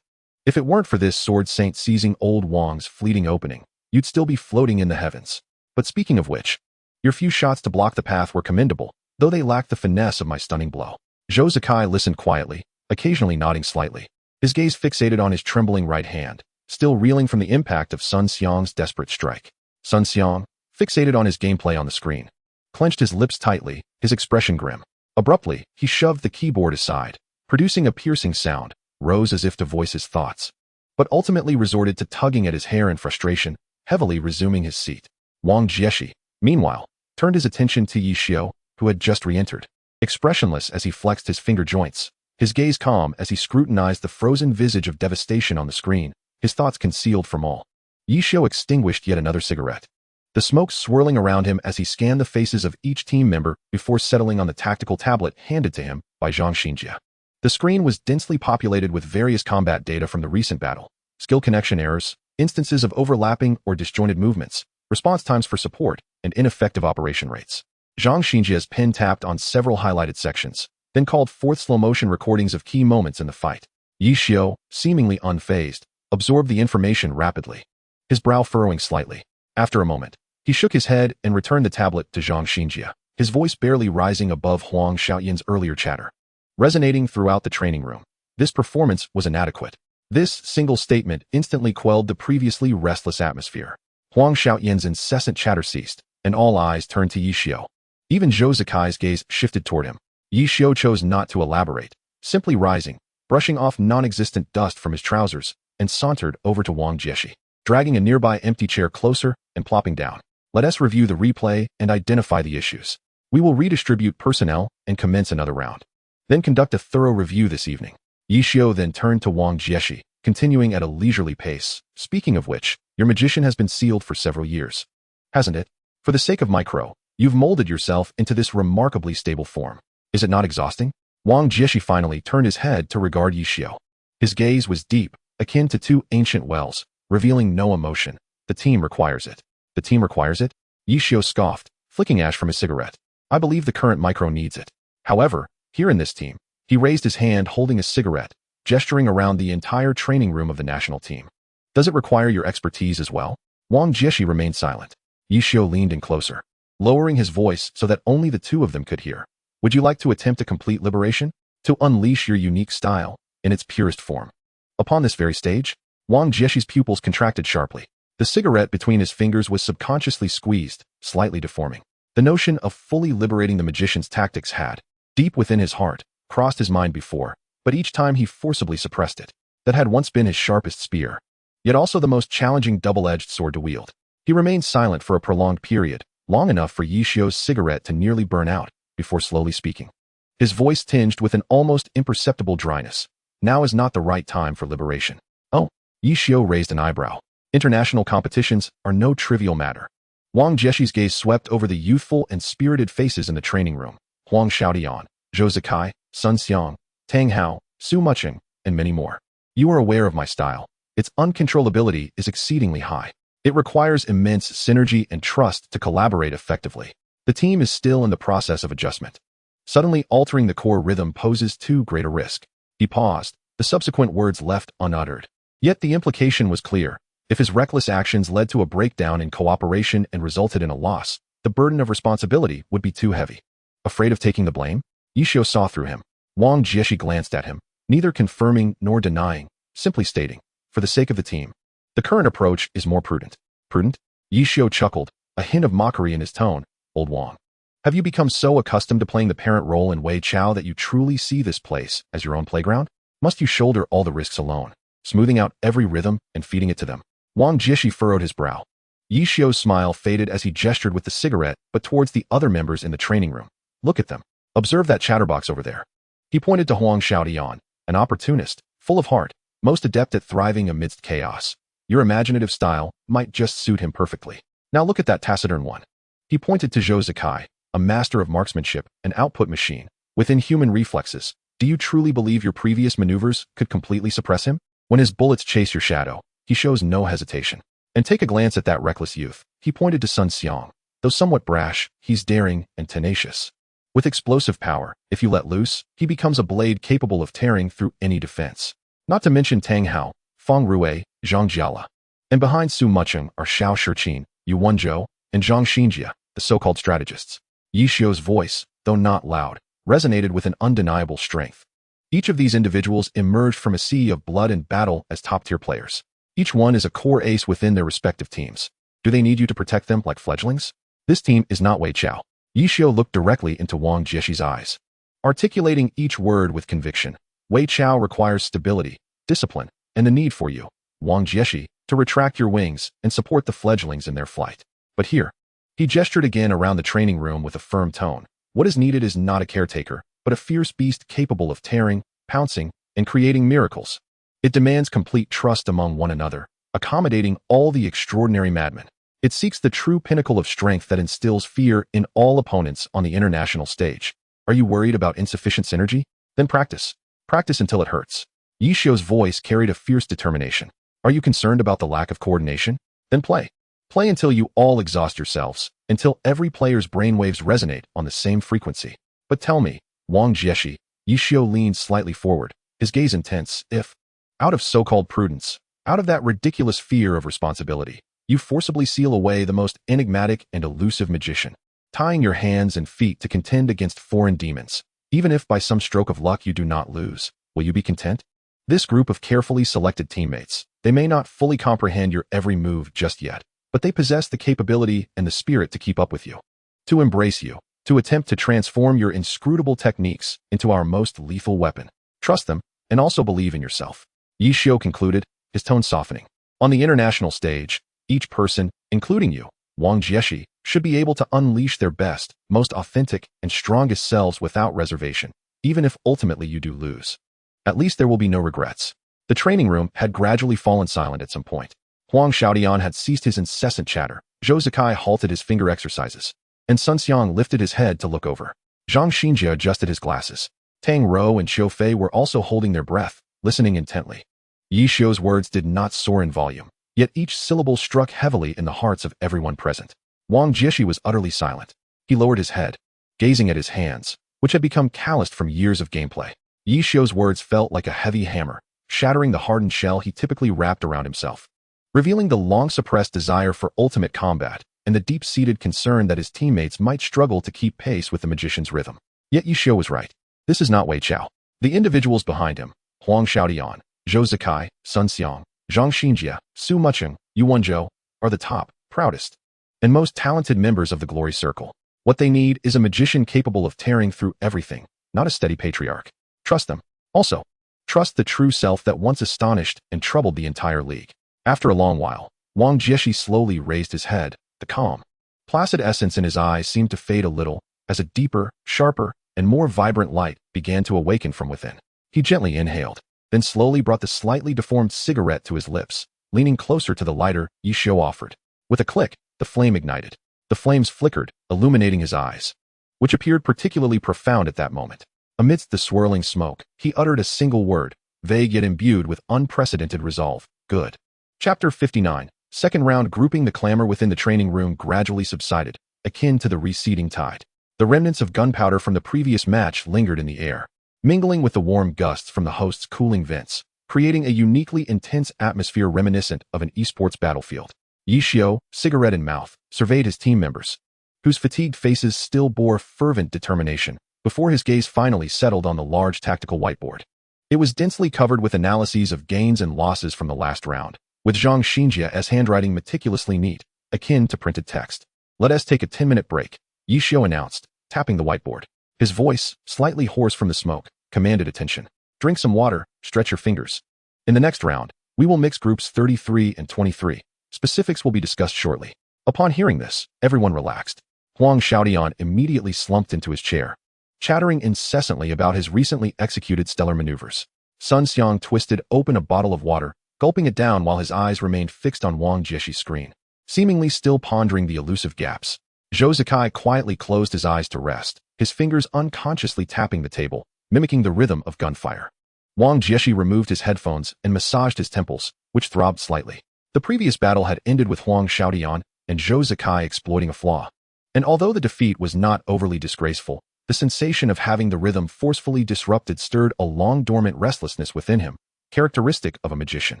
Speaker 1: If it weren't for this sword saint seizing old Wang's fleeting opening, you'd still be floating in the heavens. But speaking of which, your few shots to block the path were commendable, though they lacked the finesse of my stunning blow. Zhou Zikai listened quietly, occasionally nodding slightly, his gaze fixated on his trembling right hand, still reeling from the impact of Sun Xiang's desperate strike. Sun Xiang, fixated on his gameplay on the screen, clenched his lips tightly, his expression grim. Abruptly, he shoved the keyboard aside, producing a piercing sound, rose as if to voice his thoughts, but ultimately resorted to tugging at his hair in frustration, heavily resuming his seat. Wang Jieshi, meanwhile, turned his attention to Yi Xiu, who had just re-entered, expressionless as he flexed his finger joints, his gaze calm as he scrutinized the frozen visage of devastation on the screen, his thoughts concealed from all. Yi Xiu extinguished yet another cigarette, the smoke swirling around him as he scanned the faces of each team member before settling on the tactical tablet handed to him by Zhang Xinjie. The screen was densely populated with various combat data from the recent battle, skill connection errors, instances of overlapping or disjointed movements, response times for support, and ineffective operation rates. Zhang Xinjie's pen tapped on several highlighted sections, then called forth slow-motion recordings of key moments in the fight. Yi Xiu, seemingly unfazed, absorbed the information rapidly, his brow furrowing slightly. After a moment, he shook his head and returned the tablet to Zhang Xinjie, his voice barely rising above Huang Xiaoyan's earlier chatter, resonating throughout the training room. This performance was inadequate. This single statement instantly quelled the previously restless atmosphere. Huang Xiaoyan's incessant chatter ceased, and all eyes turned to Yi Xiu. Even Zhou Zikai's gaze shifted toward him. Yi Xiu chose not to elaborate, simply rising, brushing off non-existent dust from his trousers, and sauntered over to Wang Jieshi, dragging a nearby empty chair closer and plopping down. Let us review the replay and identify the issues. We will redistribute personnel and commence another round. Then conduct a thorough review this evening. Yi Xiu then turned to Wang Jieshi, continuing at a leisurely pace. Speaking of which, your magician has been sealed for several years, hasn't it? For the sake of micro, you've molded yourself into this remarkably stable form. Is it not exhausting? Wang Jieshi finally turned his head to regard Yishio. His gaze was deep, akin to two ancient wells, revealing no emotion. The team requires it. The team requires it? Yishio scoffed, flicking ash from his cigarette. I believe the current micro needs it. However, here in this team, he raised his hand holding a cigarette, gesturing around the entire training room of the national team. Does it require your expertise as well? Wang Jieshi remained silent. Yishio leaned in closer, lowering his voice so that only the two of them could hear. Would you like to attempt a complete liberation? To unleash your unique style in its purest form? Upon this very stage, Wang Jieshi's pupils contracted sharply. The cigarette between his fingers was subconsciously squeezed, slightly deforming. The notion of fully liberating the magician's tactics had, deep within his heart, crossed his mind before, but each time he forcibly suppressed it. That had once been his sharpest spear, yet also the most challenging double-edged sword to wield. He remained silent for a prolonged period, long enough for Yishio's cigarette to nearly burn out, before slowly speaking. His voice tinged with an almost imperceptible dryness. Now is not the right time for liberation. Oh, Yishio raised an eyebrow. International competitions are no trivial matter. Wang Jieshi's gaze swept over the youthful and spirited faces in the training room. Huang Xiaodian, Zhou Zikai, Sun Xiang, Tang Hao, Su Mucheng, and many more. You are aware of my style. Its uncontrollability is exceedingly high. It requires immense synergy and trust to collaborate effectively. The team is still in the process of adjustment. Suddenly altering the core rhythm poses too great a risk. He paused, the subsequent words left unuttered. Yet the implication was clear. If his reckless actions led to a breakdown in cooperation and resulted in a loss, the burden of responsibility would be too heavy. Afraid of taking the blame? Yishio saw through him. Wang Jieshi glanced at him, neither confirming nor denying, simply stating, for the sake of the team, the current approach is more prudent. Prudent? Yishio chuckled, a hint of mockery in his tone. Old Wang, have you become so accustomed to playing the parent role in Wei Chao that you truly see this place as your own playground? Must you shoulder all the risks alone, smoothing out every rhythm and feeding it to them? Wang Jieshi furrowed his brow. Yishio's smile faded as he gestured with the cigarette, but towards the other members in the training room. Look at them. Observe that chatterbox over there. He pointed to Huang Xiaodian, an opportunist, full of heart, most adept at thriving amidst chaos. Your imaginative style might just suit him perfectly. Now look at that taciturn one. He pointed to Zhou Zikai, a master of marksmanship, an output machine, with inhuman reflexes. Do you truly believe your previous maneuvers could completely suppress him? When his bullets chase your shadow, he shows no hesitation. And take a glance at that reckless youth. He pointed to Sun Xiang. Though somewhat brash, he's daring and tenacious. With explosive power, if you let loose, he becomes a blade capable of tearing through any defense. Not to mention Tang Hao, Feng Rui, Zhang Jiala. And behind Su Mucheng are Xiao Shiqin, Yu Wenzhou, and Zhang Xinjia, the so-called strategists. Yishio's voice, though not loud, resonated with an undeniable strength. Each of these individuals emerged from a sea of blood and battle as top-tier players. Each one is a core ace within their respective teams. Do they need you to protect them like fledglings? This team is not Wei Chao. Yishio looked directly into Wang Jieshi's eyes, articulating each word with conviction. Wei Chao requires stability, discipline, and the need for you, Wang Jieshi, to retract your wings and support the fledglings in their flight. But here, he gestured again around the training room with a firm tone. What is needed is not a caretaker, but a fierce beast capable of tearing, pouncing, and creating miracles. It demands complete trust among one another, accommodating all the extraordinary madmen. It seeks the true pinnacle of strength that instills fear in all opponents on the international stage. Are you worried about insufficient synergy? Then practice. Practice until it hurts. Yishio's voice carried a fierce determination. Are you concerned about the lack of coordination? Then play. Play until you all exhaust yourselves, until every player's brainwaves resonate on the same frequency. But tell me, Wang Jieshi, Yishio leaned slightly forward, his gaze intense, if, out of so-called prudence, out of that ridiculous fear of responsibility, you forcibly seal away the most enigmatic and elusive magician, tying your hands and feet to contend against foreign demons, even if by some stroke of luck you do not lose, will you be content? This group of carefully selected teammates, they may not fully comprehend your every move just yet, but they possess the capability and the spirit to keep up with you, to embrace you, to attempt to transform your inscrutable techniques into our most lethal weapon. Trust them, and also believe in yourself. Yishio concluded, his tone softening. On the international stage, each person, including you, Wang Jieshi, should be able to unleash their best, most authentic, and strongest selves without reservation, even if ultimately you do lose. At least there will be no regrets. The training room had gradually fallen silent at some point. Huang Xiaodian had ceased his incessant chatter, Zhou Zikai halted his finger exercises, and Sun Xiang lifted his head to look over. Zhang Xinjie adjusted his glasses. Tang Rou and Xiu Fei were also holding their breath, listening intently. Yi Xiu's words did not soar in volume, yet each syllable struck heavily in the hearts of everyone present. Wang Jieshi was utterly silent. He lowered his head, gazing at his hands, which had become calloused from years of gameplay. Yi Xiu's words felt like a heavy hammer, shattering the hardened shell he typically wrapped around himself, revealing the long-suppressed desire for ultimate combat and the deep-seated concern that his teammates might struggle to keep pace with the magician's rhythm. Yet Yi Xiu was right. This is not Wei Chao. The individuals behind him, Huang Xiaodian, Zhou Zikai, Sun Xiang, Zhang Xinjie, Su Mucheng, Yu Wenzhou, are the top, proudest, and most talented members of the Glory Circle. What they need is a magician capable of tearing through everything, not a steady patriarch. Trust them. Also, trust the true self that once astonished and troubled the entire league. After a long while, Wang Jieshi slowly raised his head. The calm, placid essence in his eyes seemed to fade a little as a deeper, sharper, and more vibrant light began to awaken from within. He gently inhaled, then slowly brought the slightly deformed cigarette to his lips, leaning closer to the lighter Yi Xiu offered. With a click, the flame ignited. The flames flickered, illuminating his eyes, which appeared particularly profound at that moment. Amidst the swirling smoke, he uttered a single word, vague yet imbued with unprecedented resolve. Good. Chapter 59. Second round. Grouping. The clamor within the training room gradually subsided, akin to the receding tide. The remnants of gunpowder from the previous match lingered in the air, mingling with the warm gusts from the host's cooling vents, creating a uniquely intense atmosphere reminiscent of an esports battlefield. Yi Xiu, cigarette in mouth, surveyed his team members, whose fatigued faces still bore fervent determination, before his gaze finally settled on the large tactical whiteboard. It was densely covered with analyses of gains and losses from the last round, with Zhang Xinjie's handwriting meticulously neat, akin to printed text. Let us take a 10-minute break, Yi Xiu announced, tapping the whiteboard. His voice, slightly hoarse from the smoke, commanded attention. Drink some water, stretch your fingers. In the next round, we will mix groups 33 and 23. Specifics will be discussed shortly. Upon hearing this, everyone relaxed. Huang Xiaodian immediately slumped into his chair, chattering incessantly about his recently executed stellar maneuvers. Sun Xiang twisted open a bottle of water, gulping it down while his eyes remained fixed on Wang Jieshi's screen, seemingly still pondering the elusive gaps. Zhou Zikai quietly closed his eyes to rest, his fingers unconsciously tapping the table, mimicking the rhythm of gunfire. Wang Jieshi removed his headphones and massaged his temples, which throbbed slightly. The previous battle had ended with Huang Xiaodian and Zhou Zikai exploiting a flaw. And although the defeat was not overly disgraceful, the sensation of having the rhythm forcefully disrupted stirred a long-dormant restlessness within him, characteristic of a magician.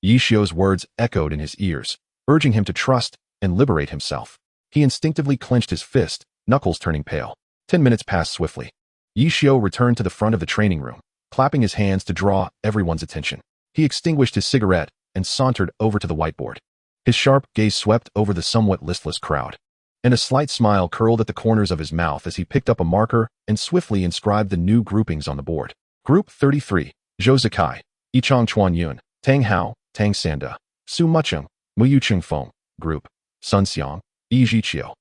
Speaker 1: Yi Xiu's words echoed in his ears, urging him to trust and liberate himself. He instinctively clenched his fist, knuckles turning pale. 10 minutes passed swiftly. Yi Xiu returned to the front of the training room, clapping his hands to draw everyone's attention. He extinguished his cigarette and sauntered over to the whiteboard. His sharp gaze swept over the somewhat listless crowd, and a slight smile curled at the corners of his mouth as he picked up a marker and swiftly inscribed the new groupings on the board. Group 33, Zhou Zikai, Yichang Chuanyun, Tang Hao, Tang Sanda, Su Mucheng, Muyu Chengfeng. Group, Sun Xiang, Yi Zhiqiu,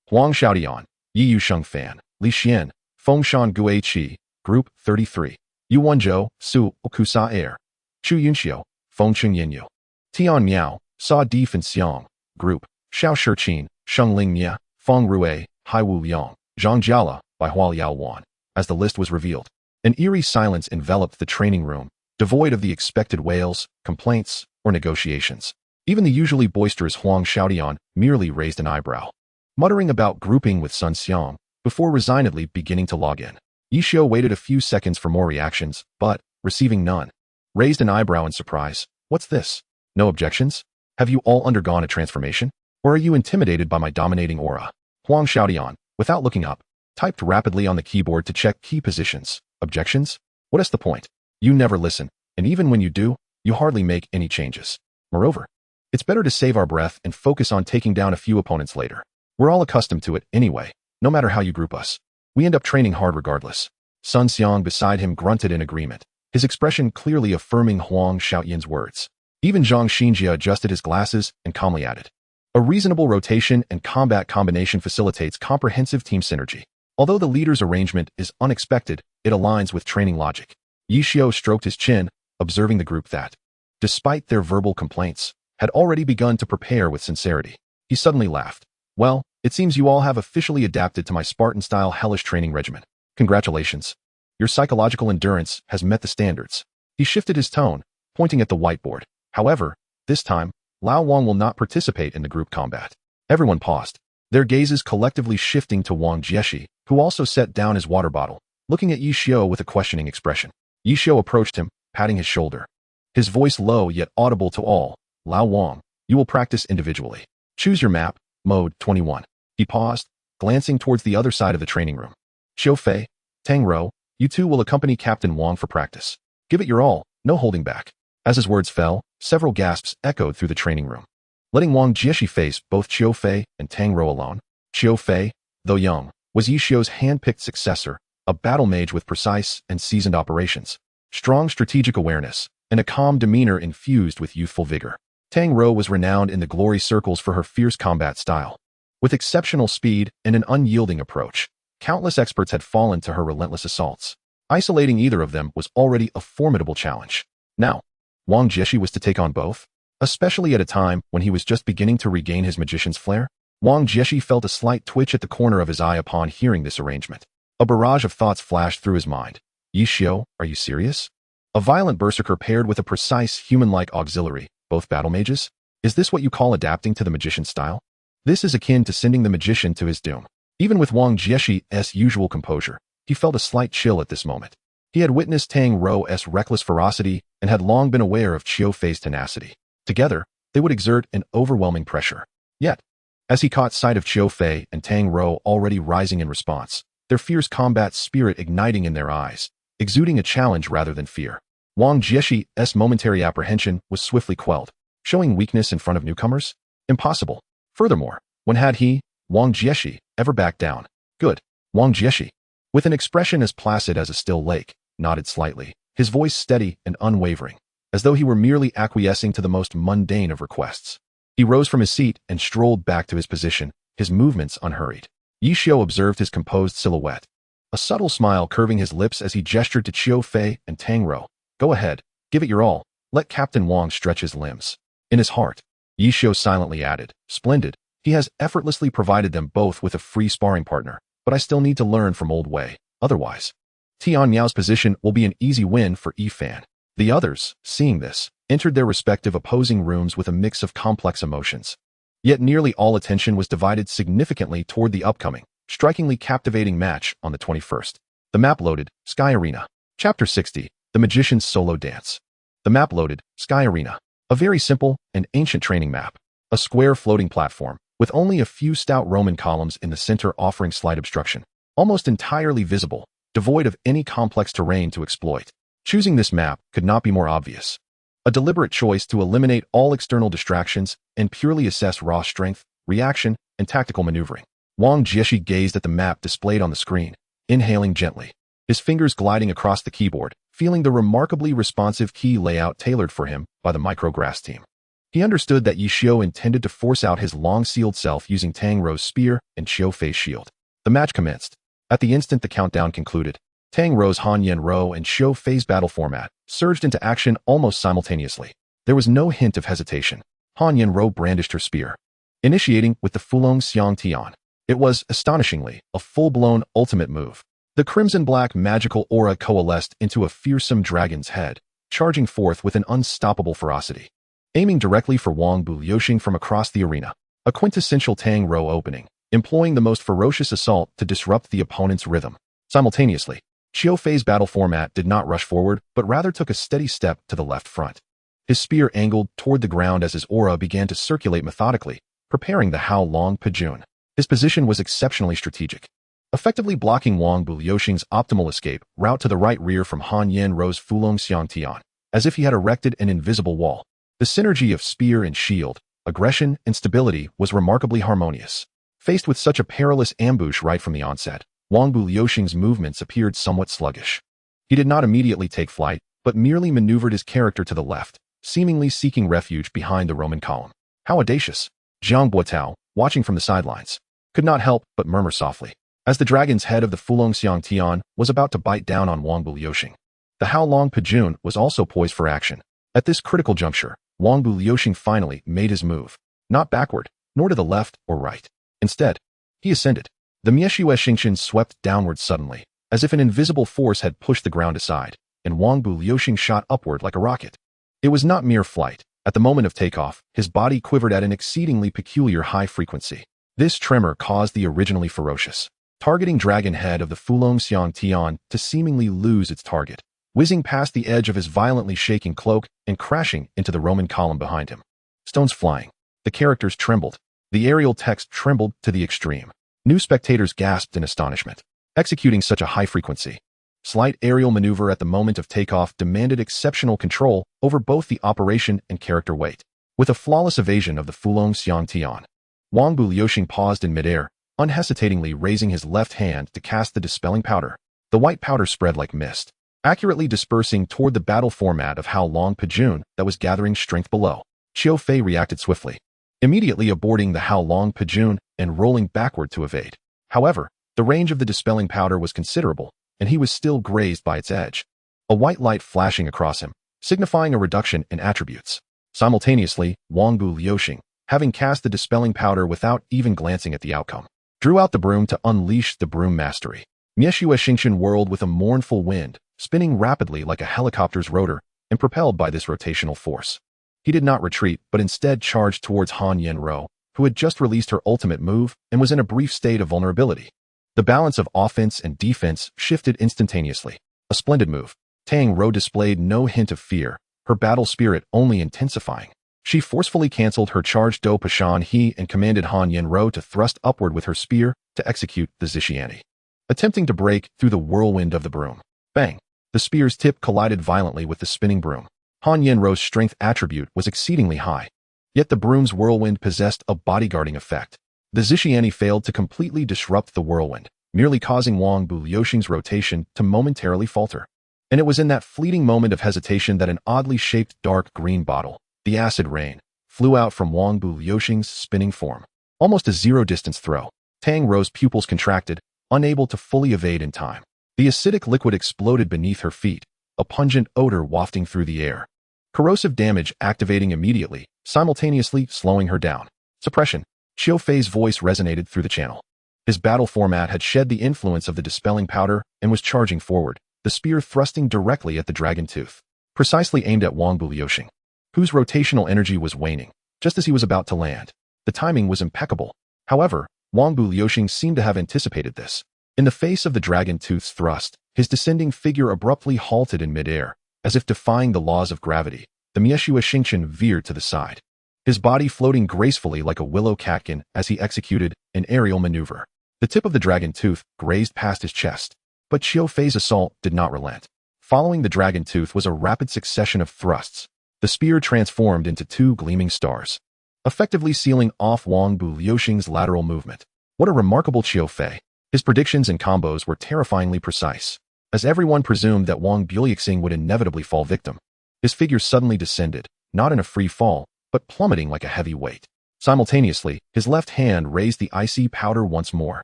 Speaker 1: Huang Xiaodian, Yi Yusheng Fan, Li Xian, Fengshan Guiqi. Group 33, Yu Wenzhou, Su Okusa Air, Chu Yunxiu, Fengcheng Yinyu, Tian Miao, Sa Di Fen Xiang. Group, Xiao Shiqin, Sheng Ling Mia, Feng Rui, Hai Wu Liang, Zhang Jiala, by Hua Liao Wan. As the list was revealed, an eerie silence enveloped the training room, devoid of the expected wails, complaints, or negotiations. Even the usually boisterous Huang Xiaodian merely raised an eyebrow, muttering about grouping with Sun Xiang, before resignedly beginning to log in. Yi Xiu waited a few seconds for more reactions, but, receiving none, raised an eyebrow in surprise. What's this? No objections? Have you all undergone a transformation? Or are you intimidated by my dominating aura? Huang Xiaodian, without looking up, typed rapidly on the keyboard to check key positions. Objections? What is the point? You never listen, and even when you do, you hardly make any changes. Moreover, it's better to save our breath and focus on taking down a few opponents later. We're all accustomed to it anyway, no matter how you group us. We end up training hard regardless. Sun Xiang beside him grunted in agreement, his expression clearly affirming Huang Xiaoyan's words. Even Zhang Xinjie adjusted his glasses and calmly added, a reasonable rotation and combat combination facilitates comprehensive team synergy. Although the leader's arrangement is unexpected, it aligns with training logic. Yi Xiu stroked his chin, observing the group that, despite their verbal complaints, had already begun to prepare with sincerity. He suddenly laughed. Well, it seems you all have officially adapted to my Spartan-style hellish training regimen. Congratulations. Your psychological endurance has met the standards. He shifted his tone, pointing at the whiteboard. However, this time, Lao Wang will not participate in the group combat. Everyone paused, their gazes collectively shifting to Wang Jieshi, who also set down his water bottle, looking at Yi Xiu with a questioning expression. Yi Xiu approached him, patting his shoulder. His voice low yet audible to all. Lao Wang, you will practice individually. Choose your map, mode 21. He paused, glancing towards the other side of the training room. Xiu Fei, Tang Rou, you two will accompany Captain Wang for practice. Give it your all, no holding back. As his words fell, several gasps echoed through the training room. Letting Wang Jieshi face both Xiu Fei and Tang Rou alone, Xiu Fei, though young, was Yi Xiu's hand-picked successor, a battle mage with precise and seasoned operations, strong strategic awareness, and a calm demeanor infused with youthful vigor. Tang Rou was renowned in the glory circles for her fierce combat style. With exceptional speed and an unyielding approach, countless experts had fallen to her relentless assaults. Isolating either of them was already a formidable challenge. Now, Wang Jieshi was to take on both, especially at a time when he was just beginning to regain his magician's flair. Wang Jieshi felt a slight twitch at the corner of his eye upon hearing this arrangement. A barrage of thoughts flashed through his mind. Yi Xiu, are you serious? A violent berserker paired with a precise human-like auxiliary, both battle mages? Is this what you call adapting to the magician's style? This is akin to sending the magician to his doom. Even with Wang Jieshi's usual composure, he felt a slight chill at this moment. He had witnessed Tang Rou's reckless ferocity and had long been aware of Xiu Fei's tenacity. Together, they would exert an overwhelming pressure. Yet, as he caught sight of Xiu Fei and Tang Rou already rising in response, their fierce combat spirit igniting in their eyes, exuding a challenge rather than fear, Wang Jieshi's momentary apprehension was swiftly quelled. Showing weakness in front of newcomers? Impossible. Furthermore, when had he, Wang Jieshi, ever backed down? Good. Wang Jieshi, with an expression as placid as a still lake, nodded slightly, his voice steady and unwavering, as though he were merely acquiescing to the most mundane of requests. He rose from his seat and strolled back to his position, his movements unhurried. Yi Xiu observed his composed silhouette, a subtle smile curving his lips as he gestured to Xiu Fei and Tang Rou. Go ahead, give it your all, let Captain Wang stretch his limbs. In his heart, Yi Xiu silently added, splendid, he has effortlessly provided them both with a free sparring partner, but I still need to learn from Old Wei, otherwise. Tian Miao's position will be an easy win for Yi Fan. The others, seeing this, entered their respective opposing rooms with a mix of complex emotions. Yet nearly all attention was divided significantly toward the upcoming, strikingly captivating match on the 21st. The map loaded, Sky Arena. Chapter 60, The Magician's Solo Dance. The map loaded, Sky Arena. A very simple and ancient training map. A square floating platform, with only a few stout Roman columns in the center offering slight obstruction. Almost entirely visible, devoid of any complex terrain to exploit. Choosing this map could not be more obvious. A deliberate choice to eliminate all external distractions and purely assess raw strength, reaction, and tactical maneuvering. Wang Jieshi gazed at the map displayed on the screen, inhaling gently, his fingers gliding across the keyboard, feeling the remarkably responsive key layout tailored for him by the micrograss team. He understood that Yi Xiu intended to force out his long-sealed self using Tang Rou's spear and Xiu Fei's shield. The match commenced. At the instant the countdown concluded, Tang Rou's Han Yan Rou and Xiu Fei's battle format surged into action almost simultaneously. There was no hint of hesitation. Han Yan Rou brandished her spear, initiating with the Fulong Xiang Tian. It was, astonishingly, a full-blown ultimate move. The crimson-black magical aura coalesced into a fearsome dragon's head, charging forth with an unstoppable ferocity. Aiming directly for Wang Bulioxing from across the arena, a quintessential Tang Rou opening, employing the most ferocious assault to disrupt the opponent's rhythm. Simultaneously, Xiu Fei's battle format did not rush forward, but rather took a steady step to the left front. His spear angled toward the ground as his aura began to circulate methodically, preparing the How Long Pajun. His position was exceptionally strategic, effectively blocking Wang Bulioxing's optimal escape route to the right rear from Han Yan Rou's Fulong Xiang Tian, as if he had erected an invisible wall. The synergy of spear and shield, aggression and stability was remarkably harmonious. Faced with such a perilous ambush right from the onset, Wang Bulioxing's movements appeared somewhat sluggish. He did not immediately take flight, but merely maneuvered his character to the left, seemingly seeking refuge behind the Roman column. How audacious! Zhang Buotao, watching from the sidelines, could not help but murmur softly, as the dragon's head of the Fulong Xiang Tian was about to bite down on Wang Bulioxing. The How Long Pajun was also poised for action. At this critical juncture, Wang Bulioxing finally made his move. Not backward, nor to the left or right. Instead, he ascended. The Mieshiue Xingqian swept downward suddenly, as if an invisible force had pushed the ground aside, and Wang Bu Liuxing shot upward like a rocket. It was not mere flight. At the moment of takeoff, his body quivered at an exceedingly peculiar high frequency. This tremor caused the originally ferocious, targeting dragon head of the Fulong Xiang Tian to seemingly lose its target, whizzing past the edge of his violently shaking cloak and crashing into the Roman column behind him. Stones flying. The characters trembled. The aerial text trembled to the extreme. New spectators gasped in astonishment. Executing such a high frequency, slight aerial maneuver at the moment of takeoff demanded exceptional control over both the operation and character weight. With a flawless evasion of the Fulong Xiang Tian, Wang Bu Liuxing paused in midair, unhesitatingly raising his left hand to cast the dispelling powder. The white powder spread like mist, accurately dispersing toward the battle format of Hao Long Pejun that was gathering strength below. Qiu Fei reacted swiftly, immediately aborting the Hao Long Pejun and rolling backward to evade. However, the range of the dispelling powder was considerable, and he was still grazed by its edge. A white light flashing across him, signifying a reduction in attributes. Simultaneously, Wang Bu Liuxing, having cast the dispelling powder without even glancing at the outcome, drew out the broom to unleash the broom mastery. Mieshiue Xingqian whirled with a mournful wind, spinning rapidly like a helicopter's rotor and propelled by this rotational force. He did not retreat, but instead charged towards Han Yanro, who had just released her ultimate move and was in a brief state of vulnerability. The balance of offense and defense shifted instantaneously. A splendid move. Tang Rou displayed no hint of fear, her battle spirit only intensifying. She forcefully cancelled her charged Do Pashan He and commanded Han Yanro to thrust upward with her spear to execute the Zishiani. Attempting to break through the whirlwind of the broom. Bang! The spear's tip collided violently with the spinning broom. Han Yanro's strength attribute was exceedingly high, yet the broom's whirlwind possessed a bodyguarding effect. The Zishiani failed to completely disrupt the whirlwind, merely causing Wang Bu Liuxing's rotation to momentarily falter. And it was in that fleeting moment of hesitation that an oddly shaped dark green bottle, the acid rain, flew out from Wang Bu Liuxing's spinning form. Almost a zero-distance throw. Tang Rou's pupils contracted, unable to fully evade in time. The acidic liquid exploded beneath her feet, a pungent odor wafting through the air. Corrosive damage activating immediately, simultaneously slowing her down. Suppression. Qiu Fei's voice resonated through the channel. His battle format had shed the influence of the dispelling powder and was charging forward, the spear thrusting directly at the dragon tooth, precisely aimed at Wang Bu Liuxing, whose rotational energy was waning, just as he was about to land. The timing was impeccable. However, Wang Bu Liuxing seemed to have anticipated this. In the face of the dragon tooth's thrust, his descending figure abruptly halted in midair, as if defying the laws of gravity. The Mieshiue Xingqian veered to the side, his body floating gracefully like a willow catkin as he executed an aerial maneuver. The tip of the dragon tooth grazed past his chest, but Qiu Fei's assault did not relent. Following the dragon tooth was a rapid succession of thrusts. The spear transformed into two gleaming stars, effectively sealing off Wang Bu Liuxing's lateral movement. What a remarkable Qiu Fei! His predictions and combos were terrifyingly precise, as everyone presumed that Wang Bu Liuxing would inevitably fall victim. His figure suddenly descended, not in a free fall, but plummeting like a heavy weight. Simultaneously, his left hand raised the icy powder once more.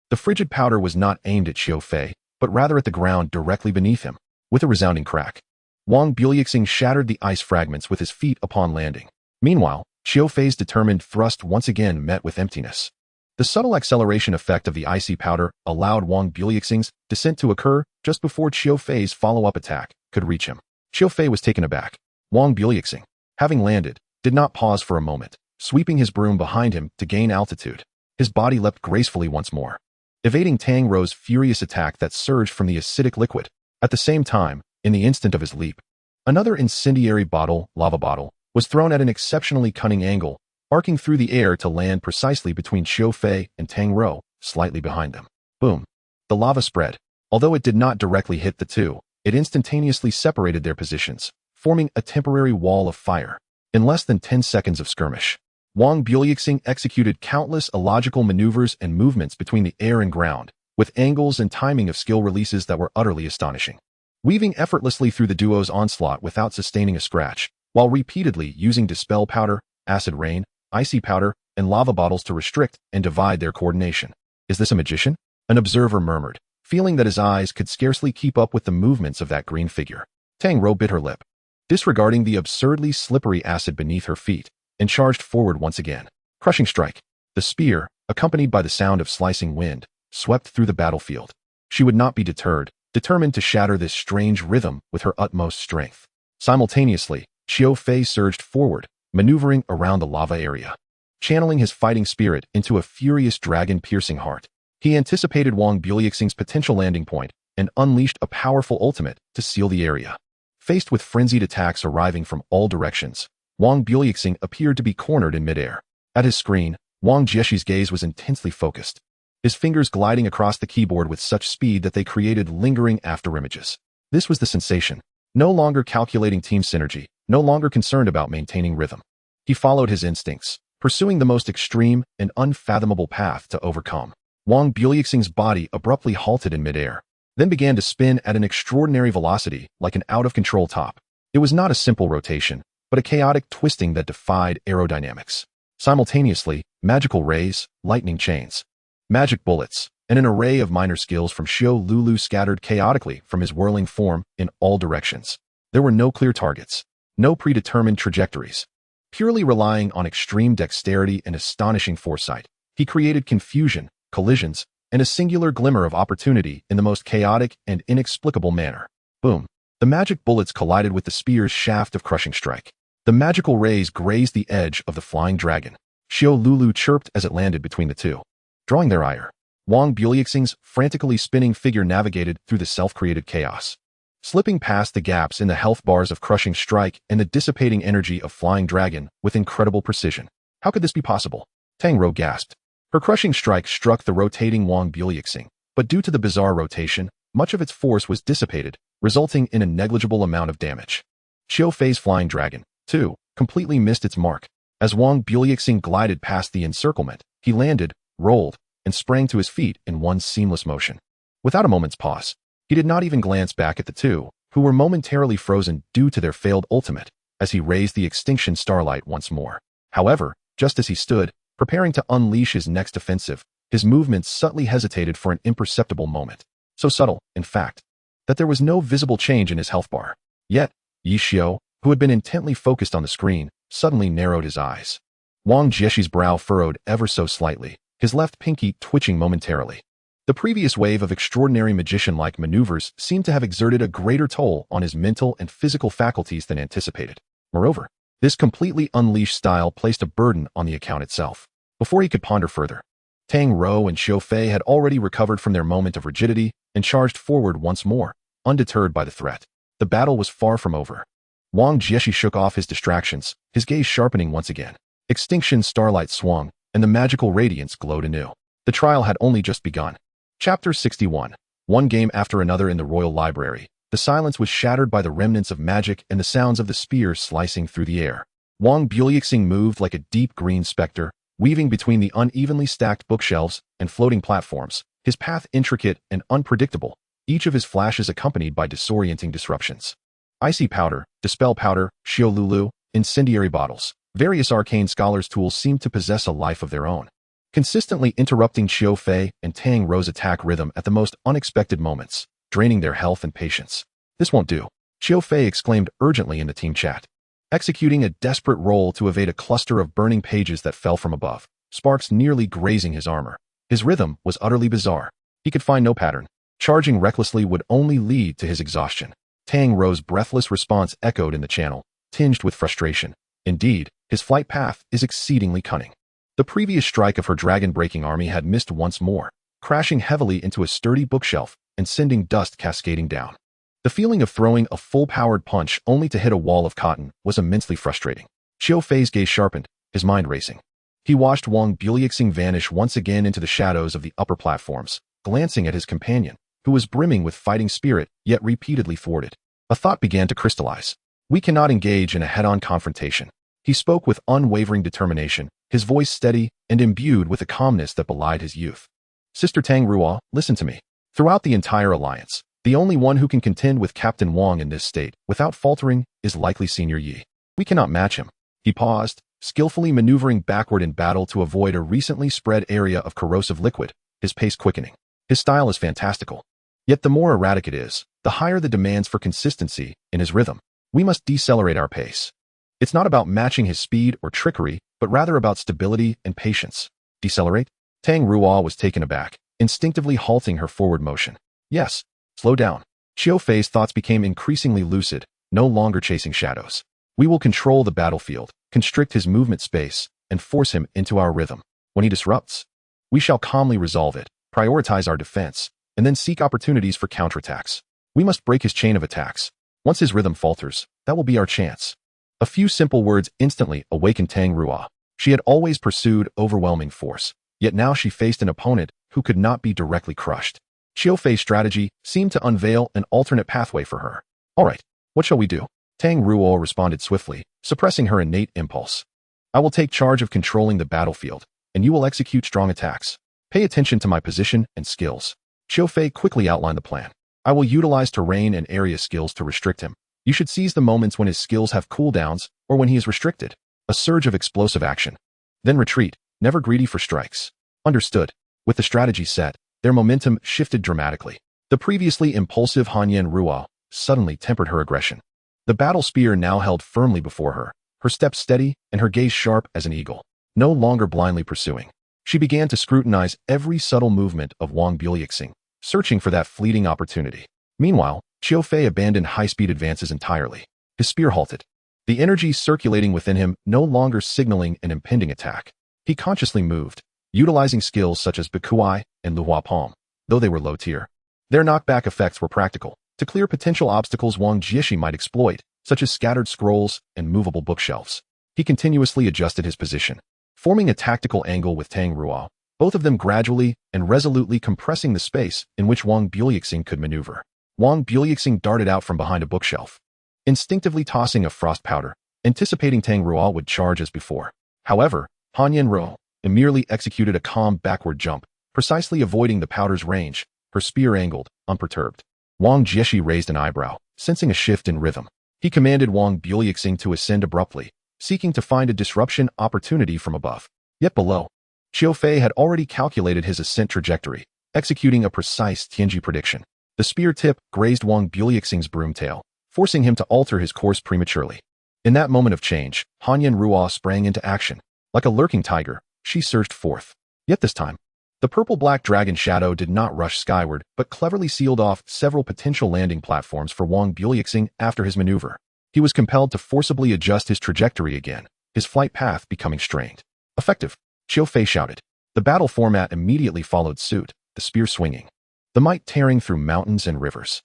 Speaker 1: The frigid powder was not aimed at Qiu Fei, but rather at the ground directly beneath him. With a resounding crack, Wang Bu Liuxing shattered the ice fragments with his feet upon landing. Meanwhile, Qiu Fei's determined thrust once again met with emptiness. The subtle acceleration effect of the icy powder allowed Wang Bu Liuxing's descent to occur just before Qiu Fei's follow-up attack could reach him. Qiu Fei was taken aback. Wang Bu Liuxing, having landed, did not pause for a moment, sweeping his broom behind him to gain altitude. His body leapt gracefully once more, evading Tang Rou's furious attack that surged from the acidic liquid. At the same time, in the instant of his leap, another incendiary lava bottle, was thrown at an exceptionally cunning angle, arcing through the air to land precisely between Qiu Fei and Tang Rou, slightly behind them. Boom! The lava spread. Although it did not directly hit the two, it instantaneously separated their positions, forming a temporary wall of fire. In less than 10 seconds of skirmish, Wang Bu Liuxing executed countless illogical maneuvers and movements between the air and ground, with angles and timing of skill releases that were utterly astonishing. Weaving effortlessly through the duo's onslaught without sustaining a scratch, while repeatedly using dispel powder, acid rain, icy powder, and lava bottles to restrict and divide their coordination. Is this a magician? An observer murmured, feeling that his eyes could scarcely keep up with the movements of that green figure. Tang Rou bit her lip, disregarding the absurdly slippery acid beneath her feet, and charged forward once again. Crushing strike. The spear, accompanied by the sound of slicing wind, swept through the battlefield. She would not be deterred, determined to shatter this strange rhythm with her utmost strength. Simultaneously, Xiao Fei surged forward, maneuvering around the lava area. Channeling his fighting spirit into a furious dragon-piercing heart, he anticipated Wang Buliuxing's potential landing point and unleashed a powerful ultimate to seal the area. Faced with frenzied attacks arriving from all directions, Wang Buliuxing appeared to be cornered in midair. At his screen, Wang Jieshi's gaze was intensely focused, his fingers gliding across the keyboard with such speed that they created lingering afterimages. This was the sensation. No longer calculating team synergy, no longer concerned about maintaining rhythm. He followed his instincts, pursuing the most extreme and unfathomable path to overcome. Wang Buliuxing's body abruptly halted in midair, then began to spin at an extraordinary velocity like an out-of-control top. It was not a simple rotation, but a chaotic twisting that defied aerodynamics. Simultaneously, magical rays, lightning chains, magic bullets, and an array of minor skills from Xiao Lulu scattered chaotically from his whirling form in all directions. There were no clear targets, no predetermined trajectories. Purely relying on extreme dexterity and astonishing foresight, he created confusion, collisions, and a singular glimmer of opportunity in the most chaotic and inexplicable manner. Boom! The magic bullets collided with the spear's shaft of crushing strike. The magical rays grazed the edge of the flying dragon. Xiao Lulu chirped as it landed between the two. Drawing their ire, Wang Buliuxing's frantically spinning figure navigated through the self-created chaos, slipping past the gaps in the health bars of crushing strike and the dissipating energy of flying dragon with incredible precision. How could this be possible? Tang Rou gasped. Her crushing strike struck the rotating Wang Buliuxing, but due to the bizarre rotation, much of its force was dissipated, resulting in a negligible amount of damage. Xiao Fei's flying dragon, too, completely missed its mark. As Wang Buliuxing glided past the encirclement, he landed, rolled, and sprang to his feet in one seamless motion. Without a moment's pause, he did not even glance back at the two, who were momentarily frozen due to their failed ultimate, as he raised the extinction starlight once more. However, just as he stood, preparing to unleash his next offensive, his movements subtly hesitated for an imperceptible moment. So subtle, in fact, that there was no visible change in his health bar. Yet, Yi Xiao, who had been intently focused on the screen, suddenly narrowed his eyes. Wang Jieshi's brow furrowed ever so slightly, his left pinky twitching momentarily. The previous wave of extraordinary magician-like maneuvers seemed to have exerted a greater toll on his mental and physical faculties than anticipated. Moreover, this completely unleashed style placed a burden on the account itself. Before he could ponder further, Tang Rou and Xiao Fei had already recovered from their moment of rigidity and charged forward once more, undeterred by the threat. The battle was far from over. Wang Jieshi shook off his distractions, his gaze sharpening once again. Extinction starlight swung, and the magical radiance glowed anew. The trial had only just begun. Chapter 61. One game after another in the royal library, the silence was shattered by the remnants of magic and the sounds of the spears slicing through the air. Wang Buliuxing moved like a deep green specter, weaving between the unevenly stacked bookshelves and floating platforms, his path intricate and unpredictable, each of his flashes accompanied by disorienting disruptions. Icy powder, dispel powder, Xiao Lulu, incendiary bottles. Various arcane scholars' tools seemed to possess a life of their own, consistently interrupting Xiao Fei and Tang Rou's attack rhythm at the most unexpected moments, draining their health and patience. This won't do, Xiao Fei exclaimed urgently in the team chat. Executing a desperate roll to evade a cluster of burning pages that fell from above, sparks nearly grazing his armor. His rhythm was utterly bizarre. He could find no pattern. Charging recklessly would only lead to his exhaustion. Tang Rou's breathless response echoed in the channel, tinged with frustration. Indeed, his flight path is exceedingly cunning. The previous strike of her dragon-breaking army had missed once more, crashing heavily into a sturdy bookshelf and sending dust cascading down. The feeling of throwing a full-powered punch only to hit a wall of cotton was immensely frustrating. Xiao Fei's gaze sharpened, his mind racing. He watched Wang Buliuxing vanish once again into the shadows of the upper platforms, glancing at his companion, who was brimming with fighting spirit, yet repeatedly thwarted. A thought began to crystallize. We cannot engage in a head-on confrontation. He spoke with unwavering determination, his voice steady and imbued with a calmness that belied his youth. Sister Tang Rua, listen to me. Throughout the entire alliance, the only one who can contend with Captain Wang in this state without faltering is likely Senior Yi. We cannot match him. He paused, skillfully maneuvering backward in battle to avoid a recently spread area of corrosive liquid, his pace quickening. His style is fantastical. Yet the more erratic it is, the higher the demands for consistency in his rhythm. We must decelerate our pace. It's not about matching his speed or trickery, but rather about stability and patience. Decelerate? Tang Ruo was taken aback, instinctively halting her forward motion. Yes, slow down. Qiu Fei's thoughts became increasingly lucid, no longer chasing shadows. We will control the battlefield, constrict his movement space, and force him into our rhythm. When he disrupts, we shall calmly resolve it, prioritize our defense, and then seek opportunities for counterattacks. We must break his chain of attacks. Once his rhythm falters, that will be our chance. A few simple words instantly awakened Tang Ruo. She had always pursued overwhelming force, yet now she faced an opponent who could not be directly crushed. Qiu Fei's strategy seemed to unveil an alternate pathway for her. All right, what shall we do? Tang Ruo responded swiftly, suppressing her innate impulse. I will take charge of controlling the battlefield, and you will execute strong attacks. Pay attention to my position and skills. Qiu Fei quickly outlined the plan. I will utilize terrain and area skills to restrict him. You should seize the moments when his skills have cooldowns or when he is restricted. A surge of explosive action. Then retreat, never greedy for strikes. Understood. With the strategy set, their momentum shifted dramatically. The previously impulsive Hanyan Ruo suddenly tempered her aggression. The battle spear now held firmly before her steps steady and her gaze sharp as an eagle, no longer blindly pursuing. She began to scrutinize every subtle movement of Wang Buliuxing, searching for that fleeting opportunity. Meanwhile, Qiu Fei abandoned high-speed advances entirely. His spear halted, the energy circulating within him no longer signaling an impending attack. He consciously moved, utilizing skills such as Bikuai and Luhua Palm, though they were low-tier. Their knockback effects were practical, to clear potential obstacles Wang Jieshi might exploit, such as scattered scrolls and movable bookshelves. He continuously adjusted his position, forming a tactical angle with Tang Ruo, both of them gradually and resolutely compressing the space in which Wang Buliuxing could maneuver. Wang Buliuxing darted out from behind a bookshelf, instinctively tossing a frost powder, anticipating Tang Ruo would charge as before. However, Hanyan Ruo merely executed a calm backward jump, precisely avoiding the powder's range, her spear angled, unperturbed. Wang Jieshi raised an eyebrow, sensing a shift in rhythm. He commanded Wang Buliuxing to ascend abruptly, seeking to find a disruption opportunity from above. Yet below, Qiu Fei had already calculated his ascent trajectory, executing a precise Tianji prediction. The spear tip grazed Wang Buliuxing's broomtail, forcing him to alter his course prematurely. In that moment of change, Hanyan Ruo sprang into action. Like a lurking tiger, she surged forth. Yet this time, the purple-black dragon shadow did not rush skyward, but cleverly sealed off several potential landing platforms for Wang Buliuxing after his maneuver. He was compelled to forcibly adjust his trajectory again, his flight path becoming strained. Effective, Qiu Fei shouted. The battle format immediately followed suit, the spear swinging, the might tearing through mountains and rivers.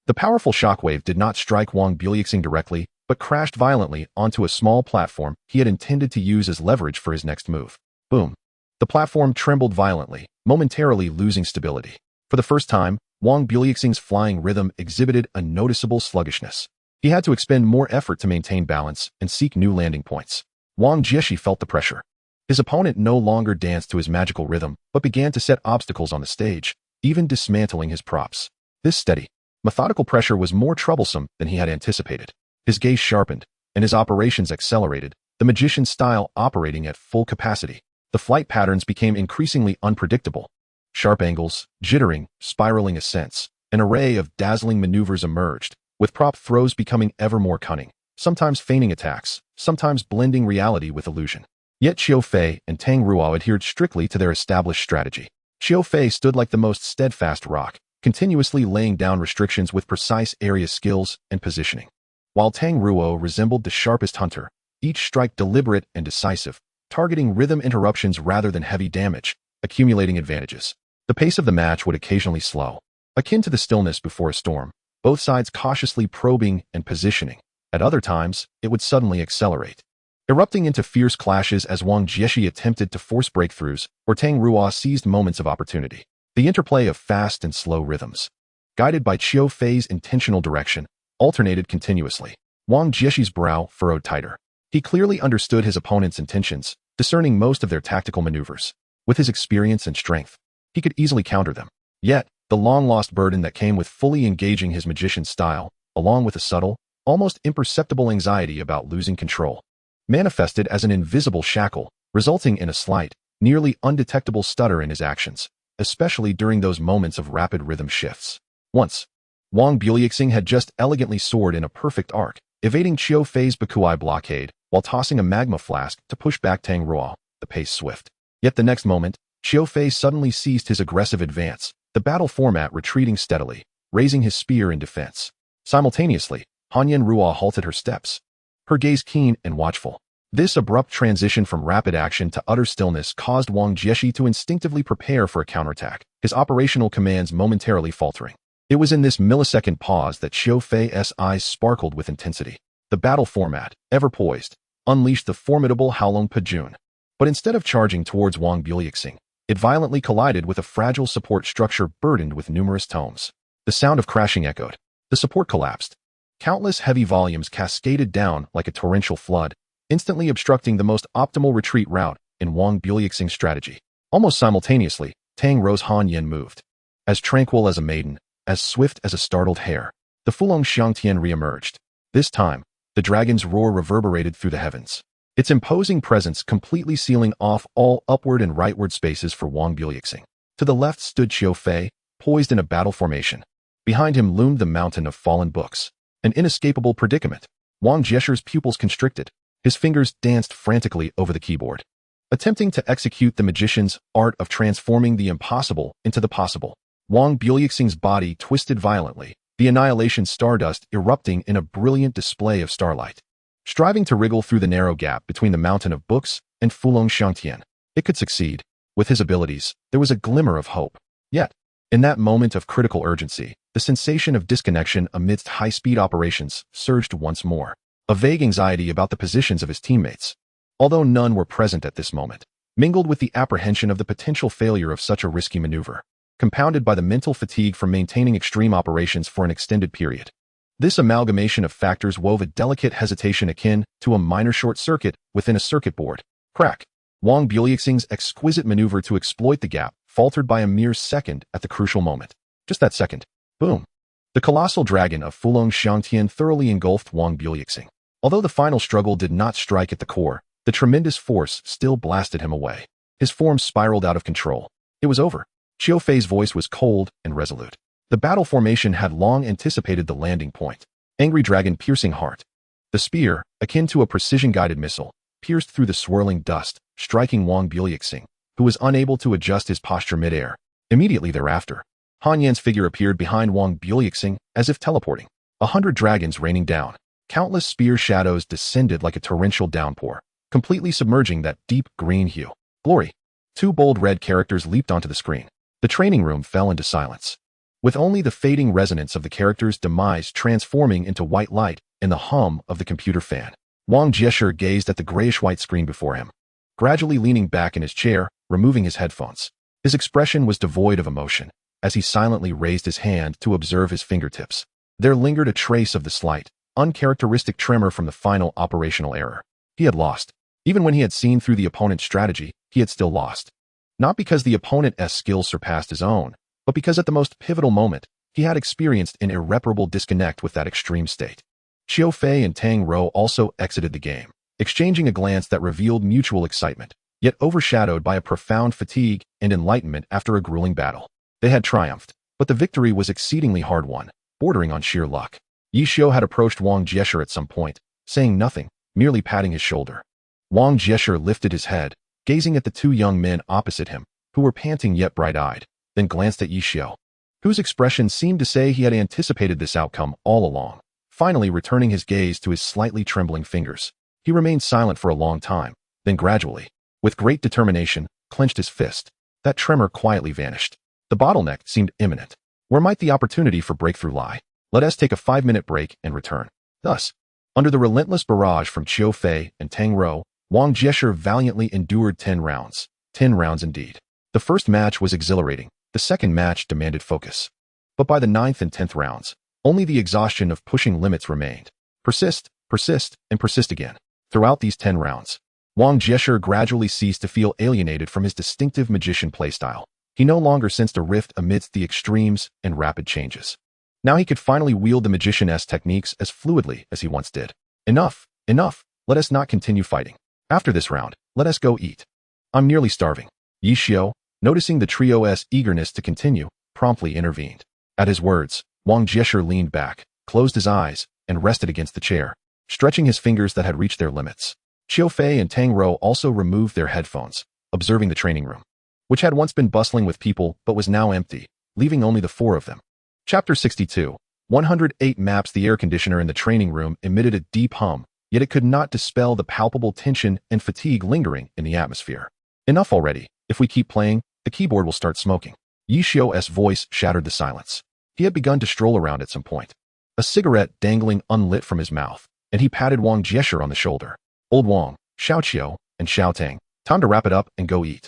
Speaker 1: The powerful shockwave did not strike Wang Buliuxing directly, but crashed violently onto a small platform he had intended to use as leverage for his next move. Boom. The platform trembled violently, momentarily losing stability. For the first time, Wang Buliuxing's flying rhythm exhibited a noticeable sluggishness. He had to expend more effort to maintain balance and seek new landing points. Wang Jieshi felt the pressure. His opponent no longer danced to his magical rhythm, but began to set obstacles on the stage, even dismantling his props. This steady, methodical pressure was more troublesome than he had anticipated. His gaze sharpened, and his operations accelerated, the magician's style operating at full capacity. The flight patterns became increasingly unpredictable. Sharp angles, jittering, spiraling ascents, an array of dazzling maneuvers emerged, with prop throws becoming ever more cunning, sometimes feigning attacks, sometimes blending reality with illusion. Yet Qiu Fei and Tang Ruo adhered strictly to their established strategy. Qiu Fei stood like the most steadfast rock, continuously laying down restrictions with precise area skills and positioning. While Tang Ruo resembled the sharpest hunter, each strike deliberate and decisive, targeting rhythm interruptions rather than heavy damage, accumulating advantages. The pace of the match would occasionally slow, akin to the stillness before a storm, both sides cautiously probing and positioning. At other times, it would suddenly accelerate, erupting into fierce clashes as Wang Jieshi attempted to force breakthroughs or Tang Ruo seized moments of opportunity. The interplay of fast and slow rhythms, guided by Qiu Fei's intentional direction, alternated continuously. Wang Jieshi's brow furrowed tighter. He clearly understood his opponent's intentions, discerning most of their tactical maneuvers. With his experience and strength, he could easily counter them. Yet, the long-lost burden that came with fully engaging his magician's style, along with a subtle, almost imperceptible anxiety about losing control, manifested as an invisible shackle, resulting in a slight, nearly undetectable stutter in his actions, especially during those moments of rapid rhythm shifts. Once, Wang Buliuxing had just elegantly soared in a perfect arc, evading Qiu Fei's Bikuai blockade, while tossing a magma flask to push back Tang Ruo, the pace swift. Yet the next moment, Xiao Fei suddenly ceased his aggressive advance, the battle format retreating steadily, raising his spear in defense. Simultaneously, Hanyan Ruo halted her steps, her gaze keen and watchful. This abrupt transition from rapid action to utter stillness caused Wang Jieshi to instinctively prepare for a counterattack, his operational commands momentarily faltering. It was in this millisecond pause that Xiao Fei's eyes sparkled with intensity. The battle format, ever poised, unleashed the formidable Haolong Pejun. But instead of charging towards Wang Buliuxing, it violently collided with a fragile support structure burdened with numerous tomes. The sound of crashing echoed. The support collapsed. Countless heavy volumes cascaded down like a torrential flood, instantly obstructing the most optimal retreat route in Wang Buliuxing's strategy. Almost simultaneously, Tang Rou's Han Yin moved. As tranquil as a maiden, as swift as a startled hare, the Fulong Xiangtian re-emerged. This time, the dragon's roar reverberated through the heavens, its imposing presence completely sealing off all upward and rightward spaces for Wang Buliuxing. To the left stood Xiao Fei, poised in a battle formation. Behind him loomed the mountain of fallen books, an inescapable predicament. Wang Jieshi's pupils constricted. His fingers danced frantically over the keyboard, attempting to execute the magician's art of transforming the impossible into the possible. Wang Buliuxing's body twisted violently, the annihilation stardust erupting in a brilliant display of starlight. Striving to wriggle through the narrow gap between the mountain of books and Fulong Xiangtian, it could succeed. With his abilities, there was a glimmer of hope. Yet, in that moment of critical urgency, the sensation of disconnection amidst high-speed operations surged once more. A vague anxiety about the positions of his teammates, although none were present at this moment, mingled with the apprehension of the potential failure of such a risky maneuver, compounded by the mental fatigue from maintaining extreme operations for an extended period. This amalgamation of factors wove a delicate hesitation akin to a minor short circuit within a circuit board. Crack! Wang Buliuxing's exquisite maneuver to exploit the gap faltered by a mere second at the crucial moment. Just that second. Boom! The colossal dragon of Fulong Xiangtian thoroughly engulfed Wang Buliuxing. Although the final struggle did not strike at the core, the tremendous force still blasted him away. His form spiraled out of control. It was over. Xiao Fei's voice was cold and resolute. The battle formation had long anticipated the landing point. Angry dragon piercing heart. The spear, akin to a precision-guided missile, pierced through the swirling dust, striking Wang Buliuxing, who was unable to adjust his posture mid-air. Immediately thereafter, Han Yan's figure appeared behind Wang Buliuxing as if teleporting. 100 dragons raining down. Countless spear shadows descended like a torrential downpour, completely submerging that deep green hue. Glory! 2 bold red characters leaped onto the screen. The training room fell into silence, with only the fading resonance of the character's demise transforming into white light and the hum of the computer fan. Wang Jieshi gazed at the grayish-white screen before him, gradually leaning back in his chair, removing his headphones. His expression was devoid of emotion, as he silently raised his hand to observe his fingertips. There lingered a trace of the slight, uncharacteristic tremor from the final operational error. He had lost. Even when he had seen through the opponent's strategy, he had still lost. Not because the opponent's skill surpassed his own, but because at the most pivotal moment, he had experienced an irreparable disconnect with that extreme state. Xiao Fei and Tang Rou also exited the game, exchanging a glance that revealed mutual excitement, yet overshadowed by a profound fatigue and enlightenment after a grueling battle. They had triumphed, but the victory was exceedingly hard-won, bordering on sheer luck. Yi Xiu had approached Wang Jieshi at some point, saying nothing, merely patting his shoulder. Wang Jieshi lifted his head, gazing at the 2 young men opposite him, who were panting yet bright-eyed, then glanced at Yi Xiu, whose expression seemed to say he had anticipated this outcome all along. Finally returning his gaze to his slightly trembling fingers, he remained silent for a long time, then gradually, with great determination, clenched his fist. That tremor quietly vanished. The bottleneck seemed imminent. Where might the opportunity for breakthrough lie? Let us take a 5-minute break and return. Thus, under the relentless barrage from Xiao Fei and Tang Rou, Wang Jieshi valiantly endured 10 rounds. 10 rounds indeed. The first match was exhilarating. The second match demanded focus. But by the 9th and 10th rounds, only the exhaustion of pushing limits remained. Persist, persist, and persist again. Throughout these 10 rounds, Wang Jieshi gradually ceased to feel alienated from his distinctive magician playstyle. He no longer sensed a rift amidst the extremes and rapid changes. Now he could finally wield the magician's techniques as fluidly as he once did. Enough, enough, let us not continue fighting. After this round, let us go eat. I'm nearly starving. Yi Xiu, noticing the trio's eagerness to continue, promptly intervened. At his words, Wang Jieshi leaned back, closed his eyes, and rested against the chair, stretching his fingers that had reached their limits. Xiao Fei and Tang Rou also removed their headphones, observing the training room, which had once been bustling with people but was now empty, leaving only the four of them. Chapter 62. 108 maps. The air conditioner in the training room emitted a deep hum, yet it could not dispel the palpable tension and fatigue lingering in the atmosphere. Enough already. If we keep playing, the keyboard will start smoking. Yi Xiu's voice shattered the silence. He had begun to stroll around at some point, a cigarette dangling unlit from his mouth, and he patted Wang Jieshe on the shoulder. Old Wang, Xiao Qiu, and Xiao Tang, time to wrap it up and go eat.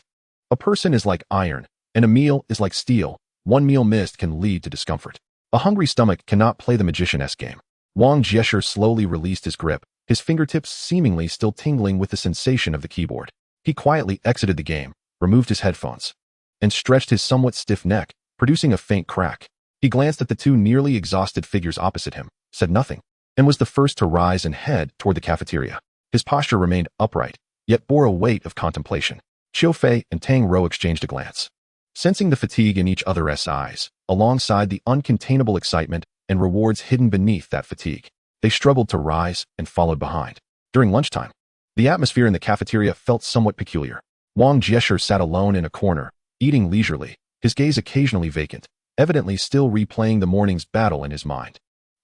Speaker 1: A person is like iron, and a meal is like steel. One meal missed can lead to discomfort. A hungry stomach cannot play the magician-esque game. Wang Jieshe slowly released his grip, his fingertips seemingly still tingling with the sensation of the keyboard. He quietly exited the game, removed his headphones, and stretched his somewhat stiff neck, producing a faint crack. He glanced at the two nearly exhausted figures opposite him, said nothing, and was the first to rise and head toward the cafeteria. His posture remained upright, yet bore a weight of contemplation. Qiu Fei and Tang Rou exchanged a glance, sensing the fatigue in each other's eyes, alongside the uncontainable excitement and rewards hidden beneath that fatigue. They struggled to rise and followed behind. During lunchtime, the atmosphere in the cafeteria felt somewhat peculiar. Wang Jieshe sat alone in a corner, eating leisurely, his gaze occasionally vacant, evidently still replaying the morning's battle in his mind.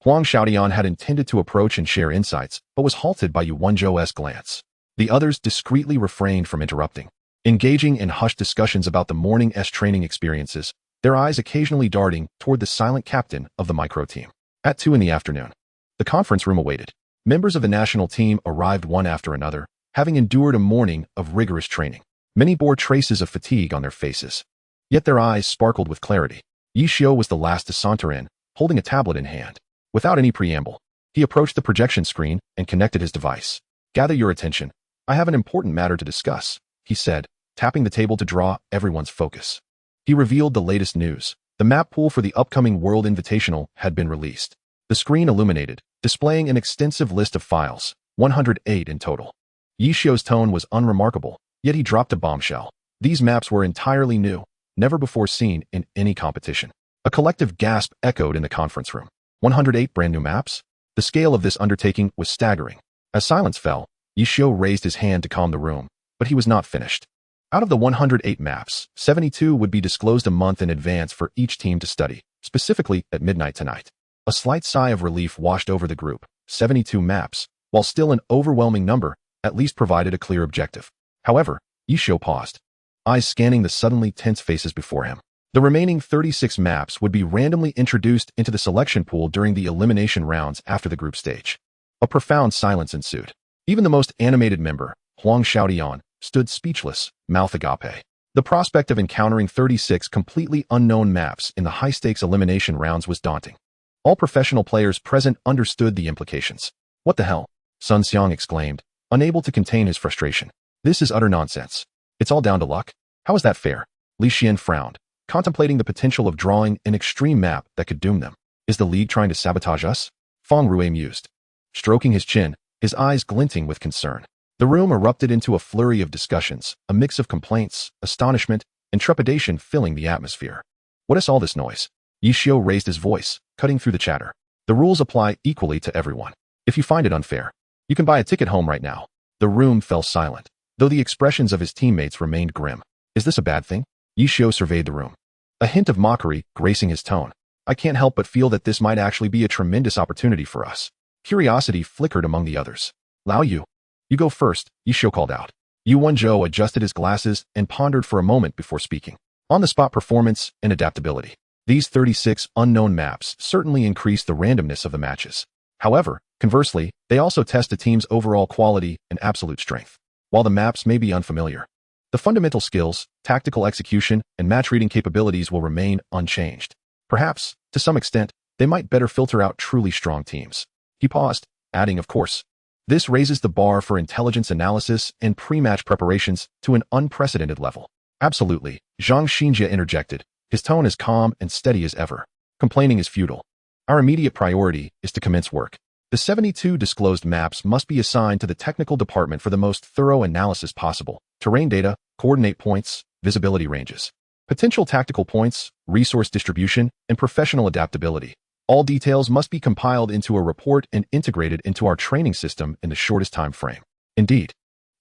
Speaker 1: Huang Xiaodian had intended to approach and share insights, but was halted by Yu Wenzhou's glance. The others discreetly refrained from interrupting, engaging in hushed discussions about the morning's training experiences, their eyes occasionally darting toward the silent captain of the micro team. At 2 in the afternoon, the conference room awaited. Members of the national team arrived one after another, having endured a morning of rigorous training. Many bore traces of fatigue on their faces, yet their eyes sparkled with clarity. Yi Xiu was the last to saunter in, holding a tablet in hand. Without any preamble, he approached the projection screen and connected his device. "Gather your attention. I have an important matter to discuss," he said, tapping the table to draw everyone's focus. He revealed the latest news. The map pool for the upcoming World Invitational had been released. The screen illuminated, displaying an extensive list of files, 108 in total. Yi Xiu's tone was unremarkable, yet he dropped a bombshell. These maps were entirely new, never before seen in any competition. A collective gasp echoed in the conference room. 108 brand new maps? The scale of this undertaking was staggering. As silence fell, Yi Xiu raised his hand to calm the room, but he was not finished. Out of the 108 maps, 72 would be disclosed a month in advance for each team to study, specifically at midnight tonight. A slight sigh of relief washed over the group. 72 maps, while still an overwhelming number, at least provided a clear objective. However, Yi Xiu paused, eyes scanning the suddenly tense faces before him. The remaining 36 maps would be randomly introduced into the selection pool during the elimination rounds after the group stage. A profound silence ensued. Even the most animated member, Huang Xiaodian, stood speechless, mouth agape. The prospect of encountering 36 completely unknown maps in the high-stakes elimination rounds was daunting. All professional players present understood the implications. "What the hell?" Sun Xiang exclaimed, unable to contain his frustration. "This is utter nonsense. It's all down to luck. How is that fair?" Li Xian frowned, contemplating the potential of drawing an extreme map that could doom them. "Is the league trying to sabotage us?" Feng Rue mused, stroking his chin, his eyes glinting with concern. The room erupted into a flurry of discussions, a mix of complaints, astonishment, and trepidation filling the atmosphere. "What is all this noise?" Yi Xiu raised his voice, cutting through the chatter. "The rules apply equally to everyone. If you find it unfair, you can buy a ticket home right now." The room fell silent, though the expressions of his teammates remained grim. "Is this a bad thing?" Yi Xiu surveyed the room, a hint of mockery gracing his tone. "I can't help but feel that this might actually be a tremendous opportunity for us." Curiosity flickered among the others. "Lao Yu, you go first," Yi Xiu called out. Yu Wenzhou adjusted his glasses and pondered for a moment before speaking. On-the-spot performance and adaptability. These 36 unknown maps certainly increase the randomness of the matches. However, conversely, they also test a team's overall quality and absolute strength. While the maps may be unfamiliar, the fundamental skills, tactical execution, and match-reading capabilities will remain unchanged. Perhaps, to some extent, they might better filter out truly strong teams. He paused, adding, "Of course, this raises the bar for intelligence analysis and pre-match preparations to an unprecedented level." "Absolutely," Zhang Xinjie interjected, his tone as calm and steady as ever. "Complaining is futile. Our immediate priority is to commence work. The 72 disclosed maps must be assigned to the technical department for the most thorough analysis possible. Terrain data, coordinate points, visibility ranges, potential tactical points, resource distribution, and professional adaptability. All details must be compiled into a report and integrated into our training system in the shortest time frame." "Indeed,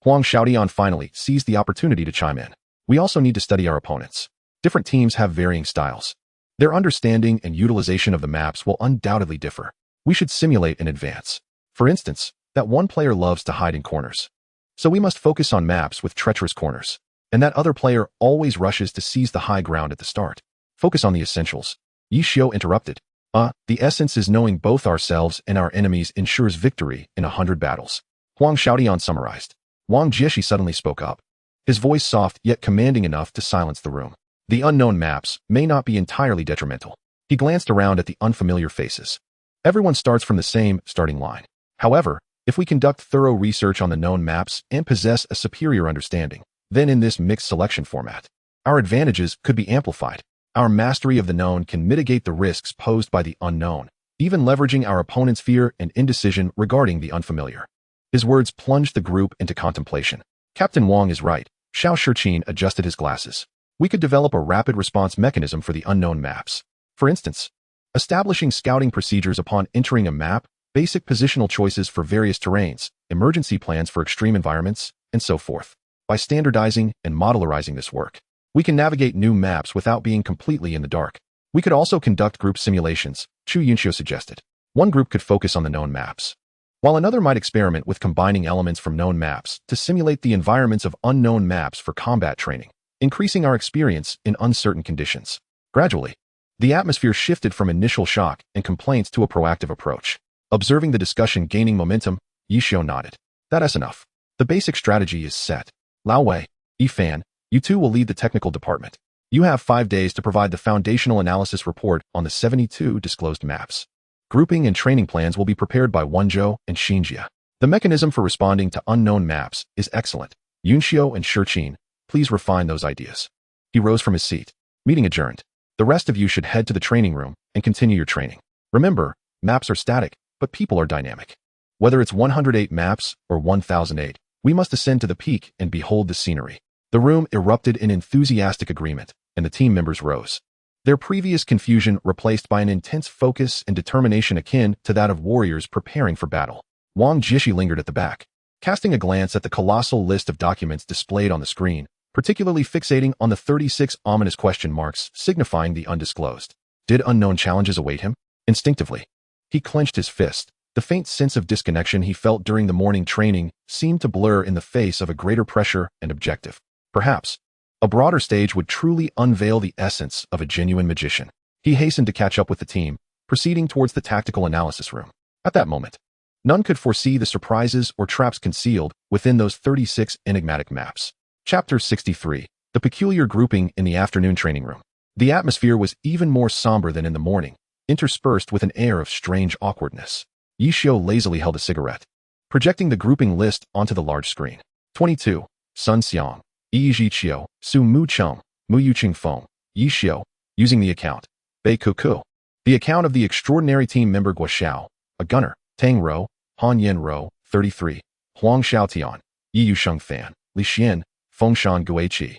Speaker 1: Huang Xiaodian finally seized the opportunity to chime in. We also need to study our opponents. Different teams have varying styles. Their understanding and utilization of the maps will undoubtedly differ. We should simulate in advance. For instance, that one player loves to hide in corners. So we must focus on maps with treacherous corners. And that other player always rushes to seize the high ground at the start. Focus on the essentials. Yi Xiu interrupted. The essence is knowing both ourselves and our enemies ensures victory in 100 battles. Huang Xiaodian summarized. Wang Jieshi suddenly spoke up. His voice soft yet commanding enough to silence the room. The unknown maps may not be entirely detrimental. He glanced around at the unfamiliar faces. Everyone starts from the same starting line. However, if we conduct thorough research on the known maps and possess a superior understanding, then in this mixed selection format, our advantages could be amplified. Our mastery of the known can mitigate the risks posed by the unknown, even leveraging our opponent's fear and indecision regarding the unfamiliar. His words plunged the group into contemplation. Captain Wang is right. Xiao Shiqin adjusted his glasses. We could develop a rapid response mechanism for the unknown maps. For instance, establishing scouting procedures upon entering a map, basic positional choices for various terrains, emergency plans for extreme environments, and so forth. By standardizing and modularizing this work, we can navigate new maps without being completely in the dark. We could also conduct group simulations, Chu Yunxiu suggested. One group could focus on the known maps, while another might experiment with combining elements from known maps to simulate the environments of unknown maps for combat training, increasing our experience in uncertain conditions. Gradually, the atmosphere shifted from initial shock and complaints to a proactive approach. Observing the discussion gaining momentum, Yi Xiu nodded. That's enough. The basic strategy is set. Lao Wei, Yi Fan, you two will lead the technical department. You have 5 days to provide the foundational analysis report on the 72 disclosed maps. Grouping and training plans will be prepared by Wenzhou and Xinjia. The mechanism for responding to unknown maps is excellent. Yunxiu and Shiqin, please refine those ideas. He rose from his seat. Meeting adjourned. The rest of you should head to the training room and continue your training. Remember, maps are static, but people are dynamic. Whether it's 108 maps or 1008, we must ascend to the peak and behold the scenery. The room erupted in enthusiastic agreement, and the team members rose. Their previous confusion replaced by an intense focus and determination akin to that of warriors preparing for battle. Wang Jieshi lingered at the back, casting a glance at the colossal list of documents displayed on the screen, particularly fixating on the 36 ominous question marks signifying the undisclosed. Did unknown challenges await him? Instinctively, he clenched his fist. The faint sense of disconnection he felt during the morning training seemed to blur in the face of a greater pressure and objective. Perhaps a broader stage would truly unveil the essence of a genuine magician. He hastened to catch up with the team, proceeding towards the tactical analysis room. At that moment, none could foresee the surprises or traps concealed within those 36 enigmatic maps. Chapter 63. The peculiar grouping in the afternoon training room. The atmosphere was even more somber than in the morning, interspersed with an air of strange awkwardness. Yi Xiu lazily held a cigarette, projecting the grouping list onto the large screen. 22. Sun Xiang, Yi Zhiqiu, Su Mu Cheng, Mu Yuqing Feng, Yi Xiu, using the account. Bei Kuku. The account of the extraordinary team member Guo Xiao, a gunner, Tang Rou, Han Yan Rou, 33, Huang Xiaotian, Yi Yusheng Fan, Li Xian, Fengshan Guiqi,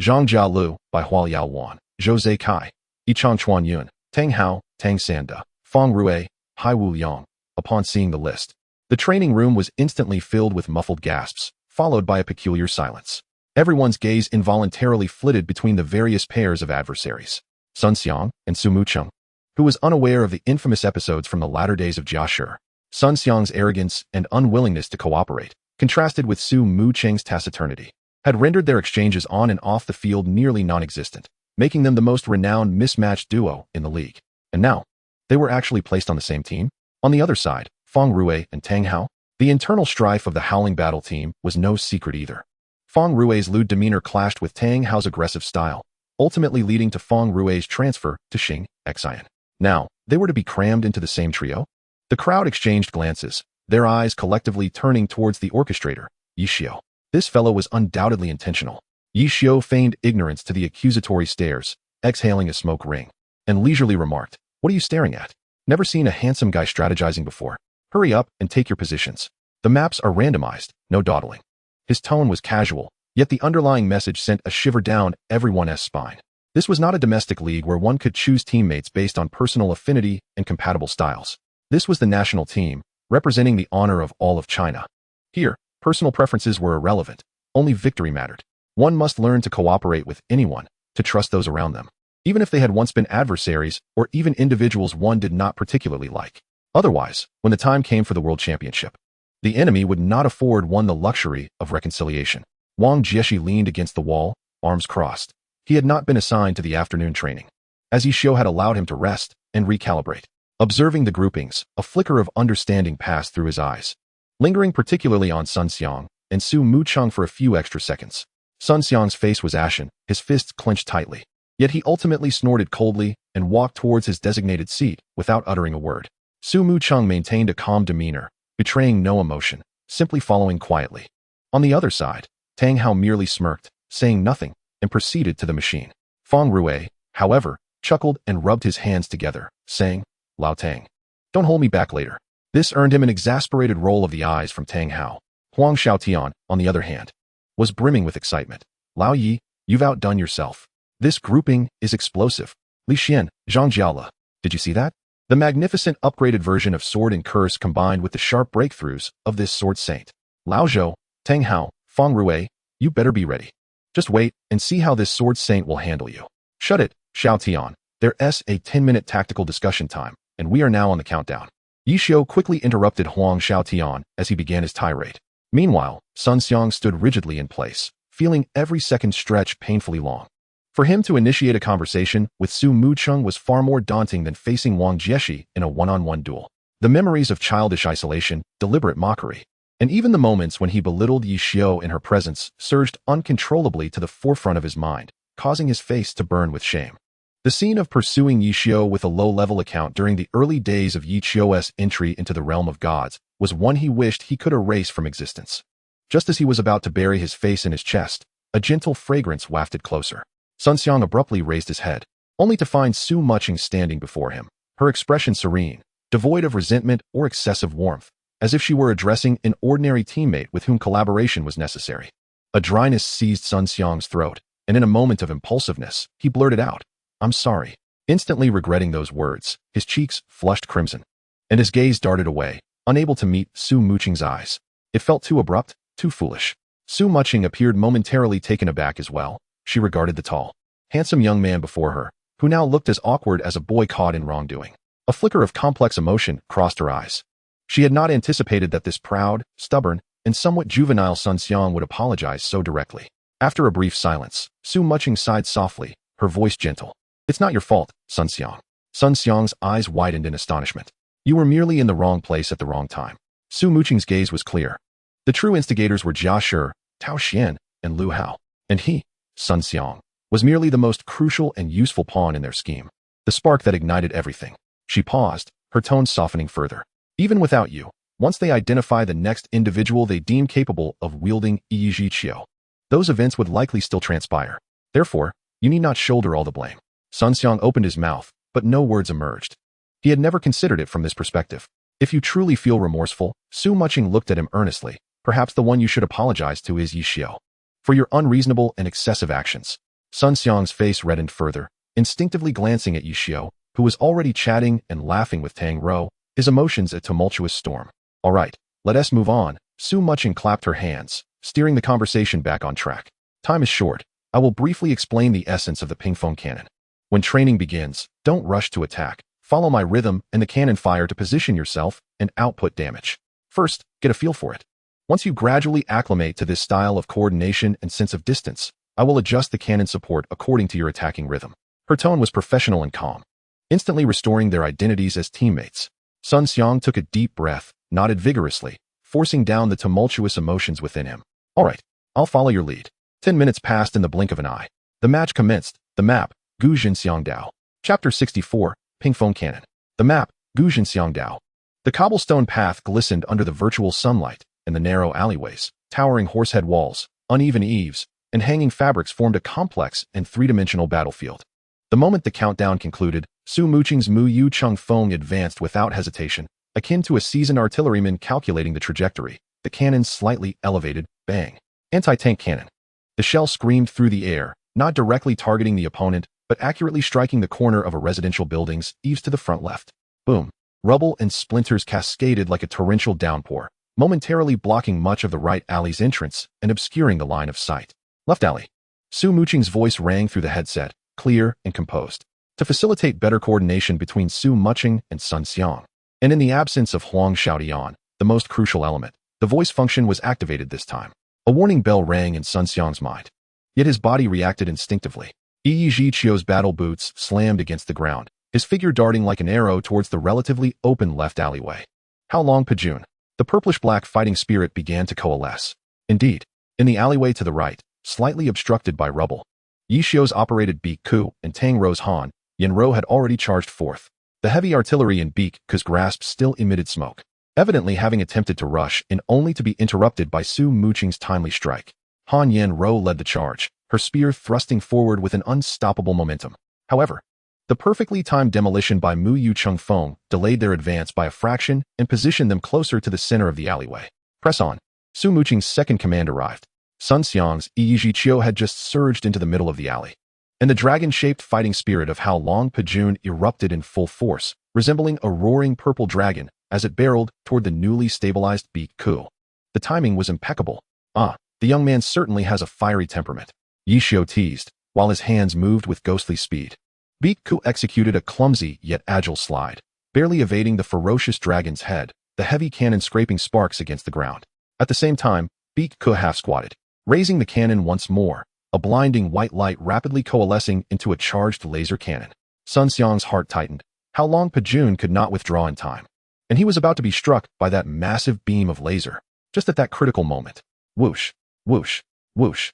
Speaker 1: Zhang Jialu, by Hua Yao Wan, Zhou Zhe Kai, Yichang Chuan Yun, Tang Hao, Tang Sanda, Feng Rue, Hai Wu Yang. Upon seeing the list, the training room was instantly filled with muffled gasps, followed by a peculiar silence. Everyone's gaze involuntarily flitted between the various pairs of adversaries, Sun Xiang and Su Mucheng, who was unaware of the infamous episodes from the latter days of Jia Shi. Sun Xiang's arrogance and unwillingness to cooperate, contrasted with Su Mucheng's taciturnity, had rendered their exchanges on and off the field nearly non-existent, making them the most renowned mismatched duo in the league. And now, they were actually placed on the same team? On the other side, Feng Rue and Tang Hao, the internal strife of the Howling Battle team was no secret either. Feng Rue's lewd demeanor clashed with Tang Hao's aggressive style, ultimately leading to Feng Rue's transfer to Xing, Xian. Now, they were to be crammed into the same trio? The crowd exchanged glances, their eyes collectively turning towards the orchestrator, Yi Xiu. This fellow was undoubtedly intentional. Yi Xiu feigned ignorance to the accusatory stares, exhaling a smoke ring, and leisurely remarked, "What are you staring at? Never seen a handsome guy strategizing before. Hurry up and take your positions. The maps are randomized, no dawdling." His tone was casual, yet the underlying message sent a shiver down everyone's spine. This was not a domestic league where one could choose teammates based on personal affinity and compatible styles. This was the national team, representing the honor of all of China. Here, Personal preferences were irrelevant. Only victory mattered. One must learn to cooperate with anyone, to trust those around them, even if they had once been adversaries or even individuals one did not particularly like. Otherwise, when the time came for the World Championship, the enemy would not afford one the luxury of reconciliation. Wang Jieshi leaned against the wall, arms crossed. He had not been assigned to the afternoon training, as Yishio had allowed him to rest and recalibrate. Observing the groupings, a flicker of understanding passed through his eyes, lingering particularly on Sun Xiang and Su Mucheng for a few extra seconds. Sun Xiang's face was ashen, his fists clenched tightly. Yet he ultimately snorted coldly and walked towards his designated seat without uttering a word. Su Mucheng maintained a calm demeanor, betraying no emotion, simply following quietly. On the other side, Tang Hao merely smirked, saying nothing, and proceeded to the machine. Feng Rue, however, chuckled and rubbed his hands together, saying, "Lao Tang, don't hold me back later." This earned him an exasperated roll of the eyes from Tang Hao. Huang Xiaotian, on the other hand, was brimming with excitement. "Lao Yi, you've outdone yourself. This grouping is explosive. Li Xian, Zhang Jiala, did you see that? The magnificent upgraded version of Sword and Curse combined with the sharp breakthroughs of this Sword Saint. Lao Zhou, Tang Hao, Feng Rue, you better be ready. Just wait and see how this Sword Saint will handle you." "Shut it, Xiaotian. There's a 10-minute tactical discussion time, and we are now on the countdown." Yishio quickly interrupted Huang Xiaotian as he began his tirade. Meanwhile, Sun Xiang stood rigidly in place, feeling every second stretch painfully long. For him to initiate a conversation with Su Mucheng was far more daunting than facing Wang Jieshi in a one-on-one duel. The memories of childish isolation, deliberate mockery, and even the moments when he belittled Yishio in her presence surged uncontrollably to the forefront of his mind, causing his face to burn with shame. The scene of pursuing Yishio with a low-level account during the early days of Yishio's entry into the realm of gods was one he wished he could erase from existence. Just as he was about to bury his face in his chest, a gentle fragrance wafted closer. Sun Xiang abruptly raised his head, only to find Su Mucheng standing before him, her expression serene, devoid of resentment or excessive warmth, as if she were addressing an ordinary teammate with whom collaboration was necessary. A dryness seized Sun Xiang's throat, and in a moment of impulsiveness, he blurted out, "I'm sorry." Instantly regretting those words, his cheeks flushed crimson, and his gaze darted away, unable to meet Su Mucheng's eyes. It felt too abrupt, too foolish. Su Mucheng appeared momentarily taken aback as well. She regarded the tall, handsome young man before her, who now looked as awkward as a boy caught in wrongdoing. A flicker of complex emotion crossed her eyes. She had not anticipated that this proud, stubborn, and somewhat juvenile Sun Xiang would apologize so directly. After a brief silence, Su Mucheng sighed softly, her voice gentle. "It's not your fault, Sun Xiang." Sun Xiang's eyes widened in astonishment. "You were merely in the wrong place at the wrong time." Su Mucheng's gaze was clear. The true instigators were Jia Shi, Tao Xian, and Lu Hao. And he, Sun Xiang, was merely the most crucial and useful pawn in their scheme. The spark that ignited everything. She paused, her tone softening further. "Even without you, once they identify the next individual they deem capable of wielding Yijiqiu, those events would likely still transpire. Therefore, you need not shoulder all the blame." Sun Xiang opened his mouth, but no words emerged. He had never considered it from this perspective. "If you truly feel remorseful," Su Mucheng looked at him earnestly, "perhaps the one you should apologize to is Yishio, for your unreasonable and excessive actions." Sun Xiang's face reddened further, instinctively glancing at Yishio, who was already chatting and laughing with Tang Rou, his emotions a tumultuous storm. "All right, let us move on." Su Mucheng clapped her hands, steering the conversation back on track. "Time is short. I will briefly explain the essence of the ping-pong cannon. When training begins, don't rush to attack. Follow my rhythm and the cannon fire to position yourself and output damage. First, get a feel for it. Once you gradually acclimate to this style of coordination and sense of distance, I will adjust the cannon support according to your attacking rhythm." Her tone was professional and calm, instantly restoring their identities as teammates. Sun Xiang took a deep breath, nodded vigorously, forcing down the tumultuous emotions within him. "All right, I'll follow your lead." 10 minutes passed in the blink of an eye. The match commenced. The map, Guzhen Xiangdao. Chapter 64, Ping-Pong Cannon. The map, Guzhen Xiangdao. The cobblestone path glistened under the virtual sunlight, and the narrow alleyways, towering horsehead walls, uneven eaves, and hanging fabrics formed a complex and three-dimensional battlefield. The moment the countdown concluded, Su Mucheng's Mu Yu Chung Feng advanced without hesitation, akin to a seasoned artilleryman calculating the trajectory. The cannon slightly elevated, bang. Anti-tank cannon. The shell screamed through the air, not directly targeting the opponent, but accurately striking the corner of a residential building's eaves to the front left. Boom. Rubble and splinters cascaded like a torrential downpour, momentarily blocking much of the right alley's entrance and obscuring the line of sight. Left alley. Su Muqing's voice rang through the headset, clear and composed, to facilitate better coordination between Su Muqing and Sun Xiang. And in the absence of Huang Xiaodian, the most crucial element, the voice function was activated this time. A warning bell rang in Sun Xiang's mind. Yet his body reacted instinctively. Yi Zhiqiu's battle boots slammed against the ground, his figure darting like an arrow towards the relatively open left alleyway. How long, Pajun? The purplish-black fighting spirit began to coalesce. Indeed, in the alleyway to the right, slightly obstructed by rubble, Yi Xiu's operated Beak Ku and Tang Rou's Han Yanro had already charged forth. The heavy artillery in Beak Ku's grasp still emitted smoke, evidently having attempted to rush in only to be interrupted by Su Muqing's timely strike. Han Yanro led the charge, her spear thrusting forward with an unstoppable momentum. However, the perfectly timed demolition by Mu Yu Chengfeng delayed their advance by a fraction and positioned them closer to the center of the alleyway. Press on. Su Muqing's second command arrived. Sun Xiang's Yi Zhiqiu had just surged into the middle of the alley, and the dragon-shaped fighting spirit of How Long Pajun erupted in full force, resembling a roaring purple dragon as it barreled toward the newly stabilized Beak Ku. The timing was impeccable. Ah, the young man certainly has a fiery temperament, Yi Xiu teased, while his hands moved with ghostly speed. Beak Ku executed a clumsy yet agile slide, barely evading the ferocious dragon's head, the heavy cannon scraping sparks against the ground. At the same time, Beak Ku half-squatted, raising the cannon once more, a blinding white light rapidly coalescing into a charged laser cannon. Sun Xiang's heart tightened. How Long Pajun could not withdraw in time, and he was about to be struck by that massive beam of laser. Just at that critical moment, whoosh, whoosh, whoosh.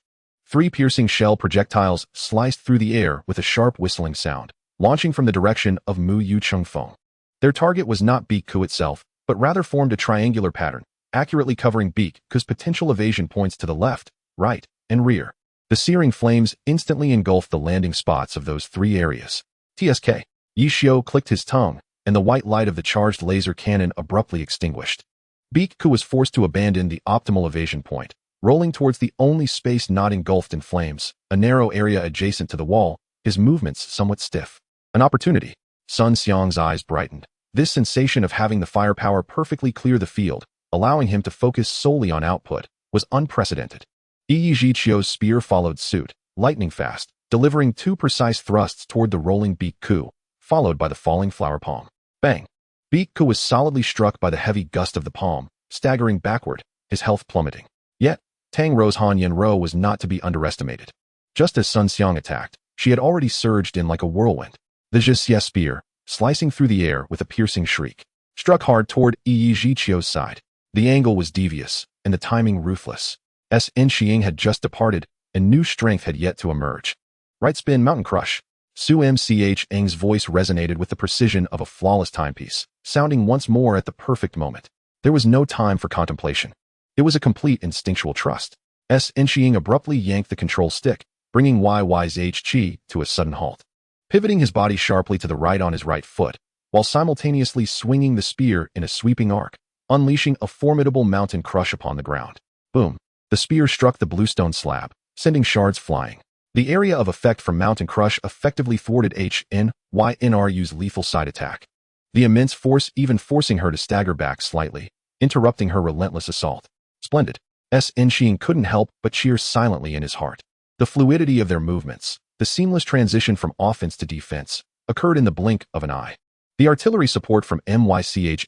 Speaker 1: 3 piercing shell projectiles sliced through the air with a sharp whistling sound, launching from the direction of Mu Yu Chengfeng. Their target was not Beak Ku itself, but rather formed a triangular pattern, accurately covering Beak Ku's potential evasion points to the left, right, and rear. The searing flames instantly engulfed the landing spots of those 3 areas. TSK. Yi Xiu clicked his tongue, and the white light of the charged laser cannon abruptly extinguished. Beak Ku was forced to abandon the optimal evasion point, rolling towards the only space not engulfed in flames, a narrow area adjacent to the wall, his movements somewhat stiff. An opportunity. Sun Xiang's eyes brightened. This sensation of having the firepower perfectly clear the field, allowing him to focus solely on output, was unprecedented. Yi Zhiqiu's spear followed suit, lightning fast, delivering 2 precise thrusts toward the rolling Beak Ku, followed by the falling flower palm. Bang! Beak Ku was solidly struck by the heavy gust of the palm, staggering backward, his health plummeting. Yet, Tang Rou's Han Yanro was not to be underestimated. Just as Sun Xiang attacked, she had already surged in like a whirlwind. The Zhixie spear, slicing through the air with a piercing shriek, struck hard toward Yi Zhiqiu's side. The angle was devious, and the timing ruthless. S.N. Xiang had just departed, and new strength had yet to emerge. Right spin mountain crush. Su Mch Eng's voice resonated with the precision of a flawless timepiece, sounding once more at the perfect moment. There was no time for contemplation. It was a complete instinctual trust. S.N. Xiang abruptly yanked the control stick, bringing YYZH to a sudden halt. Pivoting his body sharply to the right on his right foot, while simultaneously swinging the spear in a sweeping arc, unleashing a formidable mountain crush upon the ground. Boom! The spear struck the bluestone slab, sending shards flying. The area of effect from Mountain Crush effectively thwarted HNYNRU's lethal side attack, the immense force even forcing her to stagger back slightly, interrupting her relentless assault. Splendid. S.N. Xiang couldn't help but cheer silently in his heart. The fluidity of their movements, the seamless transition from offense to defense, occurred in the blink of an eye. The artillery support from MYCH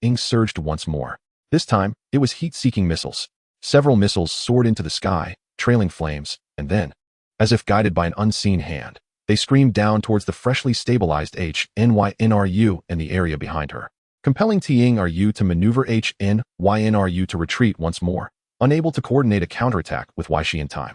Speaker 1: Ing surged once more. This time, it was heat-seeking missiles. Several missiles soared into the sky, trailing flames, and then, as if guided by an unseen hand, they screamed down towards the freshly stabilized HNYNRU and the area behind her, compelling TNRU to maneuver HNYNRU to retreat once more, unable to coordinate a counterattack with Weishi in time.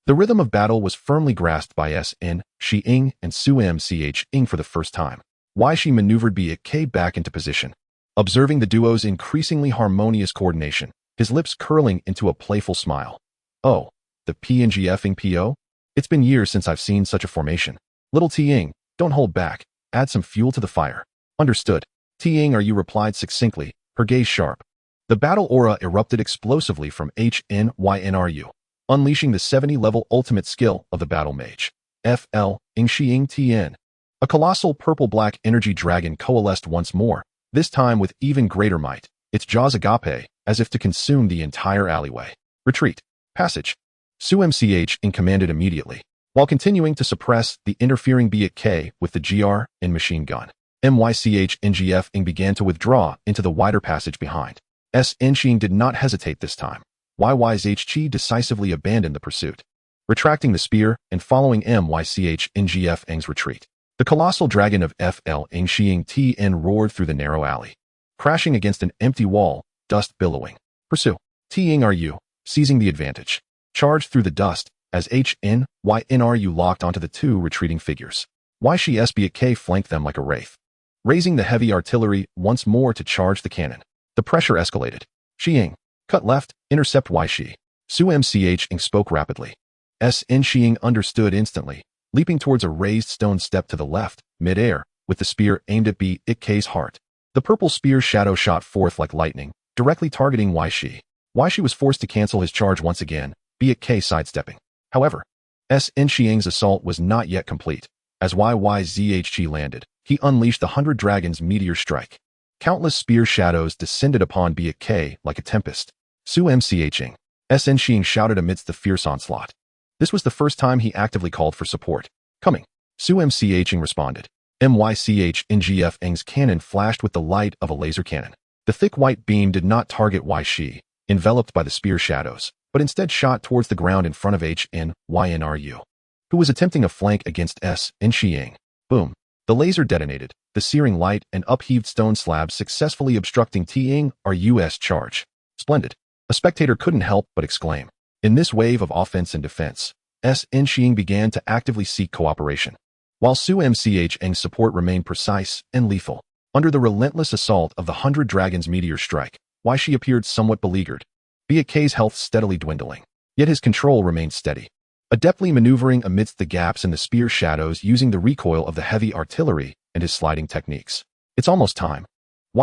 Speaker 1: The rhythm of battle was firmly grasped by S.N. Xiang and Su Mch Ing for the first time. Weishi maneuvered BK back into position, observing the duo's increasingly harmonious coordination, his lips curling into a playful smile. Oh, the PNGFing PO? It's been years since I've seen such a formation. Little T-Ing, don't hold back. Add some fuel to the fire. Understood. T-Ing replied succinctly, her gaze sharp. The battle aura erupted explosively from HNYNRU, unleashing the 70-level ultimate skill of the battle mage. FL, Ingxing Tien. A colossal purple-black energy dragon coalesced once more, this time with even greater might, its jaws agape, as if to consume the entire alleyway. Retreat. Passage. Su MCH commanded immediately, while continuing to suppress the interfering K with the GR and machine gun. MYCH NGF began to withdraw into the wider passage behind. Nxing did not hesitate this time. YYZH decisively abandoned the pursuit, retracting the spear and following MYCH NGF retreat. The colossal dragon of FL Nxing TN roared through the narrow alley, crashing against an empty wall, dust billowing. Pursue. TNRU, seizing the advantage, charged through the dust as HNYNRU locked onto the two retreating figures. YSBK flanked them like a wraith, raising the heavy artillery once more to charge the cannon. The pressure escalated. Xiang, cut left, intercept Shi. Su MCH spoke rapidly. Nxing understood instantly, leaping towards a raised stone step to the left, mid-air, with the spear aimed at K's heart. The purple spear shadow shot forth like lightning, directly targeting Shi. Shi was forced to cancel his charge once again, K sidestepping. However, Nxing's assault was not yet complete. As YYZH landed, he unleashed the 100 Dragons Meteor Strike. Countless spear shadows descended upon K like a tempest. Su MCHing. Nxing shouted amidst the fierce onslaught. This was the first time he actively called for support. Coming. Su MCHing responded. MYCH NGF's cannon flashed with the light of a laser cannon. The thick white beam did not target Shi, enveloped by the spear shadows, but instead shot towards the ground in front of HNYNRU, who was attempting a flank against Nxing. Boom. The laser detonated, the searing light and upheaved stone slabs successfully obstructing TNRU's charge. Splendid. A spectator couldn't help but exclaim. In this wave of offense and defense, Nxing began to actively seek cooperation, while Su MCH's support remained precise and lethal. Under the relentless assault of the 100 Dragons Meteor Strike, Shi appeared somewhat beleaguered, K's health steadily dwindling. Yet his control remained steady, adeptly maneuvering amidst the gaps in the spear shadows using the recoil of the heavy artillery and his sliding techniques. It's almost time.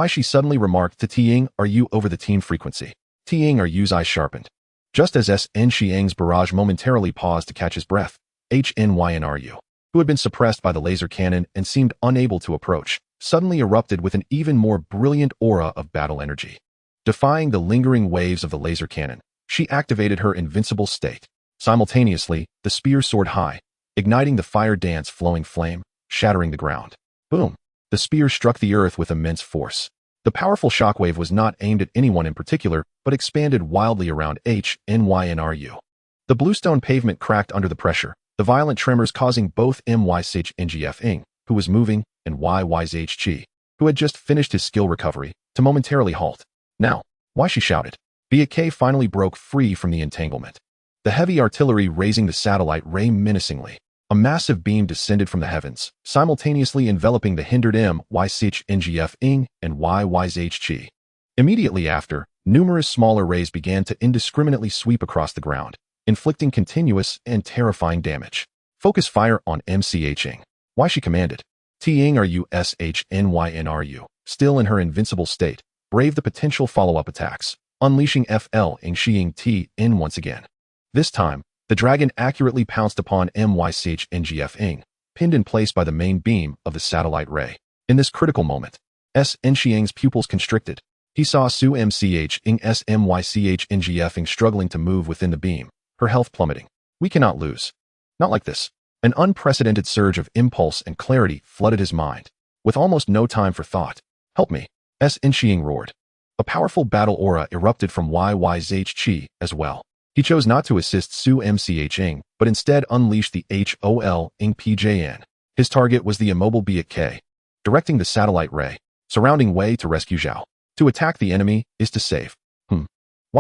Speaker 1: Shi suddenly remarked to TNRU over the team frequency. TNRU's eyes sharpened. Just as Nxing's barrage momentarily paused to catch his breath, HNYNRU, who had been suppressed by the laser cannon and seemed unable to approach, suddenly erupted with an even more brilliant aura of battle energy. Defying the lingering waves of the laser cannon, she activated her invincible state. Simultaneously, the spear soared high, igniting the fire dance flowing flame, shattering the ground. Boom! The spear struck the earth with immense force. The powerful shockwave was not aimed at anyone in particular, but expanded wildly around HNYNRU. The bluestone pavement cracked under the pressure, the violent tremors causing both MYCH NGF who was moving, and YYZH, who had just finished his skill recovery, to momentarily halt. Now, Shi shouted. K finally broke free from the entanglement. The heavy artillery raising the satellite ray menacingly. A massive beam descended from the heavens, simultaneously enveloping the hindered MYCH NGF and YYZH. Immediately after, numerous smaller rays began to indiscriminately sweep across the ground, inflicting continuous and terrifying damage. Focus fire on MCHing. Shi commanded. TNRU SHNYNRU, still in her invincible state, braved the potential follow-up attacks, unleashing FL Nxing TN once again. This time, the dragon accurately pounced upon MYCH NGF pinned in place by the main beam of the satellite ray. In this critical moment, Nxing's pupils constricted. He saw Su MCH MYCH NGF struggling to move within the beam, her health plummeting. We cannot lose. Not like this. An unprecedented surge of impulse and clarity flooded his mind. With almost no time for thought. Help me. Nxing roared. A powerful battle aura erupted from YYZH as well. He chose not to assist Su MCH but instead unleashed the HOL PJN. His target was the immobile K, directing the satellite ray, surrounding Wei to rescue Zhao. To attack the enemy is to save.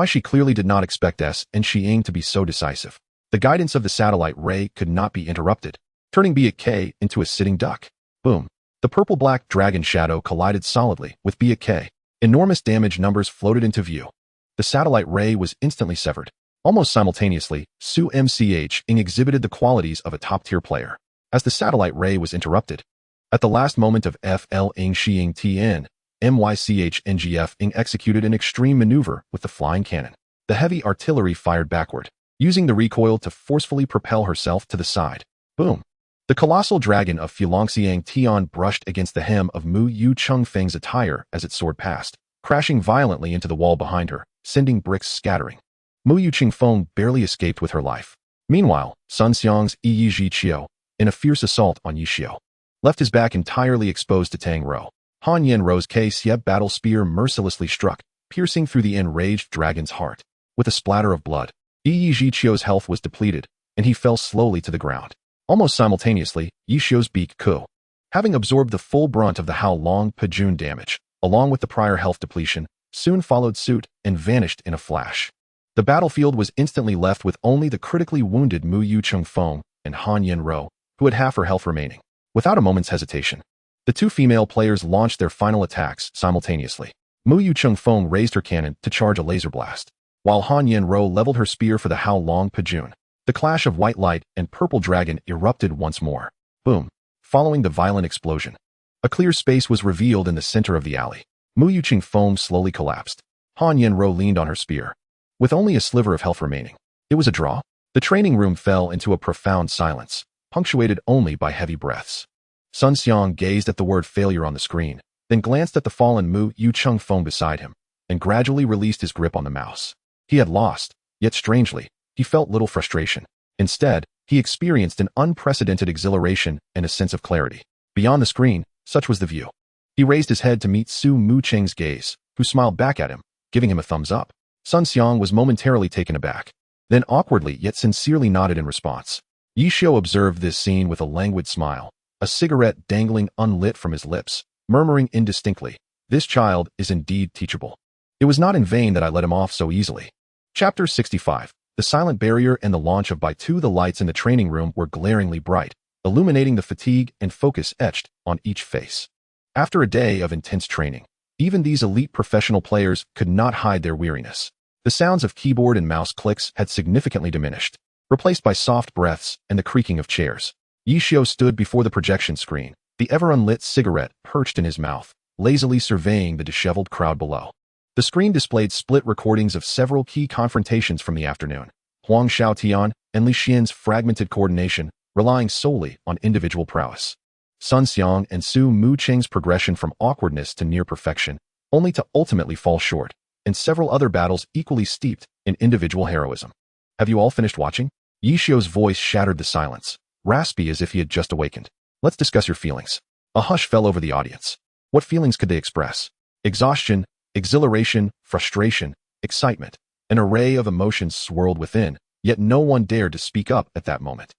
Speaker 1: Shi clearly did not expect Nxing to be so decisive. The guidance of the satellite ray could not be interrupted, turning K into a sitting duck. Boom. The purple-black dragon shadow collided solidly with K. Enormous damage numbers floated into view. The satellite ray was instantly severed. Almost simultaneously, Su MCH exhibited the qualities of a top-tier player. As the satellite ray was interrupted, at the last moment of FL Nxing TN, MYCH NGF executed an extreme maneuver with the flying cannon. The heavy artillery fired backward, using the recoil to forcefully propel herself to the side. Boom! The colossal dragon of Fulongxiang Tian brushed against the hem of Mu Yu Chengfeng's attire as it soared past, crashing violently into the wall behind her, sending bricks scattering. Mu Yuqingfeng barely escaped with her life. Meanwhile, Sun Xiang's Yi Zhiqiu, in a fierce assault on Yixiu, left his back entirely exposed to Tang Rou. Han Yanrou's K-Sieb battle spear mercilessly struck, piercing through the enraged dragon's heart. With a splatter of blood, Yi Zhiqiu's health was depleted, and he fell slowly to the ground. Almost simultaneously, Yixiu's beak Ku, having absorbed the full brunt of the How Long Pajun damage, along with the prior health depletion, soon followed suit and vanished in a flash. The battlefield was instantly left with only the critically wounded Mu Yuqingfeng and Han Yanrou, who had half her health remaining. Without a moment's hesitation, the two female players launched their final attacks simultaneously. Mu Yuqingfeng raised her cannon to charge a laser blast, while Han Yanrou leveled her spear for the How Long Pajun. The clash of white light and purple dragon erupted once more. Boom. Following the violent explosion, a clear space was revealed in the center of the alley. Mu Yuqingfeng slowly collapsed. Han Yanrou leaned on her spear, with only a sliver of health remaining. It was a draw. The training room fell into a profound silence, punctuated only by heavy breaths. Sun Xiang gazed at the word failure on the screen, then glanced at the fallen Mu Yuqingfeng beside him, and gradually released his grip on the mouse. He had lost, yet strangely, he felt little frustration. Instead, he experienced an unprecedented exhilaration and a sense of clarity. Beyond the screen, such was the view. He raised his head to meet Su Mucheng's gaze, who smiled back at him, giving him a thumbs up. Sun Xiang was momentarily taken aback, then awkwardly yet sincerely nodded in response. Yixiu observed this scene with a languid smile, a cigarette dangling unlit from his lips, murmuring indistinctly, "This child is indeed teachable. It was not in vain that I let him off so easily." Chapter 65. The silent barrier and the launch of Baitu. The lights in the training room were glaringly bright, illuminating the fatigue and focus etched on each face. After a day of intense training, even these elite professional players could not hide their weariness. The sounds of keyboard and mouse clicks had significantly diminished, replaced by soft breaths and the creaking of chairs. Yixiu stood before the projection screen, the ever-unlit cigarette perched in his mouth, lazily surveying the disheveled crowd below. The screen displayed split recordings of several key confrontations from the afternoon. Huang Xiaotian and Li Xian's fragmented coordination, relying solely on individual prowess. Sun Xiang and Su Mucheng's progression from awkwardness to near perfection, only to ultimately fall short, and several other battles equally steeped in individual heroism. Have you all finished watching? Yixiu's voice shattered the silence, raspy as if he had just awakened. Let's discuss your feelings. A hush fell over the audience. What feelings could they express? Exhaustion, exhilaration, frustration, excitement. An array of emotions swirled within, yet no one dared to speak up at that moment.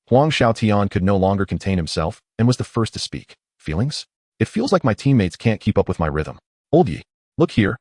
Speaker 1: Huang Xiaotian could no longer contain himself and was the first to speak. Feelings? It feels like my teammates can't keep up with my rhythm. Old Yi, look here,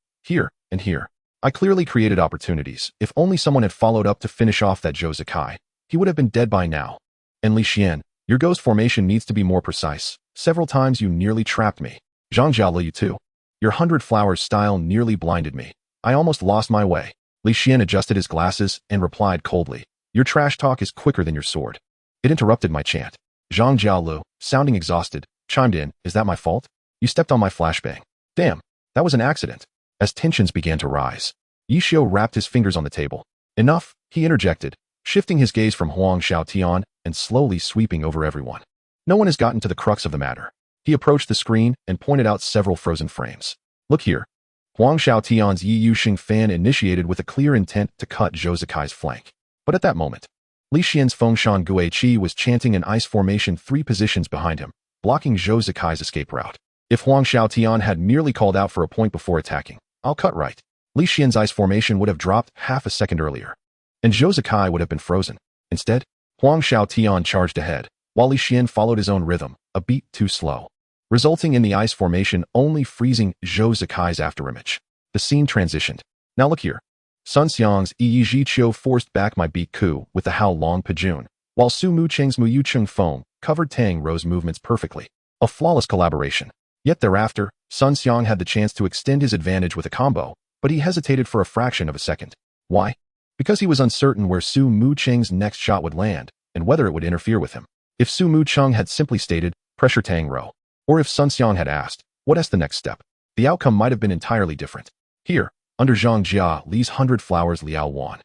Speaker 1: and here. I clearly created opportunities. If only someone had followed up to finish off that Zhou Zikai, he would have been dead by now. And Li Xian, your ghost formation needs to be more precise. Several times you nearly trapped me. Zhang Jiaolu, you too. Your 100 flowers style nearly blinded me. I almost lost my way. Li Xian adjusted his glasses and replied coldly, your trash talk is quicker than your sword. It interrupted my chant. Zhang Jiaolu, sounding exhausted, chimed in, is that my fault? You stepped on my flashbang. Damn, that was an accident. As tensions began to rise, Yixiu rapped his fingers on the table. Enough, he interjected, shifting his gaze from Huang Xiaotian and slowly sweeping over everyone. No one has gotten to the crux of the matter. He approached the screen and pointed out several frozen frames. Look here. Huang Xiaotian's Yi Yuxing fan initiated with a clear intent to cut Zhou Zikai's flank. But at that moment, Li Xian's Fengshan Guiqi was chanting an ice formation 3 positions behind him, blocking Zhou Zikai's escape route. If Huang Xiaotian had merely called out for a point before attacking, I'll cut right, Li Xian's ice formation would have dropped half a second earlier, and Zhou Zikai would have been frozen. Instead, Huang Xiaotian charged ahead, while Li Xian followed his own rhythm, a beat too slow, resulting in the ice formation only freezing Zhou Zikai's afterimage. The scene transitioned. Now look here. Sun Xiang's Yi Zhiqiu forced back my beat Ku with the How Long Pajun, while Su Mucheng's Mu Yuqingfeng covered Tang Rou's movements perfectly. A flawless collaboration. Yet thereafter, Sun Xiang had the chance to extend his advantage with a combo, but he hesitated for a fraction of a second. Why? Because he was uncertain where Su Mucheng's next shot would land, and whether it would interfere with him. If Su Mucheng had simply stated, pressure Tang Rou, or if Sun Xiang had asked, what is the next step, the outcome might have been entirely different. Here, under Zhang Jia Li's 100 flowers Liao Wan,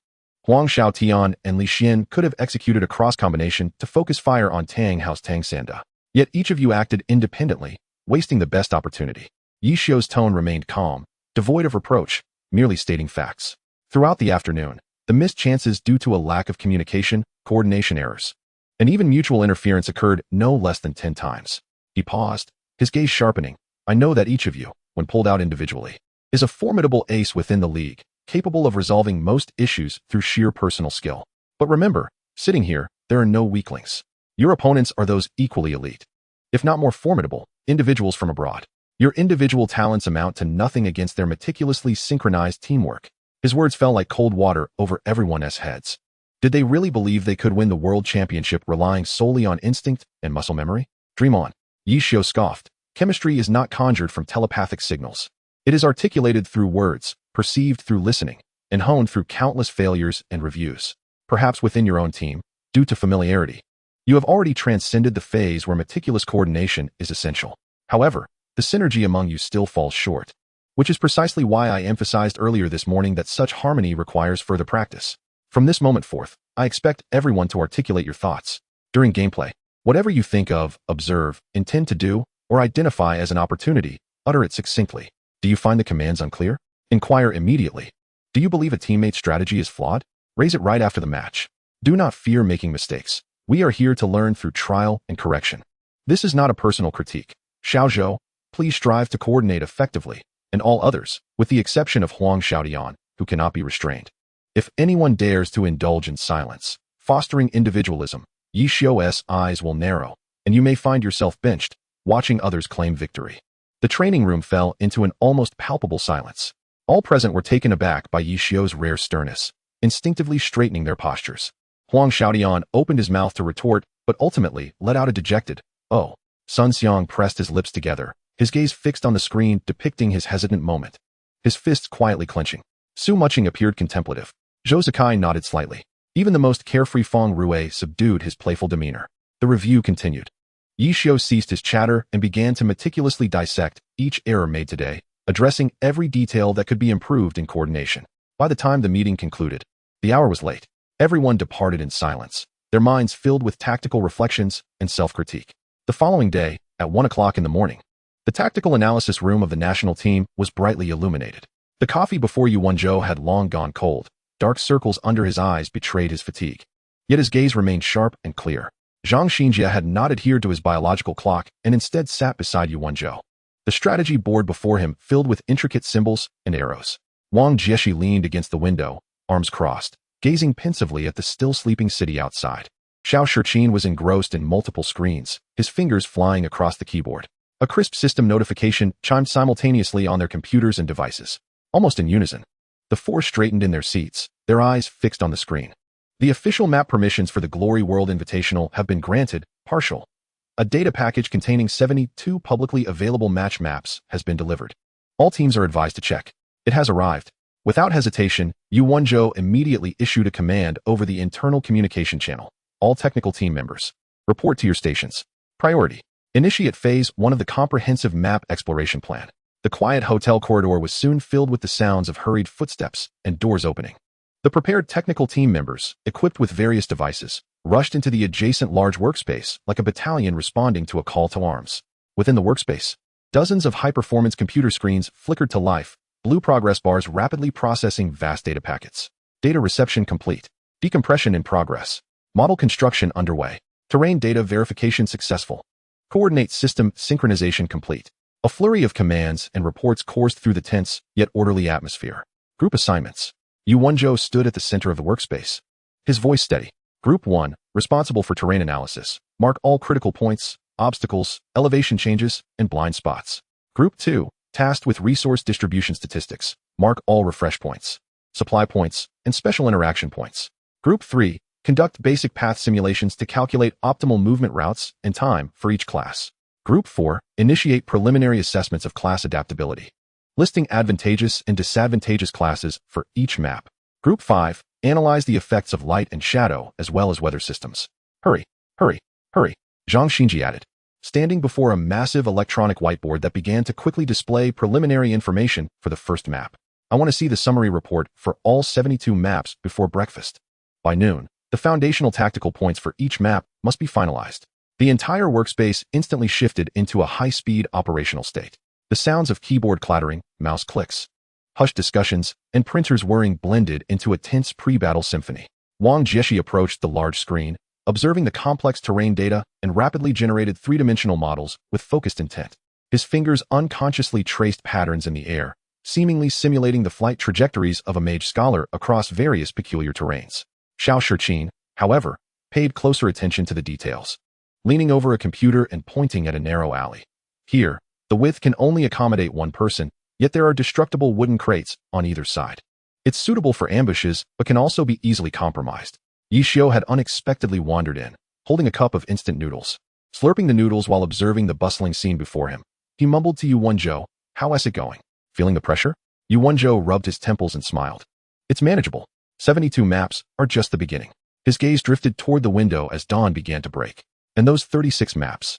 Speaker 1: Huang Xiaotian and Li Xian could have executed a cross-combination to focus fire on Tang Hao's Tang Sanda. Yet each of you acted independently, wasting the best opportunity. Yixiu's tone remained calm, devoid of reproach, merely stating facts. Throughout the afternoon, the missed chances due to a lack of communication, coordination errors, and even mutual interference occurred no less than 10 times. He paused, his gaze sharpening. I know that each of you, when pulled out individually, is a formidable ace within the league, capable of resolving most issues through sheer personal skill. But remember, sitting here, there are no weaklings. Your opponents are those equally elite, if not more formidable, individuals from abroad. Your individual talents amount to nothing against their meticulously synchronized teamwork. His words fell like cold water over everyone's heads. Did they really believe they could win the world championship relying solely on instinct and muscle memory? Dream on. Yi Xiu scoffed. Chemistry is not conjured from telepathic signals. It is articulated through words, perceived through listening, and honed through countless failures and reviews. Perhaps within your own team, due to familiarity, you have already transcended the phase where meticulous coordination is essential. However, the synergy among you still falls short, which is precisely why I emphasized earlier this morning that such harmony requires further practice. From this moment forth, I expect everyone to articulate your thoughts. During gameplay, whatever you think of, observe, intend to do, or identify as an opportunity, utter it succinctly. Do you find the commands unclear? Inquire immediately. Do you believe a teammate's strategy is flawed? Raise it right after the match. Do not fear making mistakes. We are here to learn through trial and correction. This is not a personal critique. Xiaozhou, please strive to coordinate effectively, and all others, with the exception of Huang Xiaodian, who cannot be restrained. If anyone dares to indulge in silence, fostering individualism, Yi Xiu's eyes will narrow, and you may find yourself benched, watching others claim victory. The training room fell into an almost palpable silence. All present were taken aback by Yi Xiu's rare sternness, instinctively straightening their postures. Huang Xiaodian opened his mouth to retort, but ultimately let out a dejected, "Oh." Sun Xiang pressed his lips together, his gaze fixed on the screen depicting his hesitant moment, his fists quietly clenching. Su Muching appeared contemplative. Zhou Zikai nodded slightly. Even the most carefree Feng Rue subdued his playful demeanor. The review continued. Yi Xiu ceased his chatter and began to meticulously dissect each error made today, addressing every detail that could be improved in coordination. By the time the meeting concluded, the hour was late. Everyone departed in silence, their minds filled with tactical reflections and self-critique. The following day, at 1 o'clock in the morning, the tactical analysis room of the national team was brightly illuminated. The coffee before Yu Wenzhou had long gone cold. Dark circles under his eyes betrayed his fatigue. Yet his gaze remained sharp and clear. Zhang Xinjia had not adhered to his biological clock and instead sat beside Yu Wenzhou. The strategy board before him filled with intricate symbols and arrows. Wang Jieshi leaned against the window, arms crossed, gazing pensively at the still sleeping city outside. Xiao Shiqin was engrossed in multiple screens, his fingers flying across the keyboard. A crisp system notification chimed simultaneously on their computers and devices. Almost in unison, the four straightened in their seats, their eyes fixed on the screen. The official map permissions for the Glory World Invitational have been granted, partial. A data package containing 72 publicly available match maps has been delivered. All teams are advised to check. It has arrived. Without hesitation, Yu Wenzhou immediately issued a command over the internal communication channel. All technical team members, report to your stations. Priority. Initiate Phase 1 of the comprehensive map exploration plan. The quiet hotel corridor was soon filled with the sounds of hurried footsteps and doors opening. The prepared technical team members, equipped with various devices, rushed into the adjacent large workspace like a battalion responding to a call to arms. Within the workspace, dozens of high-performance computer screens flickered to life, blue progress bars rapidly processing vast data packets. Data reception complete. Decompression in progress. Model construction underway. Terrain data verification successful. Coordinate system synchronization complete. A flurry of commands and reports coursed through the tense, yet orderly atmosphere. Group assignments. Yu Wenzhou stood at the center of the workspace. His voice steady. Group 1, responsible for terrain analysis. Mark all critical points, obstacles, elevation changes, and blind spots. Group 2, tasked with resource distribution statistics. Mark all refresh points, supply points, and special interaction points. Group 3, conduct basic path simulations to calculate optimal movement routes and time for each class. Group 4, initiate preliminary assessments of class adaptability, listing advantageous and disadvantageous classes for each map. Group 5, analyze the effects of light and shadow as well as weather systems. Hurry, hurry, hurry, Zhang Xinji added, standing before a massive electronic whiteboard that began to quickly display preliminary information for the first map. I want to see the summary report for all 72 maps before breakfast. By noon, the foundational tactical points for each map must be finalized. The entire workspace instantly shifted into a high-speed operational state. The sounds of keyboard clattering, mouse clicks, Hushed discussions and printers whirring blended into a tense pre-battle symphony. Wang Jieshi approached the large screen, observing the complex terrain data and rapidly generated three-dimensional models with focused intent. His fingers unconsciously traced patterns in the air, seemingly simulating the flight trajectories of a mage scholar across various peculiar terrains. Xiao Shiqin, however, paid closer attention to the details, leaning over a computer and pointing at a narrow alley. Here, the width can only accommodate one person, yet there are destructible wooden crates on either side. It's suitable for ambushes, but can also be easily compromised. Yi Xiu had unexpectedly wandered in, holding a cup of instant noodles. Slurping the noodles while observing the bustling scene before him, he mumbled to Yu Wenzhou, "How's it going?" Feeling the pressure? Yu Wenzhou rubbed his temples and smiled. "It's manageable. 72 maps are just the beginning." His gaze drifted toward the window as dawn began to break. And those 36 maps.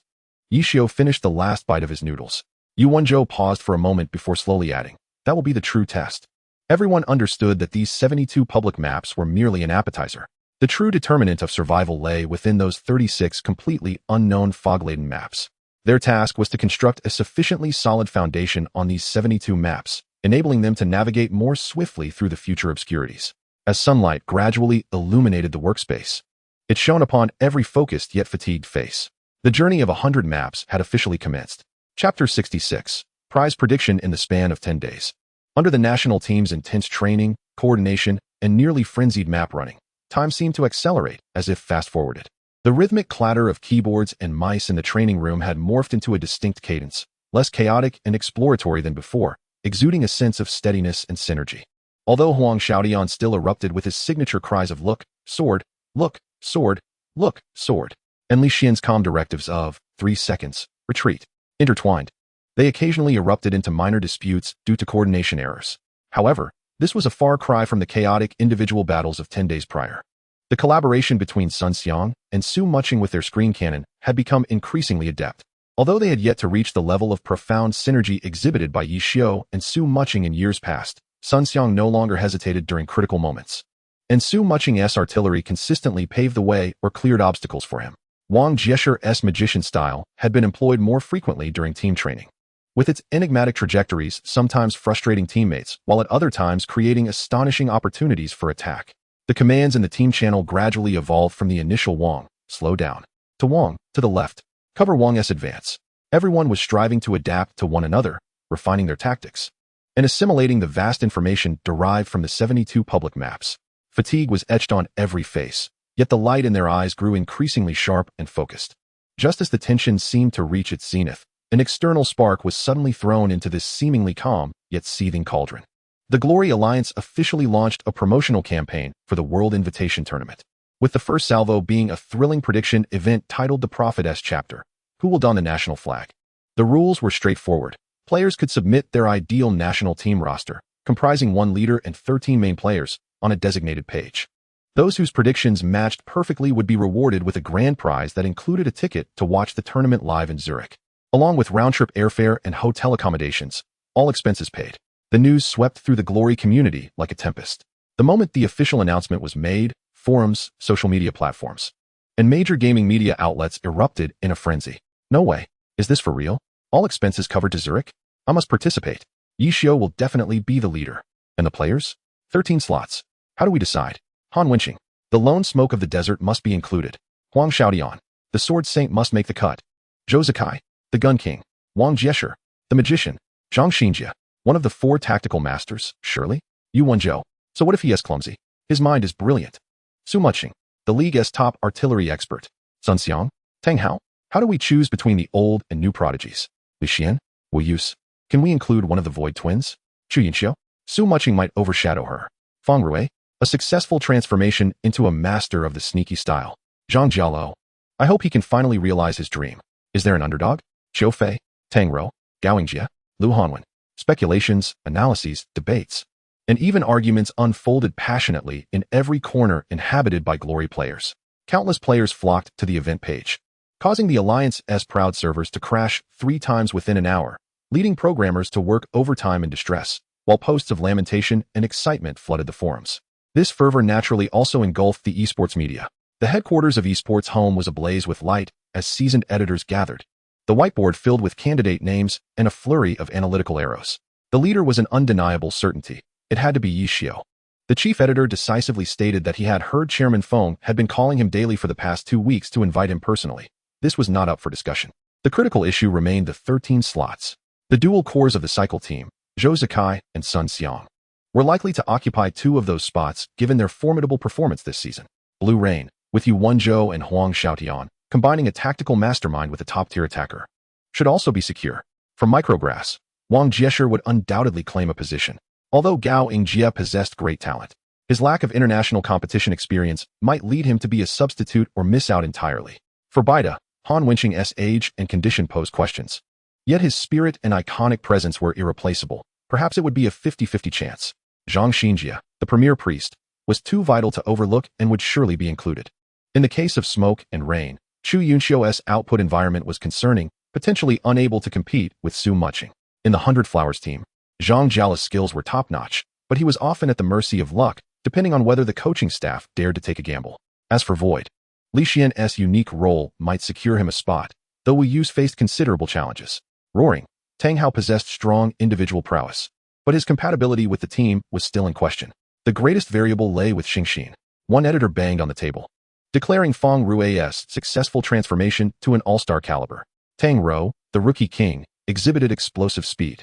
Speaker 1: Yi Xiu finished the last bite of his noodles. Yu Wenzhou paused for a moment before slowly adding, "That will be the true test." Everyone understood that these 72 public maps were merely an appetizer. The true determinant of survival lay within those 36 completely unknown fog-laden maps. Their task was to construct a sufficiently solid foundation on these 72 maps, enabling them to navigate more swiftly through the future obscurities. As sunlight gradually illuminated the workspace, it shone upon every focused yet fatigued face. The journey of 100 maps had officially commenced. Chapter 66. Prize Prediction in the Span of 10 Days. Under the national team's intense training, coordination, and nearly frenzied map running, time seemed to accelerate, as if fast-forwarded. The rhythmic clatter of keyboards and mice in the training room had morphed into a distinct cadence, less chaotic and exploratory than before, exuding a sense of steadiness and synergy. Although Huang Xiaodian still erupted with his signature cries of "Look, sword, look, sword, look, sword," and Li Xian's calm directives of 3 seconds, retreat, intertwined, they occasionally erupted into minor disputes due to coordination errors. However, this was a far cry from the chaotic individual battles of 10 days prior. The collaboration between Sun Xiang and Su Muching with their screen cannon had become increasingly adept. Although they had yet to reach the level of profound synergy exhibited by Yi Xiu and Su Muching in years past, Sun Xiang no longer hesitated during critical moments. And Su Muching's artillery consistently paved the way or cleared obstacles for him. Wang Jieshi's magician style had been employed more frequently during team training, with its enigmatic trajectories sometimes frustrating teammates, while at other times creating astonishing opportunities for attack. The commands in the team channel gradually evolved from the initial Wang, slow down, to Wang, to the left, cover Wang's advance. Everyone was striving to adapt to one another, refining their tactics, and assimilating the vast information derived from the 72 public maps. Fatigue was etched on every face, yet the light in their eyes grew increasingly sharp and focused. Just as the tension seemed to reach its zenith, an external spark was suddenly thrown into this seemingly calm, yet seething cauldron. The Glory Alliance officially launched a promotional campaign for the World Invitation Tournament, with the first salvo being a thrilling prediction event titled The Prophetess Chapter, Who Will Don the National Flag? The rules were straightforward. Players could submit their ideal national team roster, comprising 1 leader and 13 main players, on a designated page. Those whose predictions matched perfectly would be rewarded with a grand prize that included a ticket to watch the tournament live in Zurich, along with round-trip airfare and hotel accommodations, all expenses paid. The news swept through the Glory community like a tempest. The moment the official announcement was made, forums, social media platforms, and major gaming media outlets erupted in a frenzy. "No way. Is this for real? All expenses covered to Zurich? I must participate. Yi Xiu will definitely be the leader. And the players? 13 slots. How do we decide? Han Wenqing, the lone smoke of the desert must be included. Huang Xiaodian, the sword saint must make the cut. Zhou Zikai, the gun king. Wang Jieshi, the magician. Zhang Xinjie, one of the 4 tactical masters, surely? Yu Wenzhou, so what if he is clumsy? His mind is brilliant. Su Muching, the league's top artillery expert. Sun Xiang, Tang Hao, how do we choose between the old and new prodigies? Li Xian, Wu Yus, can we include one of the Void Twins? Chu Yinxiu, Su Muching might overshadow her. Fang Rui, a successful transformation into a master of the sneaky style. Zhang Jialou, I hope he can finally realize his dream. Is there an underdog? Zhou Fei, Tang Rou, Gao Yingjie, Lu Hanwen. Speculations, analyses, debates, and even arguments unfolded passionately in every corner inhabited by Glory players. Countless players flocked to the event page, causing the Alliance's proud servers to crash 3 times within an hour, leading programmers to work overtime in distress, while posts of lamentation and excitement flooded the forums. This fervor naturally also engulfed the esports media. The headquarters of esports home was ablaze with light as seasoned editors gathered, the whiteboard filled with candidate names and a flurry of analytical arrows. The leader was an undeniable certainty. It had to be Yi Xiao. The chief editor decisively stated that he had heard Chairman Feng had been calling him daily for the past 2 weeks to invite him personally. This was not up for discussion. The critical issue remained the 13 slots. The dual cores of the cycle team, Zhou Zikai and Sun Xiang, were likely to occupy 2 of those spots given their formidable performance this season. Blue Rain, with Yuan Zhou and Huang Xiaotian, combining a tactical mastermind with a top-tier attacker, should also be secure. For micrograss, Wang Jieshe would undoubtedly claim a position. Although Gao Yingjie possessed great talent, his lack of international competition experience might lead him to be a substitute or miss out entirely. For Baida, Han Wenqing's age and condition posed questions. Yet his spirit and iconic presence were irreplaceable. Perhaps it would be a 50-50 chance. Zhang Xinjie, the premier priest, was too vital to overlook and would surely be included. In the case of Smoke and Rain, Chu Yunxiu's output environment was concerning, potentially unable to compete with Su Muching. In the 100 Flowers team, Zhang Jiala's skills were top-notch, but he was often at the mercy of luck, depending on whether the coaching staff dared to take a gamble. As for Void, Li Xian's unique role might secure him a spot, though Wu Yu's faced considerable challenges. Roaring, Tang Hao possessed strong individual prowess, but his compatibility with the team was still in question. The greatest variable lay with Xingxin. One editor banged on the table, declaring Feng Rui's successful transformation to an all-star caliber. Tang Rou, the rookie king, exhibited explosive speed.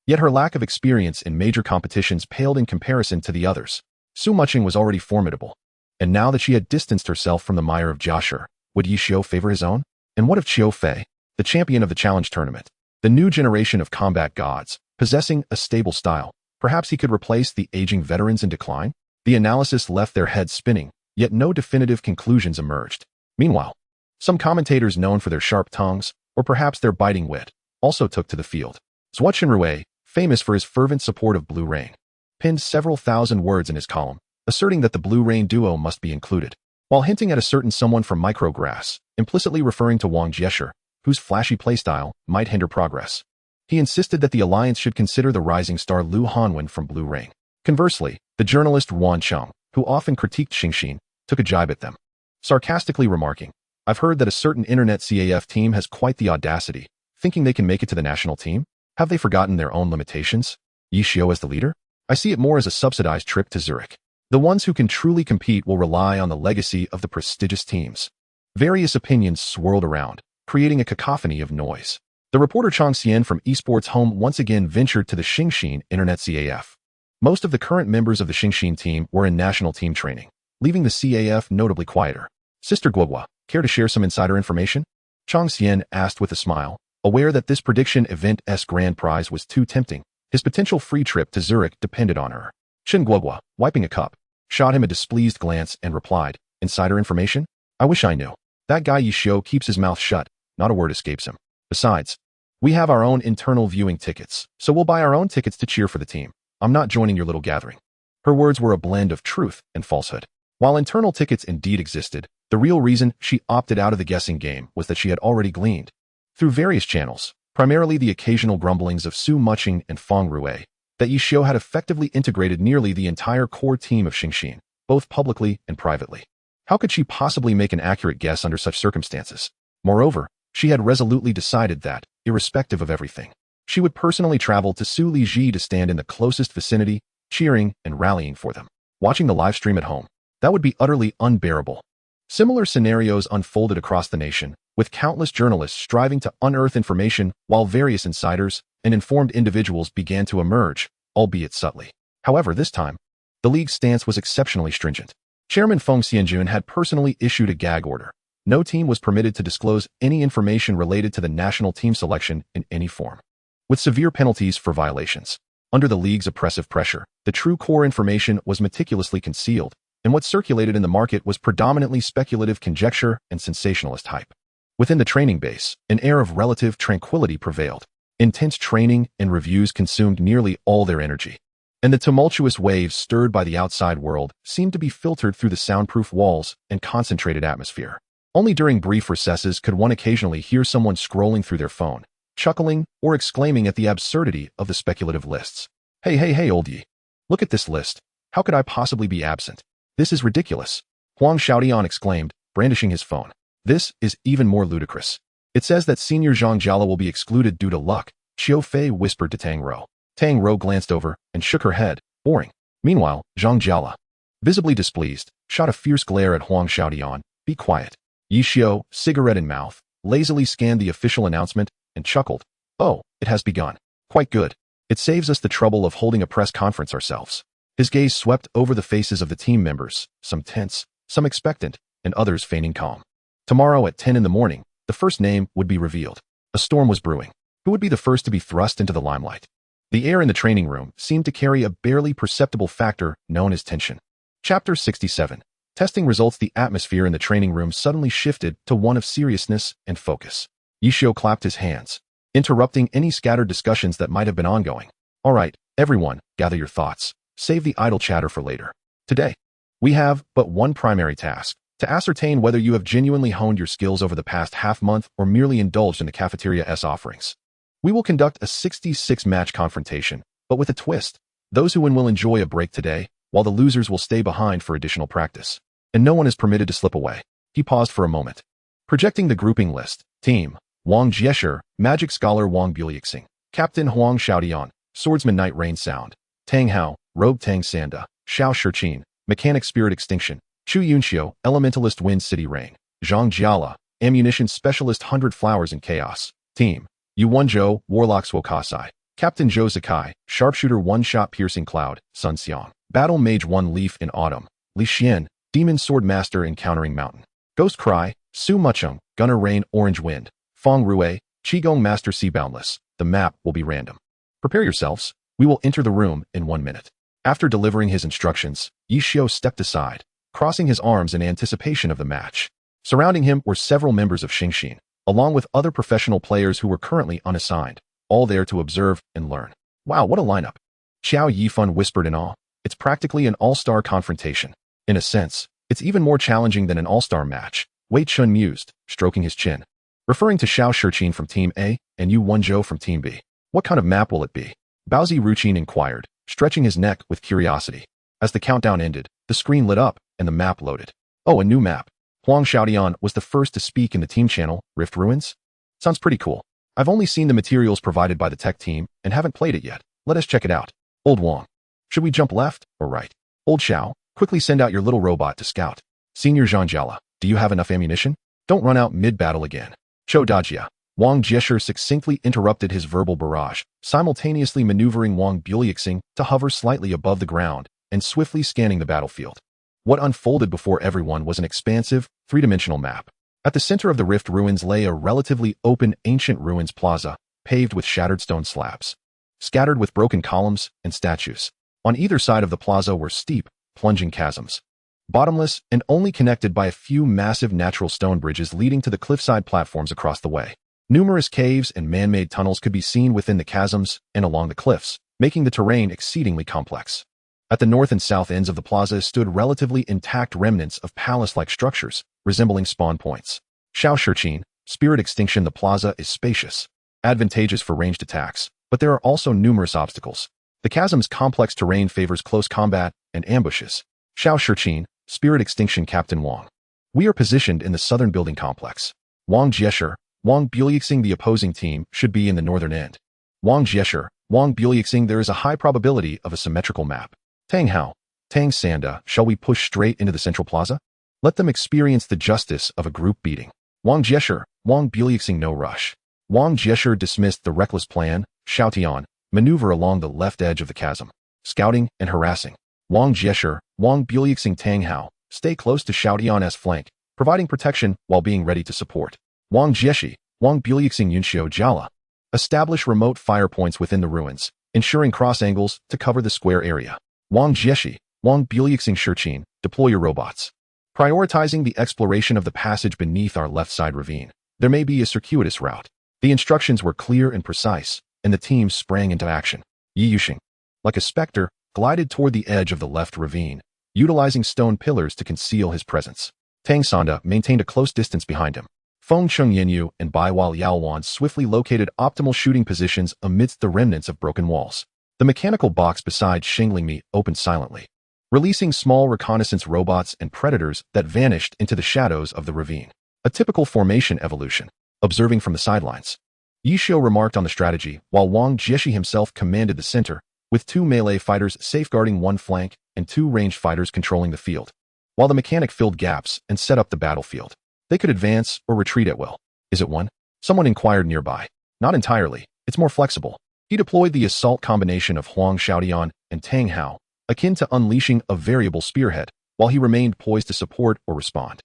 Speaker 1: Yet her lack of experience in major competitions paled in comparison to the others. Su Muching was already formidable, and now that she had distanced herself from the mire of Jiashi, would Yi Xiao favor his own? And what of Qiu Fei, the champion of the challenge tournament? The new generation of combat gods, possessing a stable style. Perhaps he could replace the aging veterans in decline? The analysis left their heads spinning, yet no definitive conclusions emerged. Meanwhile, some commentators known for their sharp tongues, or perhaps their biting wit, also took to the field. Zhuo Qinrui, famous for his fervent support of Blue Rain, pinned several thousand words in his column, asserting that the Blue Rain duo must be included, while hinting at a certain someone from Micrograss, implicitly referring to Wang Jieshe, whose flashy playstyle might hinder progress. He insisted that the alliance should consider the rising star Lu Hanwen from Blue Rain. Conversely, the journalist Wan Cheng, who often critiqued Xingxin, took a jibe at them, sarcastically remarking, "I've heard that a certain internet CAF team has quite the audacity, thinking they can make it to the national team? Have they forgotten their own limitations? Yi Xiao as the leader? I see it more as a subsidized trip to Zurich. The ones who can truly compete will rely on the legacy of the prestigious teams." Various opinions swirled around, creating a cacophony of noise. The reporter Chang Xian from Esports Home once again ventured to the Xingxin Internet CAF. Most of the current members of the Xingxin team were in national team training, leaving the CAF notably quieter. Sister Guogua, care to share some insider information? Chang Xian asked with a smile, aware that this prediction event's grand prize was too tempting. His potential free trip to Zurich depended on her. Shin Guogua, wiping a cup, shot him a displeased glance and replied, "Insider information? I wish I knew. That guy Yi Xiao keeps his mouth shut, not a word escapes him. Besides, we have our own internal viewing tickets, so we'll buy our own tickets to cheer for the team. I'm not joining your little gathering." Her words were a blend of truth and falsehood. While internal tickets indeed existed, the real reason she opted out of the guessing game was that she had already gleaned, through various channels, primarily the occasional grumblings of Su Muching and Feng Rui, that Yi Xiao had effectively integrated nearly the entire core team of Xingxin, both publicly and privately. How could she possibly make an accurate guess under such circumstances? Moreover, she had resolutely decided that, irrespective of everything, she would personally travel to Su Liji to stand in the closest vicinity, cheering and rallying for them. Watching the live stream at home, that would be utterly unbearable. Similar scenarios unfolded across the nation, with countless journalists striving to unearth information while various insiders and informed individuals began to emerge, albeit subtly. However, this time, the league's stance was exceptionally stringent. Chairman Feng Xianjun had personally issued a gag order. No team was permitted to disclose any information related to the national team selection in any form, with severe penalties for violations. Under the league's oppressive pressure, the true core information was meticulously concealed, and what circulated in the market was predominantly speculative conjecture and sensationalist hype. Within the training base, an air of relative tranquility prevailed. Intense training and reviews consumed nearly all their energy, and the tumultuous waves stirred by the outside world seemed to be filtered through the soundproof walls and concentrated atmosphere. Only during brief recesses could one occasionally hear someone scrolling through their phone, chuckling or exclaiming at the absurdity of the speculative lists. Hey, old Yi. Look at this list. How could I possibly be absent? This is ridiculous. Huang Xiaotian exclaimed, brandishing his phone. This is even more ludicrous. It says that Senior Zhang Jiala will be excluded due to luck, Qiu Fei whispered to Tang Rou. Tang Rou glanced over and shook her head, boring. Meanwhile, Zhang Jiala, visibly displeased, shot a fierce glare at Huang Xiaodian. Be quiet. Yi Xiu, cigarette in mouth, lazily scanned the official announcement and chuckled. Oh, it has begun. Quite good. It saves us the trouble of holding a press conference ourselves. His gaze swept over the faces of the team members, some tense, some expectant, and others feigning calm. Tomorrow at 10 in the morning, the first name would be revealed. A storm was brewing. Who would be the first to be thrust into the limelight? The air in the training room seemed to carry a barely perceptible factor known as tension. Chapter 67. Testing results. The atmosphere in the training room suddenly shifted to one of seriousness and focus. Yi Xiu clapped his hands, interrupting any scattered discussions that might have been ongoing. All right, everyone, gather your thoughts. Save the idle chatter for later. Today, we have but one primary task: to ascertain whether you have genuinely honed your skills over the past half-month or merely indulged in the cafeteria's offerings. We will conduct a 66-match confrontation, but with a twist. Those who win will enjoy a break today, while the losers will stay behind for additional practice. And no one is permitted to slip away. He paused for a moment. Projecting the grouping list. Team: Wang Jieshi, Magic Scholar Wang Buliexing, Captain Huang Xiaodian, Swordsman Night Rain Sound, Tang Hao, Rogue Tang Sanda, Xiao Shiqin, Mechanic Spirit Extinction, Chu Yunxiu, Elementalist Wind City Rain, Zhang Jiala, Ammunition Specialist 100 Flowers in Chaos. Team: Yu Wenzhou, Warlock Swokasai, Captain Zhou Zakai, Sharpshooter One Shot Piercing Cloud, Sun Xiang, Battle Mage One Leaf in Autumn, Li Xian, Demon Sword Master Encountering Mountain, Ghost Cry, Su Mucheng, Gunner Rain Orange Wind, Feng Rue, Qigong Master Sea Boundless. The map will be random. Prepare yourselves. We will enter the room in 1 minute. After delivering his instructions, Yi Xiu stepped aside, crossing his arms in anticipation of the match. Surrounding him were several members of Xingxin, along with other professional players who were currently unassigned, all there to observe and learn. Wow, what a lineup. Xiao Yifan whispered in awe. It's practically an all-star confrontation. In a sense, it's even more challenging than an all-star match, Wei Chun mused, stroking his chin. Referring to Xiao Shiqin from Team A and Yu Wenzhou from Team B. What kind of map will it be? Baozi Ruqin inquired, stretching his neck with curiosity. As the countdown ended, the screen lit up and the map loaded. Oh, a new map. Huang Xiaodian was the first to speak in the team channel, Rift Ruins? Sounds pretty cool. I've only seen the materials provided by the tech team and haven't played it yet. Let us check it out. Old Wang. Should we jump left or right? Old Xiao, quickly send out your little robot to scout. Senior Zhang Jiala, do you have enough ammunition? Don't run out mid-battle again. Chou Dajia. Wang Jieshi succinctly interrupted his verbal barrage, simultaneously maneuvering Wang Buliexing to hover slightly above the ground and swiftly scanning the battlefield. What unfolded before everyone was an expansive, three-dimensional map. At the center of the Rift Ruins lay a relatively open ancient ruins plaza, paved with shattered stone slabs, scattered with broken columns and statues. On either side of the plaza were steep, plunging chasms, bottomless and only connected by a few massive natural stone bridges leading to the cliffside platforms across the way. Numerous caves and man-made tunnels could be seen within the chasms and along the cliffs, making the terrain exceedingly complex. At the north and south ends of the plaza stood relatively intact remnants of palace-like structures, resembling spawn points. Xiao Shiqin, Spirit Extinction. The plaza is spacious, advantageous for ranged attacks, but there are also numerous obstacles. The chasm's complex terrain favors close combat and ambushes. Xiao Shiqin, Spirit Extinction. Captain Wang. We are positioned in the southern building complex. Wang Jieshi, Wang Buliexing. The opposing team should be in the northern end. Wang Jieshi, Wang Buliexing. There is a high probability of a symmetrical map. Tang Hao, Tang Sanda. Shall we push straight into the central plaza? Let them experience the justice of a group beating. Wang Jieshi, Wang Buliexing. No rush. Wang Jieshi dismissed the reckless plan. Xiaotian, maneuver along the left edge of the chasm, scouting and harassing. Wang Jieshi, Wang Buliexing. Tang Hao, stay close to Xiaotian's flank, providing protection while being ready to support. Wang Jieshi, Wang Buliexing. Yunxiu Jiala, establish remote fire points within the ruins, ensuring cross angles to cover the square area. Wang Jieshi, Wang Buliexing. Shiqin, deploy your robots, prioritizing the exploration of the passage beneath our left side ravine. There may be a circuitous route. The instructions were clear and precise, and the team sprang into action. Yi Yuxing, like a specter, glided toward the edge of the left ravine, utilizing stone pillars to conceal his presence. Tang Sanda maintained a close distance behind him. Feng Cheng Yanyu and Baiwal Yaowan swiftly located optimal shooting positions amidst the remnants of broken walls. The mechanical box beside Xingling Mi opened silently, releasing small reconnaissance robots and predators that vanished into the shadows of the ravine. A typical formation evolution. Observing from the sidelines, Yi Xiu remarked on the strategy, while Wang Jieshi himself commanded the center, with 2 melee fighters safeguarding one flank and 2 ranged fighters controlling the field. While the mechanic filled gaps and set up the battlefield, they could advance or retreat at will. Is it one? Someone inquired nearby. Not entirely. It's more flexible. He deployed the assault combination of Huang Xiaodian and Tang Hao, akin to unleashing a variable spearhead, while he remained poised to support or respond.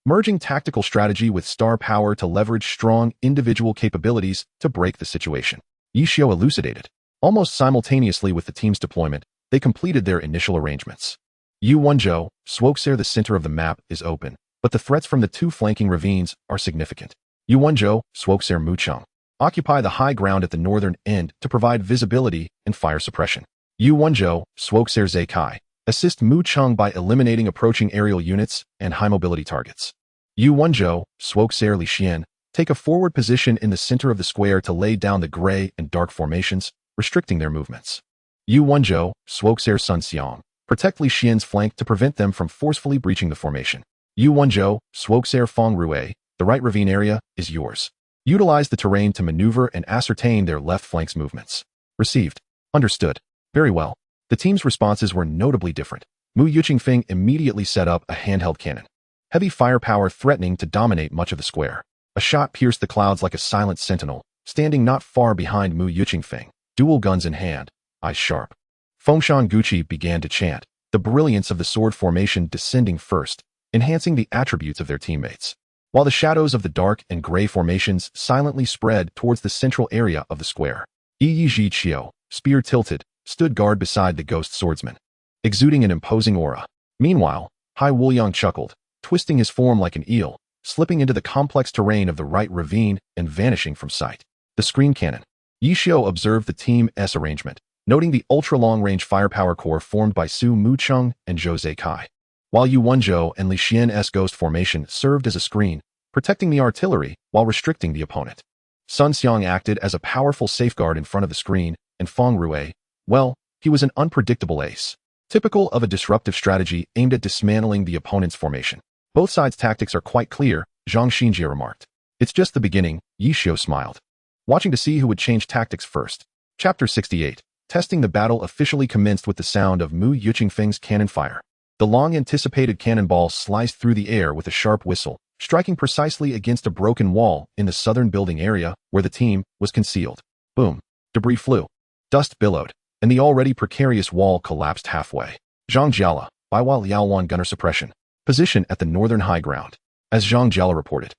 Speaker 1: Merging tactical strategy with star power to leverage strong individual capabilities to break the situation. Yi Xiu elucidated. Almost simultaneously with the team's deployment, they completed their initial arrangements. Yu Wenzhou, Swoxer, the center of the map, is open, but the threats from the 2 flanking ravines are significant. Yu Wenzhou, Swoxer, Mucheng occupy the high ground at the northern end to provide visibility and fire suppression. Yu Wenzhou, Swoxer, Zeikai assist Mucheng by eliminating approaching aerial units and high-mobility targets. Yu Wenzhou, Swoxer, Lixian take a forward position in the center of the square to lay down the gray and dark formations, restricting their movements. Yu Wenzhou, Swoxer, Sun Xiang protect Lixian's flank to prevent them from forcefully breaching the formation. Yu Wenzhou, Swoxer, Feng Rue, the right ravine area is yours. Utilize the terrain to maneuver and ascertain their left flank's movements. Received. Understood. Very well. The team's responses were notably different. Mu Yuqingfeng immediately set up a handheld cannon. Heavy firepower threatening to dominate much of the square. A shot pierced the clouds like a silent sentinel, standing not far behind Mu Yuqingfeng, dual guns in hand, eyes sharp. Fengshan Guqi began to chant, the brilliance of the sword formation descending first, enhancing the attributes of their teammates, while the shadows of the dark and gray formations silently spread towards the central area of the square. Yi Xiu, spear tilted, stood guard beside the ghost swordsman, exuding an imposing aura. Meanwhile, Hai Wuliang chuckled, twisting his form like an eel, slipping into the complex terrain of the right ravine and vanishing from sight. The screen cannon. Yi Xiu observed the team's arrangement, noting the ultra-long-range firepower core formed by Su Mucheng and Zhou Zeikai, while Yu Wenzhou and Li Xian's ghost formation served as a screen, protecting the artillery while restricting the opponent. Sun Xiang acted as a powerful safeguard in front of the screen, and Feng Rue, well, he was an unpredictable ace, typical of a disruptive strategy aimed at dismantling the opponent's formation. Both sides' tactics are quite clear, Zhang Xinjie remarked. It's just the beginning, Yi Xiu smiled, watching to see who would change tactics first. Chapter 68. Testing the battle officially commenced with the sound of Mu Yuqingfeng's cannon fire. The long-anticipated cannonball sliced through the air with a sharp whistle, striking precisely against a broken wall in the southern building area where the team was concealed. Boom. Debris flew. Dust billowed, and the already precarious wall collapsed halfway. Zhang Jiala, Baiwa Liaowan gunner suppression. Position at the northern high ground. As Zhang Jiala reported,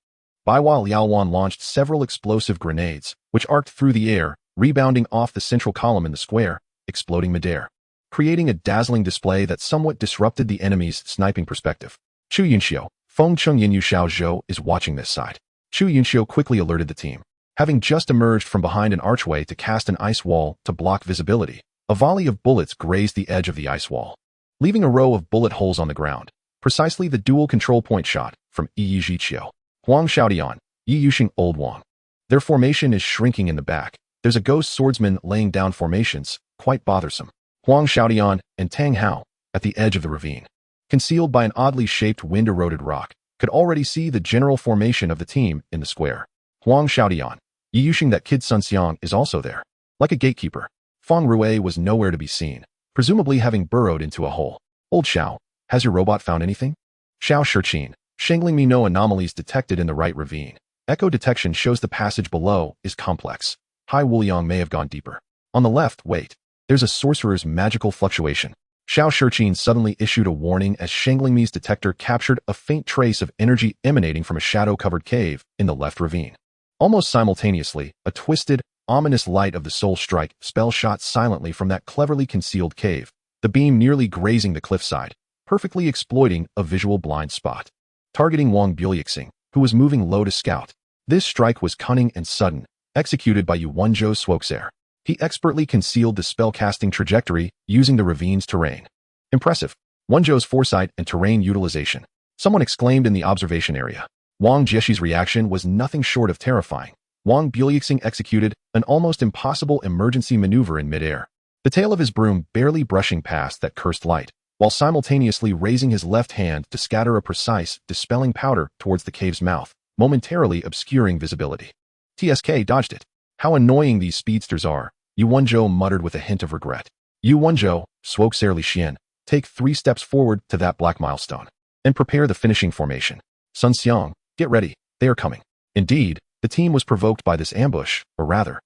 Speaker 1: Baiwa Liaowan launched several explosive grenades, which arced through the air, rebounding off the central column in the square, exploding midair, creating a dazzling display that somewhat disrupted the enemy's sniping perspective. Chu Yunxiu, Feng Cheng Yinyu Xiao Zhou is watching this side. Chu Yunxiu quickly alerted the team. Having just emerged from behind an archway to cast an ice wall to block visibility, a volley of bullets grazed the edge of the ice wall, leaving a row of bullet holes on the ground, precisely the dual control point shot from Yi Xiu. Huang Xiaodian, Yi Yuxing Old Wang. Their formation is shrinking in the back. There's a ghost swordsman laying down formations, quite bothersome. Huang Xiaodian and Tang Hao, at the edge of the ravine, concealed by an oddly shaped wind-eroded rock, could already see the general formation of the team in the square. Huang Xiaodian, Yi Yuxing, that kid Sun Xiang is also there. Like a gatekeeper, Feng Rue was nowhere to be seen, presumably having burrowed into a hole. Old Xiao, has your robot found anything? Xiao Shiqin, shangling me, no anomalies detected in the right ravine. Echo detection shows the passage below is complex. Hai Wuliang may have gone deeper. On the left, wait. There's a sorcerer's magical fluctuation. Xiao Shiqin suddenly issued a warning as Shangling Mi's detector captured a faint trace of energy emanating from a shadow-covered cave in the left ravine. Almost simultaneously, a twisted, ominous light of the soul strike spell shot silently from that cleverly concealed cave, the beam nearly grazing the cliffside, perfectly exploiting a visual blind spot. Targeting Wang Buliuxing, who was moving low to scout. This strike was cunning and sudden, executed by Yu Wenzhou Swoxer. He expertly concealed the spellcasting trajectory using the ravine's terrain. Impressive. Wenzhou's foresight and terrain utilization. Someone exclaimed in the observation area. Wang Jieshi's reaction was nothing short of terrifying. Wang Buliuxing executed an almost impossible emergency maneuver in midair, the tail of his broom barely brushing past that cursed light, while simultaneously raising his left hand to scatter a precise, dispelling powder towards the cave's mouth, momentarily obscuring visibility. TSK dodged it. How annoying these speedsters are, Yu Wenzhou muttered with a hint of regret. Yu Wenzhou, spoke Sir Li Xian, take 3 steps forward to that black milestone. And prepare the finishing formation. Sun Xiang, get ready, they are coming. Indeed, the team was provoked by this ambush, or rather.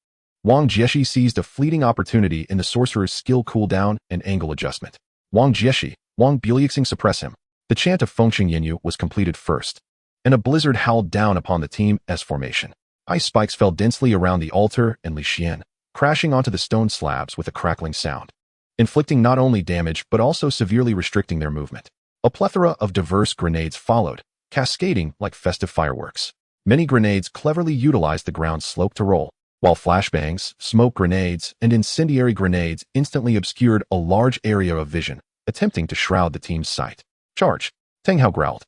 Speaker 1: Wang Jieshi seized a fleeting opportunity in the sorcerer's skill cooldown and angle adjustment. Wang Jieshi, Wang Bielixing suppress him. The chant of Fengqing Yinyu was completed first. And a blizzard howled down upon the Team S formation. Ice spikes fell densely around the altar and Li Xian, crashing onto the stone slabs with a crackling sound, inflicting not only damage but also severely restricting their movement. A plethora of diverse grenades followed, cascading like festive fireworks. Many grenades cleverly utilized the ground's slope to roll, while flashbangs, smoke grenades, and incendiary grenades instantly obscured a large area of vision, attempting to shroud the team's sight. Charge! Tang Hao growled,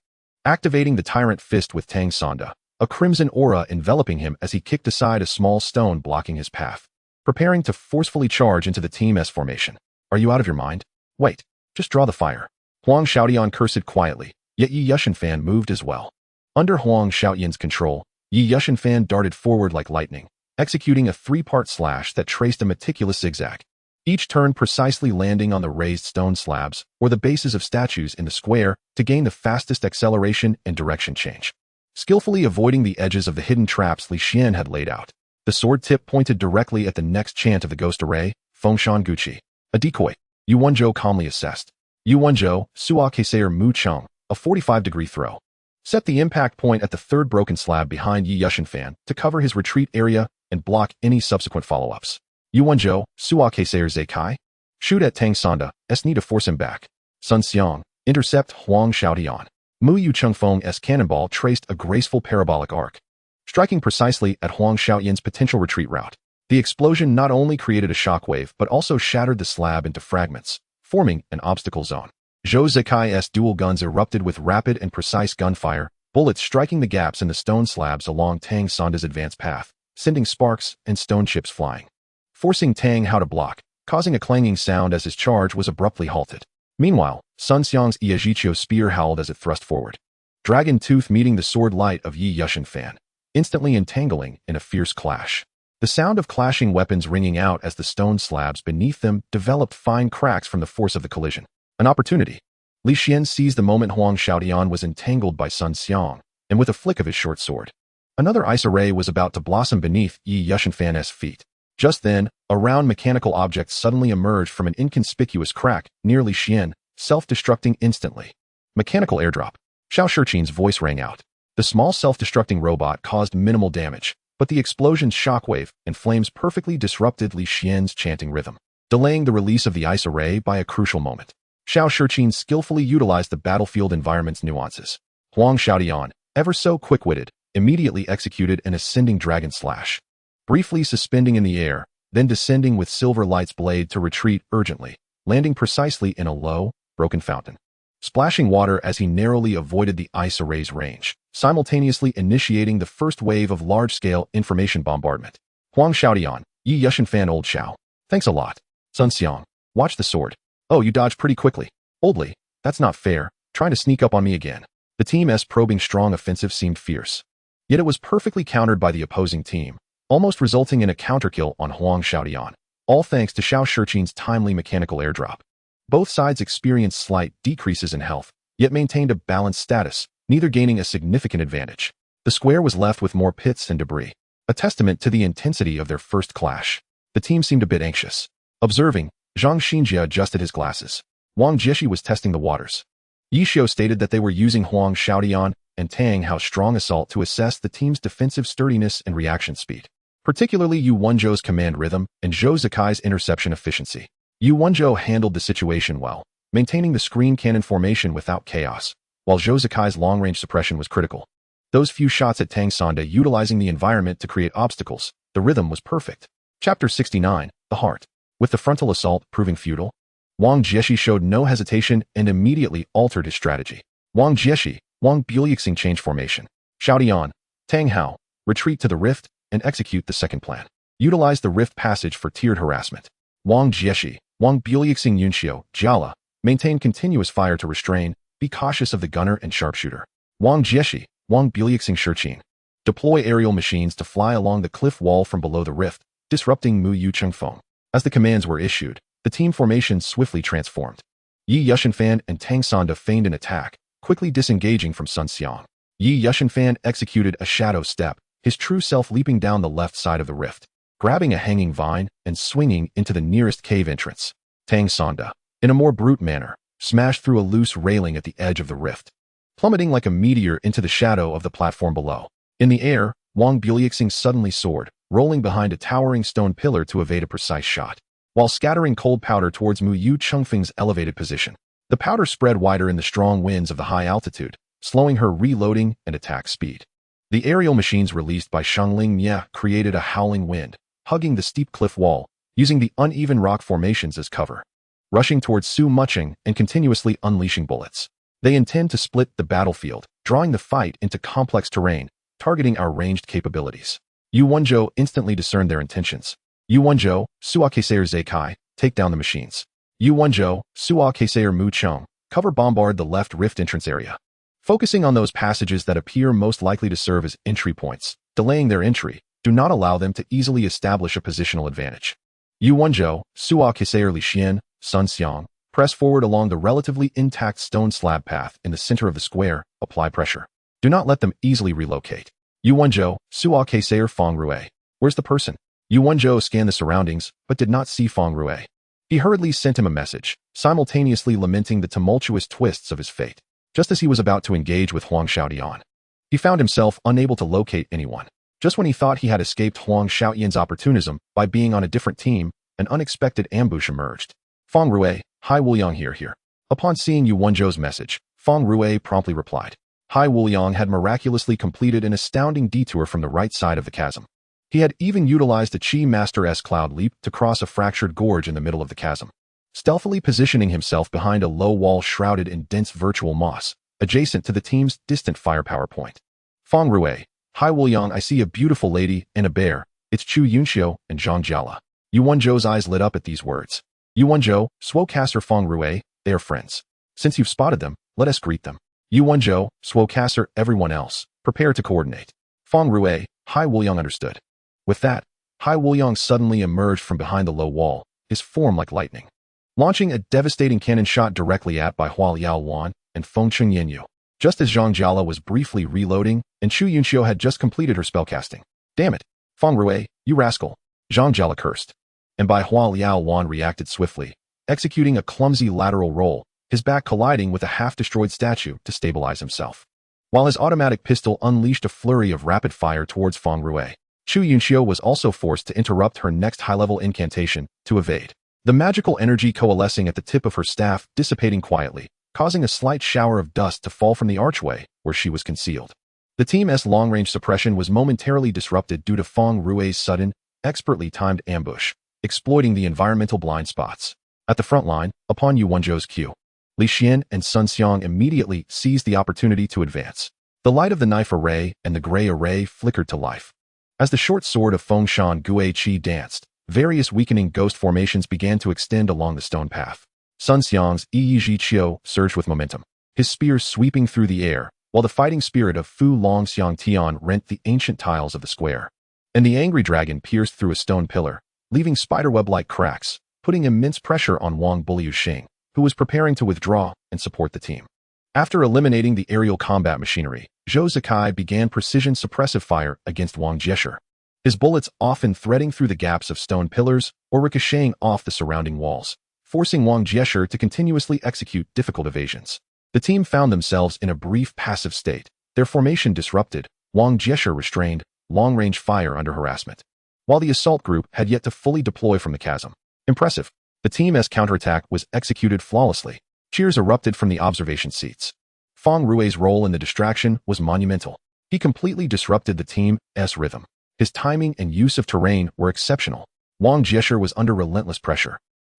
Speaker 1: activating the Tyrant Fist with Tang Sonda, a crimson aura enveloping him as he kicked aside a small stone blocking his path, preparing to forcefully charge into the Team S formation. Are you out of your mind? Wait, just draw the fire. Huang Xiaotian cursed quietly, yet Yi Yushinfan moved as well. Under Huang Xiaotian's control, Yi Yushinfan darted forward like lightning, executing a 3-part slash that traced a meticulous zigzag, each turn precisely landing on the raised stone slabs or the bases of statues in the square to gain the fastest acceleration and direction change. Skillfully avoiding the edges of the hidden traps Li Xian had laid out, the sword tip pointed directly at the next chant of the ghost array, Fengshan Guqi. A decoy, Yu Wenzhou calmly assessed. Yu Wenzhou, Sua Keisair Mu Cheng, a 45-degree throw. Set the impact point at the 3rd broken slab behind Yi Yushinfan to cover his retreat area and block any subsequent follow-ups. Yu Wenzhou, Sua Keisair Zai Kai. Shoot at Tang Sonda, Esni to force him back. Sun Xiang, intercept Huang Xiaotian. Mu Yu Chengfeng S cannonball traced a graceful parabolic arc, striking precisely at Huang Xiaotian's potential retreat route. The explosion not only created a shockwave but also shattered the slab into fragments, forming an obstacle zone. Zhou Zekai's dual guns erupted with rapid and precise gunfire, bullets striking the gaps in the stone slabs along Tang Sonda's advance path, sending sparks and stone chips flying, forcing Tang Hao to block, causing a clanging sound as his charge was abruptly halted. Meanwhile, Sun Xiang's Iajiqiu spear howled as it thrust forward, dragon tooth meeting the sword light of Yi Yushinfan, instantly entangling in a fierce clash. The sound of clashing weapons ringing out as the stone slabs beneath them developed fine cracks from the force of the collision. An opportunity. Li Xian seized the moment Huang Xiaotian was entangled by Sun Xiang, and with a flick of his short sword, another ice array was about to blossom beneath Yi Yushinfan's feet. Just then, a round mechanical object suddenly emerged from an inconspicuous crack near Li Xian, self-destructing instantly. Mechanical airdrop. Xiao Shiqin's voice rang out. The small self-destructing robot caused minimal damage, but the explosion's shockwave and flames perfectly disrupted Li Xian's chanting rhythm, delaying the release of the ice array by a crucial moment. Xiao Shiqin skillfully utilized the battlefield environment's nuances. Huang Xiaotian, ever so quick-witted, immediately executed an ascending dragon slash, briefly suspending in the air, then descending with Silver Light's blade to retreat urgently, landing precisely in a low, broken fountain, splashing water as he narrowly avoided the ice array's range, simultaneously initiating the first wave of large-scale information bombardment. Huang Xiaotian, Yi Yushinfan Old Xiao. Thanks a lot. Sun Xiang, watch the sword. Oh, you dodged pretty quickly. Oldly, that's not fair, trying to sneak up on me again. The Team S probing strong offensive seemed fierce. Yet it was perfectly countered by the opposing team, almost resulting in a counterkill on Huang Xiaotian, all thanks to Xiao Shiqin's timely mechanical airdrop. Both sides experienced slight decreases in health, yet maintained a balanced status, neither gaining a significant advantage. The square was left with more pits and debris, a testament to the intensity of their first clash. The team seemed a bit anxious. Observing, Zhang Xinjia adjusted his glasses. Wang Jieshi was testing the waters. Yi Xiu stated that they were using Huang Xiaotian and Tang Hao's strong assault to assess the team's defensive sturdiness and reaction speed, particularly Yu Wenzhou's command rhythm and Zhou Zekai's interception efficiency. Yu Wenzhou handled the situation well, maintaining the screen cannon formation without chaos, while Zhou Zekai's long-range suppression was critical. Those few shots at Tang Sonda utilizing the environment to create obstacles, the rhythm was perfect. Chapter 69, The Heart. With the frontal assault proving futile, Wang Jieshi showed no hesitation and immediately altered his strategy. Wang Jieshi, Wang Bielixing change formation. Xiaotian, Tang Hao, retreat to the rift and execute the second plan. Utilize the rift passage for tiered harassment. Wang Jieshi, Wang Bielixing Yunxiu, Jiala, maintain continuous fire to restrain, be cautious of the gunner and sharpshooter. Wang Jieshi, Wang Bielixing Shiqin. Deploy aerial machines to fly along the cliff wall from below the rift, disrupting Mu Yu Chengfeng. As the commands were issued, the team formation swiftly transformed. Yi Yushinfan and Tang Sonda feigned an attack, quickly disengaging from Sun Xiang. Yi Yushinfan executed a shadow step, his true self leaping down the left side of the rift, grabbing a hanging vine and swinging into the nearest cave entrance. Tang Sonda, in a more brute manner, smashed through a loose railing at the edge of the rift, plummeting like a meteor into the shadow of the platform below. In the air, Wang Buliuxing suddenly soared, rolling behind a towering stone pillar to evade a precise shot, while scattering cold powder towards Mu Yu Chengfeng's elevated position. The powder spread wider in the strong winds of the high altitude, slowing her reloading and attack speed. The aerial machines released by Shangling Nye created a howling wind, hugging the steep cliff wall, using the uneven rock formations as cover. Rushing towards Su Muching and continuously unleashing bullets. They intend to split the battlefield, drawing the fight into complex terrain, targeting our ranged capabilities. Yu Wenzhou instantly discerned their intentions. Yu Wenzhou, Sua Keisair Zeikai, take down the machines. Yu Wenzhou, Sua Keisair Mu Cheng, cover bombard the left rift entrance area, focusing on those passages that appear most likely to serve as entry points. Delaying their entry, do not allow them to easily establish a positional advantage. Yu Wenzhou, Sua Keisair Li Xian, Sun Xiang, press forward along the relatively intact stone slab path in the center of the square, apply pressure. Do not let them easily relocate. Yu Wenzhou, Sua Keisair Feng Rue. Where's the person? Yu Wenzhou scanned the surroundings, but did not see Feng Rue. He hurriedly sent him a message, simultaneously lamenting the tumultuous twists of his fate. Just as he was about to engage with Huang Xiaodian, he found himself unable to locate anyone. Just when he thought he had escaped Huang Xiaoyan's opportunism by being on a different team, an unexpected ambush emerged. Feng Rue, hi Wuliang here. Upon seeing Yu Wenzhou's message, Feng Rue promptly replied. Hai Wuliang had miraculously completed an astounding detour from the right side of the chasm. He had even utilized the Qi Master's cloud leap to cross a fractured gorge in the middle of the chasm, stealthily positioning himself behind a low wall shrouded in dense virtual moss, adjacent to the team's distant firepower point. Feng Rue, hi Wuliang, I see a beautiful lady and a bear. It's Chu Yunxiu and Zhang Jiala. Yu Wenzhou's eyes lit up at these words. Yu Wenzhou, Swokasser Feng Rue, they are friends. Since you've spotted them, let us greet them. Yu Wenzhou, Swokasser, everyone else, prepare to coordinate. Feng Rue, Hai Wuliang understood. With that, Hai Wuliang suddenly emerged from behind the low wall, his form like lightning, launching a devastating cannon shot directly at by Hua Liaowan and Feng Chengyanyu, just as Zhang Jiala was briefly reloading and Chu Yunxiu had just completed her spellcasting. Damn it, Feng Rue, you rascal, Zhang Jiala cursed. And by Hua Liaowan reacted swiftly, executing a clumsy lateral roll, his back colliding with a half-destroyed statue to stabilize himself. While his automatic pistol unleashed a flurry of rapid fire towards Feng Rue, Chu Yunxiu was also forced to interrupt her next high-level incantation to evade. The magical energy coalescing at the tip of her staff dissipating quietly, causing a slight shower of dust to fall from the archway where she was concealed. The team's long-range suppression was momentarily disrupted due to Feng Rue's sudden, expertly timed ambush, exploiting the environmental blind spots. At the front line, upon Yu Wenzhou's cue, Li Xian and Sun Xiang immediately seized the opportunity to advance. The light of the knife array and the gray array flickered to life. As the short sword of Fengshan Gui Qi danced, various weakening ghost formations began to extend along the stone path. Sun Xiang's Yi Qiu surged with momentum, his spear sweeping through the air, while the fighting spirit of Fu Long Xiang Tian rent the ancient tiles of the square. And the angry dragon pierced through a stone pillar, leaving spiderweb-like cracks, putting immense pressure on Wang Buliuxing, who was preparing to withdraw and support the team. After eliminating the aerial combat machinery, Zhou Zikai began precision suppressive fire against Wang Jiesher, his bullets often threading through the gaps of stone pillars or ricocheting off the surrounding walls, forcing Wang Jiesher to continuously execute difficult evasions. The team found themselves in a brief passive state, their formation disrupted, Wang Jiesher restrained, long-range fire under harassment, while the assault group had yet to fully deploy from the chasm. Impressive. The team's counterattack was executed flawlessly. Cheers erupted from the observation seats. Feng Rue's role in the distraction was monumental. He completely disrupted the team's rhythm. His timing and use of terrain were exceptional. Wang Jiesher was under relentless pressure.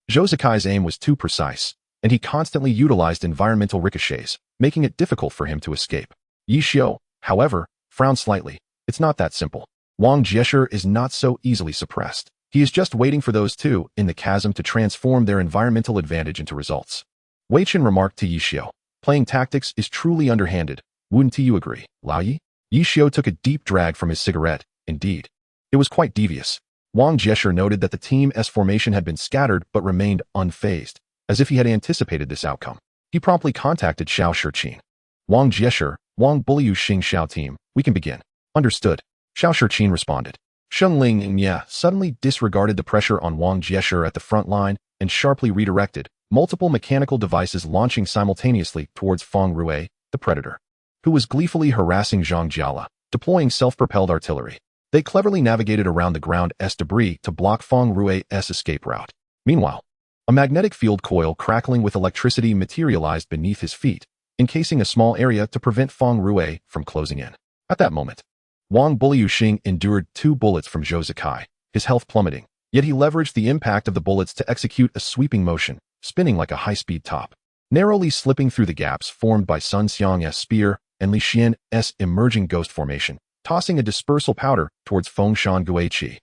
Speaker 1: Zhou Zikai's aim was too precise, and he constantly utilized environmental ricochets, making it difficult for him to escape. Yi Xiu, however, frowned slightly. It's not that simple. Wang Jiesher is not so easily suppressed. He is just waiting for those two in the chasm to transform their environmental advantage into results. Wei Chen remarked to Yi Xiu, playing tactics is truly underhanded. Wouldn't you agree, Lao Yi? Yi Xiao took a deep drag from his cigarette. Indeed, it was quite devious. Wang Jieshe noted that the team's formation had been scattered but remained unfazed, as if he had anticipated this outcome. He promptly contacted Xiao Shiqin. Wang Jieshe, Wang Buliyu Xing Xiao team, we can begin. Understood. Xiao Shiqin responded. Sheng Ling and Ye suddenly disregarded the pressure on Wang Jieshe at the front line and sharply redirected, multiple mechanical devices launching simultaneously towards Feng Rue, the predator, who was gleefully harassing Zhang Jiala, deploying self-propelled artillery. They cleverly navigated around the ground's debris to block Feng Rue's escape route. Meanwhile, a magnetic field coil crackling with electricity materialized beneath his feet, encasing a small area to prevent Feng Rue from closing in. At that moment, Wang Buliyu Xing endured 2 bullets from Zhou Zikai, his health plummeting, yet he leveraged the impact of the bullets to execute a sweeping motion, spinning like a high-speed top, narrowly slipping through the gaps formed by Sun Xiang's spear and Li Xian's emerging ghost formation, tossing a dispersal powder towards Fengshan Guiqi,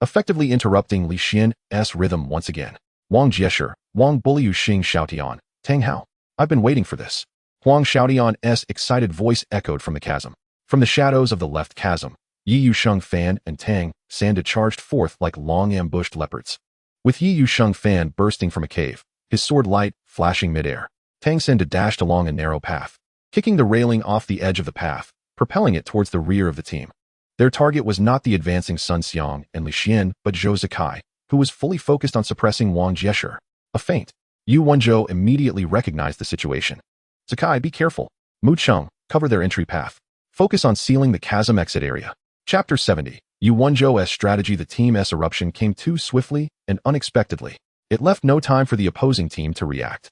Speaker 1: effectively interrupting Li Xian's rhythm once again. Wang Jieshe, Wang Buliyu Xing Xiaotian, Tang Hao. I've been waiting for this. Huang Xiaotian's excited voice echoed from the chasm. From the shadows of the left chasm, Yi Yusheng Fan and Tang Sanda charged forth like long ambushed leopards. With Yi Yusheng Fan bursting from a cave, his sword light flashing midair, Tang Sanda dashed along a narrow path, kicking the railing off the edge of the path, propelling it towards the rear of the team. Their target was not the advancing Sun Xiang and Li Xian, but Zhou Zikai, who was fully focused on suppressing Wang Jieshe. A feint. Yu Wenzhou immediately recognized the situation. Zikai, be careful. Mu Cheng, cover their entry path. Focus on sealing the chasm exit area. Chapter 70. Yu Wenzhou's strategy. The team's eruption came too swiftly and unexpectedly. It left no time for the opposing team to react.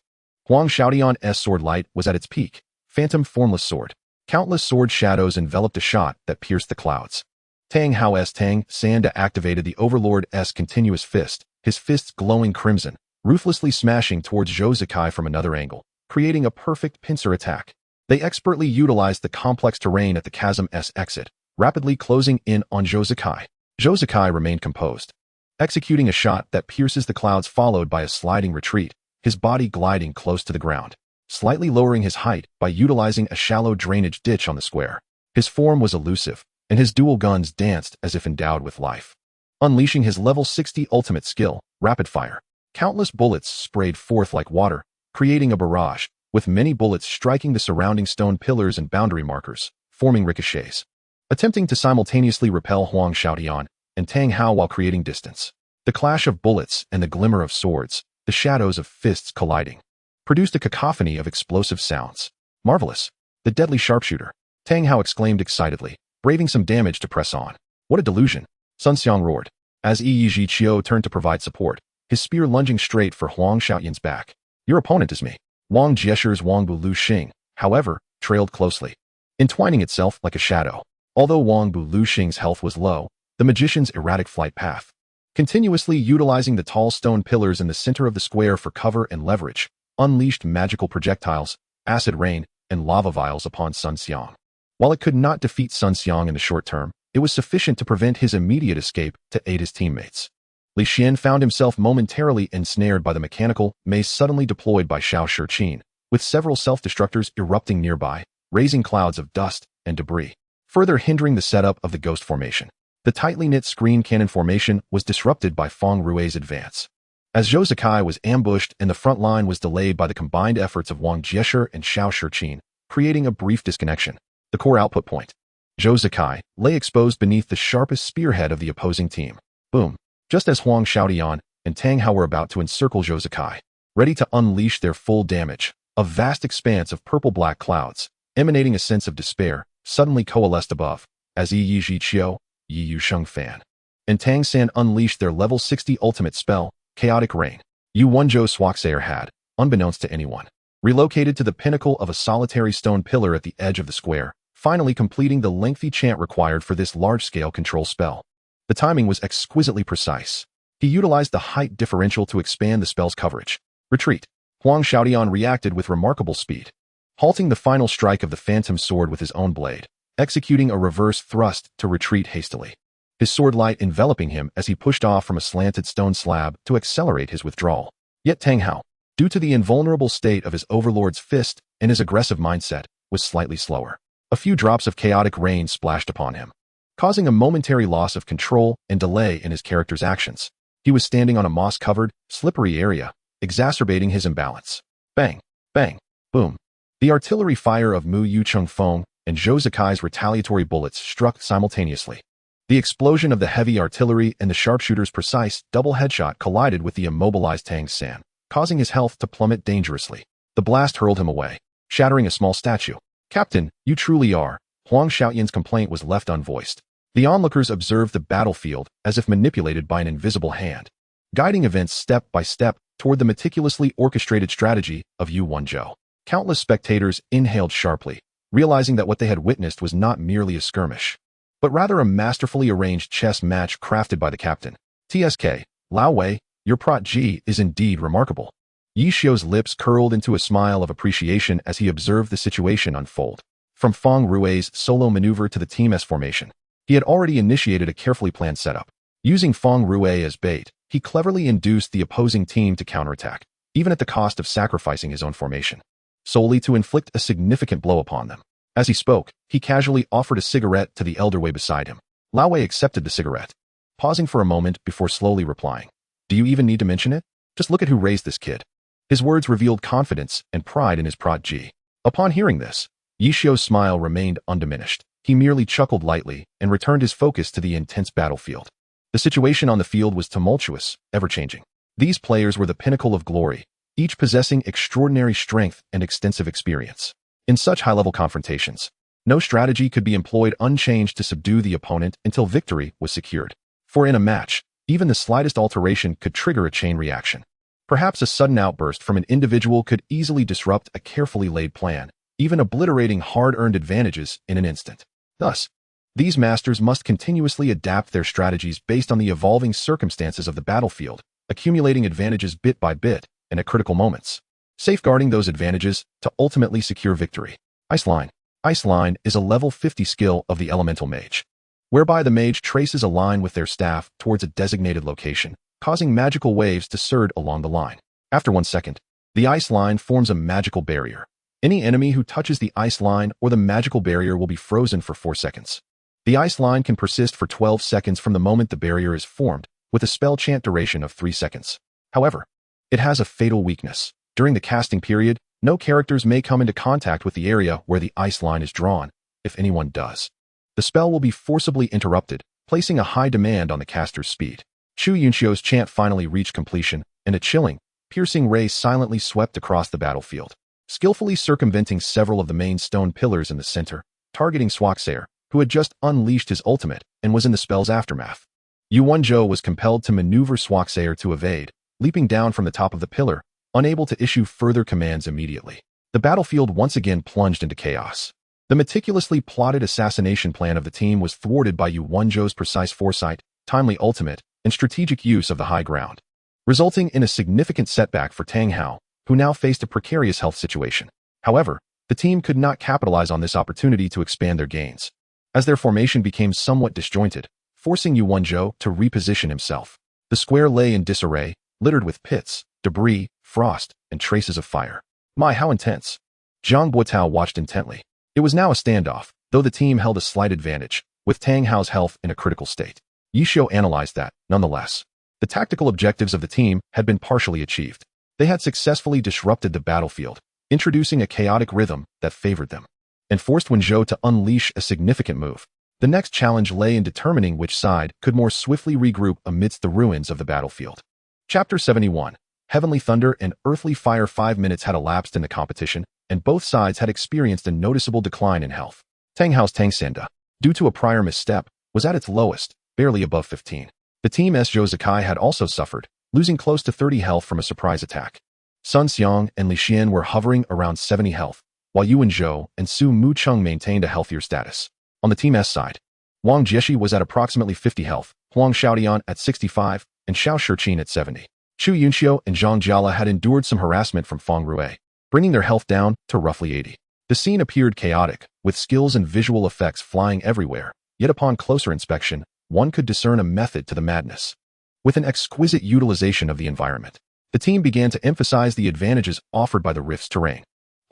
Speaker 1: Huang Xiaotian's sword light was at its peak. Phantom formless sword. Countless sword shadows enveloped a shot that pierced the clouds. Tang Hao's Tang Sanda activated the Overlord's continuous fist, his fists glowing crimson, ruthlessly smashing towards Zhou Zikai from another angle, creating a perfect pincer attack. They expertly utilized the complex terrain at the chasm's exit, rapidly closing in on Zhou Zikai. Zhou Zikai remained composed, executing a shot that pierces the clouds followed by a sliding retreat, his body gliding close to the ground, slightly lowering his height by utilizing a shallow drainage ditch on the square. His form was elusive, and his dual guns danced as if endowed with life. Unleashing his level 60 ultimate skill, rapid fire, countless bullets sprayed forth like water, creating a barrage, with many bullets striking the surrounding stone pillars and boundary markers, forming ricochets, attempting to simultaneously repel Huang Xiaotian and Tang Hao while creating distance. The clash of bullets and the glimmer of swords, the shadows of fists colliding, produced a cacophony of explosive sounds. Marvelous! The deadly sharpshooter! Tang Hao exclaimed excitedly, braving some damage to press on. What a delusion! Sun Xiang roared. As Yi Zhiqiu turned to provide support, his spear lunging straight for Huang Xiaotian's back. Your opponent is me. Wang Jieshe's Wang Bu Lu Xing, however, trailed closely, entwining itself like a shadow. Although Wang Bu Lu Xing's health was low, the magician's erratic flight path, continuously utilizing the tall stone pillars in the center of the square for cover and leverage, unleashed magical projectiles, acid rain, and lava vials upon Sun Xiang. While it could not defeat Sun Xiang in the short term, it was sufficient to prevent his immediate escape to aid his teammates. Li Xian found himself momentarily ensnared by the mechanical mace suddenly deployed by Xiao Shiqin, with several self-destructors erupting nearby, raising clouds of dust and debris, further hindering the setup of the ghost formation. The tightly knit screen cannon formation was disrupted by Feng Rue's advance. As Zhou Zikai was ambushed and the front line was delayed by the combined efforts of Wang Jieshe and Xiao Shiqin, creating a brief disconnection. The core output point. Zhou Zikai lay exposed beneath the sharpest spearhead of the opposing team. Boom. Just as Huang Xiaotian and Tang Hao were about to encircle Zhou Zikai, ready to unleash their full damage, a vast expanse of purple-black clouds, emanating a sense of despair, suddenly coalesced above, as Yi Zhiqiu, Yi Yusheng Fan, and Tang San unleashed their level 60 ultimate spell, Chaotic Rain. Yu Wenzhou Swaxair had, unbeknownst to anyone, relocated to the pinnacle of a solitary stone pillar at the edge of the square, finally completing the lengthy chant required for this large-scale control spell. The timing was exquisitely precise. He utilized the height differential to expand the spell's coverage. Retreat. Huang Xiaotian reacted with remarkable speed, halting the final strike of the phantom sword with his own blade, executing a reverse thrust to retreat hastily, his sword light enveloping him as he pushed off from a slanted stone slab to accelerate his withdrawal. Yet Tang Hao, due to the invulnerable state of his overlord's fist and his aggressive mindset, was slightly slower. A few drops of chaotic rain splashed upon him, causing a momentary loss of control and delay in his character's actions. He was standing on a moss-covered, slippery area, exacerbating his imbalance. Bang, bang, boom. The artillery fire of Mu Yucheng Feng and Zhou Zikai's retaliatory bullets struck simultaneously. The explosion of the heavy artillery and the sharpshooter's precise double headshot collided with the immobilized Tang San, causing his health to plummet dangerously. The blast hurled him away, shattering a small statue. "Captain, you truly are." Huang Xiaoyan's complaint was left unvoiced. The onlookers observed the battlefield as if manipulated by an invisible hand, guiding events step by step toward the meticulously orchestrated strategy of Yu Wenzhou. Countless spectators inhaled sharply, realizing that what they had witnessed was not merely a skirmish, but rather a masterfully arranged chess match crafted by the captain. "TSK, Lao Wei, your prot-G is indeed remarkable." Yi Xiu's lips curled into a smile of appreciation as he observed the situation unfold. From Feng Rui's solo maneuver to the Team S formation, he had already initiated a carefully planned setup. Using Feng Rui as bait, he cleverly induced the opposing team to counterattack, even at the cost of sacrificing his own formation, solely to inflict a significant blow upon them. As he spoke, he casually offered a cigarette to the elder Wei beside him. Lao Wei accepted the cigarette, pausing for a moment before slowly replying. "Do you even need to mention it? Just look at who raised this kid." His words revealed confidence and pride in his prot-G. Upon hearing this, Yi Xiu's smile remained undiminished. He merely chuckled lightly and returned his focus to the intense battlefield. The situation on the field was tumultuous, ever-changing. These players were the pinnacle of glory, each possessing extraordinary strength and extensive experience. In such high-level confrontations, no strategy could be employed unchanged to subdue the opponent until victory was secured. For in a match, even the slightest alteration could trigger a chain reaction. Perhaps a sudden outburst from an individual could easily disrupt a carefully laid plan, even obliterating hard-earned advantages in an instant. Thus, these masters must continuously adapt their strategies based on the evolving circumstances of the battlefield, accumulating advantages bit by bit and at critical moments, safeguarding those advantages to ultimately secure victory. Ice Line. Ice Line is a level 50 skill of the Elemental Mage, whereby the mage traces a line with their staff towards a designated location, causing magical waves to surge along the line. After 1 second, the ice line forms a magical barrier. Any enemy who touches the ice line or the magical barrier will be frozen for 4 seconds. The ice line can persist for 12 seconds from the moment the barrier is formed, with a spell chant duration of 3 seconds. However, it has a fatal weakness. During the casting period, no characters may come into contact with the area where the ice line is drawn. If anyone does, the spell will be forcibly interrupted, placing a high demand on the caster's speed. Chu Yunxiu's chant finally reached completion, and a chilling, piercing ray silently swept across the battlefield, skillfully circumventing several of the main stone pillars in the center, targeting Swaxair, who had just unleashed his ultimate and was in the spell's aftermath. Yu Wenzhou was compelled to maneuver Swaxair to evade, leaping down from the top of the pillar, unable to issue further commands immediately. The battlefield once again plunged into chaos. The meticulously plotted assassination plan of the team was thwarted by Yu Wenzhou's precise foresight, timely ultimate, and strategic use of the high ground, resulting in a significant setback for Tang Hao, who now faced a precarious health situation. However, the team could not capitalize on this opportunity to expand their gains, as their formation became somewhat disjointed, forcing Yu Wenzhou to reposition himself. The square lay in disarray, littered with pits, debris, frost, and traces of fire. My, how intense! Zhang Buotao watched intently. It was now a standoff, though the team held a slight advantage, with Tang Hao's health in a critical state. Yi Xiu analyzed that, nonetheless, the tactical objectives of the team had been partially achieved. They had successfully disrupted the battlefield, introducing a chaotic rhythm that favored them, and forced Wenzhou to unleash a significant move. The next challenge lay in determining which side could more swiftly regroup amidst the ruins of the battlefield. Chapter 71. Heavenly Thunder and Earthly Fire. 5 minutes had elapsed in the competition, and both sides had experienced a noticeable decline in health. Tang Hao's Tang Sanda, due to a prior misstep, was at its lowest, barely above 15. The Team S Zhou Zikai had also suffered, losing close to 30 health from a surprise attack. Sun Xiang and Li Xian were hovering around 70 health, while Yu Wenzhou and Su Mucheng maintained a healthier status. On the Team S side, Wang Jieshi was at approximately 50 health, Huang Xiaodian at 65, and Xiao Shiqin at 70. Chu Yunxiu and Zhang Jiala had endured some harassment from Feng Rui, bringing their health down to roughly 80. The scene appeared chaotic, with skills and visual effects flying everywhere, yet upon closer inspection, one could discern a method to the madness. With an exquisite utilization of the environment, the team began to emphasize the advantages offered by the rift's terrain.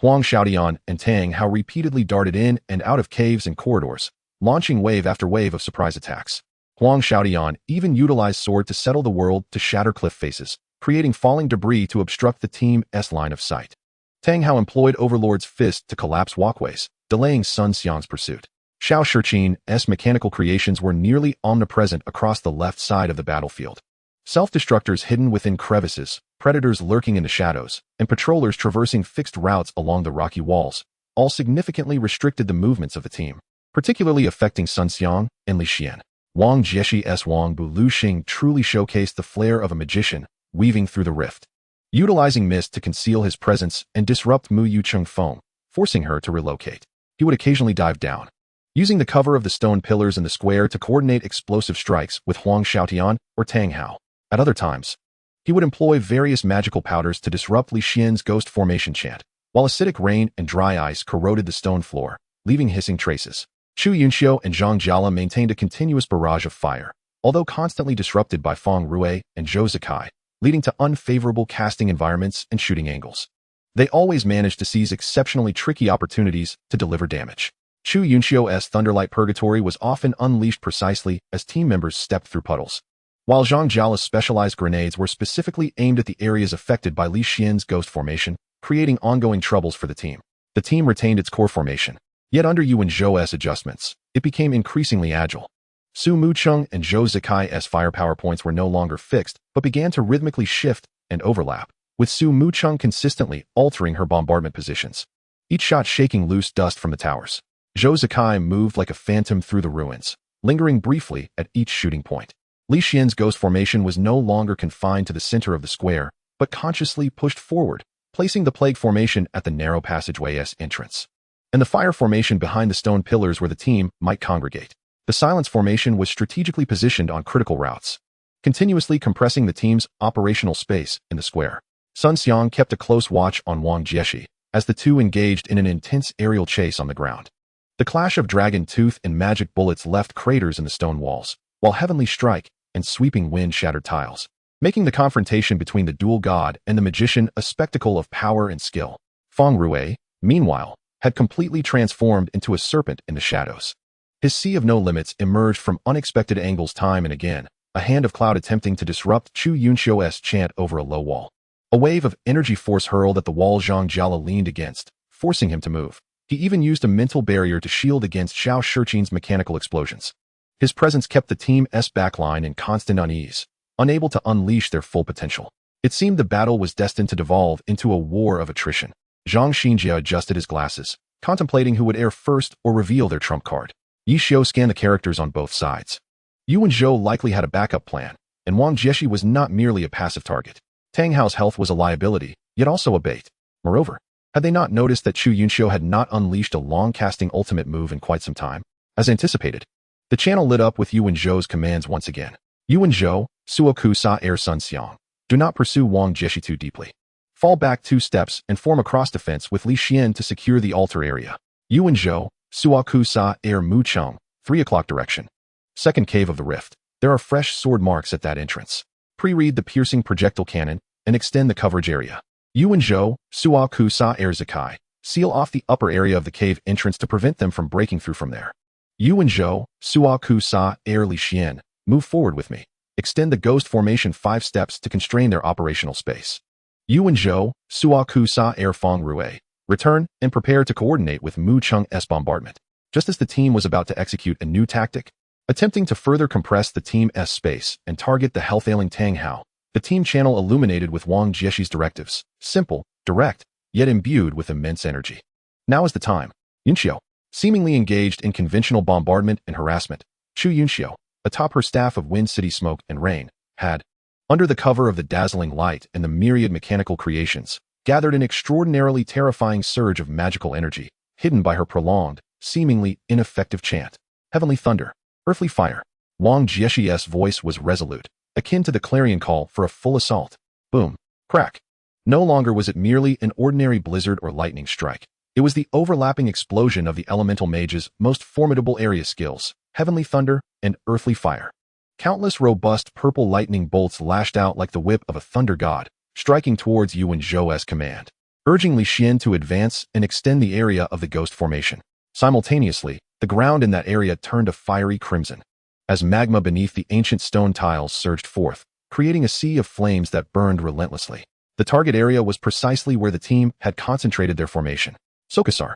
Speaker 1: Huang Xiaotian and Tang Hao repeatedly darted in and out of caves and corridors, launching wave after wave of surprise attacks. Huang Xiaotian even utilized sword to settle the world to shatter cliff faces, creating falling debris to obstruct the team's line of sight. Tang Hao employed Overlord's fist to collapse walkways, delaying Sun Xiang's pursuit. Xiao Shiqin's mechanical creations were nearly omnipresent across the left side of the battlefield. Self-destructors hidden within crevices, predators lurking in the shadows, and patrollers traversing fixed routes along the rocky walls, all significantly restricted the movements of the team, particularly affecting Sun Xiang and Li Xian. Wang Jieshi's Wang Bu Luxing truly showcased the flair of a magician, weaving through the rift. Utilizing mist to conceal his presence and disrupt Mu Yucheng Feng, forcing her to relocate. He would occasionally dive down, using the cover of the stone pillars in the square to coordinate explosive strikes with Huang Xiaotian or Tang Hao. At other times, he would employ various magical powders to disrupt Li Xian's ghost formation chant, while acidic rain and dry ice corroded the stone floor, leaving hissing traces. Chu Yunxiu and Zhang Jiala maintained a continuous barrage of fire, although constantly disrupted by Feng Rui and Zhou Zikai, leading to unfavorable casting environments and shooting angles. They always managed to seize exceptionally tricky opportunities to deliver damage. Chu Yunxiu's Thunderlight Purgatory was often unleashed precisely as team members stepped through puddles, while Zhang Jiala's specialized grenades were specifically aimed at the areas affected by Li Xian's ghost formation, creating ongoing troubles for the team. The team retained its core formation, yet under Yuan Zhou's adjustments, it became increasingly agile. Su Mucheng and Zhou Zikai's firepower points were no longer fixed, but began to rhythmically shift and overlap, with Su Mucheng consistently altering her bombardment positions, each shot shaking loose dust from the towers. Zhou Zikai moved like a phantom through the ruins, lingering briefly at each shooting point. Li Xian's ghost formation was no longer confined to the center of the square, but consciously pushed forward, placing the plague formation at the narrow passageway's entrance, and the fire formation behind the stone pillars where the team might congregate. The silence formation was strategically positioned on critical routes, continuously compressing the team's operational space in the square. Sun Xiang kept a close watch on Wang Jieshi as the two engaged in an intense aerial chase on the ground. The clash of dragon tooth and magic bullets left craters in the stone walls, while heavenly strike and sweeping wind shattered tiles, making the confrontation between the dual god and the magician a spectacle of power and skill. Feng Rui, meanwhile, had completely transformed into a serpent in the shadows. His sea of no limits emerged from unexpected angles time and again, a hand of cloud attempting to disrupt Chu Yunxiu's chant over a low wall. A wave of energy force hurled at the wall Zhang Jiala leaned against, forcing him to move. He even used a mental barrier to shield against Xiao Shiqin's mechanical explosions. His presence kept the team's backline in constant unease, unable to unleash their full potential. It seemed the battle was destined to devolve into a war of attrition. Zhang Xinjia adjusted his glasses, contemplating who would air first or reveal their trump card. Yi Xiu scanned the characters on both sides. Yuan Zhou likely had a backup plan, and Wang Jieshi was not merely a passive target. Tang Hao's health was a liability, yet also a bait. Moreover, had they not noticed that Chu Yunxiu had not unleashed a long-casting ultimate move in quite some time? As anticipated, the channel lit up with Yuan Zhou's commands once again. Yuan Zhou, Suoku Sa Air Sun Xiang. Do not pursue Wang Jieshi too deeply. Fall back 2 steps and form a cross-defense with Li Xian to secure the altar area. Yuan Zhou, Suoku Sa Air Mu Cheng, 3 o'clock direction. Second cave of the rift. There are fresh sword marks at that entrance. Pre-read the piercing projectile cannon and extend the coverage area. Yuan Zhou, Suoku Sa Air Zikai. Seal off the upper area of the cave entrance to prevent them from breaking through from there. Yuan Zhou, Suoku Sa Air Li Xian. Move forward with me. Extend the ghost formation 5 steps to constrain their operational space. Yuan Zhou, Suoku Sa Air Feng Rui. Return and prepare to coordinate with Mu Cheng's bombardment. Just as the team was about to execute a new tactic, attempting to further compress the team's space and target the health-ailing Tang Hao, the team channel illuminated with Wang Jieshi's directives, simple, direct, yet imbued with immense energy. Now is the time. Yunxiu, seemingly engaged in conventional bombardment and harassment, Chu Yunxiu, atop her staff of wind, city, smoke, and rain, had, under the cover of the dazzling light and the myriad mechanical creations, gathered an extraordinarily terrifying surge of magical energy, hidden by her prolonged, seemingly ineffective chant. Heavenly thunder, earthly fire. Wang Jieshi's voice was resolute, akin to the clarion call for a full assault. Boom. Crack. No longer was it merely an ordinary blizzard or lightning strike. It was the overlapping explosion of the elemental mage's most formidable area skills, heavenly thunder and earthly fire. Countless robust purple lightning bolts lashed out like the whip of a thunder god, striking towards Yuan Zhou's command. urging Li Xian to advance and extend the area of the ghost formation. Simultaneously, the ground in that area turned a fiery crimson, as magma beneath the ancient stone tiles surged forth, creating a sea of flames that burned relentlessly. The target area was precisely where the team had concentrated their formation. Sokasar,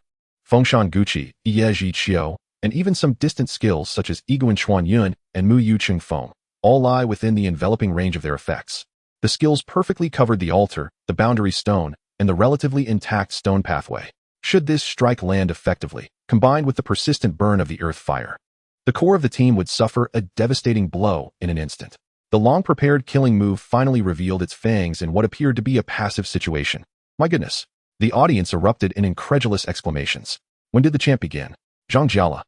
Speaker 1: Fengshan Guqi, Yeji Qiu, and even some distant skills such as Iguan Chuan Yun and Mu Yu Chung Feng all lie within the enveloping range of their effects. The skills perfectly covered the altar, the boundary stone, and the relatively intact stone pathway. Should this strike land effectively, combined with the persistent burn of the earth fire, the core of the team would suffer a devastating blow in an instant. The long-prepared killing move finally revealed its fangs in what appeared to be a passive situation. My goodness! The audience erupted in incredulous exclamations. When did the chant begin? Zhang Jiala.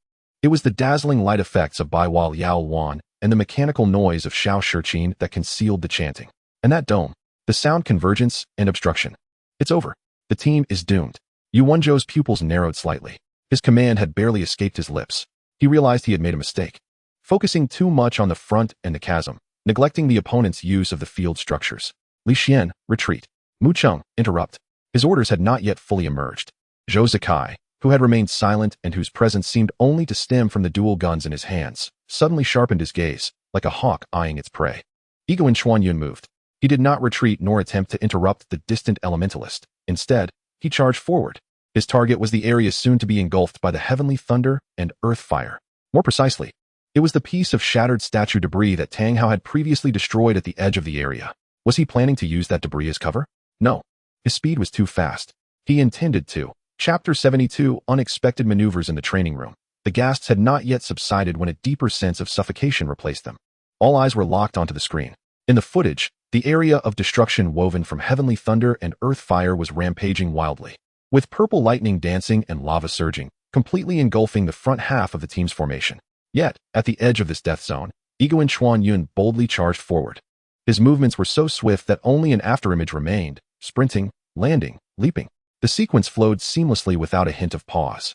Speaker 1: It was the dazzling light effects of Baiwa Liao Wan and the mechanical noise of Xiao Shiqin that concealed the chanting. And that dome, the sound convergence and obstruction. It's over. The team is doomed. Yu Wenzhou's pupils narrowed slightly. His command had barely escaped his lips. He realized he had made a mistake. Focusing too much on the front and the chasm, neglecting the opponent's use of the field structures. Li Xian, retreat. Mu Cheng, interrupt. His orders had not yet fully emerged. Zhou Zikai, who had remained silent and whose presence seemed only to stem from the dual guns in his hands, suddenly sharpened his gaze, like a hawk eyeing its prey. Iguan Chuan Yun moved. He did not retreat nor attempt to interrupt the distant elementalist. Instead, he charged forward. His target was the area soon to be engulfed by the heavenly thunder and earth fire. More precisely, it was the piece of shattered statue debris that Tang Hao had previously destroyed at the edge of the area. Was he planning to use that debris as cover? No. His speed was too fast. He intended to. Chapter 72, Unexpected Maneuvers in the Training Room. The gasps had not yet subsided when a deeper sense of suffocation replaced them. All eyes were locked onto the screen. In the footage, the area of destruction woven from heavenly thunder and earth fire was rampaging wildly, with purple lightning dancing and lava surging, completely engulfing the front half of the team's formation. Yet, at the edge of this death zone, Iguan Chuan Yun boldly charged forward. His movements were so swift that only an afterimage remained, sprinting, landing, leaping. The sequence flowed seamlessly without a hint of pause.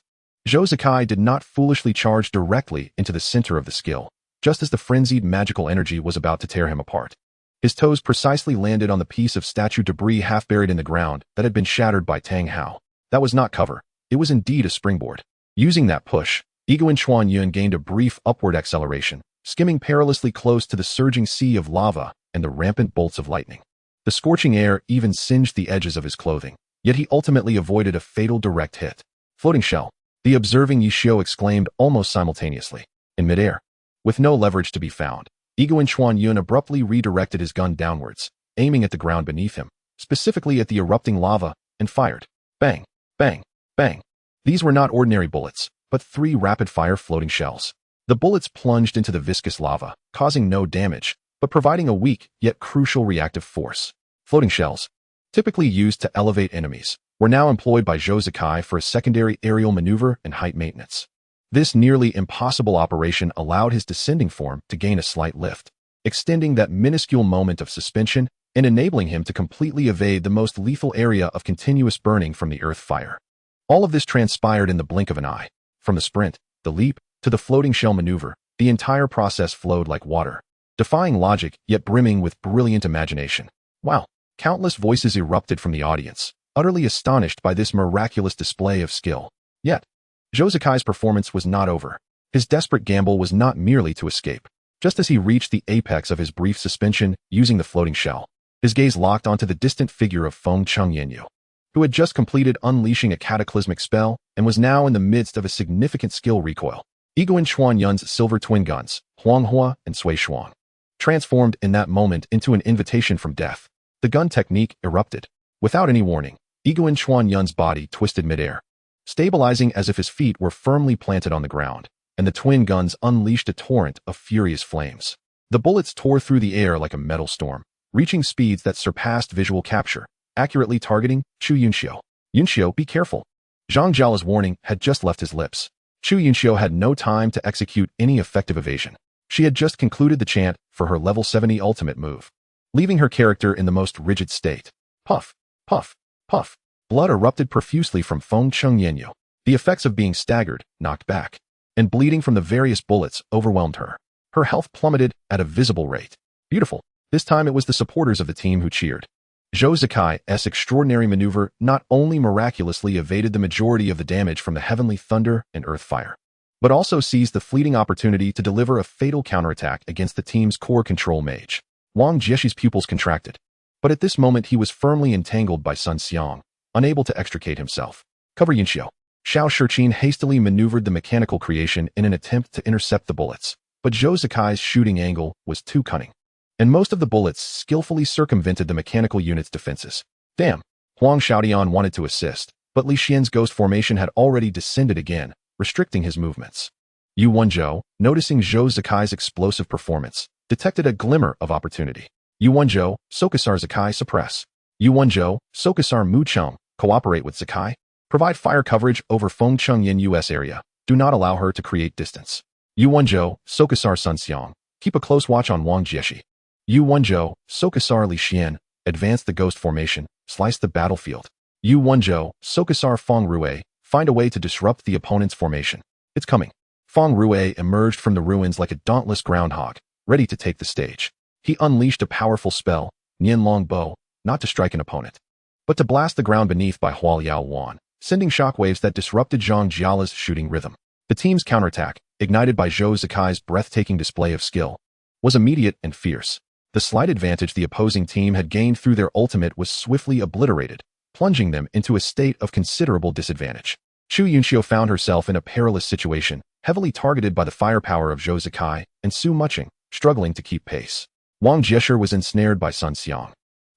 Speaker 1: Zhou Zikai did not foolishly charge directly into the center of the skill, just as the frenzied magical energy was about to tear him apart. His toes precisely landed on the piece of statue debris half buried in the ground that had been shattered by Tang Hao. That was not cover. It was indeed a springboard. Using that push, Iguan Chuan Yun gained a brief upward acceleration, skimming perilously close to the surging sea of lava and the rampant bolts of lightning. The scorching air even singed the edges of his clothing, yet he ultimately avoided a fatal direct hit. Floating shell. The observing Yishio exclaimed almost simultaneously. In midair, with no leverage to be found, Iguan Chuan Yun abruptly redirected his gun downwards, aiming at the ground beneath him, specifically at the erupting lava, and fired. Bang, bang, bang. These were not ordinary bullets, but 3 rapid-fire floating shells. The bullets plunged into the viscous lava, causing no damage, but providing a weak yet crucial reactive force. Floating shells, typically used to elevate enemies, were now employed by Zhou Zikai for a secondary aerial maneuver and height maintenance. This nearly impossible operation allowed his descending form to gain a slight lift, extending that minuscule moment of suspension and enabling him to completely evade the most lethal area of continuous burning from the earth fire. All of this transpired in the blink of an eye. From the sprint, the leap, to the floating shell maneuver, the entire process flowed like water, defying logic yet brimming with brilliant imagination. Wow! Countless voices erupted from the audience, utterly astonished by this miraculous display of skill. Yet, Zhou Zikai's performance was not over. His desperate gamble was not merely to escape. Just as he reached the apex of his brief suspension using the floating shell, his gaze locked onto the distant figure of Feng Chengyanyu, who had just completed unleashing a cataclysmic spell and was now in the midst of a significant skill recoil. Iguan Chuan Yun's silver twin guns, Huanghua and Sui Shuang, transformed in that moment into an invitation from death. The gun technique erupted. Without any warning, Iguan Chuan Yun's body twisted midair, stabilizing as if his feet were firmly planted on the ground, and the twin guns unleashed a torrent of furious flames. The bullets tore through the air like a metal storm, reaching speeds that surpassed visual capture, accurately targeting Chu Yunxiu. Yunxiu, be careful. Zhang Jiala's warning had just left his lips. Chu Yunxiu had no time to execute any effective evasion. She had just concluded the chant for her level 70 ultimate move, leaving her character in the most rigid state. Puff, puff, puff. Blood erupted profusely from Feng Chengyanyu. The effects of being staggered, knocked back, and bleeding from the various bullets overwhelmed her. Her health plummeted at a visible rate. Beautiful. This time it was the supporters of the team who cheered. Zhou Zikai's extraordinary maneuver not only miraculously evaded the majority of the damage from the heavenly thunder and earth fire, but also seized the fleeting opportunity to deliver a fatal counterattack against the team's core control mage. Wang Jieshi's pupils contracted, but at this moment he was firmly entangled by Sun Xiang, unable to extricate himself. Cover Yunxiu. Xiao Shiqin hastily maneuvered the mechanical creation in an attempt to intercept the bullets, but Zhou Zikai's shooting angle was too cunning, and most of the bullets skillfully circumvented the mechanical unit's defenses. Damn! Huang Xiaodian wanted to assist, but Li Xian's ghost formation had already descended again, restricting his movements. Yu Wenzhou, noticing Zhou Zikai's explosive performance, detected a glimmer of opportunity. Yu Wenzhou, Sokasar Zikai suppress. Yu Wenzhou, Sokasar Mu Cheng, cooperate with Zikai. Provide fire coverage over Feng Chengyin US area. Do not allow her to create distance. Yu Wenzhou, Sokasar Sun Xiang, keep a close watch on Wang Jieshi. Yu Wenzhou, Sokasar Li Xian, advance the ghost formation, slice the battlefield. Yu Wenzhou, Sokasar Feng Rue, find a way to disrupt the opponent's formation. It's coming. Feng Rue emerged from the ruins like a dauntless groundhog, ready to take the stage. He unleashed a powerful spell, Nianlong Bow, not to strike an opponent, but to blast the ground beneath by Hualiao Wan, sending shockwaves that disrupted Zhang Jiala's shooting rhythm. The team's counterattack, ignited by Zhou Zikai's breathtaking display of skill, was immediate and fierce. The slight advantage the opposing team had gained through their ultimate was swiftly obliterated, plunging them into a state of considerable disadvantage. Chu Yunxiu found herself in a perilous situation, heavily targeted by the firepower of Zhou Zikai and Su Mucheng, struggling to keep pace. Wang Jieshi was ensnared by Sun Xiang,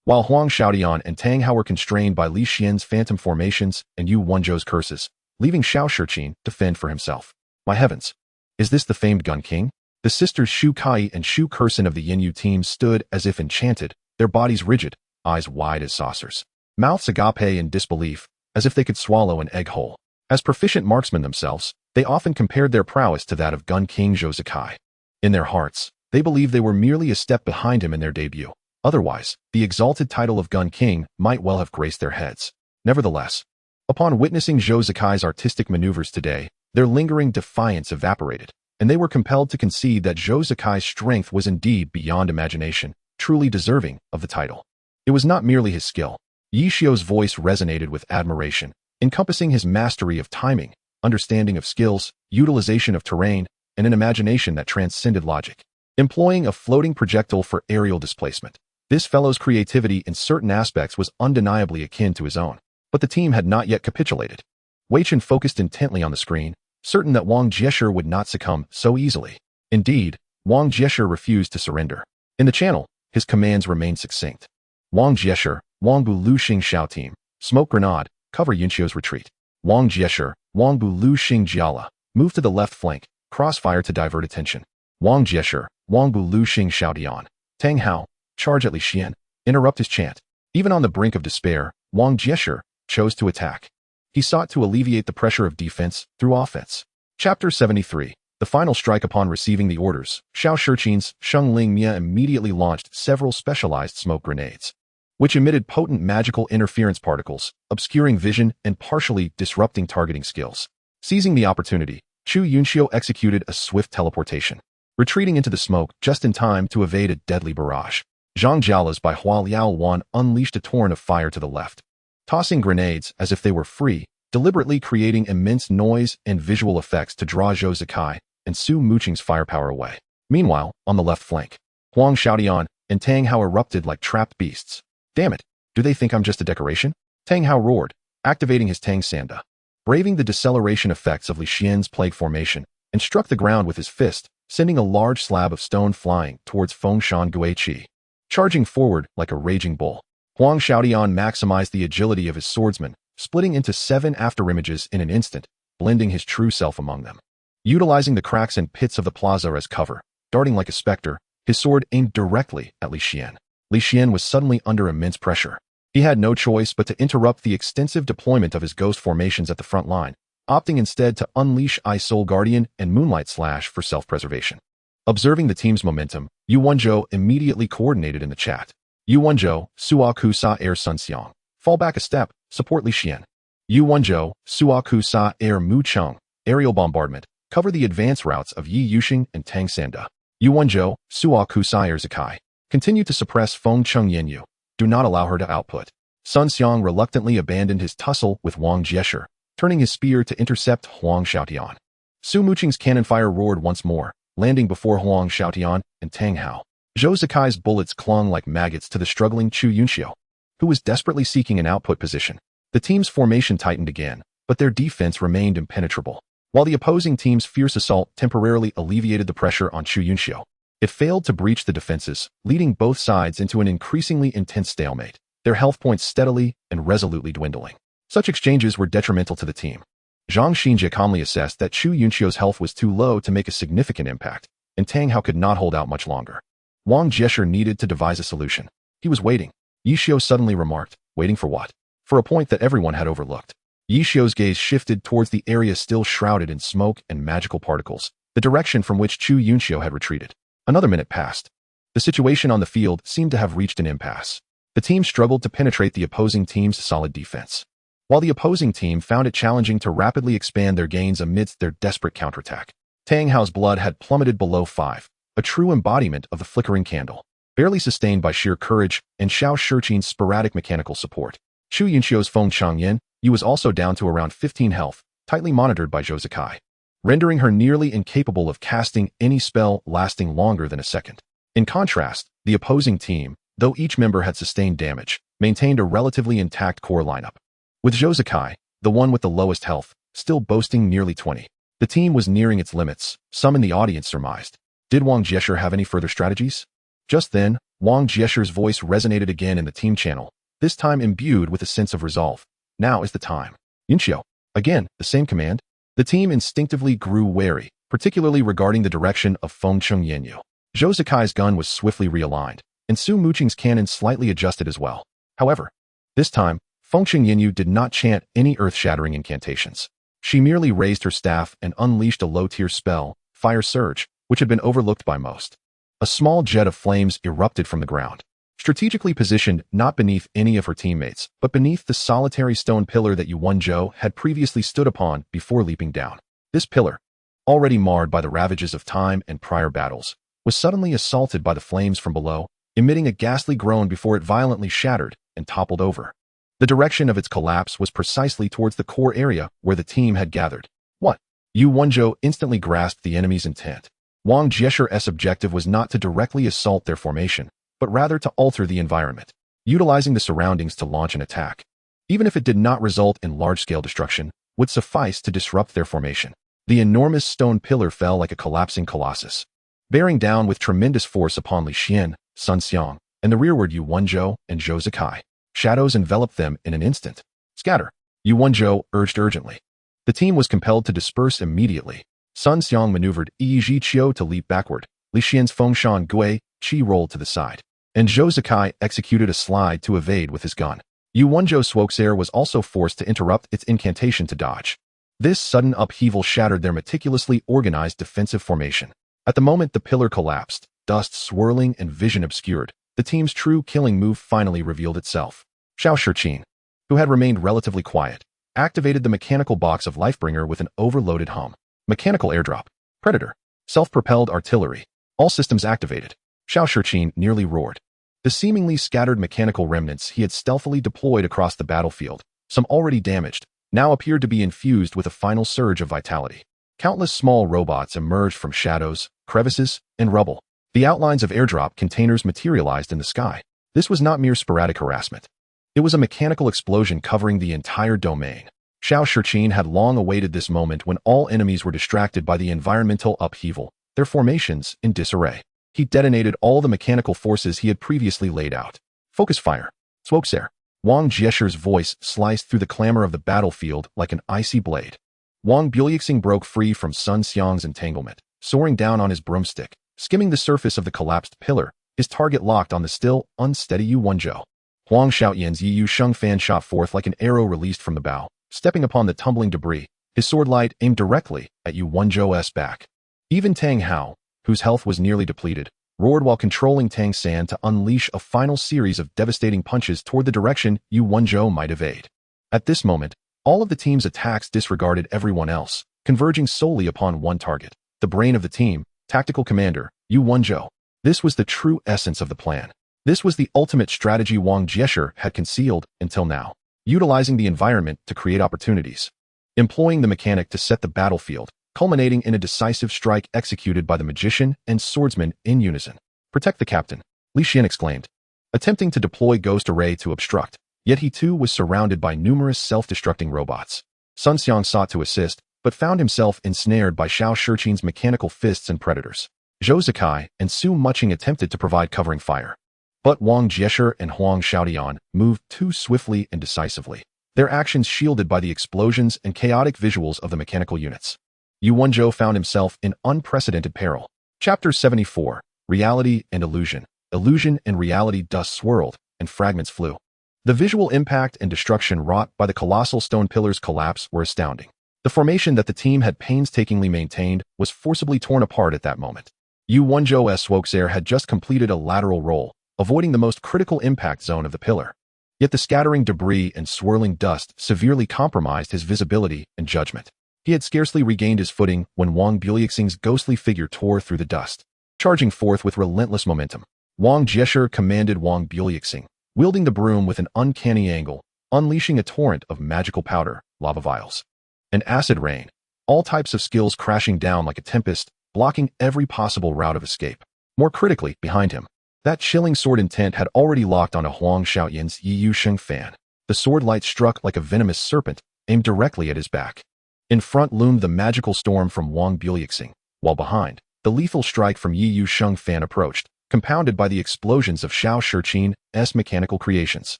Speaker 1: while Huang Xiaodian and Tang Hao were constrained by Li Xian's phantom formations and Yu Wenzhou's curses, leaving Xiao Shiqin to fend for himself. My heavens! Is this the famed Gun King? The sisters Shu Kai and Shu Kursen of the Yinyu team stood as if enchanted, their bodies rigid, eyes wide as saucers, mouths agape in disbelief, as if they could swallow an egg whole. As proficient marksmen themselves, they often compared their prowess to that of Gun King Zhou Zikai. In their hearts, they believed they were merely a step behind him in their debut. Otherwise, the exalted title of Gun King might well have graced their heads. Nevertheless, upon witnessing Zhou Zikai's artistic maneuvers today, their lingering defiance evaporated, and they were compelled to concede that Zhou Zikai's strength was indeed beyond imagination, truly deserving of the title. It was not merely his skill. Yi Xiu's voice resonated with admiration, encompassing his mastery of timing, understanding of skills, utilization of terrain, and an imagination that transcended logic. Employing a floating projectile for aerial displacement, this fellow's creativity in certain aspects was undeniably akin to his own. But the team had not yet capitulated. Wei Chen focused intently on the screen, certain that Wang Jieshi would not succumb so easily. Indeed, Wang Jieshi refused to surrender. In the channel, his commands remained succinct. Wang Jieshi, Wang Bu Lu Xing Xiao team, smoke grenade, cover Yunxiu's retreat. Wang Jieshi, Wang Bu Lu Xing Jiala, move to the left flank, crossfire to divert attention. Wang Jieshi, Wang Bu Lu Xing Xiaodian, Tang Hao, charge at Li Xian, interrupt his chant. Even on the brink of despair, Wang Jieshi chose to attack. He sought to alleviate the pressure of defense through offense. Chapter 73. The final strike. Upon receiving the orders, Xiao Shiqin's Sheng Ling Mia immediately launched several specialized smoke grenades, which emitted potent magical interference particles, obscuring vision and partially disrupting targeting skills. Seizing the opportunity, Chu Yunxiu executed a swift teleportation, retreating into the smoke just in time to evade a deadly barrage. Zhang Jiala's by Hualiao Wan unleashed a torrent of fire to the left, tossing grenades as if they were free, deliberately creating immense noise and visual effects to draw Zhou Zikai and Su Mucheng's firepower away. Meanwhile, on the left flank, Huang Xiaodian and Tang Hao erupted like trapped beasts. Damn it, do they think I'm just a decoration? Tang Hao roared, activating his Tang Sanda, braving the deceleration effects of Li Xian's plague formation, and struck the ground with his fist, sending a large slab of stone flying towards Fengshan Guiqi. Charging forward like a raging bull, Huang Xiaodian maximized the agility of his swordsman, splitting into 7 afterimages in an instant, blending his true self among them. Utilizing the cracks and pits of the plaza as cover, darting like a specter, his sword aimed directly at Li Xian. Li Xian was suddenly under immense pressure. He had no choice but to interrupt the extensive deployment of his ghost formations at the front line, opting instead to unleash Ice Soul Guardian and Moonlight Slash for self-preservation. Observing the team's momentum, Yu Wenzhou immediately coordinated in the chat. Yu Wenzhou, Suaku Sa Air Sun Xiang, fall back a step, support Li Xian. Yu Wenzhou, Suaku Sa Air Mu Cheng, aerial bombardment, cover the advance routes of Yi Yuxing and Tang Sanda. Yu Wenzhou, Suaku Sa Air Zikai, continue to suppress Feng Cheng Yenyu. Do not allow her to output. Sun Xiang reluctantly abandoned his tussle with Wang Jiesher, turning his spear to intercept Huang Xiaotian. Su Muqing's cannon fire roared once more, landing before Huang Xiaotian and Tang Hao. Zhou Zikai's bullets clung like maggots to the struggling Chu Yunxiu, who was desperately seeking an output position. The team's formation tightened again, but their defense remained impenetrable. While the opposing team's fierce assault temporarily alleviated the pressure on Chu Yunxiu, it failed to breach the defenses, leading both sides into an increasingly intense stalemate, their health points steadily and resolutely dwindling. Such exchanges were detrimental to the team. Zhang Xinjie calmly assessed that Chu Yunxiu's health was too low to make a significant impact, and Tang Hao could not hold out much longer. Wang Jiesher needed to devise a solution. He was waiting. Yi Xiu suddenly remarked, waiting for what? For a point that everyone had overlooked. Yi Xiu's gaze shifted towards the area still shrouded in smoke and magical particles, the direction from which Chu Yunxiu had retreated. Another minute passed. The situation on the field seemed to have reached an impasse. The team struggled to penetrate the opposing team's solid defense, while the opposing team found it challenging to rapidly expand their gains amidst their desperate counterattack. Tang Hao's blood had plummeted below 5, a true embodiment of the flickering candle, barely sustained by sheer courage and Xiao Shiqin's sporadic mechanical support. Chu Yunxiu's Feng Changyan Yu was also down to around 15 health, tightly monitored by Zhou Zikai, rendering her nearly incapable of casting any spell lasting longer than a second. In contrast, the opposing team, though each member had sustained damage, maintained a relatively intact core lineup, with Zhou Zikai, the one with the lowest health, still boasting nearly 20. The team was nearing its limits, some in the audience surmised. Did Wang Jiesher have any further strategies? Just then, Wang Jiesher's voice resonated again in the team channel, this time imbued with a sense of resolve. Now is the time. Yunxiu. Again, the same command. The team instinctively grew wary, particularly regarding the direction of Feng Chengyanyu. Zhou Zikai's gun was swiftly realigned, and Su Muqing's cannon slightly adjusted as well. However, this time, Feng Chengyanyu did not chant any earth-shattering incantations. She merely raised her staff and unleashed a low-tier spell, Fire Surge, which had been overlooked by most. A small jet of flames erupted from the ground, strategically positioned not beneath any of her teammates, but beneath the solitary stone pillar that Yu Wenzhou had previously stood upon before leaping down. This pillar, already marred by the ravages of time and prior battles, was suddenly assaulted by the flames from below, emitting a ghastly groan before it violently shattered and toppled over. The direction of its collapse was precisely towards the core area where the team had gathered. What? Yu Wenzhou instantly grasped the enemy's intent. Wang Jiesher's objective was not to directly assault their formation, but rather to alter the environment, utilizing the surroundings to launch an attack. Even if it did not result in large-scale destruction, would suffice to disrupt their formation. The enormous stone pillar fell like a collapsing colossus, bearing down with tremendous force upon Li Xian, Sun Xiang, and the rearward Yu Wenzhou and Zhou Zikai. Shadows enveloped them in an instant. Scatter! Yu Wenzhou urged urgently. The team was compelled to disperse immediately. Sun Xiang maneuvered Yi Zhiqiu to leap backward. Li Xian's Fengshan Gui Qi rolled to the side, and Zhou Zikai executed a slide to evade with his gun. Yu Wenzhou's Swoxer was also forced to interrupt its incantation to dodge. This sudden upheaval shattered their meticulously organized defensive formation. At the moment the pillar collapsed, dust swirling and vision obscured, the team's true killing move finally revealed itself. Xiao Shiqin, who had remained relatively quiet, activated the mechanical box of Lifebringer with an overloaded hum. Mechanical airdrop. Predator. Self-propelled artillery. All systems activated. Xiao Shiqin nearly roared. The seemingly scattered mechanical remnants he had stealthily deployed across the battlefield, some already damaged, now appeared to be infused with a final surge of vitality. Countless small robots emerged from shadows, crevices, and rubble. The outlines of airdrop containers materialized in the sky. This was not mere sporadic harassment. It was a mechanical explosion covering the entire domain. Xiao Shiqin had long awaited this moment when all enemies were distracted by the environmental upheaval, their formations in disarray. He detonated all the mechanical forces he had previously laid out. Focus fire. Swoxer. Wang Jiesher's voice sliced through the clamor of the battlefield like an icy blade. Wang Buliexing broke free from Sun Xiang's entanglement, soaring down on his broomstick, skimming the surface of the collapsed pillar, his target locked on the still unsteady Yu Wenzhou. Huang Xiaotian's Yi Sheng fan shot forth like an arrow released from the bow, stepping upon the tumbling debris, his sword light aimed directly at Yu Wenzhou's back. Even Tang Hao, whose health was nearly depleted, roared while controlling Tang San to unleash a final series of devastating punches toward the direction Yu Wenzhou might evade. At this moment, all of the team's attacks disregarded everyone else, converging solely upon one target, the brain of the team, tactical commander, Yu Wenzhou. This was the true essence of the plan. This was the ultimate strategy Wang Jieshi had concealed until now, utilizing the environment to create opportunities, employing the mechanic to set the battlefield, culminating in a decisive strike executed by the magician and swordsman in unison. "Protect the captain," Li Xian exclaimed, attempting to deploy Ghost Array to obstruct, yet he too was surrounded by numerous self-destructing robots. Sun Xiang sought to assist, but found himself ensnared by Xiao Shiqin's mechanical fists and predators. Zhou Zikai and Su Muqing attempted to provide covering fire, but Wang Jieshi and Huang Xiaodian moved too swiftly and decisively, their actions shielded by the explosions and chaotic visuals of the mechanical units. Yu Wenzhou found himself in unprecedented peril. Chapter 74, Reality and Illusion. Illusion and reality. Dust swirled, and fragments flew. The visual impact and destruction wrought by the colossal stone pillars' collapse were astounding. The formation that the team had painstakingly maintained was forcibly torn apart at that moment. Yu Wenzhou's Swoxer had just completed a lateral roll, avoiding the most critical impact zone of the pillar. Yet the scattering debris and swirling dust severely compromised his visibility and judgment. He had scarcely regained his footing when Wang Buliuxing's ghostly figure tore through the dust. Charging forth with relentless momentum, Wang Jieshi commanded Wang Buliuxing, wielding the broom with an uncanny angle, unleashing a torrent of magical powder, lava vials, and acid rain, all types of skills crashing down like a tempest, blocking every possible route of escape. More critically, behind him, that chilling sword intent had already locked onto Huang Xiaoyan's Yiyu Sheng fan. The sword light struck like a venomous serpent, aimed directly at his back. In front loomed the magical storm from Wang Buliuxing, while behind, the lethal strike from Yiyu Sheng fan approached, compounded by the explosions of Xiao Shiqin's mechanical creations.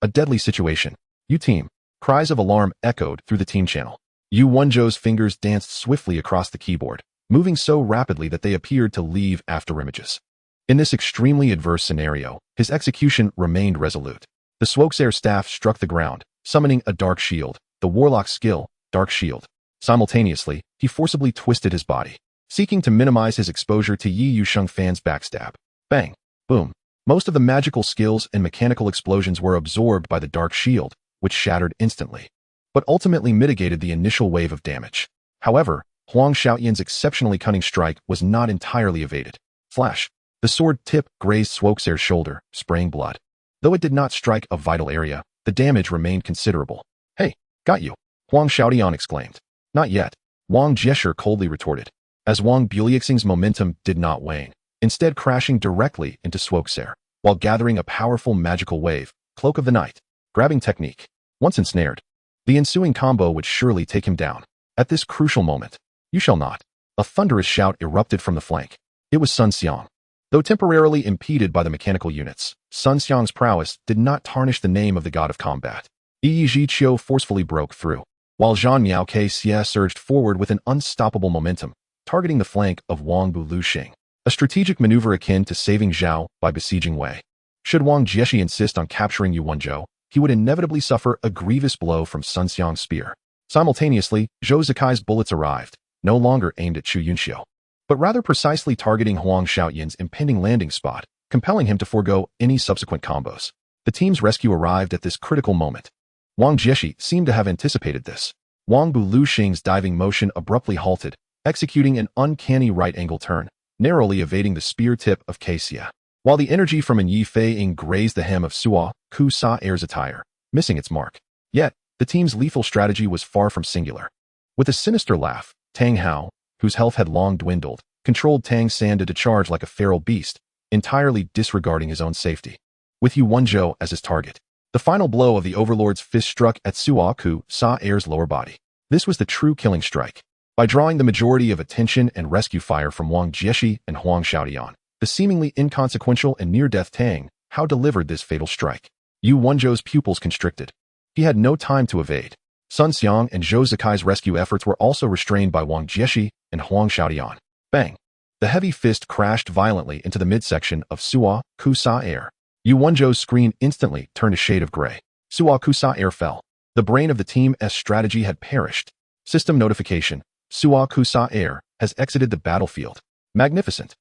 Speaker 1: A deadly situation. "You team." Cries of alarm echoed through the team channel. Yu Wenzhou's fingers danced swiftly across the keyboard, moving so rapidly that they appeared to leave after images. In this extremely adverse scenario, his execution remained resolute. The Swoxer staff struck the ground, summoning a dark shield, the warlock's skill, Dark Shield. Simultaneously, he forcibly twisted his body, seeking to minimize his exposure to Yiyu Sheng fan's backstab. Bang! Boom! Most of the magical skills and mechanical explosions were absorbed by the Dark Shield, which shattered instantly, but ultimately mitigated the initial wave of damage. However, Huang Xiaoyan's exceptionally cunning strike was not entirely evaded. Flash! The sword tip grazed Swoxer's shoulder, spraying blood. Though it did not strike a vital area, the damage remained considerable. "Hey, got you!" Huang Xiaodian exclaimed. "Not yet," Wang Jieshi coldly retorted, as Wang Buliuxing's momentum did not wane, instead crashing directly into Swoxer, while gathering a powerful magical wave, Cloak of the Night. Grabbing technique. Once ensnared, the ensuing combo would surely take him down. At this crucial moment, "You shall not." A thunderous shout erupted from the flank. It was Sun Xiang. Though temporarily impeded by the mechanical units, Sun Xiang's prowess did not tarnish the name of the god of combat. Yi Zhiqiu forcefully broke through, while Zhang Miaoke surged forward with an unstoppable momentum, targeting the flank of Wang Buliuxing, a strategic maneuver akin to saving Zhao by besieging Wei. Should Wang Jieshi insist on capturing Yu Wenzhou, he would inevitably suffer a grievous blow from Sun Xiang's spear. Simultaneously, Zhou Zikai's bullets arrived, no longer aimed at Chu Yunxiu, but rather precisely targeting Huang Xiaoyan's impending landing spot, compelling him to forego any subsequent combos. The team's rescue arrived at this critical moment. Wang Jieshi seemed to have anticipated this. Wang Buliuxing's diving motion abruptly halted, executing an uncanny right-angle turn, narrowly evading the spear tip of Kaxia, while the energy from an Yi Fei-ing grazed the hem of Suo Ku Sa-er's attire, missing its mark. Yet, the team's lethal strategy was far from singular. With a sinister laugh, Tang Hao, whose health had long dwindled, controlled Tang Sanda to charge like a feral beast, entirely disregarding his own safety. With Yu Wenzhou as his target, the final blow of the Overlord's fist struck at Suo Ku Sa-er's lower body. This was the true killing strike. By drawing the majority of attention and rescue fire from Wang Jieshi and Huang Xiaodian, the seemingly inconsequential and near-death Tang Hao delivered this fatal strike. Yu Wenzhou's pupils constricted. He had no time to evade. Sun Xiang and Zhou Zikai's rescue efforts were also restrained by Wang Jieshi and Huang Xiaodian. Bang! The heavy fist crashed violently into the midsection of Suo Ku Sa-er. Yu Wenzhou's screen instantly turned a shade of gray. Suo Ku Sa-er fell. The brain of the team's strategy had perished. System notification. Suo Ku Sa-er has exited the battlefield. Magnificent.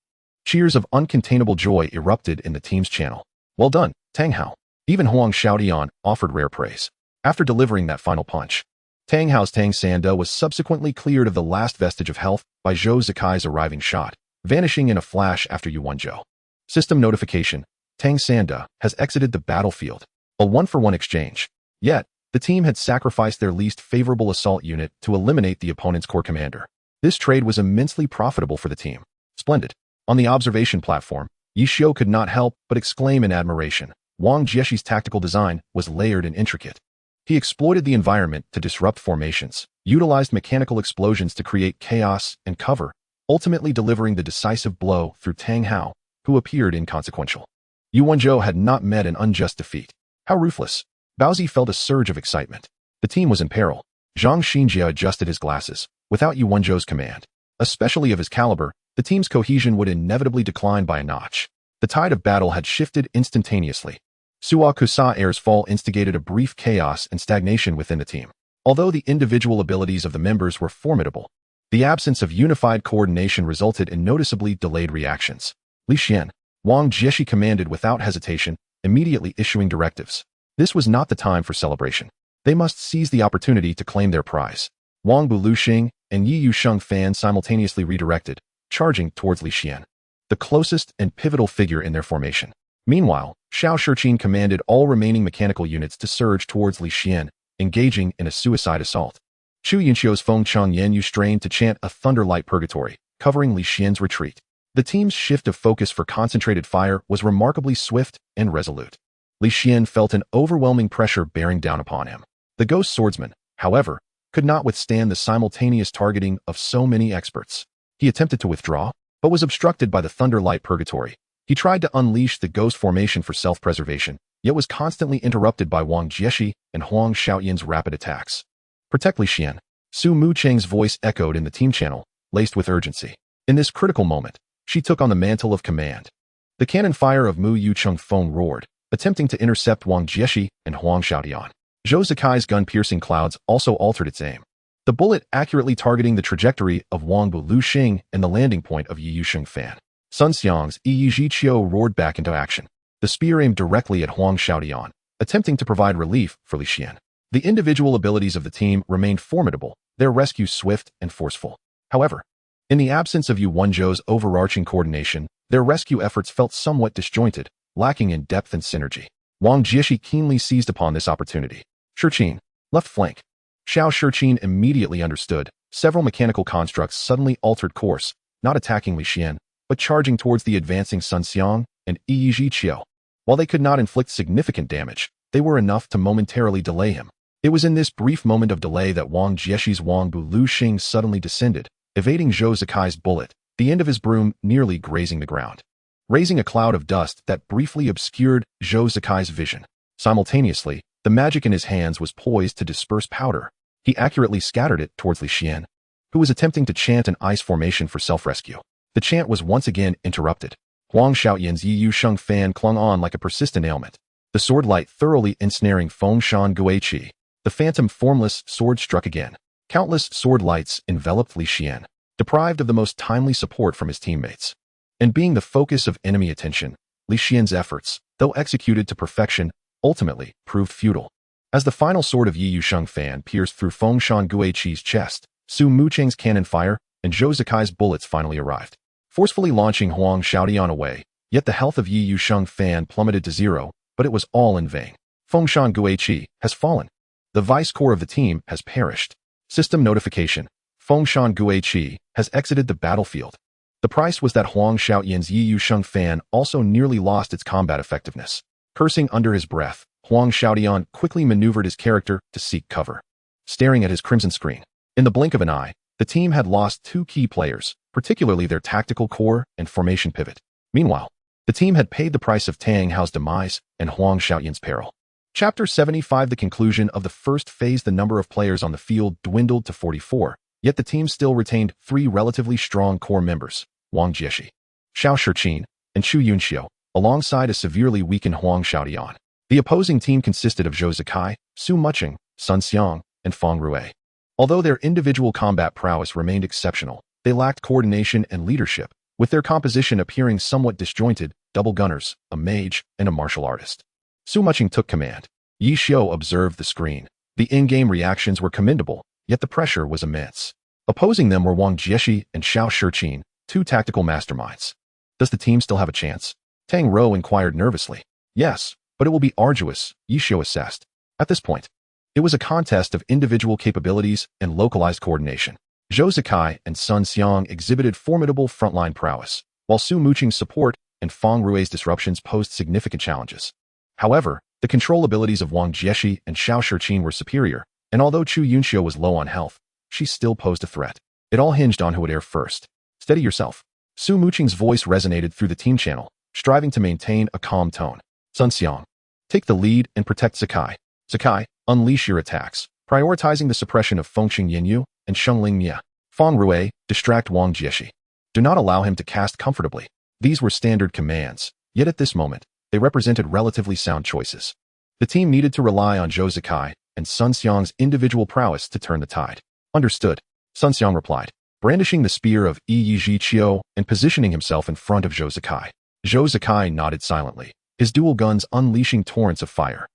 Speaker 1: Cheers of uncontainable joy erupted in the team's channel. Well done, Tang Hao. Even Huang Xiaodian offered rare praise. After delivering that final punch, Tang Hao's Tang Sanda was subsequently cleared of the last vestige of health by Zhou Zikai's arriving shot, vanishing in a flash after Yu Wenzhou. System notification. Tang Sanda, has exited the battlefield. A one-for-one exchange. Yet, the team had sacrificed their least favorable assault unit to eliminate the opponent's core commander. This trade was immensely profitable for the team. Splendid. On the observation platform, Yi Xiu could not help but exclaim in admiration. Wang Jieshi's tactical design was layered and intricate. He exploited the environment to disrupt formations, utilized mechanical explosions to create chaos and cover, ultimately delivering the decisive blow through Tang Hao, who appeared inconsequential. Yu Wenzhou had not met an unjust defeat. How ruthless. Baozi felt a surge of excitement. The team was in peril. Zhang Xinjia adjusted his glasses. Without Yu Wenzhou's command, especially of his caliber, the team's cohesion would inevitably decline by a notch. The tide of battle had shifted instantaneously. Suo Kusa-Air's fall instigated a brief chaos and stagnation within the team. Although the individual abilities of the members were formidable, the absence of unified coordination resulted in noticeably delayed reactions. Li Xian, Wang Jieshi commanded without hesitation, immediately issuing directives. This was not the time for celebration. They must seize the opportunity to claim their prize. Wang Buluxing and Yi Yusheng Fan simultaneously redirected, charging towards Li Xian, the closest and pivotal figure in their formation. Meanwhile, Xiao Shiqin commanded all remaining mechanical units to surge towards Li Xian, engaging in a suicide assault. Chu Yunxiu's Feng Changyanyu strained to chant a thunderlight purgatory, covering Li Xian's retreat. The team's shift of focus for concentrated fire was remarkably swift and resolute. Li Xian felt an overwhelming pressure bearing down upon him. The ghost swordsman, however, could not withstand the simultaneous targeting of so many experts. He attempted to withdraw, but was obstructed by the thunderlight purgatory. He tried to unleash the ghost formation for self-preservation, yet was constantly interrupted by Wang Jieshi and Huang Xiaoyan's rapid attacks. Protect Li Xian. Su Mucheng's voice echoed in the team channel, laced with urgency. In this critical moment, she took on the mantle of command. The cannon fire of Mu Yucheng Feng roared, attempting to intercept Wang Jieshi and Huang Xiaoyan. Zhou Zikai's gun-piercing clouds also altered its aim. The bullet accurately targeting the trajectory of Wang Buluxing and the landing point of Yi Yusheng Fan. Sun Xiang's Yi Zhiqiu roared back into action. The spear aimed directly at Huang Xiaoyan, attempting to provide relief for Li Xian. The individual abilities of the team remained formidable, their rescue swift and forceful. However, in the absence of Yu Wenzhou's overarching coordination, their rescue efforts felt somewhat disjointed, lacking in depth and synergy. Wang Jieshi keenly seized upon this opportunity. Shiqin, left flank. Xiao Shiqin immediately understood. Several mechanical constructs suddenly altered course, not attacking Li Xian, but charging towards the advancing Sun Xiang and Yi Zhiqiu. While they could not inflict significant damage, they were enough to momentarily delay him. It was in this brief moment of delay that Wang Jieshi's Wang Buluxing suddenly descended, evading Zhou Zikai's bullet, the end of his broom nearly grazing the ground, raising a cloud of dust that briefly obscured Zhou Zikai's vision. Simultaneously, the magic in his hands was poised to disperse powder. He accurately scattered it towards Li Xian, who was attempting to chant an ice formation for self-rescue. The chant was once again interrupted. Huang Xiaoyan's Yi Yusheng Fan clung on like a persistent ailment. The sword light thoroughly ensnaring Feng Shan Guiqi. The phantom formless sword struck again. Countless sword lights enveloped Li Xian, deprived of the most timely support from his teammates. And being the focus of enemy attention, Li Xian's efforts, though executed to perfection, ultimately proved futile. As the final sword of Yi Yusheng Fan pierced through Feng Shan Guiqi's chest, Su Mucheng's cannon fire and Zhou Zikai's bullets finally arrived, forcefully launching Huang Xiaoyan away. Yet the health of Yi Yusheng Fan plummeted to zero, but it was all in vain. Feng Shan Guiqi has fallen. The vice core of the team has perished. System notification. Feng Shan Guiqi has exited the battlefield. The price was that Huang Xiaoyan's Yi Yusheng Fan also nearly lost its combat effectiveness. Cursing under his breath, Huang Xiaoyan quickly maneuvered his character to seek cover. Staring at his crimson screen, in the blink of an eye, the team had lost two key players, particularly their tactical core and formation pivot. Meanwhile, the team had paid the price of Tang Hao's demise and Huang Xiaoyan's peril. Chapter 75. The conclusion of the first phase. The number of players on the field dwindled to 44, yet the team still retained three relatively strong core members, Wang Jieshi, Xiao Shiqin, and Chu Yunxiu, alongside a severely weakened Huang Xiaoyan. The opposing team consisted of Zhou Zikai, Su Mucheng, Sun Xiang, and Feng Rui. Although their individual combat prowess remained exceptional, they lacked coordination and leadership, with their composition appearing somewhat disjointed: double gunners, a mage, and a martial artist. Su Mucheng took command. Yi Xiu observed the screen. The in-game reactions were commendable, yet the pressure was immense. Opposing them were Wang Jieshi and Xiao Shiqin, two tactical masterminds. Does the team still have a chance? Tang Rou inquired nervously. Yes, but it will be arduous, Yishio assessed. At this point, it was a contest of individual capabilities and localized coordination. Zhou Zikai and Sun Xiang exhibited formidable frontline prowess, while Su Muqing's support and Fang Rue's disruptions posed significant challenges. However, the control abilities of Wang Jieshi and Xiao Shiqin were superior, and although Chu Yunxiu was low on health, she still posed a threat. It all hinged on who would air first. Steady yourself. Su Muqing's voice resonated through the team channel, striving to maintain a calm tone. Sun Xiang, take the lead and protect Sakai. Sakai, unleash your attacks, prioritizing the suppression of Fengqing Yinyu and Shengling Mia. Fang Rue, distract Wang Jieshi. Do not allow him to cast comfortably. These were standard commands, yet at this moment, they represented relatively sound choices. The team needed to rely on Zhou Zikai and Sun Xiang's individual prowess to turn the tide. Understood, Sun Xiang replied, brandishing the spear of Yi Qiu and positioning himself in front of Zhou Zikai. Zhou Zikai nodded silently, his dual guns unleashing torrents of fire.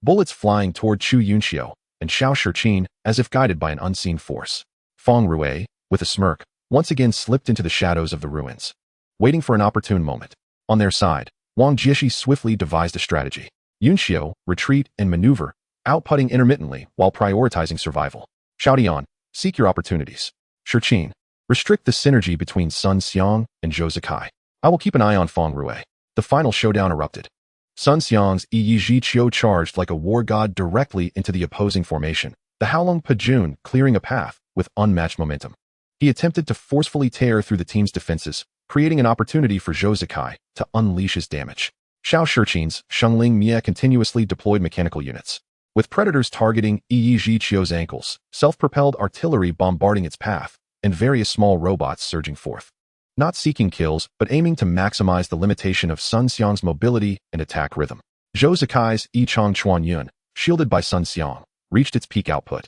Speaker 1: Bullets flying toward Chu Yunxiu and Xiao Shiqin as if guided by an unseen force. Fang Rue, with a smirk, once again slipped into the shadows of the ruins, waiting for an opportune moment. On their side, Wang Jieshi swiftly devised a strategy. Yunxiu, retreat and maneuver, outputting intermittently while prioritizing survival. Xiaodian, seek your opportunities. Shiqin, restrict the synergy between Sun Xiang and Zhou Zikai. I will keep an eye on Fang Rue. The final showdown erupted. Sun Xiang's Yi Qiu charged like a war god directly into the opposing formation, the Haolong Pajun clearing a path with unmatched momentum. He attempted to forcefully tear through the team's defenses, creating an opportunity for Zhou Zikai to unleash his damage. Xiao Shiqin's Shengling Mia continuously deployed mechanical units, with predators targeting Yi Qiu's ankles, self-propelled artillery bombarding its path, and various small robots surging forth. Not seeking kills, but aiming to maximize the limitation of Sun Xiang's mobility and attack rhythm. Zhou Zikai's Yichang Chuanyun, shielded by Sun Xiang, reached its peak output.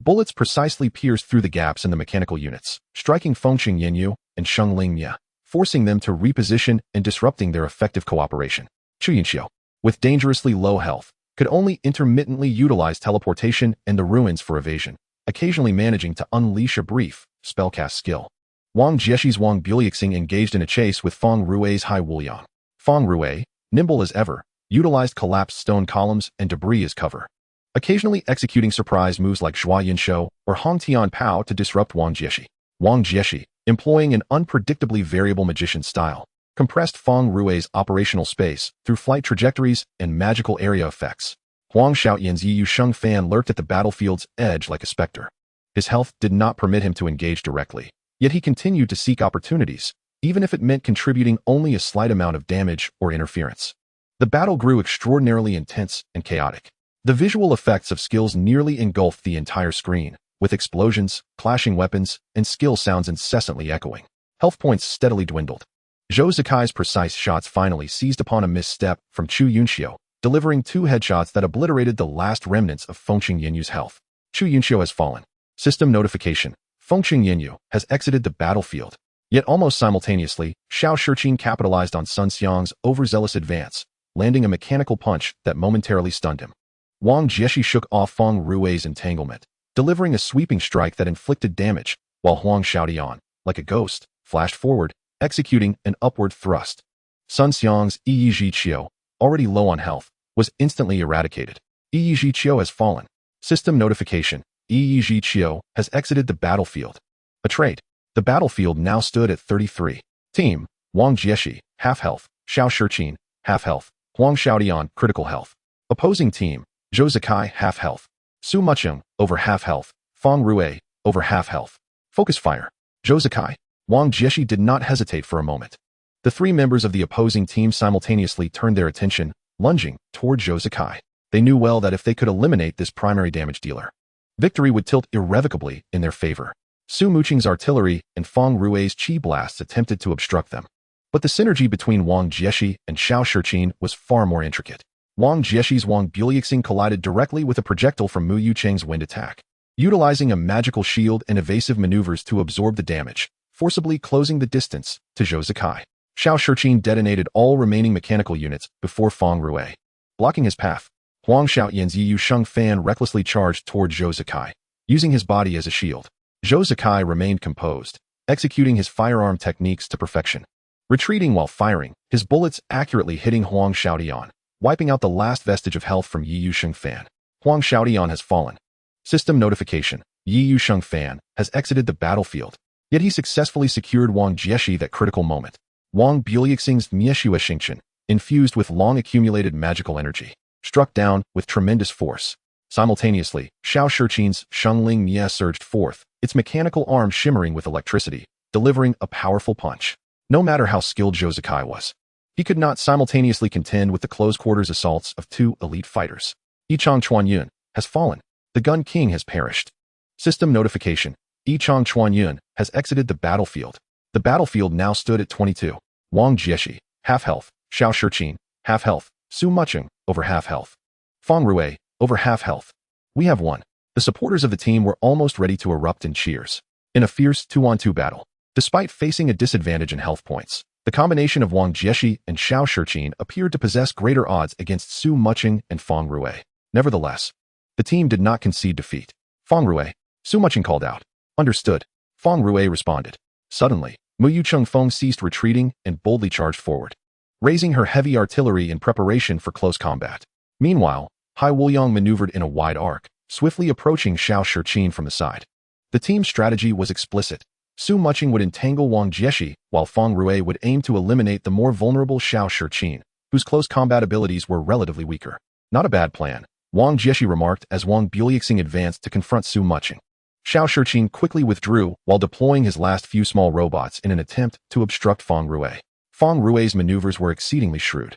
Speaker 1: Bullets precisely pierced through the gaps in the mechanical units, striking Fengqing Yinyu and Shengling Mia, forcing them to reposition and disrupting their effective cooperation. Chu Yunxiu, with dangerously low health, could only intermittently utilize teleportation and the ruins for evasion, occasionally managing to unleash a brief, spellcast skill. Wang Jieshi's Wang Buliuxing engaged in a chase with Fang Rue's Hai Wuliang. Fang Rue, nimble as ever, utilized collapsed stone columns and debris as cover, occasionally executing surprise moves like Zhua Yinshou or Hong Tian Pao to disrupt Wang Jieshi. Wang Jieshi, employing an unpredictably variable magician style, compressed Fang Rue's operational space through flight trajectories and magical area effects. Huang Xiaoyan's Yiyu Sheng Fan lurked at the battlefield's edge like a specter. His health did not permit him to engage directly, yet he continued to seek opportunities, even if it meant contributing only a slight amount of damage or interference. The battle grew extraordinarily intense and chaotic. The visual effects of skills nearly engulfed the entire screen, with explosions, clashing weapons, and skill sounds incessantly echoing. Health points steadily dwindled. Zhou Zikai's precise shots finally seized upon a misstep from Chu Yunxiu, delivering 2 headshots that obliterated the last remnants of Fengqing Yinyu's health. Chu Yunxiu has fallen. System notification. Fengqing Yinyu has exited the battlefield. Yet almost simultaneously, Xiao Shiqin capitalized on Sun Xiang's overzealous advance, landing a mechanical punch that momentarily stunned him. Wang Jieshi shook off Fang Rue's entanglement, delivering a sweeping strike that inflicted damage, while Huang Xiaodian, like a ghost, flashed forward, executing an upward thrust. Sun Xiang's Yi Qiu, already low on health, was instantly eradicated. Yi Qiu has fallen. System notification. Yi Qiu has exited the battlefield. A trait. The battlefield now stood at 33. Team, Wang Jieshi, half health, Xiao Shiqin, half health, Huang Xiaodian, critical health. Opposing team, Zhou Zikai, half health, Su Muqing, over half health, Fang Rue, over half health. Focus fire. Zhou Zikai. Wang Jieshi did not hesitate for a moment. The 3 members of the opposing team simultaneously turned their attention, lunging toward Zhou Zikai. They knew well that if they could eliminate this primary damage dealer, victory would tilt irrevocably in their favor. Su Muqing's artillery and Fang Rue's chi blasts attempted to obstruct them. But the synergy between Wang Jieshi and Xiao Shiqin was far more intricate. Wang Jieshi's Wang Buliuxing collided directly with a projectile from Mu Yucheng's wind attack, utilizing a magical shield and evasive maneuvers to absorb the damage, forcibly closing the distance to Zhou Zikai. Xiao Shiqin detonated all remaining mechanical units before Fang Rue, blocking his path. Huang Xiaoyan's Yiyu Sheng Fan recklessly charged toward Zhou Zikai, using his body as a shield. Zhou Zikai remained composed, executing his firearm techniques to perfection. retreating while firing, his bullets accurately hitting Huang Xiaodian, wiping out the last vestige of health from Yi Yusheng Fan. Huang Xiaodian has fallen. System notification. Yi Yusheng Fan has exited the battlefield. Yet he successfully secured Wang Jieshi that critical moment. Wang Buliuxing's Mieshua Xingqian, infused with long-accumulated magical energy, struck down with tremendous force. Simultaneously, Xiao Shiqin's Shengling Mie surged forth, its mechanical arm shimmering with electricity, delivering a powerful punch. No matter how skilled Zhou Zikai was, he could not simultaneously contend with the close-quarters assaults of two elite fighters. Yichang Chuanyun has fallen. The Gun King has perished. System notification. Yichang Chuanyun has exited the battlefield. The battlefield now stood at 22. Wang Jieshi, half health. Xiao Shiqin, half health. Su Mucheng, over half health. Fang Rui, over half health. We have won. The supporters of the team were almost ready to erupt in cheers. In a fierce 2-on-2 battle, despite facing a disadvantage in health points, the combination of Wang Jieshi and Xiao Shiqin appeared to possess greater odds against Su Mucheng and Fang Rui. Nevertheless, the team did not concede defeat. Fang Rui, Su Mucheng called out. Understood. Fang Rui responded. Suddenly, Mu Yucheng Feng ceased retreating and boldly charged forward, raising her heavy artillery in preparation for close combat. Meanwhile, Hai Wuliang maneuvered in a wide arc, swiftly approaching Xiao Shiqin from the side. The team's strategy was explicit. Su Mucheng would entangle Wang Jieshi, while Fang Rui would aim to eliminate the more vulnerable Xiao Shiqin, whose close combat abilities were relatively weaker. Not a bad plan, Wang Jieshi remarked as Wang Buliuxing advanced to confront Su Mucheng. Xiao Shiqin quickly withdrew while deploying his last few small robots in an attempt to obstruct Fang Rui. Fang Rui's maneuvers were exceedingly shrewd.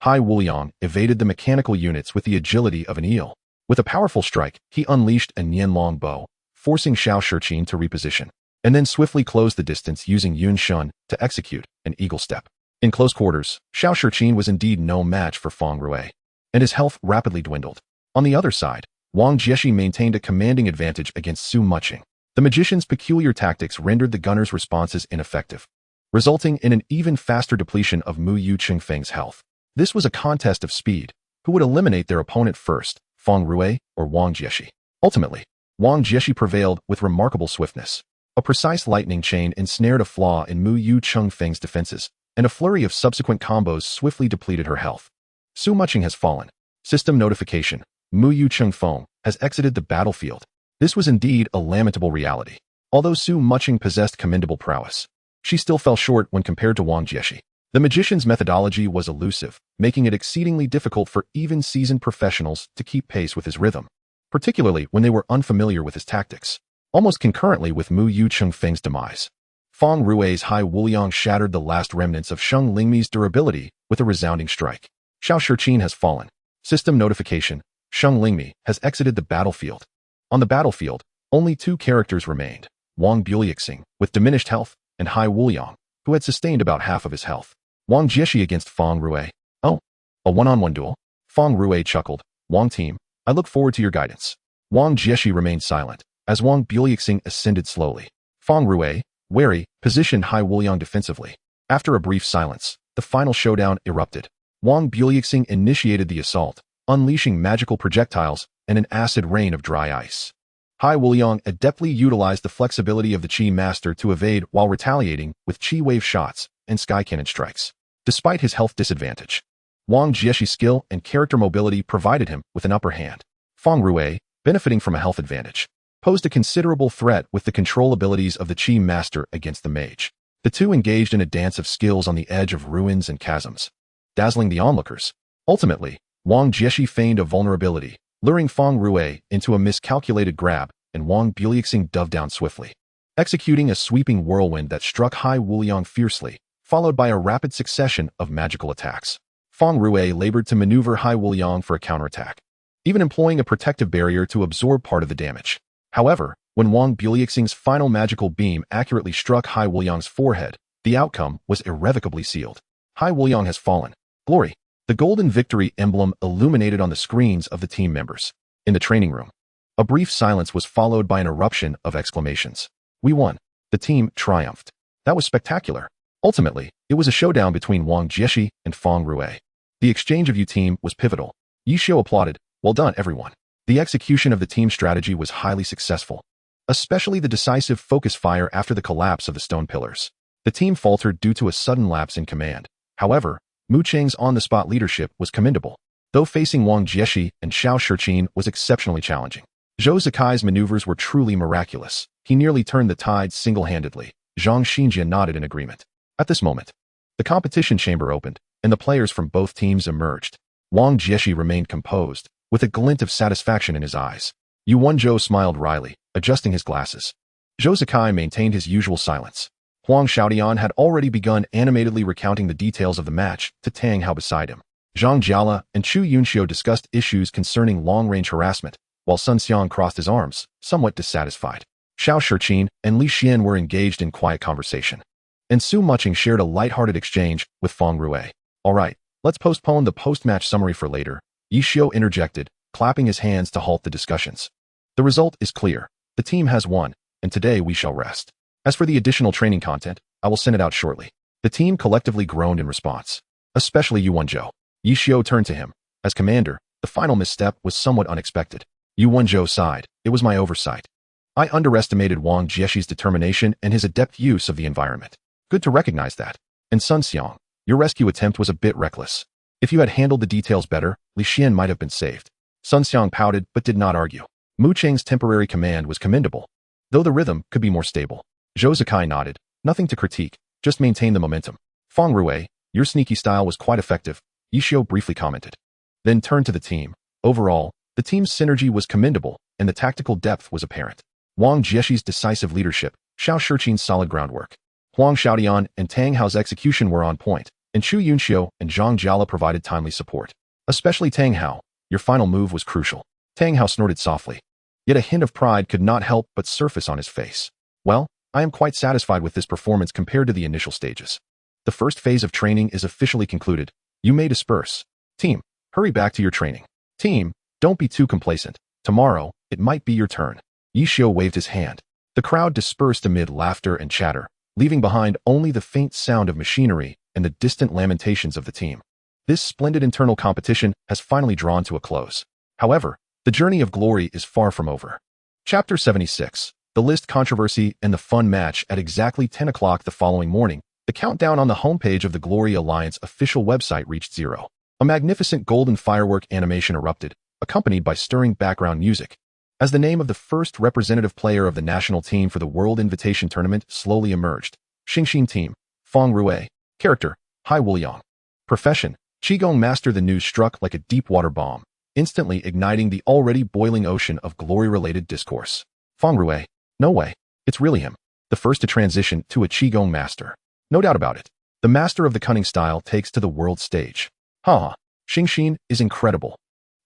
Speaker 1: Hai Wuliang evaded the mechanical units with the agility of an eel. With a powerful strike, he unleashed a Nianlong bow, forcing Xiao Shiqin to reposition, and then swiftly closed the distance using Yun Shun to execute an eagle step. In close quarters, Xiao Shiqin was indeed no match for Fang Rui, and his health rapidly dwindled. On the other side, Wang Jieshi maintained a commanding advantage against Su Mucheng. The magician's peculiar tactics rendered the gunner's responses ineffective, resulting in an even faster depletion of Mu Yucheng Feng's health. This was a contest of speed. Who would eliminate their opponent first, Fang Rui or Wang Jieshi? Ultimately, Wang Jieshi prevailed with remarkable swiftness. A precise lightning chain ensnared a flaw in Mu Yucheng Feng's defenses, and a flurry of subsequent combos swiftly depleted her health. Su Mucheng has fallen. System notification. Mu Yucheng Feng has exited the battlefield. This was indeed a lamentable reality. Although Su Mucheng possessed commendable prowess, she still fell short when compared to Wang Jieshi. The magician's methodology was elusive, making it exceedingly difficult for even seasoned professionals to keep pace with his rhythm, particularly when they were unfamiliar with his tactics. Almost concurrently with Mu Yucheng Feng's demise, Fang Rui's Hai Wuliang shattered the last remnants of Sheng Lingmi's durability with a resounding strike. Xiao Shiqin has fallen. System notification. Sheng Lingmi has exited the battlefield. On the battlefield, only two characters remained, Wang Buliuxing, with diminished health, and Hai Wuliang, who had sustained about half of his health. Wang Jieshi against Fang Rui. Oh, a one-on-one duel? Fang Rui chuckled. Wang team, I look forward to your guidance. Wang Jieshi remained silent, as Wang Buliuxing ascended slowly. Fang Rui, wary, positioned Hai Wuliang defensively. After a brief silence, the final showdown erupted. Wang Buliuxing initiated the assault, unleashing magical projectiles and an acid rain of dry ice. Hai Wuliang adeptly utilized the flexibility of the Qi Master to evade while retaliating with Qi Wave shots and Sky Cannon strikes. Despite his health disadvantage, Wang Jieshi's skill and character mobility provided him with an upper hand. Fang Rui, benefiting from a health advantage, posed a considerable threat with the control abilities of the Qi Master against the mage. The two engaged in a dance of skills on the edge of ruins and chasms, dazzling the onlookers. Ultimately, Wang Jieshi feigned a vulnerability, luring Fang Rui into a miscalculated grab, and Wang Buliuxing dove down swiftly, executing a sweeping whirlwind that struck Hai Wuliang fiercely, followed by a rapid succession of magical attacks. Fang Rui labored to maneuver Hai Wuliang for a counterattack, even employing a protective barrier to absorb part of the damage. However, when Wang Buliuxing's final magical beam accurately struck Hai Wuliang's forehead, the outcome was irrevocably sealed. Hai Wuliang has fallen. Glory. The golden victory emblem illuminated on the screens of the team members. In the training room, a brief silence was followed by an eruption of exclamations. We won. The team triumphed. That was spectacular. Ultimately, it was a showdown between Wang Jieshi and Fang Rui. The exchange of team was pivotal. Yi Xiu applauded. Well done, everyone. The execution of the team strategy was highly successful, especially the decisive focus fire after the collapse of the stone pillars. The team faltered due to a sudden lapse in command. However, Mu Cheng's on-the-spot leadership was commendable, though facing Wang Jieshi and Xiao Shiqin was exceptionally challenging. Zhou Zikai's maneuvers were truly miraculous. He nearly turned the tide single-handedly. Zhang Xinjia nodded in agreement. At this moment, the competition chamber opened, and the players from both teams emerged. Wang Jieshi remained composed, with a glint of satisfaction in his eyes. Yu Wenzhou smiled wryly, adjusting his glasses. Zhou Zikai maintained his usual silence. Huang Xiaodian had already begun animatedly recounting the details of the match to Tang Hao beside him. Zhang Jiala and Chu Yunxiu discussed issues concerning long-range harassment, while Sun Xiang crossed his arms, somewhat dissatisfied. Xiao Shiqin and Li Xian were engaged in quiet conversation. And Su Muching shared a light-hearted exchange with Feng Rui. All right, let's postpone the post-match summary for later, Yi Xiu interjected, clapping his hands to halt the discussions. The result is clear. The team has won, and today we shall rest. As for the additional training content, I will send it out shortly. The team collectively groaned in response, especially Yu Wenzhou. Yi Xiu turned to him. As commander, the final misstep was somewhat unexpected. Yu Wenzhou sighed. It was my oversight. I underestimated Wang Jieshi's determination and his adept use of the environment. Good to recognize that. And Sun Xiang, your rescue attempt was a bit reckless. If you had handled the details better, Li Xian might have been saved. Sun Xiang pouted but did not argue. Mu Cheng's temporary command was commendable, though the rhythm could be more stable. Zhou Zikai nodded. Nothing to critique, just maintain the momentum. Feng Rui, your sneaky style was quite effective, Yi Xiu briefly commented. Then turned to the team. Overall, the team's synergy was commendable, and the tactical depth was apparent. Wang Jieshi's decisive leadership, Xiao Shiqin's solid groundwork, Huang Xiaodian and Tang Hao's execution were on point, and Chu Yunxiu and Zhang Jiala provided timely support. Especially Tang Hao, your final move was crucial. Tang Hao snorted softly. Yet a hint of pride could not help but surface on his face. Well, I am quite satisfied with this performance compared to the initial stages. The first phase of training is officially concluded. You may disperse. Team, hurry back to your training. Team, don't be too complacent. Tomorrow, it might be your turn. Yi Xiu waved his hand. The crowd dispersed amid laughter and chatter, leaving behind only the faint sound of machinery and the distant lamentations of the team. This splendid internal competition has finally drawn to a close. However, the journey of glory is far from over. Chapter 76. The list controversy and the fun match. At exactly 10 o'clock the following morning, the countdown on the homepage of the Glory Alliance official website reached 0. A magnificent golden firework animation erupted, accompanied by stirring background music. As the name of the first representative player of the national team for the World Invitation Tournament slowly emerged. Xingxin Team. Feng Rui. Character, Hai Wuliang. Profession, Qigong Master. The news struck like a deep-water bomb, instantly igniting the already boiling ocean of glory-related discourse. Feng Rui. No way. It's really him. The first to transition to a Qigong Master. No doubt about it. The master of the cunning style takes to the world stage. Ha! Xingxin is incredible.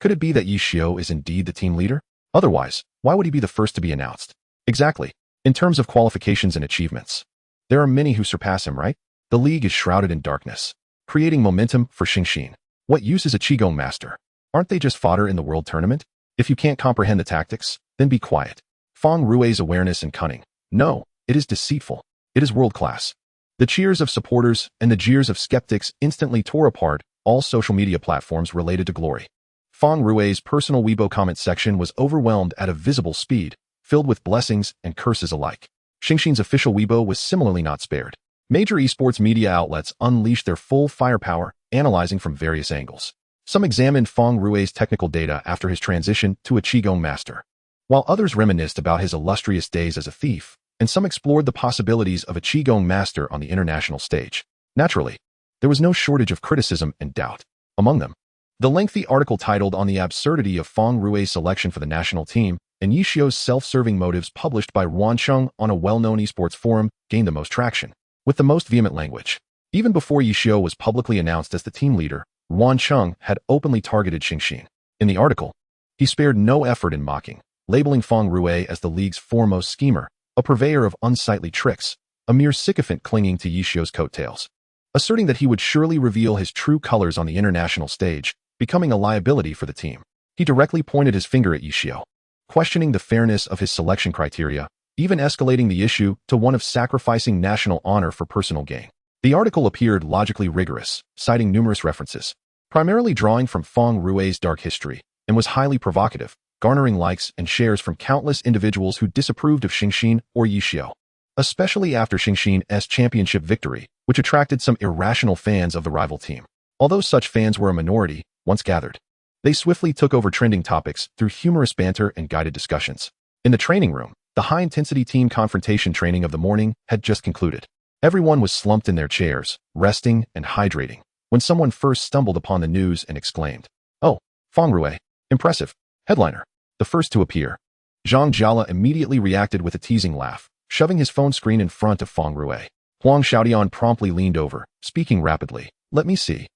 Speaker 1: Could it be that Yi Xiu is indeed the team leader? Otherwise, why would he be the first to be announced? Exactly. In terms of qualifications and achievements, there are many who surpass him, right? The league is shrouded in darkness, creating momentum for Xingxin. What use is a Qigong Master? Aren't they just fodder in the world tournament? If you can't comprehend the tactics, then be quiet. Feng Rui's awareness and cunning. No, it is deceitful. It is world-class. The cheers of supporters and the jeers of skeptics instantly tore apart all social media platforms related to glory. Feng Rui's personal Weibo comment section was overwhelmed at a visible speed, filled with blessings and curses alike. Xingxin's official Weibo was similarly not spared. Major esports media outlets unleashed their full firepower, analyzing from various angles. Some examined Feng Rui's technical data after his transition to a Qigong Master, while others reminisced about his illustrious days as a thief, and some explored the possibilities of a Qigong Master on the international stage. Naturally, there was no shortage of criticism and doubt. Among them, the lengthy article titled On the Absurdity of Feng Rui's Selection for the National Team and Yi Xiu's Self-Serving Motives, published by Ruancheng on a well-known esports forum, gained the most traction, with the most vehement language. Even before Yi Xiu was publicly announced as the team leader, Ruancheng had openly targeted Xingxin. In the article, he spared no effort in mocking, labeling Feng Rui as the league's foremost schemer, a purveyor of unsightly tricks, a mere sycophant clinging to Yi Xiu's coattails, asserting that he would surely reveal his true colors on the international stage, becoming a liability for the team. He directly pointed his finger at Yi Xiu, questioning the fairness of his selection criteria, even escalating the issue to one of sacrificing national honor for personal gain. The article appeared logically rigorous, citing numerous references, primarily drawing from Feng Rui's dark history, and was highly provocative, garnering likes and shares from countless individuals who disapproved of Xingxin or Yi Xiu. especially after Xingxin's championship victory, which attracted some irrational fans of the rival team. Although such fans were a minority, once gathered, they swiftly took over trending topics through humorous banter and guided discussions. In the training room, the high-intensity team confrontation training of the morning had just concluded. Everyone was slumped in their chairs, resting and hydrating, when someone first stumbled upon the news and exclaimed, "Oh, Feng Rue, impressive, headliner." The first to appear. Zhang Jiala immediately reacted with a teasing laugh, shoving his phone screen in front of Feng Rue. Huang Xiaodian promptly leaned over, speaking rapidly. Let me see.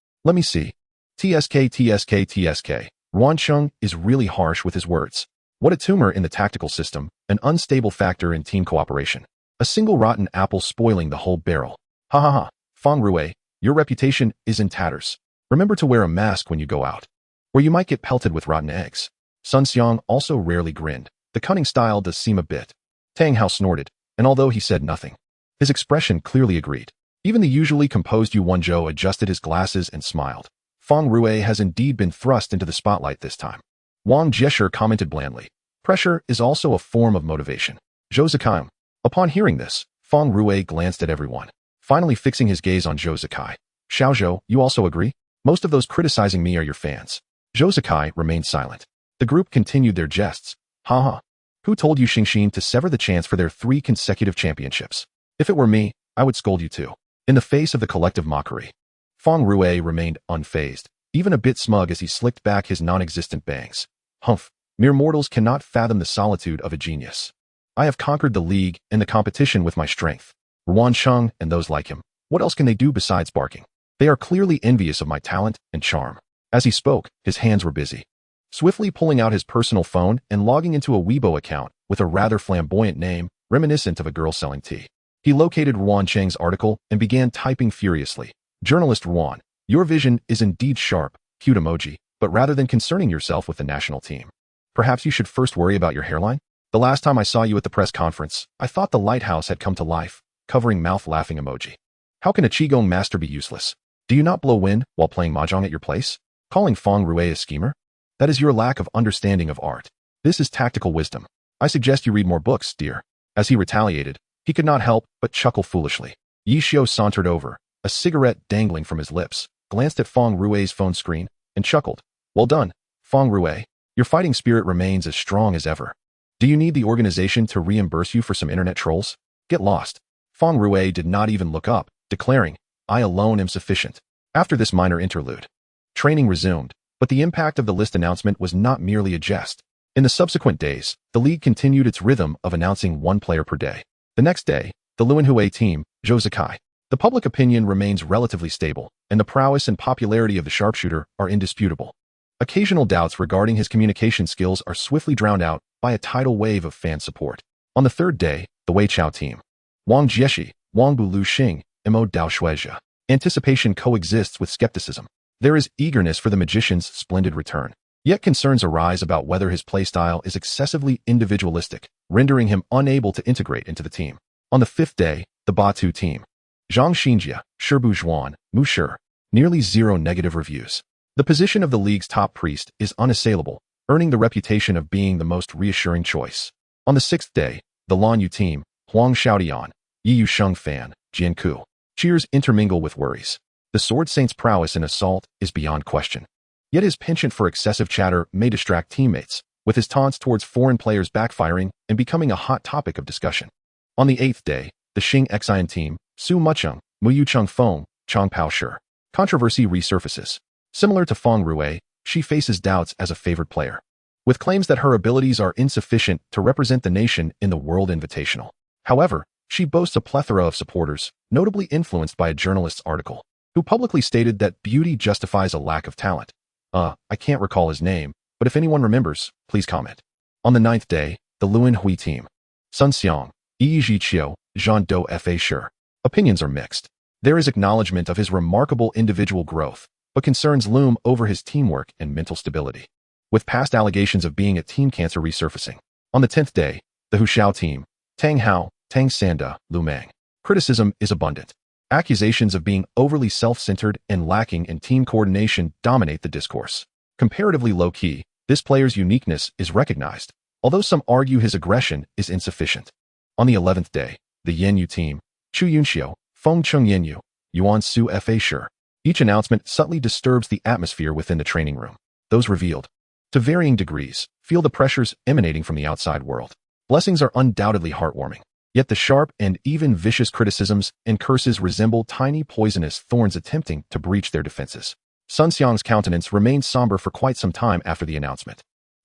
Speaker 1: TSK. Ruan Cheng is really harsh with his words. What a tumor in the tactical system, an unstable factor in team cooperation. A single rotten apple spoiling the whole barrel. Ha ha ha. Feng Rue, your reputation is in tatters. Remember to wear a mask when you go out, or you might get pelted with rotten eggs. Sun Xiang also rarely grinned. The cunning style does seem a bit. Tang Hao snorted, and although he said nothing, his expression clearly agreed. Even the usually composed Yu Wenzhou adjusted his glasses and smiled. Feng Rue has indeed been thrust into the spotlight this time. Wang Jieshe commented blandly. Pressure is also a form of motivation. Zhou Zikai. Upon hearing this, Feng Rue glanced at everyone, finally fixing his gaze on Zhou Zikai. Xiaozhou, you also agree? Most of those criticizing me are your fans. Zhou Zikai remained silent. The group continued their jests. Ha ha. Who told you Xingxin to sever the chance for their 3 consecutive championships? If it were me, I would scold you too. In the face of the collective mockery, Feng Rue remained unfazed, even a bit smug as he slicked back his non-existent bangs. Humph, mere mortals cannot fathom the solitude of a genius. I have conquered the league and the competition with my strength. Ruan Cheng and those like him, what else can they do besides barking? They are clearly envious of my talent and charm. As he spoke, his hands were busy, swiftly pulling out his personal phone and logging into a Weibo account with a rather flamboyant name, reminiscent of a girl selling tea. He located Ruan Cheng's article and began typing furiously. Journalist Ruan, your vision is indeed sharp, cute emoji, but rather than concerning yourself with the national team, perhaps you should first worry about your hairline? The last time I saw you at the press conference, I thought the lighthouse had come to life, covering mouth laughing emoji. How can a Qigong master be useless? Do you not blow wind while playing mahjong at your place? Calling Feng Rue a schemer? That is your lack of understanding of art. This is tactical wisdom. I suggest you read more books, dear. As he retaliated, he could not help but chuckle foolishly. Yi Xiu sauntered over, a cigarette dangling from his lips, glanced at Feng Rue's phone screen, and chuckled. Well done, Feng Rue. Your fighting spirit remains as strong as ever. Do you need the organization to reimburse you for some internet trolls? Get lost. Feng Rue did not even look up, declaring, I alone am sufficient. After this minor interlude, training resumed, but the impact of the list announcement was not merely a jest. In the subsequent days, the league continued its rhythm of announcing 1 player per day. The next day, the Luanhui team, Zhou Zikai. The public opinion remains relatively stable, and the prowess and popularity of the sharpshooter are indisputable. Occasional doubts regarding his communication skills are swiftly drowned out by a tidal wave of fan support. On the 3rd day, the Wei Chao team. Wang Jieshi, Wang Bulu Xing, Mo Dao Shuizhe. Anticipation coexists with skepticism. There is eagerness for the magician's splendid return. Yet concerns arise about whether his playstyle is excessively individualistic, rendering him unable to integrate into the team. On the 5th day, the Batu team. Zhang Xinjia, Shibu Zhuan, Mu Shi. Nearly 0 negative reviews. The position of the league's top priest is unassailable, earning the reputation of being the most reassuring choice. On the 6th day, the Lanyu team, Huang Xiaodian, Yi Yusheng Fan, Jianku. Cheers intermingle with worries. The Sword Saint's prowess in assault is beyond question. Yet his penchant for excessive chatter may distract teammates, with his taunts towards foreign players backfiring and becoming a hot topic of discussion. On the 8th day, the Xing Xian team, Su Mucheng, Muyu Cheng Feng, Chang Pao Shi. Controversy resurfaces. Similar to Feng Rue, she faces doubts as a favored player, with claims that her abilities are insufficient to represent the nation in the World Invitational. However, she boasts a plethora of supporters, notably influenced by a journalist's article, who publicly stated that beauty justifies a lack of talent. I can't recall his name, but if anyone remembers, please comment. On the 9th day, the Luanhui team. Sun Xiang, Yi Zhiqiu, Zhan Dou Fa Shi. Opinions are mixed. There is acknowledgement of his remarkable individual growth, but concerns loom over his teamwork and mental stability, with past allegations of being a team cancer resurfacing. On the 10th day, the Huxiao team, Tang Hao, Tang Sanda, Lu Mang. Criticism is abundant. Accusations of being overly self-centered and lacking in team coordination dominate the discourse. Comparatively low-key, this player's uniqueness is recognized, although some argue his aggression is insufficient. On the 11th day, the Yanyu team, Chu Yunxiu, Feng Chung Yanyu, Yuan Su Fa Shi. Each announcement subtly disturbs the atmosphere within the training room. Those revealed, to varying degrees, feel the pressures emanating from the outside world. Blessings are undoubtedly heartwarming, yet the sharp and even vicious criticisms and curses resemble tiny poisonous thorns attempting to breach their defenses. Sun Xiang's countenance remained somber for quite some time after the announcement.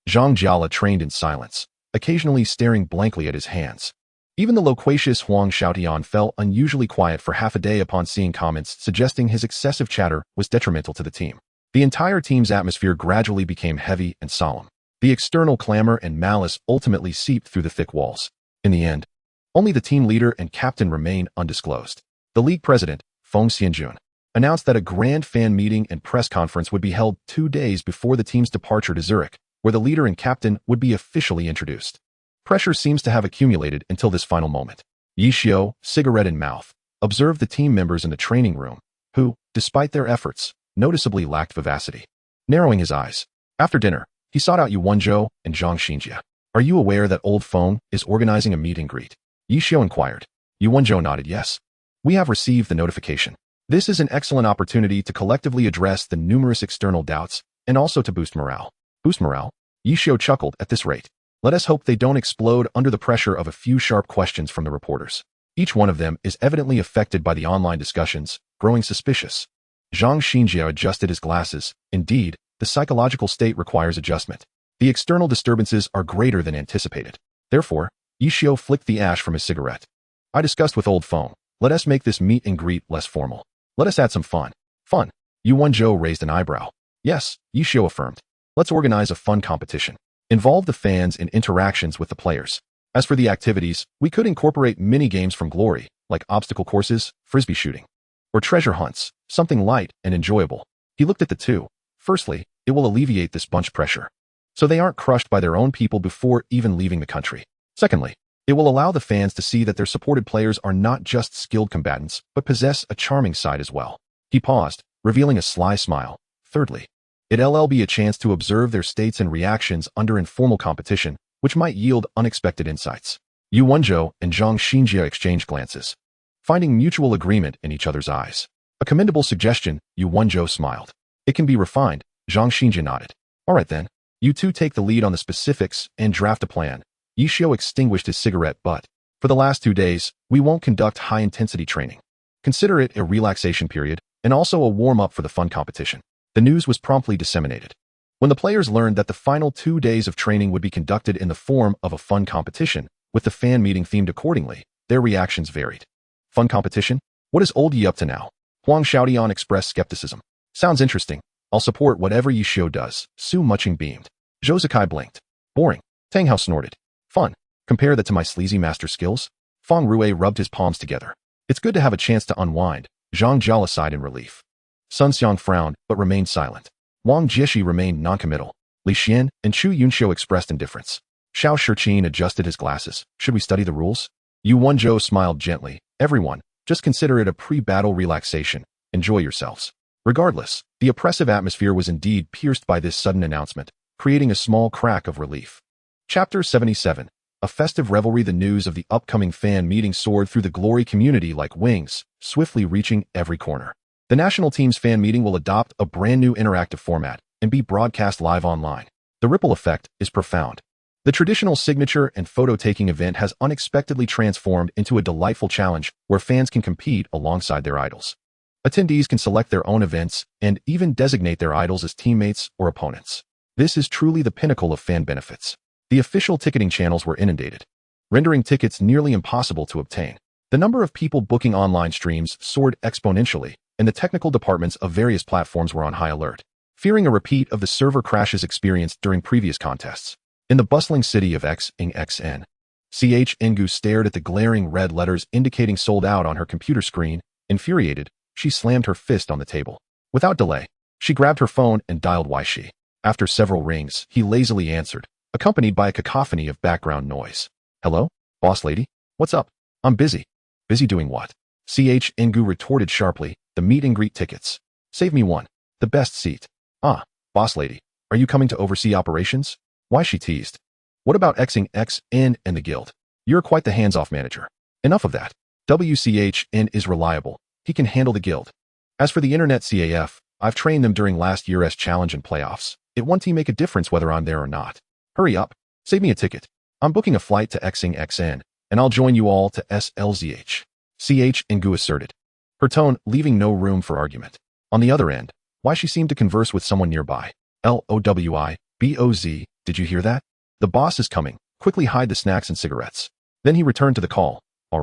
Speaker 1: Zhang Jiala trained in silence, occasionally staring blankly at his hands. Even the loquacious Huang Xiaotian fell unusually quiet for half a day upon seeing comments suggesting his excessive chatter was detrimental to the team. The entire team's atmosphere gradually became heavy and solemn. The external clamor and malice ultimately seeped through the thick walls. In the end, only the team leader and captain remained undisclosed. The league president, Feng Xianjun, announced that a grand fan meeting and press conference would be held 2 days before the team's departure to Zurich, where the leader and captain would be officially introduced. Pressure seems to have accumulated until this final moment. Yi Xiu, cigarette in mouth, observed the team members in the training room, who, despite their efforts, noticeably lacked vivacity. Narrowing his eyes, after dinner, he sought out Yu Wenzhou and Zhang Xinjia. "Are you aware that old Feng is organizing a meet and greet?" Yi Xiu inquired. Yu Wenzhou nodded yes. "We have received the notification. This is an excellent opportunity to collectively address the numerous external doubts and also to boost morale." Boost morale? Yi Xiu chuckled. "At this rate, let us hope they don't explode under the pressure of a few sharp questions from the reporters. Each one of them is evidently affected by the online discussions, growing suspicious." Zhang Xinjia adjusted his glasses. Indeed, the psychological state requires adjustment. The external disturbances are greater than anticipated. Therefore, Yi Xiu flicked the ash from his cigarette. "I discussed with old Feng. Let us make this meet and greet less formal. Let us add some fun." "Fun?" Yu Wenzhou raised an eyebrow. "Yes," Yi Xiu affirmed. "Let's organize a fun competition. Involve the fans in interactions with the players. As for the activities, we could incorporate mini-games from Glory, like obstacle courses, frisbee shooting, or treasure hunts, something light and enjoyable." He looked at the two. "Firstly, it will alleviate this bunch pressure, so they aren't crushed by their own people before even leaving the country. Secondly, it will allow the fans to see that their supported players are not just skilled combatants, but possess a charming side as well." He paused, revealing a sly smile. "Thirdly, it'll be a chance to observe their states and reactions under informal competition, which might yield unexpected insights." Yu Wenzhou and Zhang Xinjia exchanged glances, finding mutual agreement in each other's eyes. "A commendable suggestion," Yu Wenzhou smiled. "It can be refined," Zhang Xinjia nodded. "All right then, you two take the lead on the specifics and draft a plan." Yi Xiu extinguished his cigarette. "But for the last 2 days, we won't conduct high-intensity training. Consider it a relaxation period and also a warm-up for the fun competition." The news was promptly disseminated. When the players learned that the final 2 days of training would be conducted in the form of a fun competition, with the fan meeting themed accordingly, their reactions varied. "Fun competition? What is old Yi up to now?" Huang Xiaotian expressed skepticism. "Sounds interesting. I'll support whatever Yi Xiu does." Su Muching beamed. Zhou Zikai blinked. "Boring." Tang Hao snorted. "Fun. Compare that to my sleazy master skills." Feng Rue rubbed his palms together. "It's good to have a chance to unwind." Zhang Jiala sighed in relief. Sun Xiang frowned, but remained silent. Wang Jieshi remained noncommittal. Li Xian and Chu Yunxiu expressed indifference. Xiao Shiqin adjusted his glasses. "Should we study the rules?" Yu Wenzhou smiled gently. "Everyone, just consider it a pre-battle relaxation. Enjoy yourselves." Regardless, the oppressive atmosphere was indeed pierced by this sudden announcement, creating a small crack of relief. Chapter 77. A festive revelry. The news of the upcoming fan meeting soared through the Glory community like wings, swiftly reaching every corner. The national team's fan meeting will adopt a brand new interactive format and be broadcast live online. The ripple effect is profound. The traditional signature and photo-taking event has unexpectedly transformed into a delightful challenge where fans can compete alongside their idols. Attendees can select their own events and even designate their idols as teammates or opponents. This is truly the pinnacle of fan benefits. The official ticketing channels were inundated, rendering tickets nearly impossible to obtain. The number of people booking online streams soared exponentially, and the technical departments of various platforms were on high alert, fearing a repeat of the server crashes experienced during previous contests. In the bustling city of Xn, Ngu stared at the glaring red letters indicating sold out on her computer screen. Infuriated, she slammed her fist on the table. Without delay, she grabbed her phone and dialed Weishi. After several rings, he lazily answered, accompanied by a cacophony of background noise. "Hello, boss lady? What's up?" "I'm busy." "Busy doing what?" Ngu retorted sharply. "The meet and greet tickets. Save me one. The best seat." "Ah, boss lady, are you coming to oversee operations?" Weishi teased. "What about Xing Xn and the guild? You're quite the hands-off manager." Enough of that. WCHN is reliable. He can handle the guild. As for the internet CAF, I've trained them during last year's challenge and playoffs. It won't make a difference whether I'm there or not. Hurry up. Save me a ticket. I'm booking a flight to XN, and I'll join you all to SLZH. Ngu asserted, her tone leaving no room for argument. On the other end, why she seemed to converse with someone nearby. LOWIBOZ, did you hear that? The boss is coming. Quickly hide the snacks and cigarettes. Then he returned to the call. All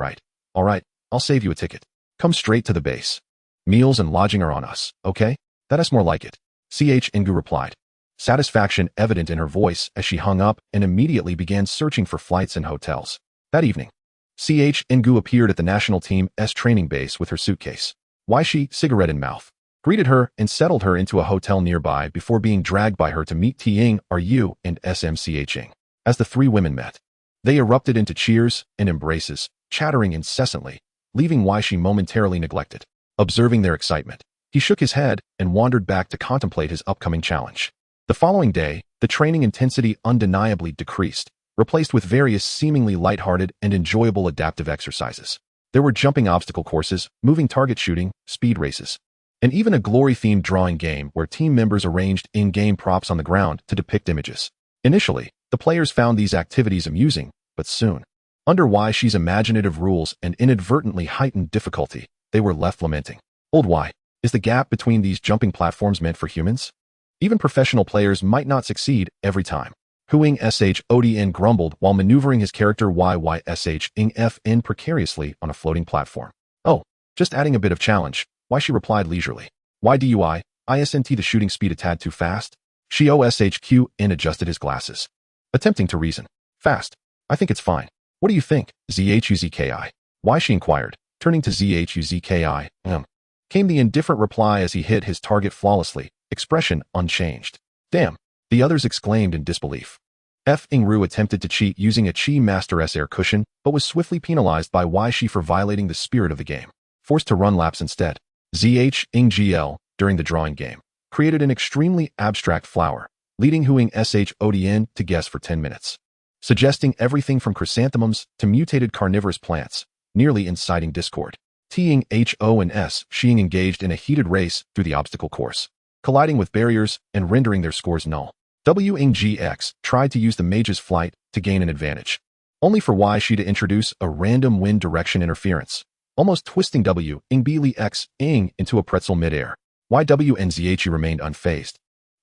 Speaker 1: right, I'll save you a ticket. Come straight to the base. Meals and lodging are on us, okay? That's more like it. Ngu replied, satisfaction evident in her voice as she hung up and immediately began searching for flights and hotels. That evening, Ngu appeared at the national team's training base with her suitcase. She, cigarette in mouth, greeted her and settled her into a hotel nearby before being dragged by her to meet Ting, Ru, and SMCHing. As the three women met, they erupted into cheers and embraces, chattering incessantly, leaving Shi momentarily neglected. Observing their excitement, he shook his head and wandered back to contemplate his upcoming challenge. The following day, the training intensity undeniably decreased, replaced with various seemingly lighthearted and enjoyable adaptive exercises. There were jumping obstacle courses, moving target shooting, speed races, and even a glory-themed drawing game where team members arranged in-game props on the ground to depict images. Initially, the players found these activities amusing, but soon, under Shi's imaginative rules and inadvertently heightened difficulty, they were left lamenting. Old is the gap between these jumping platforms meant for humans? Even professional players might not succeed every time. Huing SHODN grumbled while maneuvering his character YYSHing precariously on a floating platform. Oh, just adding a bit of challenge, Shi replied leisurely. ISNT the shooting speed a tad too fast? SHQN adjusted his glasses, attempting to reason. Fast. I think it's fine. What do you think, ZHUZKI? Shi inquired, turning to ZHUZKI. Came the indifferent reply as he hit his target flawlessly, expression unchanged. Damn, the others exclaimed in disbelief. Ru attempted to cheat using a Chi Master's air cushion, but was swiftly penalized by Shi for violating the spirit of the game. Forced to run laps instead. ZHGL, during the drawing game, created an extremely abstract flower, leading Huing SHODN to guess for 10 minutes. Suggesting everything from chrysanthemums to mutated carnivorous plants, nearly inciting discord. Ting HO and S Shing engaged in a heated race through the obstacle course, colliding with barriers and rendering their scores null. WNGX tried to use the mage's flight to gain an advantage, only for Shi to introduce a random wind direction interference, almost twisting WNGX into a pretzel midair. YWNZHE remained unfazed,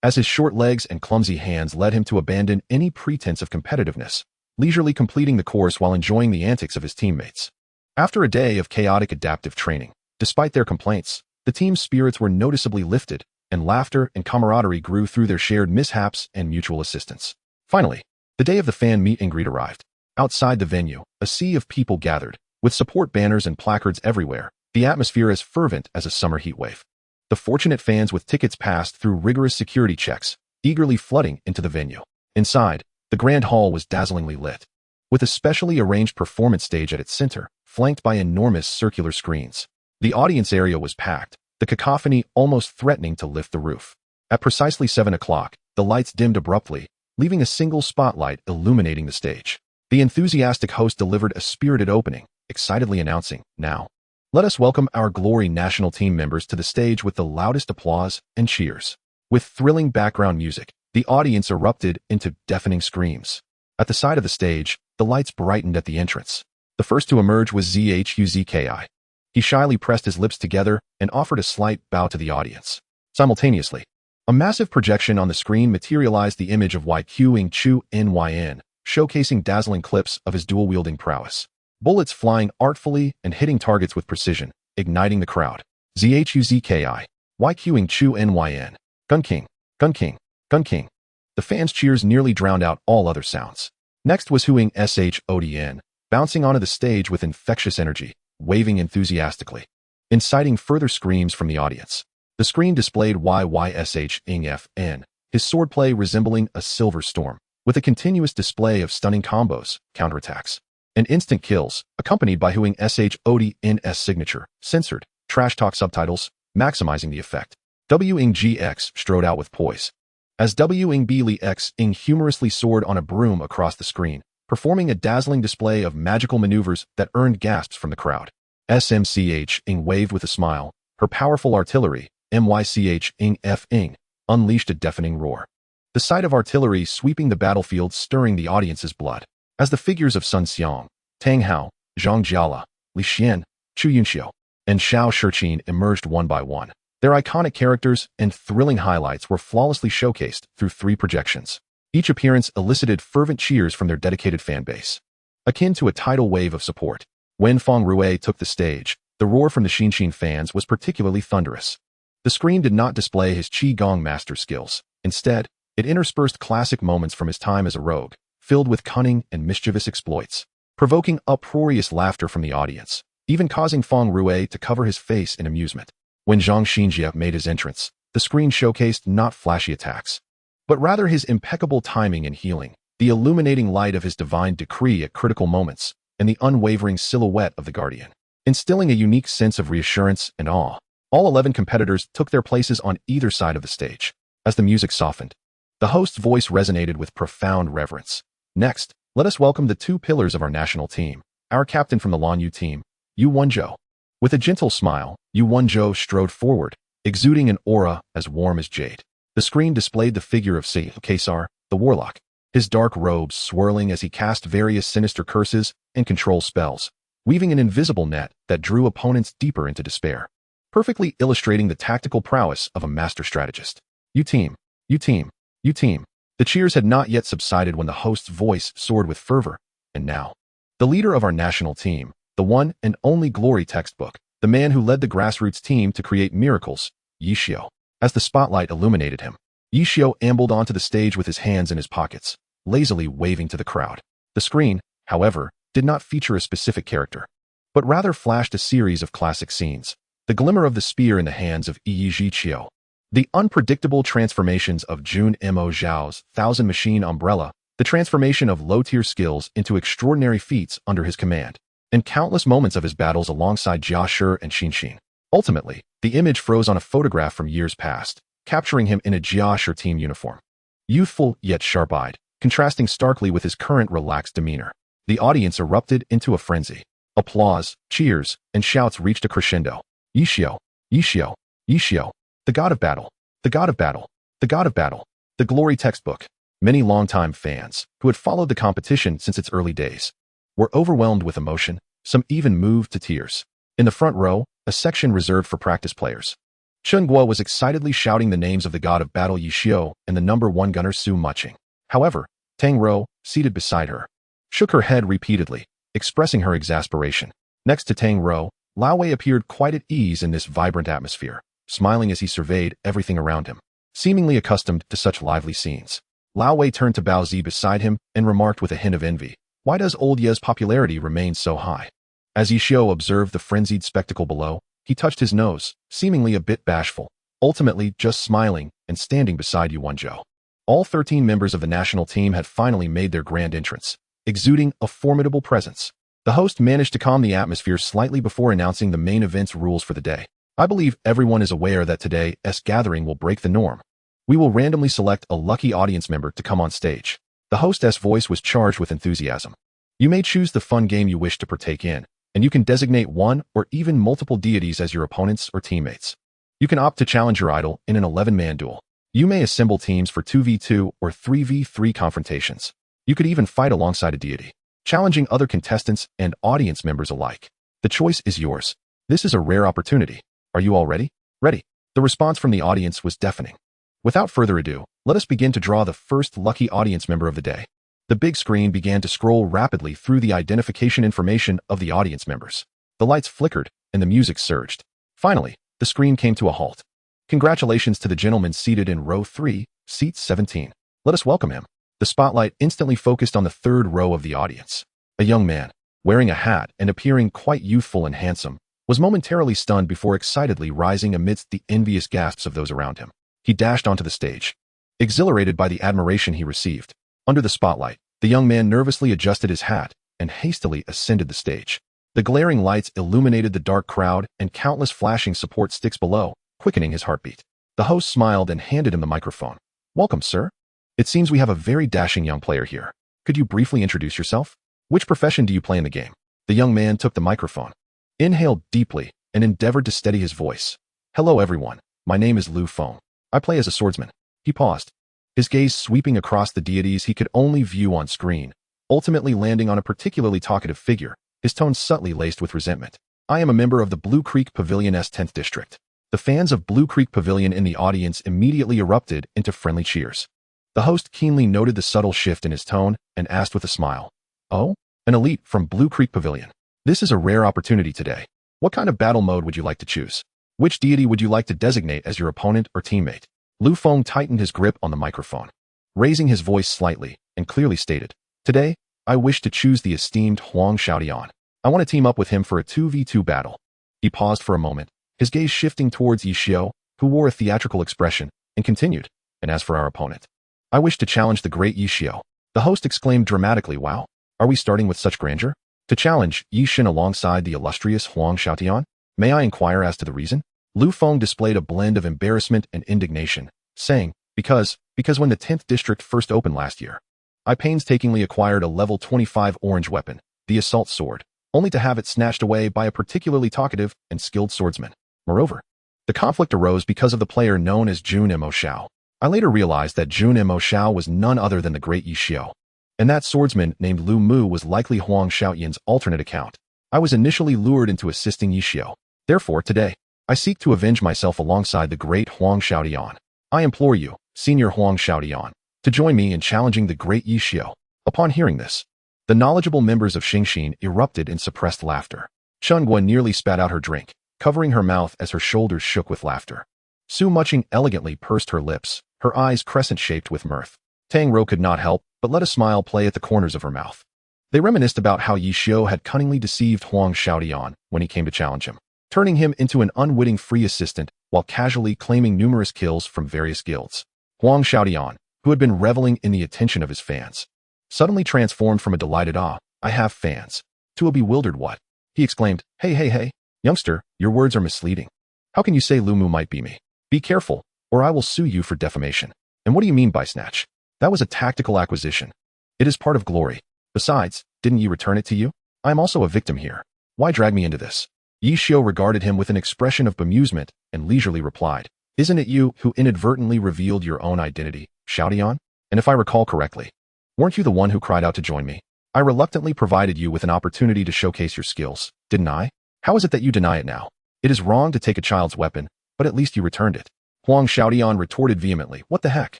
Speaker 1: as his short legs and clumsy hands led him to abandon any pretense of competitiveness, leisurely completing the course while enjoying the antics of his teammates. After a day of chaotic adaptive training, despite their complaints, the team's spirits were noticeably lifted, and laughter and camaraderie grew through their shared mishaps and mutual assistance. Finally, the day of the fan meet and greet arrived. Outside the venue, a sea of people gathered, with support banners and placards everywhere, the atmosphere as fervent as a summer heatwave. The fortunate fans with tickets passed through rigorous security checks, eagerly flooding into the venue. Inside, the grand hall was dazzlingly lit, with a specially arranged performance stage at its center, flanked by enormous circular screens. The audience area was packed, the cacophony almost threatening to lift the roof. At precisely 7 o'clock, the lights dimmed abruptly, leaving a single spotlight illuminating the stage. The enthusiastic host delivered a spirited opening, excitedly announcing, "Now, let us welcome our Glory national team members to the stage with the loudest applause and cheers." With thrilling background music, the audience erupted into deafening screams. At the side of the stage, the lights brightened at the entrance. The first to emerge was ZHUZKI. He shyly pressed his lips together and offered a slight bow to the audience. Simultaneously, a massive projection on the screen materialized the image of YQing Chu NYN, showcasing dazzling clips of his dual-wielding prowess. Bullets flying artfully and hitting targets with precision, igniting the crowd. ZHUZKI, YQing Chu NYN, Gun King, Gun King, Gun King. The fans' cheers nearly drowned out all other sounds. Next was Huing SHODN, bouncing onto the stage with infectious energy, waving enthusiastically, inciting further screams from the audience. The screen displayed YYSHingFN, his swordplay resembling a silver storm, with a continuous display of stunning combos, counterattacks, and instant kills, accompanied by Huing SHODN's signature, censored, trash talk subtitles, maximizing the effect. WNGX strode out with poise. As WNGX humorously soared on a broom across the screen, performing a dazzling display of magical maneuvers that earned gasps from the crowd. SMCH Ing waved with a smile. Her powerful artillery, MYCH Ing F Ing, unleashed a deafening roar. The sight of artillery sweeping the battlefield stirring the audience's blood. As the figures of Sun Xiang, Tang Hao, Zhang Jiala, Li Xian, Chu Yunxiu, and Xiao Shiqin emerged one by one. Their iconic characters and thrilling highlights were flawlessly showcased through 3 projections. Each appearance elicited fervent cheers from their dedicated fan base. Akin to a tidal wave of support, when Feng Rue took the stage, the roar from the Xinxin fans was particularly thunderous. The screen did not display his Qigong master skills. Instead, it interspersed classic moments from his time as a rogue, filled with cunning and mischievous exploits, provoking uproarious laughter from the audience, even causing Feng Rue to cover his face in amusement. When Zhang Xinjie made his entrance, the screen showcased not flashy attacks, but rather his impeccable timing and healing, the illuminating light of his divine decree at critical moments, and the unwavering silhouette of the Guardian, instilling a unique sense of reassurance and awe. All 11 competitors took their places on either side of the stage. As the music softened, the host's voice resonated with profound reverence. Next, let us welcome the 2 pillars of our national team, our captain from the Lanyu team, Yu Wenzhou. With a gentle smile, Yu Wenzhou strode forward, exuding an aura as warm as jade. The screen displayed the figure of Caesar, the warlock, his dark robes swirling as he cast various sinister curses and control spells, weaving an invisible net that drew opponents deeper into despair, perfectly illustrating the tactical prowess of a master strategist. You team, you team, you team. The cheers had not yet subsided when the host's voice soared with fervor, and now, the leader of our national team, the one and only glory textbook, the man who led the grassroots team to create miracles, Yi Xiu. As the spotlight illuminated him, Yi Xiu ambled onto the stage with his hands in his pockets, lazily waving to the crowd. The screen, however, did not feature a specific character, but rather flashed a series of classic scenes. The glimmer of the spear in the hands of Yi Zhiqiu, the unpredictable transformations of Jun Mo Zhao's Thousand Machine Umbrella, the transformation of low-tier skills into extraordinary feats under his command, and countless moments of his battles alongside Jia Shi and Xinxin. Ultimately, the image froze on a photograph from years past, capturing him in a Jia Shi team uniform. Youthful yet sharp-eyed, contrasting starkly with his current relaxed demeanor. The audience erupted into a frenzy. Applause, cheers, and shouts reached a crescendo. Yi Xiu, Yi Xiu, Yi Xiu, the god of battle, the god of battle, the god of battle, the glory textbook. Many longtime fans, who had followed the competition since its early days, were overwhelmed with emotion, some even moved to tears. In the front row, a section reserved for practice players, Chen Guo was excitedly shouting the names of the god of battle Yi Xiu and the number 1 gunner Su Muching. However, Tang Rou, seated beside her, shook her head repeatedly, expressing her exasperation. Next to Tang Rou, Lao Wei appeared quite at ease in this vibrant atmosphere, smiling as he surveyed everything around him. Seemingly accustomed to such lively scenes, Lao Wei turned to Bao Zi beside him and remarked with a hint of envy, "Why does old Ye's popularity remain so high?" As Yi Xiu observed the frenzied spectacle below, he touched his nose, seemingly a bit bashful, ultimately just smiling and standing beside Yu Wenzhou. All 13 members of the national team had finally made their grand entrance, exuding a formidable presence. The host managed to calm the atmosphere slightly before announcing the main event's rules for the day. "I believe everyone is aware that today's gathering will break the norm. We will randomly select a lucky audience member to come on stage." The host's voice was charged with enthusiasm. "You may choose the fun game you wish to partake in, and you can designate one or even multiple deities as your opponents or teammates. You can opt to challenge your idol in an 11-man duel. You may assemble teams for 2v2 or 3v3 confrontations. You could even fight alongside a deity, challenging other contestants and audience members alike. The choice is yours. This is a rare opportunity. Are you all ready?" "Ready." The response from the audience was deafening. Without further ado, let us begin to draw the first lucky audience member of the day. The big screen began to scroll rapidly through the identification information of the audience members. The lights flickered and the music surged. Finally, the screen came to a halt. "Congratulations to the gentleman seated in row 3, seat 17. Let us welcome him." The spotlight instantly focused on the third row of the audience. A young man, wearing a hat and appearing quite youthful and handsome, was momentarily stunned before excitedly rising amidst the envious gasps of those around him. He dashed onto the stage, exhilarated by the admiration he received. Under the spotlight, the young man nervously adjusted his hat and hastily ascended the stage. The glaring lights illuminated the dark crowd and countless flashing support sticks below, quickening his heartbeat. The host smiled and handed him the microphone. "Welcome, sir. It seems we have a very dashing young player here. Could you briefly introduce yourself? Which profession do you play in the game? The young man took the microphone, inhaled deeply, and endeavored to steady his voice. Hello everyone, my name is Lu Feng. I play as a swordsman. He paused, his gaze sweeping across the deities he could only view on screen, ultimately landing on a particularly talkative figure, his tone subtly laced with resentment. I am a member of the Blue Creek Pavilion's 10th District. The fans of Blue Creek Pavilion in the audience immediately erupted into friendly cheers. The host keenly noted the subtle shift in his tone and asked with a smile, "Oh, an elite from Blue Creek Pavilion. This is a rare opportunity today. What kind of battle mode would you like to choose? Which deity would you like to designate as your opponent or teammate?" Lu Feng tightened his grip on the microphone, raising his voice slightly, and clearly stated, "Today, I wish to choose the esteemed Huang Xiaodian. I want to team up with him for a 2v2 battle." He paused for a moment, his gaze shifting towards Yi Xiao, who wore a theatrical expression, and continued, "And as for our opponent, I wish to challenge the great Yi Xiao." The host exclaimed dramatically, "Wow, are we starting with such grandeur? To challenge Yi Shin alongside the illustrious Huang Xiaotian? May I inquire as to the reason?" Lu Feng displayed a blend of embarrassment and indignation, saying, because when the 10th District first opened last year, I painstakingly acquired a level 25 orange weapon, the assault sword, only to have it snatched away by a particularly talkative and skilled swordsman. Moreover, the conflict arose because of the player known as Jun Mo Xiao. I later realized that Jun Mo Xiao was none other than the great Yi Xiao, and that swordsman named Lu Mu was likely Huang Xiaoyan's alternate account. I was initially lured into assisting Yi Xiao. Therefore, today, I seek to avenge myself alongside the great Huang Xiaodian. I implore you, Senior Huang Xiaodian, to join me in challenging the great Yi Xiao." Upon hearing this, the knowledgeable members of Xingxin erupted in suppressed laughter. Chen Guan nearly spat out her drink, covering her mouth as her shoulders shook with laughter. Su Muching elegantly pursed her lips, her eyes crescent-shaped with mirth. Tang Rou could not help but let a smile play at the corners of her mouth. They reminisced about how Yi Xiao had cunningly deceived Huang Xiaodian when he came to challenge him, turning him into an unwitting free assistant while casually claiming numerous kills from various guilds. Huang Xiaodian, who had been reveling in the attention of his fans, suddenly transformed from a delighted "I have fans," to a bewildered "What?" He exclaimed, Hey, youngster, your words are misleading. How can you say Lu Mu might be me? Be careful, or I will sue you for defamation. And what do you mean by snatch? That was a tactical acquisition. It is part of glory. Besides, didn't you return it to you? I am also a victim here. Why drag me into this?" Yi Xiao regarded him with an expression of bemusement and leisurely replied, "Isn't it you who inadvertently revealed your own identity, Xiaodian? And if I recall correctly, weren't you the one who cried out to join me? I reluctantly provided you with an opportunity to showcase your skills, didn't I? How is it that you deny it now? It is wrong to take a child's weapon, but at least you returned it." Huang Xiaodian retorted vehemently, "What the heck?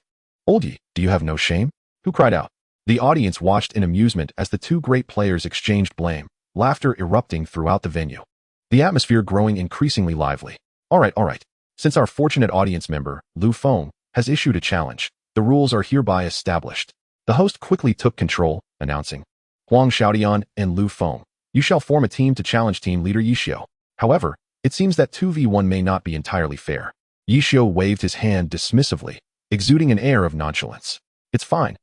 Speaker 1: Old Yi, do you have no shame? Who cried out?" The audience watched in amusement as the two great players exchanged blame, laughter erupting throughout the venue, the atmosphere growing increasingly lively. All right. Since our fortunate audience member, Lu Feng, has issued a challenge, the rules are hereby established. The host quickly took control, announcing, "Huang Xiaodian and Lu Feng, you shall form a team to challenge team leader Yi Xiao. However, it seems that 2v1 may not be entirely fair." Yi Xiao waved his hand dismissively, exuding an air of nonchalance. It's fine.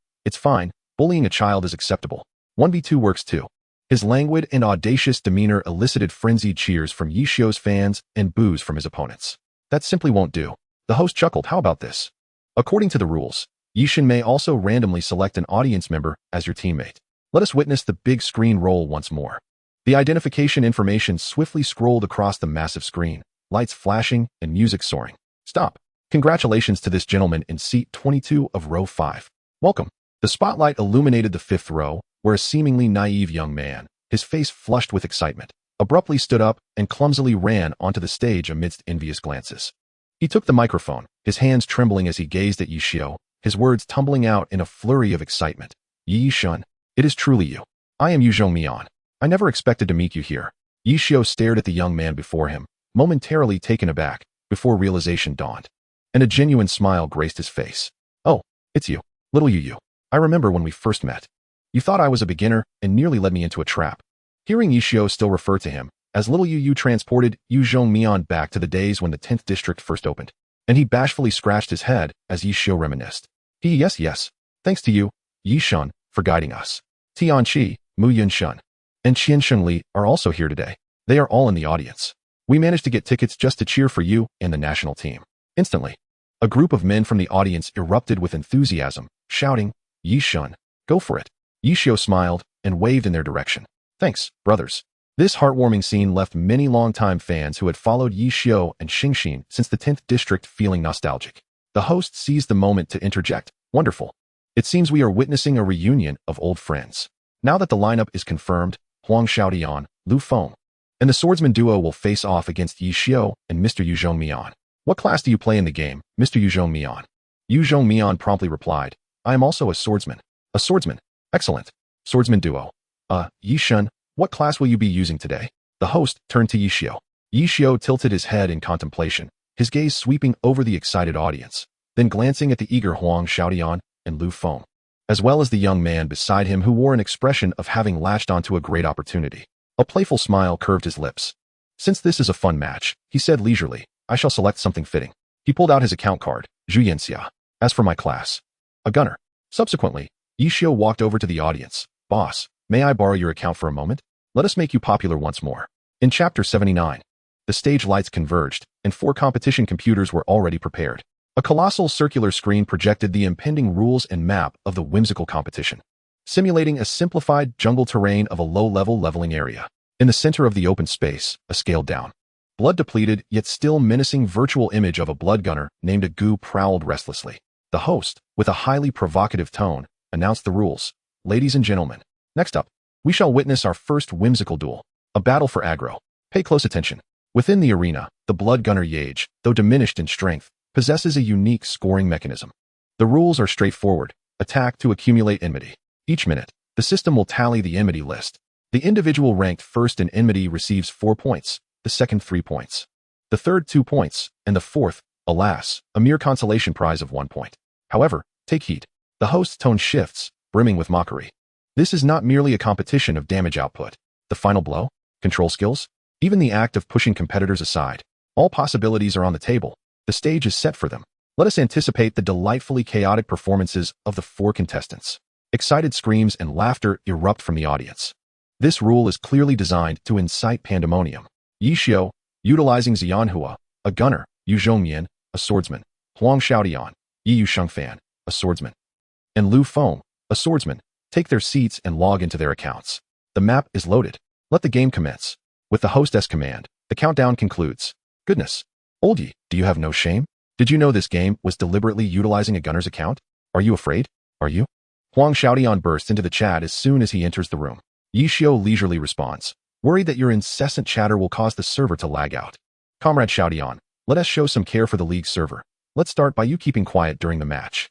Speaker 1: Bullying a child is acceptable. 1v2 works too." His languid and audacious demeanor elicited frenzied cheers from Yi Xiao's fans and boos from his opponents. "That simply won't do." The host chuckled, "How about this? According to the rules, Yi Shin may also randomly select an audience member as your teammate. Let us witness the big screen roll once more." The identification information swiftly scrolled across the massive screen, lights flashing and music soaring. "Stop. Congratulations to this gentleman in seat 22 of row 5. Welcome." The spotlight illuminated the 5th row, where a seemingly naive young man, his face flushed with excitement, abruptly stood up and clumsily ran onto the stage amidst envious glances. He took the microphone, his hands trembling as he gazed at Yi Xiao, his words tumbling out in a flurry of excitement. "Yi Shun, it is truly you. I am Yu Zhongmian. I never expected to meet you here." Yi Xiao stared at the young man before him, momentarily taken aback, before realization dawned, and a genuine smile graced his face. "Oh, it's you, little Yu. I remember when we first met. You thought I was a beginner and nearly led me into a trap." Hearing Yi Xiao still refer to him as little Yu transported Yu Zhongmian back to the days when the 10th District first opened, and he bashfully scratched his head as Yi Xiao reminisced. Yes. Thanks to you, Yi Shun, for guiding us. Tian Qi, Mu Yun Shun, and Qian Shengli are also here today. They are all in the audience. We managed to get tickets just to cheer for you and the national team." Instantly, a group of men from the audience erupted with enthusiasm, shouting, "Yi Shun, go for it. Yi Xiao smiled and waved in their direction. Thanks, brothers. This heartwarming scene left many longtime fans who had followed Yi Xiao and Xingxin since the 10th district feeling nostalgic. The host seized the moment to interject. Wonderful. It seems we are witnessing a reunion of old friends. Now that the lineup is confirmed, Huang Xiaotian, Lu Feng, and the swordsman duo will face off against Yi Xiao and Mr. Yu Zhongmian. What class do you play in the game, Mr. Yu Zhongmian? Yu Zhongmian promptly replied, I am also a swordsman. A swordsman. Excellent. Swordsman duo. Yi Shun, what class will you be using today? The host turned to Yi Xiao. Yi Xiao tilted his head in contemplation, his gaze sweeping over the excited audience, then glancing at the eager Huang Xiaotian and Lu Feng, as well as the young man beside him who wore an expression of having latched onto a great opportunity. A playful smile curved his lips. Since this is a fun match, he said leisurely, I shall select something fitting. He pulled out his account card, Zhu Yanxia. As for my class, a gunner. Subsequently, Yi Xiao walked over to the audience. Boss, may I borrow your account for a moment? Let us make you popular once more. In Chapter 79, the stage lights converged, and 4 competition computers were already prepared. A colossal circular screen projected the impending rules and map of the whimsical competition, simulating a simplified jungle terrain of a low-level leveling area. In the center of the open space, a scaled-down, blood-depleted yet still menacing virtual image of a blood gunner named a Gu prowled restlessly. The host, with a highly provocative tone, announced the rules. Ladies and gentlemen, next up, we shall witness our first whimsical duel, a battle for aggro. Pay close attention. Within the arena, the blood gunner Yage, though diminished in strength, possesses a unique scoring mechanism. The rules are straightforward. Attack to accumulate enmity. Each minute, the system will tally the enmity list. The individual ranked first in enmity receives 4 points, the second 3 points, the third 2 points, and the fourth, alas, a mere consolation prize of 1 point. However, take heed. The host's tone shifts, brimming with mockery. This is not merely a competition of damage output. The final blow? Control skills? Even the act of pushing competitors aside. All possibilities are on the table. The stage is set for them. Let us anticipate the delightfully chaotic performances of the 4 contestants. Excited screams and laughter erupt from the audience. This rule is clearly designed to incite pandemonium. Yi Xiao, utilizing Xianhua, a gunner, Yu Zhongmian, a swordsman, Huang Xiaotian, Yi Yu Shengfan, a swordsman, and Lu Feng, a swordsman, take their seats and log into their accounts. The map is loaded. Let the game commence. With the hostess command, the countdown concludes. Goodness. Old Yi, do you have no shame? Did you know this game was deliberately utilizing a gunner's account? Are you afraid? Are you? Huang Xiaotian bursts into the chat as soon as he enters the room. Yi Xiao leisurely responds, worried that your incessant chatter will cause the server to lag out. Comrade Xiaotian, let us show some care for the league server. Let's start by you keeping quiet during the match.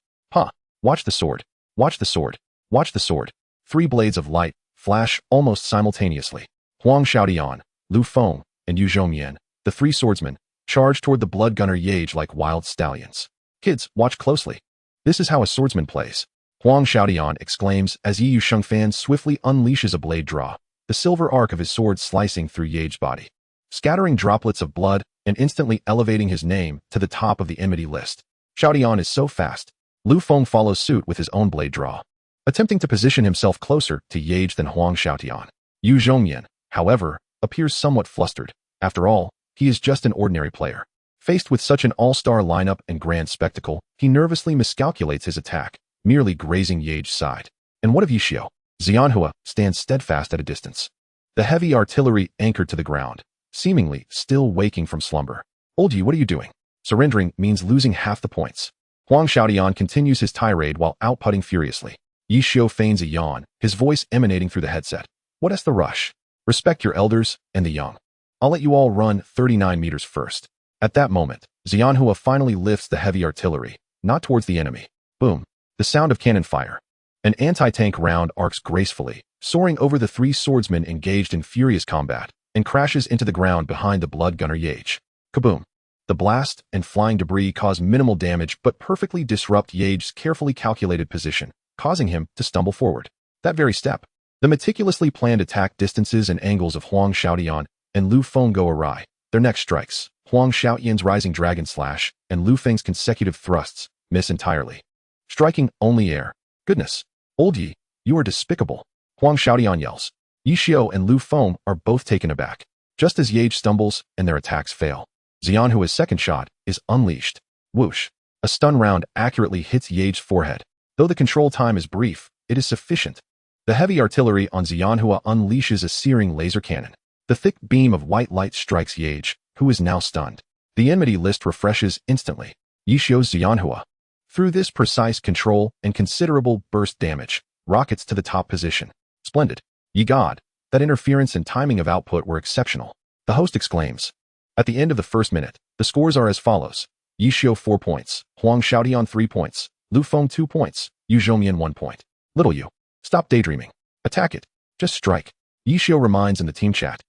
Speaker 1: Watch the sword. Watch the sword. Watch the sword. 3 blades of light flash almost simultaneously. Huang Xiaotian, Lu Feng, and Yu Zhongmian, the 3 swordsmen, charge toward the blood gunner Yage like wild stallions. Kids, watch closely. This is how a swordsman plays. Huang Xiaotian exclaims as Yi Yu Shengfan swiftly unleashes a blade draw, the silver arc of his sword slicing through Yage's body, scattering droplets of blood and instantly elevating his name to the top of the enmity list. Xiaotian is so fast. Lu Feng follows suit with his own blade draw, attempting to position himself closer to Yage than Huang Xiaotian. Yu Zhongmian, however, appears somewhat flustered. After all, he is just an ordinary player. Faced with such an all-star lineup and grand spectacle, he nervously miscalculates his attack, merely grazing Yage's side. And what of Yi Xiao? Xianhua stands steadfast at a distance, the heavy artillery anchored to the ground, seemingly still waking from slumber. Old Yi, what are you doing? Surrendering means losing half the points. Huang Xiaotian continues his tirade while outputting furiously. Yi Xiao feigns a yawn, his voice emanating through the headset. What is the rush? Respect your elders and the young. I'll let you all run 39 meters first. At that moment, Xianhua finally lifts the heavy artillery, not towards the enemy. Boom. The sound of cannon fire. An anti-tank round arcs gracefully, soaring over the 3 swordsmen engaged in furious combat, and crashes into the ground behind the blood gunner Yage. Kaboom. The blast and flying debris cause minimal damage but perfectly disrupt Yage's carefully calculated position, causing him to stumble forward. That very step, the meticulously planned attack distances and angles of Huang Xiaotian and Lu Feng go awry. Their next strikes, Huang Xiaotian's rising dragon slash and Lu Feng's consecutive thrusts, miss entirely, striking only air. Goodness. Old Yi, you are despicable. Huang Xiaotian yells. Yi Xiao and Lu Feng are both taken aback, just as Yage stumbles and their attacks fail. Xianhua's second shot is unleashed. Whoosh. A stun round accurately hits Yage's forehead. Though the control time is brief, it is sufficient. The heavy artillery on Xianhua unleashes a searing laser cannon. The thick beam of white light strikes Yage, who is now stunned. The enmity list refreshes instantly. Yi shows Xianhua. Through this precise control and considerable burst damage, rockets to the top position. Splendid. Ye God, that interference and timing of output were exceptional. The host exclaims. At the end of the first minute, the scores are as follows. Yi Xiu 4 points, Huang Xiaodian 3 points, Lu Feng 2 points, Yu Zhoumian 1 point. Little Yu, stop daydreaming. Attack it. Just strike. Yi Xiu reminds in the team chat.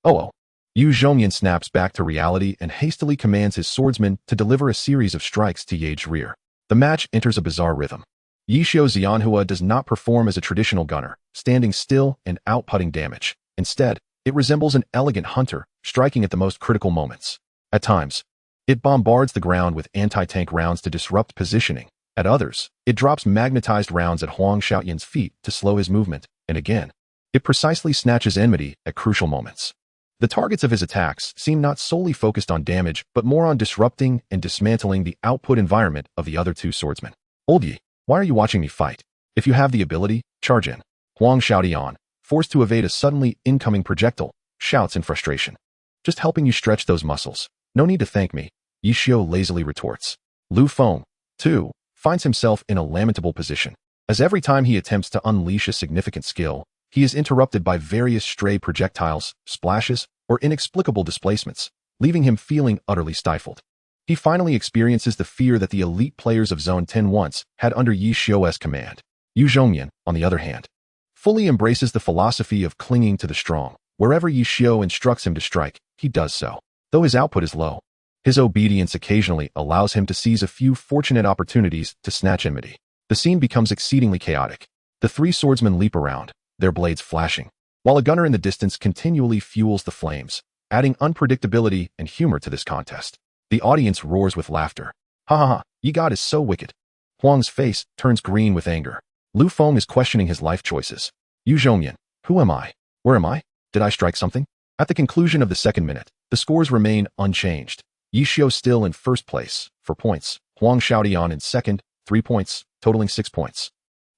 Speaker 1: Oh. Yu Zhoumian snaps back to reality and hastily commands his swordsman to deliver a series of strikes to Yage's rear. The match enters a bizarre rhythm. Yi Xiu Xianhua does not perform as a traditional gunner, standing still and outputting damage. Instead, it resembles an elegant hunter, striking at the most critical moments. At times, it bombards the ground with anti-tank rounds to disrupt positioning. At others, it drops magnetized rounds at Huang Xiaoyan's feet to slow his movement, and again, it precisely snatches enmity at crucial moments. The targets of his attacks seem not solely focused on damage, but more on disrupting and dismantling the output environment of the other two swordsmen. Old Yi, why are you watching me fight? If you have the ability, charge in. Huang Xiaodian, forced to evade a suddenly incoming projectile, shouts in frustration. Just helping you stretch those muscles. No need to thank me, Yi Xiu lazily retorts. Lu Feng, too, finds himself in a lamentable position, as every time he attempts to unleash a significant skill, he is interrupted by various stray projectiles, splashes, or inexplicable displacements, leaving him feeling utterly stifled. He finally experiences the fear that the elite players of Zone 10 once had under Yi Xiu's command. Yu Zhoumian, on the other hand, fully embraces the philosophy of clinging to the strong. Wherever Yi Xiu instructs him to strike, he does so. Though his output is low, his obedience occasionally allows him to seize a few fortunate opportunities to snatch enmity. The scene becomes exceedingly chaotic. The three swordsmen leap around, their blades flashing, while a gunner in the distance continually fuels the flames, adding unpredictability and humor to this contest. The audience roars with laughter. Ha ha ha, Yi God is so wicked. Huang's face turns green with anger. Lu Feng is questioning his life choices. Yu Zhoumian, who am I? Where am I? Did I strike something? At the conclusion of the second minute, the scores remain unchanged. Yi Xiu still in first place, 4 points. Huang Xiaodian in second, 3 points, totaling 6 points.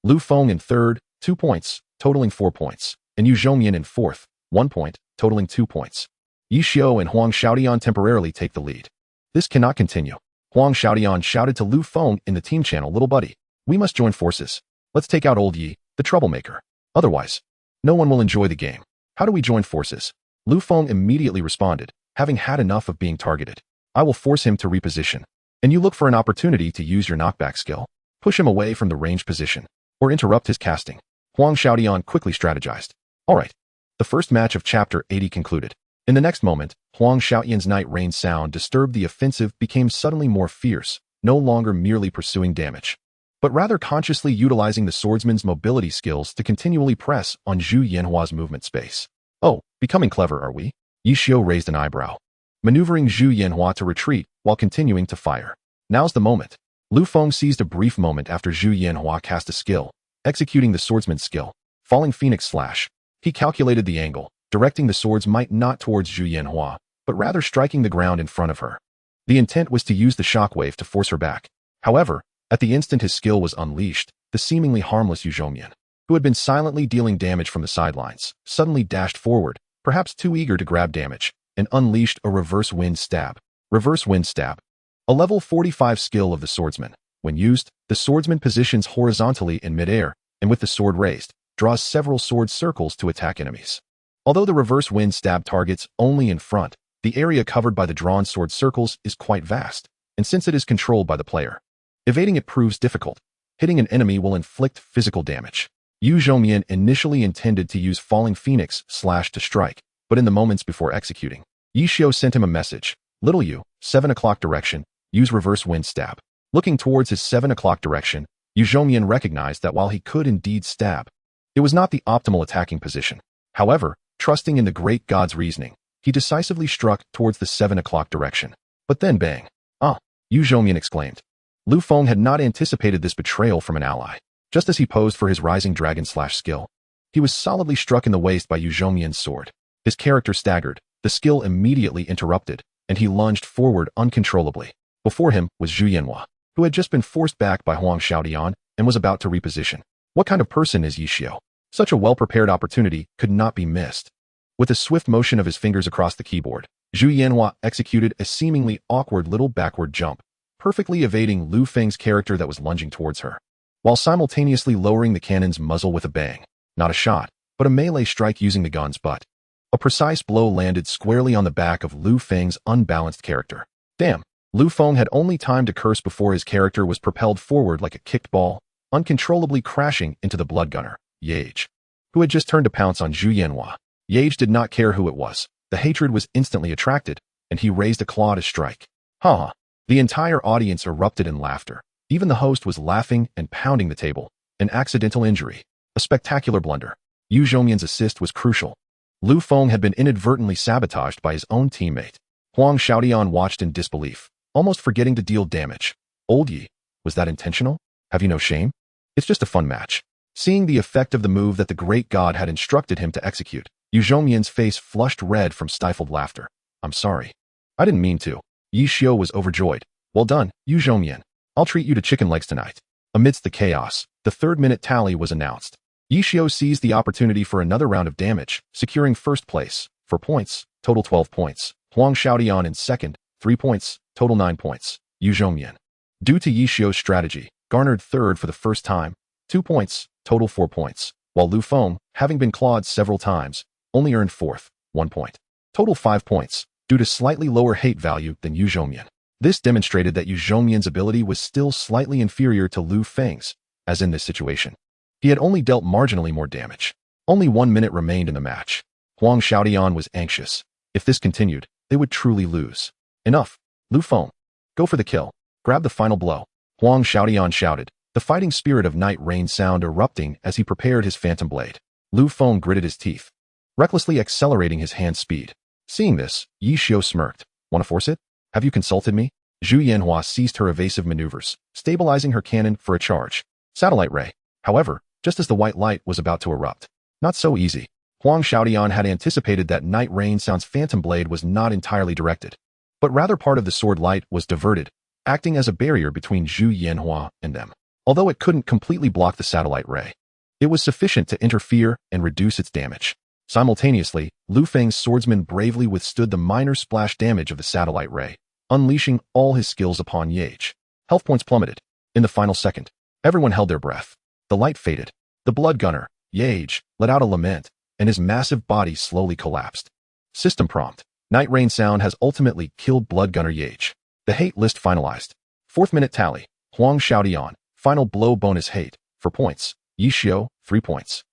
Speaker 1: Lu Feng in third, 2 points, totaling 4 points. And Yu Zhoumian in fourth, 1 point, totaling 2 points. Yi Xiu and Huang Xiaodian temporarily take the lead. This cannot continue. Huang Xiaodian shouted to Lu Feng in the team channel, little buddy, we must join forces. Let's take out old Yi, the troublemaker. Otherwise, no one will enjoy the game. How do we join forces? Lu Feng immediately responded, having had enough of being targeted. I will force him to reposition. And you look for an opportunity to use your knockback skill. Push him away from the ranged position. Or interrupt his casting. Huang Xiaodian quickly strategized. Alright. The first match of Chapter 80 concluded. In the next moment, Huang Xiaoyan's night rain sound disturbed. The offensive became suddenly more fierce, no longer merely pursuing damage, but rather consciously utilizing the swordsman's mobility skills to continually press on Zhu Yanhua's movement space. Oh, becoming clever, are we? Yi Xiu raised an eyebrow, maneuvering Zhu Yanhua to retreat while continuing to fire. Now's the moment. Lu Feng seized a brief moment after Zhu Yanhua cast a skill, executing the swordsman's skill, Falling Phoenix Slash. He calculated the angle, directing the sword's might not towards Zhu Yanhua, but rather striking the ground in front of her. The intent was to use the shockwave to force her back. However, at the instant his skill was unleashed, the seemingly harmless Yu Zhoumian, who had been silently dealing damage from the sidelines, suddenly dashed forward, perhaps too eager to grab damage, and unleashed a reverse wind stab. Reverse wind stab. A level 45 skill of the swordsman. When used, the swordsman positions horizontally in midair, and with the sword raised, draws several sword circles to attack enemies. Although the reverse wind stab targets only in front, the area covered by the drawn sword circles is quite vast, and since it is controlled by the player, evading it proves difficult. Hitting an enemy will inflict physical damage. Yu Zhoumian initially intended to use Falling Phoenix Slash to strike, but in the moments before executing, Yi Xiu sent him a message. Little Yu, 7 o'clock direction, use reverse wind stab. Looking towards his 7 o'clock direction, Yu Zhoumian recognized that while he could indeed stab, it was not the optimal attacking position. However, trusting in the great god's reasoning, he decisively struck towards the 7 o'clock direction. But then bang! Ah! Yu Zhoumian exclaimed. Lu Feng had not anticipated this betrayal from an ally. Just as he posed for his Rising Dragon Slash skill, he was solidly struck in the waist by Yu Zhoumian's sword. His character staggered, the skill immediately interrupted, and he lunged forward uncontrollably. Before him was Zhu Yanhua, who had just been forced back by Huang Xiaodian and was about to reposition. What kind of person is Yi Xiu? Such a well-prepared opportunity could not be missed. With a swift motion of his fingers across the keyboard, Zhu Yanhua executed a seemingly awkward little backward jump, perfectly evading Lu Feng's character that was lunging towards her, while simultaneously lowering the cannon's muzzle with a bang. Not a shot, but a melee strike using the gun's butt. A precise blow landed squarely on the back of Lu Feng's unbalanced character. Damn! Lu Feng had only time to curse before his character was propelled forward like a kicked ball, uncontrollably crashing into the blood gunner, Yage, who had just turned to pounce on Zhu Yanhua. Yage did not care who it was. The hatred was instantly attracted, and he raised a claw to strike. Ha! The entire audience erupted in laughter. Even the host was laughing and pounding the table. An accidental injury. A spectacular blunder. Yu Zhongmian's assist was crucial. Lu Feng had been inadvertently sabotaged by his own teammate. Huang Xiaodian watched in disbelief, almost forgetting to deal damage. Old Yi, was that intentional? Have you no shame? It's just a fun match. Seeing the effect of the move that the great god had instructed him to execute, Yu Zhongmian's face flushed red from stifled laughter. I'm sorry. I didn't mean to. Yi Xiu was overjoyed. Well done, Yu Zhongmian. I'll treat you to chicken legs tonight. Amidst the chaos, the third-minute tally was announced. Yi Xiu seized the opportunity for another round of damage, securing first place. For points, total 12 points. Huang Xiaodian in second, 3 points, total 9 points. Yu Zhongmian, due to Yi Xiu's strategy, garnered third for the first time, 2 points, total 4 points, while Lu Feng, having been clawed several times, only earned fourth, 1 point. Total 5 points, due to slightly lower hate value than Yu Zhongmian. This demonstrated that Yu Zhongmian's ability was still slightly inferior to Lu Feng's, as in this situation. He had only dealt marginally more damage. Only 1 minute remained in the match. Huang Xiaodian was anxious. If this continued, they would truly lose. Enough. Lu Feng, go for the kill. Grab the final blow. Huang Xiaodian shouted, the fighting spirit of Night Rain sound erupting as he prepared his phantom blade. Lu Feng gritted his teeth, recklessly accelerating his hand speed. Seeing this, Yi Xiu smirked. Want to force it? Have you consulted me? Zhu Yanhua ceased her evasive maneuvers, stabilizing her cannon for a charge. Satellite ray. However, just as the white light was about to erupt. Not so easy. Huang Xiaodian had anticipated that Night Rain Sound's phantom blade was not entirely directed, but rather part of the sword light was diverted, acting as a barrier between Zhu Yanhua and them. Although it couldn't completely block the satellite ray, it was sufficient to interfere and reduce its damage. Simultaneously, Lu Feng's swordsman bravely withstood the minor splash damage of the satellite ray, unleashing all his skills upon Yage. Health points plummeted. In the final second, everyone held their breath. The light faded. The blood gunner, Yage, let out a lament, and his massive body slowly collapsed. System prompt. Night Rain Sound has ultimately killed blood gunner Yage. The hate list finalized. 4th minute tally. Huang Xiaodian, final blow bonus hate. For points, Yi Xiu, 3 points.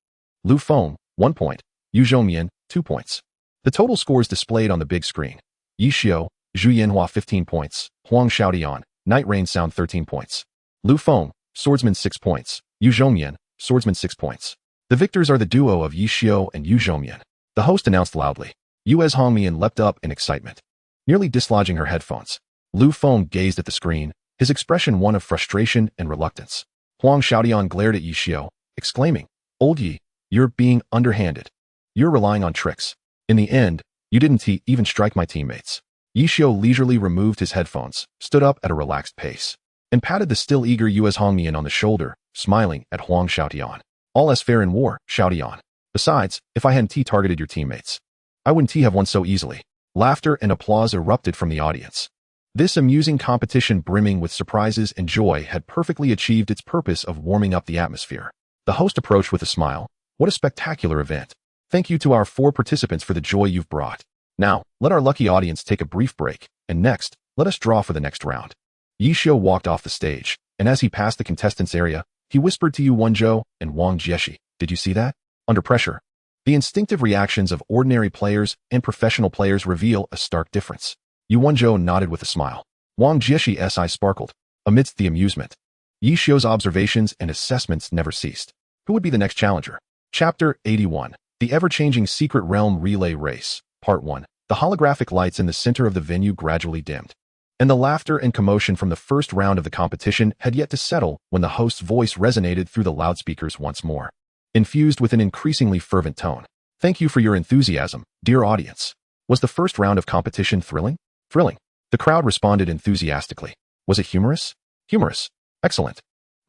Speaker 1: Lu Feng, 1 point. Yu Zhongmian, 2 points. The total scores displayed on the big screen. Yi Xiu, Zhu Yanhua 15 points. Huang Xiaodian, Night Rain Sound 13 points. Lu Feng, Swordsman 6 points. Yu Zhongmian, Swordsman 6 points. The victors are the duo of Yi Xiu and Yu Zhongmian. The host announced loudly. Yu Zhongmian leapt up in excitement, nearly dislodging her headphones. Lu Feng gazed at the screen, his expression one of frustration and reluctance. Huang Xiaodian glared at Yi Xiu, exclaiming, Old Yi, you're being underhanded. You're relying on tricks. In the end, you didn't even strike my teammates. Yi Xiu leisurely removed his headphones, stood up at a relaxed pace, and patted the still eager Yu Zhongmian on the shoulder, smiling at Huang Xiaodian. All is fair in war, Xiaodian. Besides, if I hadn't targeted your teammates, I wouldn't have won so easily. Laughter and applause erupted from the audience. This amusing competition brimming with surprises and joy had perfectly achieved its purpose of warming up the atmosphere. The host approached with a smile. What a spectacular event. Thank you to our 4 participants for the joy you've brought. Now, let our lucky audience take a brief break, and next, let us draw for the next round. Yi Xiu walked off the stage, and as he passed the contestants' area, he whispered to Yu Wenzhou and Wang Jieshi, did you see that? Under pressure. The instinctive reactions of ordinary players and professional players reveal a stark difference. Yu Wenzhou nodded with a smile. Wang Jieshi's eyes sparkled. Amidst the amusement, Yi Xiu's observations and assessments never ceased. Who would be the next challenger? Chapter 81. The Ever-Changing Secret Realm Relay Race. Part 1. The holographic lights in the center of the venue gradually dimmed, and the laughter and commotion from the first round of the competition had yet to settle when the host's voice resonated through the loudspeakers once more, infused with an increasingly fervent tone. Thank you for your enthusiasm, dear audience. Was the first round of competition thrilling? Thrilling. The crowd responded enthusiastically. Was it humorous? Humorous. Excellent.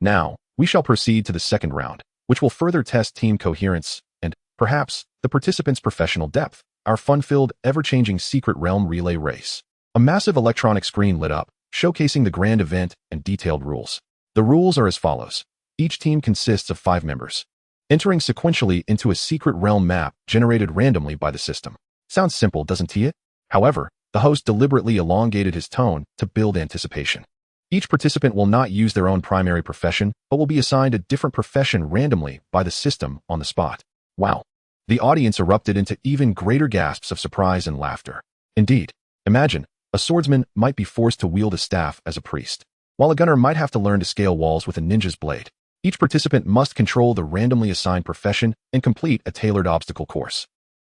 Speaker 1: Now, we shall proceed to the second round, which which will further test team coherence and, perhaps, the participants' professional depth. Our fun-filled, ever-changing Secret Realm relay race. A massive electronic screen lit up, showcasing the grand event and detailed rules. The rules are as follows. Each team consists of 5 members, entering sequentially into a Secret Realm map generated randomly by the system. Sounds simple, doesn't it? However, the host deliberately elongated his tone to build anticipation. Each participant will not use their own primary profession, but will be assigned a different profession randomly by the system on the spot. Wow. The audience erupted into even greater gasps of surprise and laughter. Indeed, imagine, a swordsman might be forced to wield a staff as a priest, while a gunner might have to learn to scale walls with a ninja's blade. Each participant must control the randomly assigned profession and complete a tailored obstacle course.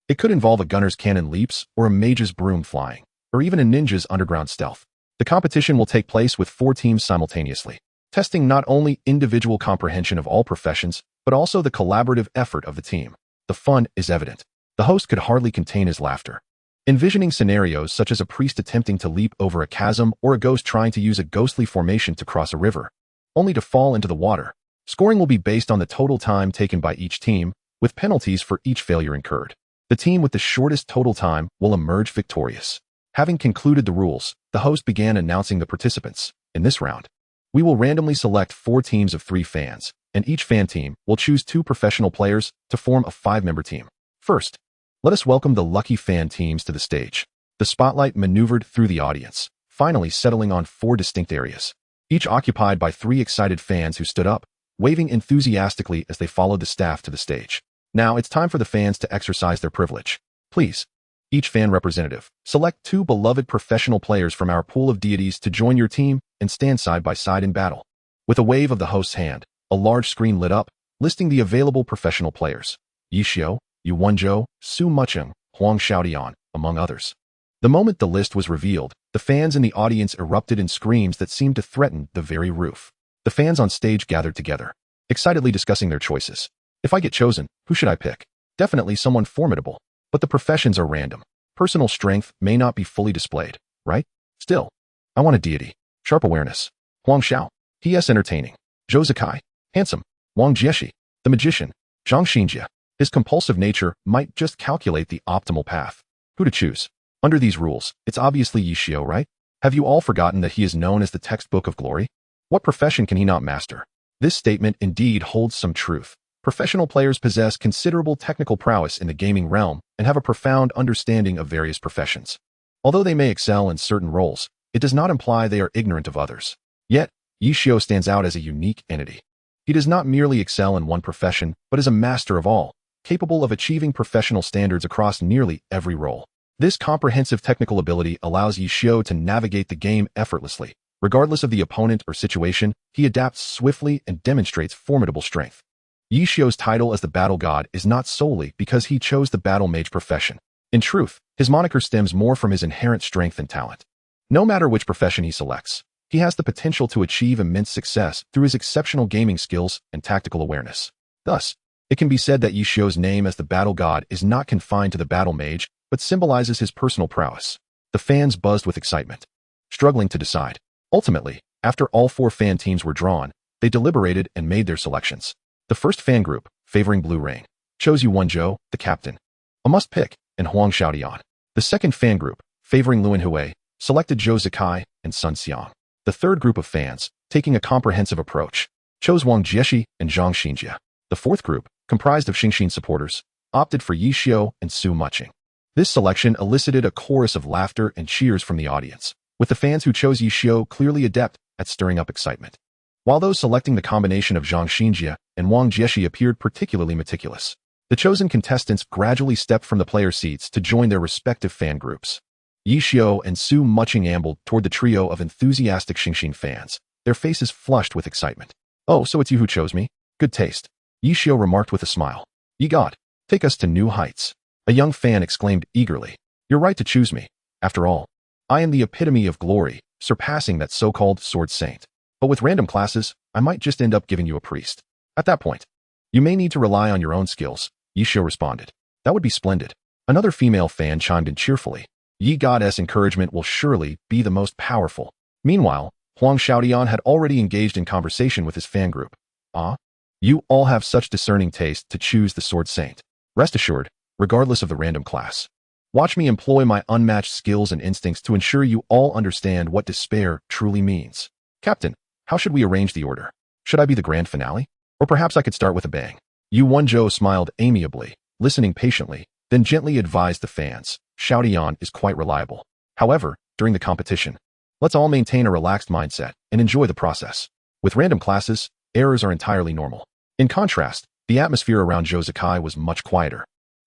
Speaker 1: It could involve a gunner's cannon leaps, or a mage's broom flying, or even a ninja's underground stealth. The competition will take place with 4 teams simultaneously, testing not only individual comprehension of all professions, but also the collaborative effort of the team. The fun is evident. The host could hardly contain his laughter, envisioning scenarios such as a priest attempting to leap over a chasm or a ghost trying to use a ghostly formation to cross a river, only to fall into the water. Scoring will be based on the total time taken by each team, with penalties for each failure incurred. The team with the shortest total time will emerge victorious. Having concluded the rules, the host began announcing the participants. In this round, we will randomly select 4 teams of 3 fans, and each fan team will choose 2 professional players to form a 5-member team. First, let us welcome the lucky fan teams to the stage. The spotlight maneuvered through the audience, finally settling on 4 distinct areas, each occupied by 3 excited fans who stood up, waving enthusiastically as they followed the staff to the stage. Now it's time for the fans to exercise their privilege. Please, each fan representative, select 2 beloved professional players from our pool of deities to join your team and stand side by side in battle. With a wave of the host's hand, a large screen lit up, listing the available professional players. Yi Xiao, Yu Wenzhou, Su Mucheng, Huang Xiaodian, among others. The moment the list was revealed, the fans in the audience erupted in screams that seemed to threaten the very roof. The fans on stage gathered together, excitedly discussing their choices. If I get chosen, who should I pick? Definitely someone formidable. But the professions are random. Personal strength may not be fully displayed, right? Still, I want a deity. Sharp awareness. Huang Xiao. P.S. entertaining. Zhou Zikai. Handsome. Wang Jieshi. The magician. Zhang Xinjie. His compulsive nature might just calculate the optimal path. Who to choose? Under these rules, it's obviously Yi Xiao, right? Have you all forgotten that he is known as the textbook of glory? What profession can he not master? This statement indeed holds some truth. Professional players possess considerable technical prowess in the gaming realm and have a profound understanding of various professions. Although they may excel in certain roles, it does not imply they are ignorant of others. Yet, Yi Xiao stands out as a unique entity. He does not merely excel in one profession, but is a master of all, capable of achieving professional standards across nearly every role. This comprehensive technical ability allows Yi Xiao to navigate the game effortlessly. Regardless of the opponent or situation, he adapts swiftly and demonstrates formidable strength. Yi Xiao's title as the Battle God is not solely because he chose the Battle Mage profession. In truth, his moniker stems more from his inherent strength and talent. No matter which profession he selects, he has the potential to achieve immense success through his exceptional gaming skills and tactical awareness. Thus, it can be said that Yi Xiao's name as the Battle God is not confined to the Battle Mage, but symbolizes his personal prowess. The fans buzzed with excitement, struggling to decide. Ultimately, after all 4 fan teams were drawn, they deliberated and made their selections. The first fan group, favoring Blue Rain, chose Yu Wenzhou, the captain, a must-pick, and Huang Xiaodian. The second fan group, favoring Luan Hui, selected Zhou Zikai and Sun Xiang. The third group of fans, taking a comprehensive approach, chose Wang Jieshi and Zhang Xinjie. The fourth group, comprised of Xingxin supporters, opted for Yi Xiao and Su Mucheng. This selection elicited a chorus of laughter and cheers from the audience, with the fans who chose Yi Xiao clearly adept at stirring up excitement, while those selecting the combination of Zhang Xinjie and Wang Jieshi appeared particularly meticulous. The chosen contestants gradually stepped from the player seats to join their respective fan groups. Yi Xiao and Su Mucheng ambled toward the trio of enthusiastic Xingxin fans, their faces flushed with excitement. "Oh, so it's you who chose me? Good taste," Yi Xiao remarked with a smile. "Ye God, take us to new heights." A young fan exclaimed eagerly. "You're right to choose me. After all, I am the epitome of glory, surpassing that so-called sword saint. But with random classes, I might just end up giving you a priest. At that point, you may need to rely on your own skills," Yi Xiao responded. "That would be splendid." Another female fan chimed in cheerfully. "Yi God's encouragement will surely be the most powerful." Meanwhile, Huang Xiaodian had already engaged in conversation with his fan group. "Ah, You all have such discerning taste to choose the Sword Saint. Rest assured, regardless of the random class. Watch me employ my unmatched skills and instincts to ensure you all understand what despair truly means. Captain, how should we arrange the order? Should I be the grand finale? Or perhaps I could start with a bang. Yu Wenzhou smiled amiably, listening patiently, then gently advised the fans. Showdown is quite reliable. However, during the competition, let's all maintain a relaxed mindset and enjoy the process. With random classes, errors are entirely normal. In contrast, the atmosphere around Zhou Zikai was much quieter.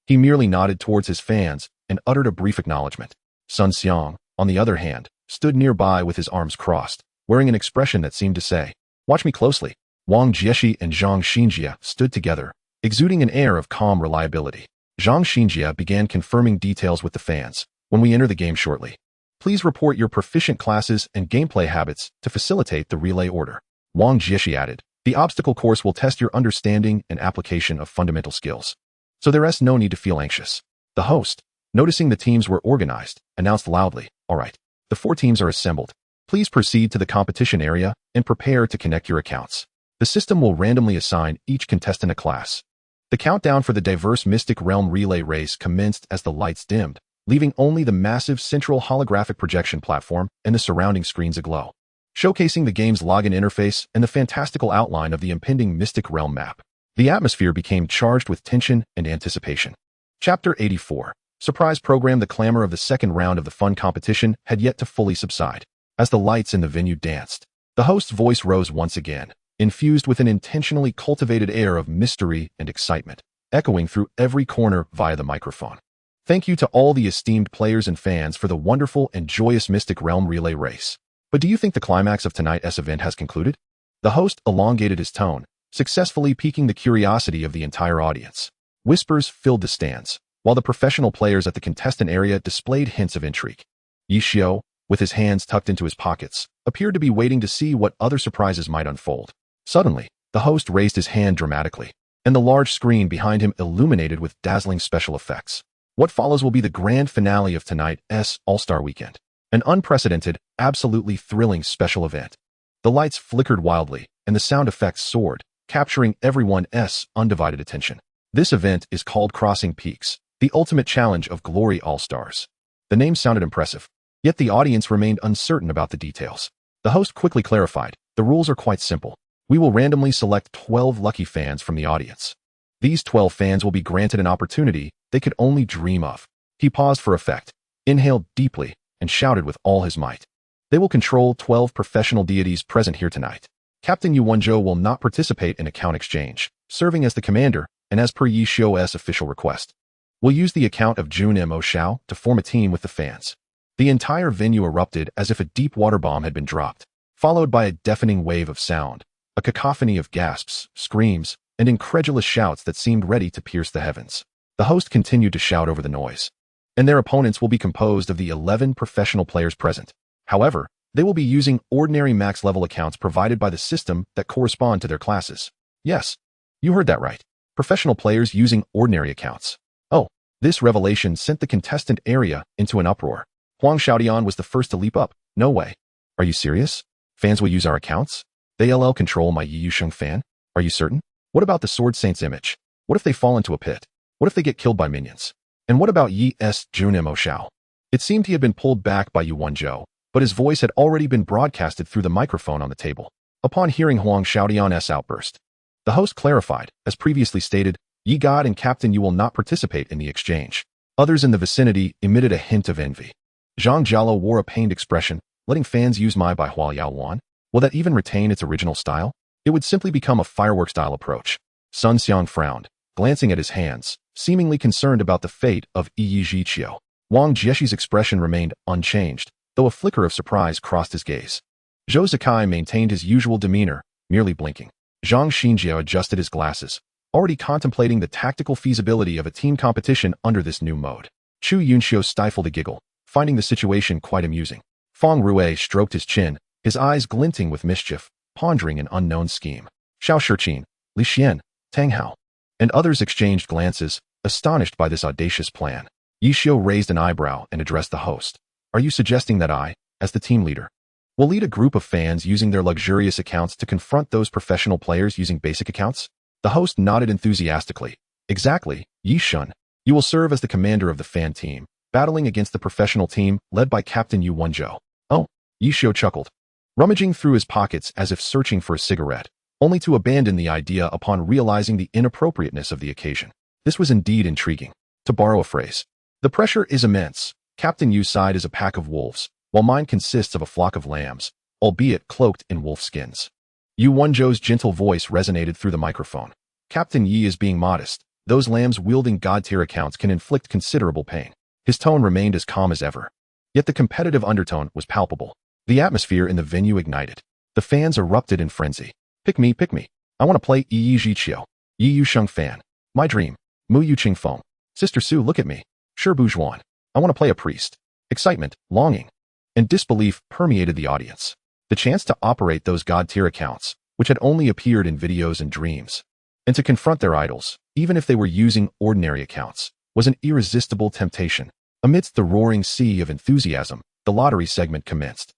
Speaker 1: He merely nodded towards his fans and uttered a brief acknowledgement. Sun Xiang, on the other hand, stood nearby with his arms crossed, wearing an expression that seemed to say, "Watch me closely." Wang Jieshi and Zhang Xinjie stood together, exuding an air of calm reliability. Zhang Xinjie began confirming details with the fans. When we enter the game shortly, please report your proficient classes and gameplay habits to facilitate the relay order. Wang Jieshi added, the obstacle course will test your understanding and application of fundamental skills. So there is no need to feel anxious. The host, noticing the teams were organized, announced loudly, "All right, the 4 teams are assembled. Please proceed to the competition area and prepare to connect your accounts. The system will randomly assign each contestant a class." The countdown for the diverse Mystic Realm relay race commenced as the lights dimmed, leaving only the massive central holographic projection platform and the surrounding screens aglow, showcasing the game's login interface and the fantastical outline of the impending Mystic Realm map. The atmosphere became charged with tension and anticipation. Chapter 84. Surprise program. The clamor of the second round of the fun competition had yet to fully subside. As the lights in the venue danced, the host's voice rose once again, infused with an intentionally cultivated air of mystery and excitement, echoing through every corner via the microphone. Thank you to all the esteemed players and fans for the wonderful and joyous Mystic Realm relay race. But do you think the climax of tonight's event has concluded? The host elongated his tone, successfully piquing the curiosity of the entire audience. Whispers filled the stands, while the professional players at the contestant area displayed hints of intrigue. Yi Xiu, with his hands tucked into his pockets, appeared to be waiting to see what other surprises might unfold. Suddenly, the host raised his hand dramatically, and the large screen behind him illuminated with dazzling special effects. What follows will be the grand finale of tonight's All-Star Weekend. An unprecedented, absolutely thrilling special event. The lights flickered wildly, and the sound effects soared, capturing everyone's undivided attention. This event is called Crossing Peaks, the ultimate challenge of Glory All-Stars. The name sounded impressive, yet the audience remained uncertain about the details. The host quickly clarified, the rules are quite simple. We will randomly select 12 lucky fans from the audience. These 12 fans will be granted an opportunity they could only dream of. He paused for effect, inhaled deeply, and shouted with all his might. They will control 12 professional deities present here tonight. Captain Yu Wenzhou will not participate in account exchange, serving as the commander, and as per Yi Xiu's official request, will use the account of Jun Mo Shao to form a team with the fans. The entire venue erupted as if a deep water bomb had been dropped, followed by a deafening wave of sound, a cacophony of gasps, screams, and incredulous shouts that seemed ready to pierce the heavens. The host continued to shout over the noise. And their opponents will be composed of the 11 professional players present. However, they will be using ordinary max-level accounts provided by the system that correspond to their classes. Yes, you heard that right. Professional players using ordinary accounts. Oh, this revelation sent the contestant area into an uproar. Huang Xiaodian was the first to leap up. No way. Are you serious? Fans will use our accounts? They LL control my Yi Yusheng fan? Are you certain? What about the Sword Saint's image? What if they fall into a pit? What if they get killed by minions? And what about Yi's Jun Mo Shao? It seemed he had been pulled back by Yu Wenzhou, but his voice had already been broadcasted through the microphone on the table. Upon hearing Huang Xiaodian's outburst, the host clarified, as previously stated, Yi God and Captain Yu will not participate in the exchange. Others in the vicinity emitted a hint of envy. Zhang Jialo wore a pained expression, letting fans use my by Hua Yaowan. Will that even retain its original style? It would simply become a firework-style approach. Sun Xiang frowned, glancing at his hands, seemingly concerned about the fate of Yi Zhiqiu. Wang Jieshi's expression remained unchanged, though a flicker of surprise crossed his gaze. Zhou Zikai maintained his usual demeanor, merely blinking. Zhang Xinjie adjusted his glasses, already contemplating the tactical feasibility of a team competition under this new mode. Chu Yunxiu stifled a giggle, finding the situation quite amusing. Feng Rui stroked his chin, his eyes glinting with mischief, pondering an unknown scheme. Xiao Shiqin, Li Xian, Tang Hao, and others exchanged glances, astonished by this audacious plan. Yi Xiu raised an eyebrow and addressed the host. Are you suggesting that I, as the team leader, will lead a group of fans using their luxurious accounts to confront those professional players using basic accounts? The host nodded enthusiastically. Exactly, Yi Shun. You will serve as the commander of the fan team, battling against the professional team led by Captain Yu Wenzhou. Oh, Yi Xiu chuckled, rummaging through his pockets as if searching for a cigarette, only to abandon the idea upon realizing the inappropriateness of the occasion. This was indeed intriguing. To borrow a phrase, the pressure is immense. Captain Yu's side is a pack of wolves, while mine consists of a flock of lambs, albeit cloaked in wolf skins. Yu Wenzhou's gentle voice resonated through the microphone. Captain Yi is being modest. Those lambs wielding god-tier accounts can inflict considerable pain. His tone remained as calm as ever. Yet the competitive undertone was palpable. The atmosphere in the venue ignited. The fans erupted in frenzy. Pick me, pick me. I want to play Yi Jiqiu. Yi Yu Sheng fan. My dream. Mu Yu Qing Feng. Sister Su, look at me. Shi Bujuan. I want to play a priest. Excitement, longing, and disbelief permeated the audience. The chance to operate those god-tier accounts, which had only appeared in videos and dreams, and to confront their idols, even if they were using ordinary accounts, was an irresistible temptation. Amidst the roaring sea of enthusiasm, the lottery segment commenced.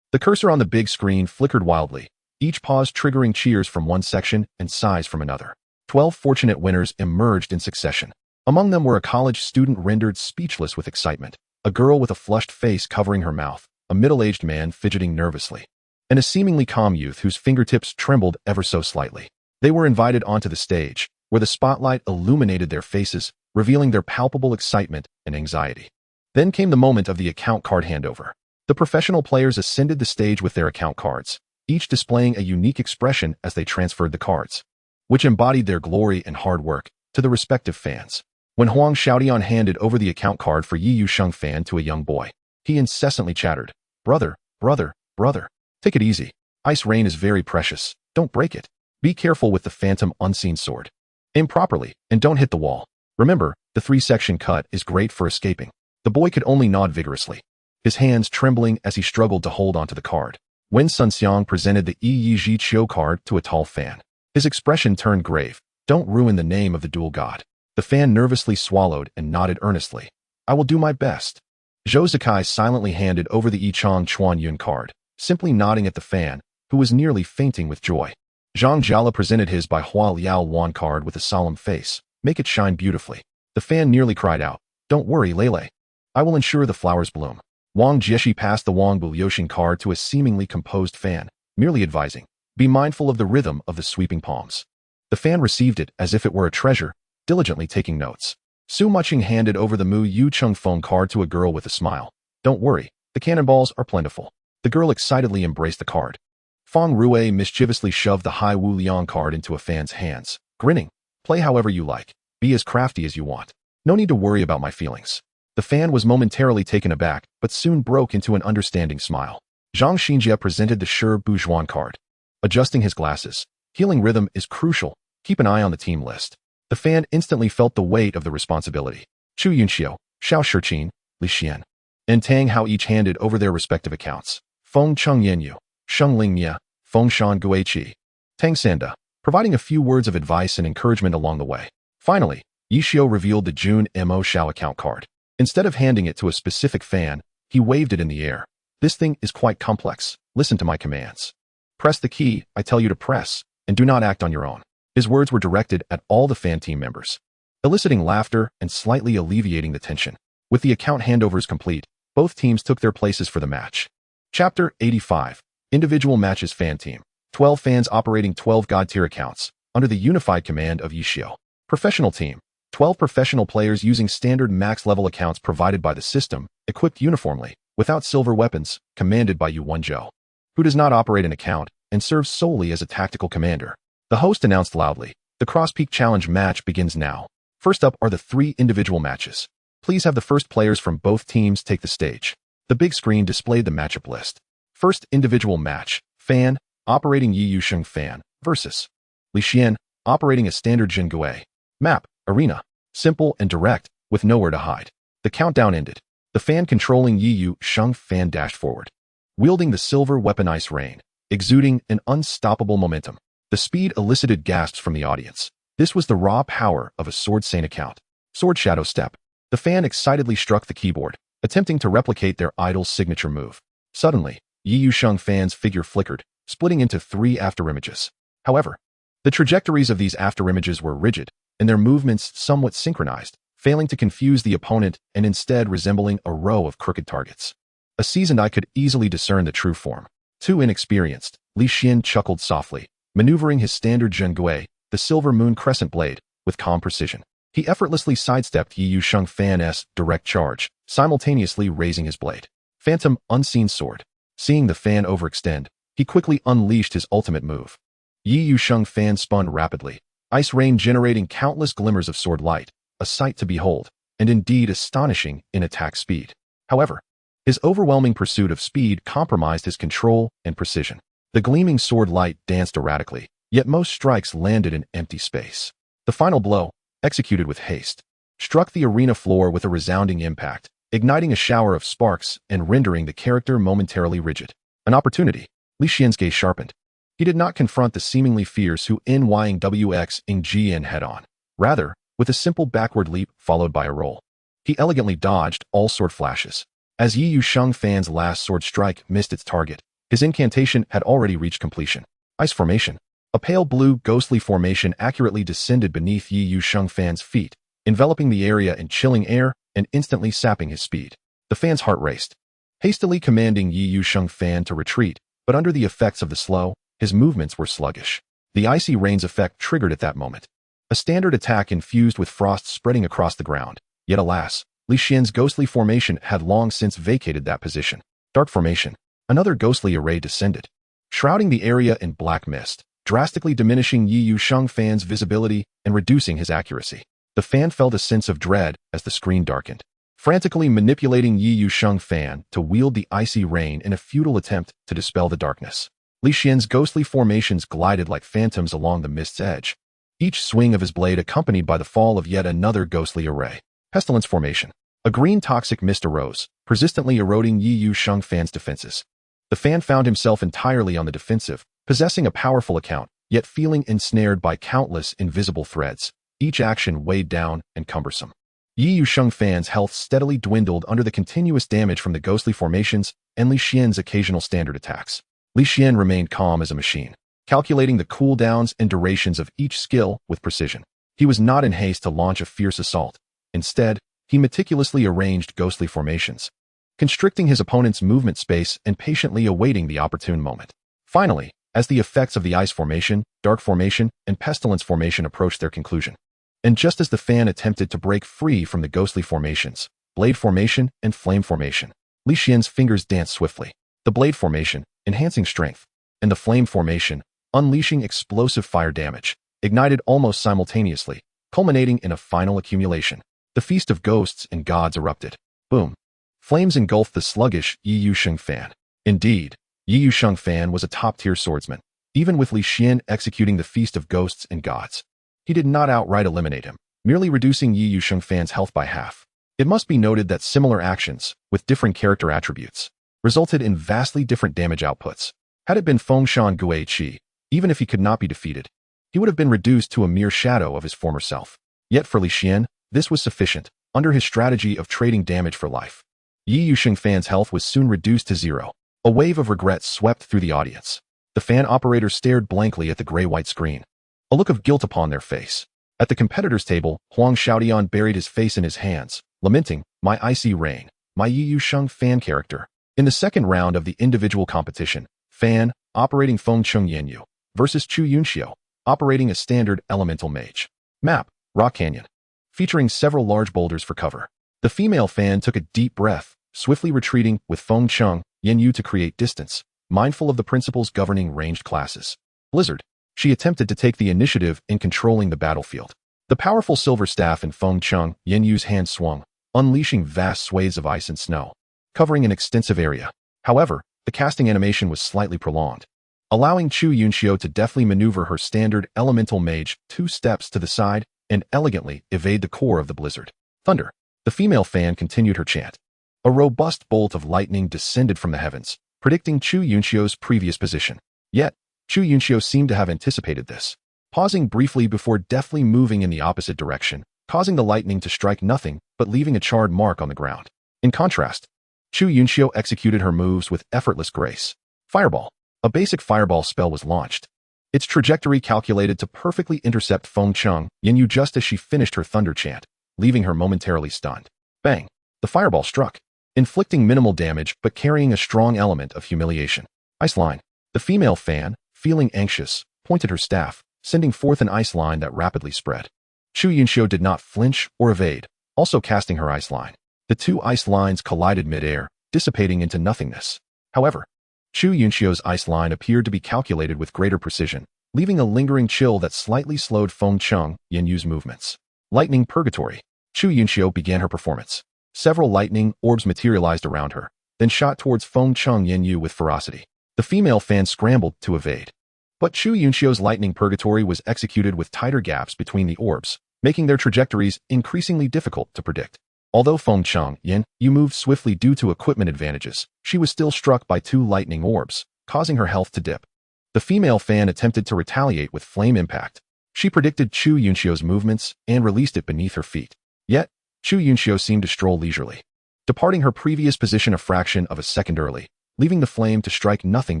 Speaker 1: The cursor on the big screen flickered wildly, each pause triggering cheers from one section and sighs from another. 12 fortunate winners emerged in succession. Among them were a college student rendered speechless with excitement, a girl with a flushed face covering her mouth, a middle-aged man fidgeting nervously, and a seemingly calm youth whose fingertips trembled ever so slightly. They were invited onto the stage, where the spotlight illuminated their faces, revealing their palpable excitement and anxiety. Then came the moment of the account card handover. The professional players ascended the stage with their account cards, each displaying a unique expression as they transferred the cards, which embodied their glory and hard work, to the respective fans. When Huang Xiaodian handed over the account card for Yi Yu Sheng fan to a young boy, he incessantly chattered, "Brother, brother, brother. Take it easy. Ice rain is very precious. Don't break it. Be careful with the phantom unseen sword. Aim properly, and don't hit the wall. Remember, the 3-section cut is great for escaping." The boy could only nod vigorously, his hands trembling as he struggled to hold onto the card. When Sun Xiang presented the Yi Jiqiu card to a tall fan, his expression turned grave. "Don't ruin the name of the dual god." The fan nervously swallowed and nodded earnestly. "I will do my best." Zhou Zikai silently handed over the Yichang Chuan Yun card, simply nodding at the fan, who was nearly fainting with joy. Zhang Jiala presented his by Hua Liao Wan card with a solemn face. "Make it shine beautifully." The fan nearly cried out, "Don't worry, Lele. I will ensure the flowers bloom." Wang Jieshi passed the Wang Buliuxin card to a seemingly composed fan, merely advising, "Be mindful of the rhythm of the sweeping palms." The fan received it as if it were a treasure, diligently taking notes. Su Muqing handed over the Mu Yu Cheng phone card to a girl with a smile. "Don't worry, the cannonballs are plentiful." The girl excitedly embraced the card. Feng Rui mischievously shoved the Hai Wu Liang card into a fan's hands, grinning. "Play however you like. Be as crafty as you want. No need to worry about my feelings." The fan was momentarily taken aback, but soon broke into an understanding smile. Zhang Xinjie presented the Shi Bujuan card. Adjusting his glasses. "Healing rhythm is crucial. Keep an eye on the team list." The fan instantly felt the weight of the responsibility. Chu Yunxiu, Xiao Shiqin, Li Xian, and Tang Hao each handed over their respective accounts. Feng Cheng Yanyu, Sheng Ling Mia, Feng Shan Guiqi, Tang Sanda, providing a few words of advice and encouragement along the way. Finally, Yi Xiu revealed the Jun Mo Xiao account card. Instead of handing it to a specific fan, he waved it in the air. "This thing is quite complex. Listen to my commands. Press the key I tell you to press, and do not act on your own." His words were directed at all the fan team members, eliciting laughter and slightly alleviating the tension. With the account handovers complete, both teams took their places for the match. Chapter 85. Individual Matches Fan Team. 12 fans operating 12 god-tier accounts, under the unified command of Yi Xiu. Professional Team. 12 professional players using standard max-level accounts provided by the system, equipped uniformly, without silver weapons, commanded by Yu Wenzhou, who does not operate an account, and serves solely as a tactical commander. The host announced loudly, "The Cross-Peak Challenge match begins now. First up are the 3 individual matches. Please have the first players from both teams take the stage." The big screen displayed the matchup list. First individual match, Fan, operating Yi Yu Sheng Fan, versus Li Xian, operating a standard Jin Gui. Map, Arena. Simple and direct, with nowhere to hide. The countdown ended. The fan controlling Yi Yu Sheng Fan dashed forward, wielding the silver weapon Ice Rain, exuding an unstoppable momentum. The speed elicited gasps from the audience. This was the raw power of a Sword Saint account. Sword Shadow Step. The fan excitedly struck the keyboard, attempting to replicate their idol's signature move. Suddenly, Yi Yu Sheng Fan's figure flickered, splitting into 3 afterimages. However, The trajectories of these afterimages were rigid, and their movements somewhat synchronized, failing to confuse the opponent and instead resembling a row of crooked targets. A seasoned eye could easily discern the true form. Too inexperienced, Li Xian chuckled softly, maneuvering his standard Zhengui, the silver moon crescent blade, with calm precision. He effortlessly sidestepped Yi Yusheng Fan's direct charge, simultaneously raising his blade. Phantom Unseen Sword. Seeing the Fan overextend, he quickly unleashed his ultimate move. Yi Yusheng Fan spun rapidly, ice rain generating countless glimmers of sword light, a sight to behold, and indeed astonishing in attack speed. However, his overwhelming pursuit of speed compromised his control and precision. The gleaming sword light danced erratically, yet most strikes landed in empty space. The final blow, executed with haste, struck the arena floor with a resounding impact, igniting a shower of sparks and rendering the character momentarily rigid. An opportunity. Li Xian's gaze sharpened. He did not confront the seemingly fierce Hu Nyingwx Ing Jian head-on. Rather, with a simple backward leap followed by a roll, he elegantly dodged all sword flashes. As Yi Yusheng Fan's last sword strike missed its target, his incantation had already reached completion. Ice Formation. A pale blue, ghostly formation accurately descended beneath Yi Yusheng Fan's feet, enveloping the area in chilling air and instantly sapping his speed. The Fan's heart raced, hastily commanding Yi Yusheng Fan to retreat, but under the effects of the slow, his movements were sluggish. The icy rain's effect triggered at that moment. A standard attack infused with frost spreading across the ground. Yet alas, Li Xian's ghostly formation had long since vacated that position. Dark Formation. Another ghostly array descended, shrouding the area in black mist, drastically diminishing Yi Yusheng Fan's visibility and reducing his accuracy. The Fan felt a sense of dread as the screen darkened, frantically manipulating Yi Yusheng Fan to wield the icy rain in a futile attempt to dispel the darkness. Li Xian's ghostly formations glided like phantoms along the mist's edge, each swing of his blade accompanied by the fall of yet another ghostly array. Pestilence Formation. A green toxic mist arose, persistently eroding Yi Yusheng Fan's defenses. The Fan found himself entirely on the defensive, possessing a powerful account, yet feeling ensnared by countless invisible threads, each action weighed down and cumbersome. Yi Yusheng Fan's health steadily dwindled under the continuous damage from the ghostly formations and Li Xian's occasional standard attacks. Li Xian remained calm as a machine, calculating the cooldowns and durations of each skill with precision. He was not in haste to launch a fierce assault. Instead, he meticulously arranged ghostly formations, constricting his opponent's movement space and patiently awaiting the opportune moment. Finally, as the effects of the Ice Formation, Dark Formation, and Pestilence Formation approached their conclusion, and just as the Fan attempted to break free from the ghostly formations, Blade Formation and Flame Formation, Li Xian's fingers danced swiftly. The Blade Formation, enhancing strength, and the Flame Formation, unleashing explosive fire damage, ignited almost simultaneously, culminating in a final accumulation. The Feast of Ghosts and Gods erupted. Boom. Flames engulfed the sluggish Yi Yusheng Fan. Indeed, Yi Yusheng Fan was a top-tier swordsman, even with Li Xian executing the Feast of Ghosts and Gods. He did not outright eliminate him, merely reducing Yi Yusheng Fan's health by half. It must be noted that similar actions, with different character attributes, resulted in vastly different damage outputs. Had it been Fengshan Gui Qi, even if he could not be defeated, he would have been reduced to a mere shadow of his former self. Yet for Li Xian, this was sufficient, under his strategy of trading damage for life. Yi Yusheng Fan's health was soon reduced to zero. A wave of regret swept through the audience. The Fan operator stared blankly at the gray-white screen, a look of guilt upon their face. At the competitors' table, Huang Xiaodian buried his face in his hands, lamenting, "My icy rain, my Yi Yusheng Fan character." In the second round of the individual competition, Fan, operating Fengcheng Yanyu, versus Chu Yunxiu, operating a standard elemental mage. Map, Rock Canyon. Featuring several large boulders for cover. The female Fan took a deep breath, swiftly retreating with Fengcheng Yanyu to create distance, mindful of the principles governing ranged classes. Blizzard. She attempted to take the initiative in controlling the battlefield. The powerful silver staff in Fengcheng Yanyu's hand swung, unleashing vast swathes of ice and snow, covering an extensive area. However, the casting animation was slightly prolonged, allowing Chu Yunxiu to deftly maneuver her standard elemental mage 2 steps to the side and elegantly evade the core of the blizzard. Thunder. The female Fan continued her chant. A robust bolt of lightning descended from the heavens, predicting Chu Yunxiu's previous position. Yet, Chu Yunxiu seemed to have anticipated this, pausing briefly before deftly moving in the opposite direction, causing the lightning to strike nothing but leaving a charred mark on the ground. In contrast, Chu Yunxiu executed her moves with effortless grace. Fireball. A basic fireball spell was launched, its trajectory calculated to perfectly intercept Feng Cheng Yanyu just as she finished her thunder chant, leaving her momentarily stunned. Bang! The fireball struck, inflicting minimal damage but carrying a strong element of humiliation. Ice line. The female fan, feeling anxious, pointed her staff, sending forth an ice line that rapidly spread. Chu Yunxiu did not flinch or evade, also casting her ice line. The two ice lines collided mid-air, dissipating into nothingness. However, Chu Yunxiu's ice line appeared to be calculated with greater precision, leaving a lingering chill that slightly slowed Feng Cheng Yanyu's movements. Lightning Purgatory. Chu Yunxiu began her performance. Several lightning orbs materialized around her, then shot towards Feng Cheng Yanyu with ferocity. The female fan scrambled to evade. But Chu Yunxiu's lightning purgatory was executed with tighter gaps between the orbs, making their trajectories increasingly difficult to predict. Although Feng Cheng Yanyu moved swiftly due to equipment advantages, she was still struck by two lightning orbs, causing her health to dip. The female fan attempted to retaliate with flame impact. She predicted Chu Yunxiu's movements and released it beneath her feet. Yet, Chu Yunxiu seemed to stroll leisurely, departing her previous position a fraction of a second early, leaving the flame to strike nothing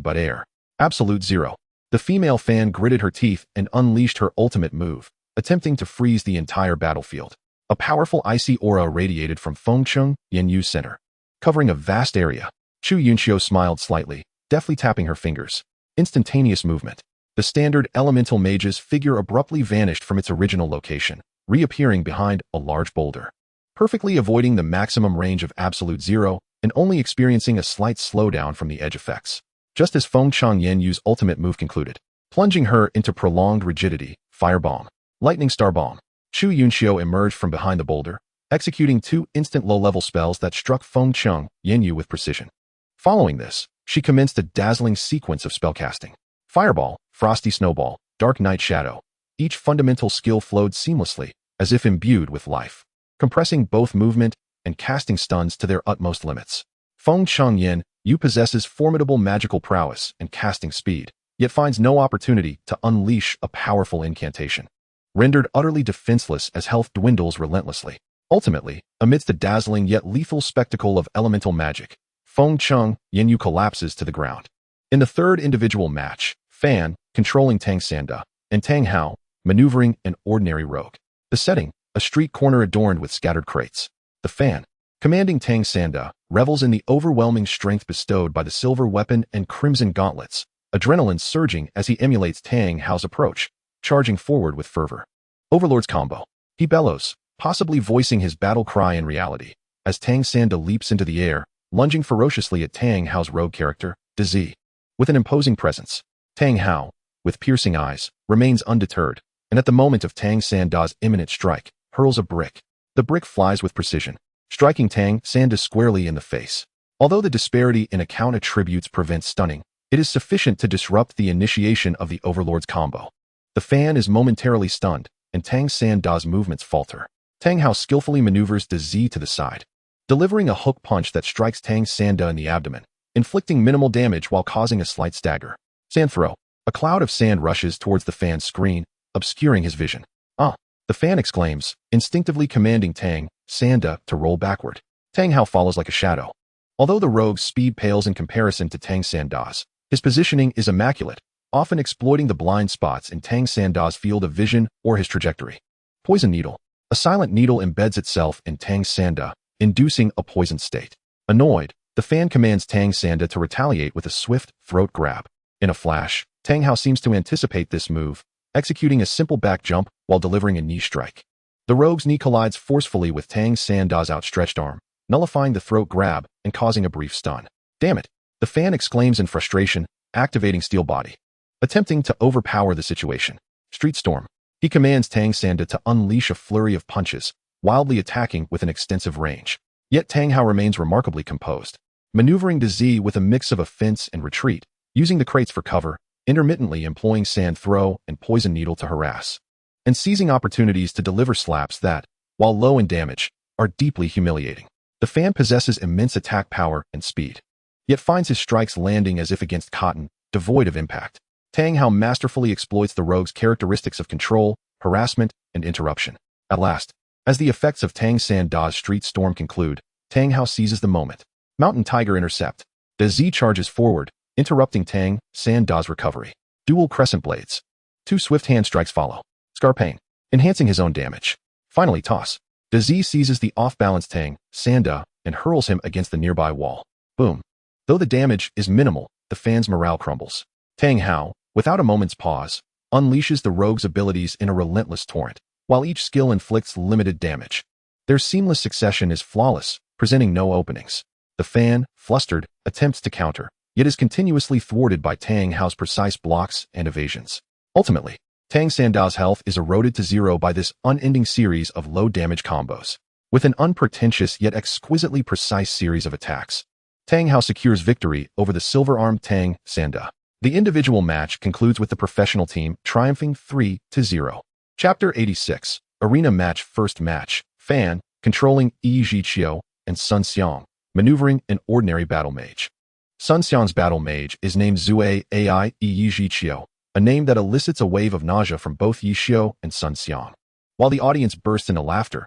Speaker 1: but air. Absolute zero. The female fan gritted her teeth and unleashed her ultimate move, attempting to freeze the entire battlefield. A powerful icy aura radiated from Feng Cheng Yanyu's center, covering a vast area. Chu Yunxiu smiled slightly, deftly tapping her fingers. Instantaneous movement. The standard elemental mage's figure abruptly vanished from its original location, reappearing behind a large boulder, perfectly avoiding the maximum range of absolute zero and only experiencing a slight slowdown from the edge effects. Just as Feng Cheng Yanyu's ultimate move concluded, plunging her into prolonged rigidity, Firebomb. Lightning Star Bomb. Chu Yunxiu emerged from behind the boulder, executing two instant low-level spells that struck Feng Cheng Yanyu with precision. Following this, she commenced a dazzling sequence of spellcasting. Fireball, Frosty Snowball, Dark Night Shadow. Each fundamental skill flowed seamlessly, as if imbued with life, compressing both movement and casting stuns to their utmost limits. Feng Cheng Yanyu possesses formidable magical prowess and casting speed, yet finds no opportunity to unleash a powerful incantation. Rendered utterly defenseless as health dwindles relentlessly. Ultimately, amidst the dazzling yet lethal spectacle of elemental magic, Feng Cheng Yanyu collapses to the ground. In the third individual match, Fan, controlling Tang Sanda, and Tang Hao, maneuvering an ordinary rogue. The setting, a street corner adorned with scattered crates. The Fan, commanding Tang Sanda, revels in the overwhelming strength bestowed by the silver weapon and crimson gauntlets, adrenaline surging as he emulates Tang Hao's approach, charging forward with fervor. Overlord's combo. He bellows, possibly voicing his battle cry in reality, as Tang Sanda leaps into the air, lunging ferociously at Tang Hao's rogue character, Dzi. With an imposing presence, Tang Hao, with piercing eyes, remains undeterred, and at the moment of Tang Sanda's imminent strike, hurls a brick. The brick flies with precision, striking Tang Sanda squarely in the face. Although the disparity in account attributes prevents stunning, it is sufficient to disrupt the initiation of the Overlord's combo. The Fan is momentarily stunned, and Tang Sanda's movements falter. Tang Hao skillfully maneuvers Dzi to the side, delivering a hook punch that strikes Tang Sanda in the abdomen, inflicting minimal damage while causing a slight stagger. Sand throw. A cloud of sand rushes towards the Fan's screen, obscuring his vision. The Fan exclaims, instinctively commanding Tang Sanda to roll backward. Tang Hao follows like a shadow. Although the rogue's speed pales in comparison to Tang Sanda's, his positioning is immaculate, often exploiting the blind spots in Tang Sanda's field of vision or his trajectory. Poison Needle. A silent needle embeds itself in Tang Sanda, inducing a poisoned state. Annoyed, the Fan commands Tang Sanda to retaliate with a swift throat grab. In a flash, Tang Hao seems to anticipate this move, executing a simple back jump while delivering a knee strike. The rogue's knee collides forcefully with Tang Sanda's outstretched arm, nullifying the throat grab and causing a brief stun. Damn it! The Fan exclaims in frustration, activating Steel Body, attempting to overpower the situation. Street Storm. He commands Tang Sanda to unleash a flurry of punches, wildly attacking with an extensive range. Yet Tang Hao remains remarkably composed, maneuvering Dzi with a mix of offense and retreat, using the crates for cover, intermittently employing Sand Throw and Poison Needle to harass, and seizing opportunities to deliver slaps that, while low in damage, are deeply humiliating. The Fan possesses immense attack power and speed, yet finds his strikes landing as if against cotton, devoid of impact. Tang Hao masterfully exploits the rogue's characteristics of control, harassment, and interruption. At last, as the effects of Tang Sanda's Street Storm conclude, Tang Hao seizes the moment. Mountain Tiger Intercept. Dzi charges forward, interrupting Tang Sanda's recovery. Dual crescent blades. 2 swift hand strikes follow. Scarpain, enhancing his own damage. Finally toss. Dazi seizes the off-balance Tang, Sanda, and hurls him against the nearby wall. Boom. Though the damage is minimal, the fans' morale crumbles. Tang Hao, without a moment's pause, unleashes the rogue's abilities in a relentless torrent, while each skill inflicts limited damage. Their seamless succession is flawless, presenting no openings. The fan, flustered, attempts to counter, yet is continuously thwarted by Tang Hao's precise blocks and evasions. Ultimately, Tang Sanda's health is eroded to 0 by this unending series of low-damage combos. With an unpretentious yet exquisitely precise series of attacks, Tang Hao secures victory over the silver-armed Tang Sanda. The individual match concludes with the professional team triumphing 3-0. Chapter 86, Arena Match. First match, Fan, controlling Yi Jiqiu, and Sun Xiang, maneuvering an ordinary battle mage. Sun Xiang's battle mage is named Zui Ai Yi Jiqiu, a name that elicits a wave of nausea from both Yi Xiu and Sun Xiang. While the audience bursts into laughter,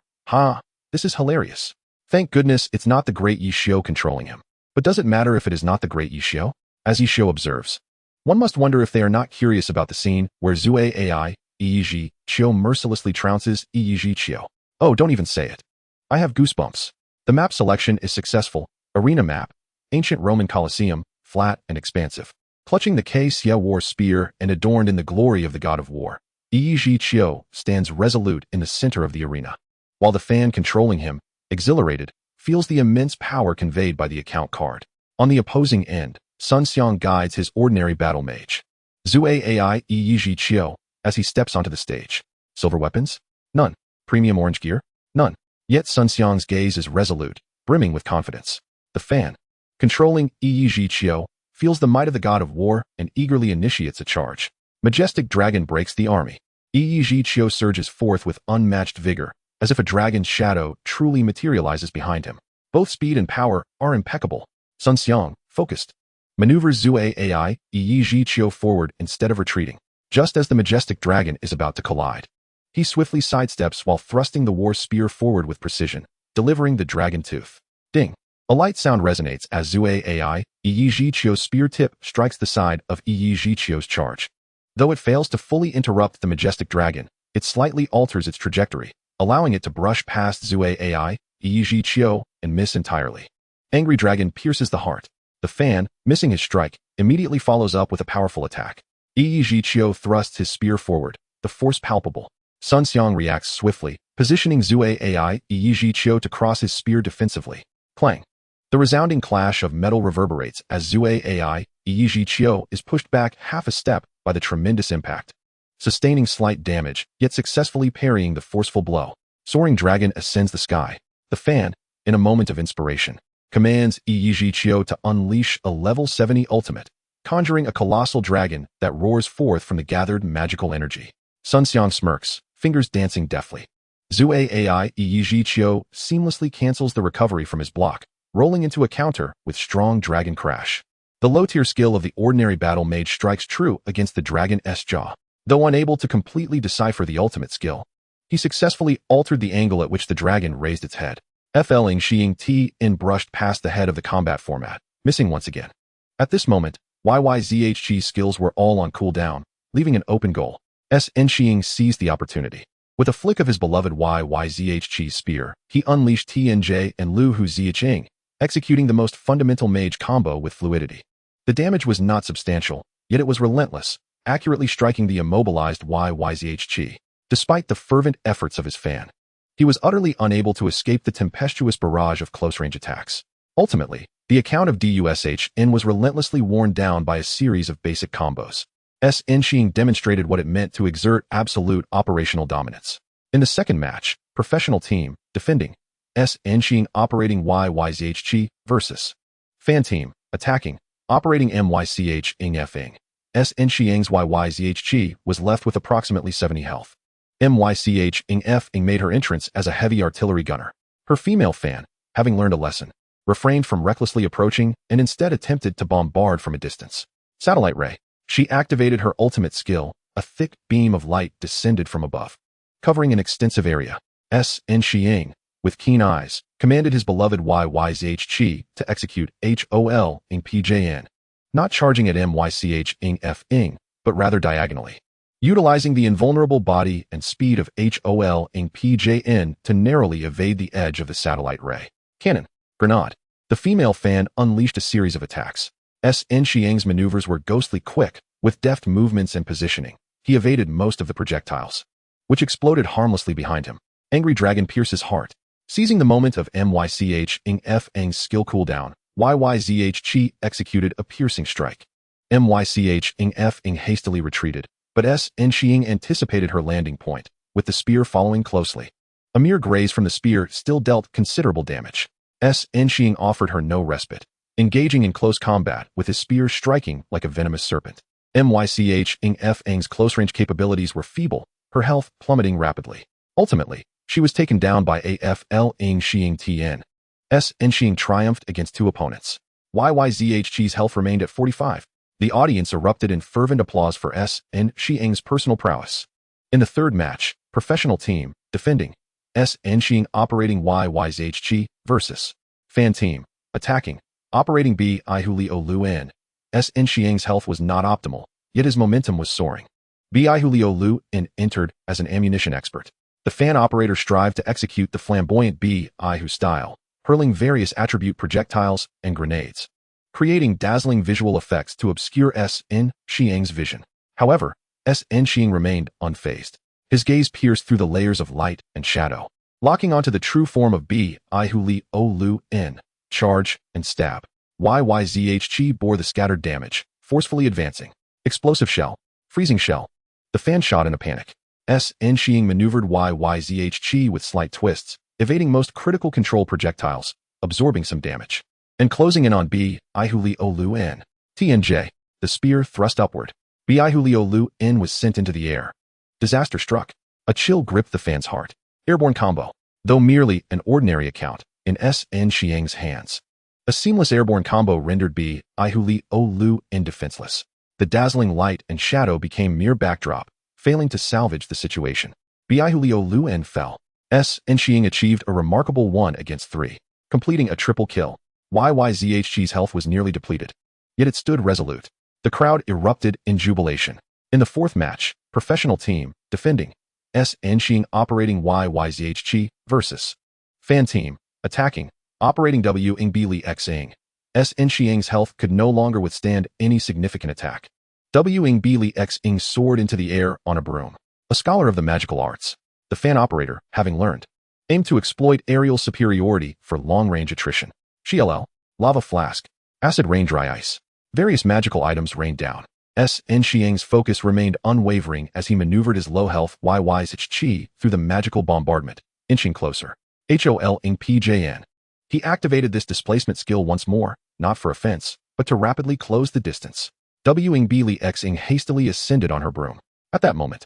Speaker 1: this is hilarious. Thank goodness it's not the great Yi Xiu controlling him. But does it matter if it is not the great Yi Xiu? As Yi Xiu observes, one must wonder if they are not curious about the scene where Zui Ai Yi Jiqiu mercilessly trounces Yi Jiqiu. Oh, don't even say it. I have goosebumps. The map selection is successful. Arena map, ancient Roman Colosseum, flat and expansive. Clutching the Xie war spear and adorned in the glory of the god of war, Yi Jiqiu stands resolute in the center of the arena, while the fan controlling him, exhilarated, feels the immense power conveyed by the account card. On the opposing end, Sun Xiang guides his ordinary battle mage, Zui Ai Yi Jiqiu, as he steps onto the stage. Silver weapons? None. Premium orange gear? None. Yet Sun Xiang's gaze is resolute, brimming with confidence. The fan, controlling Yi Jiqiu, feels the might of the god of war and eagerly initiates a charge. Majestic dragon breaks the army. Yi Jiqiu surges forth with unmatched vigor, as if a dragon's shadow truly materializes behind him. Both speed and power are impeccable. Sun Xiang, focused, maneuvers Zui Ai Yi Jiqiu forward instead of retreating, just as the majestic dragon is about to collide. He swiftly sidesteps while thrusting the war spear forward with precision, delivering the dragon tooth. Ding! A light sound resonates as Zui Ai Yi Jiqiu's spear tip strikes the side of Yi Jiqiu's charge. Though it fails to fully interrupt the majestic dragon, it slightly alters its trajectory, allowing it to brush past Zui Ai Yi Jiqiu and miss entirely. Angry Dragon pierces the heart. The fan, missing his strike, immediately follows up with a powerful attack. Yi Jiqiu thrusts his spear forward, the force palpable. Sun Xiang reacts swiftly, positioning Zui Ai Yi Jiqiu to cross his spear defensively. Clang! The resounding clash of metal reverberates as Zui Ai Yi Jiqiu is pushed back half a step by the tremendous impact, sustaining slight damage, yet successfully parrying the forceful blow. Soaring Dragon ascends the sky. The fan, in a moment of inspiration, commands Yi Jiqiu to unleash a level 70 ultimate, conjuring a colossal dragon that roars forth from the gathered magical energy. Sun Xiang smirks, fingers dancing deftly. Zui Ai Yi Jiqiu seamlessly cancels the recovery from his block, rolling into a counter with strong dragon crash. The low-tier skill of the ordinary battle mage strikes true against the dragon's jaw. Though unable to completely decipher the ultimate skill, he successfully altered the angle at which the dragon raised its head. FLing Xing Tin brushed past the head of the combat format, missing once again. At this moment, YYZHG's skills were all on cooldown, leaving an open goal. SN Xing seized the opportunity. With a flick of his beloved YYZHG's spear, he unleashed TNJ and Lu Hu Zicheng, executing the most fundamental mage combo with fluidity. The damage was not substantial, yet it was relentless, accurately striking the immobilized YYZHG. Despite the fervent efforts of his fan, he was utterly unable to escape the tempestuous barrage of close-range attacks. Ultimately, the account of DUSHN was relentlessly worn down by a series of basic combos. SN Xing demonstrated what it meant to exert absolute operational dominance. In the second match, professional team, defending, SN Xing operating YYZHG versus fan team, attacking, operating MYCH Ing Fing. SN Xing's YYZHG was left with approximately 70 health. MYCH Ing Fing made her entrance as a heavy artillery gunner. Her female fan, having learned a lesson, refrained from recklessly approaching and instead attempted to bombard from a distance. Satellite Ray. She activated her ultimate skill. A thick beam of light descended from above, covering an extensive area. SN Xing, with keen eyes, commanded his beloved YYZHG to execute HOL Ing PJN. Not charging at MYCH Ing Fing, but rather diagonally. Utilizing the invulnerable body and speed of HOL in PJN to narrowly evade the edge of the satellite ray cannon grenade, the female fan unleashed a series of attacks. SN Xiang's maneuvers were ghostly quick, with deft movements and positioning. He evaded most of the projectiles, which exploded harmlessly behind him. Angry Dragon pierces heart. Seizing the moment of MYCH Ing F Ang's skill cooldown, YYZH Chi executed a piercing strike. MYCH Ing F Ing hastily retreated, but SN Xiang anticipated her landing point, with the spear following closely. A mere graze from the spear still dealt considerable damage. SN Xiang offered her no respite, engaging in close combat with his spear striking like a venomous serpent. MYCH Ing F Ang's close-range capabilities were feeble, her health plummeting rapidly. Ultimately, she was taken down by AFL Ing Xiang Tien. SN Xiang triumphed against two opponents. YYZH Chi's health remained at 45. The audience erupted in fervent applause for SN Xiang's personal prowess. In the third match, professional team, defending, SN Xiang operating YYZH Chi versus fan team, attacking, operating B Ihuli Olu N. SN Xiang's health was not optimal, yet his momentum was soaring. B Ihuli Olu N entered as an ammunition expert. The fan operator strived to execute the flamboyant B Ihu style, hurling various attribute projectiles and grenades, creating dazzling visual effects to obscure SN Xiang's vision. However, SN Xiang remained unfazed. His gaze pierced through the layers of light and shadow, locking onto the true form of B Ihuli Olu N. Charge and stab. YYZH Chi bore the scattered damage, forcefully advancing. Explosive shell. Freezing shell. The fan shot in a panic. SN Xiang maneuvered YYZH Chi with slight twists, evading most critical control projectiles, absorbing some damage, and closing in on B Ihuli Olu N. TNJ. The spear thrust upward. B Ihuli Olu N was sent into the air. Disaster struck. A chill gripped the fan's heart. Airborne combo. Though merely an ordinary account, in SN Xiang's hands, a seamless airborne combo rendered B Ihuli Olu N defenseless. The dazzling light and shadow became mere backdrop, failing to salvage the situation. B Ihuli Olu N fell. SN Xiang achieved a remarkable 1 against 3, completing a triple kill. YYZH Chi's health was nearly depleted, yet it stood resolute. The crowd erupted in jubilation. In the fourth match, professional team, defending, SN Xiang operating YYZH Chi versus fan team, attacking, operating W Ing Bili X Ing. SN Xiang's health could no longer withstand any significant attack. W Ing Bili X Ing soared into the air on a broom. A scholar of the magical arts, the fan operator, having learned, aimed to exploit aerial superiority for long-range attrition. GLL, lava flask, acid rain, dry ice. Various magical items rained down. SN Xiang's focus remained unwavering as he maneuvered his low-health YYZH Chi through the magical bombardment, inching closer. HOL Ing PJN. He activated this displacement skill once more, not for offense, but to rapidly close the distance. W Ing Bili X Ing hastily ascended on her broom. At that moment,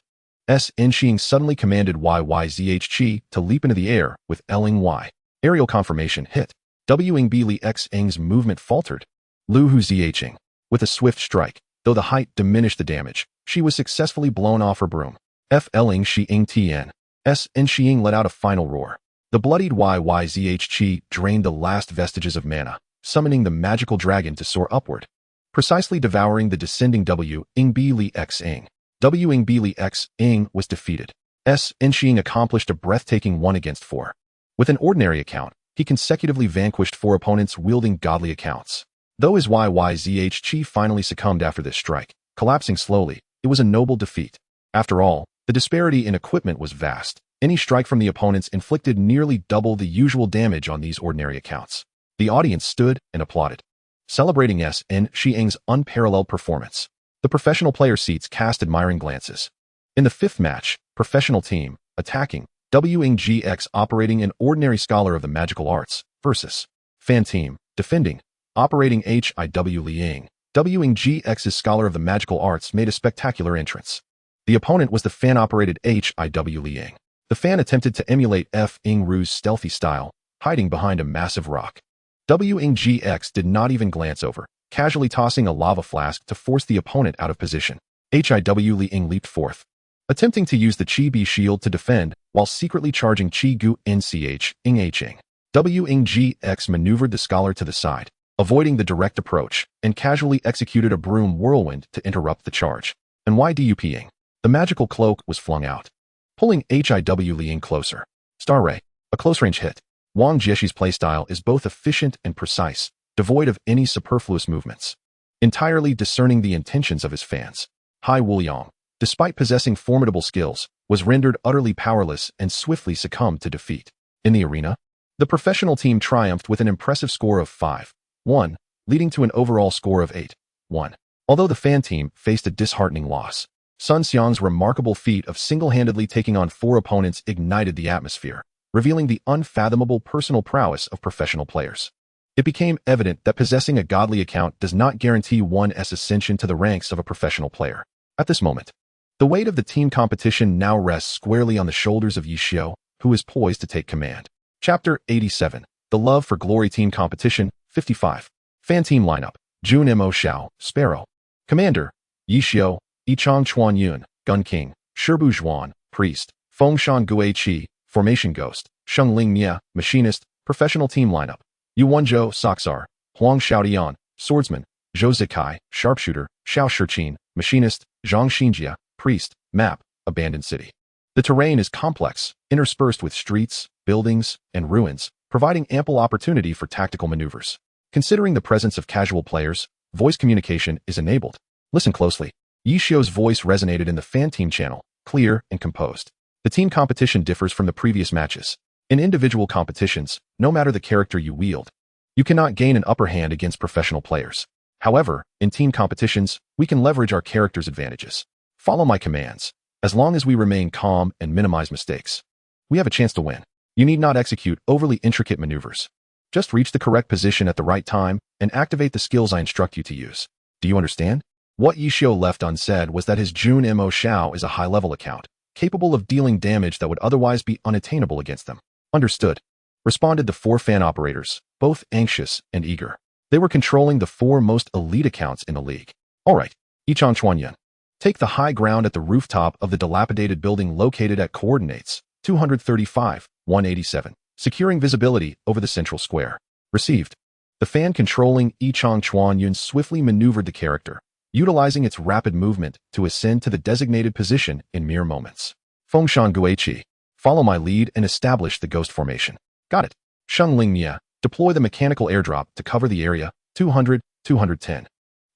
Speaker 1: SN Xiang suddenly commanded YYZH Chi to leap into the air with L Ing Y. Aerial confirmation hit. W Ing Bili X Ing's movement faltered. Lu Hu ZH Ing. With a swift strike, though the height diminished the damage, she was successfully blown off her broom. FL Ing Shi Ing Tien. SN Xiang let out a final roar. The bloodied YYZH Chi drained the last vestiges of mana, summoning the magical dragon to soar upward, precisely devouring the descending W Ing Bili X Ing. W Ing Bili X Ing was defeated. SN Xiang accomplished a breathtaking 1 against 4. With an ordinary account, he consecutively vanquished 4 opponents wielding godly accounts. Though his YYZH Chi finally succumbed after this strike, collapsing slowly, it was a noble defeat. After all, the disparity in equipment was vast. Any strike from the opponents inflicted nearly double the usual damage on these ordinary accounts. The audience stood and applauded, celebrating SN Xiang's unparalleled performance. The professional player seats cast admiring glances. In the fifth match, professional team, attacking, W Ing GX operating an ordinary scholar of the magical arts, versus fan team, defending, operating HIW Li Ying. W Ing GX's scholar of the magical arts made a spectacular entrance. The opponent was the fan-operated HIW Li Ying. The fan attempted to emulate F Ing Ru's stealthy style, hiding behind a massive rock. W Ing GX did not even glance over, casually tossing a lava flask to force the opponent out of position. HIW Li Ying leaped forth, attempting to use the Chi B shield to defend while secretly charging Chi Gu NCH Ing H Ing. W Ing GX maneuvered the scholar to the side, avoiding the direct approach, and casually executed a broom whirlwind to interrupt the charge. And why DUPing? The magical cloak was flung out, pulling HIW Liang closer. Star Ray, a close-range hit. Wang Jieshi's playstyle is both efficient and precise, devoid of any superfluous movements, entirely discerning the intentions of his fans. Hai Wuliang, despite possessing formidable skills, was rendered utterly powerless and swiftly succumbed to defeat. In the arena, the professional team triumphed with an impressive score of 5-1, leading to an overall score of 8-1. Although the fan team faced a disheartening loss, Sun Xiang's remarkable feat of single-handedly taking on 4 opponents ignited the atmosphere, revealing the unfathomable personal prowess of professional players. It became evident that possessing a godly account does not guarantee one's ascension to the ranks of a professional player. At this moment, the weight of the team competition now rests squarely on the shoulders of Yixiao, who is poised to take command. Chapter 87. The Love for Glory Team Competition, 55. Fan Team Lineup. Jun Mo Xiao, Sparrow. Commander, Yixiao, Yichang Chuanyun, Gun King, Shibu Zhuan, Priest, Fengshan Gui Qi, Formation Ghost, Sheng Ling Mia, Machinist. Professional Team Lineup. Yu Wenzhou, Soxar, Huang Xiaodian, Swordsman, Zhou Zikai, Sharpshooter, Xiao Shiqin, Machinist, Zhang Xinjia, Priest. Map, Abandoned City. The terrain is complex, interspersed with streets, buildings, and ruins, providing ample opportunity for tactical maneuvers. Considering the presence of casual players, voice communication is enabled. Listen closely. Yixiao's voice resonated in the fan team channel, clear and composed. The team competition differs from the previous matches. In individual competitions, no matter the character you wield, you cannot gain an upper hand against professional players. However, in team competitions, we can leverage our character's advantages. Follow my commands. As long as we remain calm and minimize mistakes, we have a chance to win. You need not execute overly intricate maneuvers. Just reach the correct position at the right time and activate the skills I instruct you to use. Do you understand? What Yixiao left unsaid was that his Jun Mo Xiao is a high-level account, capable of dealing damage that would otherwise be unattainable against them. Understood, responded the 4 fan operators, both anxious and eager. They were controlling the 4 most elite accounts in the league. All right, Yichang Chuanyun. Take the high ground at the rooftop of the dilapidated building located at coordinates 235-187, securing visibility over the central square. Received. The fan controlling Yichang Chuanyun swiftly maneuvered the character, utilizing its rapid movement to ascend to the designated position in mere moments. Fengshan Guiqi, follow my lead and establish the ghost formation. Got it. Sheng Ling Mia, deploy the mechanical airdrop to cover the area 200-210.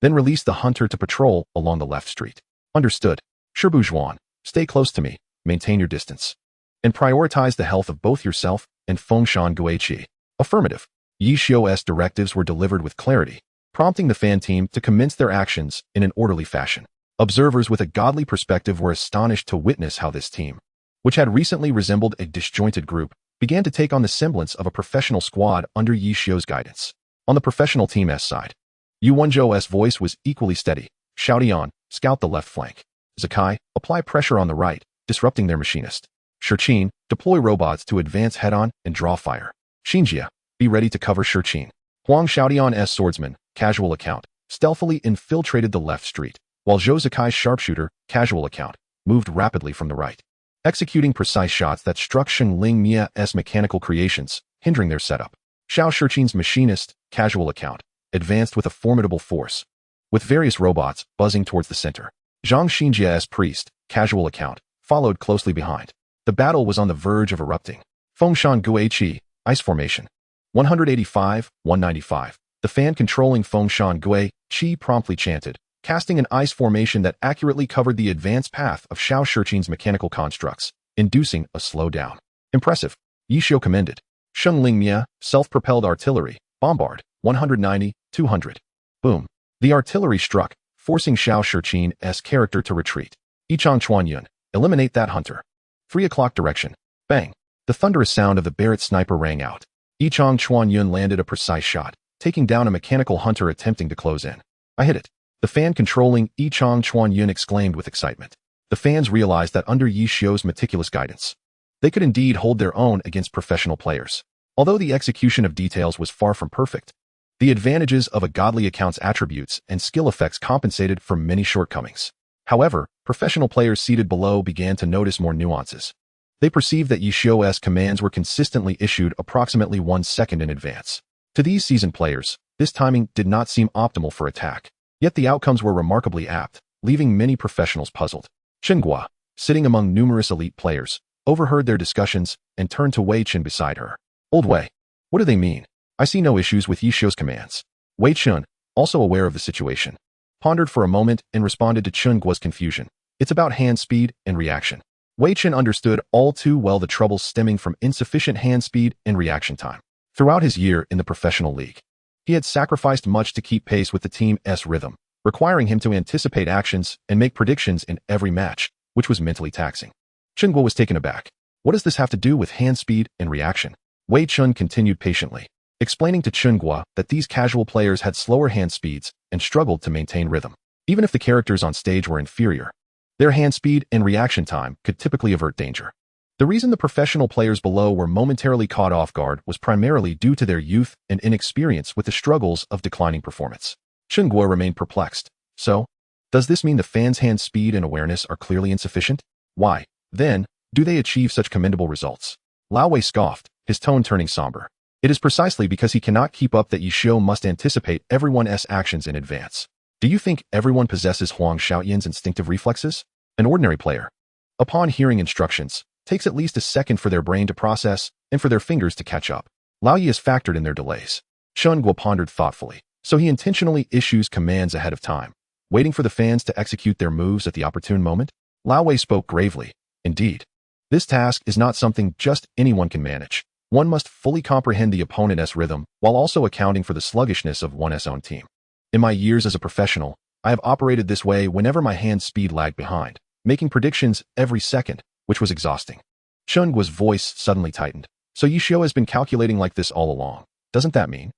Speaker 1: Then release the hunter to patrol along the left street. Understood. Shibu Zhuan, stay close to me, maintain your distance, and prioritize the health of both yourself and Fengshan Guiqi. Affirmative. Yixiao's directives were delivered with clarity, prompting the fan team to commence their actions in an orderly fashion. Observers with a godly perspective were astonished to witness how this team, which had recently resembled a disjointed group, began to take on the semblance of a professional squad under Yixiao's guidance. On the professional team's side, Yu Wenzhou's voice was equally steady. Xiaodian, scout the left flank. Zikai, apply pressure on the right, disrupting their machinist. Shiqin, deploy robots to advance head-on and draw fire. Xinjia, be ready to cover Shiqin. Huang Xiaodian's swordsman, casual account, stealthily infiltrated the left street, while Zhou Zikai's sharpshooter, casual account, moved rapidly from the right, executing precise shots that struck Sheng Ling Mia's mechanical creations, hindering their setup. Xiao Shiqin's machinist, casual account, advanced with a formidable force, with various robots buzzing towards the center. Zhang Xinjia's priest, casual account, followed closely behind. The battle was on the verge of erupting. Fengshan Guiqi, ice formation. 185-195. The fan controlling Fengshan Guiqi promptly chanted, casting an ice formation that accurately covered the advance path of Xiao Shiqin's mechanical constructs, inducing a slowdown. Impressive. Yixiao commended. Sheng Ling Mia, self-propelled artillery, bombard, 190-200. Boom. The artillery struck, forcing Xiao Shiqin's character to retreat. Yichang Chuanyun, eliminate that hunter. 3 o'clock direction. Bang. The thunderous sound of the Barrett sniper rang out. Yichang Chuanyun landed a precise shot, taking down a mechanical hunter attempting to close in. I hit it. The fan controlling Yichang Chuanyun exclaimed with excitement. The fans realized that under Yixiao's meticulous guidance, they could indeed hold their own against professional players. Although the execution of details was far from perfect, the advantages of a godly account's attributes and skill effects compensated for many shortcomings. However, professional players seated below began to notice more nuances. They perceived that Yixiao's commands were consistently issued approximately 1 second in advance. To these seasoned players, this timing did not seem optimal for attack. Yet the outcomes were remarkably apt, leaving many professionals puzzled. Chen Guo, sitting among numerous elite players, overheard their discussions and turned to Wei Chen beside her. Old Wei, what do they mean? I see no issues with Yi Xiu's commands. Wei Chen, also aware of the situation, pondered for a moment and responded to Chen Guo's confusion. It's about hand speed and reaction. Wei Chen understood all too well the troubles stemming from insufficient hand speed and reaction time. Throughout his year in the professional league, he had sacrificed much to keep pace with the team's rhythm, requiring him to anticipate actions and make predictions in every match, which was mentally taxing. Chen Guo was taken aback. What does this have to do with hand speed and reaction? Wei Chen continued patiently, explaining to Chen Guo that these casual players had slower hand speeds and struggled to maintain rhythm. Even if the characters on stage were inferior, their hand speed and reaction time could typically avert danger. The reason the professional players below were momentarily caught off guard was primarily due to their youth and inexperience with the struggles of declining performance. Chen Guo remained perplexed. So, does this mean the fans' hand speed and awareness are clearly insufficient? Why, then, do they achieve such commendable results? Lao Wei scoffed, his tone turning somber. It is precisely because he cannot keep up that Yi Xiu must anticipate everyone's actions in advance. Do you think everyone possesses Huang Xiaoyan's instinctive reflexes? An ordinary player, upon hearing instructions, takes at least a second for their brain to process and for their fingers to catch up. Lao Yi is factored in their delays. Chen Guo pondered thoughtfully, so he intentionally issues commands ahead of time, waiting for the fans to execute their moves at the opportune moment. Lao Wei spoke gravely. Indeed, this task is not something just anyone can manage. One must fully comprehend the opponent's rhythm while also accounting for the sluggishness of one's own team. In my years as a professional, I have operated this way whenever my hand speed lagged behind, making predictions every second, which was exhausting. Chen Guo's voice suddenly tightened. So Yi Xiu has been calculating like this all along. Doesn't that mean?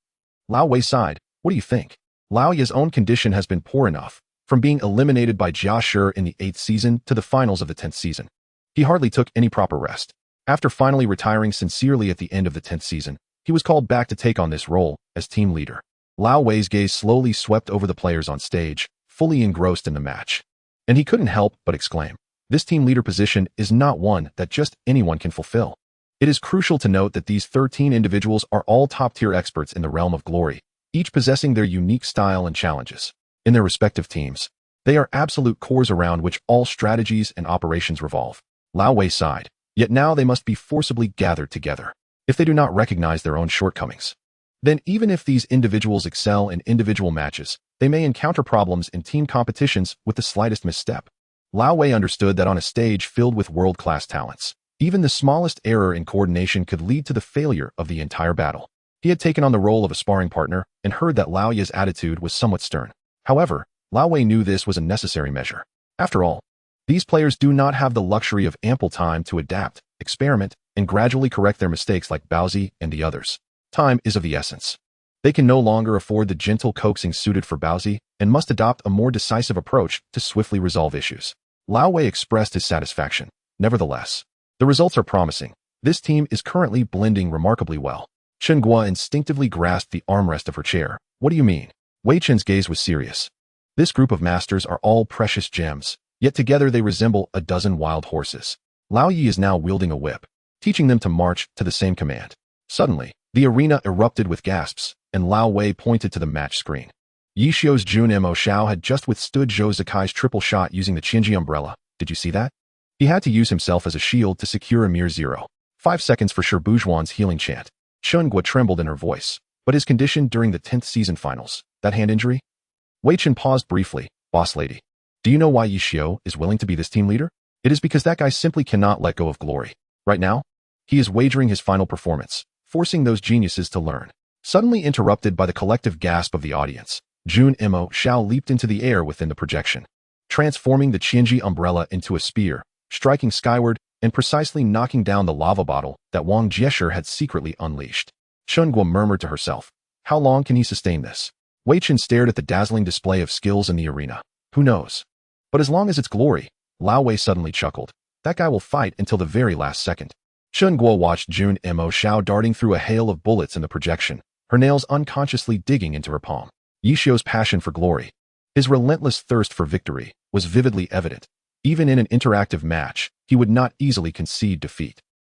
Speaker 1: Lao Wei sighed. What do you think? Lao Yi's own condition has been poor enough, from being eliminated by Jia Shi in the 8th season to the finals of the 10th season. He hardly took any proper rest. After finally retiring sincerely at the end of the 10th season, he was called back to take on this role as team leader. Lao Wei's gaze slowly swept over the players on stage, fully engrossed in the match. And he couldn't help but exclaim, this team leader position is not one that just anyone can fulfill. It is crucial to note that these 13 individuals are all top-tier experts in the realm of glory, each possessing their unique style and challenges. In their respective teams, they are absolute cores around which all strategies and operations revolve. Lao Wei sighed, yet now they must be forcibly gathered together. If they do not recognize their own shortcomings, then even if these individuals excel in individual matches, they may encounter problems in team competitions with the slightest misstep. Lao Wei understood that on a stage filled with world-class talents, even the smallest error in coordination could lead to the failure of the entire battle. He had taken on the role of a sparring partner and heard that Lao Yi's attitude was somewhat stern. However, Lao Wei knew this was a necessary measure. After all, these players do not have the luxury of ample time to adapt, experiment, and gradually correct their mistakes like Baozi and the others. Time is of the essence. They can no longer afford the gentle coaxing suited for Baozi and must adopt a more decisive approach to swiftly resolve issues. Lao Wei expressed his satisfaction. Nevertheless, the results are promising. This team is currently blending remarkably well. Chen Guo instinctively grasped the armrest of her chair. What do you mean? Wei Chen's gaze was serious. This group of masters are all precious gems, yet together they resemble a dozen wild horses. Lao Yi is now wielding a whip, teaching them to march to the same command. Suddenly, the arena erupted with gasps, and Lao Wei pointed to the match screen. Yi Xiu's Jun Mo Xiao had just withstood Zhou Zikai's triple shot using the Qinji umbrella. Did you see that? He had to use himself as a shield to secure a mere 0.5 seconds for Shi Bujuan's healing chant. Chen Guo trembled in her voice. But his condition during the 10th season finals, that hand injury? Wei Chen paused briefly. Boss lady, do you know why Yi Xiu is willing to be this team leader? It is because that guy simply cannot let go of glory. Right now, he is wagering his final performance, forcing those geniuses to learn. Suddenly interrupted by the collective gasp of the audience, Jun Mo Xiao leaped into the air within the projection, transforming the Qinji umbrella into a spear, striking skyward and precisely knocking down the lava bottle that Wang Jieshi had secretly unleashed. Chen Guo murmured to herself, how long can he sustain this? Wei Chen stared at the dazzling display of skills in the arena. Who knows? But as long as it's glory, Lao Wei suddenly chuckled. That guy will fight until the very last second. Chen Guo watched Jun Mo Xiao darting through a hail of bullets in the projection, her nails unconsciously digging into her palm. Yi Xiu's passion for glory, his relentless thirst for victory, was vividly evident. Even in an interactive match, he would not easily concede defeat.